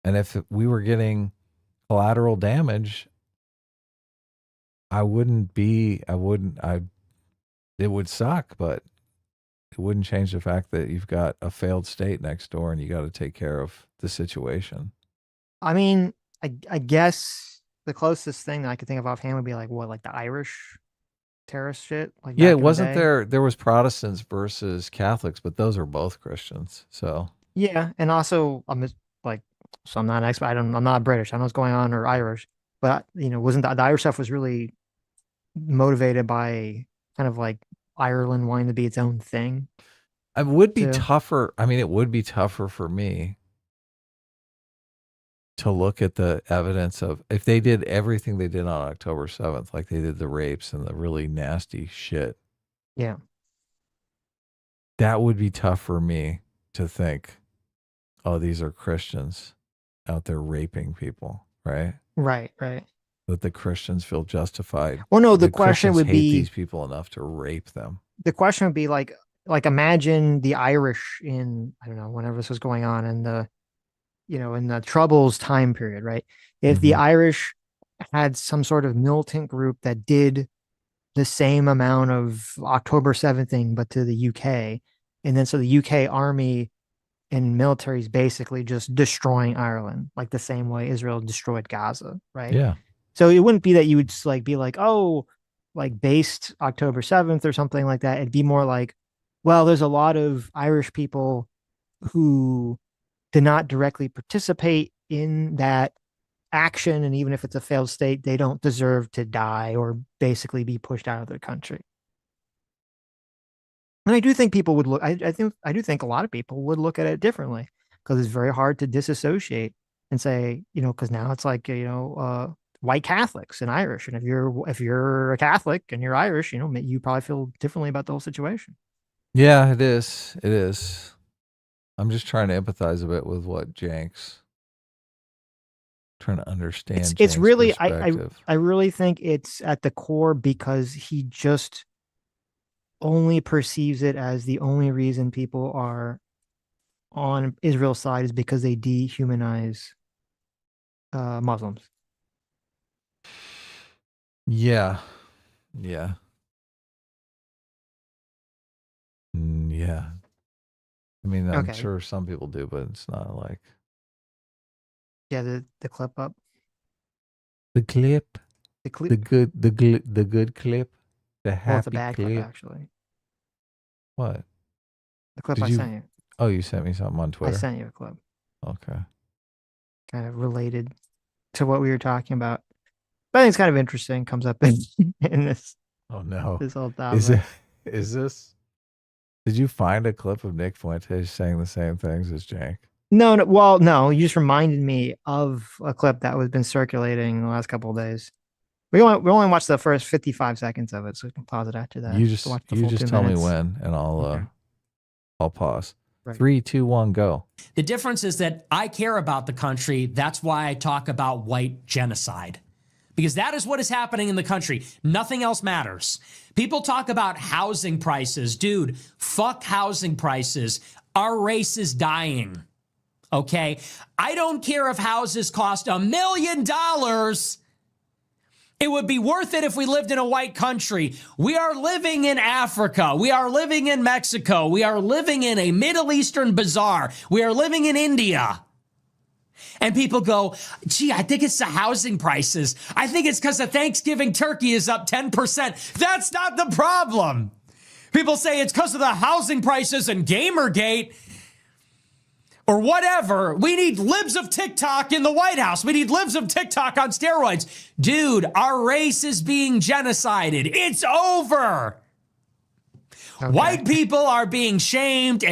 And if we were getting collateral damage, it would suck, but it wouldn't change the fact that you've got a failed state next door and you got to take care of the situation. I mean, I guess the closest thing that I could think of offhand would be like what, like the Irish terrorist shit? Like Yeah, back it in the wasn't day? there was Protestants versus Catholics, but those are both Christians. So Yeah, and also so I'm not an expert. I'm not British. I don't know what's going on or Irish, but wasn't the Irish stuff was really motivated by kind of like Ireland wanting to be its own thing. it would be too. tougher. I mean, it would be tougher for me to look at the evidence of if they did everything they did on October 7th, like they did the rapes and the really nasty shit. Yeah. That would be tough for me to think, oh, these are Christians out there raping people, right? Right. Right. That the Christians feel justified. Well, no, the Christians question would hate be these people enough to rape them. the question would be like imagine the Irish in, I don't know, whenever this was going on in the in the Troubles time period, right? If the Irish had some sort of militant group that did the same amount of October 7th thing, but to the UK, and then so the UK army and military is basically just destroying Ireland, like the same way Israel destroyed Gaza, right? Yeah. So it wouldn't be that you would just like be like, oh, like based October 7th or something like that. It'd be more like, well, there's a lot of Irish people who did not directly participate in that action. And even if it's a failed state, they don't deserve to die or basically be pushed out of their country. And I do think people would look, I do think a lot of people would look at it differently because it's very hard to disassociate and say, because now it's like, white Catholics and Irish. And if you're a Catholic and you're Irish, you probably feel differently about the whole situation. Yeah, it is. It is. I'm just trying to empathize a bit with what Jenks. Trying to understand. It's Jenks' really perspective. I really think it's at the core because he just only perceives it as the only reason people are on Israel's side is because they dehumanize Muslims. Yeah. Yeah. Yeah. I mean, I'm Okay. sure some people do, but it's not like Yeah, the clip up. the clip. The clip. The good clip. The Well, happy it's a bad clip. clip, actually. What? The clip Did I you? sent you. Oh, you sent me something on I Twitter. sent you a clip. Okay. Kind of related to what we were talking about. But I think it's kind of interesting. Comes up in this. Oh no. This whole Is topic. is this? Did you find a clip of Nick Fuentes saying the same things as Jank? No, no. Well, no. You just reminded me of a clip that was been circulating the last couple of days. We only watched the first 55 seconds of it, so we can pause it after that. You to just watch the you full just 2 tell minutes. me when, and I'll pause. Right. 3, 2, 1, go. The difference is that I care about the country. That's why I talk about white genocide. Because that is what is happening in the country. Nothing else matters. People talk about housing prices. Dude, fuck housing prices. Our race is dying. Okay? I don't care if houses cost $1 million. It would be worth it if we lived in a white country. We are living in Africa. We are living in Mexico. We are living in a Middle Eastern bazaar. We are living in India. And people go, gee, I think it's the housing prices. I think it's because the Thanksgiving turkey is up 10%. That's not the problem. People say it's because of the housing prices and Gamergate or whatever. We need libs of TikTok in the White House. We need libs of TikTok on steroids. Dude, our race is being genocided. It's over. Okay. White people are being shamed.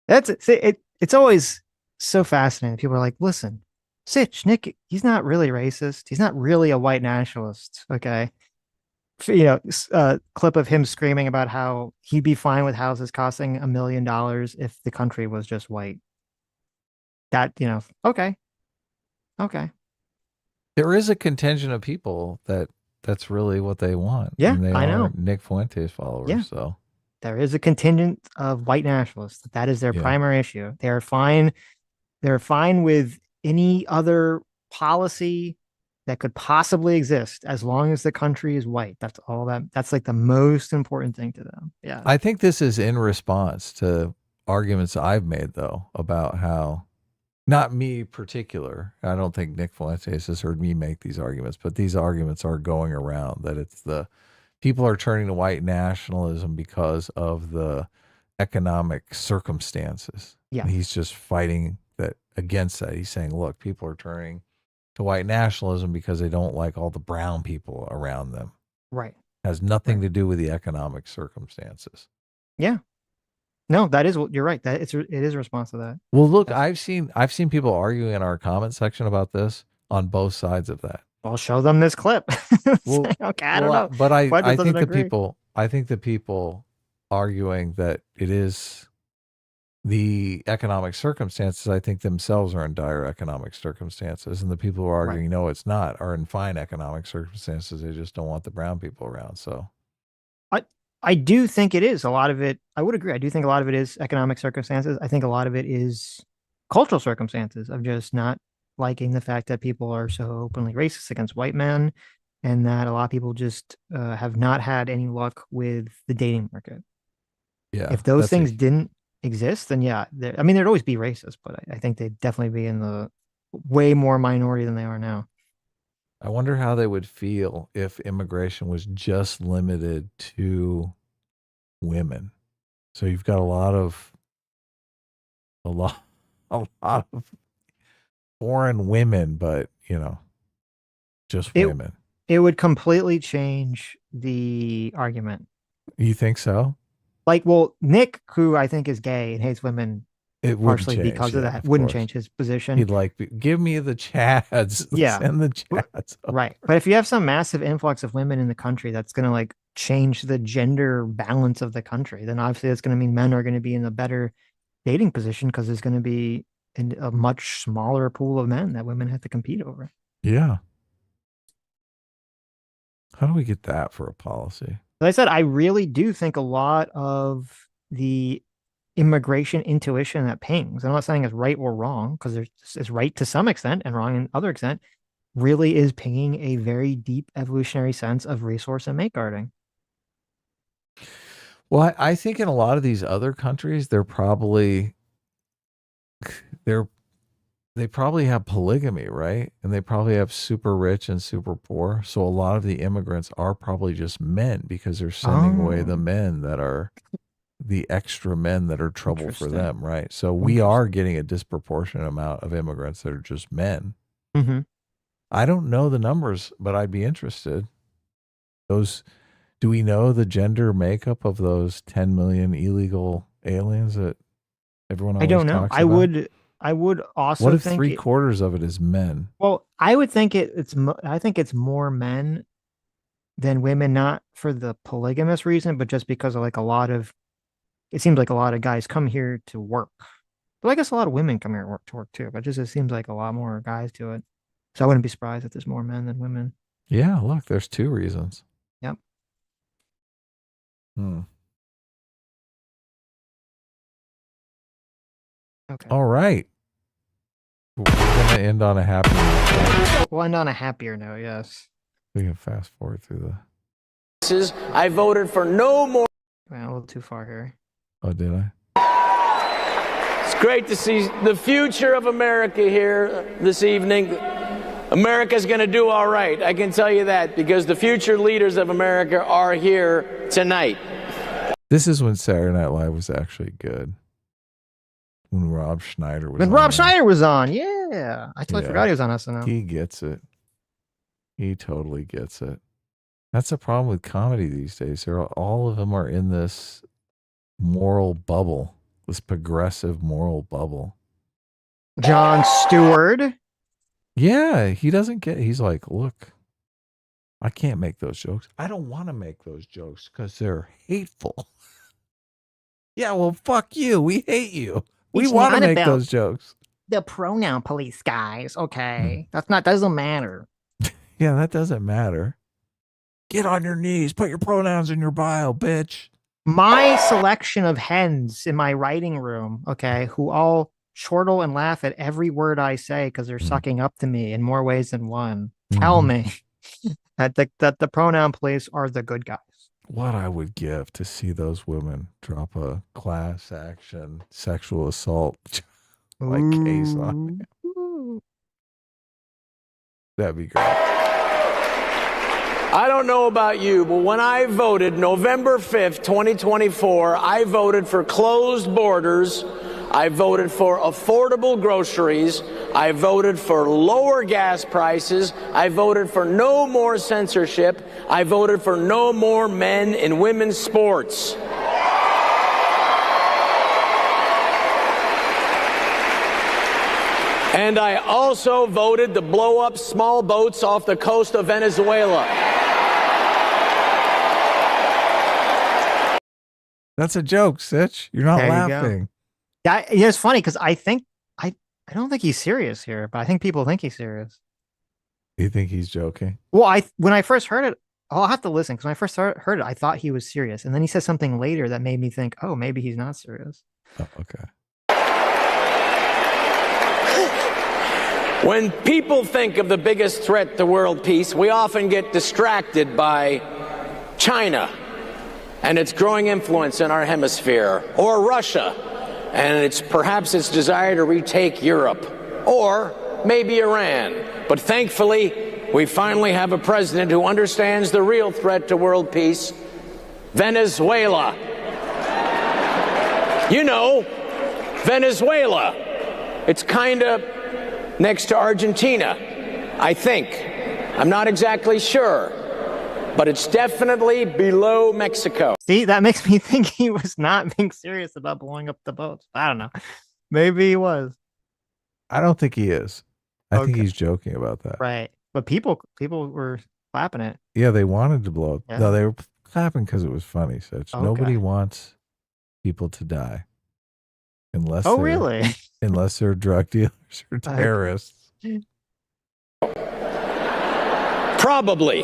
It's always so fascinating. People are like, listen, Sitch, Nick, he's not really racist. He's not really a white nationalist. Okay. Clip of him screaming about how he'd be fine with houses costing $1 million if the country was just white. That, okay. There is a contingent of people that's really what they want. Yeah, and they I are know. Nick Fuentes followers. Yeah. So there is a contingent of white nationalists. That is their primary issue. They're fine. They're fine with any other policy that could possibly exist as long as the country is white. That's like the most important thing to them. Yeah. I think this is in response to arguments I've made, though, about how, not me particular, I don't think Nick Fuentes has heard me make these arguments, but these arguments are going around that it's the people are turning to white nationalism because of the economic circumstances. Yeah. And he's just fighting that against that. He's saying, look, people are turning to white nationalism because they don't like all the brown people around them. Right. It has nothing to do with the economic circumstances. Yeah. No, that is, you're right. It is a response to that. Well, look, I've seen people arguing in our comment section about this on both sides of that. I'll show them this clip. Well, okay, I don't know. But I think the people arguing that it is the economic circumstances, I think themselves are in dire economic circumstances. And the people who are arguing, no, it's not, are in fine economic circumstances. They just don't want the brown people around. So I do think it is a lot of it. I would agree. I do think a lot of it is economic circumstances. I think a lot of it is cultural circumstances of just not liking the fact that people are so openly racist against white men, and that a lot of people just have not had any luck with the dating market. Yeah. If those things didn't exist, then yeah, there'd always be racist, but I think they'd definitely be in the way more minority than they are now. I wonder how they would feel if immigration was just limited to women. So you've got a lot of foreign women, but just women. It would completely change the argument. You think so? Like, well, Nick, who I think is gay and hates women, partially because of that, wouldn't change his position. He'd like, give me the Chads. Yeah. Send the Chads. Right. But if you have some massive influx of women in the country, that's going to change the gender balance of the country, then obviously that's going to mean men are going to be in a better dating position because there's going to be a much smaller pool of men that women have to compete over. Yeah. How do we get that for a policy? Like I said, I really do think a lot of the immigration intuition that pings, I'm not saying it's right or wrong, because it's right to some extent and wrong in other extent, really is pinging a very deep evolutionary sense of resource and mate guarding. Well, I think in a lot of these other countries, they probably have polygamy, right? And they probably have super rich and super poor. So a lot of the immigrants are probably just men because they're sending away the men that are the extra men that are trouble for them, right? So we are getting a disproportionate amount of immigrants that are just men. Mm-hmm. I don't know the numbers, but I'd be interested. Do we know the gender makeup of those 10 million illegal aliens that everyone always don't know. talks about? I would also What if think 3/4 of it is men? Well, I would think I think it's more men than women, not for the polygamous reason, but just because of it seems like a lot of guys come here to work. But I guess a lot of women come here to work too, but it seems like a lot more guys do it. So I wouldn't be surprised if there's more men than women. Yeah, look, there's 2 reasons. Yep. Okay. All right. We're going to end on a happy note. We'll end on a happier note, yes. We can fast forward through I voted for no more. Well, a little too far here. Oh, did I? It's great to see the future of America here this evening. America's going to do all right. I can tell you that because the future leaders of America are here tonight. This is when Saturday Night Live was actually good. When Rob Schneider was on. Yeah. I totally forgot he was on SNL. He gets it. He totally gets it. That's the problem with comedy these days. All of them are in this moral bubble, this progressive moral bubble. Jon Stewart. Yeah, he's like, look, I can't make those jokes. I don't want to make those jokes because they're hateful. Yeah, well, fuck you. We hate you. We want to make those jokes. The pronoun police guys. Okay. Doesn't matter. Yeah, that doesn't matter. Get on your knees. Put your pronouns in your bio, bitch. My selection of hens in my writing room, okay, who all chortle and laugh at every word I say because they're sucking up to me in more ways than one. Tell me that the pronoun police are the good guys. What I would give to see those women drop a class action sexual assault case on me. That'd be great. I don't know about you, but when I voted November 5th, 2024, I voted for closed borders. I voted for affordable groceries. I voted for lower gas prices. I voted for no more censorship. I voted for no more men in women's sports. And I also voted to blow up small boats off the coast of Venezuela. That's a joke, Sitch. You're not laughing. Yeah, it's funny because I don't think he's serious here, but I think people think he's serious. You think he's joking? Well, when I first heard it, I'll have to listen because when I first heard it, I thought he was serious, and then he said something later that made me think, oh, maybe he's not serious. Oh, okay. When people think of the biggest threat to world peace, we often get distracted by China and its growing influence in our hemisphere, or Russia and perhaps its desire to retake Europe, or maybe Iran. But thankfully, we finally have a president who understands the real threat to world peace: Venezuela. You know, Venezuela. It's kind of next to Argentina, I think. I'm not exactly sure, but it's definitely below Mexico. See, that makes me think he was not being serious about blowing up the boats. I don't know. Maybe he was. I don't think he is. I think he's joking about that. Right. But people were clapping it. Yeah, they wanted to blow up. Yeah. No, they were clapping because it was funny, Sitch. Okay. Nobody wants people to die. Unless Oh, they're- really? Unless they're drug dealers or terrorists. Probably.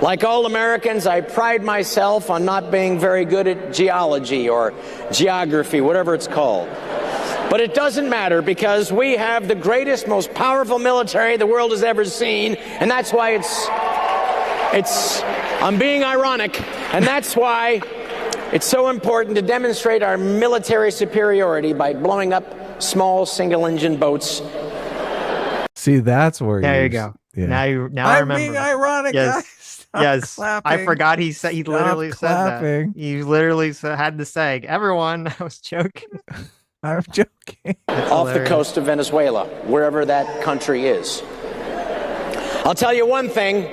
Like all Americans, I pride myself on not being very good at geology or geography, whatever it's called. But it doesn't matter because we have the greatest, most powerful military the world has ever seen, and that's why I'm being ironic, and that's why it's so important to demonstrate our military superiority by blowing up small single-engine boats. See, that's where There you go. Yeah. Now I remember. Being ironic, Yes. guys. Stop Yes, clapping. I forgot he literally said clapping. that. He literally had to say, everyone, I was joking. I'm joking. Off the coast of Venezuela, wherever that country is. I'll tell you one thing,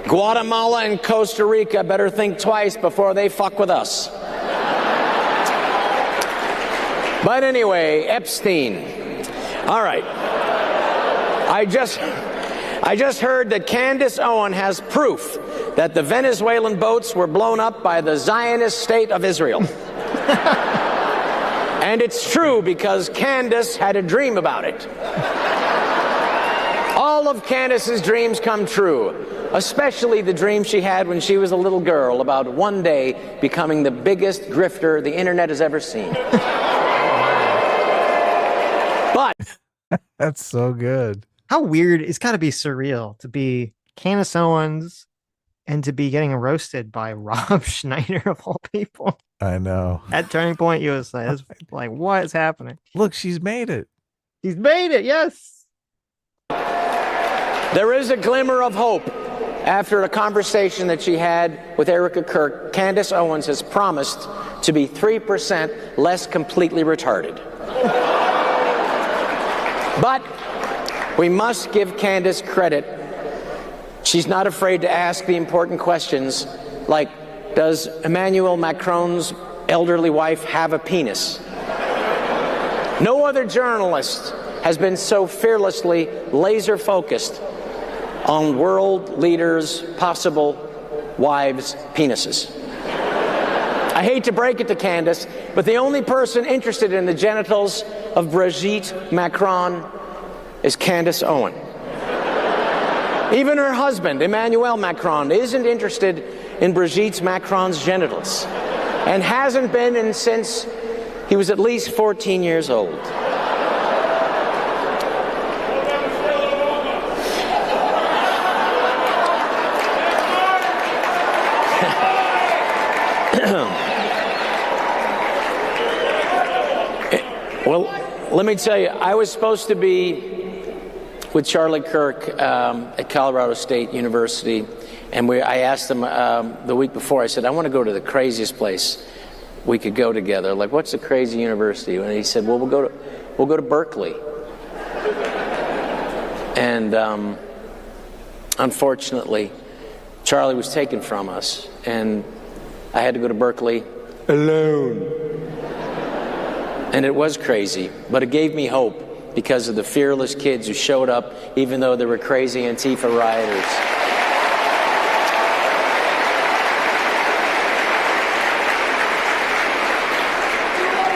Guatemala and Costa Rica better think twice before they fuck with us. But anyway, Epstein. All right. I just heard that Candance Owens has proof that the Venezuelan boats were blown up by the Zionist state of Israel. And it's true because Candace had a dream about it. All of Candace's dreams come true, especially the dream she had when she was a little girl about one day becoming the biggest grifter the internet has ever seen. But that's so good. How weird. It's got to be surreal to be Candance Owens and to be getting roasted by Rob Schneider of all people. I know. At Turning Point USA. It's like, what is happening? Look, she's made it. She's made it, yes. there is a glimmer of hope. After a conversation that she had with Erica Kirk, Candance Owens has promised to be 3% less completely retarded. But we must give Candance credit. She's not afraid to ask the important questions like, does Emmanuel Macron's elderly wife have a penis? No other journalist has been so fearlessly laser-focused on world leaders' possible wives' penises. I hate to break it to Candance, but the only person interested in the genitals of Brigitte Macron is Candance Owens. Even her husband, Emmanuel Macron, isn't interested in Brigitte Macron's genitals and hasn't been since he was at least 14 years old. Well, let me tell you, I was supposed to be with Charlie Kirk at Colorado State University, and I asked him the week before, I said, I want to go to the craziest place we could go together. Like, what's the crazy university? And he said, well, we'll go to Berkeley. And unfortunately, Charlie was taken from us, and I had to go to Berkeley alone. And it was crazy, but it gave me hope because of the fearless kids who showed up, even though there were crazy Antifa rioters.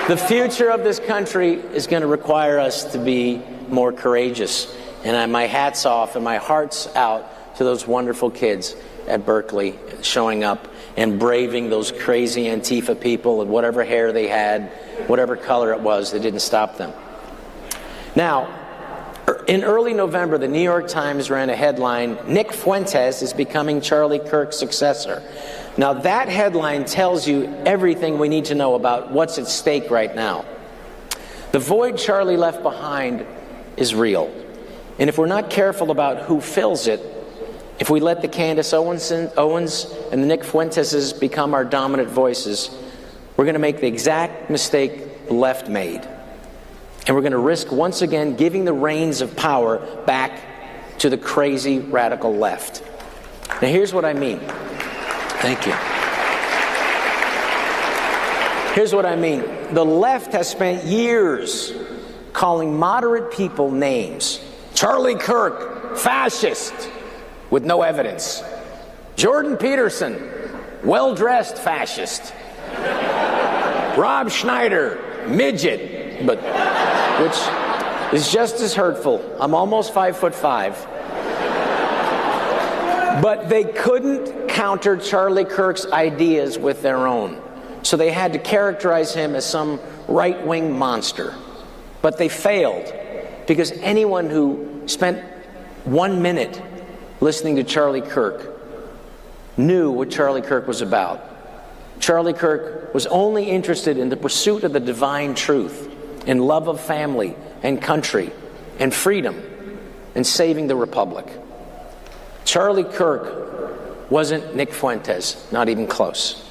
The future of this country is going to require us to be more courageous. And my hat's off and my heart's out to those wonderful kids at Berkeley showing up and braving those crazy Antifa people and whatever hair they had, whatever color it was, they didn't stop them. Now, in early November, the New York Times ran a headline, Nick Fuentes is becoming Charlie Kirk's successor. Now, that headline tells you everything we need to know about what's at stake right now. The void Charlie left behind is real. And if we're not careful about who fills it, if we let the Candance Owens and the Nick Fuenteses become our dominant voices, we're going to make the exact mistake the left made. And we're going to risk once again giving the reins of power back to the crazy radical left. Now here's what I mean. Thank you. Here's what I mean. The left has spent years calling moderate people names. Charlie Kirk, fascist, with no evidence. Jordan Peterson, well-dressed fascist. Rob Schneider, midget, but which is just as hurtful. I'm almost 5'5". But they couldn't counter Charlie Kirk's ideas with their own. So they had to characterize him as some right-wing monster. But they failed, because anyone who spent 1 minute listening to Charlie Kirk knew what Charlie Kirk was about. Charlie Kirk was only interested in the pursuit of the divine truth, in love of family and country and freedom and saving the republic. Charlie Kirk wasn't Nick Fuentes, not even close.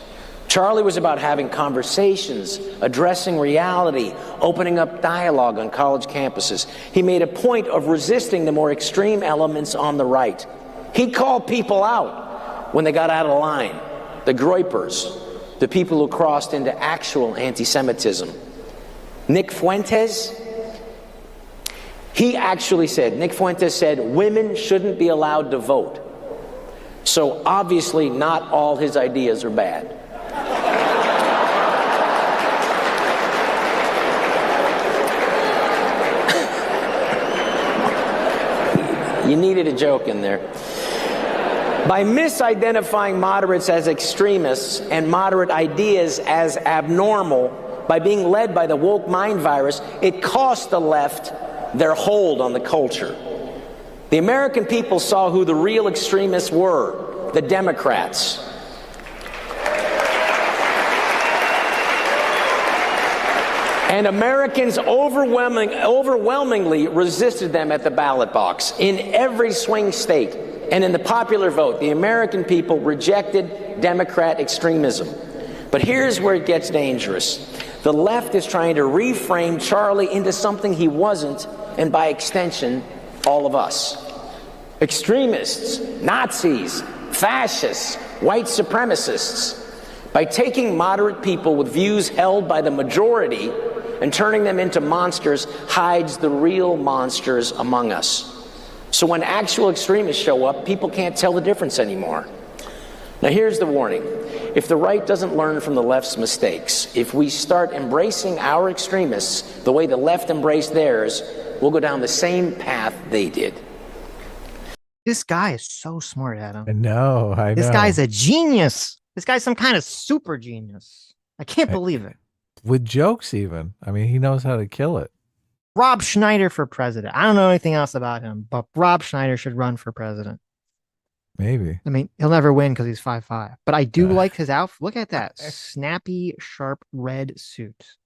Charlie was about having conversations, addressing reality, opening up dialogue on college campuses. He made a point of resisting the more extreme elements on the right. He'd call people out when they got out of line, the groypers, the people who crossed into actual anti-Semitism. Nick Fuentes, Nick Fuentes said women shouldn't be allowed to vote. So obviously not all his ideas are bad. You needed a joke in there. By misidentifying moderates as extremists and moderate ideas as abnormal, by being led by the woke mind virus, it cost the left their hold on the culture. The American people saw who the real extremists were, the Democrats. And Americans overwhelmingly resisted them at the ballot box. In every swing state and in the popular vote, the American people rejected Democrat extremism. But here's where it gets dangerous. The left is trying to reframe Charlie into something he wasn't, and by extension, all of us. Extremists, Nazis, fascists, white supremacists. By taking moderate people with views held by the majority and turning them into monsters hides the real monsters among us. So when actual extremists show up, people can't tell the difference anymore. Now here's the warning. If the right doesn't learn from the left's mistakes, if we start embracing our extremists the way the left embraced theirs, we'll go down the same path they did. This guy is so smart, Adam. I know. This guy's a genius. This guy's some kind of super genius. I can't believe it. With jokes even. I mean, he knows how to kill it. Rob Schneider for president. I don't know anything else about him, but Rob Schneider should run for president. Maybe. I mean, he'll never win because he's 5'5". But I do like his outfit. Look at that snappy, sharp red suit.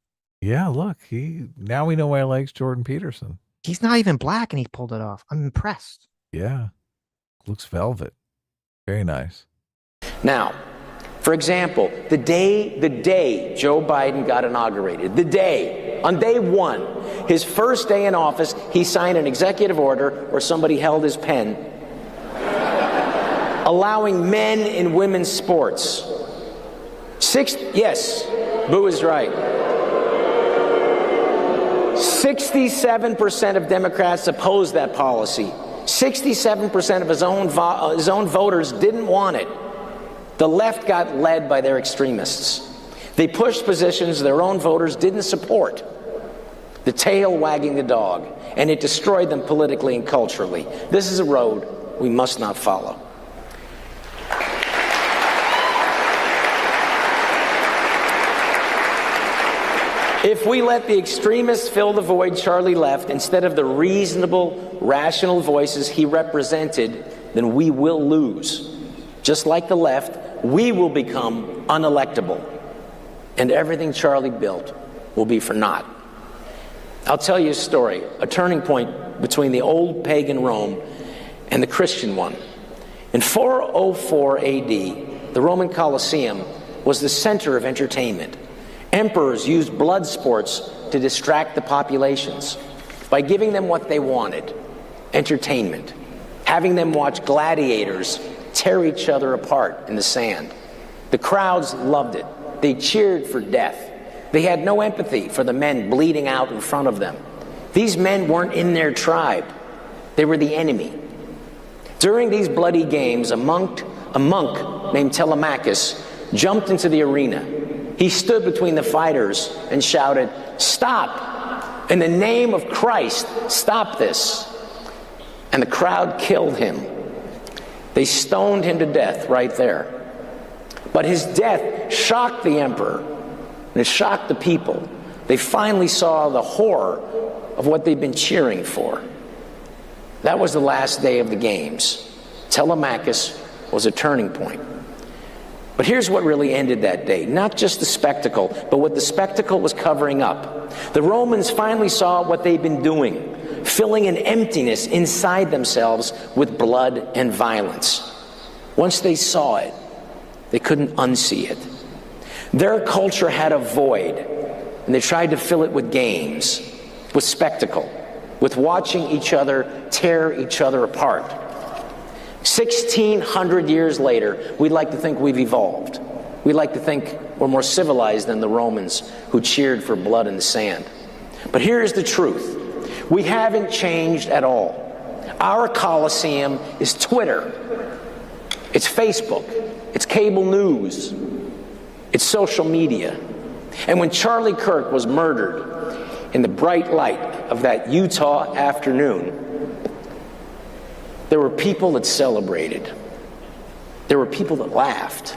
Yeah, look. Now we know why he likes Jordan Peterson. He's not even black and he pulled it off. I'm impressed. Yeah. Looks velvet. Very nice. Now, for example, the day Joe Biden got inaugurated, on day one, his first day in office, he signed an executive order where somebody held his pen, allowing men in women's sports. Yes, Boo is right. 67% of Democrats opposed that policy. 67% of his own voters didn't want it. The left got led by their extremists. They pushed positions their own voters didn't support. The tail wagging the dog, and it destroyed them politically and culturally. This is a road we must not follow. If we let the extremists fill the void Charlie left instead of the reasonable, rational voices he represented, then we will lose. Just like the left, we will become unelectable, and everything Charlie built will be for naught. I'll tell you a story, a turning point between the old pagan Rome and the Christian one. In 404 AD, the Roman Colosseum was the center of entertainment. Emperors used blood sports to distract the populations by giving them what they wanted, entertainment, having them watch gladiators tear each other apart in the sand. The crowds loved it. They cheered for death. They had no empathy for the men bleeding out in front of them. These men weren't in their tribe. They were the enemy. During these bloody games, a monk named Telemachus jumped into the arena. He stood between the fighters and shouted, "Stop! In the name of Christ, stop this!" And the crowd killed him. They stoned him to death right there. But his death shocked the emperor, and it shocked the people. They finally saw the horror of what they'd been cheering for. That was the last day of the games. Telemachus was a turning point. But here's what really ended that day. Not just the spectacle, but what the spectacle was covering up. The Romans finally saw what they'd been doing, filling an emptiness inside themselves with blood and violence. Once they saw it, they couldn't unsee it. Their culture had a void, and they tried to fill it with games, with spectacle, with watching each other tear each other apart. 1,600 years later, we'd like to think we've evolved. We'd like to think we're more civilized than the Romans who cheered for blood in the sand. But here's the truth. We haven't changed at all. Our Colosseum is Twitter. It's Facebook. It's cable news. It's social media. And when Charlie Kirk was murdered in the bright light of that Utah afternoon, there were people that celebrated. There were people that laughed.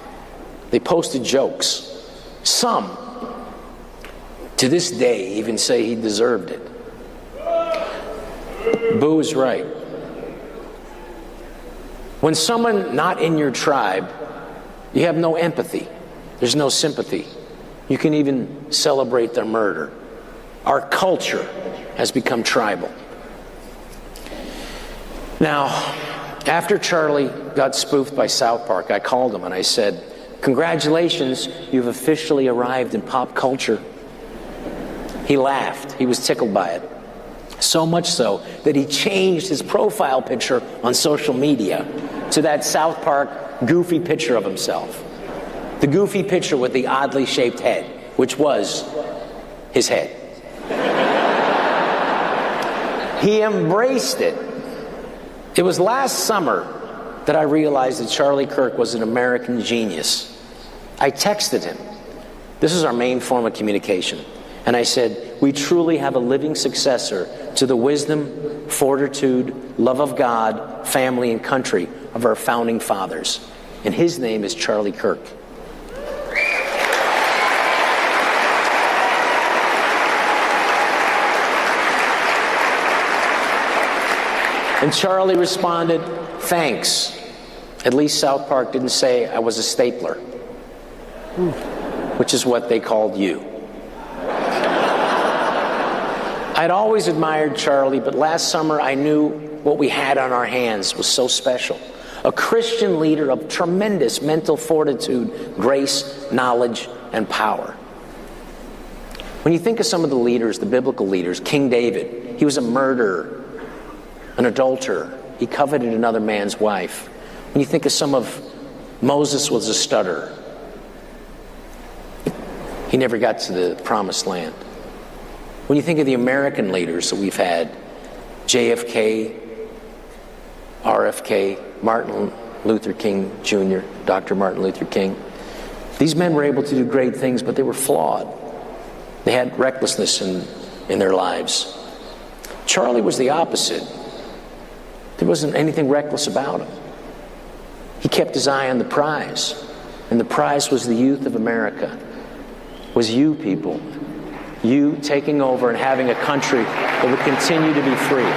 They posted jokes. Some, to this day, even say he deserved it. Boo is right. When someone not in your tribe, you have no empathy. There's no sympathy. You can even celebrate their murder. Our culture has become tribal. Now, after Charlie got spoofed by South Park, I called him and I said, "Congratulations, you've officially arrived in pop culture." He laughed. He was tickled by it. So much so that he changed his profile picture on social media to that South Park goofy picture of himself. The goofy picture with the oddly shaped head, which was his head. He embraced it. It was last summer that I realized that Charlie Kirk was an American genius. I texted him. This is our main form of communication. And I said, "We truly have a living successor to the wisdom, fortitude, love of God, family, and country of our founding fathers. And his name is Charlie Kirk." And Charlie responded, "Thanks. At least South Park didn't say I was a stapler," which is what they called you. I'd always admired Charlie, but last summer I knew what we had on our hands was so special. A Christian leader of tremendous mental fortitude, grace, knowledge, and power. When you think of some of the leaders, the biblical leaders, King David, he was a murderer, an adulterer. He coveted another man's wife. When you think of some of Moses, was a stutterer. He never got to the promised land. When you think of the American leaders that we've had, JFK, RFK, Martin Luther King Jr., Dr. Martin Luther King, these men were able to do great things, but they were flawed. They had recklessness in their lives. Charlie was the opposite. There wasn't anything reckless about him. He kept his eye on the prize, and the prize was the youth of America, was you people. You taking over and having a country that would continue to be free.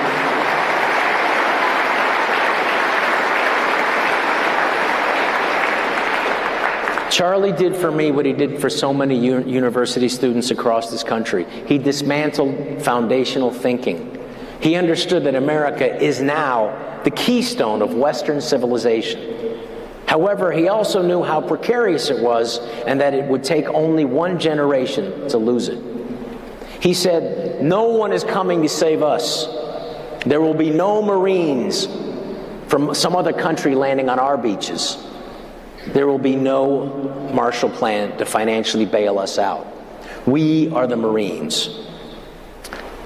Charlie did for me what he did for so many university students across this country. He dismantled foundational thinking. He understood that America is now the keystone of Western civilization. However, he also knew how precarious it was and that it would take only one generation to lose it. He said, "No one is coming to save us. There will be no Marines from some other country landing on our beaches. There will be no Marshall Plan to financially bail us out. We are the Marines."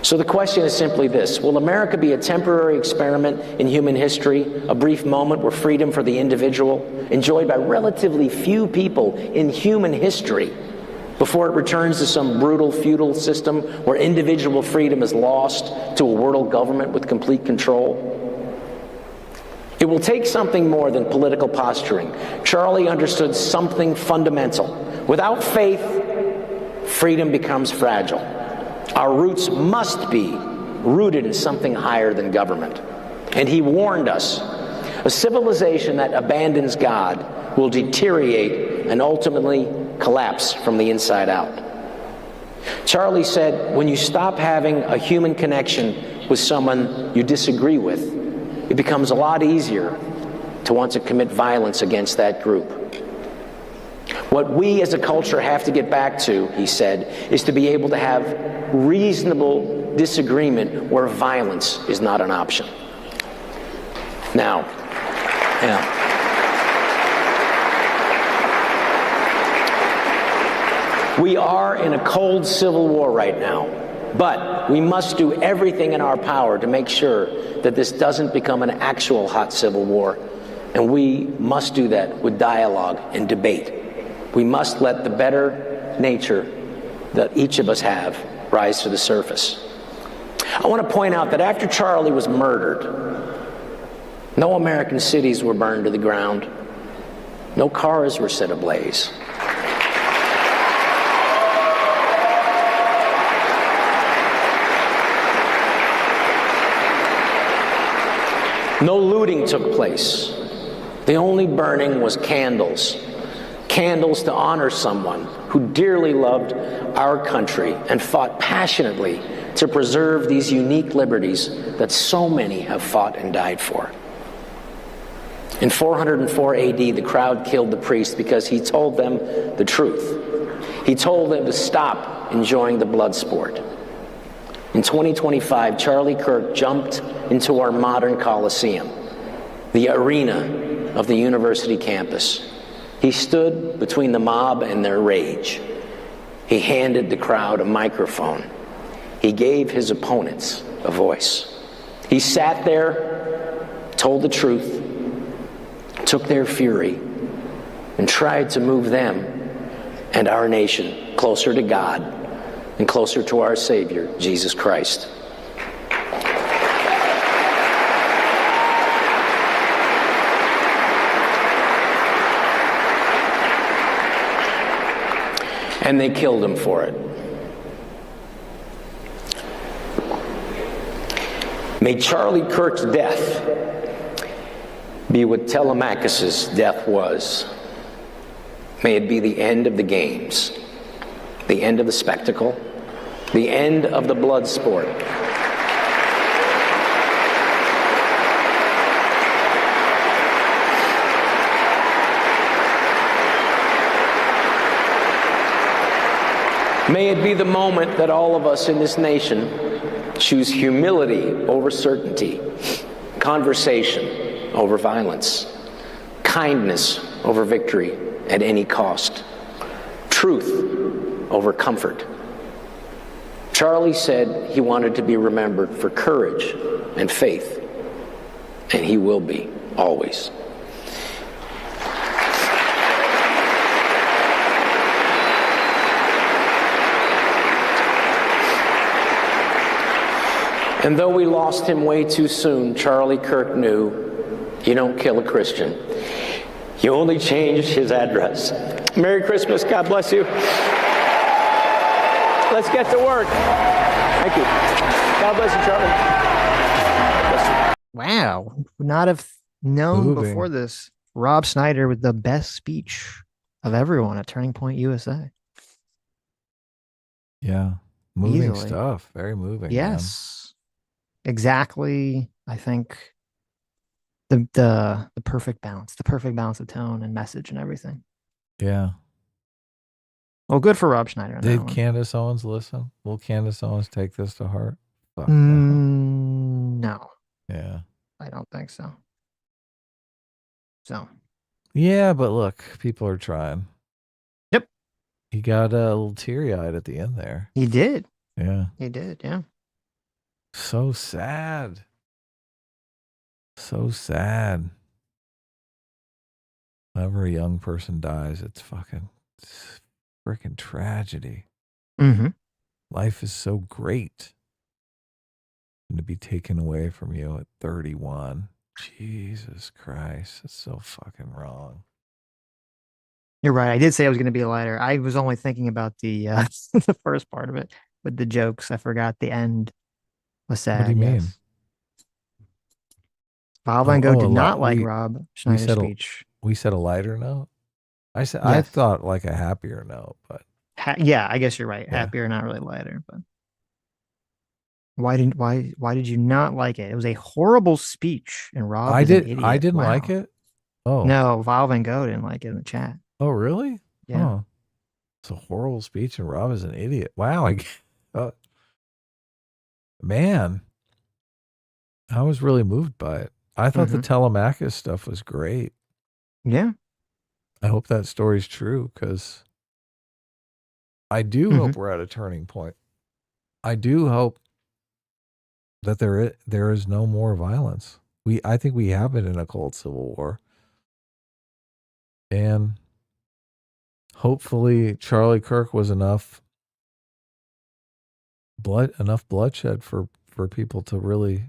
So the question is simply this: will America be a temporary experiment in human history, a brief moment where freedom for the individual, enjoyed by relatively few people in human history, before it returns to some brutal feudal system where individual freedom is lost to a world government with complete control? It will take something more than political posturing. Charlie understood something fundamental. Without faith, freedom becomes fragile. Our roots must be rooted in something higher than government. And he warned us, a civilization that abandons God will deteriorate and ultimately collapse from the inside out. Charlie said, when you stop having a human connection with someone you disagree with, it becomes a lot easier to want to commit violence against that group. What we as a culture have to get back to, he said, is to be able to have reasonable disagreement where violence is not an option. Now, we are in a cold civil war right now, but we must do everything in our power to make sure that this doesn't become an actual hot civil war, and we must do that with dialogue and debate. We must let the better nature that each of us have rise to the surface. I want to point out that after Charlie was murdered, no American cities were burned to the ground. No cars were set ablaze. No looting took place. The only burning was candles. Candles to honor someone who dearly loved our country and fought passionately to preserve these unique liberties that so many have fought and died for. In 404 AD, the crowd killed the priest because he told them the truth. He told them to stop enjoying the blood sport. In 2025, Charlie Kirk jumped into our modern Coliseum, the arena of the university campus. He stood between the mob and their rage. He handed the crowd a microphone. He gave his opponents a voice. He sat there, told the truth, took their fury, and tried to move them and our nation closer to God and closer to our Savior, Jesus Christ. And they killed him for it. May Charlie Kirk's death be what Telemachus's death was. May it be the end of the games, the end of the spectacle, the end of the blood sport. May it be the moment that all of us in this nation choose humility over certainty, conversation over violence, kindness over victory at any cost, truth over comfort. Charlie said he wanted to be remembered for courage and faith, and he will be, always. And though we lost him way too soon, Charlie Kirk knew you don't kill a Christian. You only change his address. Merry Christmas. God bless you. Let's get to work. Thank you. God bless you, Charlie. Bless you. Wow. Would not have known Moving. before this. Rob Snyder with the best speech of everyone at Turning Point USA. Yeah. Moving Easily. stuff. Very moving. Yes. Exactly. I think the perfect balance of tone and message and everything. Man. Yeah. Well, good for Rob Schneider. On that Did one. Candance Owens listen? Will Candance Owens take this to heart? Fuck No, yeah. I don't think so. So, Yeah, but look, people are trying. Yep. He got a little teary-eyed at the end there. he did. Yeah. He did. Yeah. So sad. So sad. Whenever a young person dies, it's freaking tragedy. Mm-hmm. Life is so great. And to be taken away from you at 31. Jesus Christ. It's so fucking wrong. You're right. I did say I was going to be lighter. I was only thinking about the the first part of it with the jokes. I forgot the end was sad. What do you mean? Yes. Bob Van Gogh did not like Rob we Schneider's said speech. We said a lighter note. I Yes. thought like a happier note, but Yeah, I guess you're right. Yeah. Happier, not really lighter. But why did you not like it? It was a horrible speech, and Rob is an idiot. I didn't Wow. like it. Oh No, Val Van Gogh didn't like it in the chat. Oh really? Yeah. Oh. It's a horrible speech, and Rob is an idiot. Wow. Man, I was really moved by it. I thought the Telemachus stuff was great. Yeah. I hope that story's true, because I do hope we're at a turning point. I do hope that there is no more violence. I think we have been in a cold civil war. And hopefully Charlie Kirk was enough bloodshed for people to really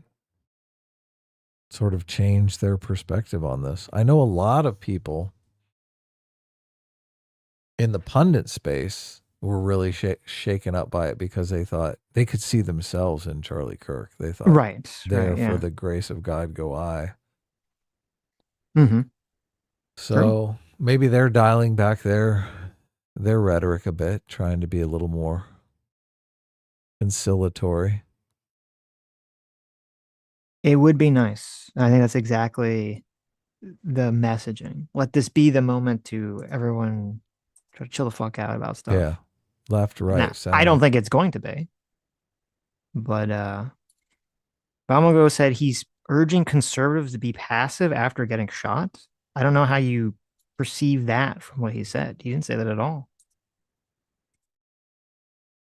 sort of change their perspective on this. I know a lot of people in the pundit space were really shaken up by it, because they thought they could see themselves in Charlie Kirk. They thought, for the grace of God go I. Mm-hmm. So maybe they're dialing back their rhetoric a bit, trying to be a little more conciliatory. It would be nice. I think that's exactly the messaging. Let this be the moment to everyone try to chill the fuck out about stuff. Yeah. Left, right, Now, center. I don't think it's going to be. But Bamago said he's urging conservatives to be passive after getting shot. I don't know how you perceive that from what he said. He didn't say that at all.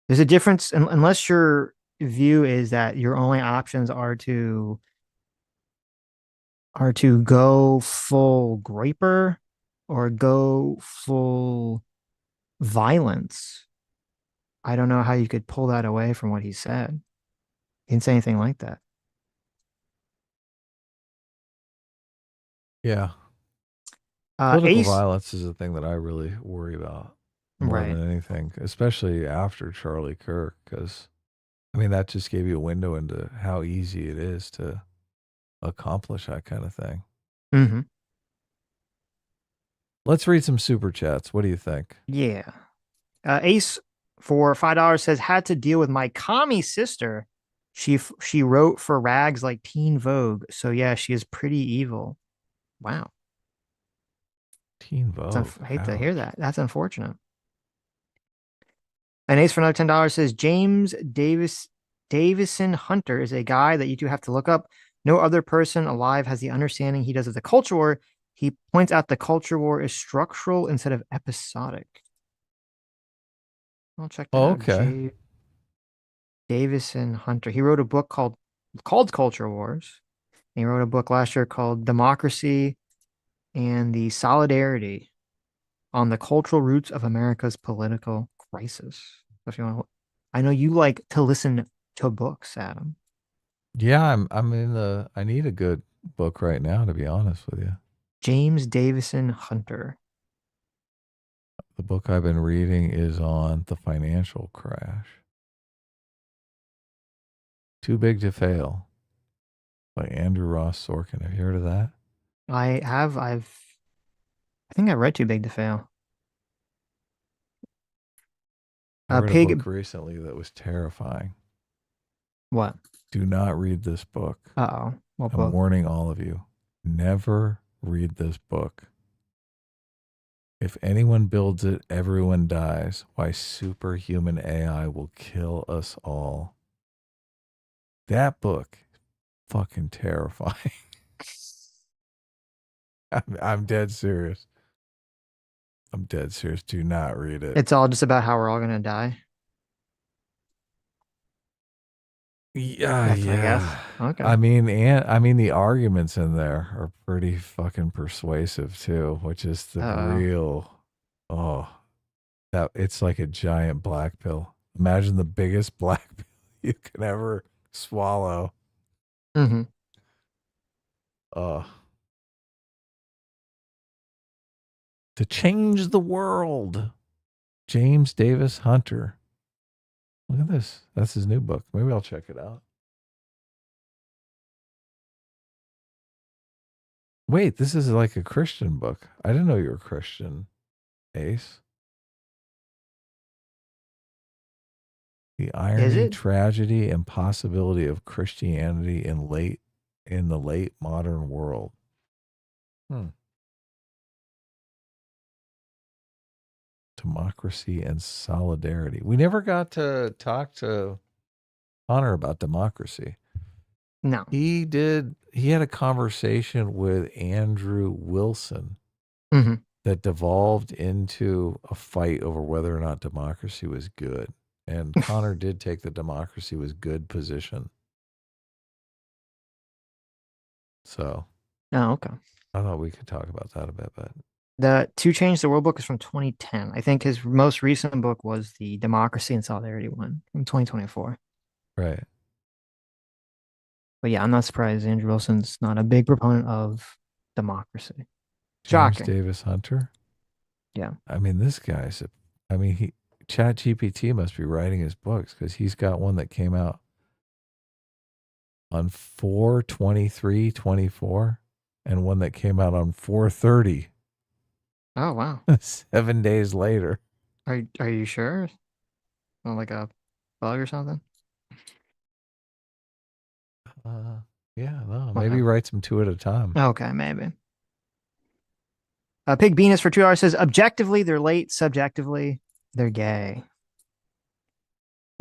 There's a difference, unless your view is that your only options are to go full graper or go full violence. I don't know how you could pull that away from what he said. He didn't say anything like that. Yeah. Political Ace, violence is the thing that I really worry about more than anything, especially after Charlie Kirk, because, I mean, that just gave you a window into how easy it is to accomplish that kind of thing. Mm-hmm. Let's read some super chats. What do you think? Yeah. Ace for $5 says, had to deal with my commie sister. She wrote for rags like Teen Vogue. So yeah, she is pretty evil. Wow. Teen Vogue. I hate to hear that. That's unfortunate. And Ace for another $10 says, James Davison Hunter is a guy that you two have to look up. No other person alive has the understanding he does of the culture war. He points out the culture war is structural instead of episodic. I'll check that out. Okay. Davison Hunter. He wrote a book called Culture Wars. And he wrote a book last year called Democracy and the Solidarity on the Cultural Roots of America's Political Crisis. If you want, I know you like to listen to books, Adam. Yeah, I need a good book right now, to be honest with you. James Davison Hunter. The book I've been reading is on the financial crash. Too Big to Fail by Andrew Ross Sorkin. Have you heard of that? I have. I think I read Too Big to Fail. I read a book recently that was terrifying. What? Do not read this book. Uh-oh. What I'm book? warning all of you. Never read this book. If anyone builds it, everyone dies. Why superhuman AI will kill us all. That book, fucking terrifying. I'm dead serious. I'm dead serious. Do not read it. It's all just about how we're all going to die. Yeah, I guess. Okay. I mean, the arguments in there are pretty fucking persuasive too, which is the real. Oh, that it's like a giant black pill. Imagine the biggest black pill you can ever swallow. Mm-hmm. To change the world. James Davis Hunter. Look at this. That's his new book. Maybe I'll check it out. Wait, this is like a Christian book. I didn't know you were Christian, Ace. The irony, tragedy, and possibility of Christianity in the late modern world. Democracy and solidarity. We never got to talk to Hunter about democracy. No. He had a conversation with Andrew Wilson that devolved into a fight over whether or not democracy was good. And Connor did take the democracy was good position. So. Oh, okay. I thought we could talk about that a bit, but. The To Change the World book is from 2010. I think his most recent book was the Democracy and Solidarity one from 2024. Right. But yeah, I'm not surprised Andrew Wilson's not a big proponent of democracy. Shocking. James Davis Hunter? Yeah. I mean, this guy's, ChatGPT must be writing his books because he's got one that came out on 4/23/24 and one that came out on 4/30. Oh, wow. 7 days later. Are you sure? Not like a bug or something? Yeah, no, maybe he writes them 2 at a time. Okay, maybe. Pig Venus for 2 hours says, objectively, they're late. Subjectively, they're gay.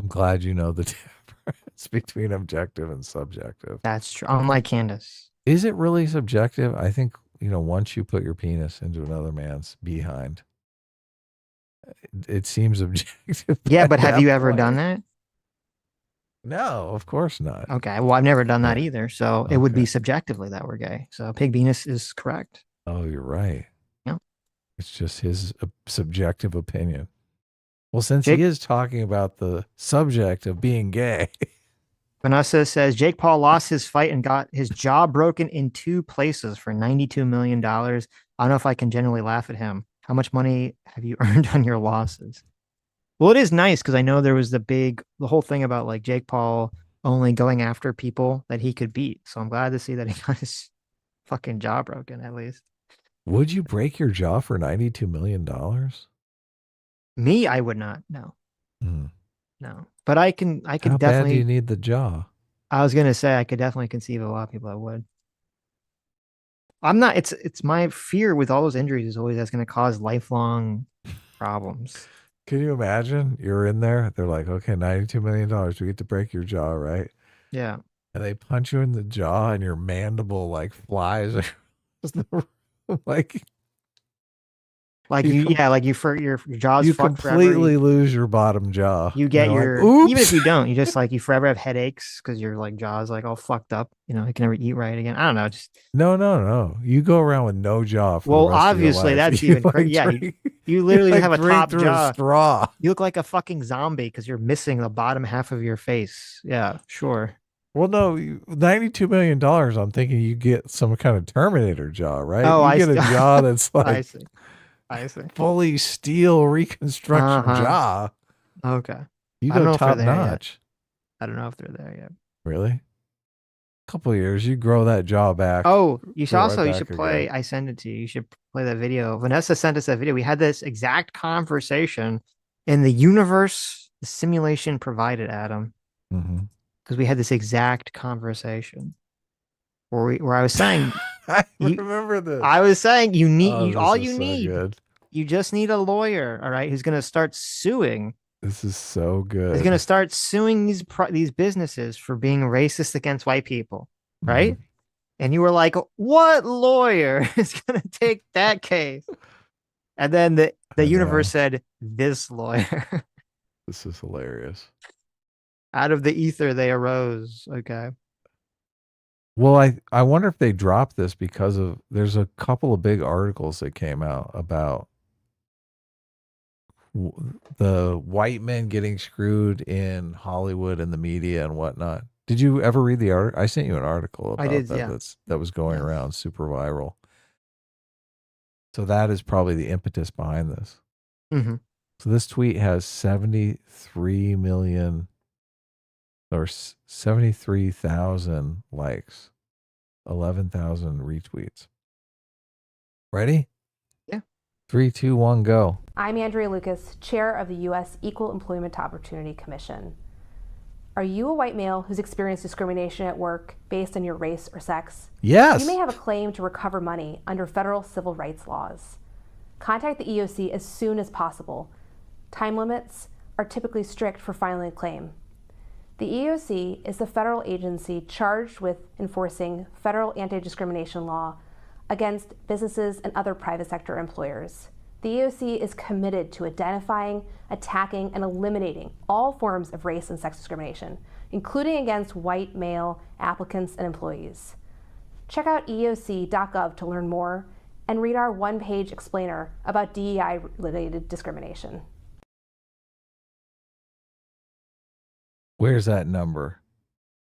I'm glad you know the difference between objective and subjective. That's true. Unlike Candace. Is it really subjective? I think, once you put your penis into another man's behind, it seems objective. Yeah, but have you ever done that? No, of course not. Okay, well, I've never done that either, so it would be subjectively that we're gay. So Pig Venus is correct. Oh, you're right. Yeah. It's just his subjective opinion. Well, since he is talking about the subject of being gay. Vanessa says, Jake Paul lost his fight and got his jaw broken in 2 places for $92 million. I don't know if I can generally laugh at him. How much money have you earned on your losses? Well, it is nice because I know there was the whole thing about like Jake Paul only going after people that he could beat. So I'm glad to see that he got his fucking jaw broken at least. Would you break your jaw for $92 million? Me, I would not. No. No. But I could How definitely. bad do you need the jaw? I was gonna say I could definitely conceive of a lot of people that would. I'm not. It's my fear with all those injuries is always that's gonna cause lifelong problems. Can you imagine? You're in there. They're like, okay, $92 million. We get to break your jaw, right? Yeah. And they punch you in the jaw, and your mandible like flies across the room, like your jaw's you fucked completely forever. lose your bottom jaw. You get You're your like, even if you don't, you just like you forever have headaches because your like jaw's like all fucked up. You can never eat right again. I don't know. Just no. You go around with no jaw. For the rest obviously of your life. that's even crazy. Yeah, you literally like have a drink top through jaw. A straw. You look like a fucking zombie because you're missing the bottom half of your face. Yeah, sure. Well, no, $92 million. I'm thinking you get some kind of Terminator jaw, right? Oh, you get a jaw that's like I see. fully steel reconstruction jaw. Okay. You I don't go know if they're top there notch. I don't know if they're there yet. Really? A couple of years, you grow that jaw back. Oh, you should grow also right you back should play. again. I send it to you. You should play that video. Vanessa sent us that video. We had this exact conversation in the universe, the simulation provided, Adam. Because we had this exact conversation where I was saying, I remember this. I was saying you need Oh, this is so good. You just need a lawyer, all right, who's going to start suing. This is so good. He's going to start suing these businesses for being racist against white people, right? And you were like, what lawyer is going to take that case? And then the universe said, this lawyer. This is hilarious. Out of the ether they arose. Okay. Well, I wonder if they dropped this because of there's a couple of big articles that came out about the white men getting screwed in Hollywood and the media and whatnot. Did you ever read the article? I sent you an article about I did, that. yeah. That was going around super viral. So that is probably the impetus behind this. Mm-hmm. So this tweet has 73 million or 73,000 likes, 11,000 retweets. Ready? Yeah. 3, 2, 1, go. I'm Andrea Lucas, chair of the U.S. Equal Employment Opportunity Commission. Are you a white male who's experienced discrimination at work based on your race or sex? Yes. You may have a claim to recover money under federal civil rights laws. Contact the EOC as soon as possible. Time limits are typically strict for filing a claim. The EOC is the federal agency charged with enforcing federal anti-discrimination law against businesses and other private sector employers. The EOC is committed to identifying, attacking, and eliminating all forms of race and sex discrimination, including against white male applicants and employees. Check out eoc.gov to learn more and read our one-page explainer about DEI-related discrimination. Where's that number?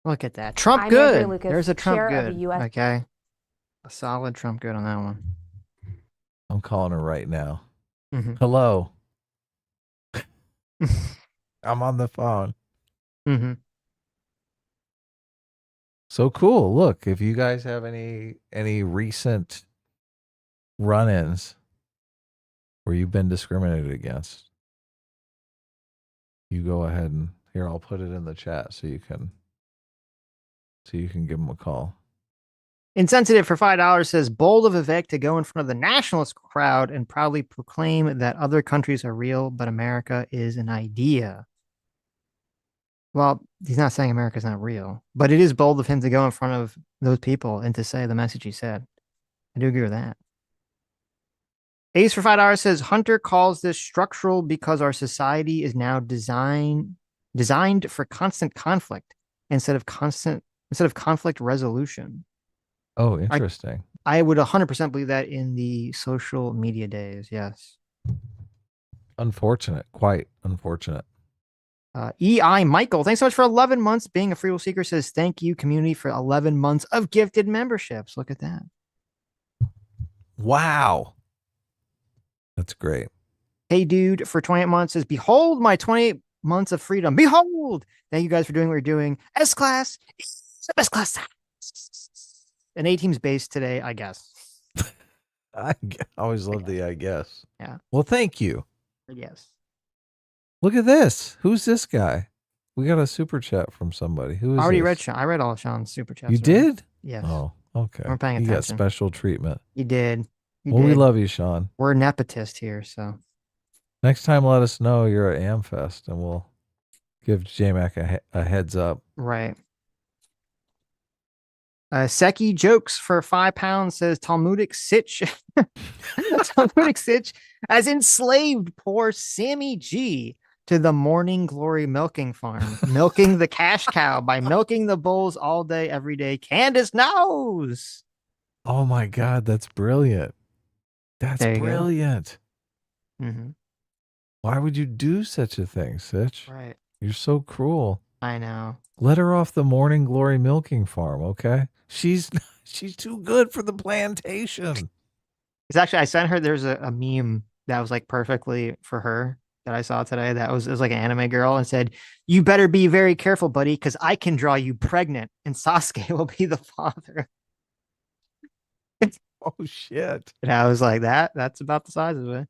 Look at that. Trump I'm good. Andrea Lucas, There's a Trump chair of good. the US Okay. A solid Trump good on that one. I'm calling her right now. Mhm. Hello. I'm on the phone. Mm-hmm. So cool. Look, if you guys have any recent run-ins where you've been discriminated against, you go ahead and here, I'll put it in the chat so you can give them a call. Insensitive for $5 says bold of Vivek to go in front of the nationalist crowd and proudly proclaim that other countries are real, but America is an idea. Well, he's not saying America's not real, but it is bold of him to go in front of those people and to say the message he said. I do agree with that. Ace for $5 says Hunter calls this structural because our society is now designed for constant conflict instead of conflict resolution. Oh, interesting. I would 100% believe that in the social media days. Yes. Unfortunate. Quite unfortunate. EI Michael, thanks so much for 11 months being a free will seeker. Says thank you, community, for 11 months of gifted memberships. Look at that. Wow. That's great. Hey, dude, for 28 months says, behold my 28 months of freedom. Behold. Thank you guys for doing what you're doing. S-Class is the best class. An A-team's base today, I guess. I always love the I guess. Yeah. Well, thank you. Yes. Look at this. Who's this guy? We got a super chat from somebody. Who is I already this? read Sean. I read all Sean's super chats. You did? Yes. Oh, okay. We're paying You got attention. special treatment. You did. You Well, we did. love you, Sean. We're nepotist here, so. Next time, let us know you're at AmFest, and we'll give JMac a heads up. Right. Seki jokes for £5 says Talmudic Sitch. Talmudic Sitch has enslaved poor Sammy G to the Morning Glory milking farm, milking the cash cow by milking the bulls all day, every day. Candace knows. Oh my God, that's brilliant. That's There you go. brilliant. Mm-hmm. Why would you do such a thing, Sitch? Right. You're so cruel. I know. Let her off the Morning Glory milking farm, okay? She's too good for the plantation. It's actually, I sent her, there's a meme that was like perfectly for her that I saw today. It was like an anime girl and said, you better be very careful, buddy, because I can draw you pregnant and Sasuke will be the father. Oh, shit. And I was like, that's about the size of it.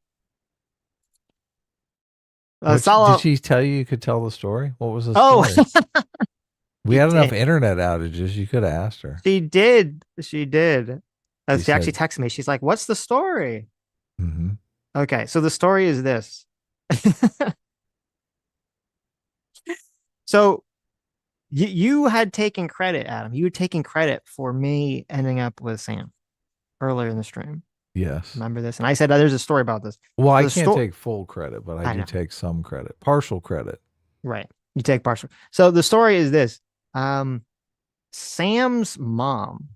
Did she tell you could tell the story? What was the story? We had enough internet outages. You could have asked her. She did. She actually said- texted me. She's like, what's the story? Mm-hmm. Okay, so the story is this. So you had taken credit, Adam. You had taken credit for me ending up with Sam earlier in the stream. Yes. Remember this? And I said, there's a story about this. Well, I The can't take full credit, but I do know. take some credit. Partial credit. Right. You take partial. So the story is this. Sam's mom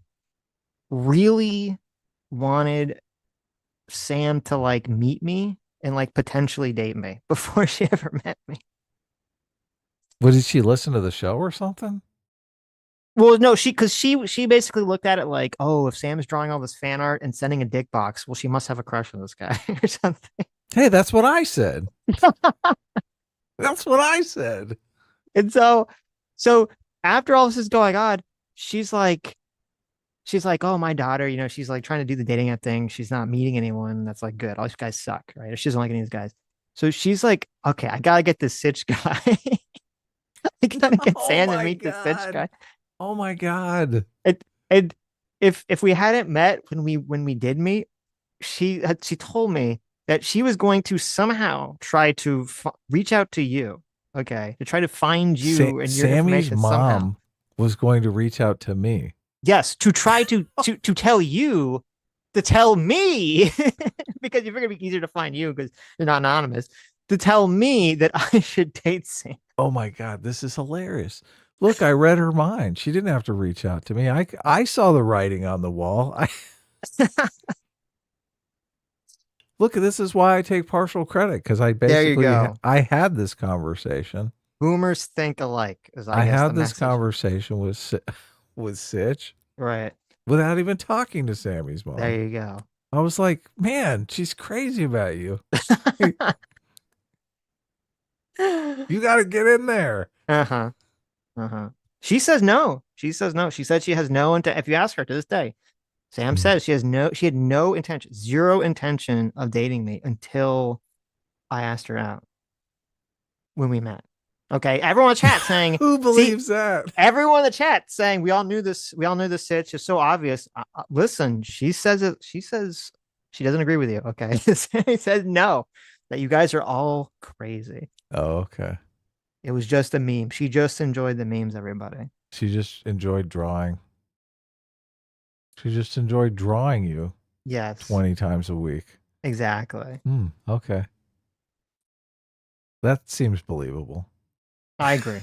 really wanted Sam to like meet me and like potentially date me before she ever met me. What, did she listen to the show or something? Well, no, she basically looked at it like, oh, if Sam's drawing all this fan art and sending a dick box, well, she must have a crush on this guy or something. Hey, that's what I said. That's what I said. And so after all this is going on, she's like, oh, my daughter, you know, she's like trying to do the dating app thing. She's not meeting anyone. That's like good. All these guys suck, right? She doesn't like any of these guys. So she's like, okay, I gotta get this Sitch guy. I gotta get Sam to meet this Sitch guy. Oh my God. And if we hadn't met when we did meet, she told me that she was going to somehow try to reach out to you, okay, to try to find you and your Sammy's information mom somehow. was going to reach out to me. Yes, to try to tell you to tell me because you figure it'd be easier to find you because you're not anonymous, to tell me that I should date Sam. Oh my God, this is hilarious. Look, I read her mind. She didn't have to reach out to me. I saw the writing on the wall. Look, this is why I take partial credit, because I basically I had this conversation. Boomers think alike. I had this conversation with Sitch, right, without even talking to Sammy's mom. There you go. I was like, man, she's crazy about you. You got to get in there. She says no. She said she has no intent. If you ask her to this day, Sam says she had no intention, zero intention of dating me until I asked her out when we met. Okay, everyone in the chat saying who believes that? Everyone in the chat saying we all knew this. We all knew this. Sitch is so obvious. Listen, she says it. She says she doesn't agree with you. Okay, she says no, that you guys are all crazy. Oh, okay. It was just a meme. She just enjoyed the memes. Everybody. She just enjoyed drawing. She just enjoyed drawing you. Yes. 20 times a week. Exactly. Okay. That seems believable. I agree.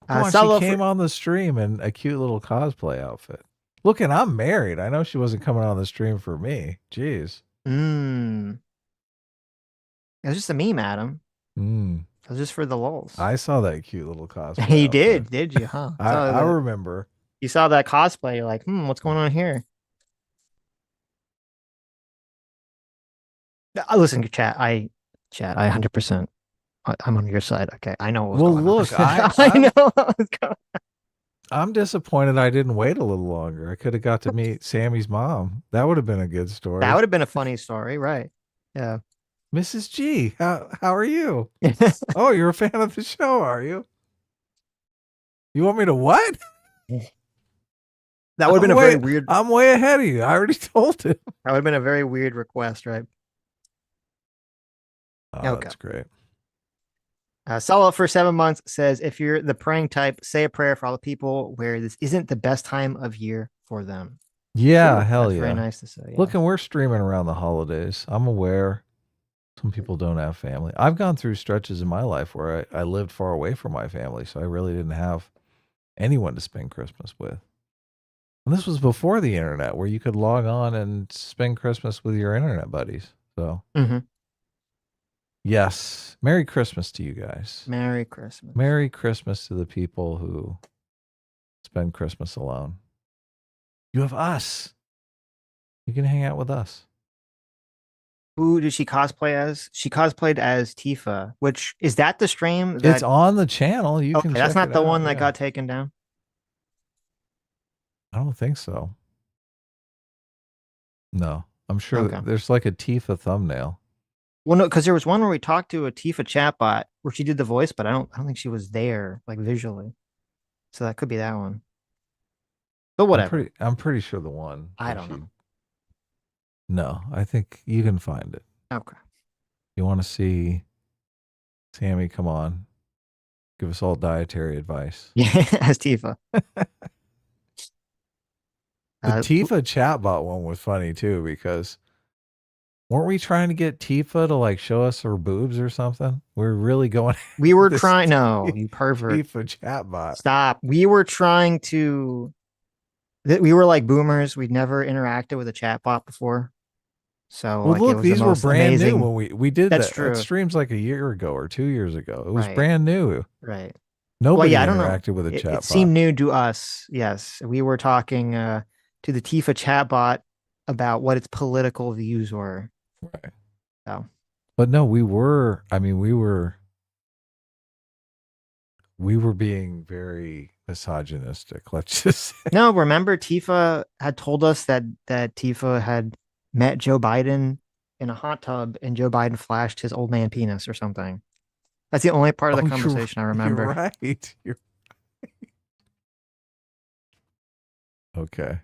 She came on the stream in a cute little cosplay outfit. Look, and I'm married. I know she wasn't coming on the stream for me. Jeez. It was just a meme, Adam. It was just for the lulz. I saw that cute little cosplay. You did you? Huh? I remember. You saw that cosplay. You're like, what's going on here? Listen, chat. I 100%. I'm on your side. Okay, I know. Well, look, I know. I'm disappointed I didn't wait a little longer. I could have got to meet Sammy's mom. That would have been a good story. That would have been a funny story, right? Yeah. Mrs. G, how are you? Oh, you're a fan of the show, are you? You want me to what? That would have been a very weird. I'm way ahead of you. I already told him. That would have been a very weird request, right? Oh, okay. That's great. Solo for 7 months says, if you're the praying type, say a prayer for all the people where this isn't the best time of year for them. Yeah, hell yeah. Very nice to say. Yeah. Look, and we're streaming around the holidays. I'm aware some people don't have family. I've gone through stretches in my life where I lived far away from my family, so I really didn't have anyone to spend Christmas with. And this was before the internet, where you could log on and spend Christmas with your internet buddies. So, yes, Merry Christmas to you guys. Merry Christmas. Merry Christmas to the people who spend Christmas alone. You have us. You can hang out with us. Who did she cosplay as? She cosplayed as Tifa, which is that the stream? It's on the channel. You can. That's not the one that yeah. got taken down. I don't think so. No, I'm sure there's like a Tifa thumbnail. Well, no, because there was one where we talked to a Tifa chatbot where she did the voice, but I don't think she was there like visually. So that could be that one. But whatever. I'm pretty sure the one. I don't know. No, I think you can find it. Okay. You want to see Sammy? Come on, give us all dietary advice. Yeah, as Tifa. The Tifa chatbot one was funny too, because Weren't we trying to get Tifa to like show us her boobs or something? We're really going. We were this trying. No, you pervert. Tifa chatbot. Stop. We were trying to. We were like boomers. We'd never interacted with a chatbot before. So Well, like, it look, was the these were most brand amazing. new when we did That's that. true. That streams like a year ago or 2 years ago. It was Right. brand new. Right. Nobody I don't know. interacted with a It chatbot. seemed new to us. Yes, we were talking to the Tifa chatbot about what its political views were. Right. So, But no, we were. I mean, we were being very misogynistic. Let's just say. no, remember Tifa had told us that Tifa had met Joe Biden in a hot tub and Joe Biden flashed his old man penis or something. That's the only part of the conversation I remember. You're right. You're right. Okay.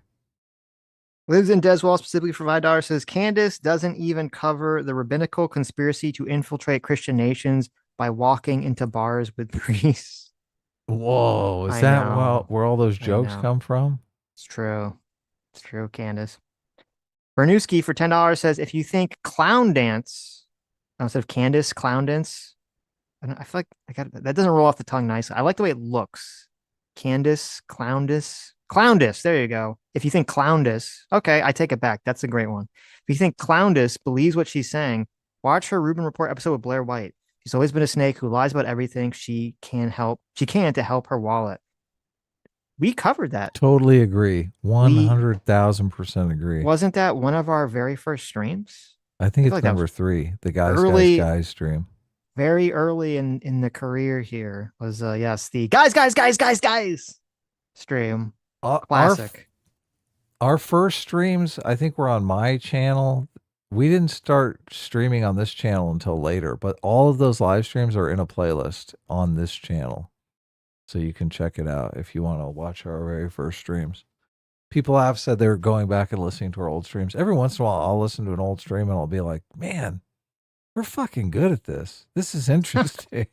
Lives in Deswall specifically for $5 says Candace doesn't even cover the rabbinical conspiracy to infiltrate Christian nations by walking into bars with priests. Whoa, is I that know. where all those I jokes know. come from? It's true. It's true, Candace. Bernuski for $10 says if you think clown dance instead of Candace, clown dance. I feel like that doesn't roll off the tongue nicely. I like the way it looks. Candace, Clowndice. There you go. If you think Clowndice, okay, I take it back. That's a great one. If you think Clowndice believes what she's saying, watch her Rubin Report episode with Blair White. She's always been a snake who lies about everything she can to help her wallet. We covered that. Totally agree. 100,000% agree. Wasn't that one of our very first streams? I think it's like number 3. The guys stream. Very early in the career here was yes, the guys stream. Classic. Our first streams, I think, were on my channel. We didn't start streaming on this channel until later, but all of those live streams are in a playlist on this channel. So you can check it out if you want to watch our very first streams. People have said they're going back and listening to our old streams. Every once in a while, I'll listen to an old stream and I'll be like, man, we're fucking good at this. This is interesting.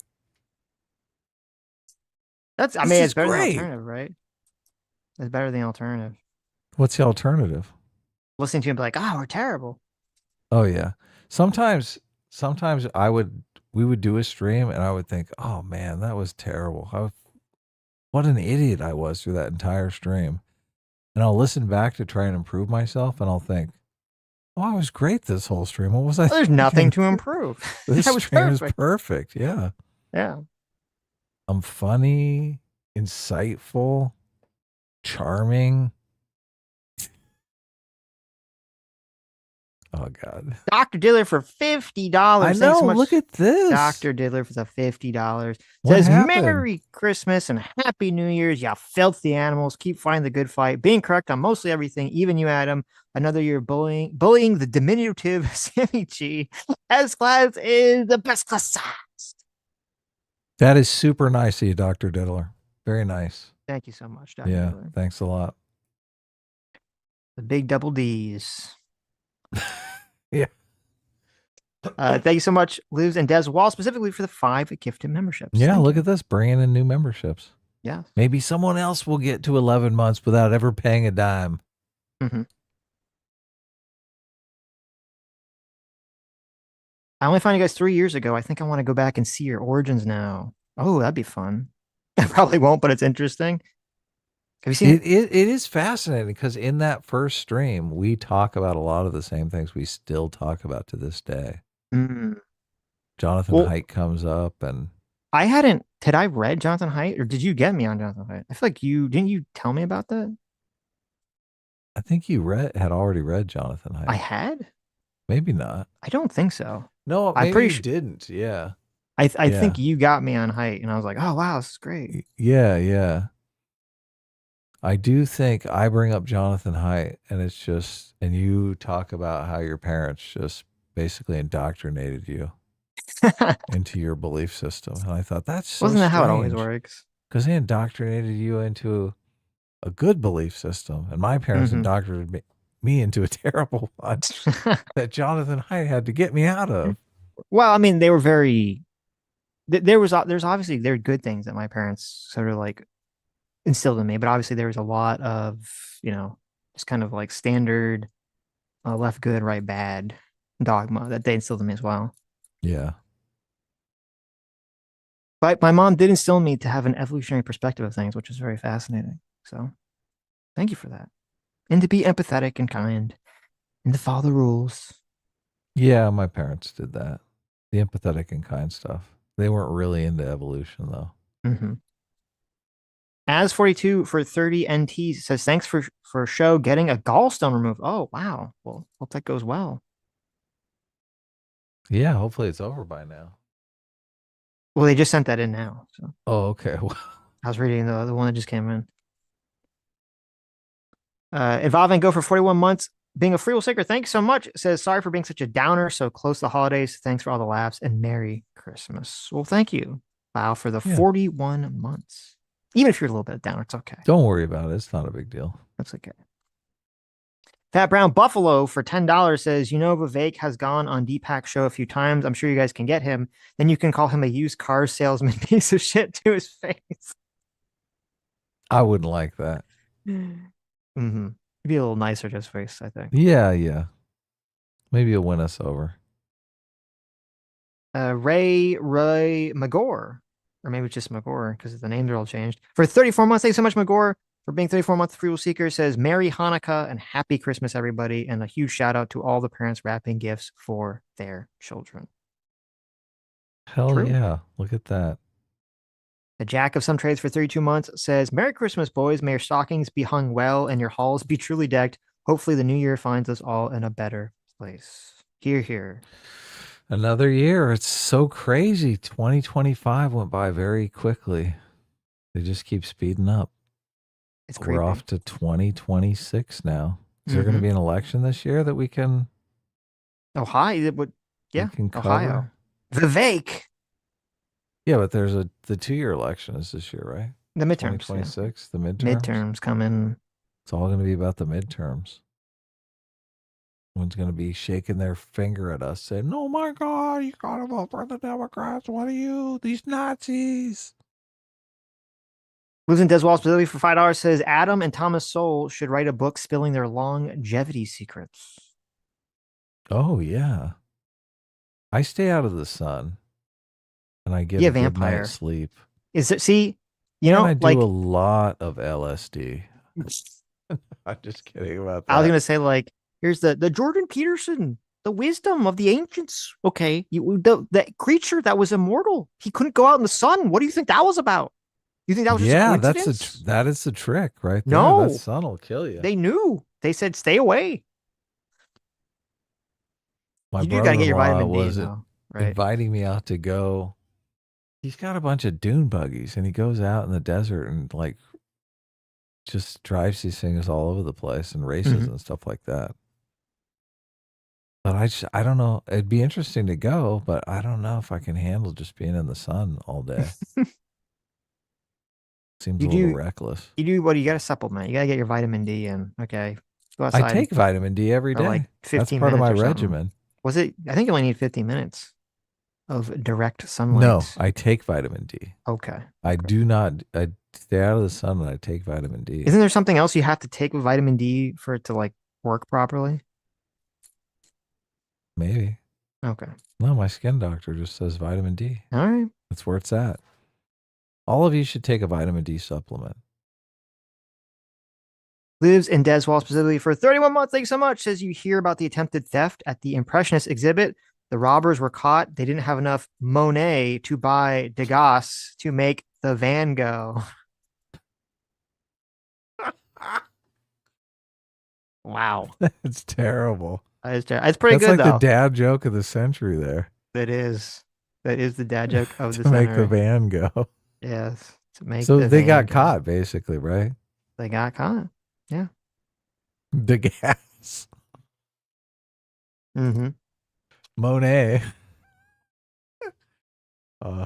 It's better than the alternative, right? It's better than the alternative. What's the alternative? Listening to him be like, oh, we're terrible. Oh yeah. Sometimes we would do a stream and I would think, oh man, that was terrible. What an idiot I was through that entire stream. And I'll listen back to try and improve myself and I'll think, oh, I was great this whole stream. What was I There's nothing to improve. This That was stream is perfect. perfect. Yeah. Yeah. I'm funny, insightful, charming. Oh God. Dr. Diddler for $50. I Thanks know. so much, look at this. Dr. Diddler for the $50. What Says happened? Merry Christmas and Happy New Year's, you filthy animals. Keep fighting the good fight. Being correct on mostly everything, even you, Adam. Another year bullying the diminutive Sammy G. S-Class is the best class. That is super nice of you, Dr. Diddler. Very nice. Thank you so much, Dr. Yeah. Diddler. Thanks a lot. The big double D's. Yeah. Thank you so much, Liz and Des Wall, specifically for the 5 gifted memberships. Yeah, Thank look at this, bringing in new memberships. Yeah. Maybe someone else will get to 11 months without ever paying a dime. Mm-hmm. I only found you guys 3 years ago. I think I want to go back and see your origins now. Oh, that'd be fun. I probably won't, but it's interesting. Have you seen it? It is fascinating because in that first stream, we talk about a lot of the same things we still talk about to this day. Mm. Jonathan Haidt comes up and Had I read Jonathan Haidt or did you get me on Jonathan Haidt? I feel like didn't you tell me about that? I think you had already read Jonathan Haidt. I had? Maybe not. I don't think so. No, I'm maybe pretty you didn't. Yeah. I think you got me on Haidt and I was like, oh wow, this is great. Yeah, yeah. I do think I bring up Jonathan Haidt and it's just, and you talk about how your parents just basically indoctrinated you into your belief system. And I thought that's so Wasn't that how it strange, always works? because they indoctrinated you into a good belief system. And my parents indoctrinated me into a terrible one that Jonathan Haidt had to get me out of. Well, I mean, they were very, there's obviously, there are good things that my parents sort of like instilled in me, but obviously there was a lot of, just kind of like standard left good, right bad, dogma that they instilled in me as well. Yeah. But my mom did instill in me to have an evolutionary perspective of things, which is very fascinating. So thank you for that. And to be empathetic and kind and to follow the rules. Yeah, my parents did that. The empathetic and kind stuff. They weren't really into evolution, though. Mm-hmm. As 42 for 30 NT says, thanks for show getting a gallstone removed. Oh, wow. Well, hope that goes well. Yeah, hopefully it's over by now. Well, they just sent that in now. So. Oh, okay. I was reading the one that just came in. Evolve and Go for 41 months. Being a free will seeker, thanks so much. Says, sorry for being such a downer so close to the holidays. Thanks for all the laughs and Merry Christmas. Well, thank you, Wow, for the 41 months. Even if you're a little bit down, it's okay. Don't worry about it. It's not a big deal. That's okay. Fat Brown Buffalo for $10 says, Vivek has gone on Deepak's show a few times. I'm sure you guys can get him. Then you can call him a used car salesman piece of shit to his face. I wouldn't like that. Mm-hmm. Be a little nicer to his face, I think. Yeah. Maybe you'll win us over. Ray Magor, or maybe it's just Magor because the names are all changed. For 34 months, thanks so much, Magor, for being 34 months free will seeker. Says Merry Hanukkah and Happy Christmas, everybody, and a huge shout out to all the parents wrapping gifts for their children. Hell True. Yeah! Look at that. The Jack of Some Trades for 32 months says, Merry Christmas, boys. May your stockings be hung well and your halls be truly decked. Hopefully the new year finds us all in a better place. Hear, hear. Another year. It's so crazy. 2025 went by very quickly. They just keep speeding up. It's creepy. We're off to 2026 now. Is there going to be an election this year that we can... Ohio? Yeah, Ohio. Vivek. Yeah, but there's the 2-year election is this year, right? The midterms. 2026, the midterms. Midterms coming. It's all going to be about the midterms. Everyone's going to be shaking their finger at us saying, oh my God, you got to vote for the Democrats. What are you? These Nazis. Losing Deswall specifically for $5 says, Adam and Thomas Sowell should write a book spilling their longevity secrets. Oh, yeah. I stay out of the sun. And I get a good night's sleep. Is it? See, I do a lot of LSD. I'm just kidding about that. I was gonna say, here's the Jordan Peterson, the wisdom of the ancients. Okay, the creature that was immortal, he couldn't go out in the sun. What do you think that was about? You think that was just a coincidence? that is the trick, right there. No, that sun will kill you. They knew. They said, stay away. My you do gotta get your vitamin D, though, right? Inviting me out to go. He's got a bunch of dune buggies and he goes out in the desert and just drives these things all over the place and races and stuff like that. But I don't know. It'd be interesting to go, but I don't know if I can handle just being in the sun all day. Seems a little reckless. You do what? You got to supplement. You got to get your vitamin D in. Okay. Go outside. I take vitamin D every day. 15 That's part of my minutes regimen. Was it? I think you only need 50 minutes of direct sunlight. No, I take vitamin D. Okay. I do not. I stay out of the sun and I take vitamin D. Isn't there something else you have to take with vitamin D for it to work properly? Maybe. Okay. No, my skin doctor just says vitamin D. All right. That's where it's at. All of you should take a vitamin D supplement. Lives in Deswall specifically for 31 months. Thanks so much. Says you hear about the attempted theft at the Impressionist exhibit. The robbers were caught. They didn't have enough Monet to buy Degas to make the van go. Wow. It's terrible. It's pretty good, though. That's the dad joke of the century there. That is the dad joke of the century. To make century. the van go. Yes. To make so the they van got go. Caught, basically, right? They got caught. Yeah. Degas. Mm-hmm. Monet.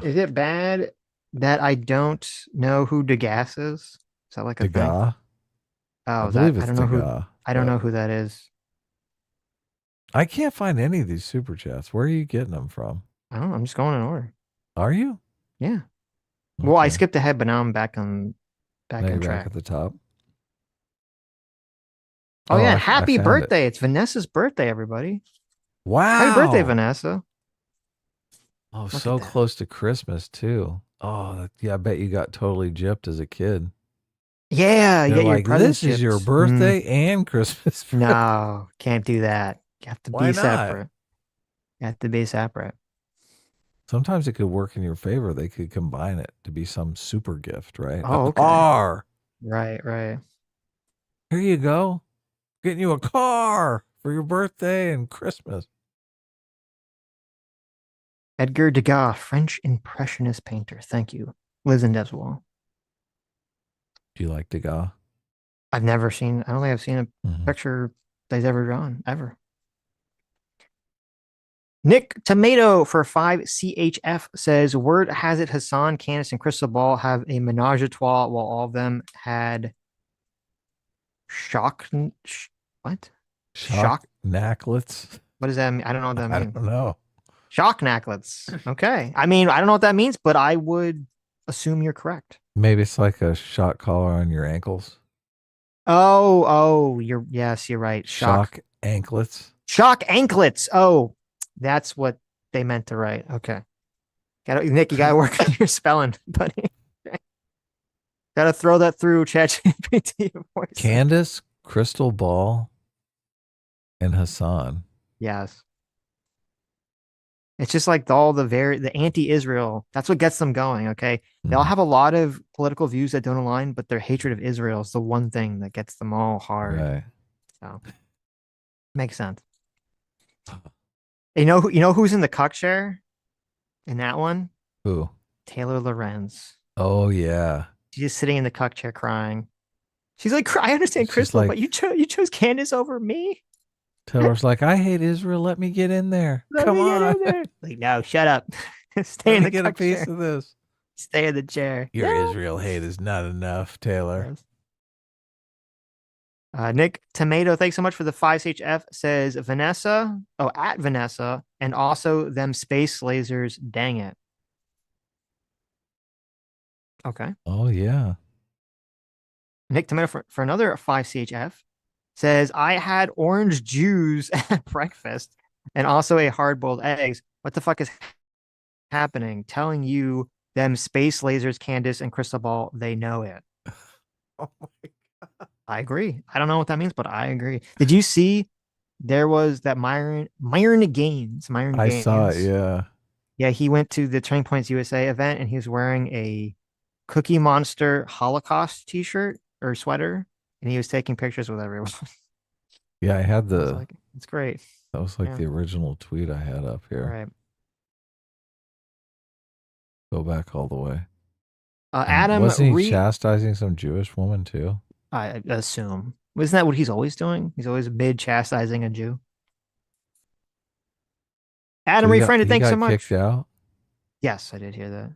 Is it bad that I don't know who Degas is? Is that like a Degas? thing? Oh, I don't know who. I don't know who that is. I can't find any of these super chats. Where are you getting them from? I don't know. I'm just going in order. Are you? Yeah. Okay. Well, I skipped ahead, but now I'm back on track. Back at the top. Oh yeah! Happy birthday! It's Vanessa's birthday, everybody. Wow. Happy birthday, Vanessa. Oh, so close to Christmas too. Oh, yeah, I bet you got totally gypped as a kid. Yeah, you They're get your like, presents this is your gypped." birthday and Christmas. No, can't do that. You have to Why be not? separate. You have to be separate. Sometimes it could work in your favor. They could combine it to be some super gift, right? Oh, A okay. car. Right. Here you go. Getting you a car for your birthday and Christmas. Edgar Degas, French Impressionist painter. Thank you. Lives in Devswall. Do you like Degas? I don't think I've seen a picture that he's ever drawn, ever. Nick Tomato for 5 CHF says, word has it Hassan, Candace, and Crystal Ball have a menage a trois while all of them had shock. What? Shock necklace. What does that mean? I don't know what that means. I don't know. Shock necklace. Okay. I mean, I don't know what that means, but I would assume you're correct. Maybe it's like a shock collar on your ankles. Oh, yes, you're right. Shock anklets. Shock anklets. Oh, that's what they meant to write. Okay. Nick, you gotta work on your spelling, buddy. Gotta throw that through ChatGPT. Candace, Crystal Ball, and Hassan. Yes. It's just like the anti-Israel. That's what gets them going. Okay. They all have a lot of political views that don't align, but their hatred of Israel is the one thing that gets them all hard. Right. So makes sense. You know who's in the cuck chair in that one? Who? Taylor Lorenz. Oh yeah. She's just sitting in the cuck chair crying. She's like, I understand Crystal, like, but you chose Candace over me. Taylor's like, I hate Israel. Let me get in there. Come on. Like, no, shut up. Stay in the get a cuck piece chair. of this. Stay in the chair. Your Israel hate is not enough, Taylor. Nick Tomato, thanks so much for the 5HF. Says Vanessa, at Vanessa, and also them space lasers. Dang it. Okay. Oh yeah. Nick Tomato for another 5CHF says, I had orange juice at breakfast and also a hard-boiled eggs. What the fuck is happening? Telling you them space lasers, Candace and Crystal Ball, they know it. Oh my God. I agree. I don't know what that means, but I agree. Did you see there was that Myron Gaines? I saw it, yeah. Yeah, he went to the Turning Points USA event and he was wearing a Cookie Monster Holocaust t-shirt or sweater, and he was taking pictures with everyone. Yeah, I had the. It's great. That was like the original tweet I had up here. Right. Go back all the way. Adam, wasn't he chastising some Jewish woman too? I assume. Isn't that what he's always doing? He's always mid chastising a Jew. Adam Refriended, thanks so much. Kicked out? Yes, I did hear that.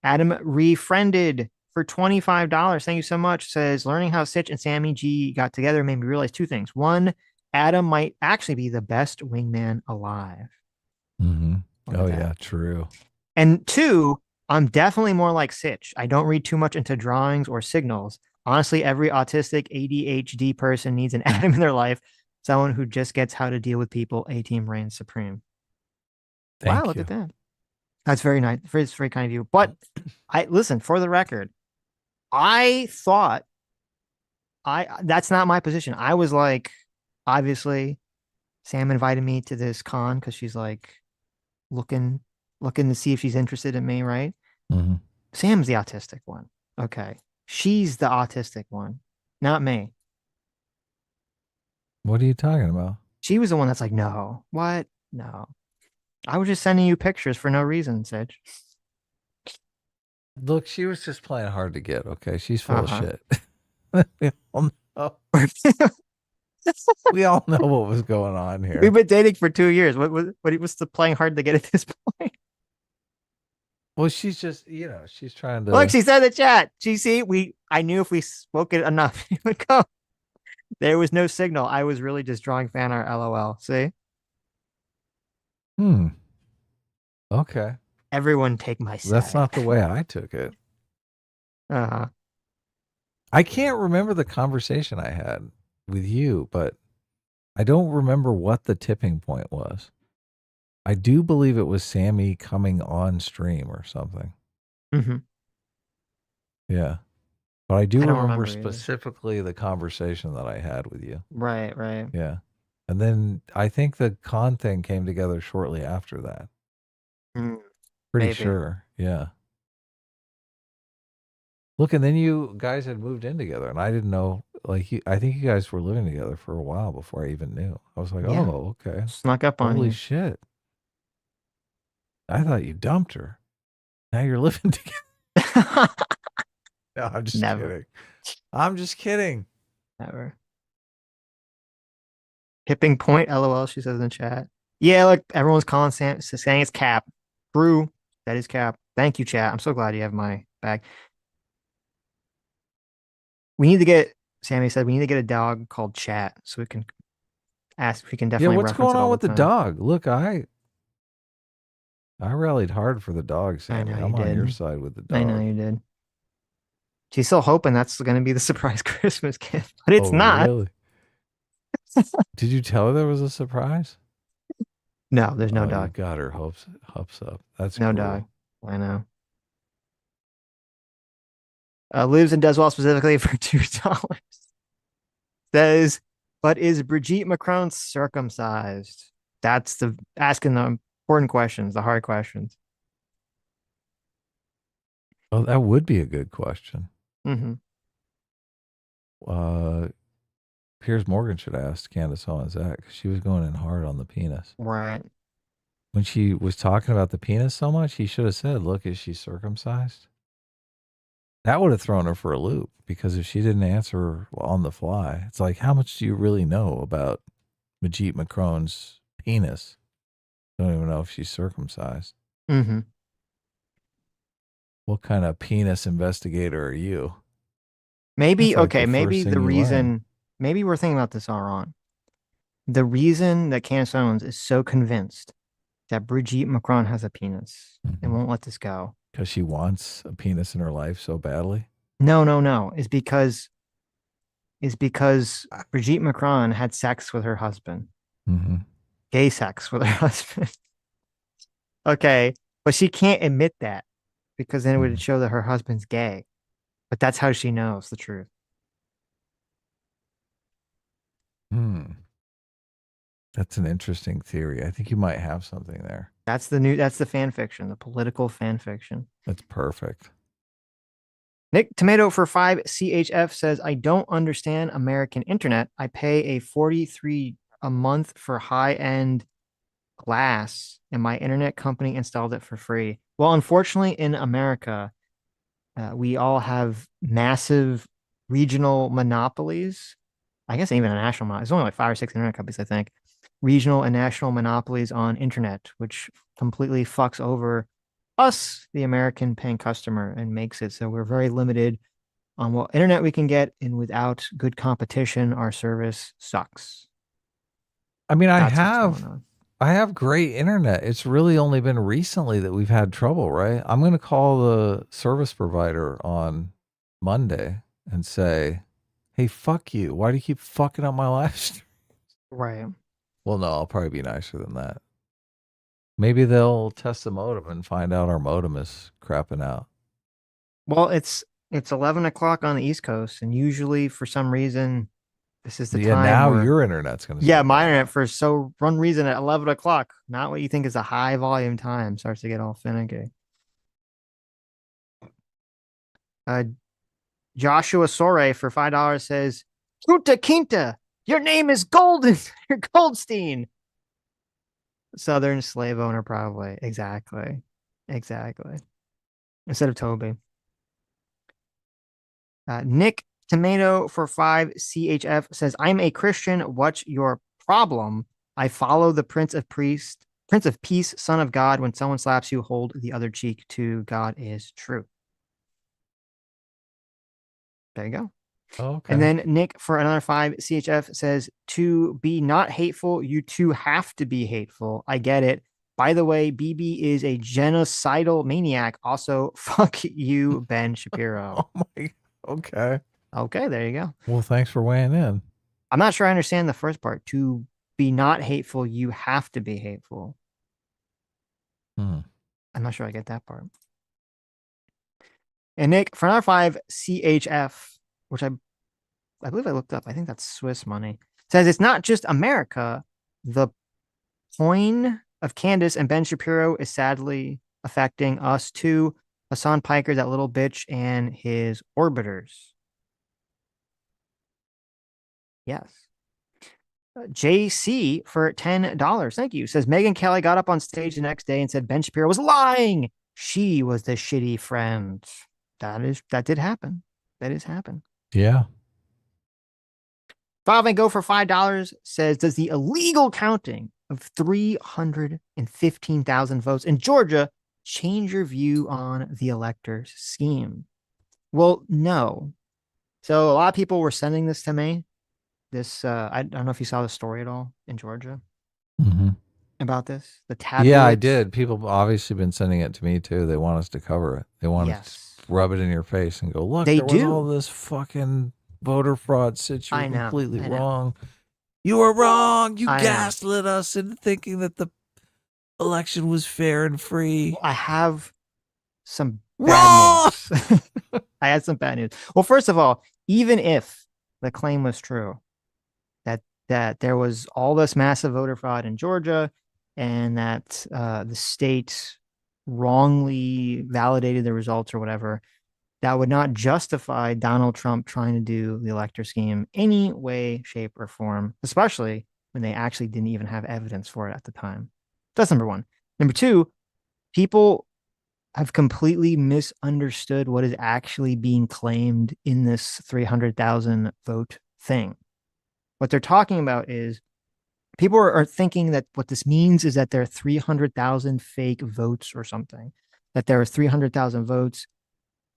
Adam Refriended for $25. Thank you so much. Says, learning how Sitch and Sammy G got together made me realize two things. One, Adam might actually be the best wingman alive. Mm-hmm. Oh, yeah, true. And two, I'm definitely more like Sitch. I don't read too much into drawings or signals. Honestly, every autistic ADHD person needs an Adam in their life. Someone who just gets how to deal with people. A-Team reigns supreme. Wow, look at that. That's very nice. It's very kind of you. But listen, for the record, I thought that's not my position. I was like, obviously, Sam invited me to this con because she's like looking to see if she's interested in me, right? Mm-hmm. Sam's the autistic one. Okay. She's the autistic one, not me. What are you talking about? She was the one that's like, no. What? No. I was just sending you pictures for no reason, Sitch. Look, she was just playing hard to get, okay? She's full of shit. We all know. We all know what was going on here. We've been dating for 2 years. What was the playing hard to get at this point? Well, she's just, she's trying to. Look, she said in the chat. I knew if we spoke it enough, it would go. There was no signal. I was really just drawing fan art, LOL. See? Okay. Everyone take my side. That's not the way I took it. Uh-huh. I can't remember the conversation I had with you, but I don't remember what the tipping point was. I do believe it was Sammy coming on stream or something. Mm-hmm. Yeah. But I do I don't remember remember either. specifically the conversation that I had with you. Right. Yeah. And then I think the con thing came together shortly after that. Pretty Maybe. sure. Yeah. Look, and then you guys had moved in together, and I didn't know. Like, I think you guys were living together for a while before I even knew. I was like, Yeah. oh, okay. Snuck up on Holy you. shit. I thought you dumped her. Now you're living together. No, I'm just kidding. I'm just kidding. Never. Hipping point, LOL, she says in the chat. Yeah, look, everyone's calling saying it's Cap. True, that is Cap. Thank you, chat. I'm so glad you have my back. We need to get, Sammy said, we need to get a dog called Chat so we can ask if we can definitely what's reference going it all on with the time. dog? Look, I rallied hard for the dog, Sammy. I know I'm you on did. your side with the dog. I know you did. She's still hoping that's going to be the surprise Christmas gift, but it's not. Really? Did you tell her there was a surprise? No, there's no You dog. got her hopes up. That's No cruel. dog. I know. Lives and does well specifically for $2. Says, but is Brigitte Macron circumcised? That's the asking the important questions, the hard questions. Oh, that would be a good question. Mm-hmm. Piers Morgan should ask Candance Owens that, because she was going in hard on the penis. Right. When she was talking about the penis so much, he should have said, look, is she circumcised? That would have thrown her for a loop, because if she didn't answer on the fly, it's like, how much do you really know about Brigitte Macron's penis? Don't even know if she's circumcised. Mm-hmm. What kind of penis investigator are you? Maybe, That's like okay, the maybe first the thing you reason, learn. maybe we're thinking about this all wrong. The reason that Candance Owens is so convinced that Brigitte Macron has a penis and won't let this go. Because she wants a penis in her life so badly? No. Is because Brigitte Macron had sex with her husband. Mm-hmm. Gay sex with her husband. Okay. But she can't admit that, because then it would show that her husband's gay. But that's how she knows the truth. That's an interesting theory. I think you might have something there. That's the fan fiction, the political fan fiction. That's perfect. Nick Tomato for 5 CHF says, I don't understand American internet. I pay a $43 a month for high-end glass, and my internet company installed it for free. Well, unfortunately, in America, we all have massive regional monopolies. I guess even a national monopoly. There's only like 5 or 6 internet companies, I think. Regional and national monopolies on internet, which completely fucks over us, the American paying customer, and makes it so we're very limited on what internet we can get, and without good competition, our service sucks. I mean, I have great internet. It's really only been recently that we've had trouble, right? I'm going to call the service provider on Monday and say, hey, fuck you. Why do you keep fucking up my live stream? Right. Well, no, I'll probably be nicer than that. Maybe they'll test the modem and find out our modem is crapping out. Well, it's 11 o'clock on the East Coast, and usually for some reason, this is the time. Yeah, now your internet's going to. Yeah, my internet for one reason at 11 o'clock, not what you think is a high volume time, starts to get all finicky. Joshua Sore for $5 says, Kunta Quinta, your name is Golden. You're Goldstein. Southern slave owner, probably. Exactly. Instead of Toby. Nick Tomato for 5 CHF says, I'm a Christian. What's your problem? I follow the Prince of Peace, Son of God. When someone slaps you, hold the other cheek too. God is true. There you go. Okay. And then Nick for another 5 CHF says, to be not hateful, you two have to be hateful. I get it. By the way, BB is a genocidal maniac. Also, fuck you, Ben Shapiro. Oh my. Okay. Okay, there you go. Well, thanks for weighing in. I'm not sure I understand the first part. To be not hateful, you have to be hateful. I'm not sure I get that part. And Nick, for another 5, CHF, which I believe I looked up. I think that's Swiss money. Says it's not just America. The coin of Candace and Ben Shapiro is sadly affecting us too. Hassan Piker, that little bitch, and his orbiters. Yes. JC for $10. Thank you. Says Megyn Kelly got up on stage the next day and said Ben Shapiro was lying. She was the shitty friend. That did happen. That is happen. Yeah. Five and Go for $5 says, does the illegal counting of 315,000 votes in Georgia change your view on the electors scheme? Well, no. So a lot of people were sending this to me. This I don't know if you saw the story at all in Georgia about this. The tablet. Yeah, I did. People have obviously been sending it to me too. They want us to cover it. They want us to rub it in your face and go, look, there was all this fucking voter fraud. Sitch, you were completely wrong. You were wrong. You gaslit us into thinking that the election was fair and free. Well, I have some bad news. I had some bad news. Well, first of all, even if the claim was true, that there was all this massive voter fraud in Georgia and that the state wrongly validated the results or whatever, that would not justify Donald Trump trying to do the elector scheme any way, shape, or form, especially when they actually didn't even have evidence for it at the time. That's number one. Number two, people have completely misunderstood what is actually being claimed in this 300,000 vote thing. What they're talking about is people are thinking that what this means is that there are 300,000 fake votes or something, that there are 300,000 votes,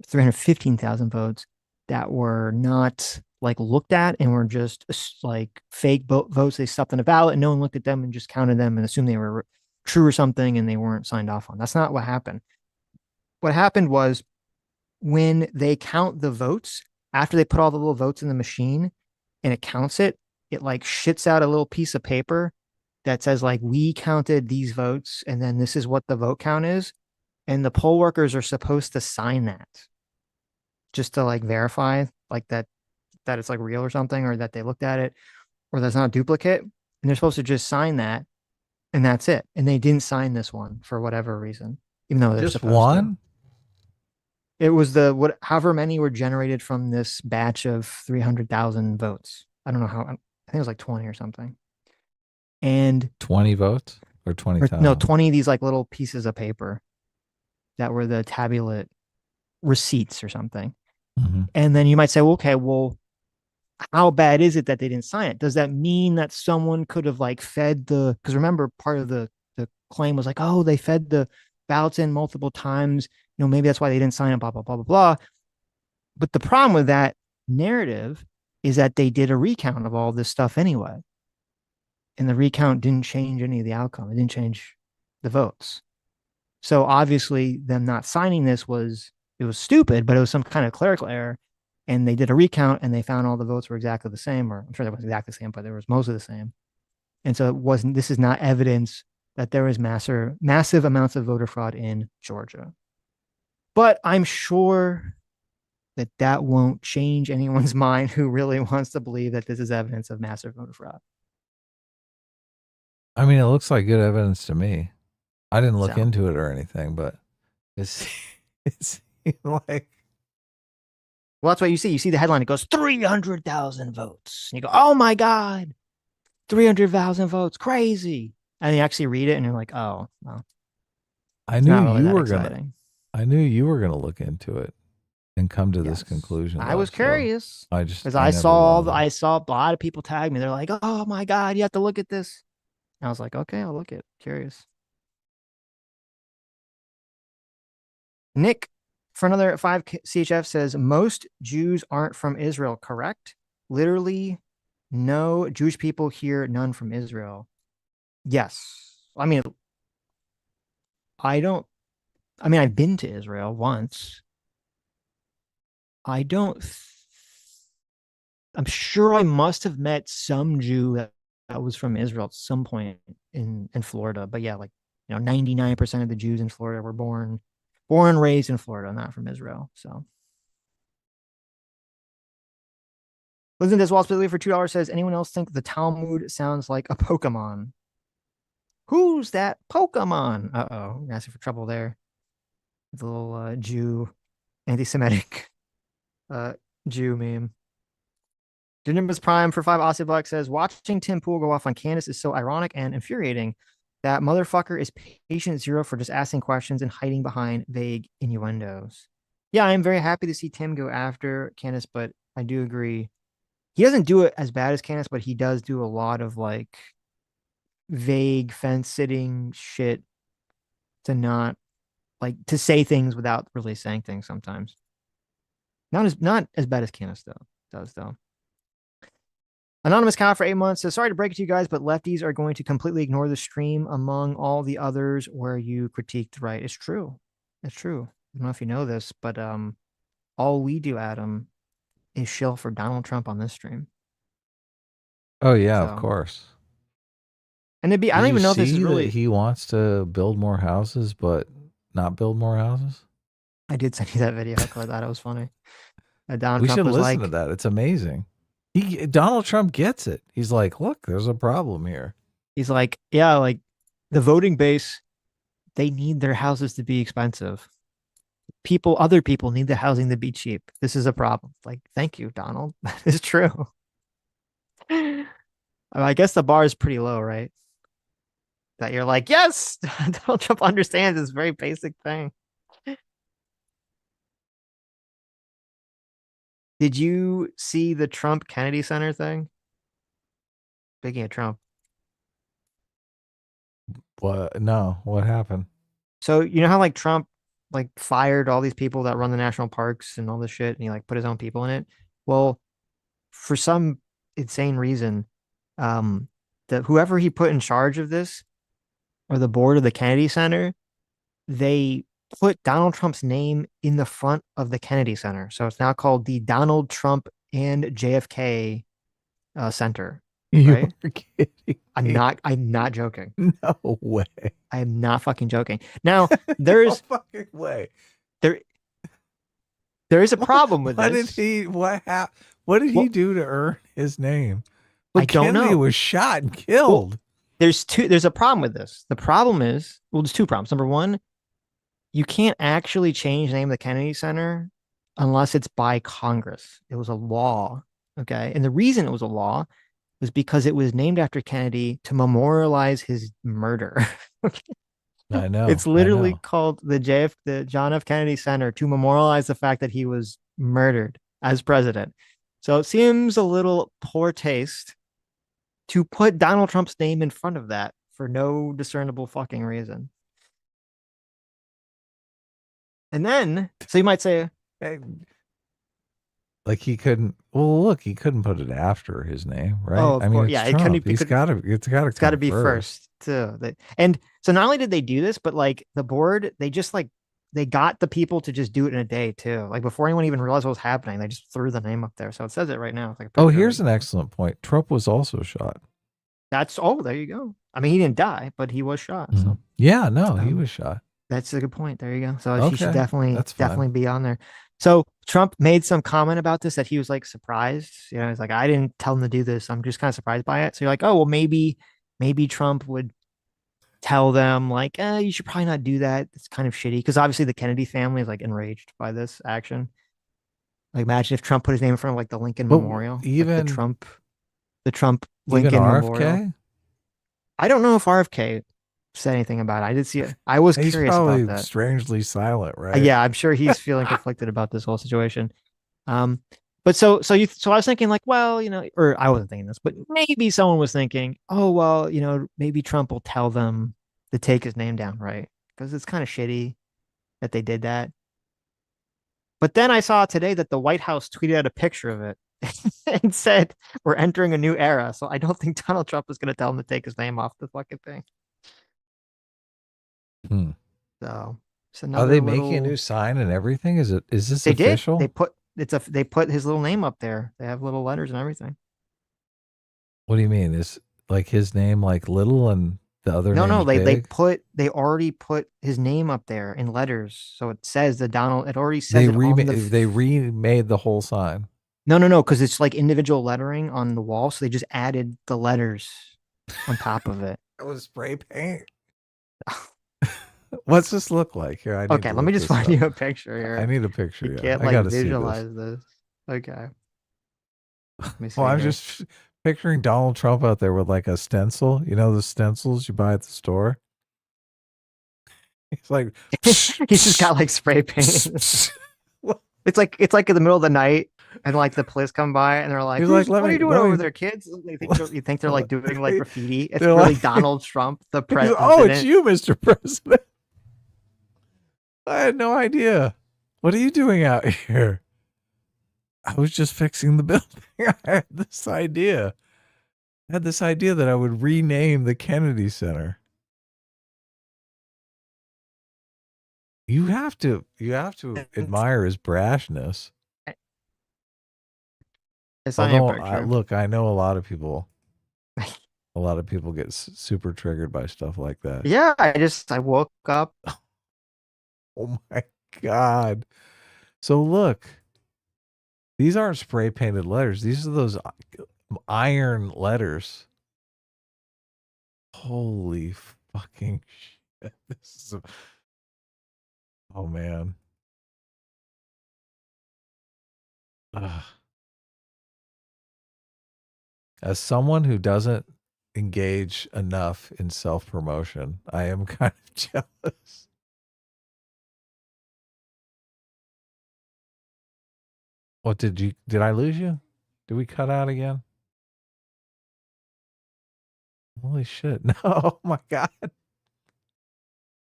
315,000 votes that were not like looked at and were just like fake votes. They stuffed in a ballot and no one looked at them and just counted them and assumed they were true or something and they weren't signed off on. That's not what happened. What happened was when they count the votes, after they put all the little votes in the machine and it counts it, it like shits out a little piece of paper that says like, we counted these votes and then this is what the vote count is. And the poll workers are supposed to sign that just to like verify like that it's like real or something, or that they looked at it or that's not a duplicate. And they're supposed to just sign that and that's it. And they didn't sign this one for whatever reason, even though they're just supposed one. to. It was however many were generated from this batch of 300,000 votes. I don't know how, I think it was like 20 or something. And 20 votes or 20,000? No, 20 of these like little pieces of paper that were the tabulate receipts or something. And then you might say, well, okay, well, how bad is it that they didn't sign it? Does that mean that someone could have like fed because remember part of the claim was like, oh, they fed the ballots in multiple times. You know, maybe that's why they didn't sign it, blah, blah, blah, blah, blah. But the problem with that narrative is that they did a recount of all this stuff anyway. And the recount didn't change any of the outcome. It didn't change the votes. So obviously them not signing this was stupid, but it was some kind of clerical error. And they did a recount and they found all the votes were exactly the same, or I'm sure they weren't exactly the same, but there was mostly the same. And so this is not evidence that there was massive amounts of voter fraud in Georgia. But I'm sure that won't change anyone's mind who really wants to believe that this is evidence of massive voter fraud. I mean, it looks like good evidence to me. I didn't look into it or anything, but it's like. Well, that's what you see. You see the headline. It goes 300,000 votes. And you go, oh my God, 300,000 votes. Crazy. And you actually read it and you're like, oh, well. I knew you were going to look into it and come to this conclusion. I was curious. Because I saw a lot of people tag me. They're like, oh my God, you have to look at this. And I was like, okay, I'll look at it. Curious. Nick, for another 5 CHF, says most Jews aren't from Israel, correct? Literally, no Jewish people here, none from Israel. Yes. I mean, I've been to Israel once. I don't I'm sure I must have met some Jew that was from Israel at some point in Florida. But yeah, like, 99% of the Jews in Florida were born and raised in Florida, not from Israel. So listen to this. Walt Spitley for $2 says, anyone else think the Talmud sounds like a Pokemon? Who's that Pokemon? Uh-oh, asking for trouble there. The little Jew, anti-Semitic Jew meme. Denimbus Prime for 5 Aussie Black says, watching Tim Pool go off on Candace is so ironic and infuriating. That motherfucker is patient zero for just asking questions and hiding behind vague innuendos. Yeah, I'm very happy to see Tim go after Candace, but I do agree. He doesn't do it as bad as Candace, but he does do a lot of like vague fence sitting shit to not like to say things without really saying things sometimes. Not as bad as Candace does though. Anonymous Cow for 8 months says, sorry to break it to you guys, but lefties are going to completely ignore the stream among all the others where you critiqued the right. It's true. It's true. I don't know if you know this, but all we do, Adam, is shill for Donald Trump on this stream. Oh yeah, of course. And it'd be, I don't even know if this is really. He wants to build more houses, but not build more houses. I did send you that video. I thought it was funny. We should listen to that. It's amazing. Donald Trump gets it. He's like, look, there's a problem here. He's like, yeah, like the voting base, they need their houses to be expensive. Other people need the housing to be cheap. This is a problem. Like, thank you, Donald. That is true. I guess the bar is pretty low, right? That you're like, yes, Donald Trump understands this very basic thing. Did you see the Trump Kennedy Center thing? Speaking of Trump. What? No, what happened? So you know how like Trump like fired all these people that run the national parks and all this shit, and he like put his own people in it? Well, for some insane reason, that whoever he put in charge of this, or the board of the Kennedy Center, they put Donald Trump's name in the front of the Kennedy Center. So it's now called the Donald Trump and JFK Center. Right? You're kidding. I'm not joking. No way. I am not fucking joking. Now, there's no fucking way. There is a problem with this. What did he do to earn his name? I don't Kennedy know. Was shot and killed. Well, there's a problem with this. The problem is, well, there's two problems. Number one, you can't actually change the name of the Kennedy Center unless it's by Congress. It was a law, okay? And the reason it was a law was because it was named after Kennedy to memorialize his murder. I know. It's literally called the John F. Kennedy Center to memorialize the fact that he was murdered as president. So it seems a little poor taste to put Donald Trump's name in front of that for no discernible fucking reason. And then, so you might say, like he couldn't. Well, look, he couldn't put it after his name, right? Oh, of course. Yeah, it's got to be first too. And so not only did they do this, but like the board, they just like they got the people to just do it in a day too. Like before anyone even realized what was happening, they just threw the name up there. So it says it right now. It's like here's an excellent point. Trump was also shot. There you go. I mean, he didn't die, but he was shot. Mm-hmm. So yeah, no, he was shot. That's a good point. There you go. So he should that's definitely be on there. So Trump made some comment about this that he was like surprised. You know, he's like, I didn't tell him to do this. I'm just kind of surprised by it. So you're like, oh, well, maybe Trump would tell them like, you should probably not do that. It's kind of shitty. Because obviously the Kennedy family is like enraged by this action. Like imagine if Trump put his name in front of like the Lincoln Memorial. Even like the Trump Lincoln Memorial. I don't know if RFK said anything about it. I did see it. I was he's curious probably about that. Strangely silent, right? Yeah, I'm sure he's feeling conflicted about this whole situation. But so I was thinking like, well, you know, or I wasn't thinking this, but maybe someone was thinking, oh, well, you know, maybe Trump will tell them to take his name down, right? Because it's kind of shitty that they did that. But then I saw today that the White House tweeted out a picture of it and said, we're entering a new era. So I don't think Donald Trump is going to tell him to take his name off the fucking thing. So are they making a new sign and everything? Is this official? They put his little name up there. They have little letters and everything. What do you mean? Is like his name like little and the other No, name's they already put his name up there in letters. So it says the Donald. It already says They it on the. they remade the whole sign. No, because it's like individual lettering on the wall. So they just added the letters on top of it. It was spray paint. What's this look like here? Okay, let me just find you a picture here. I need a picture. You Yeah, can't I like gotta visualize this. Okay. Let me see Well, I'm here. just picturing Donald Trump out there with like a stencil. You know the stencils you buy at the store. He's like, He's just got like spray paint. It's like in the middle of the night, and like the police come by, and they're like, He's like, "What are you doing let over me- there, kids?" You think they're like doing like graffiti? It's They're really like- Donald Trump, the He's like, president. oh, it's you, Mr. President. I had no idea. What are you doing out here? I was just fixing the building. I had this idea. That I would rename the Kennedy Center. You have to admire his brashness. It's on your Although, picture. look, I know a lot of people get super triggered by stuff like that. Yeah, I woke up. Oh my God. So look, these aren't spray painted letters. These are those iron letters. Holy fucking shit. Oh man. Ugh. As someone who doesn't engage enough in self-promotion, I am kind of jealous. What did I lose you? Did we cut out again? Holy shit. No, oh my God.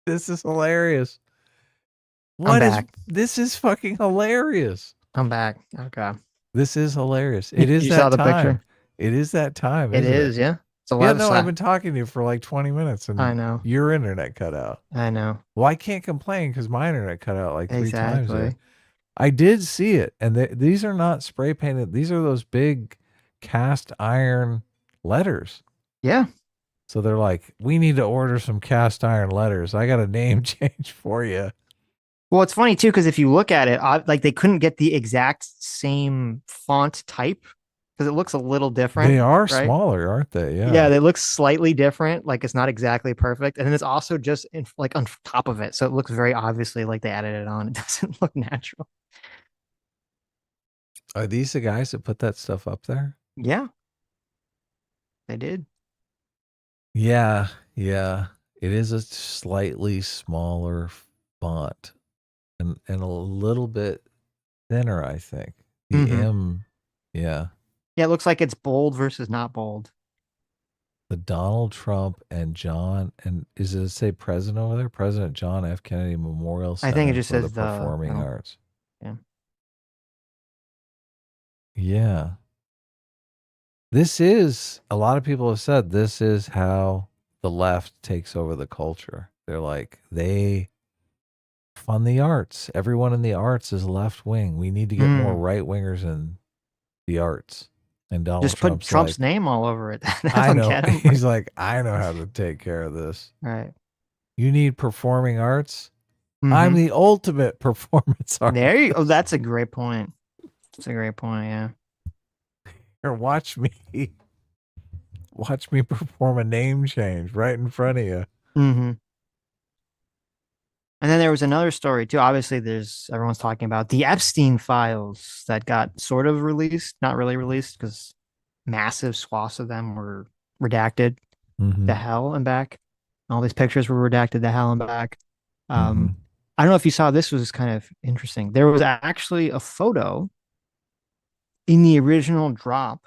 This is hilarious. This is fucking hilarious. I'm back. Okay. This is hilarious. It is You that saw the time. picture? It is that time. It isn't is, yeah. It's a Yeah, lot of no, slack. I've been talking to you for like 20 minutes and I know. your internet cut out. I know. Well, I can't complain because my internet cut out like 3 times. Exactly. There. I did see it. And these are not spray painted. These are those big cast iron letters. Yeah. So they're like, we need to order some cast iron letters. I got a name change for you. Well, it's funny too, because if you look at it, like they couldn't get the exact same font type because it looks a little different. They are right? smaller, aren't they? Yeah. Yeah, they look slightly different. Like it's not exactly perfect. And then it's also just like on top of it. So it looks very obviously like they added it on. It doesn't look natural. Are these the guys that put that stuff up there? Yeah. They did. Yeah. Yeah. It is a slightly smaller font and a little bit thinner, I think. The M. Yeah. Yeah, it looks like it's bold versus not bold. The Donald Trump and John, and does it say president over there? President John F. Kennedy Memorial Center I think it just for says the Performing Arts. Yeah. Yeah. This is, a lot of people have said, this is how the left takes over the culture. They're like, they fund the arts. Everyone in the arts is left wing. We need to get more right wingers in the arts. And Donald Just put Trump's Trump's like, name all over it. I know. Get him. He's like, I know how to take care of this. Right. You need performing arts? I'm the ultimate performance artist. There you go. Oh, that's a great point. That's a great point, yeah. Here, watch me perform a name change right in front of you. Mm-hmm. And then there was another story too. Obviously, everyone's talking about the Epstein files that got sort of released, not really released because massive swaths of them were redacted to hell and back. All these pictures were redacted to hell and back. I don't know if you saw, this was kind of interesting. There was actually a photo in the original drop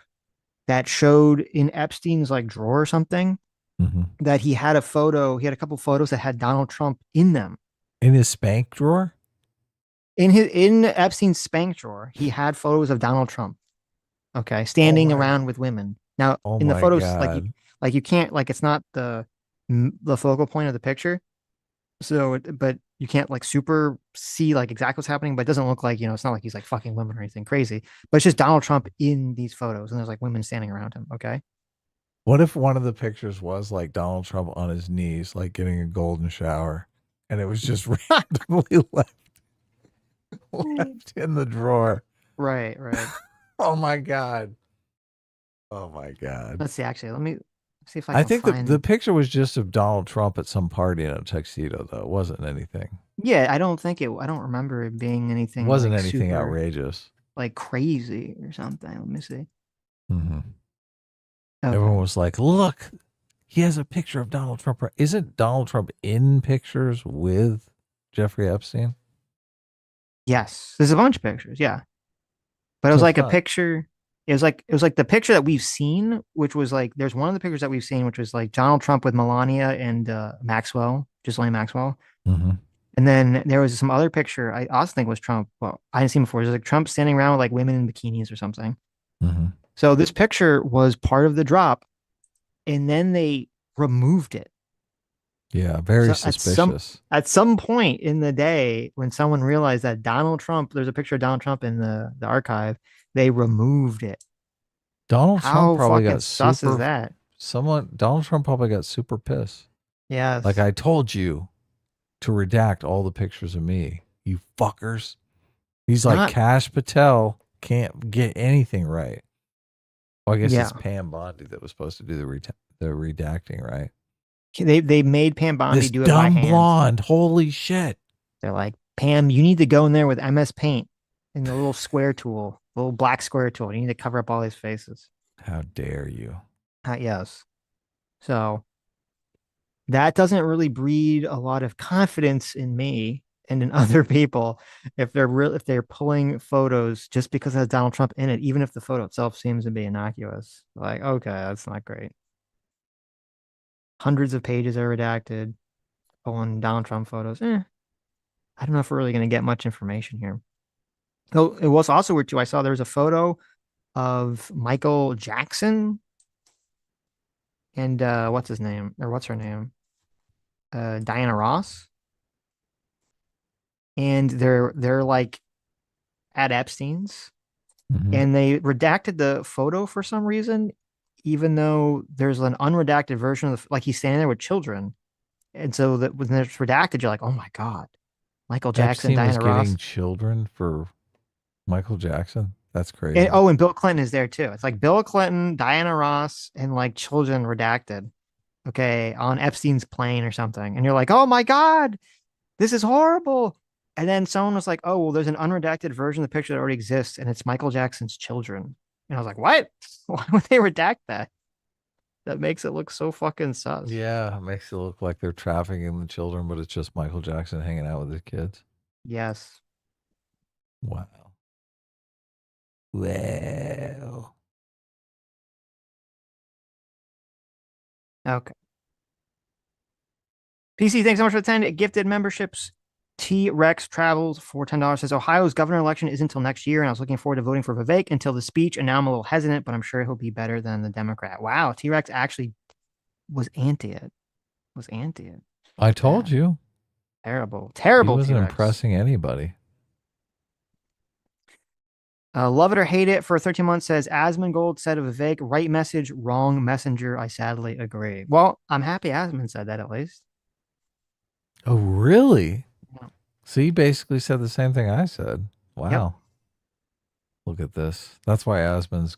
that showed in Epstein's like drawer or something that he had a couple photos that had Donald Trump in them. In his spank drawer? In Epstein's spank drawer, he had photos of Donald Trump. Okay, standing around with women. Now, in the photos, you can't, like, it's not the focal point of the picture. So, but you can't like super see like exactly what's happening, but it doesn't look like, it's not like he's like fucking women or anything crazy, but it's just Donald Trump in these photos and there's like women standing around him. Okay. What if one of the pictures was like Donald Trump on his knees, like getting a golden shower, and it was just randomly left in the drawer? Right. Oh my God. Oh my God. Let's see. Actually, let me see if I can think find... the picture was just of Donald Trump at some party in a tuxedo, though. It wasn't anything. Yeah, I don't remember it being anything. It wasn't like anything super, outrageous. like crazy or something. Let me see. Mm-hmm. Okay. Everyone was like, look, he has a picture of Donald Trump. Isn't Donald Trump in pictures with Jeffrey Epstein? Yes, there's a bunch of pictures. Yeah, but it was like a picture. It was like the picture that we've seen, which was like there's one of the pictures that we've seen, which was like Donald Trump with Melania and Ghislaine Maxwell. Mm-hmm. And then there was some other picture I also think was Trump. Well, I didn't see him before. It was like Trump standing around with like women in bikinis or something. Mm-hmm. So this picture was part of the drop, and then they removed it. Yeah, very suspicious. At some point in the day, when someone realized that Donald Trump, there's a picture of Donald Trump in the archive, they removed it. Donald Trump probably got sus super. Is that? Donald Trump probably got super pissed. Yeah. Like, I told you to redact all the pictures of me, you fuckers. He's like Kash Patel can't get anything right. Well, I guess it's Pam Bondi that was supposed to do the redacting, right? They made Pam Bondi do it by hand. Dumb blonde. Holy shit. They're like, Pam, you need to go in there with MS Paint and the little square tool, the little black square tool. You need to cover up all these faces. How dare you? Yes. So that doesn't really breed a lot of confidence in me and in other people if they're pulling photos just because it has Donald Trump in it, even if the photo itself seems to be innocuous. Like, okay, that's not great. Hundreds of pages are redacted on Donald Trump photos. I don't know if we're really going to get much information here. So it was also weird too. I saw there was a photo of Michael Jackson and what's his name or what's her name? Diana Ross. And they're like at Epstein's, and they redacted the photo for some reason, even though there's an unredacted version of like he's standing there with children, and so that when it's redacted, you're like, oh my God, Michael Jackson, Epstein Diana was Ross, getting children for Michael Jackson. That's crazy. And Bill Clinton is there too. It's like Bill Clinton, Diana Ross, and like children redacted, okay, on Epstein's plane or something, and you're like, oh my God, this is horrible. And then someone was like, oh, well, there's an unredacted version of the picture that already exists, and it's Michael Jackson's children. And I was like, what? Why would they redact that? That makes it look so fucking sus. Yeah, it makes it look like they're trafficking the children, but it's just Michael Jackson hanging out with his kids. Yes. Wow. Well. Okay. PC, thanks so much for the 10 gifted memberships. T-Rex Travels for $10 says Ohio's governor election isn't until next year, and I was looking forward to voting for Vivek until the speech, and now I'm a little hesitant, but I'm sure he'll be better than the Democrat. Wow, T-Rex actually was anti it. I told you. Terrible. He wasn't T-Rex. impressing anybody. Love it or hate it for 13 months says Asmongold said of Vivek, right message, wrong messenger. I sadly agree. Well, I'm happy Asmon said that at least. Oh, really? So he basically said the same thing I said. Wow. Yep. Look at this. That's why Asmon's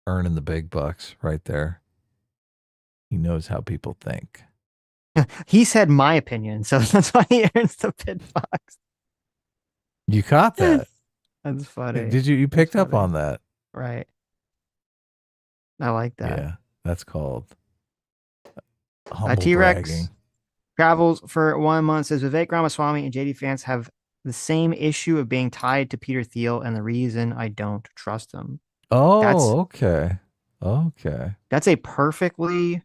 earning the big bucks right there. He knows how people think. He said my opinion, so that's why he earns the big bucks. You caught that. That's funny. Did you picked up on that? Right. I like that. Yeah, that's called humble T-Rex bragging. Travels for 1 month says Vivek Ramaswamy and JD Vance have the same issue of being tied to Peter Thiel, and the reason I don't trust him. Oh, okay. That's a perfectly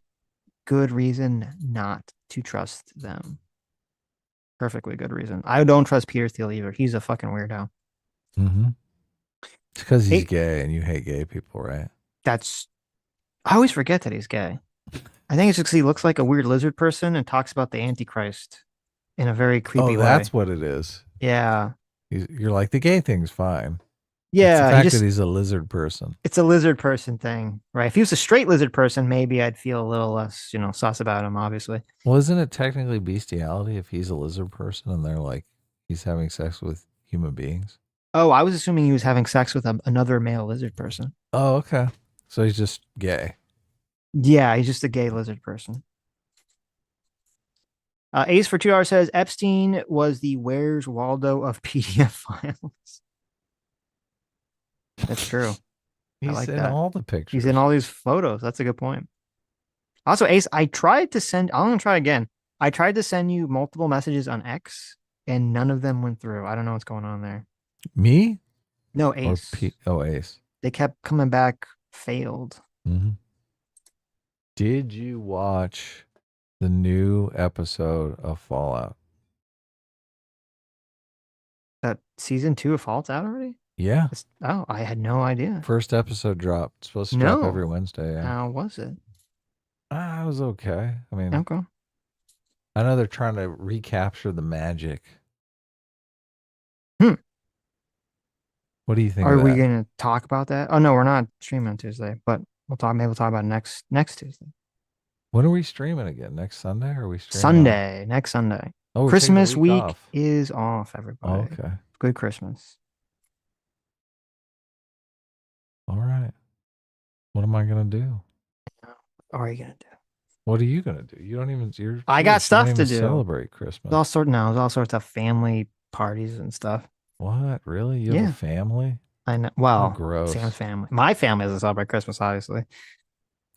good reason not to trust them. Perfectly good reason. I don't trust Peter Thiel either. He's a fucking weirdo. Mm-hmm. It's because he's gay and you hate gay people, right? I always forget that he's gay. I think it's just because he looks like a weird lizard person and talks about the Antichrist in a very creepy way. That's what it is. Yeah. You're like, the gay thing's fine. Yeah. It's the fact that he's a lizard person. It's a lizard person thing, right? If he was a straight lizard person, maybe I'd feel a little less, sus about him, obviously. Well, isn't it technically bestiality if he's a lizard person and they're like, he's having sex with human beings? Oh, I was assuming he was having sex with another male lizard person. Oh, okay. So he's just gay. Yeah, he's just a gay lizard person. Ace for 2 hours says Epstein was the Where's Waldo of PDF files. That's true. He's I like in that. all the pictures. He's in all these photos. That's a good point. Also, Ace, I'm going to try again. I tried to send you multiple messages on X and none of them went through. I don't know what's going on there. Me? No, Ace. Ace. They kept coming back failed. Mm-hmm. Did you watch the new episode of Fallout? That season 2 of Fallout's out already? Yeah. I had no idea. First episode dropped. It's supposed to drop every Wednesday. Yeah. How was it? It was okay. I mean, okay. I know they're trying to recapture the magic. What do you think? Are of we that? going to talk about that? Oh no, we're not streaming on Tuesday, but maybe we'll talk about next Tuesday. When are we streaming again? Next Sunday? Or are we streaming Sunday, next Sunday. Oh, Christmas week is off, everybody. Okay. Good Christmas. All right. What am I gonna do? What are you gonna do? What are you gonna do? You don't even. I got stuff to do. Celebrate Christmas. There's all sorts of family parties and stuff. What? Really? You have a family? I know. Well, gross. Sam's family. My family doesn't celebrate Christmas, obviously.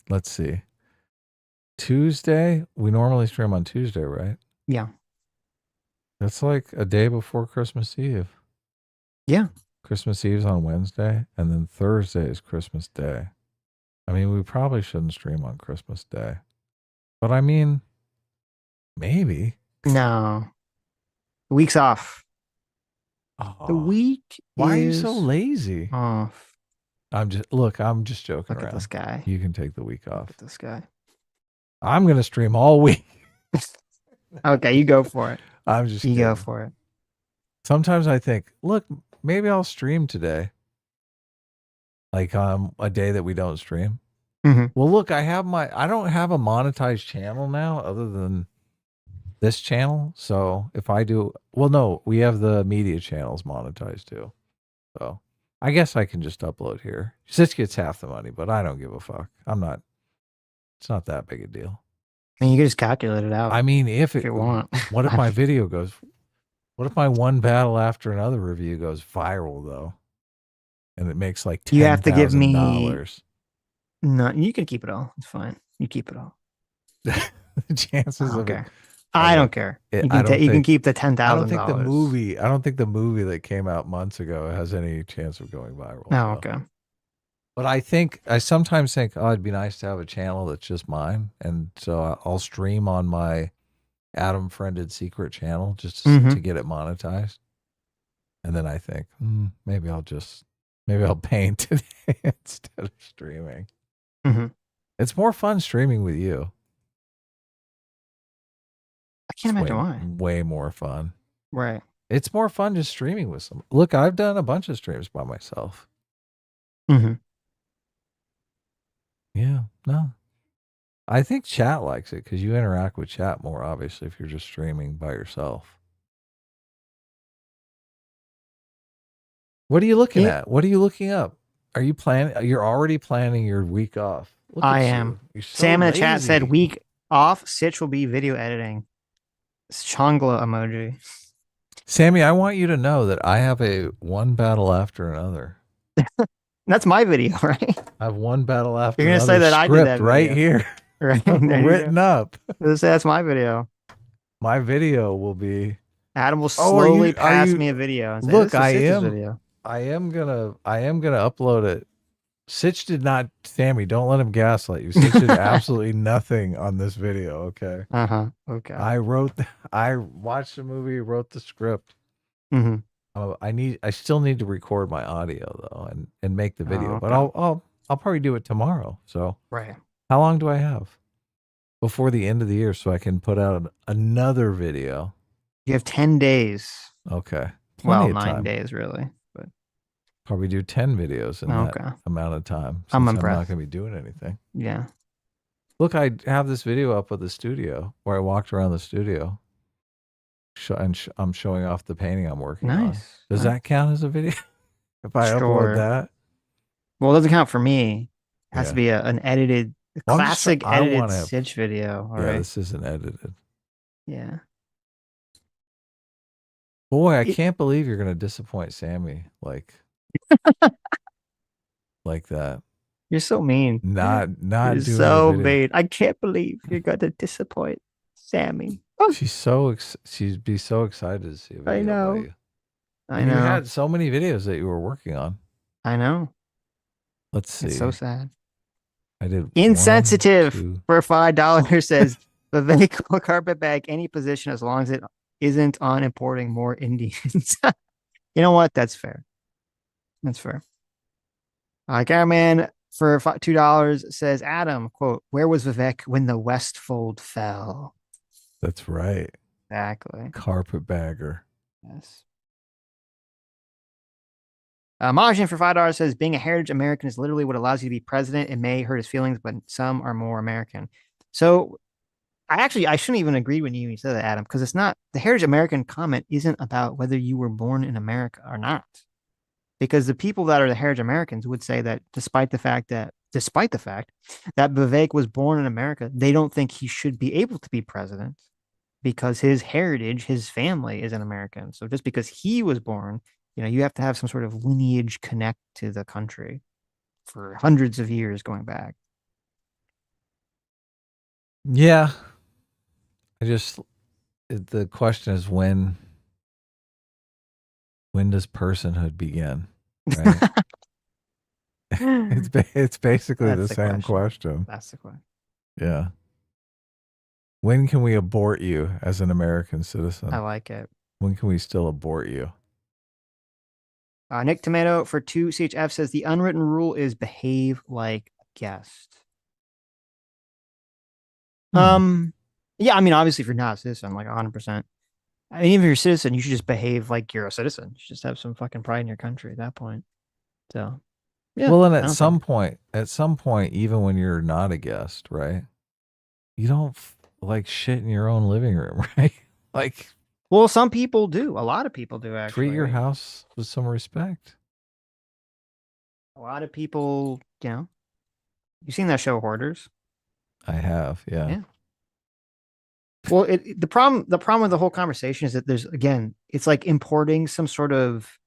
Let's see. Tuesday. We normally stream on Tuesday, right? Yeah. That's like a day before Christmas Eve. Yeah. Christmas Eve's on Wednesday, and then Thursday is Christmas Day. I mean, we probably shouldn't stream on Christmas Day. But I mean, maybe. No. The week's off. Oh, the week Why are you so lazy? Off. I'm just joking Look around. at this guy. You can take the week off. Look at this guy. I'm going to stream all week. Okay, you go for it. I'm just You kidding. go for it. Sometimes I think, look, maybe I'll stream today. Like a day that we don't stream. Mm-hmm. Well, look, I don't have a monetized channel now other than this channel. So if I do, well, no, we have the media channels monetized too. So I guess I can just upload here. Sitch gets half the money, but I don't give a fuck. It's not that big a deal. I mean, you can just calculate it out. I mean, if you want. What if my video goes, what if my one battle after another review goes viral though? And it makes like $10,000. You have to give me. No, you can keep it all. It's fine. You keep it all. The chances of it. I don't care. You can keep the $10,000. I don't think the movie that came out months ago has any chance of going viral. Oh, okay. But I sometimes think, oh, it'd be nice to have a channel that's just mine, and so I'll stream on my Adam Friended secret channel just to get it monetized. And then I think, maybe I'll paint today instead of streaming. Mm-hmm. It's more fun streaming with you. I can't imagine why. Way more fun. Right. It's more fun just streaming with someone. Look, I've done a bunch of streams by myself. Mm-hmm. Yeah, no. I think chat likes it because you interact with chat more, obviously, if you're just streaming by yourself. What are you looking at? What are you looking up? Are you planning? You're already planning your week off. Look I at am. You're so Sam in the chat lazy. said week off. Sitch will be video editing. Chongla emoji. Sammy, I want you to know that I have a one battle after another. That's my video, right? I have one battle after You're gonna another. say that I did script that right video. here. Right. There you Written go. up. That's my video. My video will be. Adam will Oh, are slowly you- pass are you- me a video. And say, Look, "This is I Sitch's am. Video. I am gonna upload it. Sitch did not. Sammy, don't let him gaslight you. Sitch did absolutely nothing on this video. Okay. Okay. I watched the movie, wrote the script. Mm-hmm. I still need to record my audio though, and make the video. But okay. I'll probably do it tomorrow. So Right. how long do I have before the end of the year so I can put out another video? You have 10 days. Okay. Well, Plenty of 9 time. days, really. But Probably do 10 videos in Okay. that amount of time. Since I'm I'm impressed. not going to be doing anything. Yeah. Look, I have this video up of the studio where I walked around the studio. I'm showing off the painting I'm working on. Nice. Does that count as a video? If I upload Sure. that? Well, it doesn't count for me. It has Yeah. to be an edited, Well, I'm just classic try- I edited wanna have- Sitch video. All Yeah, right. this isn't edited. Yeah. Boy, I can't believe you're going to disappoint Sammy like that. You're so mean. Not You're doing so a video. mean. I can't believe you're going to disappoint Sammy. She'd be so excited to see a video I know. about you. I And know. You had so many videos that you were working on. I know. Let's see. It's so sad. I did Insensitive 1, 2. for $5 says Vivek will carpetbag any position as long as it isn't on importing more Indians. You know what? That's fair. That's fair. Cameraman for $2 says, Adam, quote, where was Vivek when the Westfold fell? That's right. Exactly. Carpetbagger. Yes. Margin for $5 says, being a heritage American is literally what allows you to be president. It may hurt his feelings, but some are more American. So I shouldn't even agree when you said that, Adam, because it's not, the heritage American comment isn't about whether you were born in America or not. Because the people that are the heritage Americans would say that despite the fact that Vivek was born in America, they don't think he should be able to be president because his heritage, his family is an American. So just because he was born, you have to have some sort of lineage connect to the country for hundreds of years going back. Yeah. The question is when does personhood begin? Right? it's basically the same question. That's the question. Yeah. When can we abort you as an American citizen? I like it. When can we still abort you? Nick Tomato for 2 CHF says the unwritten rule is behave like a guest. Yeah, I mean, obviously, if you're not a citizen, like 100%. I mean, even if you're a citizen, you should just behave like you're a citizen. You should just have some fucking pride in your country at that point. So, yeah. Well, and at some point, even when you're not a guest, right? You don't like shit in your own living room, right? Like, well, some people do. A lot of people do, actually. Treat your house with some respect. A lot of people, you've seen that show Hoarders? I have, yeah. Well, the problem with the whole conversation is that it's like importing some sort of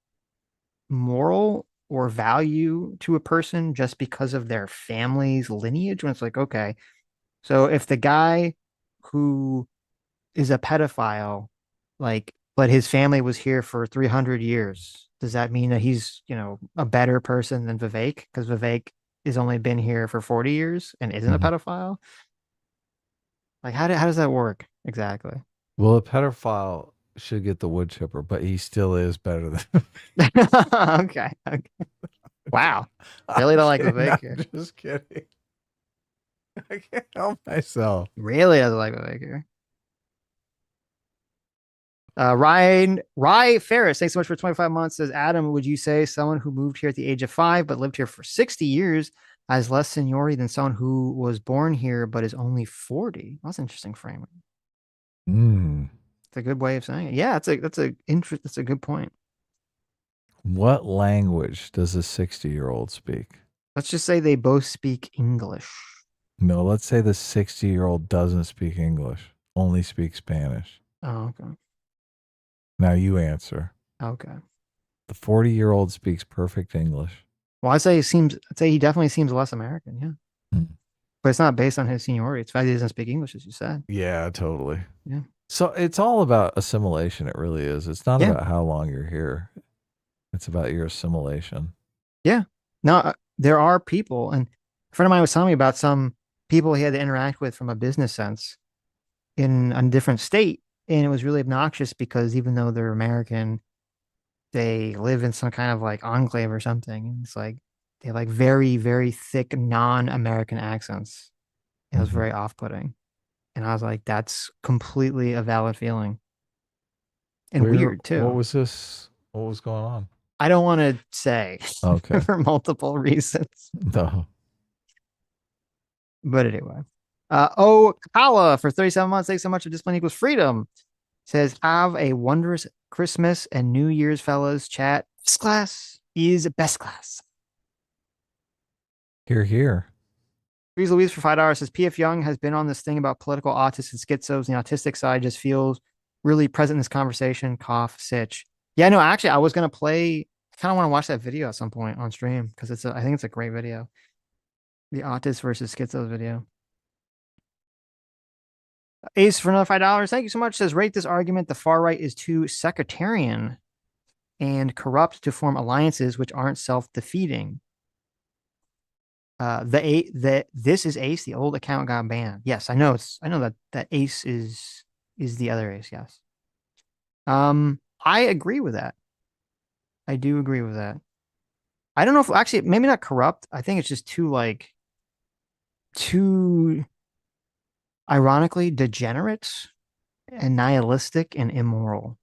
moral or value to a person just because of their family's lineage. When it's like, okay, so if the guy who is a pedophile, but his family was here for 300 years, does that mean that he's, a better person than Vivek? Because Vivek has only been here for 40 years and isn't a pedophile? Like, how does that work exactly? Well, a pedophile should get the wood chipper, but he still is better than. Okay. Wow. Really don't like Vivek here. Just kidding. I can't help myself. Really doesn't like Vivek here. Rye Ferris, thanks so much for 25 months. Says, Adam, would you say someone who moved here at the age of 5 but lived here for 60 years has less seniority than someone who was born here but is only 40? That's interesting framing. It's a good way of saying it. Yeah, that's a good point. What language does a 60-year-old speak? Let's just say they both speak English. No, let's say the 60-year-old doesn't speak English, only speaks Spanish. Oh, okay. Now you answer. Okay. The 40-year-old speaks perfect English. Well, I'd say he definitely seems less American, yeah. But it's not based on his seniority. It's the fact he doesn't speak English, as you said. Yeah, totally. Yeah. So it's all about assimilation. It really is. It's not about how long you're here. It's about your assimilation. Yeah. Now, there are people, and a friend of mine was telling me about some people he had to interact with from a business sense in a different state. And it was really obnoxious because even though they're American, they live in some kind of like enclave or something. And it's like, they have like very, very thick non-American accents. It was very off-putting. And I was like, that's completely a valid feeling. and weird too. What was this? What was going on? I don't want to say. Okay. For multiple reasons. No. But anyway. Kala for 37 months. Thanks so much for Discipline Equals Freedom. Says, have a wondrous Christmas and New Year's, fellas. Chat. This class is best class. Here, here. Freeze Louise for $5 says, P.F. Young has been on this thing about political autists and schizos, and the autistic side just feels really present in this conversation. Cough, Sitch. Yeah, no, actually, I was going to play. I kind of want to watch that video at some point on stream because I think it's a great video. The autist versus schizos video. Ace for another $5. Thank you so much. Says, rate this argument. The far right is too sectarian and corrupt to form alliances which aren't self-defeating. This is Ace. The old account got banned. Yes, I know. I know that Ace is the other Ace. Yes. I agree with that. I do agree with that. I don't know if actually maybe not corrupt. I think it's just too ironically degenerate and nihilistic and immoral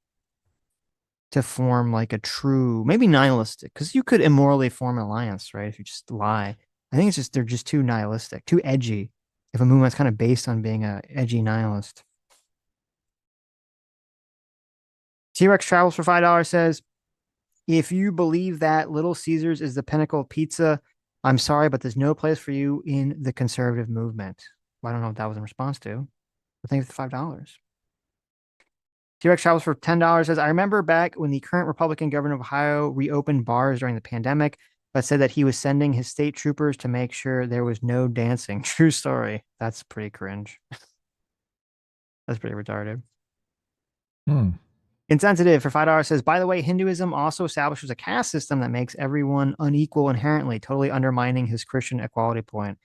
to form like a true, maybe nihilistic, because you could immorally form an alliance, right? If you just lie. I think it's just they're just too nihilistic, too edgy. If a movement's kind of based on being a edgy nihilist. T-Rex Travels for $5 says, if you believe that Little Caesars is the pinnacle of pizza, I'm sorry, but there's no place for you in the conservative movement. Well, I don't know what that was in response to. But thanks for $5. T-Rex Travels for $10 says, I remember back when the current Republican governor of Ohio reopened bars during the pandemic, but said that he was sending his state troopers to make sure there was no dancing. True story. That's pretty cringe. That's pretty retarded. Insensitive for $5 says, by the way, Hinduism also establishes a caste system that makes everyone unequal inherently, totally undermining his Christian equality point.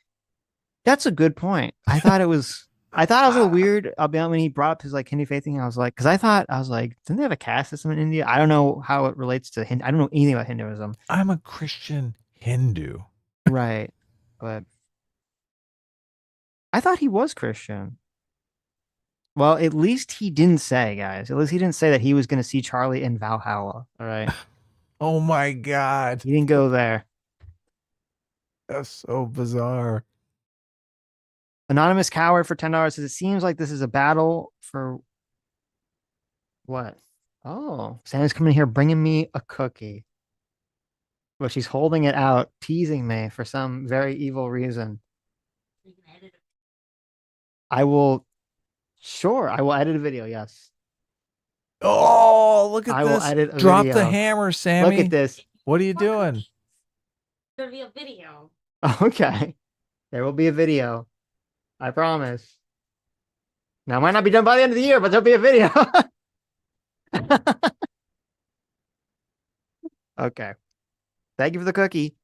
That's a good point. I thought it was a little weird about when he brought up his like Hindu faith thing. I was like, didn't they have a caste system in India? I don't know how it relates to Hindu. I don't know anything about Hinduism. I'm a Christian Hindu. Right. But I thought he was Christian. Well, at least he didn't say, guys. At least he didn't say that he was going to see Charlie in Valhalla. All right. Oh my God. He didn't go there. That's so bizarre. Anonymous Coward for $10 says, it seems like this is a battle for what? Oh, Santa's coming here bringing me a cookie. But she's holding it out, teasing me for some very evil reason. I will edit a video, yes. Oh, look at I this. will edit a Drop video. the hammer, Sammy. Look at this. What are you doing? There'll be a video. Okay. There will be a video. I promise. Now, it might not be done by the end of the year, but there'll be a video. Okay. Thank you for the cookie.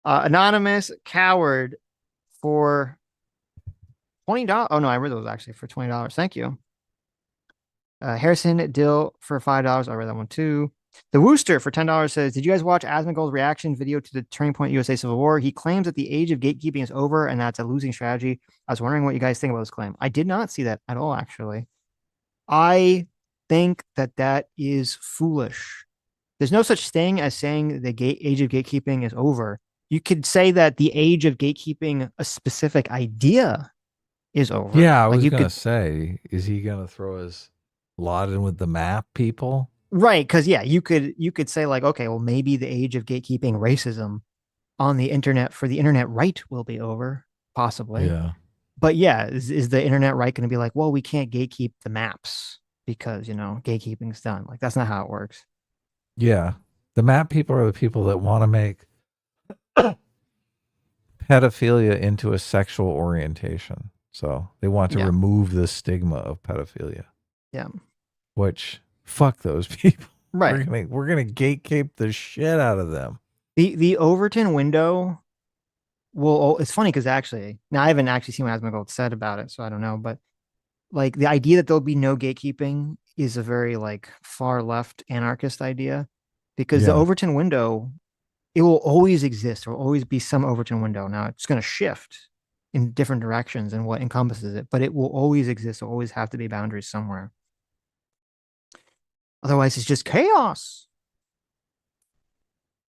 Anonymous Coward for $20. Oh, no, I read those actually for $20. Thank you. Harrison Dill for $5. I read that one too. The Wooster for $10 says, did you guys watch Asmongold's reaction video to the Turning Point USA Civil War? He claims that the age of gatekeeping is over and that's a losing strategy. I was wondering what you guys think about this claim. I did not see that at all, actually. I think that is foolish. There's no such thing as saying the age of gatekeeping is over. You could say that the age of gatekeeping a specific idea is over. Yeah, I was going to say, is he going to throw his lot in with the map people? Right, because yeah, you could say like, okay, well, maybe the age of gatekeeping racism on the internet for the internet right will be over, possibly. Yeah. But yeah, is the internet right going to be like, well, we can't gatekeep the maps because, gatekeeping's done. Like, that's not how it works. Yeah. The map people are the people that want to make pedophilia into a sexual orientation. So they want to remove the stigma of pedophilia. Yeah. Which, fuck those people. Right. We're gonna gatekeep the shit out of them. The Overton window it's funny because actually, now I haven't actually seen what Asmongold said about it, so I don't know, but like the idea that there'll be no gatekeeping is a very like far left anarchist idea, because the Overton window, it will always exist. There will always be some Overton window. Now it's going to shift in different directions and what encompasses it, but it will always exist. There will always have to be boundaries somewhere. Otherwise, it's just chaos.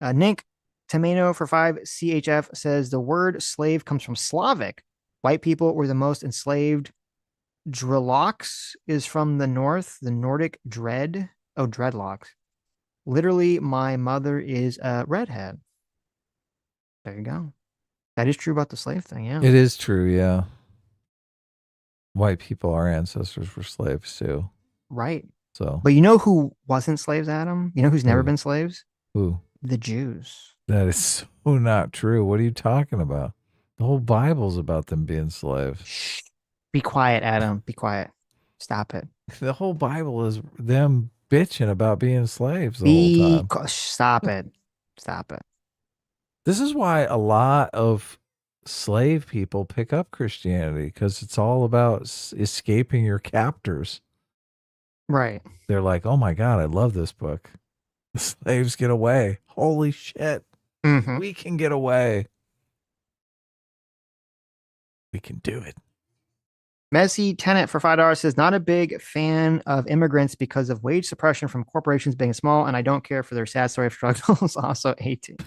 Nick Tomato for 5 CHF says the word slave comes from Slavic. White people were the most enslaved. Drelocks is from the north, the Nordic dread. Oh, dreadlocks. Literally, my mother is a redhead. There you go. That is true about the slave thing, yeah. It is true, yeah. White people, our ancestors were slaves too. Right. So, but you know who wasn't slaves, Adam? You know who's never been slaves? Who? The Jews. That is so not true. What are you talking about? The whole Bible's about them being slaves. Shh. Be quiet, Adam. Be quiet. Stop it. The whole Bible is them bitching about being slaves the whole time. Stop it. Stop it. This is why a lot of slave people pick up Christianity, because it's all about escaping your captors. Right. They're like, oh my God, I love this book. The slaves get away. Holy shit. Mm-hmm. We can get away. We can do it. Messy Tenant for $5 says, not a big fan of immigrants because of wage suppression from corporations being small, and I don't care for their sad story of struggles. Also 18.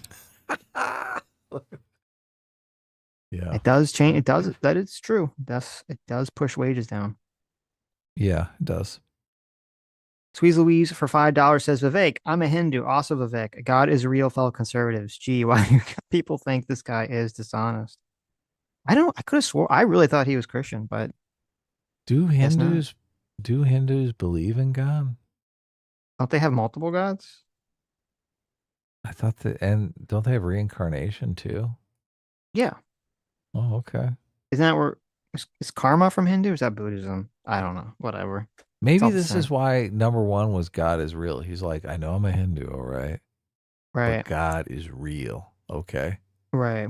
Yeah. It does change. It does. That is true. It does push wages down. Yeah, it does. Squeeze Louise for $5 says, Vivek, I'm a Hindu. Also Vivek, God is real, fellow conservatives. Gee, why do people think this guy is dishonest? I could have swore, I really thought he was Christian, but do Hindus believe in God? Don't they have multiple gods? I thought that, and don't they have reincarnation too? Yeah. Oh, okay. Isn't that where is karma from Hindu? Or is that Buddhism? I don't know. Whatever. Maybe this is why number one was God is real. He's like, I know I'm a Hindu, all right? Right. But God is real, okay? Right.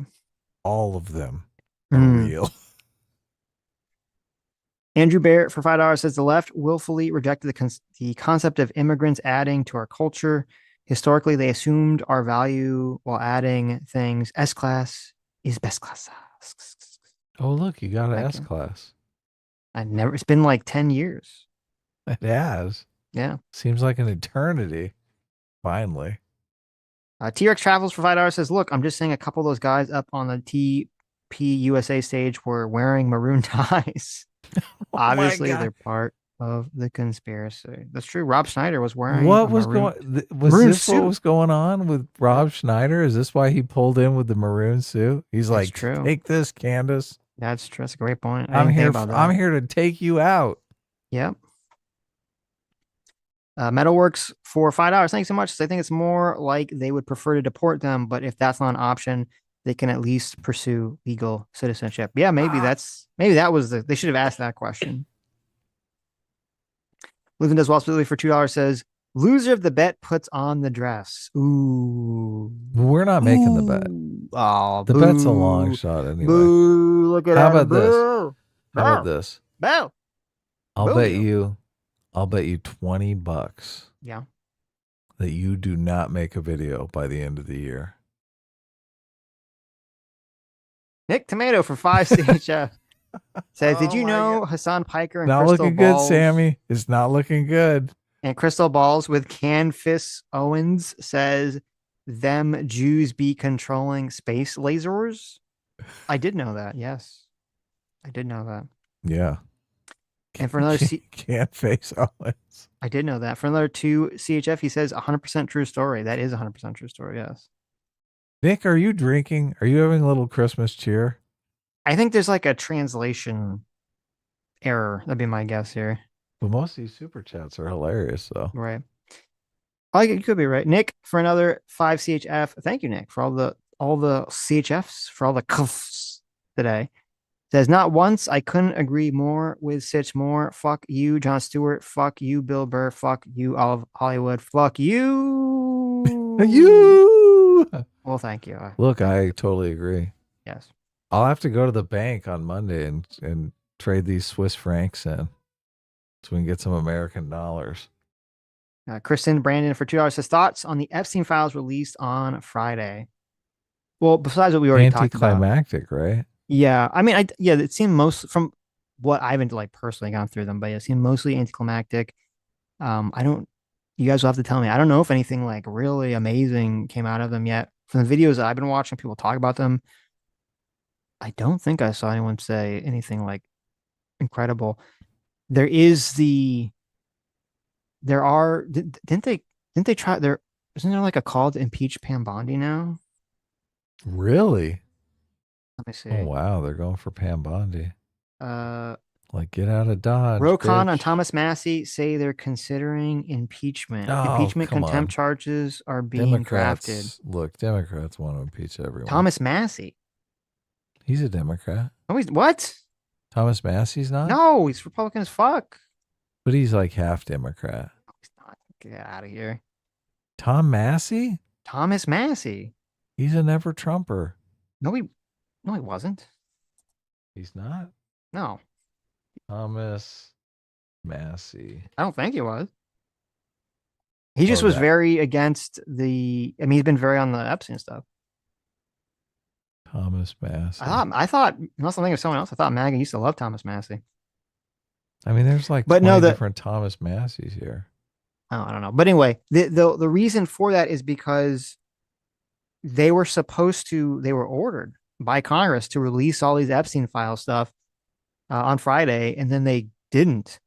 All of them are real. Andrew Barrett for $5 says the left willfully rejected the concept of immigrants adding to our culture. Historically, they assumed our value while adding things. S-class is best class. Oh, look, you got an S-class. It's been like 10 years. It has. Yeah. Seems like an eternity. Finally. T-Rex Travels for $5 says, look, I'm just saying a couple of those guys up on the TP USA stage were wearing maroon ties. Obviously, they're part of the conspiracy. That's true. Rob Schneider was wearing what was this suit. what was going on with Rob Schneider? Is this why he pulled in with the maroon suit? He's like, true. Take this, Candace. That's true. That's a great point. I'm here to take you out. Yep. Metalworks for $5. Thanks so much. I think it's more like they would prefer to deport them, but if that's not an option, they can at least pursue legal citizenship. Yeah, maybe that was they should have asked that question. Living does well specifically for $2 says, loser of the bet puts on the dress. Ooh. We're not making the bet. Oh, the bet's a long shot anyway. Boo. Look at How that. about this? How about this? Boo. I'll bet you $20. Yeah. That you do not make a video by the end of the year. Nick Tomato for 5 CHF says, did you know Hassan Piker and Not Crystal looking Balls? good, Sammy. It's not looking good. And Crystal Balls with Candance Owens says, them Jews be controlling space lasers? I did know that. Yes. I did know that. Yeah. And for another can't face Owens. I did know that. For another 2 CHF, he says 100% true story. That is 100% true story. Yes. Nick, are you drinking? Are you having a little Christmas cheer? I think there's like a translation error. That'd be my guess here. Well, most of these super chats are hilarious, though. Right. Oh, you could be right. Nick, for another 5 CHF. Thank you, Nick, for all the CHFs, for all the cuffs today. Says, not once. I couldn't agree more with Sitch more. Fuck you, Jon Stewart. Fuck you, Bill Burr. Fuck you, Olive Hollywood. Fuck you. You. Well, thank you. Look, I totally agree. Yes. I'll have to go to the bank on Monday and trade these Swiss francs in so we can get some American dollars. Kristen Brandon for $2 says, thoughts on the Epstein files released on Friday. Well, besides what we already talked about. Anticlimactic, right? Yeah. I mean, it seemed most from what I haven't personally gone through them, but it seemed mostly anticlimactic. I don't You guys will have to tell me. I don't know if anything like really amazing came out of them yet. From the videos that I've been watching, people talk about them. I don't think I saw anyone say anything like incredible. There are didn't they try there isn't there like a call to impeach Pam Bondi now? Really? Let me see. Oh wow, they're going for Pam Bondi. Like get out of Dodge. Ro Khan bitch. and Thomas Massey say they're considering impeachment. Oh, Impeachment come contempt on. charges are being drafted. Look, Democrats want to impeach everyone. Thomas Massey. He's a Democrat. Oh, what? Thomas Massey's not? No, he's Republican as fuck. But he's like half Democrat. No, he's not. Get out of here. Tom Massey? Thomas Massey. He's a never Trumper. No, he wasn't. He's not? No. Thomas Massey. I don't think he was. He just was very against he's been very on the Epstein stuff. Thomas Massey. I thought, unless I'm thinking of someone else, I thought MAGA used to love Thomas Massey. I mean, there's like 20 different Thomas Masseys here. Oh, I don't know. But anyway, the reason for that is because they were ordered by Congress to release all these Epstein file stuff on Friday, and then they didn't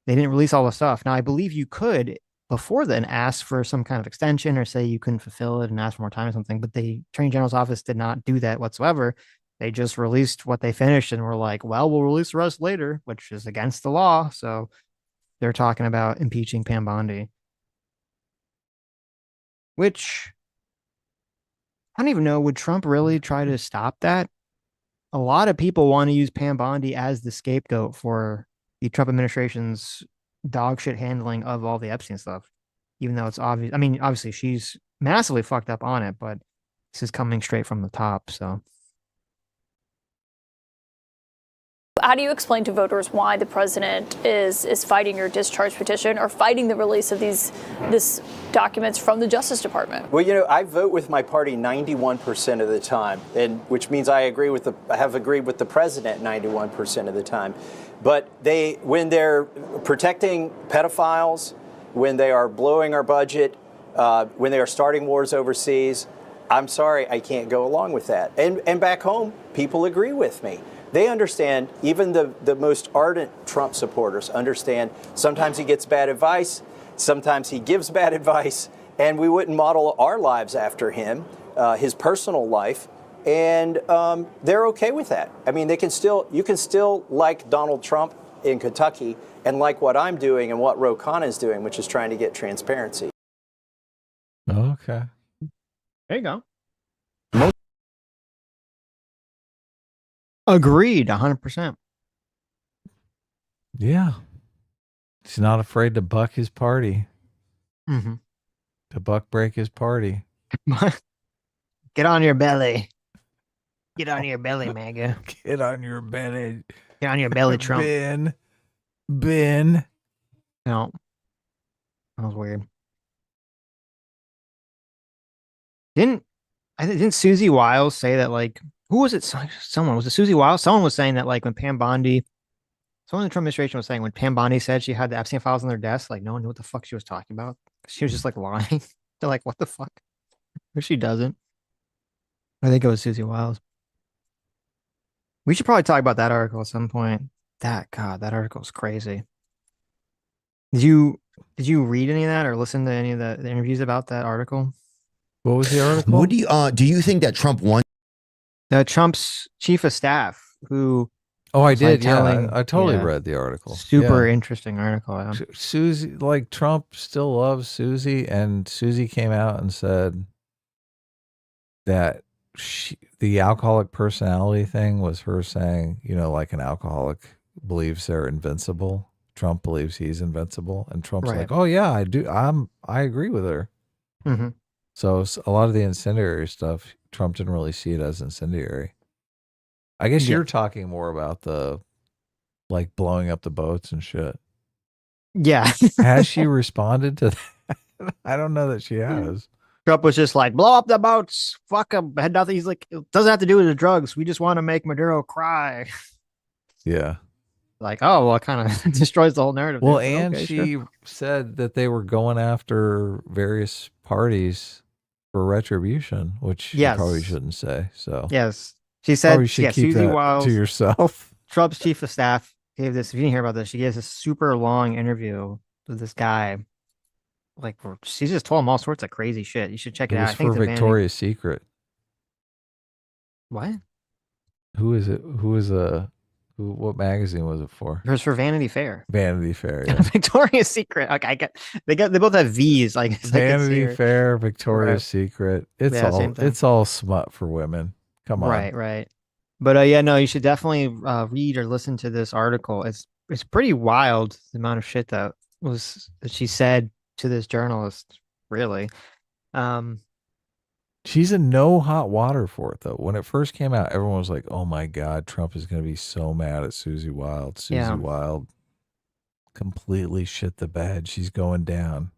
release all the stuff. Now, I believe you could before then ask for some kind of extension or say you couldn't fulfill it and ask for more time or something, but the Attorney General's office did not do that whatsoever. They just released what they finished and were like, well, we'll release the rest later, which is against the law. So they're talking about impeaching Pam Bondi, which I don't even know. Would Trump really try to stop that? A lot of people want to use Pam Bondi as the scapegoat for the Trump administration's dog shit handling of all the Epstein stuff, even though it's obvious. I mean, obviously she's massively fucked up on it, but this is coming straight from the top. So how do you explain to voters why the president is fighting your discharge petition or fighting the release of these documents from the Justice Department? Well, I vote with my party 91% of the time, and which means I have agreed with the president 91% of the time. But when they're protecting pedophiles, when they are blowing our budget, when they are starting wars overseas, I'm sorry, I can't go along with that. And back home, people agree with me. They understand, even the most ardent Trump supporters understand sometimes he gets bad advice, sometimes he gives bad advice, and we wouldn't model our lives after him, his personal life, and they're okay with that. I mean, you can still like Donald Trump in Kentucky and like what I'm doing and what Ro Khan is doing, which is trying to get transparency. Okay. There you go. Agreed, 100%. Yeah. He's not afraid to buck his party. Mm-hmm. To buck break his party. Get on your belly. Get on your belly, MAGA. Get on your belly. Get on your belly, Trump. Ben. No. That was weird. Didn't Susie Wiles say that, like, who was it? Was it Susie Wiles? Someone was saying that, like, when Pam Bondi, someone in the Trump administration was saying when Pam Bondi said she had the Epstein files on their desk, like, no one knew what the fuck she was talking about. She was just, like, lying. They're like, what the fuck? Or she doesn't. I think it was Susie Wiles. We should probably talk about that article at some point. That article is crazy. Did you read any of that or listen to any of the interviews about that article? What was the article? What do you think that Trump won? Trump's chief of staff, who I did. Yeah, I totally read the article. Super interesting article. Yeah. Susie, like, Trump still loves Susie, and Susie came out and said that the alcoholic personality thing was her saying, like an alcoholic believes they're invincible. Trump believes he's invincible, and Trump's like, oh yeah, I do. I agree with her. Mm-hmm. So a lot of the incendiary stuff, Trump didn't really see it as incendiary. I guess you're talking more about the, like, blowing up the boats and shit. Yeah. Has she responded to that? I don't know that she has. Trump was just like, blow up the boats. Fuck him. Had nothing. He's like, it doesn't have to do with the drugs. We just want to make Maduro cry. Yeah. Like, oh, well, it kind of destroys the whole narrative. Well, there, and okay, she sure. said that they were going after various parties for retribution, which you probably Yes. shouldn't say. So Yes. She said, probably should keep Susie that Wiles, to yourself. Trump's chief of staff, gave this. If you didn't hear about this, she gave this super long interview with this guy. Like, she just told him all sorts of crazy shit. You should check it It out. was I think for it's a Victoria's Secret. What? Who is it? What magazine was it for? It was for Vanity Fair. Vanity Fair, yeah. Victoria's Secret. Okay, they both have V's. Like Vanity Fair, Victoria's Right. Secret. It's Yeah, same thing. it's all smut for women. Come on. Right. But yeah, no, you should definitely read or listen to this article. It's pretty wild the amount of shit that she said to this journalist. Really. She's in no hot water for it, though. When it first came out, everyone was like, oh my God, Trump is going to be so mad at Susie Wild. Susie Wild completely shit the bed. She's going down.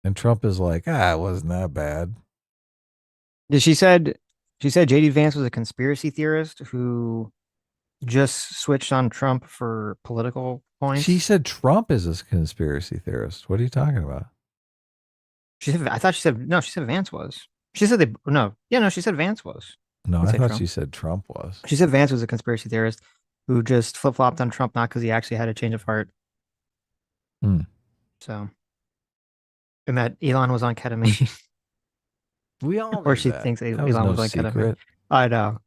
And Trump is like, it wasn't that bad. She said JD Vance was a conspiracy theorist who just switched on Trump for political points. She said Trump is a conspiracy theorist. What are you talking about? I thought she said Vance was. She said she said Vance was. No, I thought she said Trump was. She said Vance was a conspiracy theorist who just flip-flopped on Trump, not because he actually had a change of heart. So, and that Elon was on ketamine. We all or knew she that. thinks That Elon was no was on ketamine. secret. I know.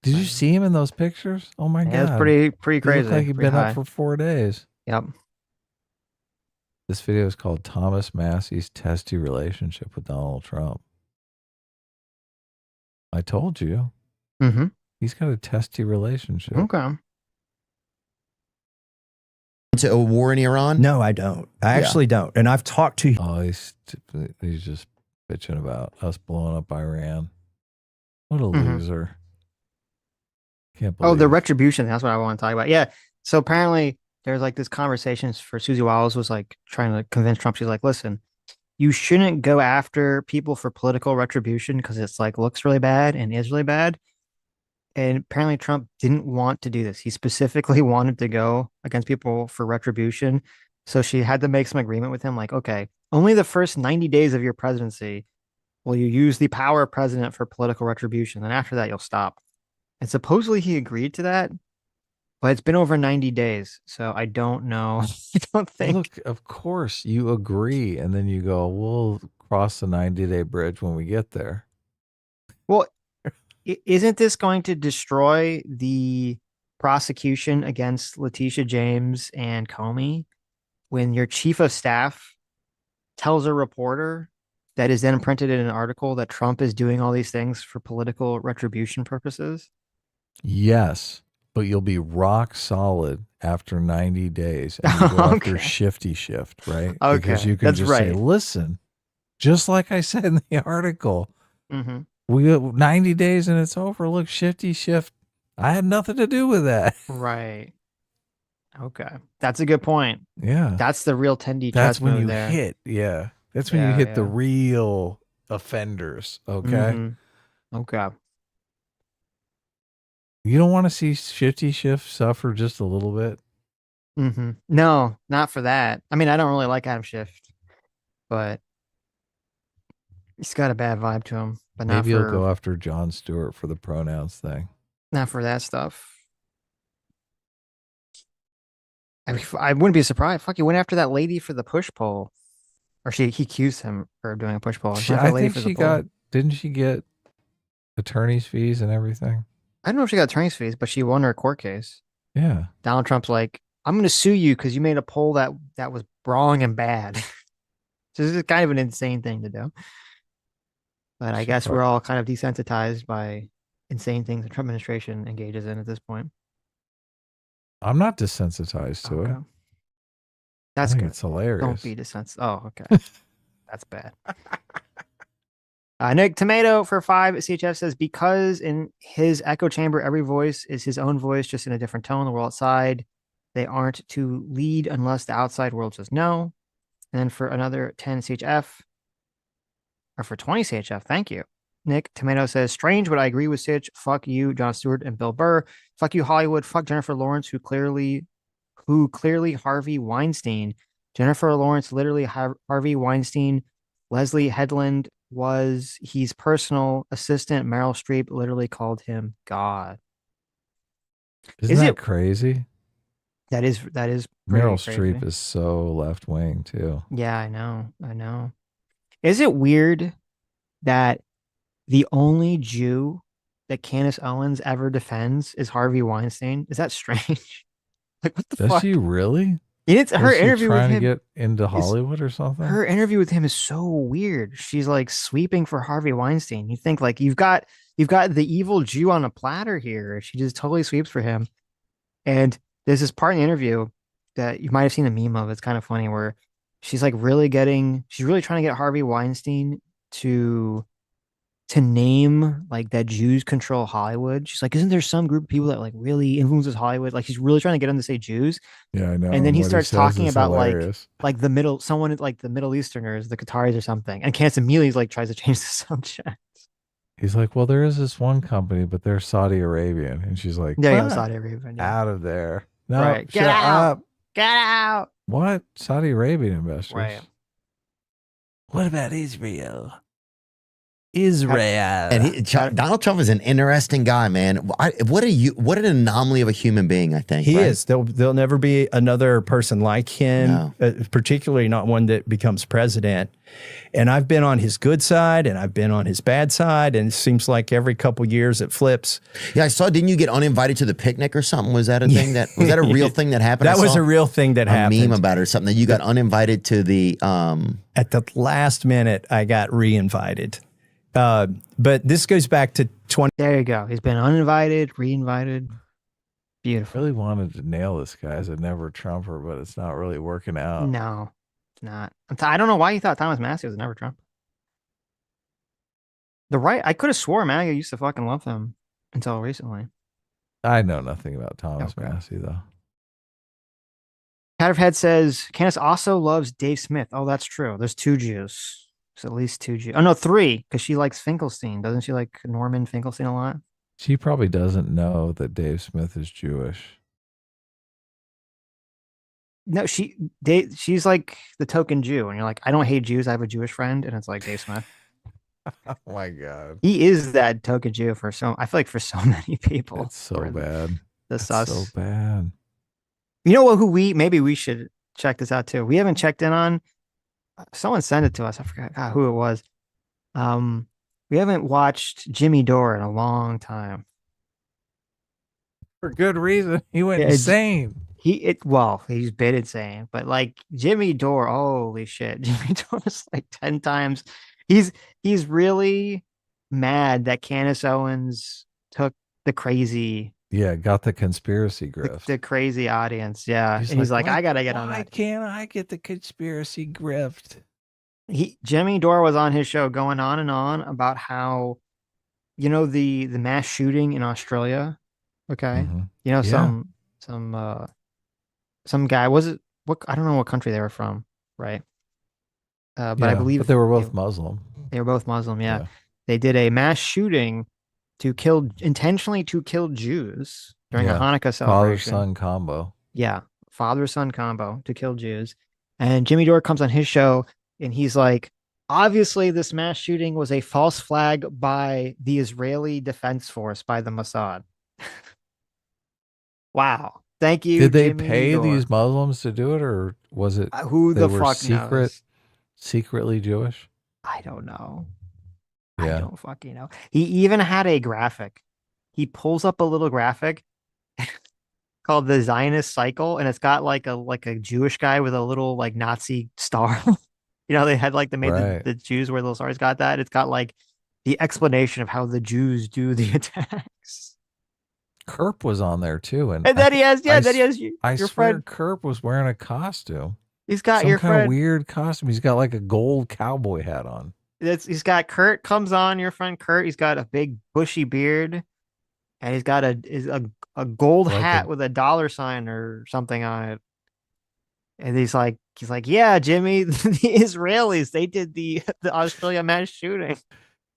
Did you see him in those pictures? Oh my God. It's pretty He crazy. looked like he'd pretty been high. up for 4 days. Yep. This video is called Thomas Massey's Testy Relationship with Donald Trump. I told you. Mm-hmm. He's got a testy relationship. Okay. To a war in Iran? No, I don't. I actually don't. And I've talked to. Oh, he's just bitching about us blowing up Iran. What a loser. Can't believe. Oh, the retribution. That's what I want to talk about. Yeah. So apparently there's like this conversation for Susie Wiles was like trying to convince Trump. She's like, listen, you shouldn't go after people for political retribution because it's like looks really bad and is really bad. And apparently Trump didn't want to do this. He specifically wanted to go against people for retribution. So she had to make some agreement with him. Like, okay, only the first 90 days of your presidency will you use the power of president for political retribution. Then after that, you'll stop. And supposedly he agreed to that, but it's been over 90 days. So I don't know. I don't think. Look, of course you agree. And then you go, we'll cross the 90-day bridge when we get there. Well, isn't this going to destroy the prosecution against Letitia James and Comey when your chief of staff tells a reporter that is then printed in an article that Trump is doing all these things for political retribution purposes? Yes, but you'll be rock solid after 90 days and you go after shifty shift, right? Okay, Because you can that's just say, right. listen, just like I said in the article, Mm-hmm. we got 90 days and it's over. Look, shifty shift. I had nothing to do with that. Right. Okay. That's a good point. Yeah. That's the real 10D That's chess when move you there. hit. Yeah. That's when you hit the real offenders. Okay. Mm-hmm. Okay. You don't want to see shifty shift suffer just a little bit. Mm-hmm. No, not for that. I mean, I don't really like Adam Schiff, but he's got a bad vibe to him. But not Maybe for you'll go after Jon Stewart for the pronouns thing. not for that stuff. I wouldn't be surprised. Fuck, he went after that lady for the push poll, or he accused him for doing a push poll. I think she got. Didn't she get attorney's fees and everything? I don't know if she got attorney's fees, but she won her court case. Yeah. Donald Trump's like, I'm going to sue you because you made a poll that was wrong and bad. So this is kind of an insane thing to do. But I guess we're all kind of desensitized by insane things the Trump administration engages in at this point. I'm not desensitized to it. That's I think good. it's hilarious. Don't be desensitized. Oh, okay. That's bad. Nick Tomato for 5 at CHF says, because in his echo chamber, every voice is his own voice, just in a different tone. The world outside, they aren't to lead unless the outside world says no. And then for another 10 CHF, or for 20 CHF, thank you. Nick Tomato says, strange, but I agree with Sitch. Fuck you, Jon Stewart and Bill Burr. Fuck you, Hollywood. Fuck Jennifer Lawrence, who clearly who clearly Harvey Weinstein. Jennifer Lawrence, literally Harvey Weinstein. Leslie Headland was his personal assistant. Meryl Streep literally called him God. Isn't that crazy? That is Meryl crazy. Streep is so left wing too. Yeah, I know. Is it weird that the only Jew that Candace Owens ever defends is Harvey Weinstein? Is that strange? Like, what the Does fuck? she really? It's her Was she interview with trying to him. get into Hollywood or something? Her interview with him is so weird. She's like sweeping for Harvey Weinstein. You think like you've got the evil Jew on a platter here. She just totally sweeps for him. And there's this part in the interview that you might have seen a meme of. It's kind of funny where she's like she's really trying to get Harvey Weinstein to name like that Jews control Hollywood. She's like, isn't there some group of people that like really influences Hollywood? Like she's really trying to get him to say Jews. Yeah, I know. And then he what starts says talking is about hilarious. like the Middle Easterners, the Qataris or something. And Candace immediately like tries to change the subject. He's like, well, there is this one company, but they're Saudi Arabian. And she's like, Yeah, "What? Saudi Arabian. Yeah. Out of there. No, Right. Get shut out. up. Get out. What? Saudi Arabian investors. Right. What about Israel? Israel. And Donald Trump is an interesting guy, man. What an anomaly of a human being, I think. He right? is. There'll never be another person like him, particularly not one that becomes president. And I've been on his good side and I've been on his bad side. And it seems like every couple years it flips. Yeah, I saw, didn't you get uninvited to the picnic or something? Was that a thing was that a real thing that happened? That was a real thing that happened. A meme about it or something, that you got uninvited to the... At the last minute, I got re-invited. But this goes back to 20. There you go. He's been uninvited, re-invited. Beautiful. I really wanted to nail this guy as a never Trumper, but it's not really working out. No, it's not. I don't know why you thought Thomas Massey was never Trump. I could have swore MAGA used to fucking love him until recently. I know nothing about Thomas Massey, though. Catterhead says, Candace also loves Dave Smith. Oh, that's true. There's 2 Jews. There's at least 2 Jews. Oh, no, 3, because she likes Finkelstein. Doesn't she like Norman Finkelstein a lot? She probably doesn't know that Dave Smith is Jewish. No, she's like the token Jew. And you're like, I don't hate Jews. I have a Jewish friend. And it's like Dave Smith. Oh, my God. He is that token Jew I feel like for so many people. It's so bad. It's so bad. You know what? Maybe we should check this out too. We haven't checked in on. Someone sent it to us. I forgot who it was. We haven't watched Jimmy Dore in a long time. For good reason. He went insane. He's been insane, but like Jimmy Dore, holy shit. Jimmy Dore is like 10 times. He's really mad that Candace Owens took the crazy. Yeah, got the conspiracy grift. The crazy audience. Yeah. He's like, I gotta get on that. Why can't I get the conspiracy grift? Jimmy Dore was on his show going on and on about how, the mass shooting in Australia. Okay. Mm-hmm. Some guy, I don't know what country they were from. Right. But I believe they were both Muslim. They were both Muslim. Yeah. They did a mass shooting intentionally to kill Jews during a Hanukkah celebration. Father-son combo. Yeah. Father-son combo to kill Jews. And Jimmy Dore comes on his show and he's like, obviously this mass shooting was a false flag by the Israeli Defense Force, by the Mossad. Wow. Thank you. Did they Jimmy pay Dore. these Muslims to do it, or was it who the fuck knows? Secretly Jewish? I don't know. Yeah. I don't fucking know. He even had a graphic. He pulls up a little graphic called the Zionist Cycle, and it's got like a Jewish guy with a little like Nazi star. They had like the Jews wear little stars. Got that. It's got like the explanation of how the Jews do the attacks. Kerp was on there too, and then he has your swear friend. Kerp was wearing a costume. He's got some your kind friend. of weird costume. He's got like a gold cowboy hat on. He's got Kurt comes on, your friend Kurt. He's got a big bushy beard, and he's got a gold hat with a $sign or something on it. And he's like, yeah, Jimmy, the Israelis, they did the Australia mass shooting.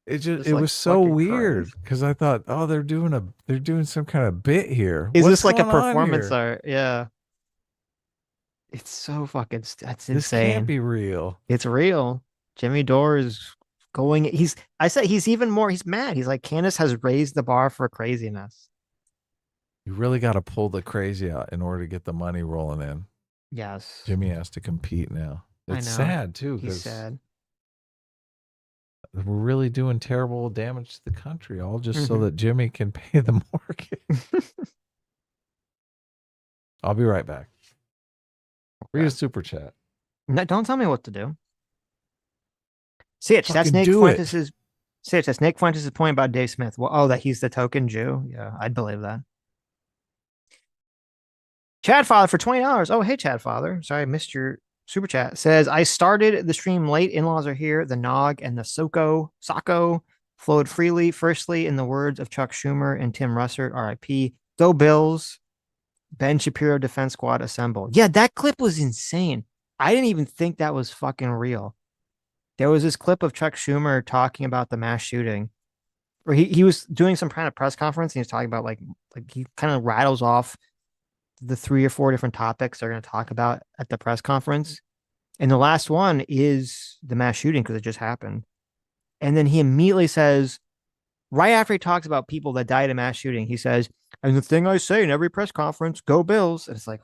It was so weird because I thought, oh, they're doing some kind of bit here. Is What's this like a going on performance here? art? Yeah. It's so fucking. That's This insane. can't be real. It's real. Jimmy Dore is going. I said he's even more. He's mad. He's like, Candace has raised the bar for craziness. You really got to pull the crazy out in order to get the money rolling in. Yes. Jimmy has to compete now. It's I know. sad too He's because sad. we're really doing terrible damage to the country, all just so Mhm. that Jimmy can pay the mortgage. I'll be right back. Read a super chat. No, don't tell me what to do. Sitch, that's Fucking Nick do it. Fuentes' Sitch, that's Nick Fuentes' point about Dave Smith. Well, oh, that he's the token Jew. Yeah, I'd believe that. Chad Father for $20. Oh, hey, Chad Father. Sorry, I missed your super chat. Says, I started the stream late. In-laws are here. The Nog and the Sacco flowed freely. Firstly, in the words of Chuck Schumer and Tim Russert, RIP, go Bills. Ben Shapiro Defense Squad assemble. Yeah, that clip was insane. I didn't even think that was fucking real. There was this clip of Chuck Schumer talking about the mass shooting, or he was doing some kind of press conference and he was talking about like he kind of rattles off the 3 or 4 different topics they're going to talk about at the press conference. And the last one is the mass shooting because it just happened. And then he immediately says, right after he talks about people that died in mass shooting, he says, and the thing I say in every press conference, go Bills. And it's like,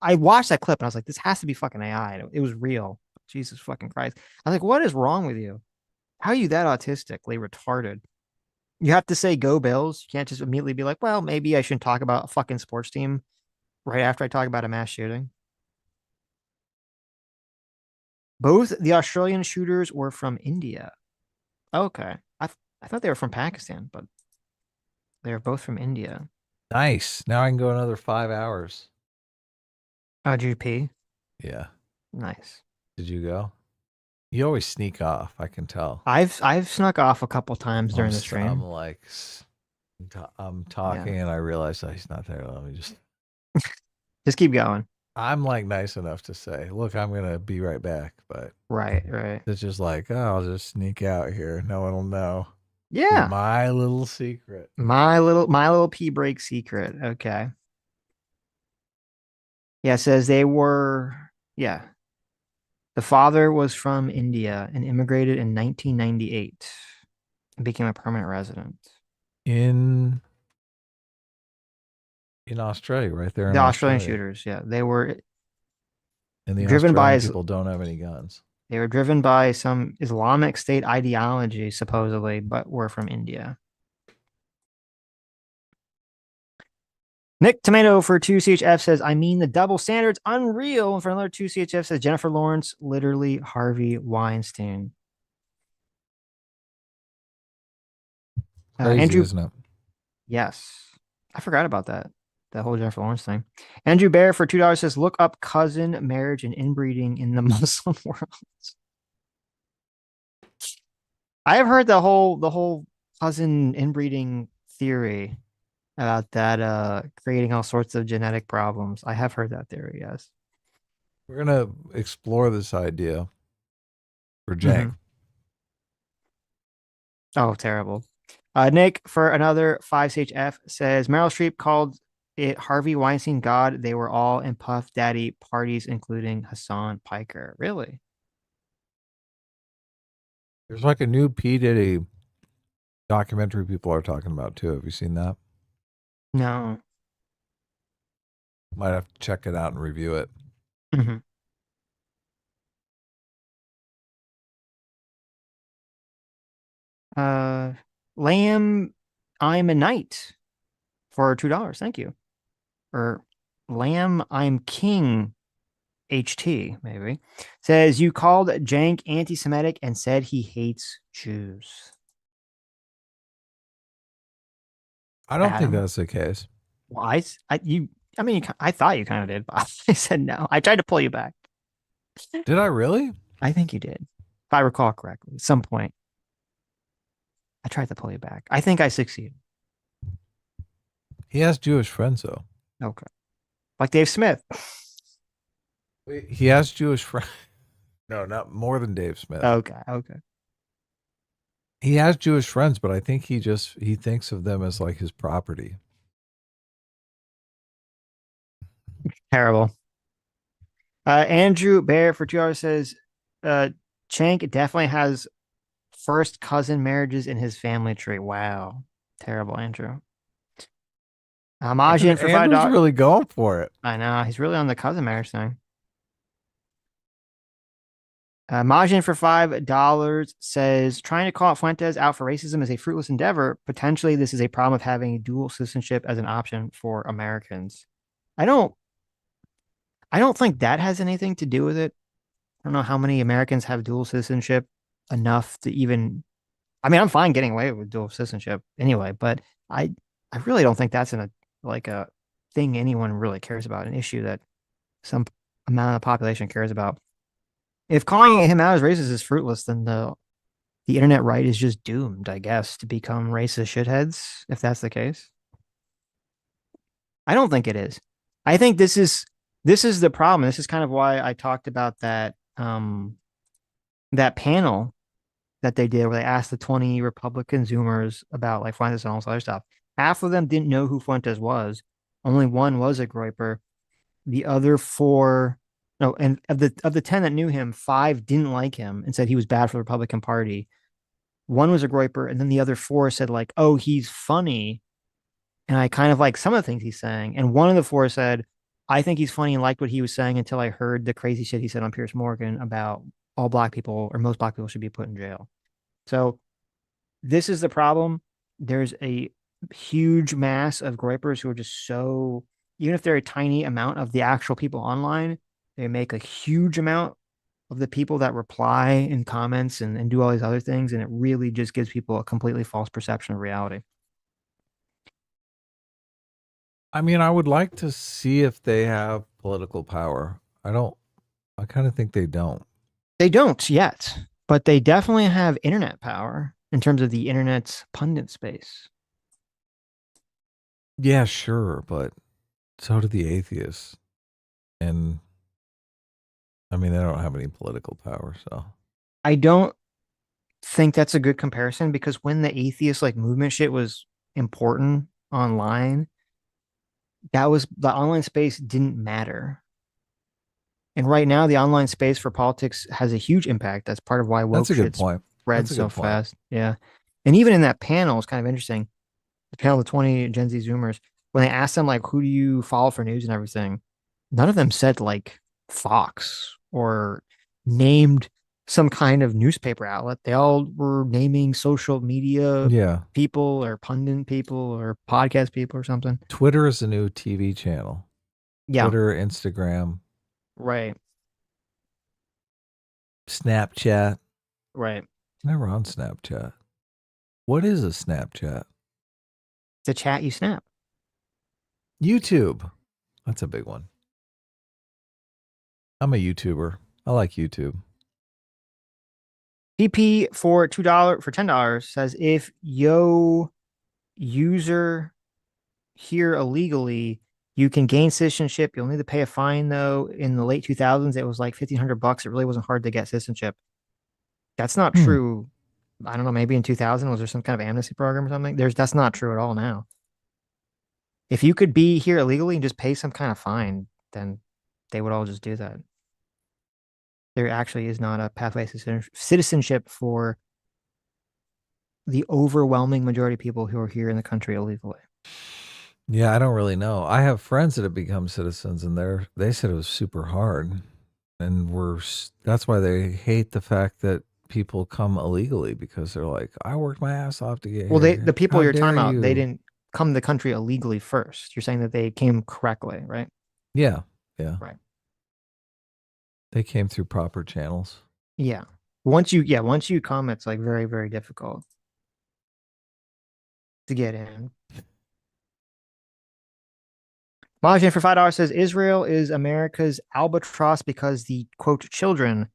I watched that clip and I was like, this has to be fucking AI. It was real. Jesus fucking Christ. I was like, what is wrong with you? How are you that autistically retarded? You have to say go Bills. You can't just immediately be like, well, maybe I shouldn't talk about a fucking sports team right after I talk about a mass shooting. Both the Australian shooters were from India. Okay. I thought they were from Pakistan, but they're both from India. Nice. Now I can go another 5 hours. Oh, GP? Yeah. Nice. Did you go? You always sneak off. I can tell. I've snuck off a couple times during the stream. I'm like, I'm talking and I realize he's not there. Let me just keep going. I'm like nice enough to say, look, I'm gonna be right back, but right. It's just like, oh, I'll just sneak out here. No one will know. Yeah. My little secret. My little pee break secret. Okay. Yeah, it says they were, yeah. The father was from India and immigrated in 1998 and became a permanent resident. In Australia, right there. The Australian shooters, yeah. They were and the driven by people don't have any guns. They were driven by some Islamic State ideology, supposedly, but were from India. Nick Tomato for 2CHF says, I mean, the double standard's unreal. And for another 2CHF says, Jennifer Lawrence, literally Harvey Weinstein. Crazy, Andrew, isn't it? Yes. I forgot about that. That whole Jennifer Lawrence thing. Andrew Bear for $2 says, look up cousin marriage and inbreeding in the Muslim world. I have heard the whole cousin inbreeding theory about that creating all sorts of genetic problems. I have heard that theory, yes. We're gonna explore this idea for Jank. Oh, terrible. Nick for another 5CHF says Meryl Streep called it Harvey Weinstein God. They were all in Puff Daddy parties, including Hassan Piker. Really? There's like a new P. Diddy documentary people are talking about too. Have you seen that? No. Might have to check it out and review it. Lamb, I'm a knight for $2. Thank you. Or Lamb, I'm king. HT, maybe. Says you called Jank anti-Semitic and said he hates Jews. I don't think that's the case. Well, I thought you kind of did, but I said no. I tried to pull you back. Did I really? I think you did. If I recall correctly, at some point. I tried to pull you back. I think I succeeded. He has Jewish friends, though. Okay. Like Dave Smith. He has Jewish friends. No, not more than Dave Smith. Okay. He has Jewish friends, but I think he thinks of them as like his property. Terrible. Andrew Bear for $2 says, Chank definitely has first cousin marriages in his family tree. Wow. Terrible, Andrew. Majin for $5. Andrew's really going for it. I know. He's really on the cousin marriage thing. Majin for $5 says, trying to call Fuentes out for racism is a fruitless endeavor. Potentially, this is a problem of having dual citizenship as an option for Americans. I don't think that has anything to do with it. I don't know how many Americans have dual citizenship enough to even. I mean, I'm fine getting away with dual citizenship anyway, but I really don't think that's a thing anyone really cares about, an issue that some amount of the population cares about. If calling him out as racist is fruitless, then the internet right is just doomed, I guess, to become racist shitheads, if that's the case. I don't think it is. I think this is the problem. This is kind of why I talked about that that panel that they did where they asked the 20 Republican Zoomers about like Fuentes and all this other stuff. Half of them didn't know who Fuentes was. Only one was a Groyper. The other 4, no, and of the 10 that knew him, 5 didn't like him and said he was bad for the Republican Party. 1 was a Groyper, and then the other 4 said like, "Oh, he's funny," and I kind of like some of the things he's saying. And one of the 4 said, "I think he's funny and liked what he was saying until I heard the crazy shit he said on Piers Morgan about all black people or most black people should be put in jail." So this is the problem. There's a huge mass of Groypers who are just so, even if they're a tiny amount of the actual people online, they make a huge amount of the people that reply in comments and do all these other things. And it really just gives people a completely false perception of reality. I mean, I would like to see if they have political power. I kind of think they don't. They don't yet, but they definitely have internet power in terms of the internet's pundit space. Yeah, sure, but so do the atheists. And I mean, they don't have any political power, so. I don't think that's a good comparison because when the atheist like movement shit was important online, that was the online space didn't matter. And right now, the online space for politics has a huge impact. That's part of why woke That's a good shit point. spread That's a so good point. fast. Yeah. And even in that panel, it's kind of interesting. The panel of the 20 Gen Z Zoomers, when they asked them, like, who do you follow for news and everything, none of them said, like, Fox or named some kind of newspaper outlet. They all were naming social media people or pundit people or podcast people or something. Twitter is a new TV channel. Yeah. Twitter, Instagram, Right. Snapchat. Right. Never on Snapchat. What is a Snapchat? It's a chat you snap. YouTube. That's a big one. I'm a YouTuber. I like YouTube. PP for $10 says if yo user here illegally, you can gain citizenship. You'll need to pay a fine though. In the late 2000s, it was like $1,500. It really wasn't hard to get citizenship. That's not true. I don't know. Maybe in 2000 was there some kind of amnesty program or something? That's not true at all now. If you could be here illegally and just pay some kind of fine, then they would all just do that. There actually is not a pathway to citizenship for the overwhelming majority of people who are here in the country illegally. Yeah, I don't really know. I have friends that have become citizens, and they said it was super hard, and that's why they hate the fact that people come illegally because they're like, I worked my ass off to get Well, here. the people How you're talking dare about, they you?" didn't come to the country illegally first. You're saying that they came correctly, right? Yeah. Right. They came through proper channels. Yeah. Once you come, it's like very, very difficult to get in. Majin for $5 says Israel is America's albatross because the quote children,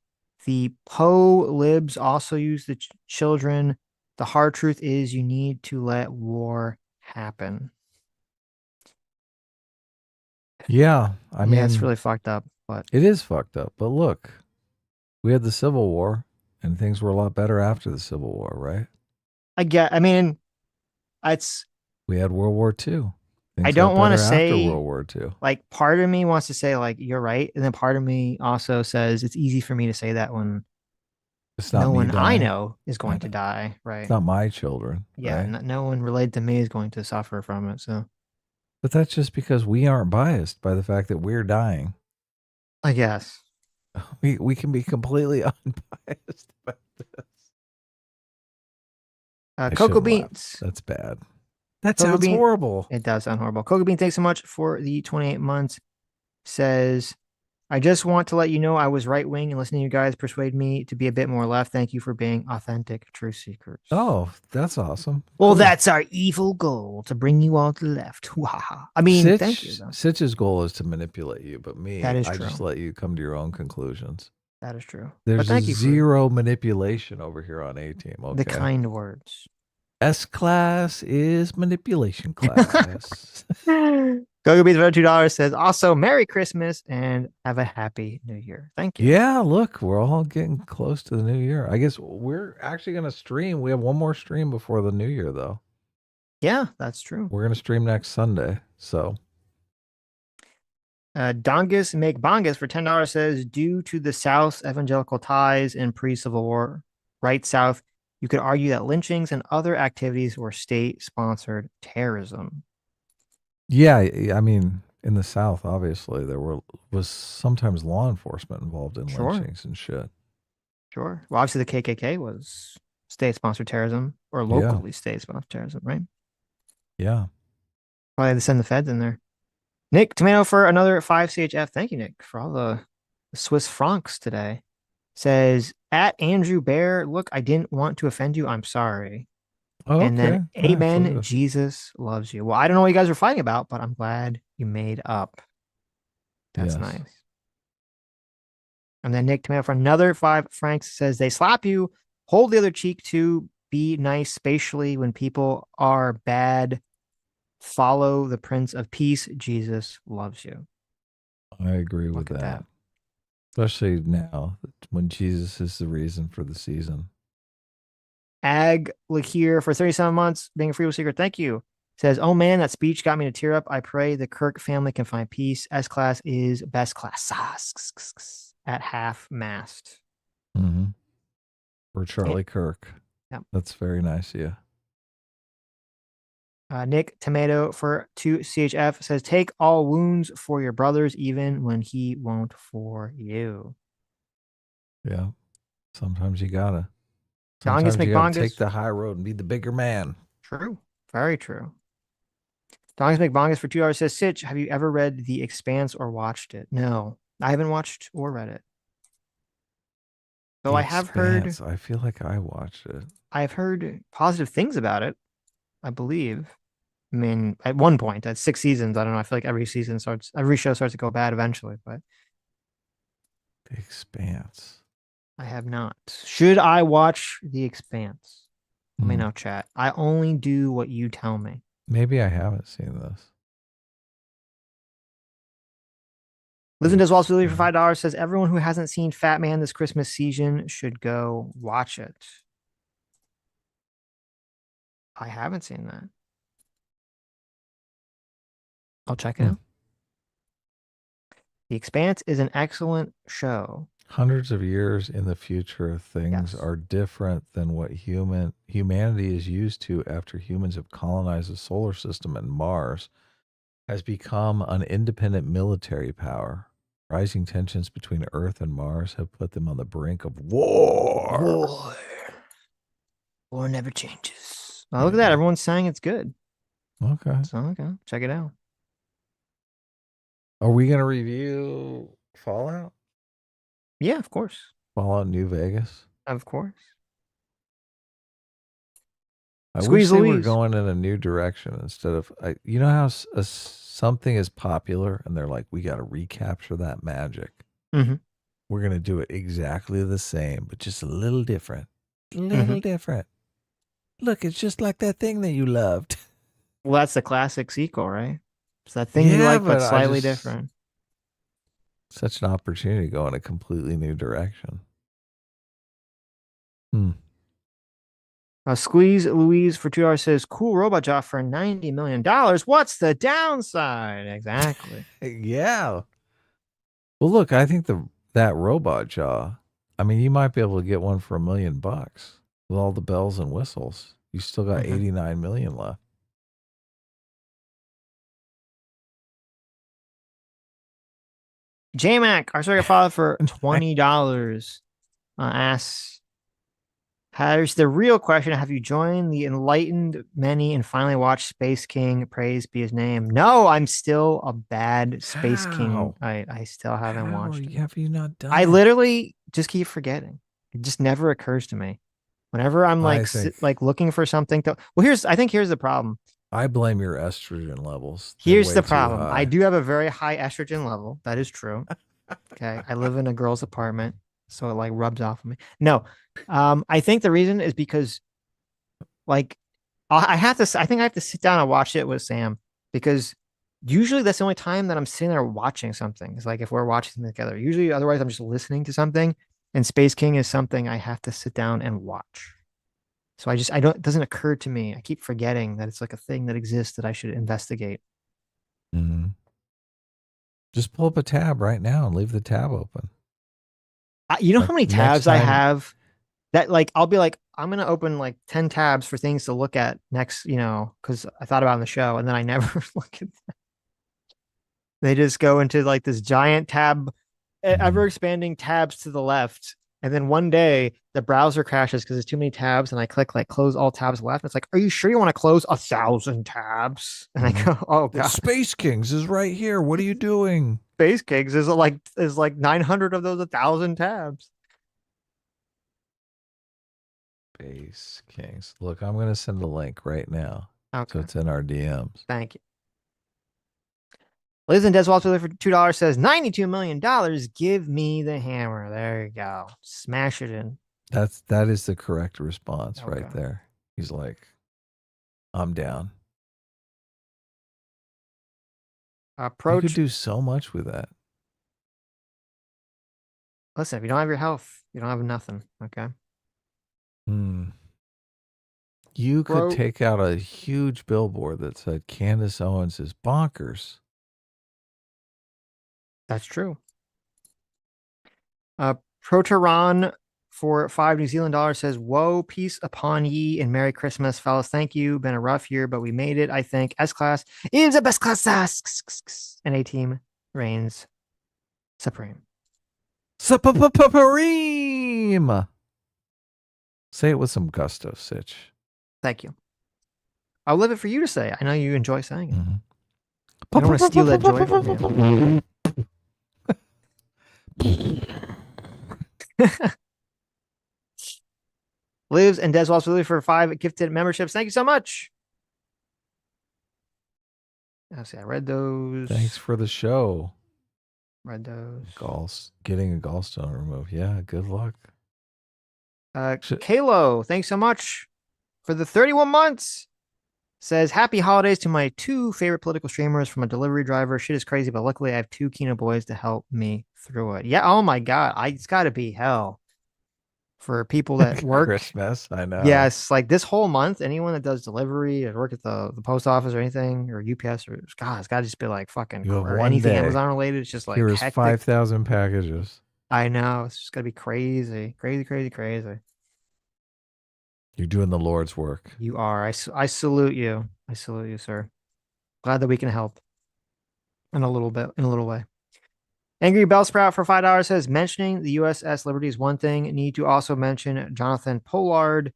the libs also use the children. The hard truth is you need to let war happen. Yeah, I mean, it's really fucked up, but it is fucked up. But look, we had the Civil War, and things were a lot better after the Civil War, right? I mean, We had World War II. Things I don't got want to better say after World War II. like part of me wants to say like you're right, and then part of me also says it's easy for me to say that when It's not no me one I dying. know is going to die, right? It's not my children. Yeah, right? no one related to me is going to suffer from it. So But that's just because we aren't biased by the fact that we're dying. I guess we can be completely unbiased about this. I Cocoa shouldn't laugh. Beans. That's bad. That Cocoa sounds Bean- horrible. It does sound horrible. Cocoa Bean, thanks so much for the 28 months. Says, I just want to let you know I was right wing and listening to you guys persuade me to be a bit more left. Thank you for being authentic truth seekers. Oh, that's awesome. Well, Cool. that's our evil goal, to bring you all to the left. I mean, thank you. Though. Sitch's goal is to manipulate you, but me, That is I true. just let you come to your own conclusions. That is true. There's But thank you for zero manipulation over here on A-Team. Okay. the kind words. S class is manipulation class. Cocoa Beans for $2 says, also, Merry Christmas and have a Happy New Year. Thank you. Yeah, look, we're all getting close to the new year. I guess we're actually going to stream. We have one more stream before the new year, though. Yeah, that's true. We're going to stream next Sunday. So, Dongus Make Bongus for $10 says, due to the South's evangelical ties in pre-Civil War, right South, you could argue that lynchings and other activities were state-sponsored terrorism. yeah, I mean, in the South, obviously, there was sometimes law enforcement involved in Sure. lynchings and shit. Sure. Well, obviously the KKK was state-sponsored terrorism or locally state-sponsored terrorism, right? Yeah. Probably had to send the feds in there. Nick Tomato for another 5 CHF. Thank you, Nick, for all the Swiss francs today. Says, at Andrew Bear, look, I didn't want to offend you. I'm sorry. Oh, And then, okay. Yeah, amen, absolutely. Jesus loves you. Well, I don't know what you guys were fighting about, but I'm glad you made up. That's Yes. nice. And then Nick Tomato for another 5 francs says, they slap you, hold the other cheek to be nice spatially when people are bad. Follow the Prince of Peace. Jesus loves you. I agree with Look at that. Especially now when Jesus is the reason for the season. Ag Lakir for 37 months, being a free will seeker. Thank you. Says, oh man, that speech got me to tear up. I pray the Kirk family can find peace. S class is best class. At half mast. Mm-hmm. For Charlie Kirk. Yep. That's very nice of you. Nick Tomato for 2 CHF says, take all wounds for your brothers, even when he won't for you. Yeah. Sometimes you gotta. Dongus Sometimes you gotta McBongus. take the high road and be the bigger man. True. Very true. Dongus McBongus for $2 says, Sitch, have you ever read The Expanse or watched it? No, I haven't watched or read it. Though The I have heard, Expanse, I feel like I watched it. I've heard positive things about it, I believe. I mean, at one point, at 6 seasons, I don't know. I feel like every show starts to go bad eventually, but The Expanse. I have not. Should I watch The Expanse? Let me Hmm. know, chat. I only do what you tell me. Maybe I haven't seen this. Lives and Does Wall Street for $5 says, everyone who hasn't seen Fat Man this Christmas season should go watch it. I haven't seen that. I'll check it out. The Expanse is an excellent show. Hundreds of years in the future, things are different than what humanity is used to after humans have colonized the solar system, and Mars has become an independent military power. Rising tensions between Earth and Mars have put them on the brink of war. War never changes. Oh, look at that. Everyone's saying it's good. Okay. So, okay. Check it out. Are we going to review Fallout? Yeah, of course. Fallout New Vegas? Of course. I Squeeze wish they were Louise. going in a new direction instead of, you know how something is popular and they're like, we got to recapture that magic. Mhm. We're going to do it exactly the same, but just a little different. A little different. Look, it's just like that thing that you loved. Well, that's the classic sequel, right? It's that thing you like, but I slightly just- different. Such an opportunity to go in a completely new direction. Squeeze Louise for $2 says, cool robot job for $90 million. What's the downside? Exactly. Yeah. Well, look, I think that robot jaw, I mean, you might be able to get one for $1 million with all the bells and whistles. You still got 89 million left. J-Mac, our circuit father for $20. Asks, here's the real question. Have you joined the enlightened many and finally watched Space King? Praise be his name. No, I'm still a bad Space King. I still haven't watched it. Have you not done I it? literally just keep forgetting. It just never occurs to me. Whenever I'm like looking for something to, I think here's the problem. I blame your estrogen levels. Here's the problem. I do have a very high estrogen level. That is true. Okay. I live in a girl's apartment, so it like rubs off of me. No. I think the reason is because like I think I have to sit down and watch it with Sam, because usually that's the only time that I'm sitting there watching something. It's like if we're watching something together. Usually otherwise I'm just listening to something, and Space King is something I have to sit down and watch. So it doesn't occur to me. I keep forgetting that it's like a thing that exists that I should investigate. Mm-hmm. Just pull up a tab right now and leave the tab open. You know how many tabs I have that like, I'll be like, I'm going to open like 10 tabs for things to look at next, because I thought about it on the show, and then I never look at them. They just go into like this giant tab, ever expanding tabs to the left. And then one day the browser crashes because there's too many tabs, and I click like close all tabs left. It's like, are you sure you want to close 1,000 tabs? And I go, oh god, Space Kings is right here. What are you doing? Space Kings is like 900 of those 1,000 tabs. Space Kings. Look, I'm going to send a link right now. Okay. So it's in our DMs. Thank you. Liz and Deswalt for $2 says $92 million. Give me the hammer. There you go. Smash it in. That is the correct response right there. He's like, I'm down. You could do so much with that. Listen, if you don't have your health, you don't have nothing. Okay. You could take out a huge billboard that said Candance Owens is bonkers. That's true. Proteron for $5 New Zealand dollars says, "Woe, peace upon ye, and Merry Christmas, fellas. Thank you. Been a rough year, but we made it. I think S-Class is the best class, and A-Team reigns supreme." Supreme. Say it with some gusto, Sitch. Thank you. I'll leave it for you to say. I know you enjoy saying it. I don't want to steal that joy from you. Lives and Des Walls for 5 gifted memberships. Thank you so much. I read those. Thanks for the show. Read those. Getting a gallstone removed. Yeah, good luck. Kalo, thanks so much for the 31 months. Says, happy holidays to my 2 favorite political streamers from a delivery driver. Shit is crazy, but luckily I have 2 Kino boys to help me through it. Yeah, oh my God. It's got to be hell for people that work. Christmas, I know. Yes, like this whole month, anyone that does delivery or work at the post office or anything, or UPS, or God, it's got to just be like fucking, or anything Amazon related. It's just like here's 5,000 packages. I know. It's just got to be crazy. Crazy. You're doing the Lord's work. You are. I salute you. I salute you, sir. Glad that we can help in a little way. Angry Bellsprout for $5 says, mentioning the USS Liberty is one thing. Need to also mention Jonathan Pollard,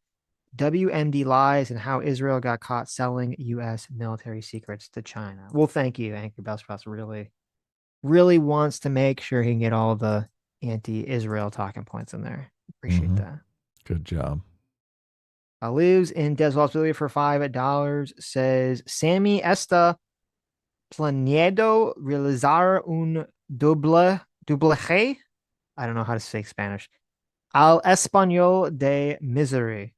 WMD lies, and how Israel got caught selling U.S. military secrets to China. Well, thank you. Angry Bellsprout really wants to make sure he can get all the anti-Israel talking points in there. Appreciate that. Good job. Lives in Desvalsville for $5 says, Sammy está planeado realizar un doblaje. I don't know how to say Spanish. Al español de misery.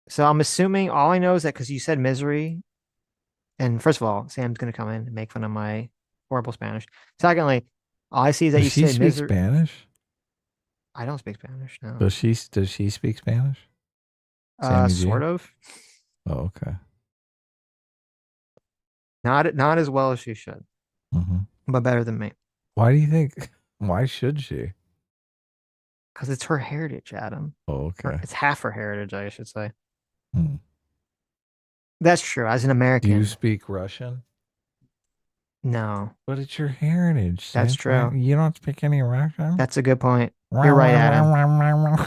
So I'm assuming, all I know is that because you said misery, and first of all, Sam's going to come in and make fun of my horrible Spanish. Secondly, all I see is that you said misery. Spanish? I don't speak Spanish, no. Does she speak Spanish? Sammy G? Sort of. Oh, okay. Not as well as she should, but better than me. Why do you think? Why should she? Because it's her heritage, Adam. Oh, okay. It's half her heritage, I should say. Hmm. That's true. As an American, Do you speak Russian? no. But it's your heritage. That's Sitch. true. You don't speak any Russian? That's a good point. You're right, Adam.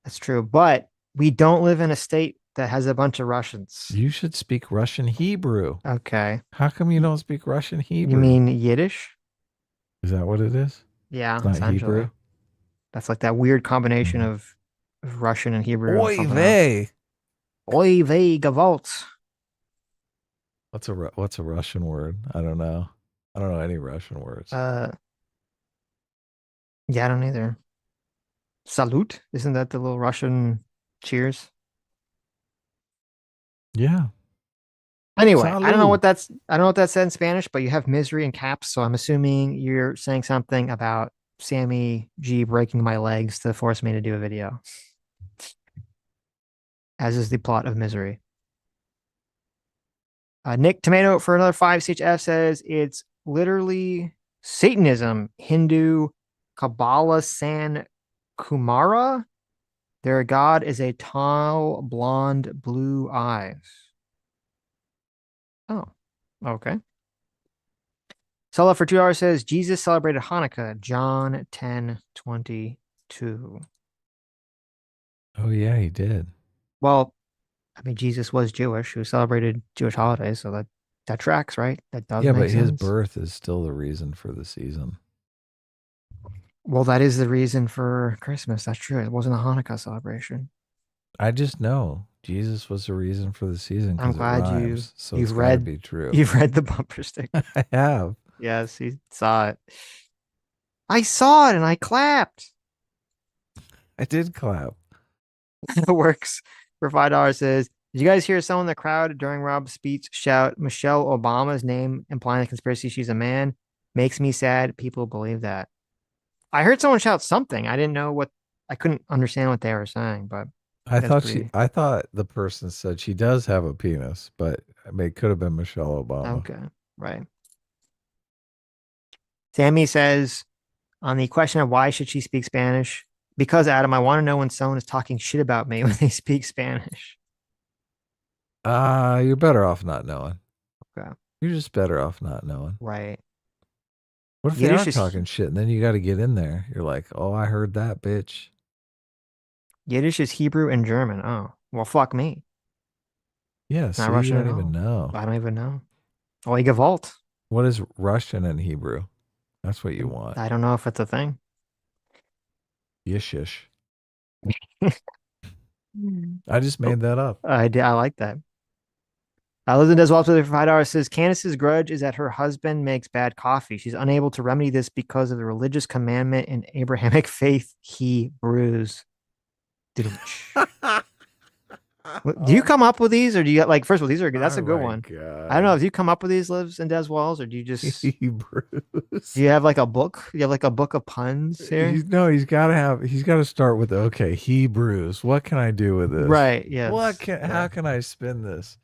That's true. But we don't live in a state that has a bunch of Russians. You should speak Russian Hebrew. Okay. How come you don't speak Russian Hebrew? You mean Yiddish? Is that what it is? Yeah, It's not essentially. Hebrew? That's like that weird combination of Russian and Hebrew. Oy vey. Oy vey gewalt. What's a Russian word? I don't know. I don't know any Russian words. Yeah, I don't either. Salute? Isn't that the little Russian cheers? Yeah. Anyway, I don't know Salud. what that's said in Spanish, but you have misery in caps, so I'm assuming you're saying something about Sammy G breaking my legs to force me to do a video. As is the plot of Misery. Nick Tomato for another 5 CHF says it's literally Satanism, Hindu, Kabbalah San Kumara. Their god is a tall, blonde, blue eyes. Oh, okay. Sella for $2 says Jesus celebrated Hanukkah, John 10:22. Oh yeah, he did. Well, I mean, Jesus was Jewish, who celebrated Jewish holidays, so that tracks, right? That does Yeah, make but sense. his birth is still the reason for the season. Well, that is the reason for Christmas. That's true. It wasn't a Hanukkah celebration. I just know Jesus was the reason for the season. I'm 'cause it glad rhymes, so you've it's gotta read be true. You've read the bumper sticker. I have. Yes, he saw it. I saw it and I clapped. I did clap. It works for $5 says, did you guys hear someone in the crowd during Rob's speech shout Michelle Obama's name, implying the conspiracy she's a man? Makes me sad. People believe that. I heard someone shout something. I didn't know what, I couldn't understand what they were saying, but I thought the person said she does have a penis, but I mean, it could have been Michelle Obama. Okay, right. Sammy says, on the question of why should she speak Spanish, because Adam, I want to know when someone is talking shit about me when they speak Spanish. You're better off not knowing. Okay. You're just better off not knowing. Right. What if Yiddish they are is- talking shit and then you got to get in there? You're like, oh, I heard that, bitch. Yiddish is Hebrew and German. Oh, well, fuck me. Yeah, Not so Russian you at don't even all. know. I don't even know. Oy gewalt. What is Russian and Hebrew? That's what you want. I don't know if it's a thing. Yishish. I just made that up. I like that. Lizzie does well for $5 says Candace's grudge is that her husband makes bad coffee. She's unable to remedy this because of the religious commandment in Abrahamic faith he brews. Do you come up with these, or do you like? First of all, these are good. That's a good one. God. I don't know if you come up with these, Lives and Des Walls, or do you just Hebrews? Do you have like a book? You have like a book of puns here, He's got to start with, okay, Hebrews. What can I do with this? right? Yes. How can I spin this?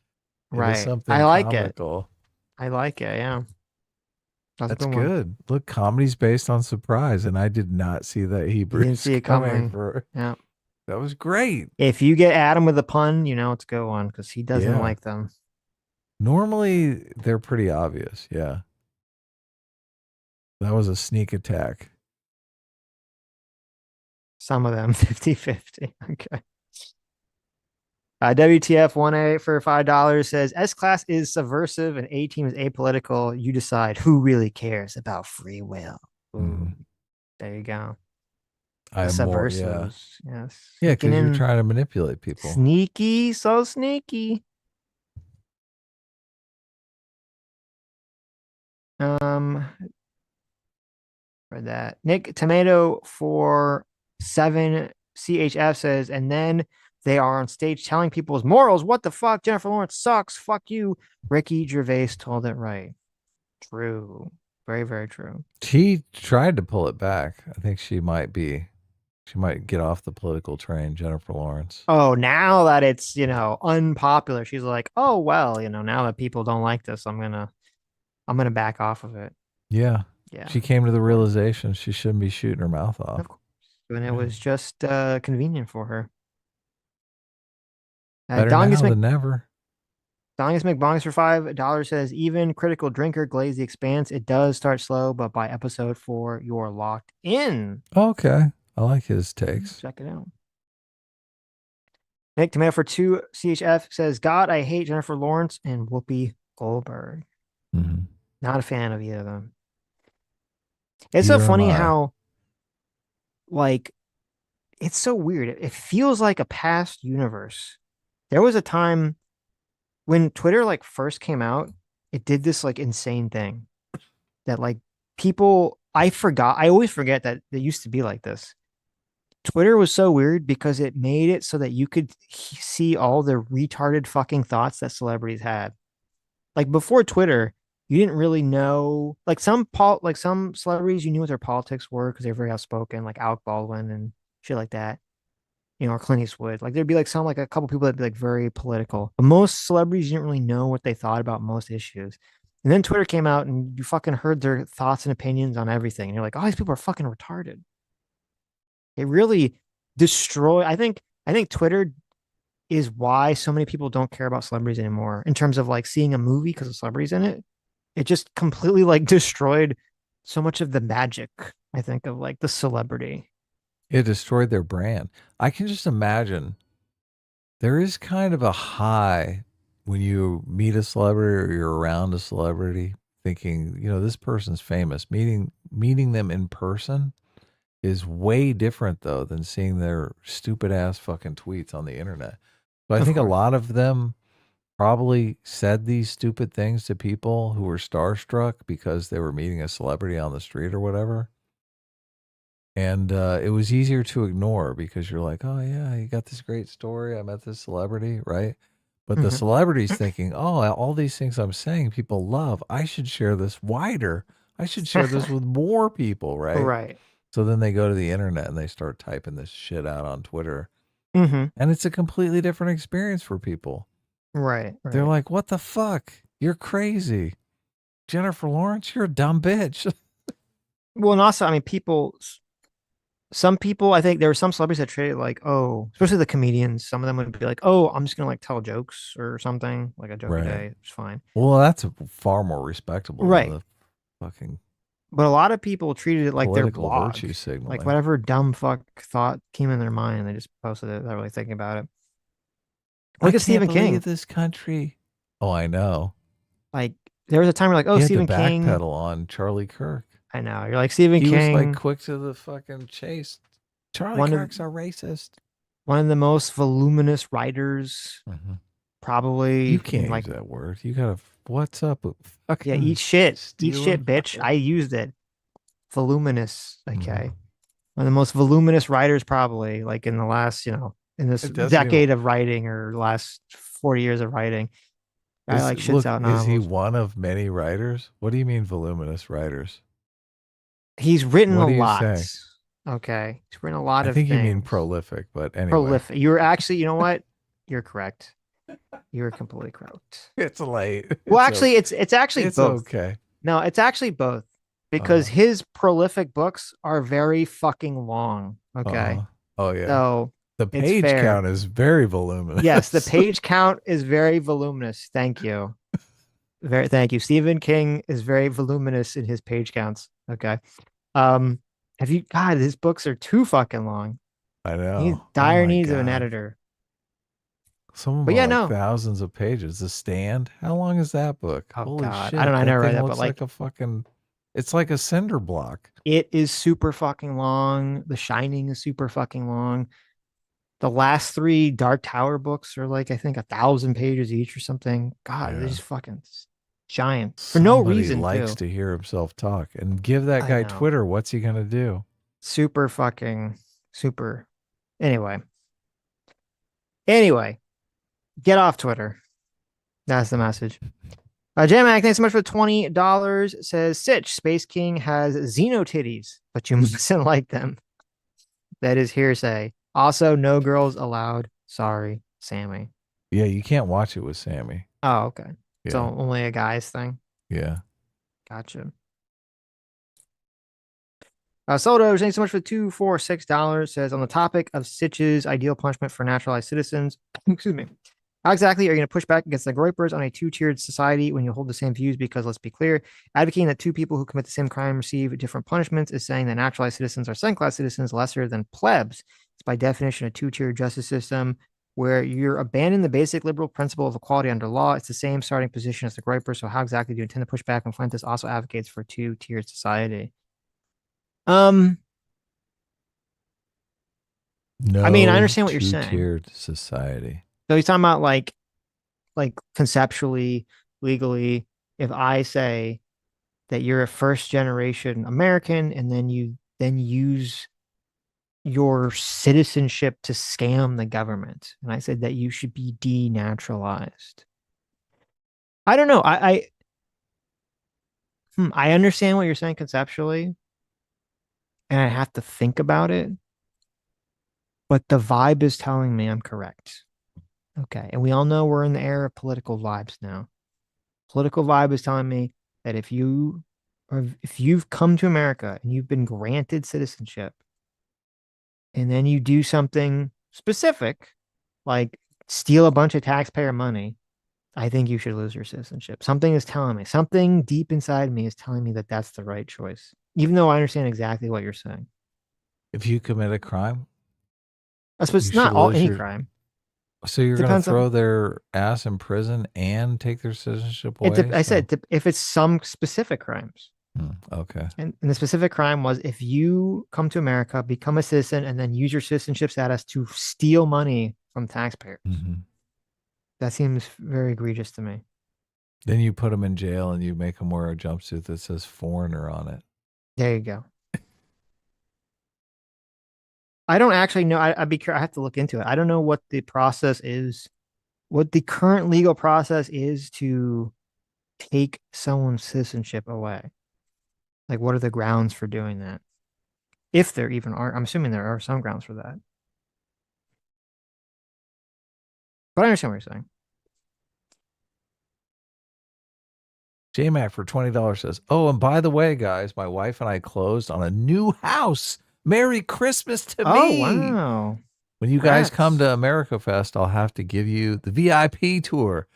into Right. something I like comical? it. I like it. Yeah. That's a good one. good. Look, comedy's based on surprise, and I did not see that Hebrews didn't see it coming. Yeah. That was great. If you get Adam with a pun, you know it's a good one because he doesn't Yeah. like them. Normally, they're pretty obvious. Yeah. That was a sneak attack. Some of them 50-50. Okay. WTF 1A for $5 says S-Class is subversive and A-Team is apolitical. You decide who really cares about free will. Ooh, there you go. I The am more, yeah. subversives. Yes. Yeah, because Sneaking you're in. trying to manipulate people. Sneaky, so sneaky. For that. Nick Tomato for 7 CHF says, and then they are on stage telling people's morals. What the fuck? Jennifer Lawrence sucks. Fuck you. Ricky Gervais told it right. True. Very, very true. She tried to pull it back. I think she might be She might get off the political train, Jennifer Lawrence. Oh, now that it's, unpopular, she's like, oh, well, now that people don't like this, I'm going to back off of it. Yeah. Yeah. She came to the realization she shouldn't be shooting her mouth off. Of course. And it was just convenient for her. Better now than never. Dongus McBongus for $5 says, even critical drinker glaze the expanse. It does start slow, but by episode 4, you're locked in. Okay. I like his takes. Check it out. Nick Tomato for 2 CHF says, God, I hate Jennifer Lawrence and Whoopi Goldberg. Mm-hmm. Not a fan of either of them. It's so funny how, it's so weird. It feels like a past universe. There was a time when Twitter first came out, it did this insane thing that people, I always forget that it used to be like this. Twitter was so weird because it made it so that you could see all the retarded fucking thoughts that celebrities had. Before Twitter, you didn't really know, some celebrities, you knew what their politics were because they were very outspoken, like Alec Baldwin and shit like that. Or Clint Eastwood. There'd be a couple people that'd be very political. But most celebrities, you didn't really know what they thought about most issues. And then Twitter came out and you fucking heard their thoughts and opinions on everything. And you're like, oh, these people are fucking retarded. It really destroyed. I think Twitter is why so many people don't care about celebrities anymore in terms of seeing a movie because of celebrities in it. It just completely destroyed so much of the magic, I think, of the celebrity. It destroyed their brand. I can just imagine there is kind of a high when you meet a celebrity or you're around a celebrity thinking, this person's famous. Meeting them in person is way different, though, than seeing their stupid ass fucking tweets on the internet. So I think a lot of them probably said these stupid things to people who were starstruck because they were meeting a celebrity on the street or whatever. And it was easier to ignore because you're like, oh, yeah, you got this great story. I met this celebrity, right? But the celebrity's thinking, oh, all these things I'm saying people love. I should share this wider. I should share this with more people, right? Right. So then they go to the internet and they start typing this shit out on Twitter. Mm-hmm. And it's a completely different experience for people. Right. They're like, what the fuck? You're crazy. Jennifer Lawrence, you're a dumb bitch. Well, and also, some people, I think there were some celebrities that treated especially the comedians, some of them would be like, oh, I'm just going to tell jokes or something, a joke a day. It's fine. Well, that's far more respectable. Right. Than the fucking But a lot of people treated it like their blog. Virtue signaling. Whatever dumb fuck thought came in their mind, they just posted it without really thinking about it. Look at Stephen King. This country. Oh, I know. There was a time you're like, oh, he Stephen had to King. backpedal on Charlie Kirk. I know. You're like, Stephen King. He was quick to the fucking chase. Charlie Kirk's a racist. One of the most voluminous writers, probably. You can't use that word. You gotta. What's up? Yeah, eat shit. Eat shit, bitch. I used it. Voluminous. Okay. One of the most voluminous writers, probably, in the last, in this decade of writing or last 40 years of writing. Shits out novels. Is he one of many writers? What do you mean voluminous writers? He's written a lot. Say? Okay. He's written a lot of things. I think you mean prolific, but anyway. Prolific. You were actually, you know what? You're correct. You were completely correct. It's late. Well, actually, it's actually it's both. Okay. No, it's actually both. Because his prolific books are very fucking long. Okay. Oh, yeah. So the page count is very voluminous. Yes, the page count is very voluminous. Thank you. Thank you. Stephen King is very voluminous in his page counts. Okay. God, his books are too fucking long. I know. He's dire needs of an editor. Some of them are thousands of pages. The Stand. How long is that book? Oh, Holy God. shit. I don't know. I never read that, looks but like a fucking. It's like a cinder block. It is super fucking long. The Shining is super fucking long. The last 3 Dark Tower books are I think 1,000 pages each or something. God, they're just fucking giant for no reason. Likes to hear himself talk and give that guy Twitter. What's he gonna do? Super fucking super. Anyway, get off Twitter. That's the message. J-Mac, thanks so much for $20. Says Sitch, Space King has xeno titties, but you mustn't like them. That is hearsay. Also, no girls allowed. Sorry, Sammy. Yeah, you can't watch it with Sammy. Oh, okay. Yeah. So only a guy's thing. Yeah. Gotcha. Soldo, thanks so much for $246. Says on the topic of Sitch's ideal punishment for naturalized citizens. Excuse me. How exactly are you going to push back against the Groypers on a two-tiered society when you hold the same views? Because let's be clear, advocating that two people who commit the same crime receive different punishments is saying that naturalized citizens are second-class citizens lesser than plebs. It's by definition a two-tiered justice system where you're abandoning the basic liberal principle of equality under law. It's the same starting position as the Groypers. So how exactly do you intend to push back when Fuentes also advocates for two-tiered society? No, I mean, I understand what you're saying. Two-tiered society. So he's talking about like conceptually, legally, if I say that you're a first generation American and then you use your citizenship to scam the government, and I said that you should be denaturalized. I don't know. I understand what you're saying conceptually, and I have to think about it, but the vibe is telling me I'm correct. Okay. And we all know we're in the era of political vibes now. Political vibe is telling me that if you've come to America and you've been granted citizenship and then you do something specific, like steal a bunch of taxpayer money, I think you should lose your citizenship. Something is telling me, something deep inside me is telling me that that's the right choice, even though I understand exactly what you're saying. If you commit a crime, I suppose it's not any crime. So you're going to throw their ass in prison and take their citizenship away? I said if it's some specific crimes. Okay. And the specific crime was if you come to America, become a citizen, and then use your citizenship status to steal money from taxpayers. That seems very egregious to me. Then you put them in jail and you make them wear a jumpsuit that says foreigner on it. There you go. I don't actually know. I'd be curious. I have to look into it. I don't know what the process is, what the current legal process is to take someone's citizenship away. Like, what are the grounds for doing that? If there even are, I'm assuming there are some grounds for that. But I understand what you're saying. JMac for $20 says, oh, and by the way, guys, my wife and I closed on a new house. Merry Christmas to me. Oh, wow. When you guys come to America Fest, I'll have to give you the VIP tour.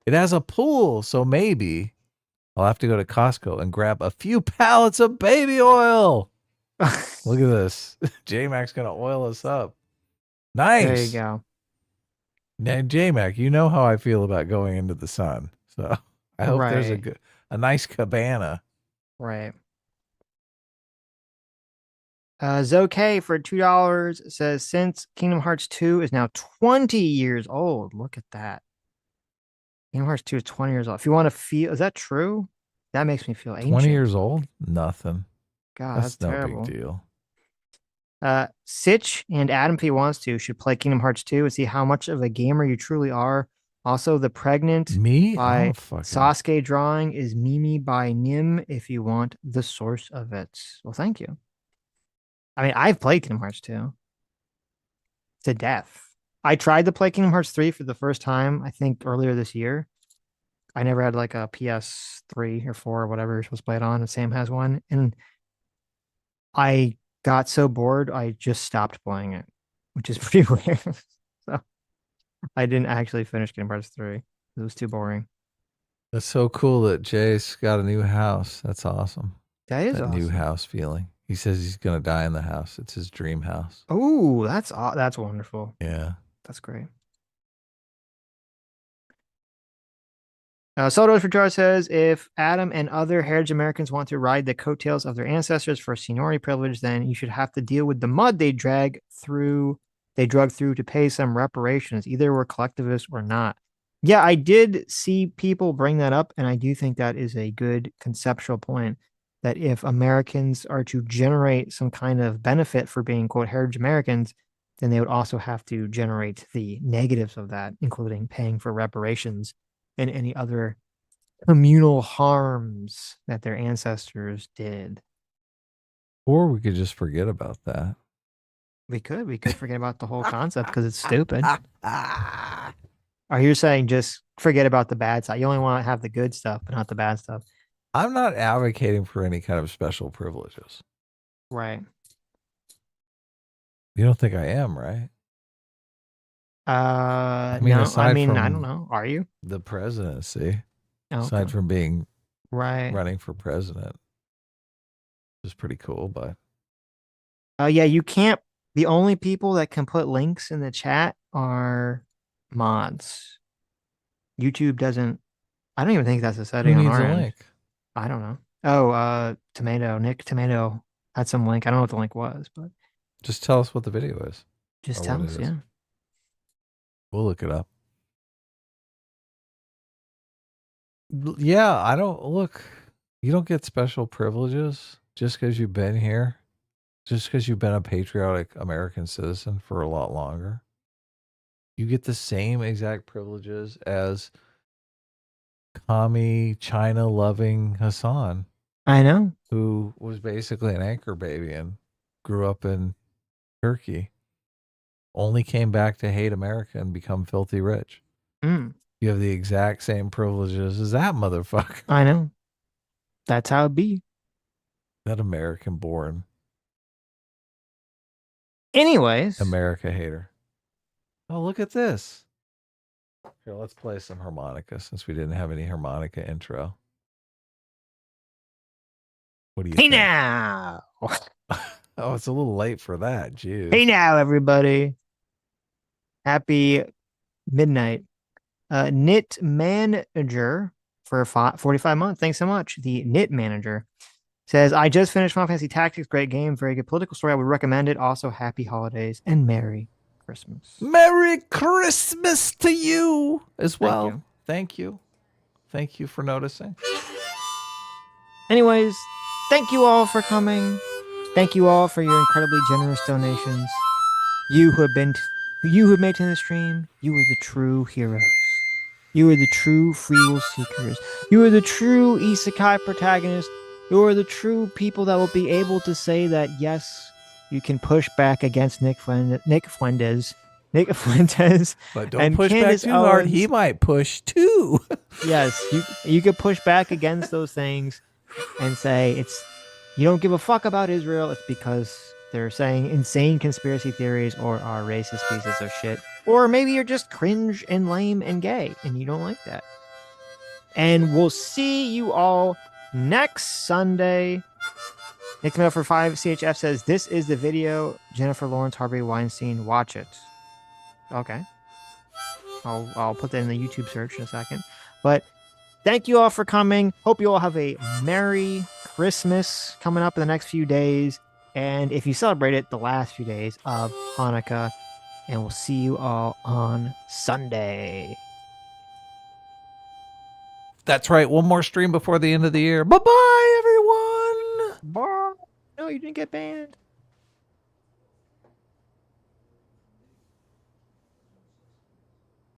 It has a pool, so maybe I'll have to go to Costco and grab a few pallets of baby oil. Look at this. J-Mac's going to oil us up. Nice. There you go. Now, J-Mac, you know how I feel about going into the sun. So I hope there's a nice cabana. Right. Zoke for $2 says, since Kingdom Hearts 2 is now 20 years old. Look at that. Kingdom Hearts 2 is 20 years old. If you want to feel, is that true? That makes me feel ancient. 20 years old? Nothing. God, that's no terrible. big deal. Sitch and Adam, if he wants to, should play Kingdom Hearts 2 and see how much of a gamer you truly are. Also, the Pregnant by Sasuke drawing is Mimi by Nim if you want the source of it. Well, thank you. I mean, I've played Kingdom Hearts 2 to death. I tried to play Kingdom Hearts 3 for the first time, I think, earlier this year. I never had like a PS3 or 4 or whatever you're supposed to play it on, and Sam has one. And I got so bored, I just stopped playing it, which is pretty weird. So I didn't actually finish Kingdom Hearts 3. It was too boring. That's so cool that Jay's got a new house. That's awesome. That is awesome. New house feeling. He says he's going to die in the house. It's his dream house. Oh, that's wonderful. Yeah. That's great. Soto for Jar says, if Adam and other heritage Americans want to ride the coattails of their ancestors for seniority privilege, then you should have to deal with the mud they drug through to pay some reparations, either we're collectivists or not. Yeah, I did see people bring that up, and I do think that is a good conceptual point, that if Americans are to generate some kind of benefit for being, quote, heritage Americans, then they would also have to generate the negatives of that, including paying for reparations and any other communal harms that their ancestors did. Or we could just forget about that. We could forget about the whole concept because it's stupid. Or you're saying just forget about the bad side. You only want to have the good stuff, but not the bad stuff. I'm not advocating for any kind of special privileges. Right. You don't think I am, right? No, aside I from don't know. Are you? the presidency, Oh, aside okay. from being running for president, which is pretty cool, but yeah, you can't. The only people that can put links in the chat are mods. YouTube doesn't. I don't even think that's a setting who on needs our a end. link? I don't know. Oh, Nick Tomato had some link. I don't know what the link was, but Just tell us what the video is. just or tell what us, it is. yeah. We'll look it up. Yeah, I don't look. You don't get special privileges just because you've been here, just because you've been a patriotic American citizen for a lot longer. You get the same exact privileges as commie China loving Hassan. I know. Who was basically an anchor baby and grew up in Turkey. Only came back to hate America and become filthy rich. Mm. You have the exact same privileges as that motherfucker. I know. That's how it be. That American born. Anyways. America hater. Oh, look at this. Here, let's play some harmonica since we didn't have any harmonica intro. What do you think? Now. Oh, it's a little late for that. Jeez. Hey now, everybody. Happy midnight. Knit Manager for 45 months. Thanks so much. The Knit Manager says, I just finished Final Fantasy Tactics. Great game. Very good political story. I would recommend it. Also, happy holidays and Merry Christmas. Merry Christmas to you as well. Thank you. Thank you for noticing. Anyways, thank you all for coming. Thank you all for your incredibly generous donations. You who have made it to the stream, you are the true heroes. You are the true free will seekers. You are the true isekai protagonists. You are the true people that will be able to say that, yes, you can push back against Nick Fuentes. But don't push back too hard. He might push too. Yes, you could push back against those things and say you don't give a fuck about Israel. It's because they're saying insane conspiracy theories or are racist pieces of shit. Or maybe you're just cringe and lame and gay and you don't like that. And we'll see you all next Sunday. Nick Tomato for 5 CHF says, this is the video. Jennifer Lawrence, Harvey Weinstein. Watch it. Okay. I'll put that in the YouTube search in a second. But thank you all for coming. Hope you all have a Merry Christmas coming up in the next few days. And if you celebrate it, the last few days of Hanukkah. And we'll see you all on Sunday. That's right. One more stream before the end of the year. Bye-bye, everyone. Bye. No, you didn't get banned.